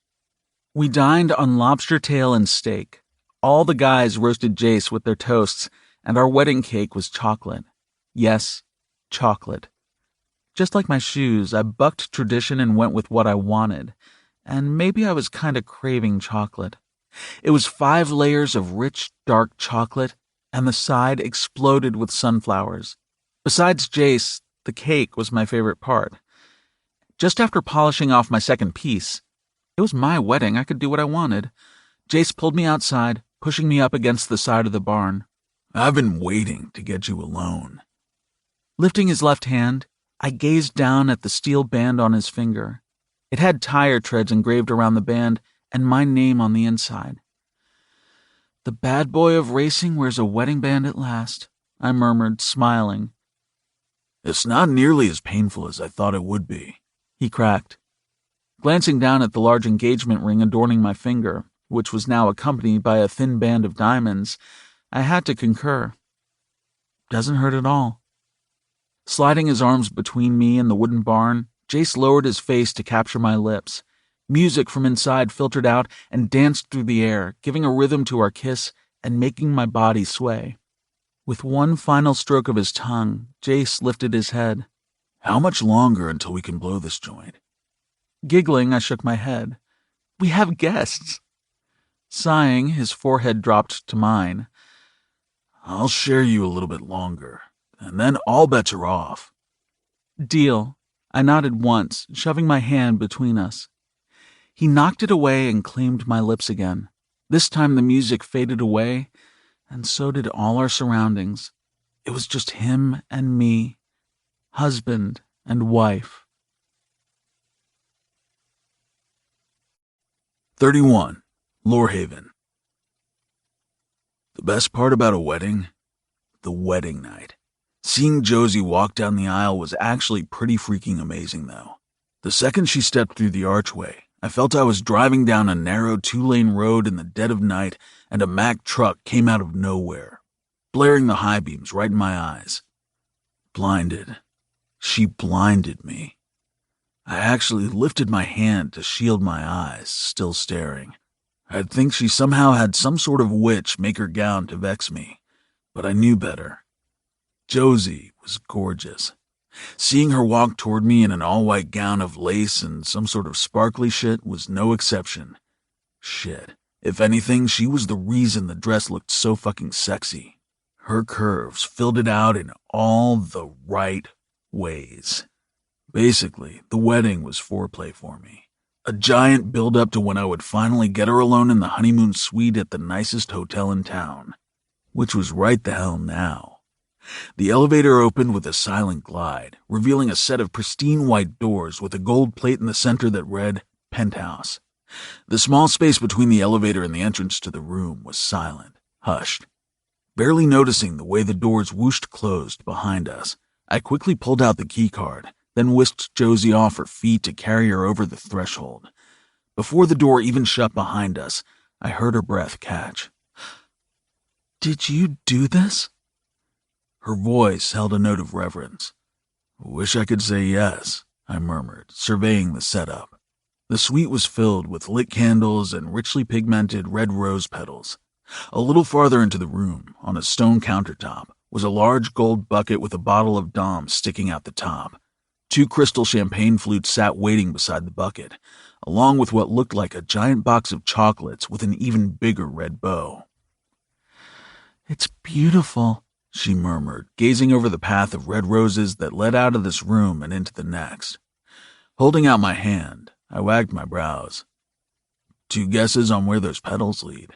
Speaker 1: We dined on lobster tail and steak. All the guys roasted Jace with their toasts, and our wedding cake was chocolate. Yes, chocolate. Just like my shoes, I bucked tradition and went with what I wanted, and maybe I was kind of craving chocolate. It was 5 layers of rich, dark chocolate, and the side exploded with sunflowers. Besides Jace, the cake was my favorite part. Just after polishing off my second piece, it was my wedding, I could do what I wanted. Jace pulled me outside, pushing me up against the side of the barn.
Speaker 2: "I've been waiting to get you alone."
Speaker 1: Lifting his left hand, I gazed down at the steel band on his finger. It had tire treads engraved around the band and my name on the inside. "The bad boy of racing wears a wedding band at last," I murmured, smiling.
Speaker 2: "It's not nearly as painful as I thought it would be,"
Speaker 1: he cracked. Glancing down at the large engagement ring adorning my finger, which was now accompanied by a thin band of diamonds, I had to concur. Doesn't hurt at all. Sliding his arms between me and the wooden barn, Jace lowered his face to capture my lips. Music from inside filtered out and danced through the air, giving a rhythm to our kiss and making my body sway. With one final stroke of his tongue, Jace lifted his head.
Speaker 2: "How much longer until we can blow this joint?"
Speaker 1: Giggling, I shook my head. "We have guests." Sighing, his forehead dropped to mine.
Speaker 2: "I'll share you a little bit longer, and then all bets are off."
Speaker 1: "Deal." I nodded once, shoving my hand between us. He knocked it away and claimed my lips again. This time the music faded away, and so did all our surroundings. It was just him and me, husband and wife.
Speaker 2: 31. Lorehaven. The best part about a wedding? The wedding night. Seeing Josie walk down the aisle was actually pretty freaking amazing, though. The second she stepped through the archway, I felt I was driving down a narrow 2-lane road in the dead of night, and a Mack truck came out of nowhere, blaring the high beams right in my eyes. Blinded. She blinded me. I actually lifted my hand to shield my eyes, still staring. I'd think she somehow had some sort of witch make her gown to vex me, but I knew better. Josie was gorgeous. Seeing her walk toward me in an all-white gown of lace and some sort of sparkly shit was no exception. Shit. If anything, she was the reason the dress looked so fucking sexy. Her curves filled it out in all the right ways. Basically, the wedding was foreplay for me. A giant build-up to when I would finally get her alone in the honeymoon suite at the nicest hotel in town. Which was right the hell now. The elevator opened with a silent glide, revealing a set of pristine white doors with a gold plate in the center that read, Penthouse. The small space between the elevator and the entrance to the room was silent, hushed. Barely noticing the way the doors whooshed closed behind us, I quickly pulled out the keycard, then whisked Josie off her feet to carry her over the threshold. Before the door even shut behind us, I heard her breath catch. "Did you do this?" Her voice held a note of reverence. "Wish I could say yes," I murmured, surveying the setup. The suite was filled with lit candles and richly pigmented red rose petals. A little farther into the room, on a stone countertop, was a large gold bucket with a bottle of Dom sticking out the top. 2 crystal champagne flutes sat waiting beside the bucket, along with what looked like a giant box of chocolates with an even bigger red bow. "It's beautiful," she murmured, gazing over the path of red roses that led out of this room and into the next. Holding out my hand, I wagged my brows. 2 guesses on where those petals lead.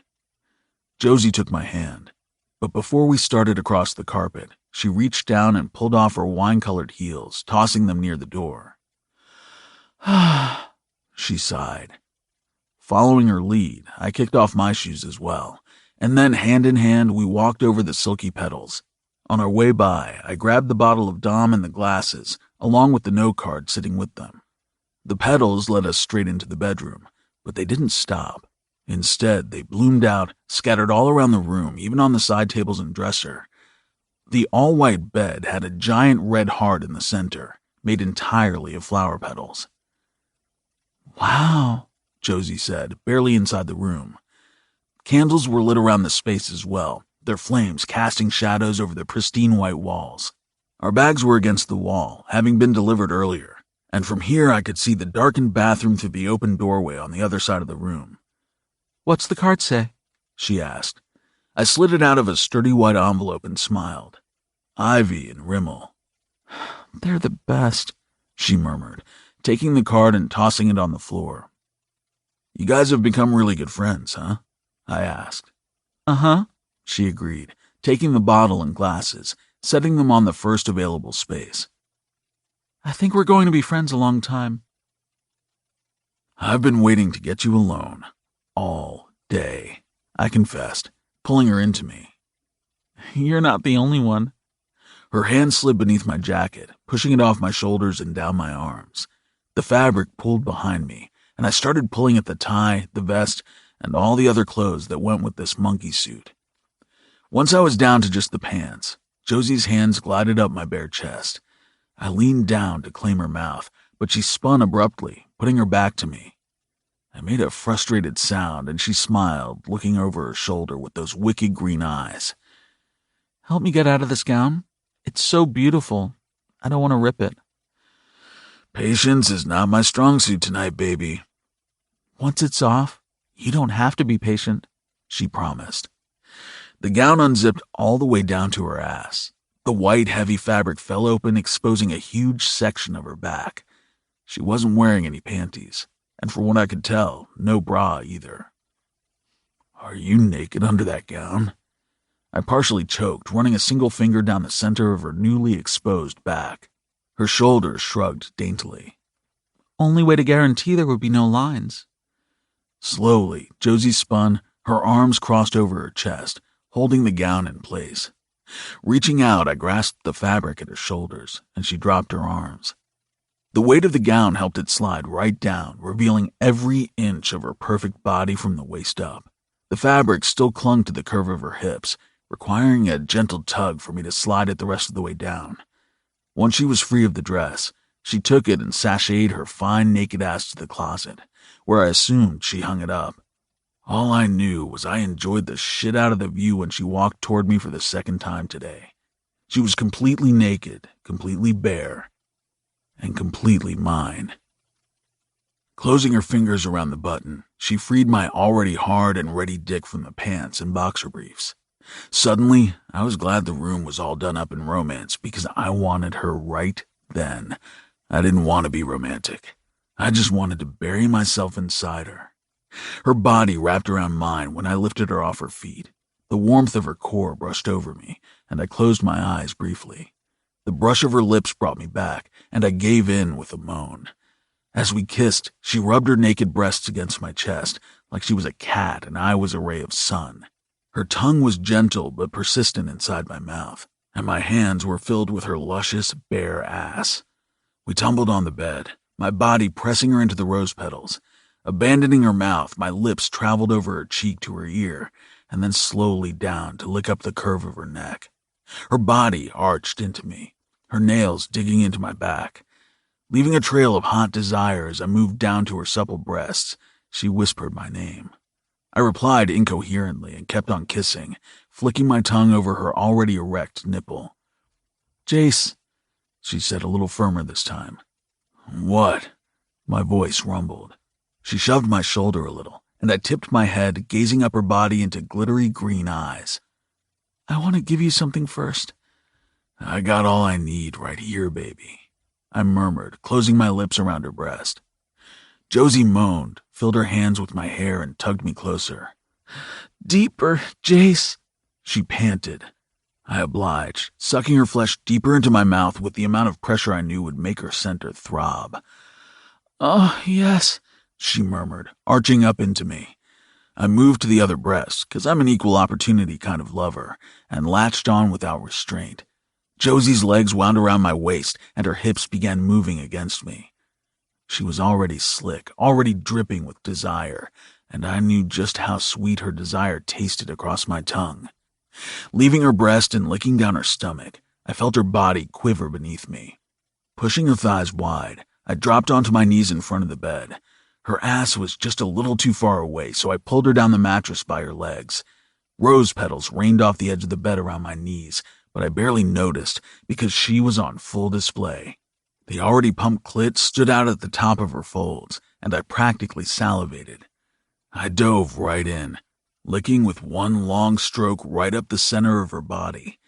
Speaker 2: Josie took my hand, but before we started across the carpet, she reached down and pulled off her wine-colored heels, tossing them near the door. "Ah," she sighed. Following her lead, I kicked off my shoes as well, and then hand in hand we walked over the silky petals. On our way by, I grabbed the bottle of Dom and the glasses, along with the note card sitting with them. The petals led us straight into the bedroom, but they didn't stop. Instead, they bloomed out, scattered all around the room, even on the side tables and dresser. The all-white bed had a giant red heart in the center, made entirely of flower petals. "Wow," Josie said, barely inside the room. Candles were lit around the space as well, their flames casting shadows over the pristine white walls. Our bags were against the wall, having been delivered earlier, and from here I could see the darkened bathroom through the open doorway on the other side of the room. "What's the card say?" she asked. I slid it out of a sturdy white envelope and smiled. "Ivy and Rimmel." "They're the best," she murmured, taking the card and tossing it on the floor. "You guys have become really good friends, huh?" I asked. "Uh-huh," she agreed, taking the bottle and glasses, setting them on the first available space. "I think we're going to be friends a long time." "I've been waiting to get you alone. All day," I confessed, pulling her into me. "You're not the only one." Her hand slid beneath my jacket, pushing it off my shoulders and down my arms. The fabric pulled behind me, and I started pulling at the tie, the vest, and all the other clothes that went with this monkey suit. Once I was down to just the pants, Josie's hands glided up my bare chest. I leaned down to claim her mouth, but she spun abruptly, putting her back to me. I made a frustrated sound, and she smiled, looking over her shoulder with those wicked green eyes. "Help me get out of this gown? It's so beautiful. I don't want to rip it." "Patience is not my strong suit tonight, baby." "Once it's off, you don't have to be patient," she promised. The gown unzipped all the way down to her ass. The white, heavy fabric fell open, exposing a huge section of her back. She wasn't wearing any panties, and from what I could tell, no bra either. "Are you naked under that gown?" I partially choked, running a single finger down the center of her newly exposed back. Her shoulders shrugged daintily. "Only way to guarantee there would be no lines." Slowly, Josie spun, her arms crossed over her chest, holding the gown in place. Reaching out, I grasped the fabric at her shoulders, and she dropped her arms. The weight of the gown helped it slide right down, revealing every inch of her perfect body from the waist up. The fabric still clung to the curve of her hips, requiring a gentle tug for me to slide it the rest of the way down. Once she was free of the dress, she took it and sashayed her fine naked ass to the closet, where I assumed she hung it up. All I knew was I enjoyed the shit out of the view when she walked toward me for the second time today. She was completely naked, completely bare, and completely mine. Closing her fingers around the button, she freed my already hard and ready dick from the pants and boxer briefs. Suddenly, I was glad the room was all done up in romance because I wanted her right Then, I didn't want to be romantic. I just wanted to bury myself inside her. Her body wrapped around mine when I lifted her off her feet. The warmth of her core brushed over me, and I closed my eyes briefly. The brush of her lips brought me back, and I gave in with a moan. As we kissed, she rubbed her naked breasts against my chest, like she was a cat and I was a ray of sun. Her tongue was gentle but persistent inside my mouth, and my hands were filled with her luscious, bare ass. We tumbled on the bed, my body pressing her into the rose petals. Abandoning her mouth, my lips traveled over her cheek to her ear, and then slowly down to lick up the curve of her neck. Her body arched into me, her nails digging into my back. Leaving a trail of hot desire as I moved down to her supple breasts, she whispered my name. I replied incoherently and kept on kissing, flicking my tongue over her already erect nipple.
Speaker 1: Jace,
Speaker 2: she said a little firmer this time. What? My voice rumbled. She shoved my shoulder a little, and I tipped my head, gazing up her body into glittery green eyes.
Speaker 1: I want to give you something first.
Speaker 2: I got all I need right here, baby, I murmured, closing my lips around her breast. Josie moaned, filled her hands with my hair, and tugged me closer.
Speaker 1: Deeper, Jace,
Speaker 2: she panted. I obliged, sucking her flesh deeper into my mouth with the amount of pressure I knew would make her center throb.
Speaker 1: Oh, yes,
Speaker 2: she murmured, arching up into me. I moved to the other breast, 'cause I'm an equal opportunity kind of lover, and latched on without restraint. Josie's legs wound around my waist, and her hips began moving against me. She was already slick, already dripping with desire, and I knew just how sweet her desire tasted across my tongue. Leaving her breast and licking down her stomach, I felt her body quiver beneath me. Pushing her thighs wide, I dropped onto my knees in front of the bed. Her ass was just a little too far away, so I pulled her down the mattress by her legs. Rose petals rained off the edge of the bed around my knees, but I barely noticed because she was on full display. The already pumped clit stood out at the top of her folds, and I practically salivated. I dove right in, licking with one long stroke right up the center of her body.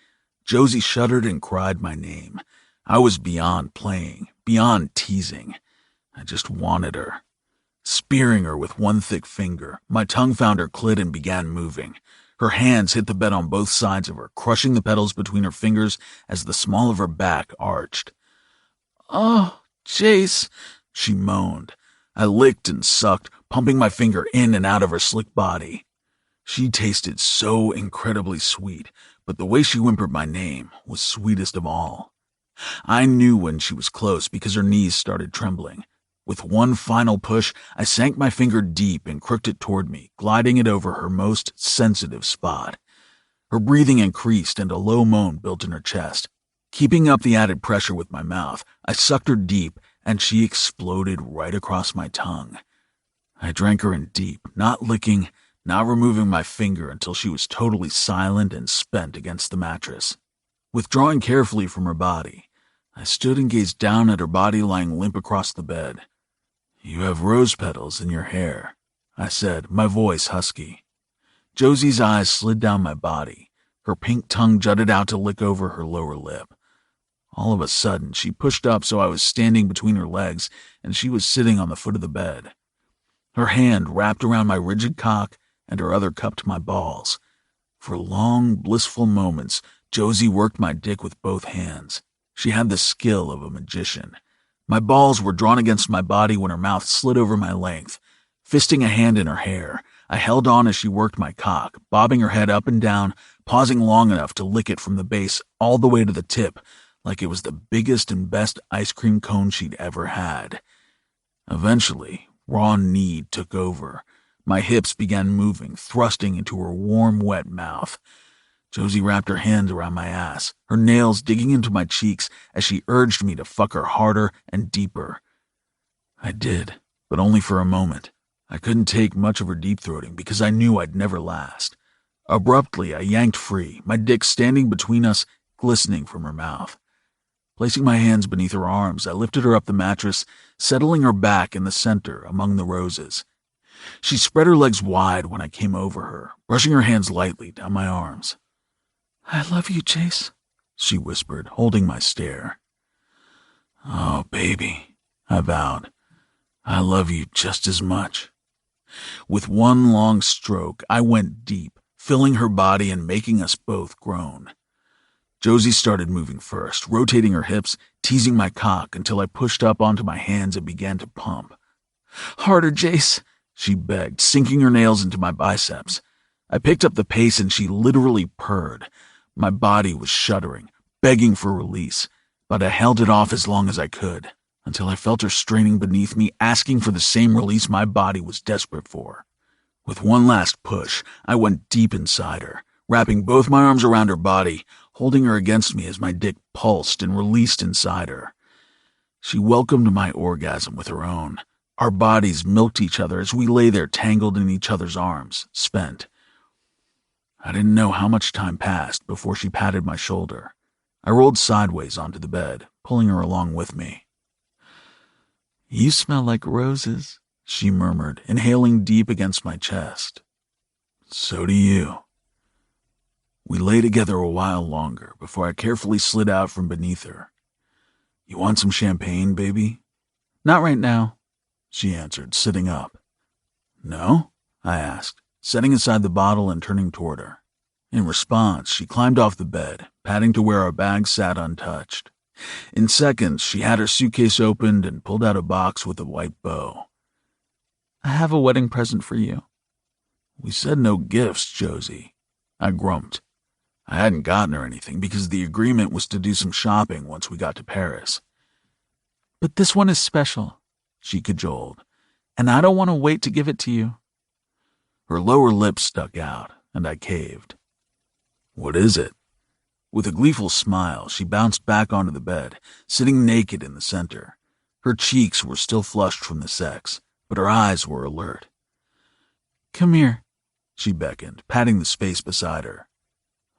Speaker 2: Josie shuddered and cried my name. I was beyond playing, beyond teasing. I just wanted her. Spearing her with one thick finger, my tongue found her clit and began moving. Her hands hit the bed on both sides of her, crushing the petals between her fingers as the small of her back arched.
Speaker 1: Oh, Jace,
Speaker 2: she moaned. I licked and sucked, pumping my finger in and out of her slick body. She tasted so incredibly sweet, but the way she whimpered my name was sweetest of all. I knew when she was close because her knees started trembling. With one final push, I sank my finger deep and crooked it toward me, gliding it over her most sensitive spot. Her breathing increased and a low moan built in her chest. Keeping up the added pressure with my mouth, I sucked her deep, and she exploded right across my tongue. I drank her in deep, not licking, not removing my finger until she was totally silent and spent against the mattress. Withdrawing carefully from her body, I stood and gazed down at her body lying limp across the bed. You have rose petals in your hair, I said, my voice husky. Josie's eyes slid down my body. Her pink tongue jutted out to lick over her lower lip. All of a sudden, she pushed up so I was standing between her legs, and she was sitting on the foot of the bed. Her hand wrapped around my rigid cock, and her other cupped my balls. For long, blissful moments, Josie worked my dick with both hands. She had the skill of a magician. My balls were drawn against my body when her mouth slid over my length. Fisting a hand in her hair, I held on as she worked my cock, bobbing her head up and down, pausing long enough to lick it from the base all the way to the tip, like it was the biggest and best ice cream cone she'd ever had. Eventually, raw need took over. My hips began moving, thrusting into her warm, wet mouth. Josie wrapped her hands around my ass, her nails digging into my cheeks as she urged me to fuck her harder and deeper. I did, but only for a moment. I couldn't take much of her deep-throating because I knew I'd never last. Abruptly, I yanked free, my dick standing between us, glistening from her mouth. Placing my hands beneath her arms, I lifted her up the mattress, settling her back in the center among the roses. She spread her legs wide when I came over her, brushing her hands lightly down my arms.
Speaker 1: I love you, Jace,
Speaker 2: she whispered, holding my stare. Oh, baby, I vowed. I love you just as much. With one long stroke, I went deep, filling her body and making us both groan. Josie started moving first, rotating her hips, teasing my cock until I pushed up onto my hands and began to pump. Harder, Jace, she begged, sinking her nails into my biceps. I picked up the pace and she literally purred. My body was shuddering, begging for release, but I held it off as long as I could, until I felt her straining beneath me, asking for the same release my body was desperate for. With one last push, I went deep inside her, wrapping both my arms around her body, holding her against me as my dick pulsed and released inside her. She welcomed my orgasm with her own. Our bodies milked each other as we lay there tangled in each other's arms, spent. I didn't know how much time passed before she patted my shoulder. I rolled sideways onto the bed, pulling her along with me. You smell like roses, she murmured, inhaling deep against my chest. So do you. We lay together a while longer before I carefully slid out from beneath her. You want some champagne, baby? Not right now, she answered, sitting up. No? I asked, setting aside the bottle and turning toward her. In response, she climbed off the bed, padding to where our bags sat untouched. In seconds, she had her suitcase opened and pulled out a box with a white bow. I have a wedding present for you. We said no gifts, Josie. I grumped. I hadn't gotten her anything because the agreement was to do some shopping once we got to Paris. But this one is special, she cajoled, and I don't want to wait to give it to you. Her lower lip stuck out, and I caved. What is it? With a gleeful smile, she bounced back onto the bed, sitting naked in the center. Her cheeks were still flushed from the sex, but her eyes were alert. Come here, she beckoned, patting the space beside her.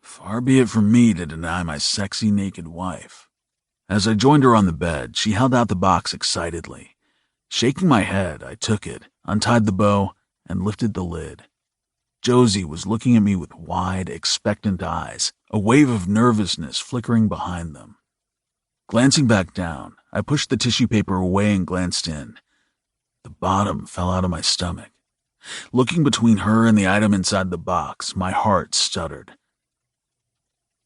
Speaker 2: Far be it from me to deny my sexy naked wife. As I joined her on the bed, she held out the box excitedly. Shaking my head, I took it, untied the bow, and lifted the lid. Josie was looking at me with wide, expectant eyes, a wave of nervousness flickering behind them. Glancing back down, I pushed the tissue paper away and glanced in. The bottom fell out of my stomach. Looking between her and the item inside the box, my heart stuttered.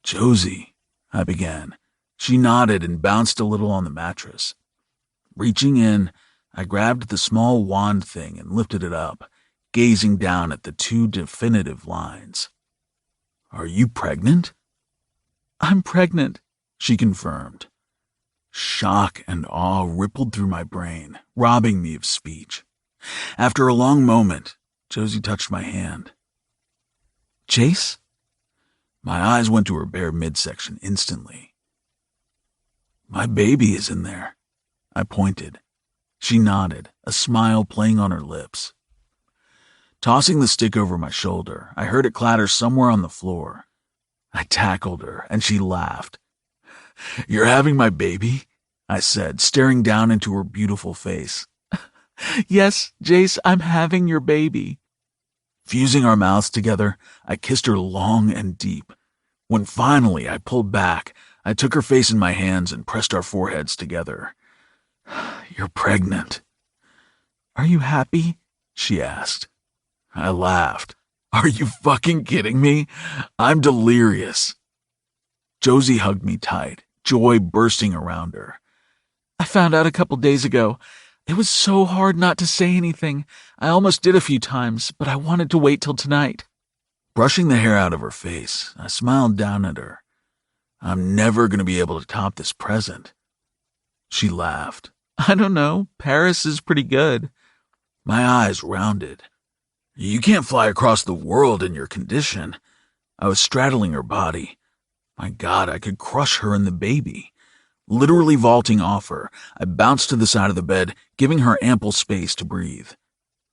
Speaker 2: Josie, I began. She nodded and bounced a little on the mattress. Reaching in, I grabbed the small wand thing and lifted it up, gazing down at the two definitive lines. Are you pregnant? I'm pregnant, she confirmed. Shock and awe rippled through my brain, robbing me of speech. After a long moment, Josie touched my hand. Jace? My eyes went to her bare midsection instantly. My baby is in there. I pointed. She nodded, a smile playing on her lips. Tossing the stick over my shoulder, I heard it clatter somewhere on the floor. I tackled her, and she laughed. You're having my baby? I said, staring down into her beautiful face. Yes, Jace, I'm having your baby. Fusing our mouths together, I kissed her long and deep. When finally I pulled back, I took her face in my hands and pressed our foreheads together. You're pregnant. Are you happy? She asked. I laughed. Are you fucking kidding me? I'm delirious. Josie hugged me tight, joy bursting around her. I found out a couple days ago. It was so hard not to say anything. I almost did a few times, but I wanted to wait till tonight. Brushing the hair out of her face, I smiled down at her. I'm never going to be able to top this present. She laughed. I don't know. Paris is pretty good. My eyes rounded. You can't fly across the world in your condition. I was straddling her body. My God, I could crush her and the baby. Literally vaulting off her, I bounced to the side of the bed, giving her ample space to breathe.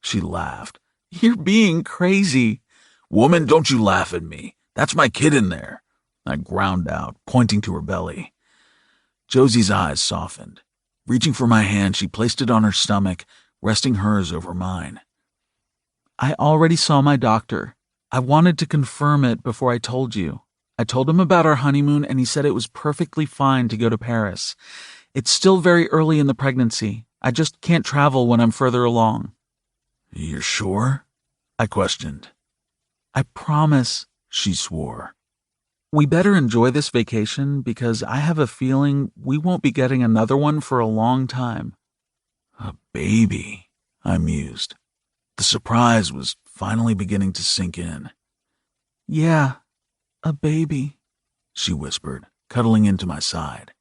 Speaker 2: She laughed. You're being crazy. Woman, don't you laugh at me. That's my kid in there. I ground out, pointing to her belly. Josie's eyes softened. Reaching for my hand, she placed it on her stomach, resting hers over mine. I already saw my doctor. I wanted to confirm it before I told you. I told him about our honeymoon and he said it was perfectly fine to go to Paris.
Speaker 1: It's still very early in the pregnancy. I just can't travel when I'm further along.
Speaker 2: You're sure? I questioned.
Speaker 1: I promise, she swore. We better enjoy this vacation because I have a feeling we won't be getting another one for a long time.
Speaker 2: A baby, I mused. The surprise was finally beginning to sink in.
Speaker 1: Yeah, a baby,
Speaker 2: she whispered, cuddling into my side.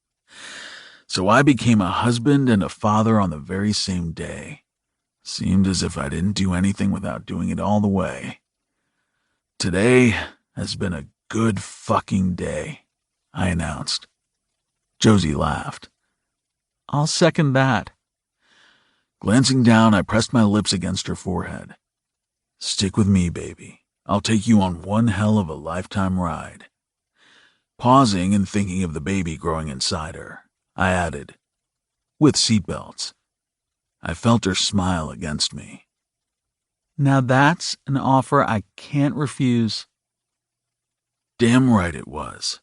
Speaker 2: So I became a husband and a father on the very same day. Seemed as if I didn't do anything without doing it all the way. Today has been a good fucking day, I announced. Josie laughed.
Speaker 1: I'll second that.
Speaker 2: Glancing down, I pressed my lips against her forehead. Stick with me, baby. I'll take you on one hell of a lifetime ride. Pausing and thinking of the baby growing inside her, I added, with seatbelts. I felt her smile against me.
Speaker 1: Now that's an offer I can't refuse.
Speaker 2: Damn right it was.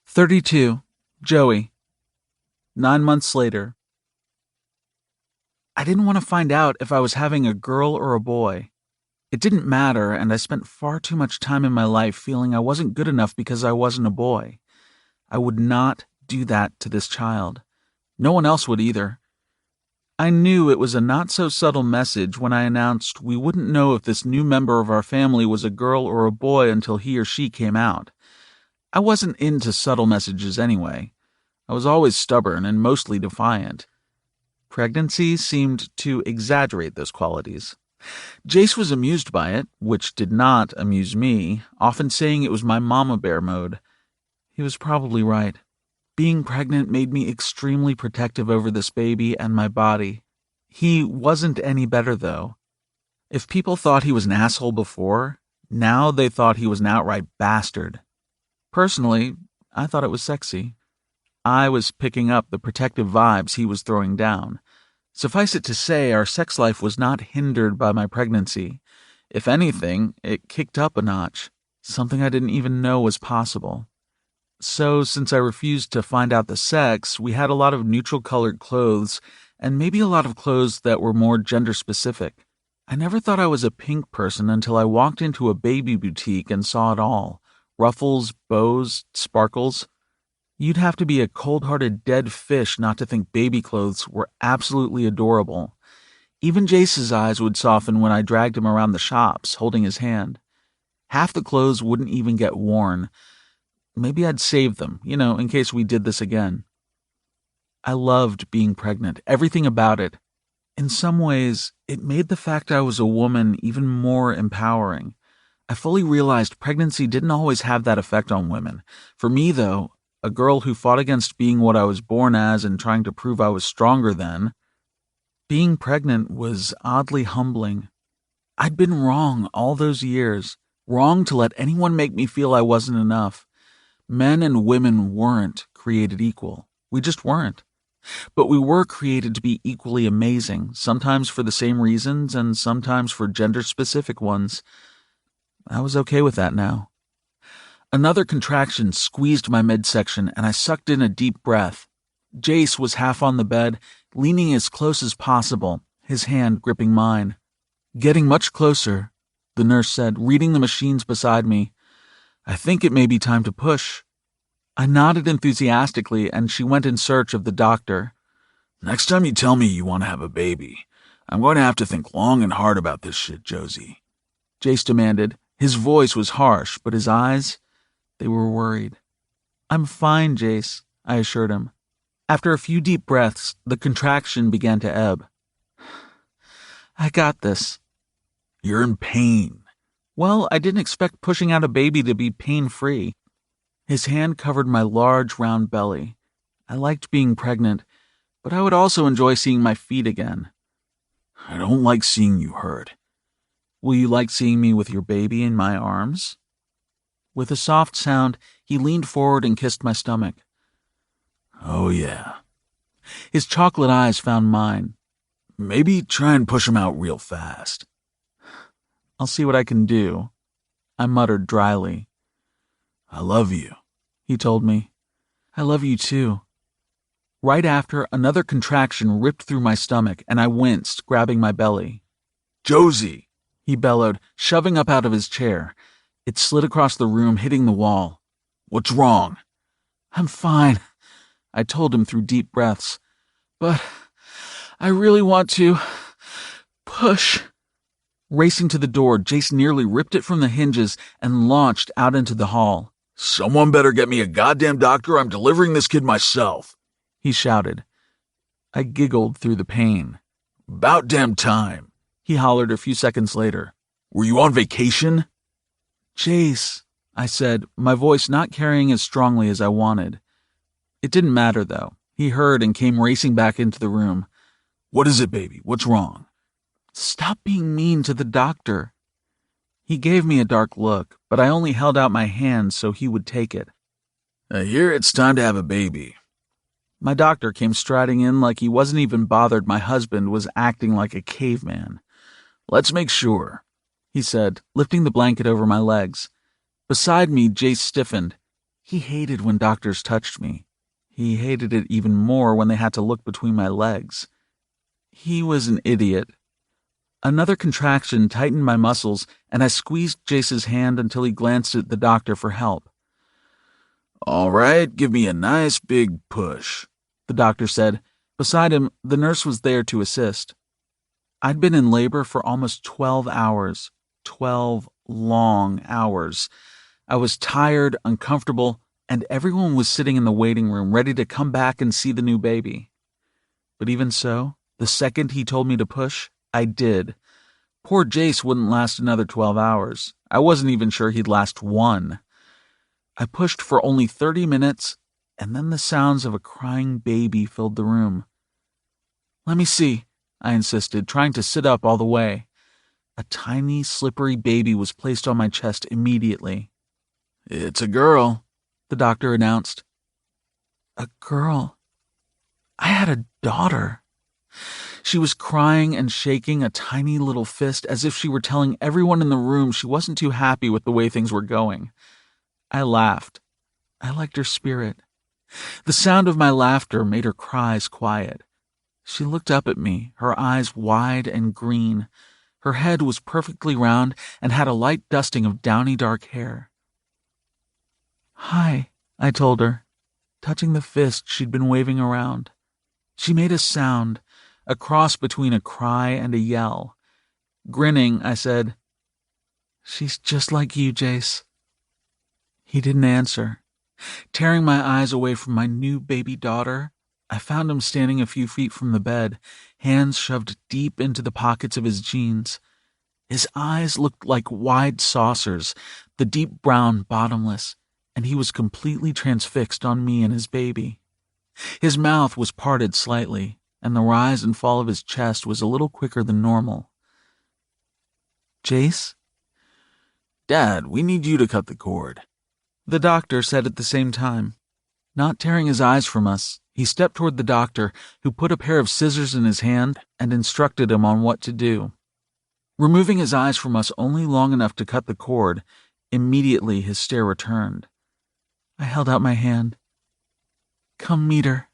Speaker 1: 32. Joey. 9 months later. I didn't want to find out if I was having a girl or a boy. It didn't matter, and I spent far too much time in my life feeling I wasn't good enough because I wasn't a boy. I would not do that to this child. No one else would either. I knew it was a not-so-subtle message when I announced we wouldn't know if this new member of our family was a girl or a boy until he or she came out. I wasn't into subtle messages anyway. I was always stubborn and mostly defiant. Pregnancy seemed to exaggerate those qualities. Jace was amused by it, which did not amuse me, often saying it was my mama bear mode. He was probably right. Being pregnant made me extremely protective over this baby and my body. He wasn't any better, though. If people thought he was an asshole before, now they thought he was an outright bastard. Personally, I thought it was sexy. I was picking up the protective vibes he was throwing down. Suffice it to say, our sex life was not hindered by my pregnancy. If anything, it kicked up a notch, something I didn't even know was possible. So, since I refused to find out the sex, we had a lot of neutral-colored clothes, and maybe a lot of clothes that were more gender-specific. I never thought I was a pink person until I walked into a baby boutique and saw it all. Ruffles, bows, sparkles. You'd have to be a cold-hearted dead fish not to think baby clothes were absolutely adorable. Even Jace's eyes would soften when I dragged him around the shops, holding his hand. Half the clothes wouldn't even get worn. Maybe I'd save them, in case we did this again. I loved being pregnant, everything about it. In some ways, it made the fact I was a woman even more empowering. I fully realized pregnancy didn't always have that effect on women. For me, though, a girl who fought against being what I was born as and trying to prove I was stronger than, being pregnant was oddly humbling. I'd been wrong all those years, wrong to let anyone make me feel I wasn't enough. Men and women weren't created equal. We just weren't. But we were created to be equally amazing, sometimes for the same reasons and sometimes for gender-specific ones. I was okay with that now. Another contraction squeezed my midsection, and I sucked in a deep breath. Jace was half on the bed, leaning as close as possible, his hand gripping mine. Getting much closer, the nurse said, reading the machines beside me. I think it may be time to push. I nodded enthusiastically, and she went in search of the doctor.
Speaker 2: Next time you tell me you want to have a baby, I'm going to have to think long and hard about this shit, Josie,
Speaker 1: Jace demanded. His voice was harsh, but his eyes, they were worried. I'm fine, Jace, I assured him. After a few deep breaths, the contraction began to ebb. I got this.
Speaker 2: You're in pain.
Speaker 1: Well, I didn't expect pushing out a baby to be pain-free. His hand covered my large, round belly. I liked being pregnant, but I would also enjoy seeing my feet again.
Speaker 2: I don't like seeing you hurt.
Speaker 1: Will you like seeing me with your baby in my arms? With a soft sound, he leaned forward and kissed my stomach.
Speaker 2: Oh, yeah.
Speaker 1: His chocolate eyes found mine.
Speaker 2: Maybe try and push him out real fast.
Speaker 1: I'll see what I can do, I muttered dryly.
Speaker 2: I love you,
Speaker 1: he told me. I love you too. Right after, another contraction ripped through my stomach, and I winced, grabbing my belly.
Speaker 2: Josie,
Speaker 1: he bellowed, shoving up out of his chair. It slid across the room, hitting the wall.
Speaker 2: What's wrong?
Speaker 1: I'm fine, I told him through deep breaths. But I really want to push. Racing to the door, Jace nearly ripped it from the hinges and launched out into the hall.
Speaker 2: Someone better get me a goddamn doctor. I'm delivering this kid myself,
Speaker 1: he shouted. I giggled through the pain.
Speaker 2: About damn time,
Speaker 1: he hollered a few seconds later.
Speaker 2: Were you on vacation?
Speaker 1: Jace, I said, my voice not carrying as strongly as I wanted. It didn't matter, though. He heard and came racing back into the room.
Speaker 2: What is it, baby? What's wrong?
Speaker 1: Stop being mean to the doctor. He gave me a dark look, but I only held out my hand so he would take it.
Speaker 2: I hear it's time to have a baby.
Speaker 1: My doctor came striding in like he wasn't even bothered my husband was acting like a caveman.
Speaker 2: Let's make sure,
Speaker 1: he said, lifting the blanket over my legs. Beside me, Jace stiffened. He hated when doctors touched me. He hated it even more when they had to look between my legs. He was an idiot. Another contraction tightened my muscles, and I squeezed Jace's hand until he glanced at the doctor for help.
Speaker 2: All right, give me a nice big push,
Speaker 1: the doctor said. Beside him, the nurse was there to assist. I'd been in labor for almost 12 hours. 12 long hours. I was tired, uncomfortable, and everyone was sitting in the waiting room ready to come back and see the new baby. But even so, the second he told me to push, I did. Poor Jace wouldn't last another 12 hours. I wasn't even sure he'd last one. I pushed for only 30 minutes, and then the sounds of a crying baby filled the room. Let me see, I insisted, trying to sit up all the way. A tiny, slippery baby was placed on my chest immediately.
Speaker 2: It's a girl,
Speaker 1: the doctor announced. A girl? I had a daughter. She was crying and shaking a tiny little fist as if she were telling everyone in the room she wasn't too happy with the way things were going. I laughed. I liked her spirit. The sound of my laughter made her cries quiet. She looked up at me, her eyes wide and green. Her head was perfectly round and had a light dusting of downy dark hair. Hi, I told her, touching the fist she'd been waving around. She made a sound, a cross between a cry and a yell. Grinning, I said, She's just like you, Jace. He didn't answer. Tearing my eyes away from my new baby daughter, I found him standing a few feet from the bed, hands shoved deep into the pockets of his jeans. His eyes looked like wide saucers, the deep brown bottomless, and he was completely transfixed on me and his baby. His mouth was parted slightly, and the rise and fall of his chest was a little quicker than normal. Jace?
Speaker 2: Dad, we need you to cut the cord,
Speaker 1: the doctor said at the same time. Not tearing his eyes from us, he stepped toward the doctor, who put a pair of scissors in his hand and instructed him on what to do. Removing his eyes from us only long enough to cut the cord, immediately his stare returned. I held out my hand. Come meet her.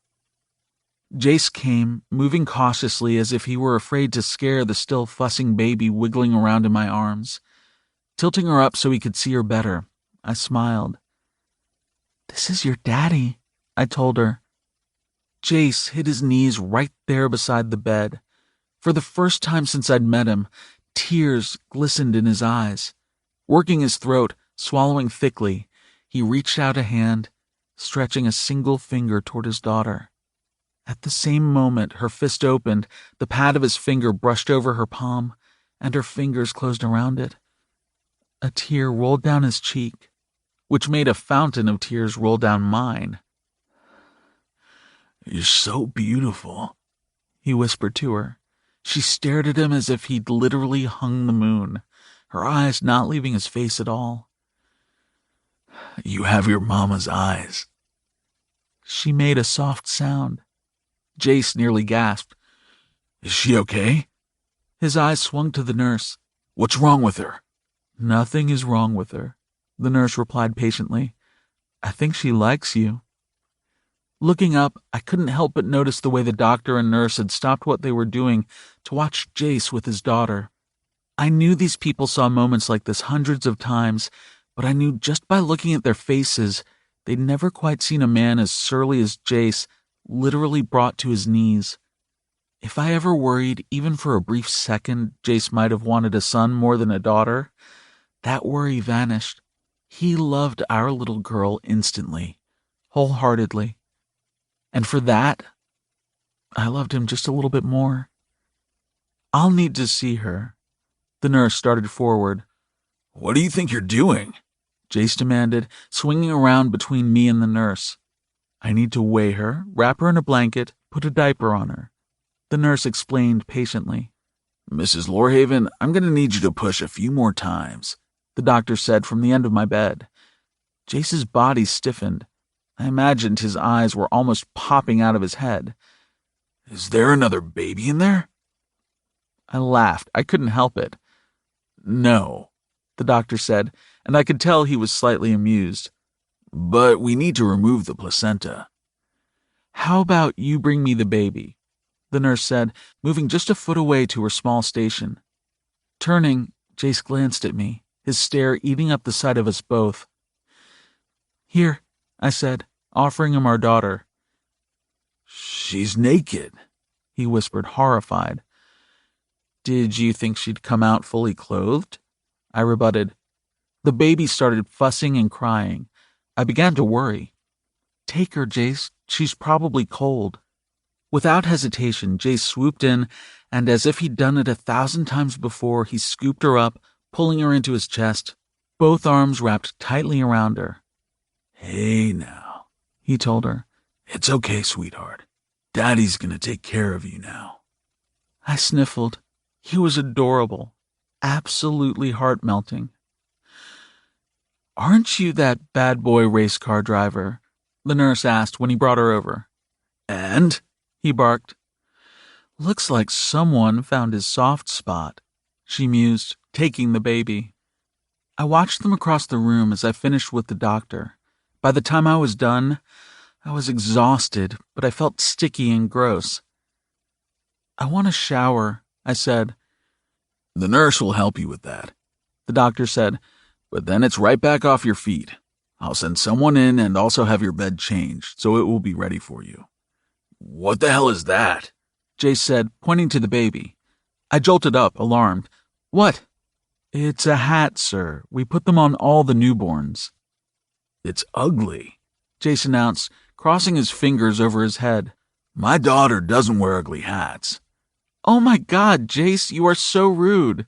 Speaker 1: Jace came, moving cautiously as if he were afraid to scare the still fussing baby wiggling around in my arms. Tilting her up so he could see her better, I smiled. This is your daddy, I told her. Jace hit his knees right there beside the bed. For the first time since I'd met him, tears glistened in his eyes. Working his throat, swallowing thickly, he reached out a hand, stretching a single finger toward his daughter. At the same moment her fist opened, the pad of his finger brushed over her palm, and her fingers closed around it. A tear rolled down his cheek, which made a fountain of tears roll down mine.
Speaker 2: You're so beautiful,
Speaker 1: he whispered to her. She stared at him as if he'd literally hung the moon, her eyes not leaving his face at all.
Speaker 2: You have your mama's eyes.
Speaker 1: She made a soft sound. Jace nearly gasped.
Speaker 2: Is she okay?
Speaker 1: His eyes swung to the nurse.
Speaker 2: What's wrong with her?
Speaker 1: Nothing is wrong with her, the nurse replied patiently.
Speaker 2: I think she likes you." Looking up, I couldn't help but notice the way the doctor and nurse had stopped what they were doing to watch Jace with his daughter. I knew these people saw moments like this hundreds of times, but I knew just by looking at their faces, they'd never quite seen a man as surly as Jace literally brought to his knees. If I ever worried, even for a brief second, Jace might have wanted a son more than a daughter, that worry vanished. He loved our little girl instantly, wholeheartedly. And for that, I loved him just a little bit more. "I'll need to see her." The nurse started forward.
Speaker 1: "What do you think you're doing?"
Speaker 2: Jace demanded, swinging around between me and the nurse. "I need to weigh her, wrap her in a blanket, put a diaper on her," the nurse explained patiently.
Speaker 1: "Mrs. Lorehaven, I'm going to need you to push a few more times,"
Speaker 2: the doctor said from the end of my bed. Jace's body stiffened. I imagined his eyes were almost popping out of his head.
Speaker 1: "Is there another baby in there?"
Speaker 2: I laughed. I couldn't help it.
Speaker 1: "No,"
Speaker 2: the doctor said, and I could tell he was slightly amused.
Speaker 1: "But we need to remove the placenta."
Speaker 2: "How about you bring me the baby?" the nurse said, moving just a foot away to her small station. Turning, Jace glanced at me, his stare eating up the sight of us both. "Here," I said, offering him our daughter.
Speaker 1: "She's naked,"
Speaker 2: he whispered, horrified. "Did you think she'd come out fully clothed?" I rebutted. The baby started fussing and crying. I began to worry. "Take her, Jace. She's probably cold." Without hesitation, Jace swooped in, and as if he'd done it 1,000 times before, he scooped her up, pulling her into his chest, both arms wrapped tightly around her.
Speaker 1: "Hey now,"
Speaker 2: he told her.
Speaker 1: "It's okay, sweetheart. Daddy's gonna take care of you now."
Speaker 2: I sniffled. He was adorable, absolutely heart-melting. "Aren't you that bad boy race car driver?" the nurse asked when he brought her over.
Speaker 1: "And?"
Speaker 2: he barked. "Looks like someone found his soft spot," she mused, taking the baby. I watched them across the room as I finished with the doctor. By the time I was done, I was exhausted, but I felt sticky and gross. "I want a shower," I said.
Speaker 1: "The nurse will help you with that," the doctor said, "but then it's right back off your feet. I'll send someone in and also have your bed changed, so it will be ready for you." "What the hell is that?"
Speaker 2: Jace said, pointing to the baby. I jolted up, alarmed. "What?" "It's a hat, sir. We put them on all the newborns."
Speaker 1: "It's ugly,"
Speaker 2: Jace announced, crossing his fingers over his head.
Speaker 1: "My daughter doesn't wear ugly hats."
Speaker 2: "Oh my God, Jace, you are so rude."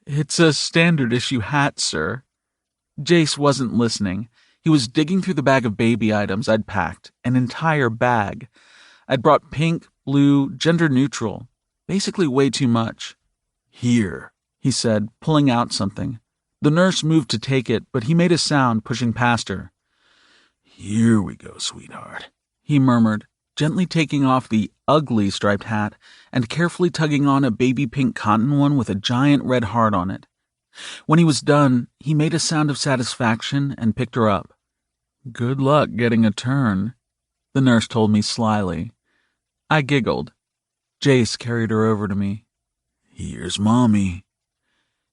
Speaker 2: "It's a standard issue hat, sir." Jace wasn't listening. He was digging through the bag of baby items I'd packed, an entire bag. I'd brought pink, blue, gender neutral, basically way too much.
Speaker 1: "Here,"
Speaker 2: he said, pulling out something. The nurse moved to take it, but he made a sound, pushing past her.
Speaker 1: "Here we go, sweetheart,"
Speaker 2: he murmured, gently taking off the ugly striped hat and carefully tugging on a baby pink cotton one with a giant red heart on it. When he was done, he made a sound of satisfaction and picked her up. "Good luck getting a turn," the nurse told me slyly. I giggled. Jace carried her over to me.
Speaker 1: "Here's Mommy."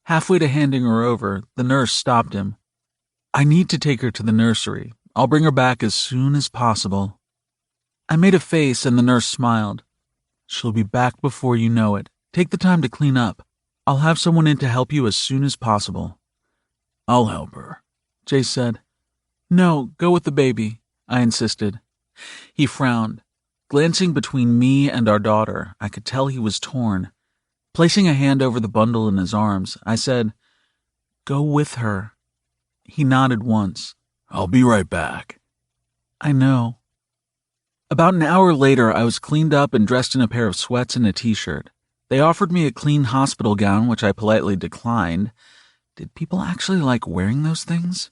Speaker 2: Halfway to handing her over, the nurse stopped him. "I need to take her to the nursery. I'll bring her back as soon as possible." I made a face and the nurse smiled. "She'll be back before you know it. Take the time to clean up. I'll have someone in to help you as soon as possible."
Speaker 1: "I'll help her,"
Speaker 2: Jace said. "No, go with the baby," I insisted. He frowned. Glancing between me and our daughter, I could tell he was torn. Placing a hand over the bundle in his arms, I said, "Go with her." He nodded once.
Speaker 1: "I'll be right back."
Speaker 2: "I know." About an hour later, I was cleaned up and dressed in a pair of sweats and a t-shirt. They offered me a clean hospital gown, which I politely declined. Did people actually like wearing those things?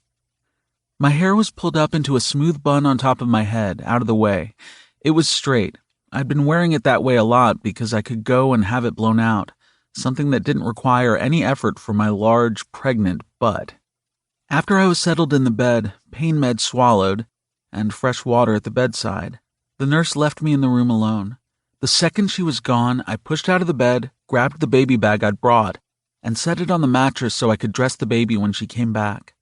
Speaker 2: My hair was pulled up into a smooth bun on top of my head, out of the way. It was straight. I'd been wearing it that way a lot because I could go and have it blown out, something that didn't require any effort from my large, pregnant butt.
Speaker 1: After I was settled in the bed, pain meds swallowed, and fresh water at the bedside, the nurse left me in the room alone. The second she was gone, I pushed out of the bed, grabbed the baby bag I'd brought, and set it on the mattress so I could dress the baby when she came back.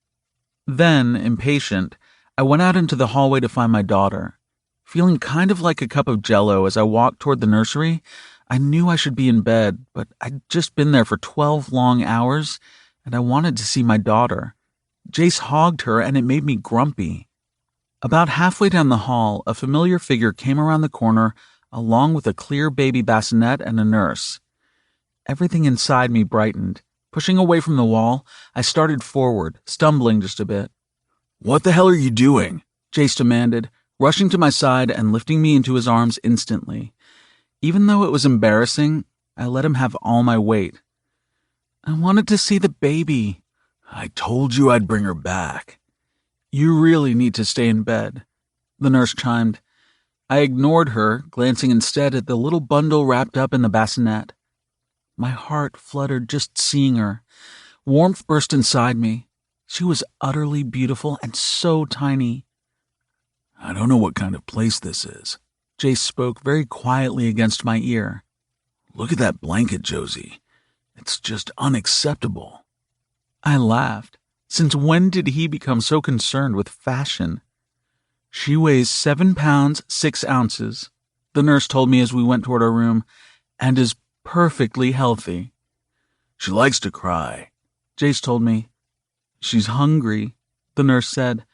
Speaker 1: Then, impatient, I went out into the hallway to find my daughter. Feeling kind of like a cup of Jell-O as I walked toward the nursery, I knew I should be in bed, but I'd just been there for 12 long hours, and I wanted to see my daughter. Jace hogged her, and it made me grumpy. About halfway down the hall, a familiar figure came around the corner, along with a clear baby bassinet and a nurse. Everything inside me brightened. Pushing away from the wall, I started forward, stumbling just a bit.
Speaker 2: "What the hell are you doing?"
Speaker 1: Jace demanded, rushing to my side and lifting me into his arms instantly. Even though it was embarrassing, I let him have all my weight. I wanted to see the baby.
Speaker 2: "I told you I'd bring her back."
Speaker 1: "You really need to stay in bed," the nurse chimed. I ignored her, glancing instead at the little bundle wrapped up in the bassinet. My heart fluttered just seeing her. Warmth burst inside me. She was utterly beautiful and so tiny.
Speaker 2: "I don't know what kind of place this is."
Speaker 1: Jace spoke very quietly against my ear.
Speaker 2: "Look at that blanket, Josie. It's just unacceptable."
Speaker 1: I laughed. Since when did he become so concerned with fashion? "She weighs 7 pounds, 6 ounces, the nurse told me as we went toward our room, and is perfectly healthy."
Speaker 2: "She likes to cry,"
Speaker 1: Jace told me. "She's hungry," the nurse said.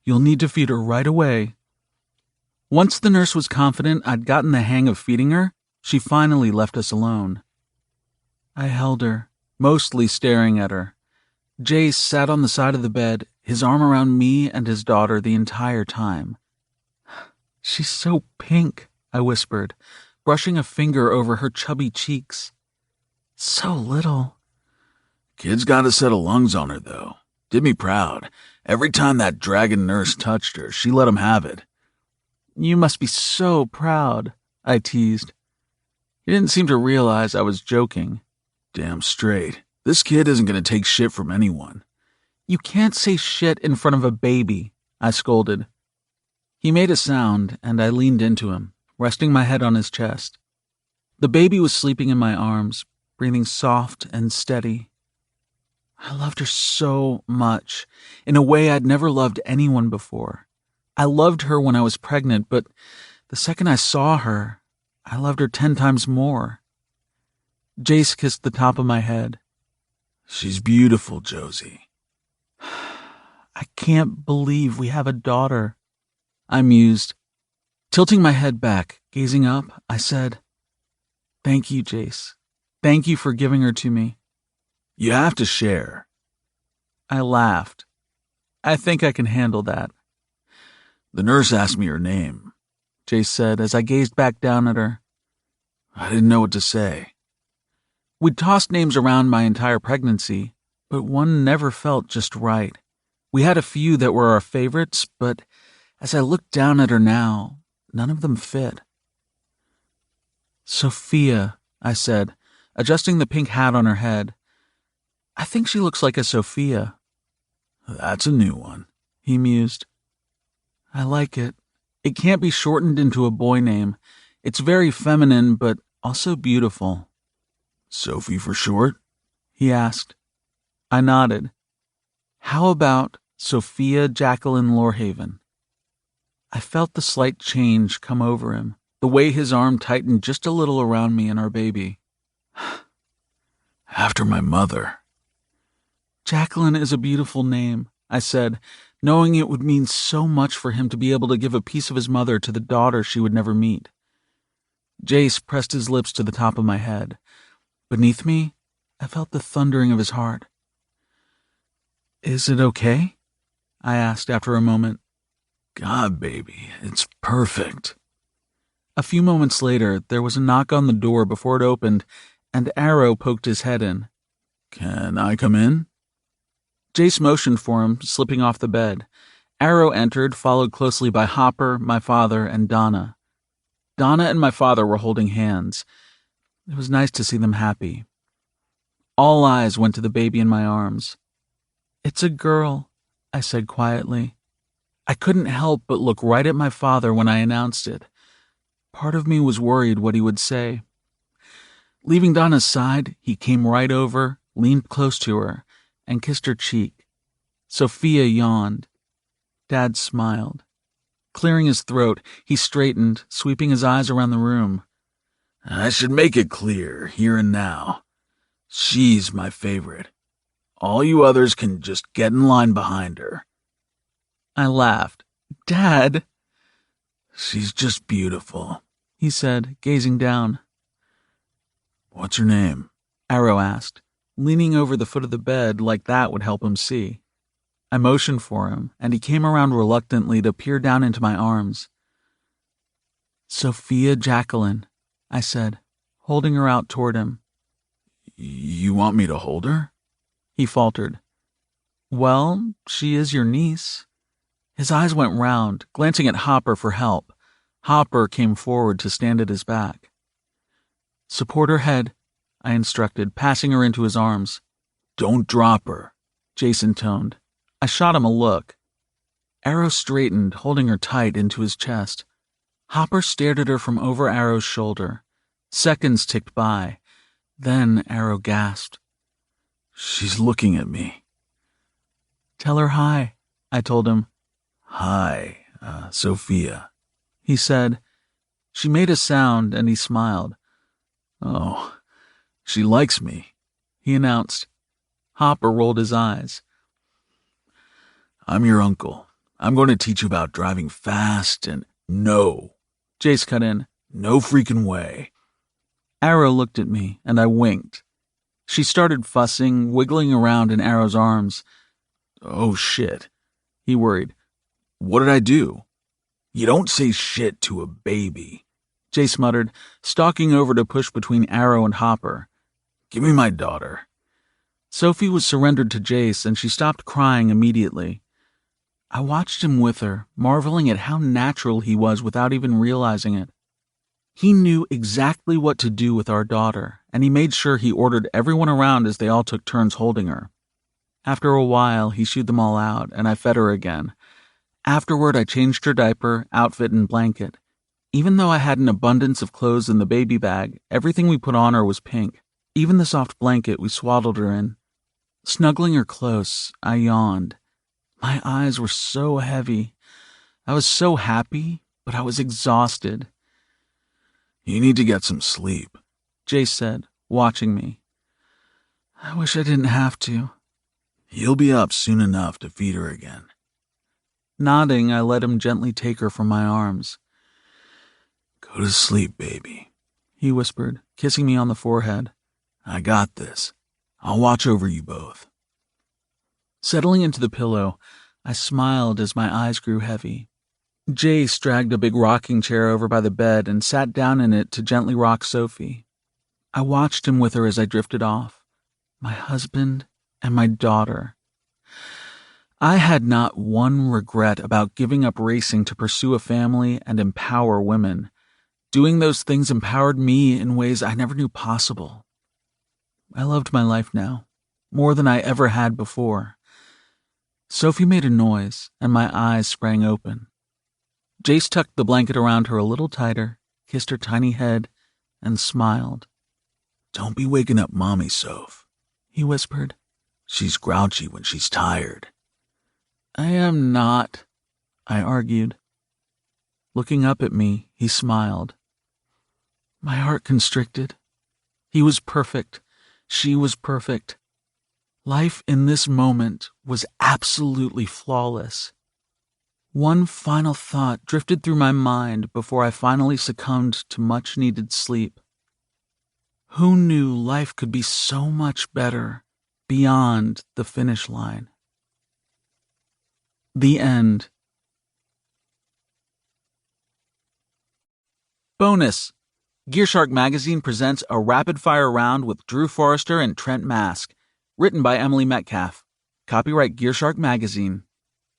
Speaker 1: "You'll need to feed her right away." Once the nurse was confident I'd gotten the hang of feeding her, she finally left us alone. I held her, mostly staring at her. Jace sat on the side of the bed, his arm around me and his daughter the entire time. "She's so pink," I whispered, brushing a finger over her chubby cheeks. "So little."
Speaker 2: "Kid's got a set of lungs on her, though. Did me proud. Every time that dragon nurse touched her, she let him have it."
Speaker 1: "You must be so proud," I teased. He didn't seem to realize I was joking.
Speaker 2: "Damn straight. This kid isn't going to take shit from anyone."
Speaker 1: "You can't say shit in front of a baby," I scolded. He made a sound, and I leaned into him, resting my head on his chest. The baby was sleeping in my arms, breathing soft and steady. I loved her so much, in a way I'd never loved anyone before. I loved her when I was pregnant, but the second I saw her, I loved her 10 times more. Jace kissed the top of my head.
Speaker 2: "She's beautiful, Josie."
Speaker 1: "I can't believe we have a daughter," I mused. Tilting my head back, gazing up, I said, "Thank you, Jace. Thank you for giving her to me."
Speaker 2: "You have to share."
Speaker 1: I laughed. "I think I can handle that."
Speaker 2: "The nurse asked me her name,"
Speaker 1: Jace said as I gazed back down at her.
Speaker 2: "I didn't know what to say."
Speaker 1: We'd tossed names around my entire pregnancy, but one never felt just right. We had a few that were our favorites, but as I looked down at her now, none of them fit. "Sophia," I said, adjusting the pink hat on her head. "I think she looks like a Sophia."
Speaker 2: "That's a new one,"
Speaker 1: he mused. "I like it. It can't be shortened into a boy name. It's very feminine, but also beautiful."
Speaker 2: "Sophie for short?"
Speaker 1: he asked. I nodded. "How about Sophia Jacqueline Lorehaven?" I felt the slight change come over him, the way his arm tightened just a little around me and our baby.
Speaker 2: "After my mother."
Speaker 1: "Jacqueline is a beautiful name," I said, knowing it would mean so much for him to be able to give a piece of his mother to the daughter she would never meet. Jace pressed his lips to the top of my head. Beneath me, I felt the thundering of his heart. "Is it okay?" I asked after a moment.
Speaker 2: "God, baby, it's perfect."
Speaker 1: A few moments later, there was a knock on the door before it opened, and Arrow poked his head in.
Speaker 2: "Can I come in?"
Speaker 1: Jace motioned for him, slipping off the bed. Arrow entered, followed closely by Hopper, my father, and Donna. Donna and my father were holding hands. It was nice to see them happy. All eyes went to the baby in my arms. "It's a girl," I said quietly. I couldn't help but look right at my father when I announced it. Part of me was worried what he would say. Leaving Donna's side, he came right over, leaned close to her, and kissed her cheek. Sophia yawned. Dad smiled. Clearing his throat, he straightened, sweeping his eyes around the room.
Speaker 2: I should make it clear, here and now. She's my favorite. All you others can just get in line behind her.
Speaker 1: I laughed. Dad!
Speaker 2: She's just beautiful,
Speaker 1: he said, gazing down.
Speaker 2: What's her name?
Speaker 1: Arrow asked, leaning over the foot of the bed like that would help him see. I motioned for him, and he came around reluctantly to peer down into my arms. Sophia Jacqueline, I said, holding her out toward him.
Speaker 2: You want me to hold her?
Speaker 1: He faltered. Well, she is your niece. His eyes went round, glancing at Hopper for help. Hopper came forward to stand at his back. Support her head, I instructed, passing her into his arms.
Speaker 2: Don't drop her,
Speaker 1: Jayson toned. I shot him a look. Arrow straightened, holding her tight into his chest. Hopper stared at her from over Arrow's shoulder. Seconds ticked by. Then Arrow gasped.
Speaker 2: She's looking at me.
Speaker 1: Tell her hi, I told him.
Speaker 2: Hi, Sophia,
Speaker 1: he said. She made a sound, and he smiled.
Speaker 2: Oh, she likes me,
Speaker 1: he announced. Hopper rolled his eyes.
Speaker 2: I'm your uncle. I'm going to teach you about driving fast and... No,
Speaker 1: Jace cut in.
Speaker 2: No freaking way.
Speaker 1: Arrow looked at me, and I winked. She started fussing, wiggling around in Arrow's arms.
Speaker 2: Oh, shit,
Speaker 1: he worried.
Speaker 2: What did I do? You don't say shit to a baby,
Speaker 1: Jace muttered, stalking over to push between Arrow and Hopper.
Speaker 2: Give me my daughter.
Speaker 1: Sophie was surrendered to Jace, and she stopped crying immediately. I watched him with her, marveling at how natural he was without even realizing it. He knew exactly what to do with our daughter, and he made sure he ordered everyone around as they all took turns holding her. After a while, he shooed them all out, and I fed her again. Afterward, I changed her diaper, outfit, and blanket. Even though I had an abundance of clothes in the baby bag, everything we put on her was pink, even the soft blanket we swaddled her in. Snuggling her close, I yawned. My eyes were so heavy. I was so happy, but I was exhausted.
Speaker 2: You need to get some sleep,
Speaker 1: Jace said, watching me. I wish I didn't have to.
Speaker 2: You'll be up soon enough to feed her again.
Speaker 1: Nodding, I let him gently take her from my arms.
Speaker 2: Go to sleep, baby,
Speaker 1: he whispered, kissing me on the forehead.
Speaker 2: I got this. I'll watch over you both.
Speaker 1: Settling into the pillow, I smiled as my eyes grew heavy. Jace dragged a big rocking chair over by the bed and sat down in it to gently rock Sophie. I watched him with her as I drifted off. My husband and my daughter. I had not one regret about giving up racing to pursue a family and empower women. Doing those things empowered me in ways I never knew possible. I loved my life now, more than I ever had before. Sophie made a noise, and my eyes sprang open. Jace tucked the blanket around her a little tighter, kissed her tiny head, and smiled.
Speaker 2: Don't be waking up Mommy, Soph,
Speaker 1: he whispered.
Speaker 2: She's grouchy when she's tired.
Speaker 1: I am not, I argued. Looking up at me, he smiled. My heart constricted. He was perfect. She was perfect. Life in this moment was absolutely flawless. One final thought drifted through my mind before I finally succumbed to much-needed sleep. Who knew life could be so much better beyond the finish line? The end. Bonus! GearShark magazine presents a rapid-fire round with Drew Forrester and Trent Mask. Written by Emily Metcalf. Copyright GearShark magazine.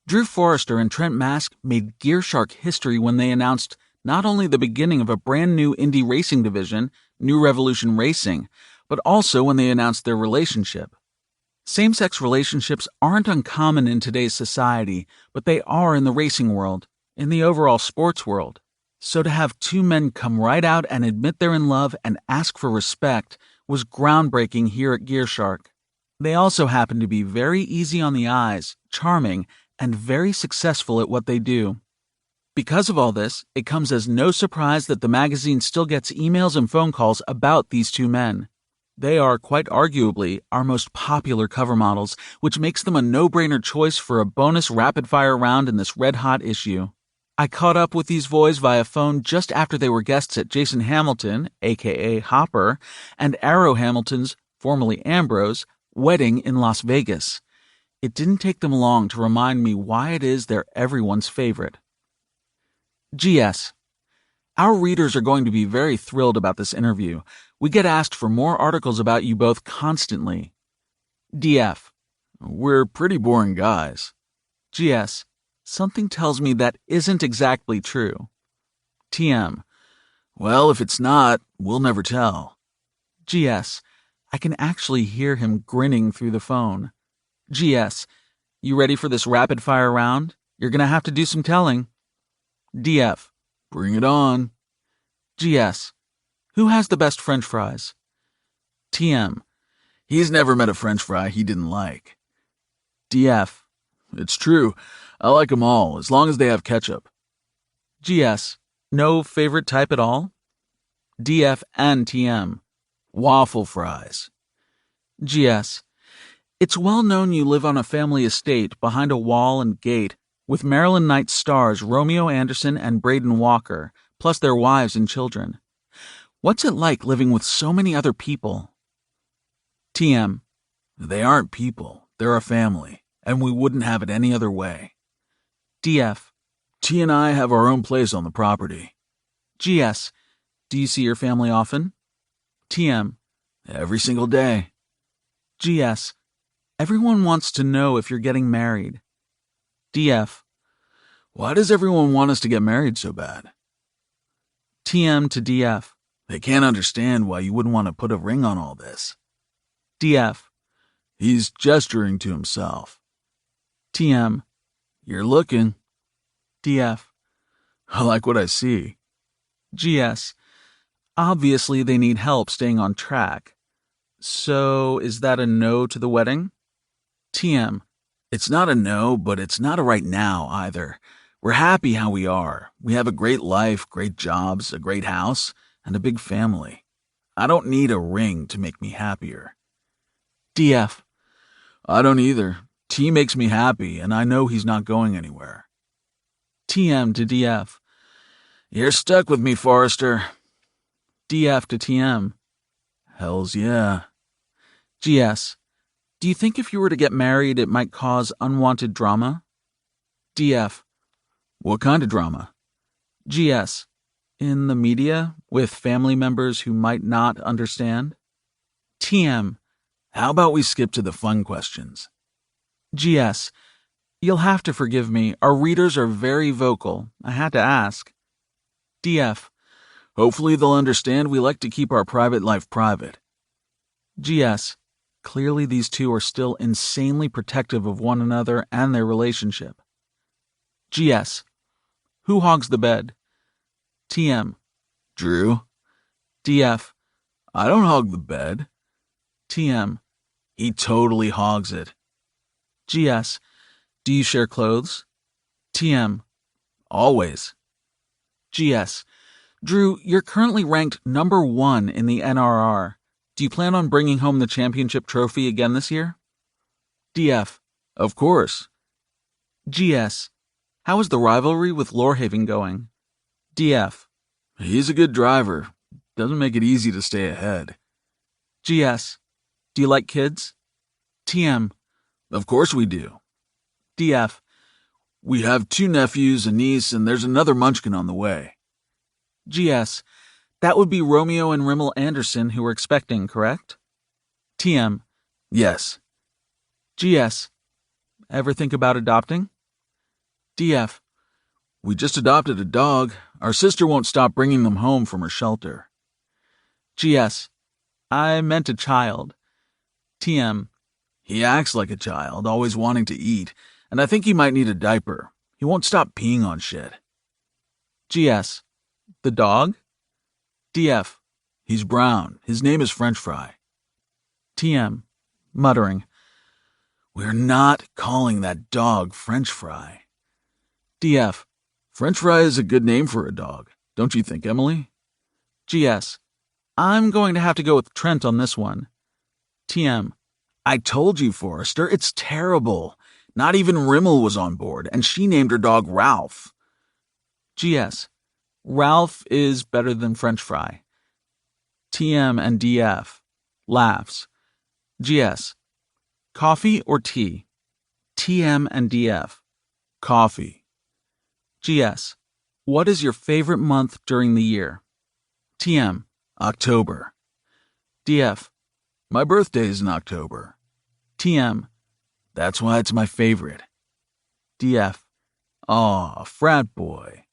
Speaker 1: Drew Forrester and Trent Mask made GearShark history when they announced not only the beginning of a brand new indie racing division, New Revolution Racing, but also when they announced their relationship. Same-sex relationships aren't uncommon in today's society, but they are in the racing world, in the overall sports world. So to have two men come right out and admit they're in love and ask for respect was groundbreaking here at GearShark. They also happen to be very easy on the eyes, charming, and very successful at what they do. Because of all this, it comes as no surprise that the magazine still gets emails and phone calls about these two men. They are, quite arguably, our most popular cover models, which makes them a no-brainer choice for a bonus rapid-fire round in this red-hot issue. I caught up with these boys via phone just after they were guests at Jayson Hamilton, aka Hopper, and Arrow Hamilton's, formerly Ambrose, wedding in Las Vegas. It didn't take them long to remind me why it is they're everyone's favorite. GS. Our readers are going to be very thrilled about this interview. We get asked for more articles about you both constantly. DF.
Speaker 2: We're pretty boring guys.
Speaker 1: GS. Something tells me that isn't exactly true. TM.
Speaker 2: Well, if it's not, we'll never tell.
Speaker 1: GS. I can actually hear him grinning through the phone. GS. You ready for this rapid-fire round? You're gonna have to do some telling. DF.
Speaker 2: Bring it on.
Speaker 1: GS. Who has the best French fries? TM.
Speaker 2: He's never met a French fry he didn't like.
Speaker 1: DF.
Speaker 2: It's true. I like 'em all, as long as they have ketchup.
Speaker 1: GS. No favorite type at all? DF and TM.
Speaker 2: Waffle fries.
Speaker 1: GS. It's well known you live on a family estate behind a wall and gate with Maryland Knights stars Romeo Anderson and Braden Walker, plus their wives and children. What's it like living with so many other people? TM.
Speaker 2: They aren't people. They're a family, and we wouldn't have it any other way.
Speaker 1: DF.
Speaker 2: T and I have our own place on the property.
Speaker 1: GS. Do you see your family often? TM.
Speaker 2: Every single day.
Speaker 1: GS. Everyone wants to know if you're getting married. DF.
Speaker 2: Why does everyone want us to get married so bad?
Speaker 1: TM to DF.
Speaker 2: They can't understand why you wouldn't want to put a ring on all this.
Speaker 1: DF.
Speaker 2: He's gesturing to himself.
Speaker 1: TM.
Speaker 2: You're looking.
Speaker 1: DF.
Speaker 2: I like what I see.
Speaker 1: GS. Obviously they need help staying on track. So is that a no to the wedding? TM.
Speaker 2: It's not a no, but it's not a right now either. We're happy how we are. We have a great life, great jobs, a great house, and a big family. I don't need a ring to make me happier.
Speaker 1: DF.
Speaker 2: I don't either. T makes me happy, and I know he's not going anywhere.
Speaker 1: TM to DF.
Speaker 2: You're stuck with me, Forrester.
Speaker 1: DF to TM.
Speaker 2: Hells yeah.
Speaker 1: GS. Do you think if you were to get married, it might cause unwanted drama? DF.
Speaker 2: What kind of drama?
Speaker 1: GS. In the media, with family members who might not understand? TM.
Speaker 2: How about we skip to the fun questions?
Speaker 1: GS. You'll have to forgive me. Our readers are very vocal. I had to ask. DF.
Speaker 2: Hopefully they'll understand we like to keep our private life private.
Speaker 1: GS. Clearly these two are still insanely protective of one another and their relationship. GS. Who hogs the bed? TM.
Speaker 2: Drew.
Speaker 1: DF.
Speaker 2: I don't hog the bed.
Speaker 1: TM.
Speaker 2: He totally hogs it.
Speaker 1: GS. Do you share clothes? TM.
Speaker 2: Always.
Speaker 1: GS. Drew, you're currently ranked number 1 in the NRR. Do you plan on bringing home the championship trophy again this year? DF.
Speaker 2: Of course.
Speaker 1: GS. How is the rivalry with Lorehaven going? DF.
Speaker 2: He's a good driver. Doesn't make it easy to stay ahead.
Speaker 1: GS. Do you like kids? TM.
Speaker 2: Of course we do.
Speaker 1: DF.
Speaker 2: We have 2 nephews, a niece, and there's another munchkin on the way.
Speaker 1: GS. That would be Romeo and Rimmel Anderson who we're expecting, correct? TM.
Speaker 2: Yes.
Speaker 1: GS. Ever think about adopting? DF.
Speaker 2: We just adopted a dog. Our sister won't stop bringing them home from her shelter.
Speaker 1: GS. I meant a child. TM.
Speaker 2: He acts like a child, always wanting to eat, and I think he might need a diaper. He won't stop peeing on shit.
Speaker 1: GS. The dog? DF.
Speaker 2: He's brown. His name is French Fry.
Speaker 1: TM. Muttering.
Speaker 2: We're not calling that dog French Fry.
Speaker 1: DF.
Speaker 2: French Fry is a good name for a dog, don't you think, Emily?
Speaker 1: GS. I'm going to have to go with Trent on this one. TM.
Speaker 2: I told you, Forrester, it's terrible. Not even Rimmel was on board, and she named her dog Ralph.
Speaker 1: GS. Ralph is better than French Fry. TM and DF. Laughs. GS. Coffee or tea? TM and DF.
Speaker 2: Coffee.
Speaker 1: GS. What is your favorite month during the year? TM.
Speaker 2: October.
Speaker 1: DF.
Speaker 2: My birthday is in October.
Speaker 1: TM.
Speaker 2: That's why it's my favorite.
Speaker 1: DF.
Speaker 2: Aw, frat boy.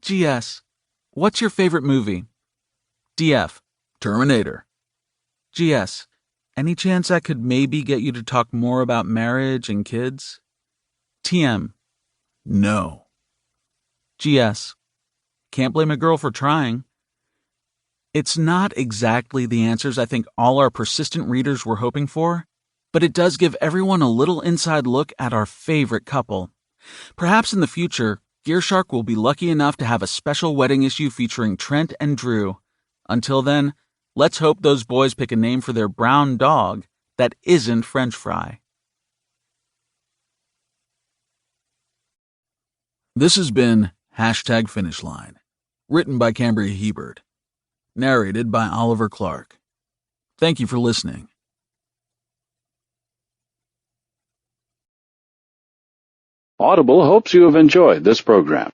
Speaker 1: GS. What's your favorite movie? DF.
Speaker 2: Terminator.
Speaker 1: GS. Any chance I could maybe get you to talk more about marriage and kids? TM.
Speaker 2: No.
Speaker 1: GS. Can't blame a girl for trying. It's not exactly the answers I think all our persistent readers were hoping for, but it does give everyone a little inside look at our favorite couple. Perhaps in the future, GearShark will be lucky enough to have a special wedding issue featuring Trent and Drew. Until then, let's hope those boys pick a name for their brown dog that isn't French Fry.
Speaker 2: This has been #FinishLine, written by Cambria Hebert, narrated by Oliver Clark. Thank you for listening.
Speaker 3: Audible hopes you have enjoyed this program.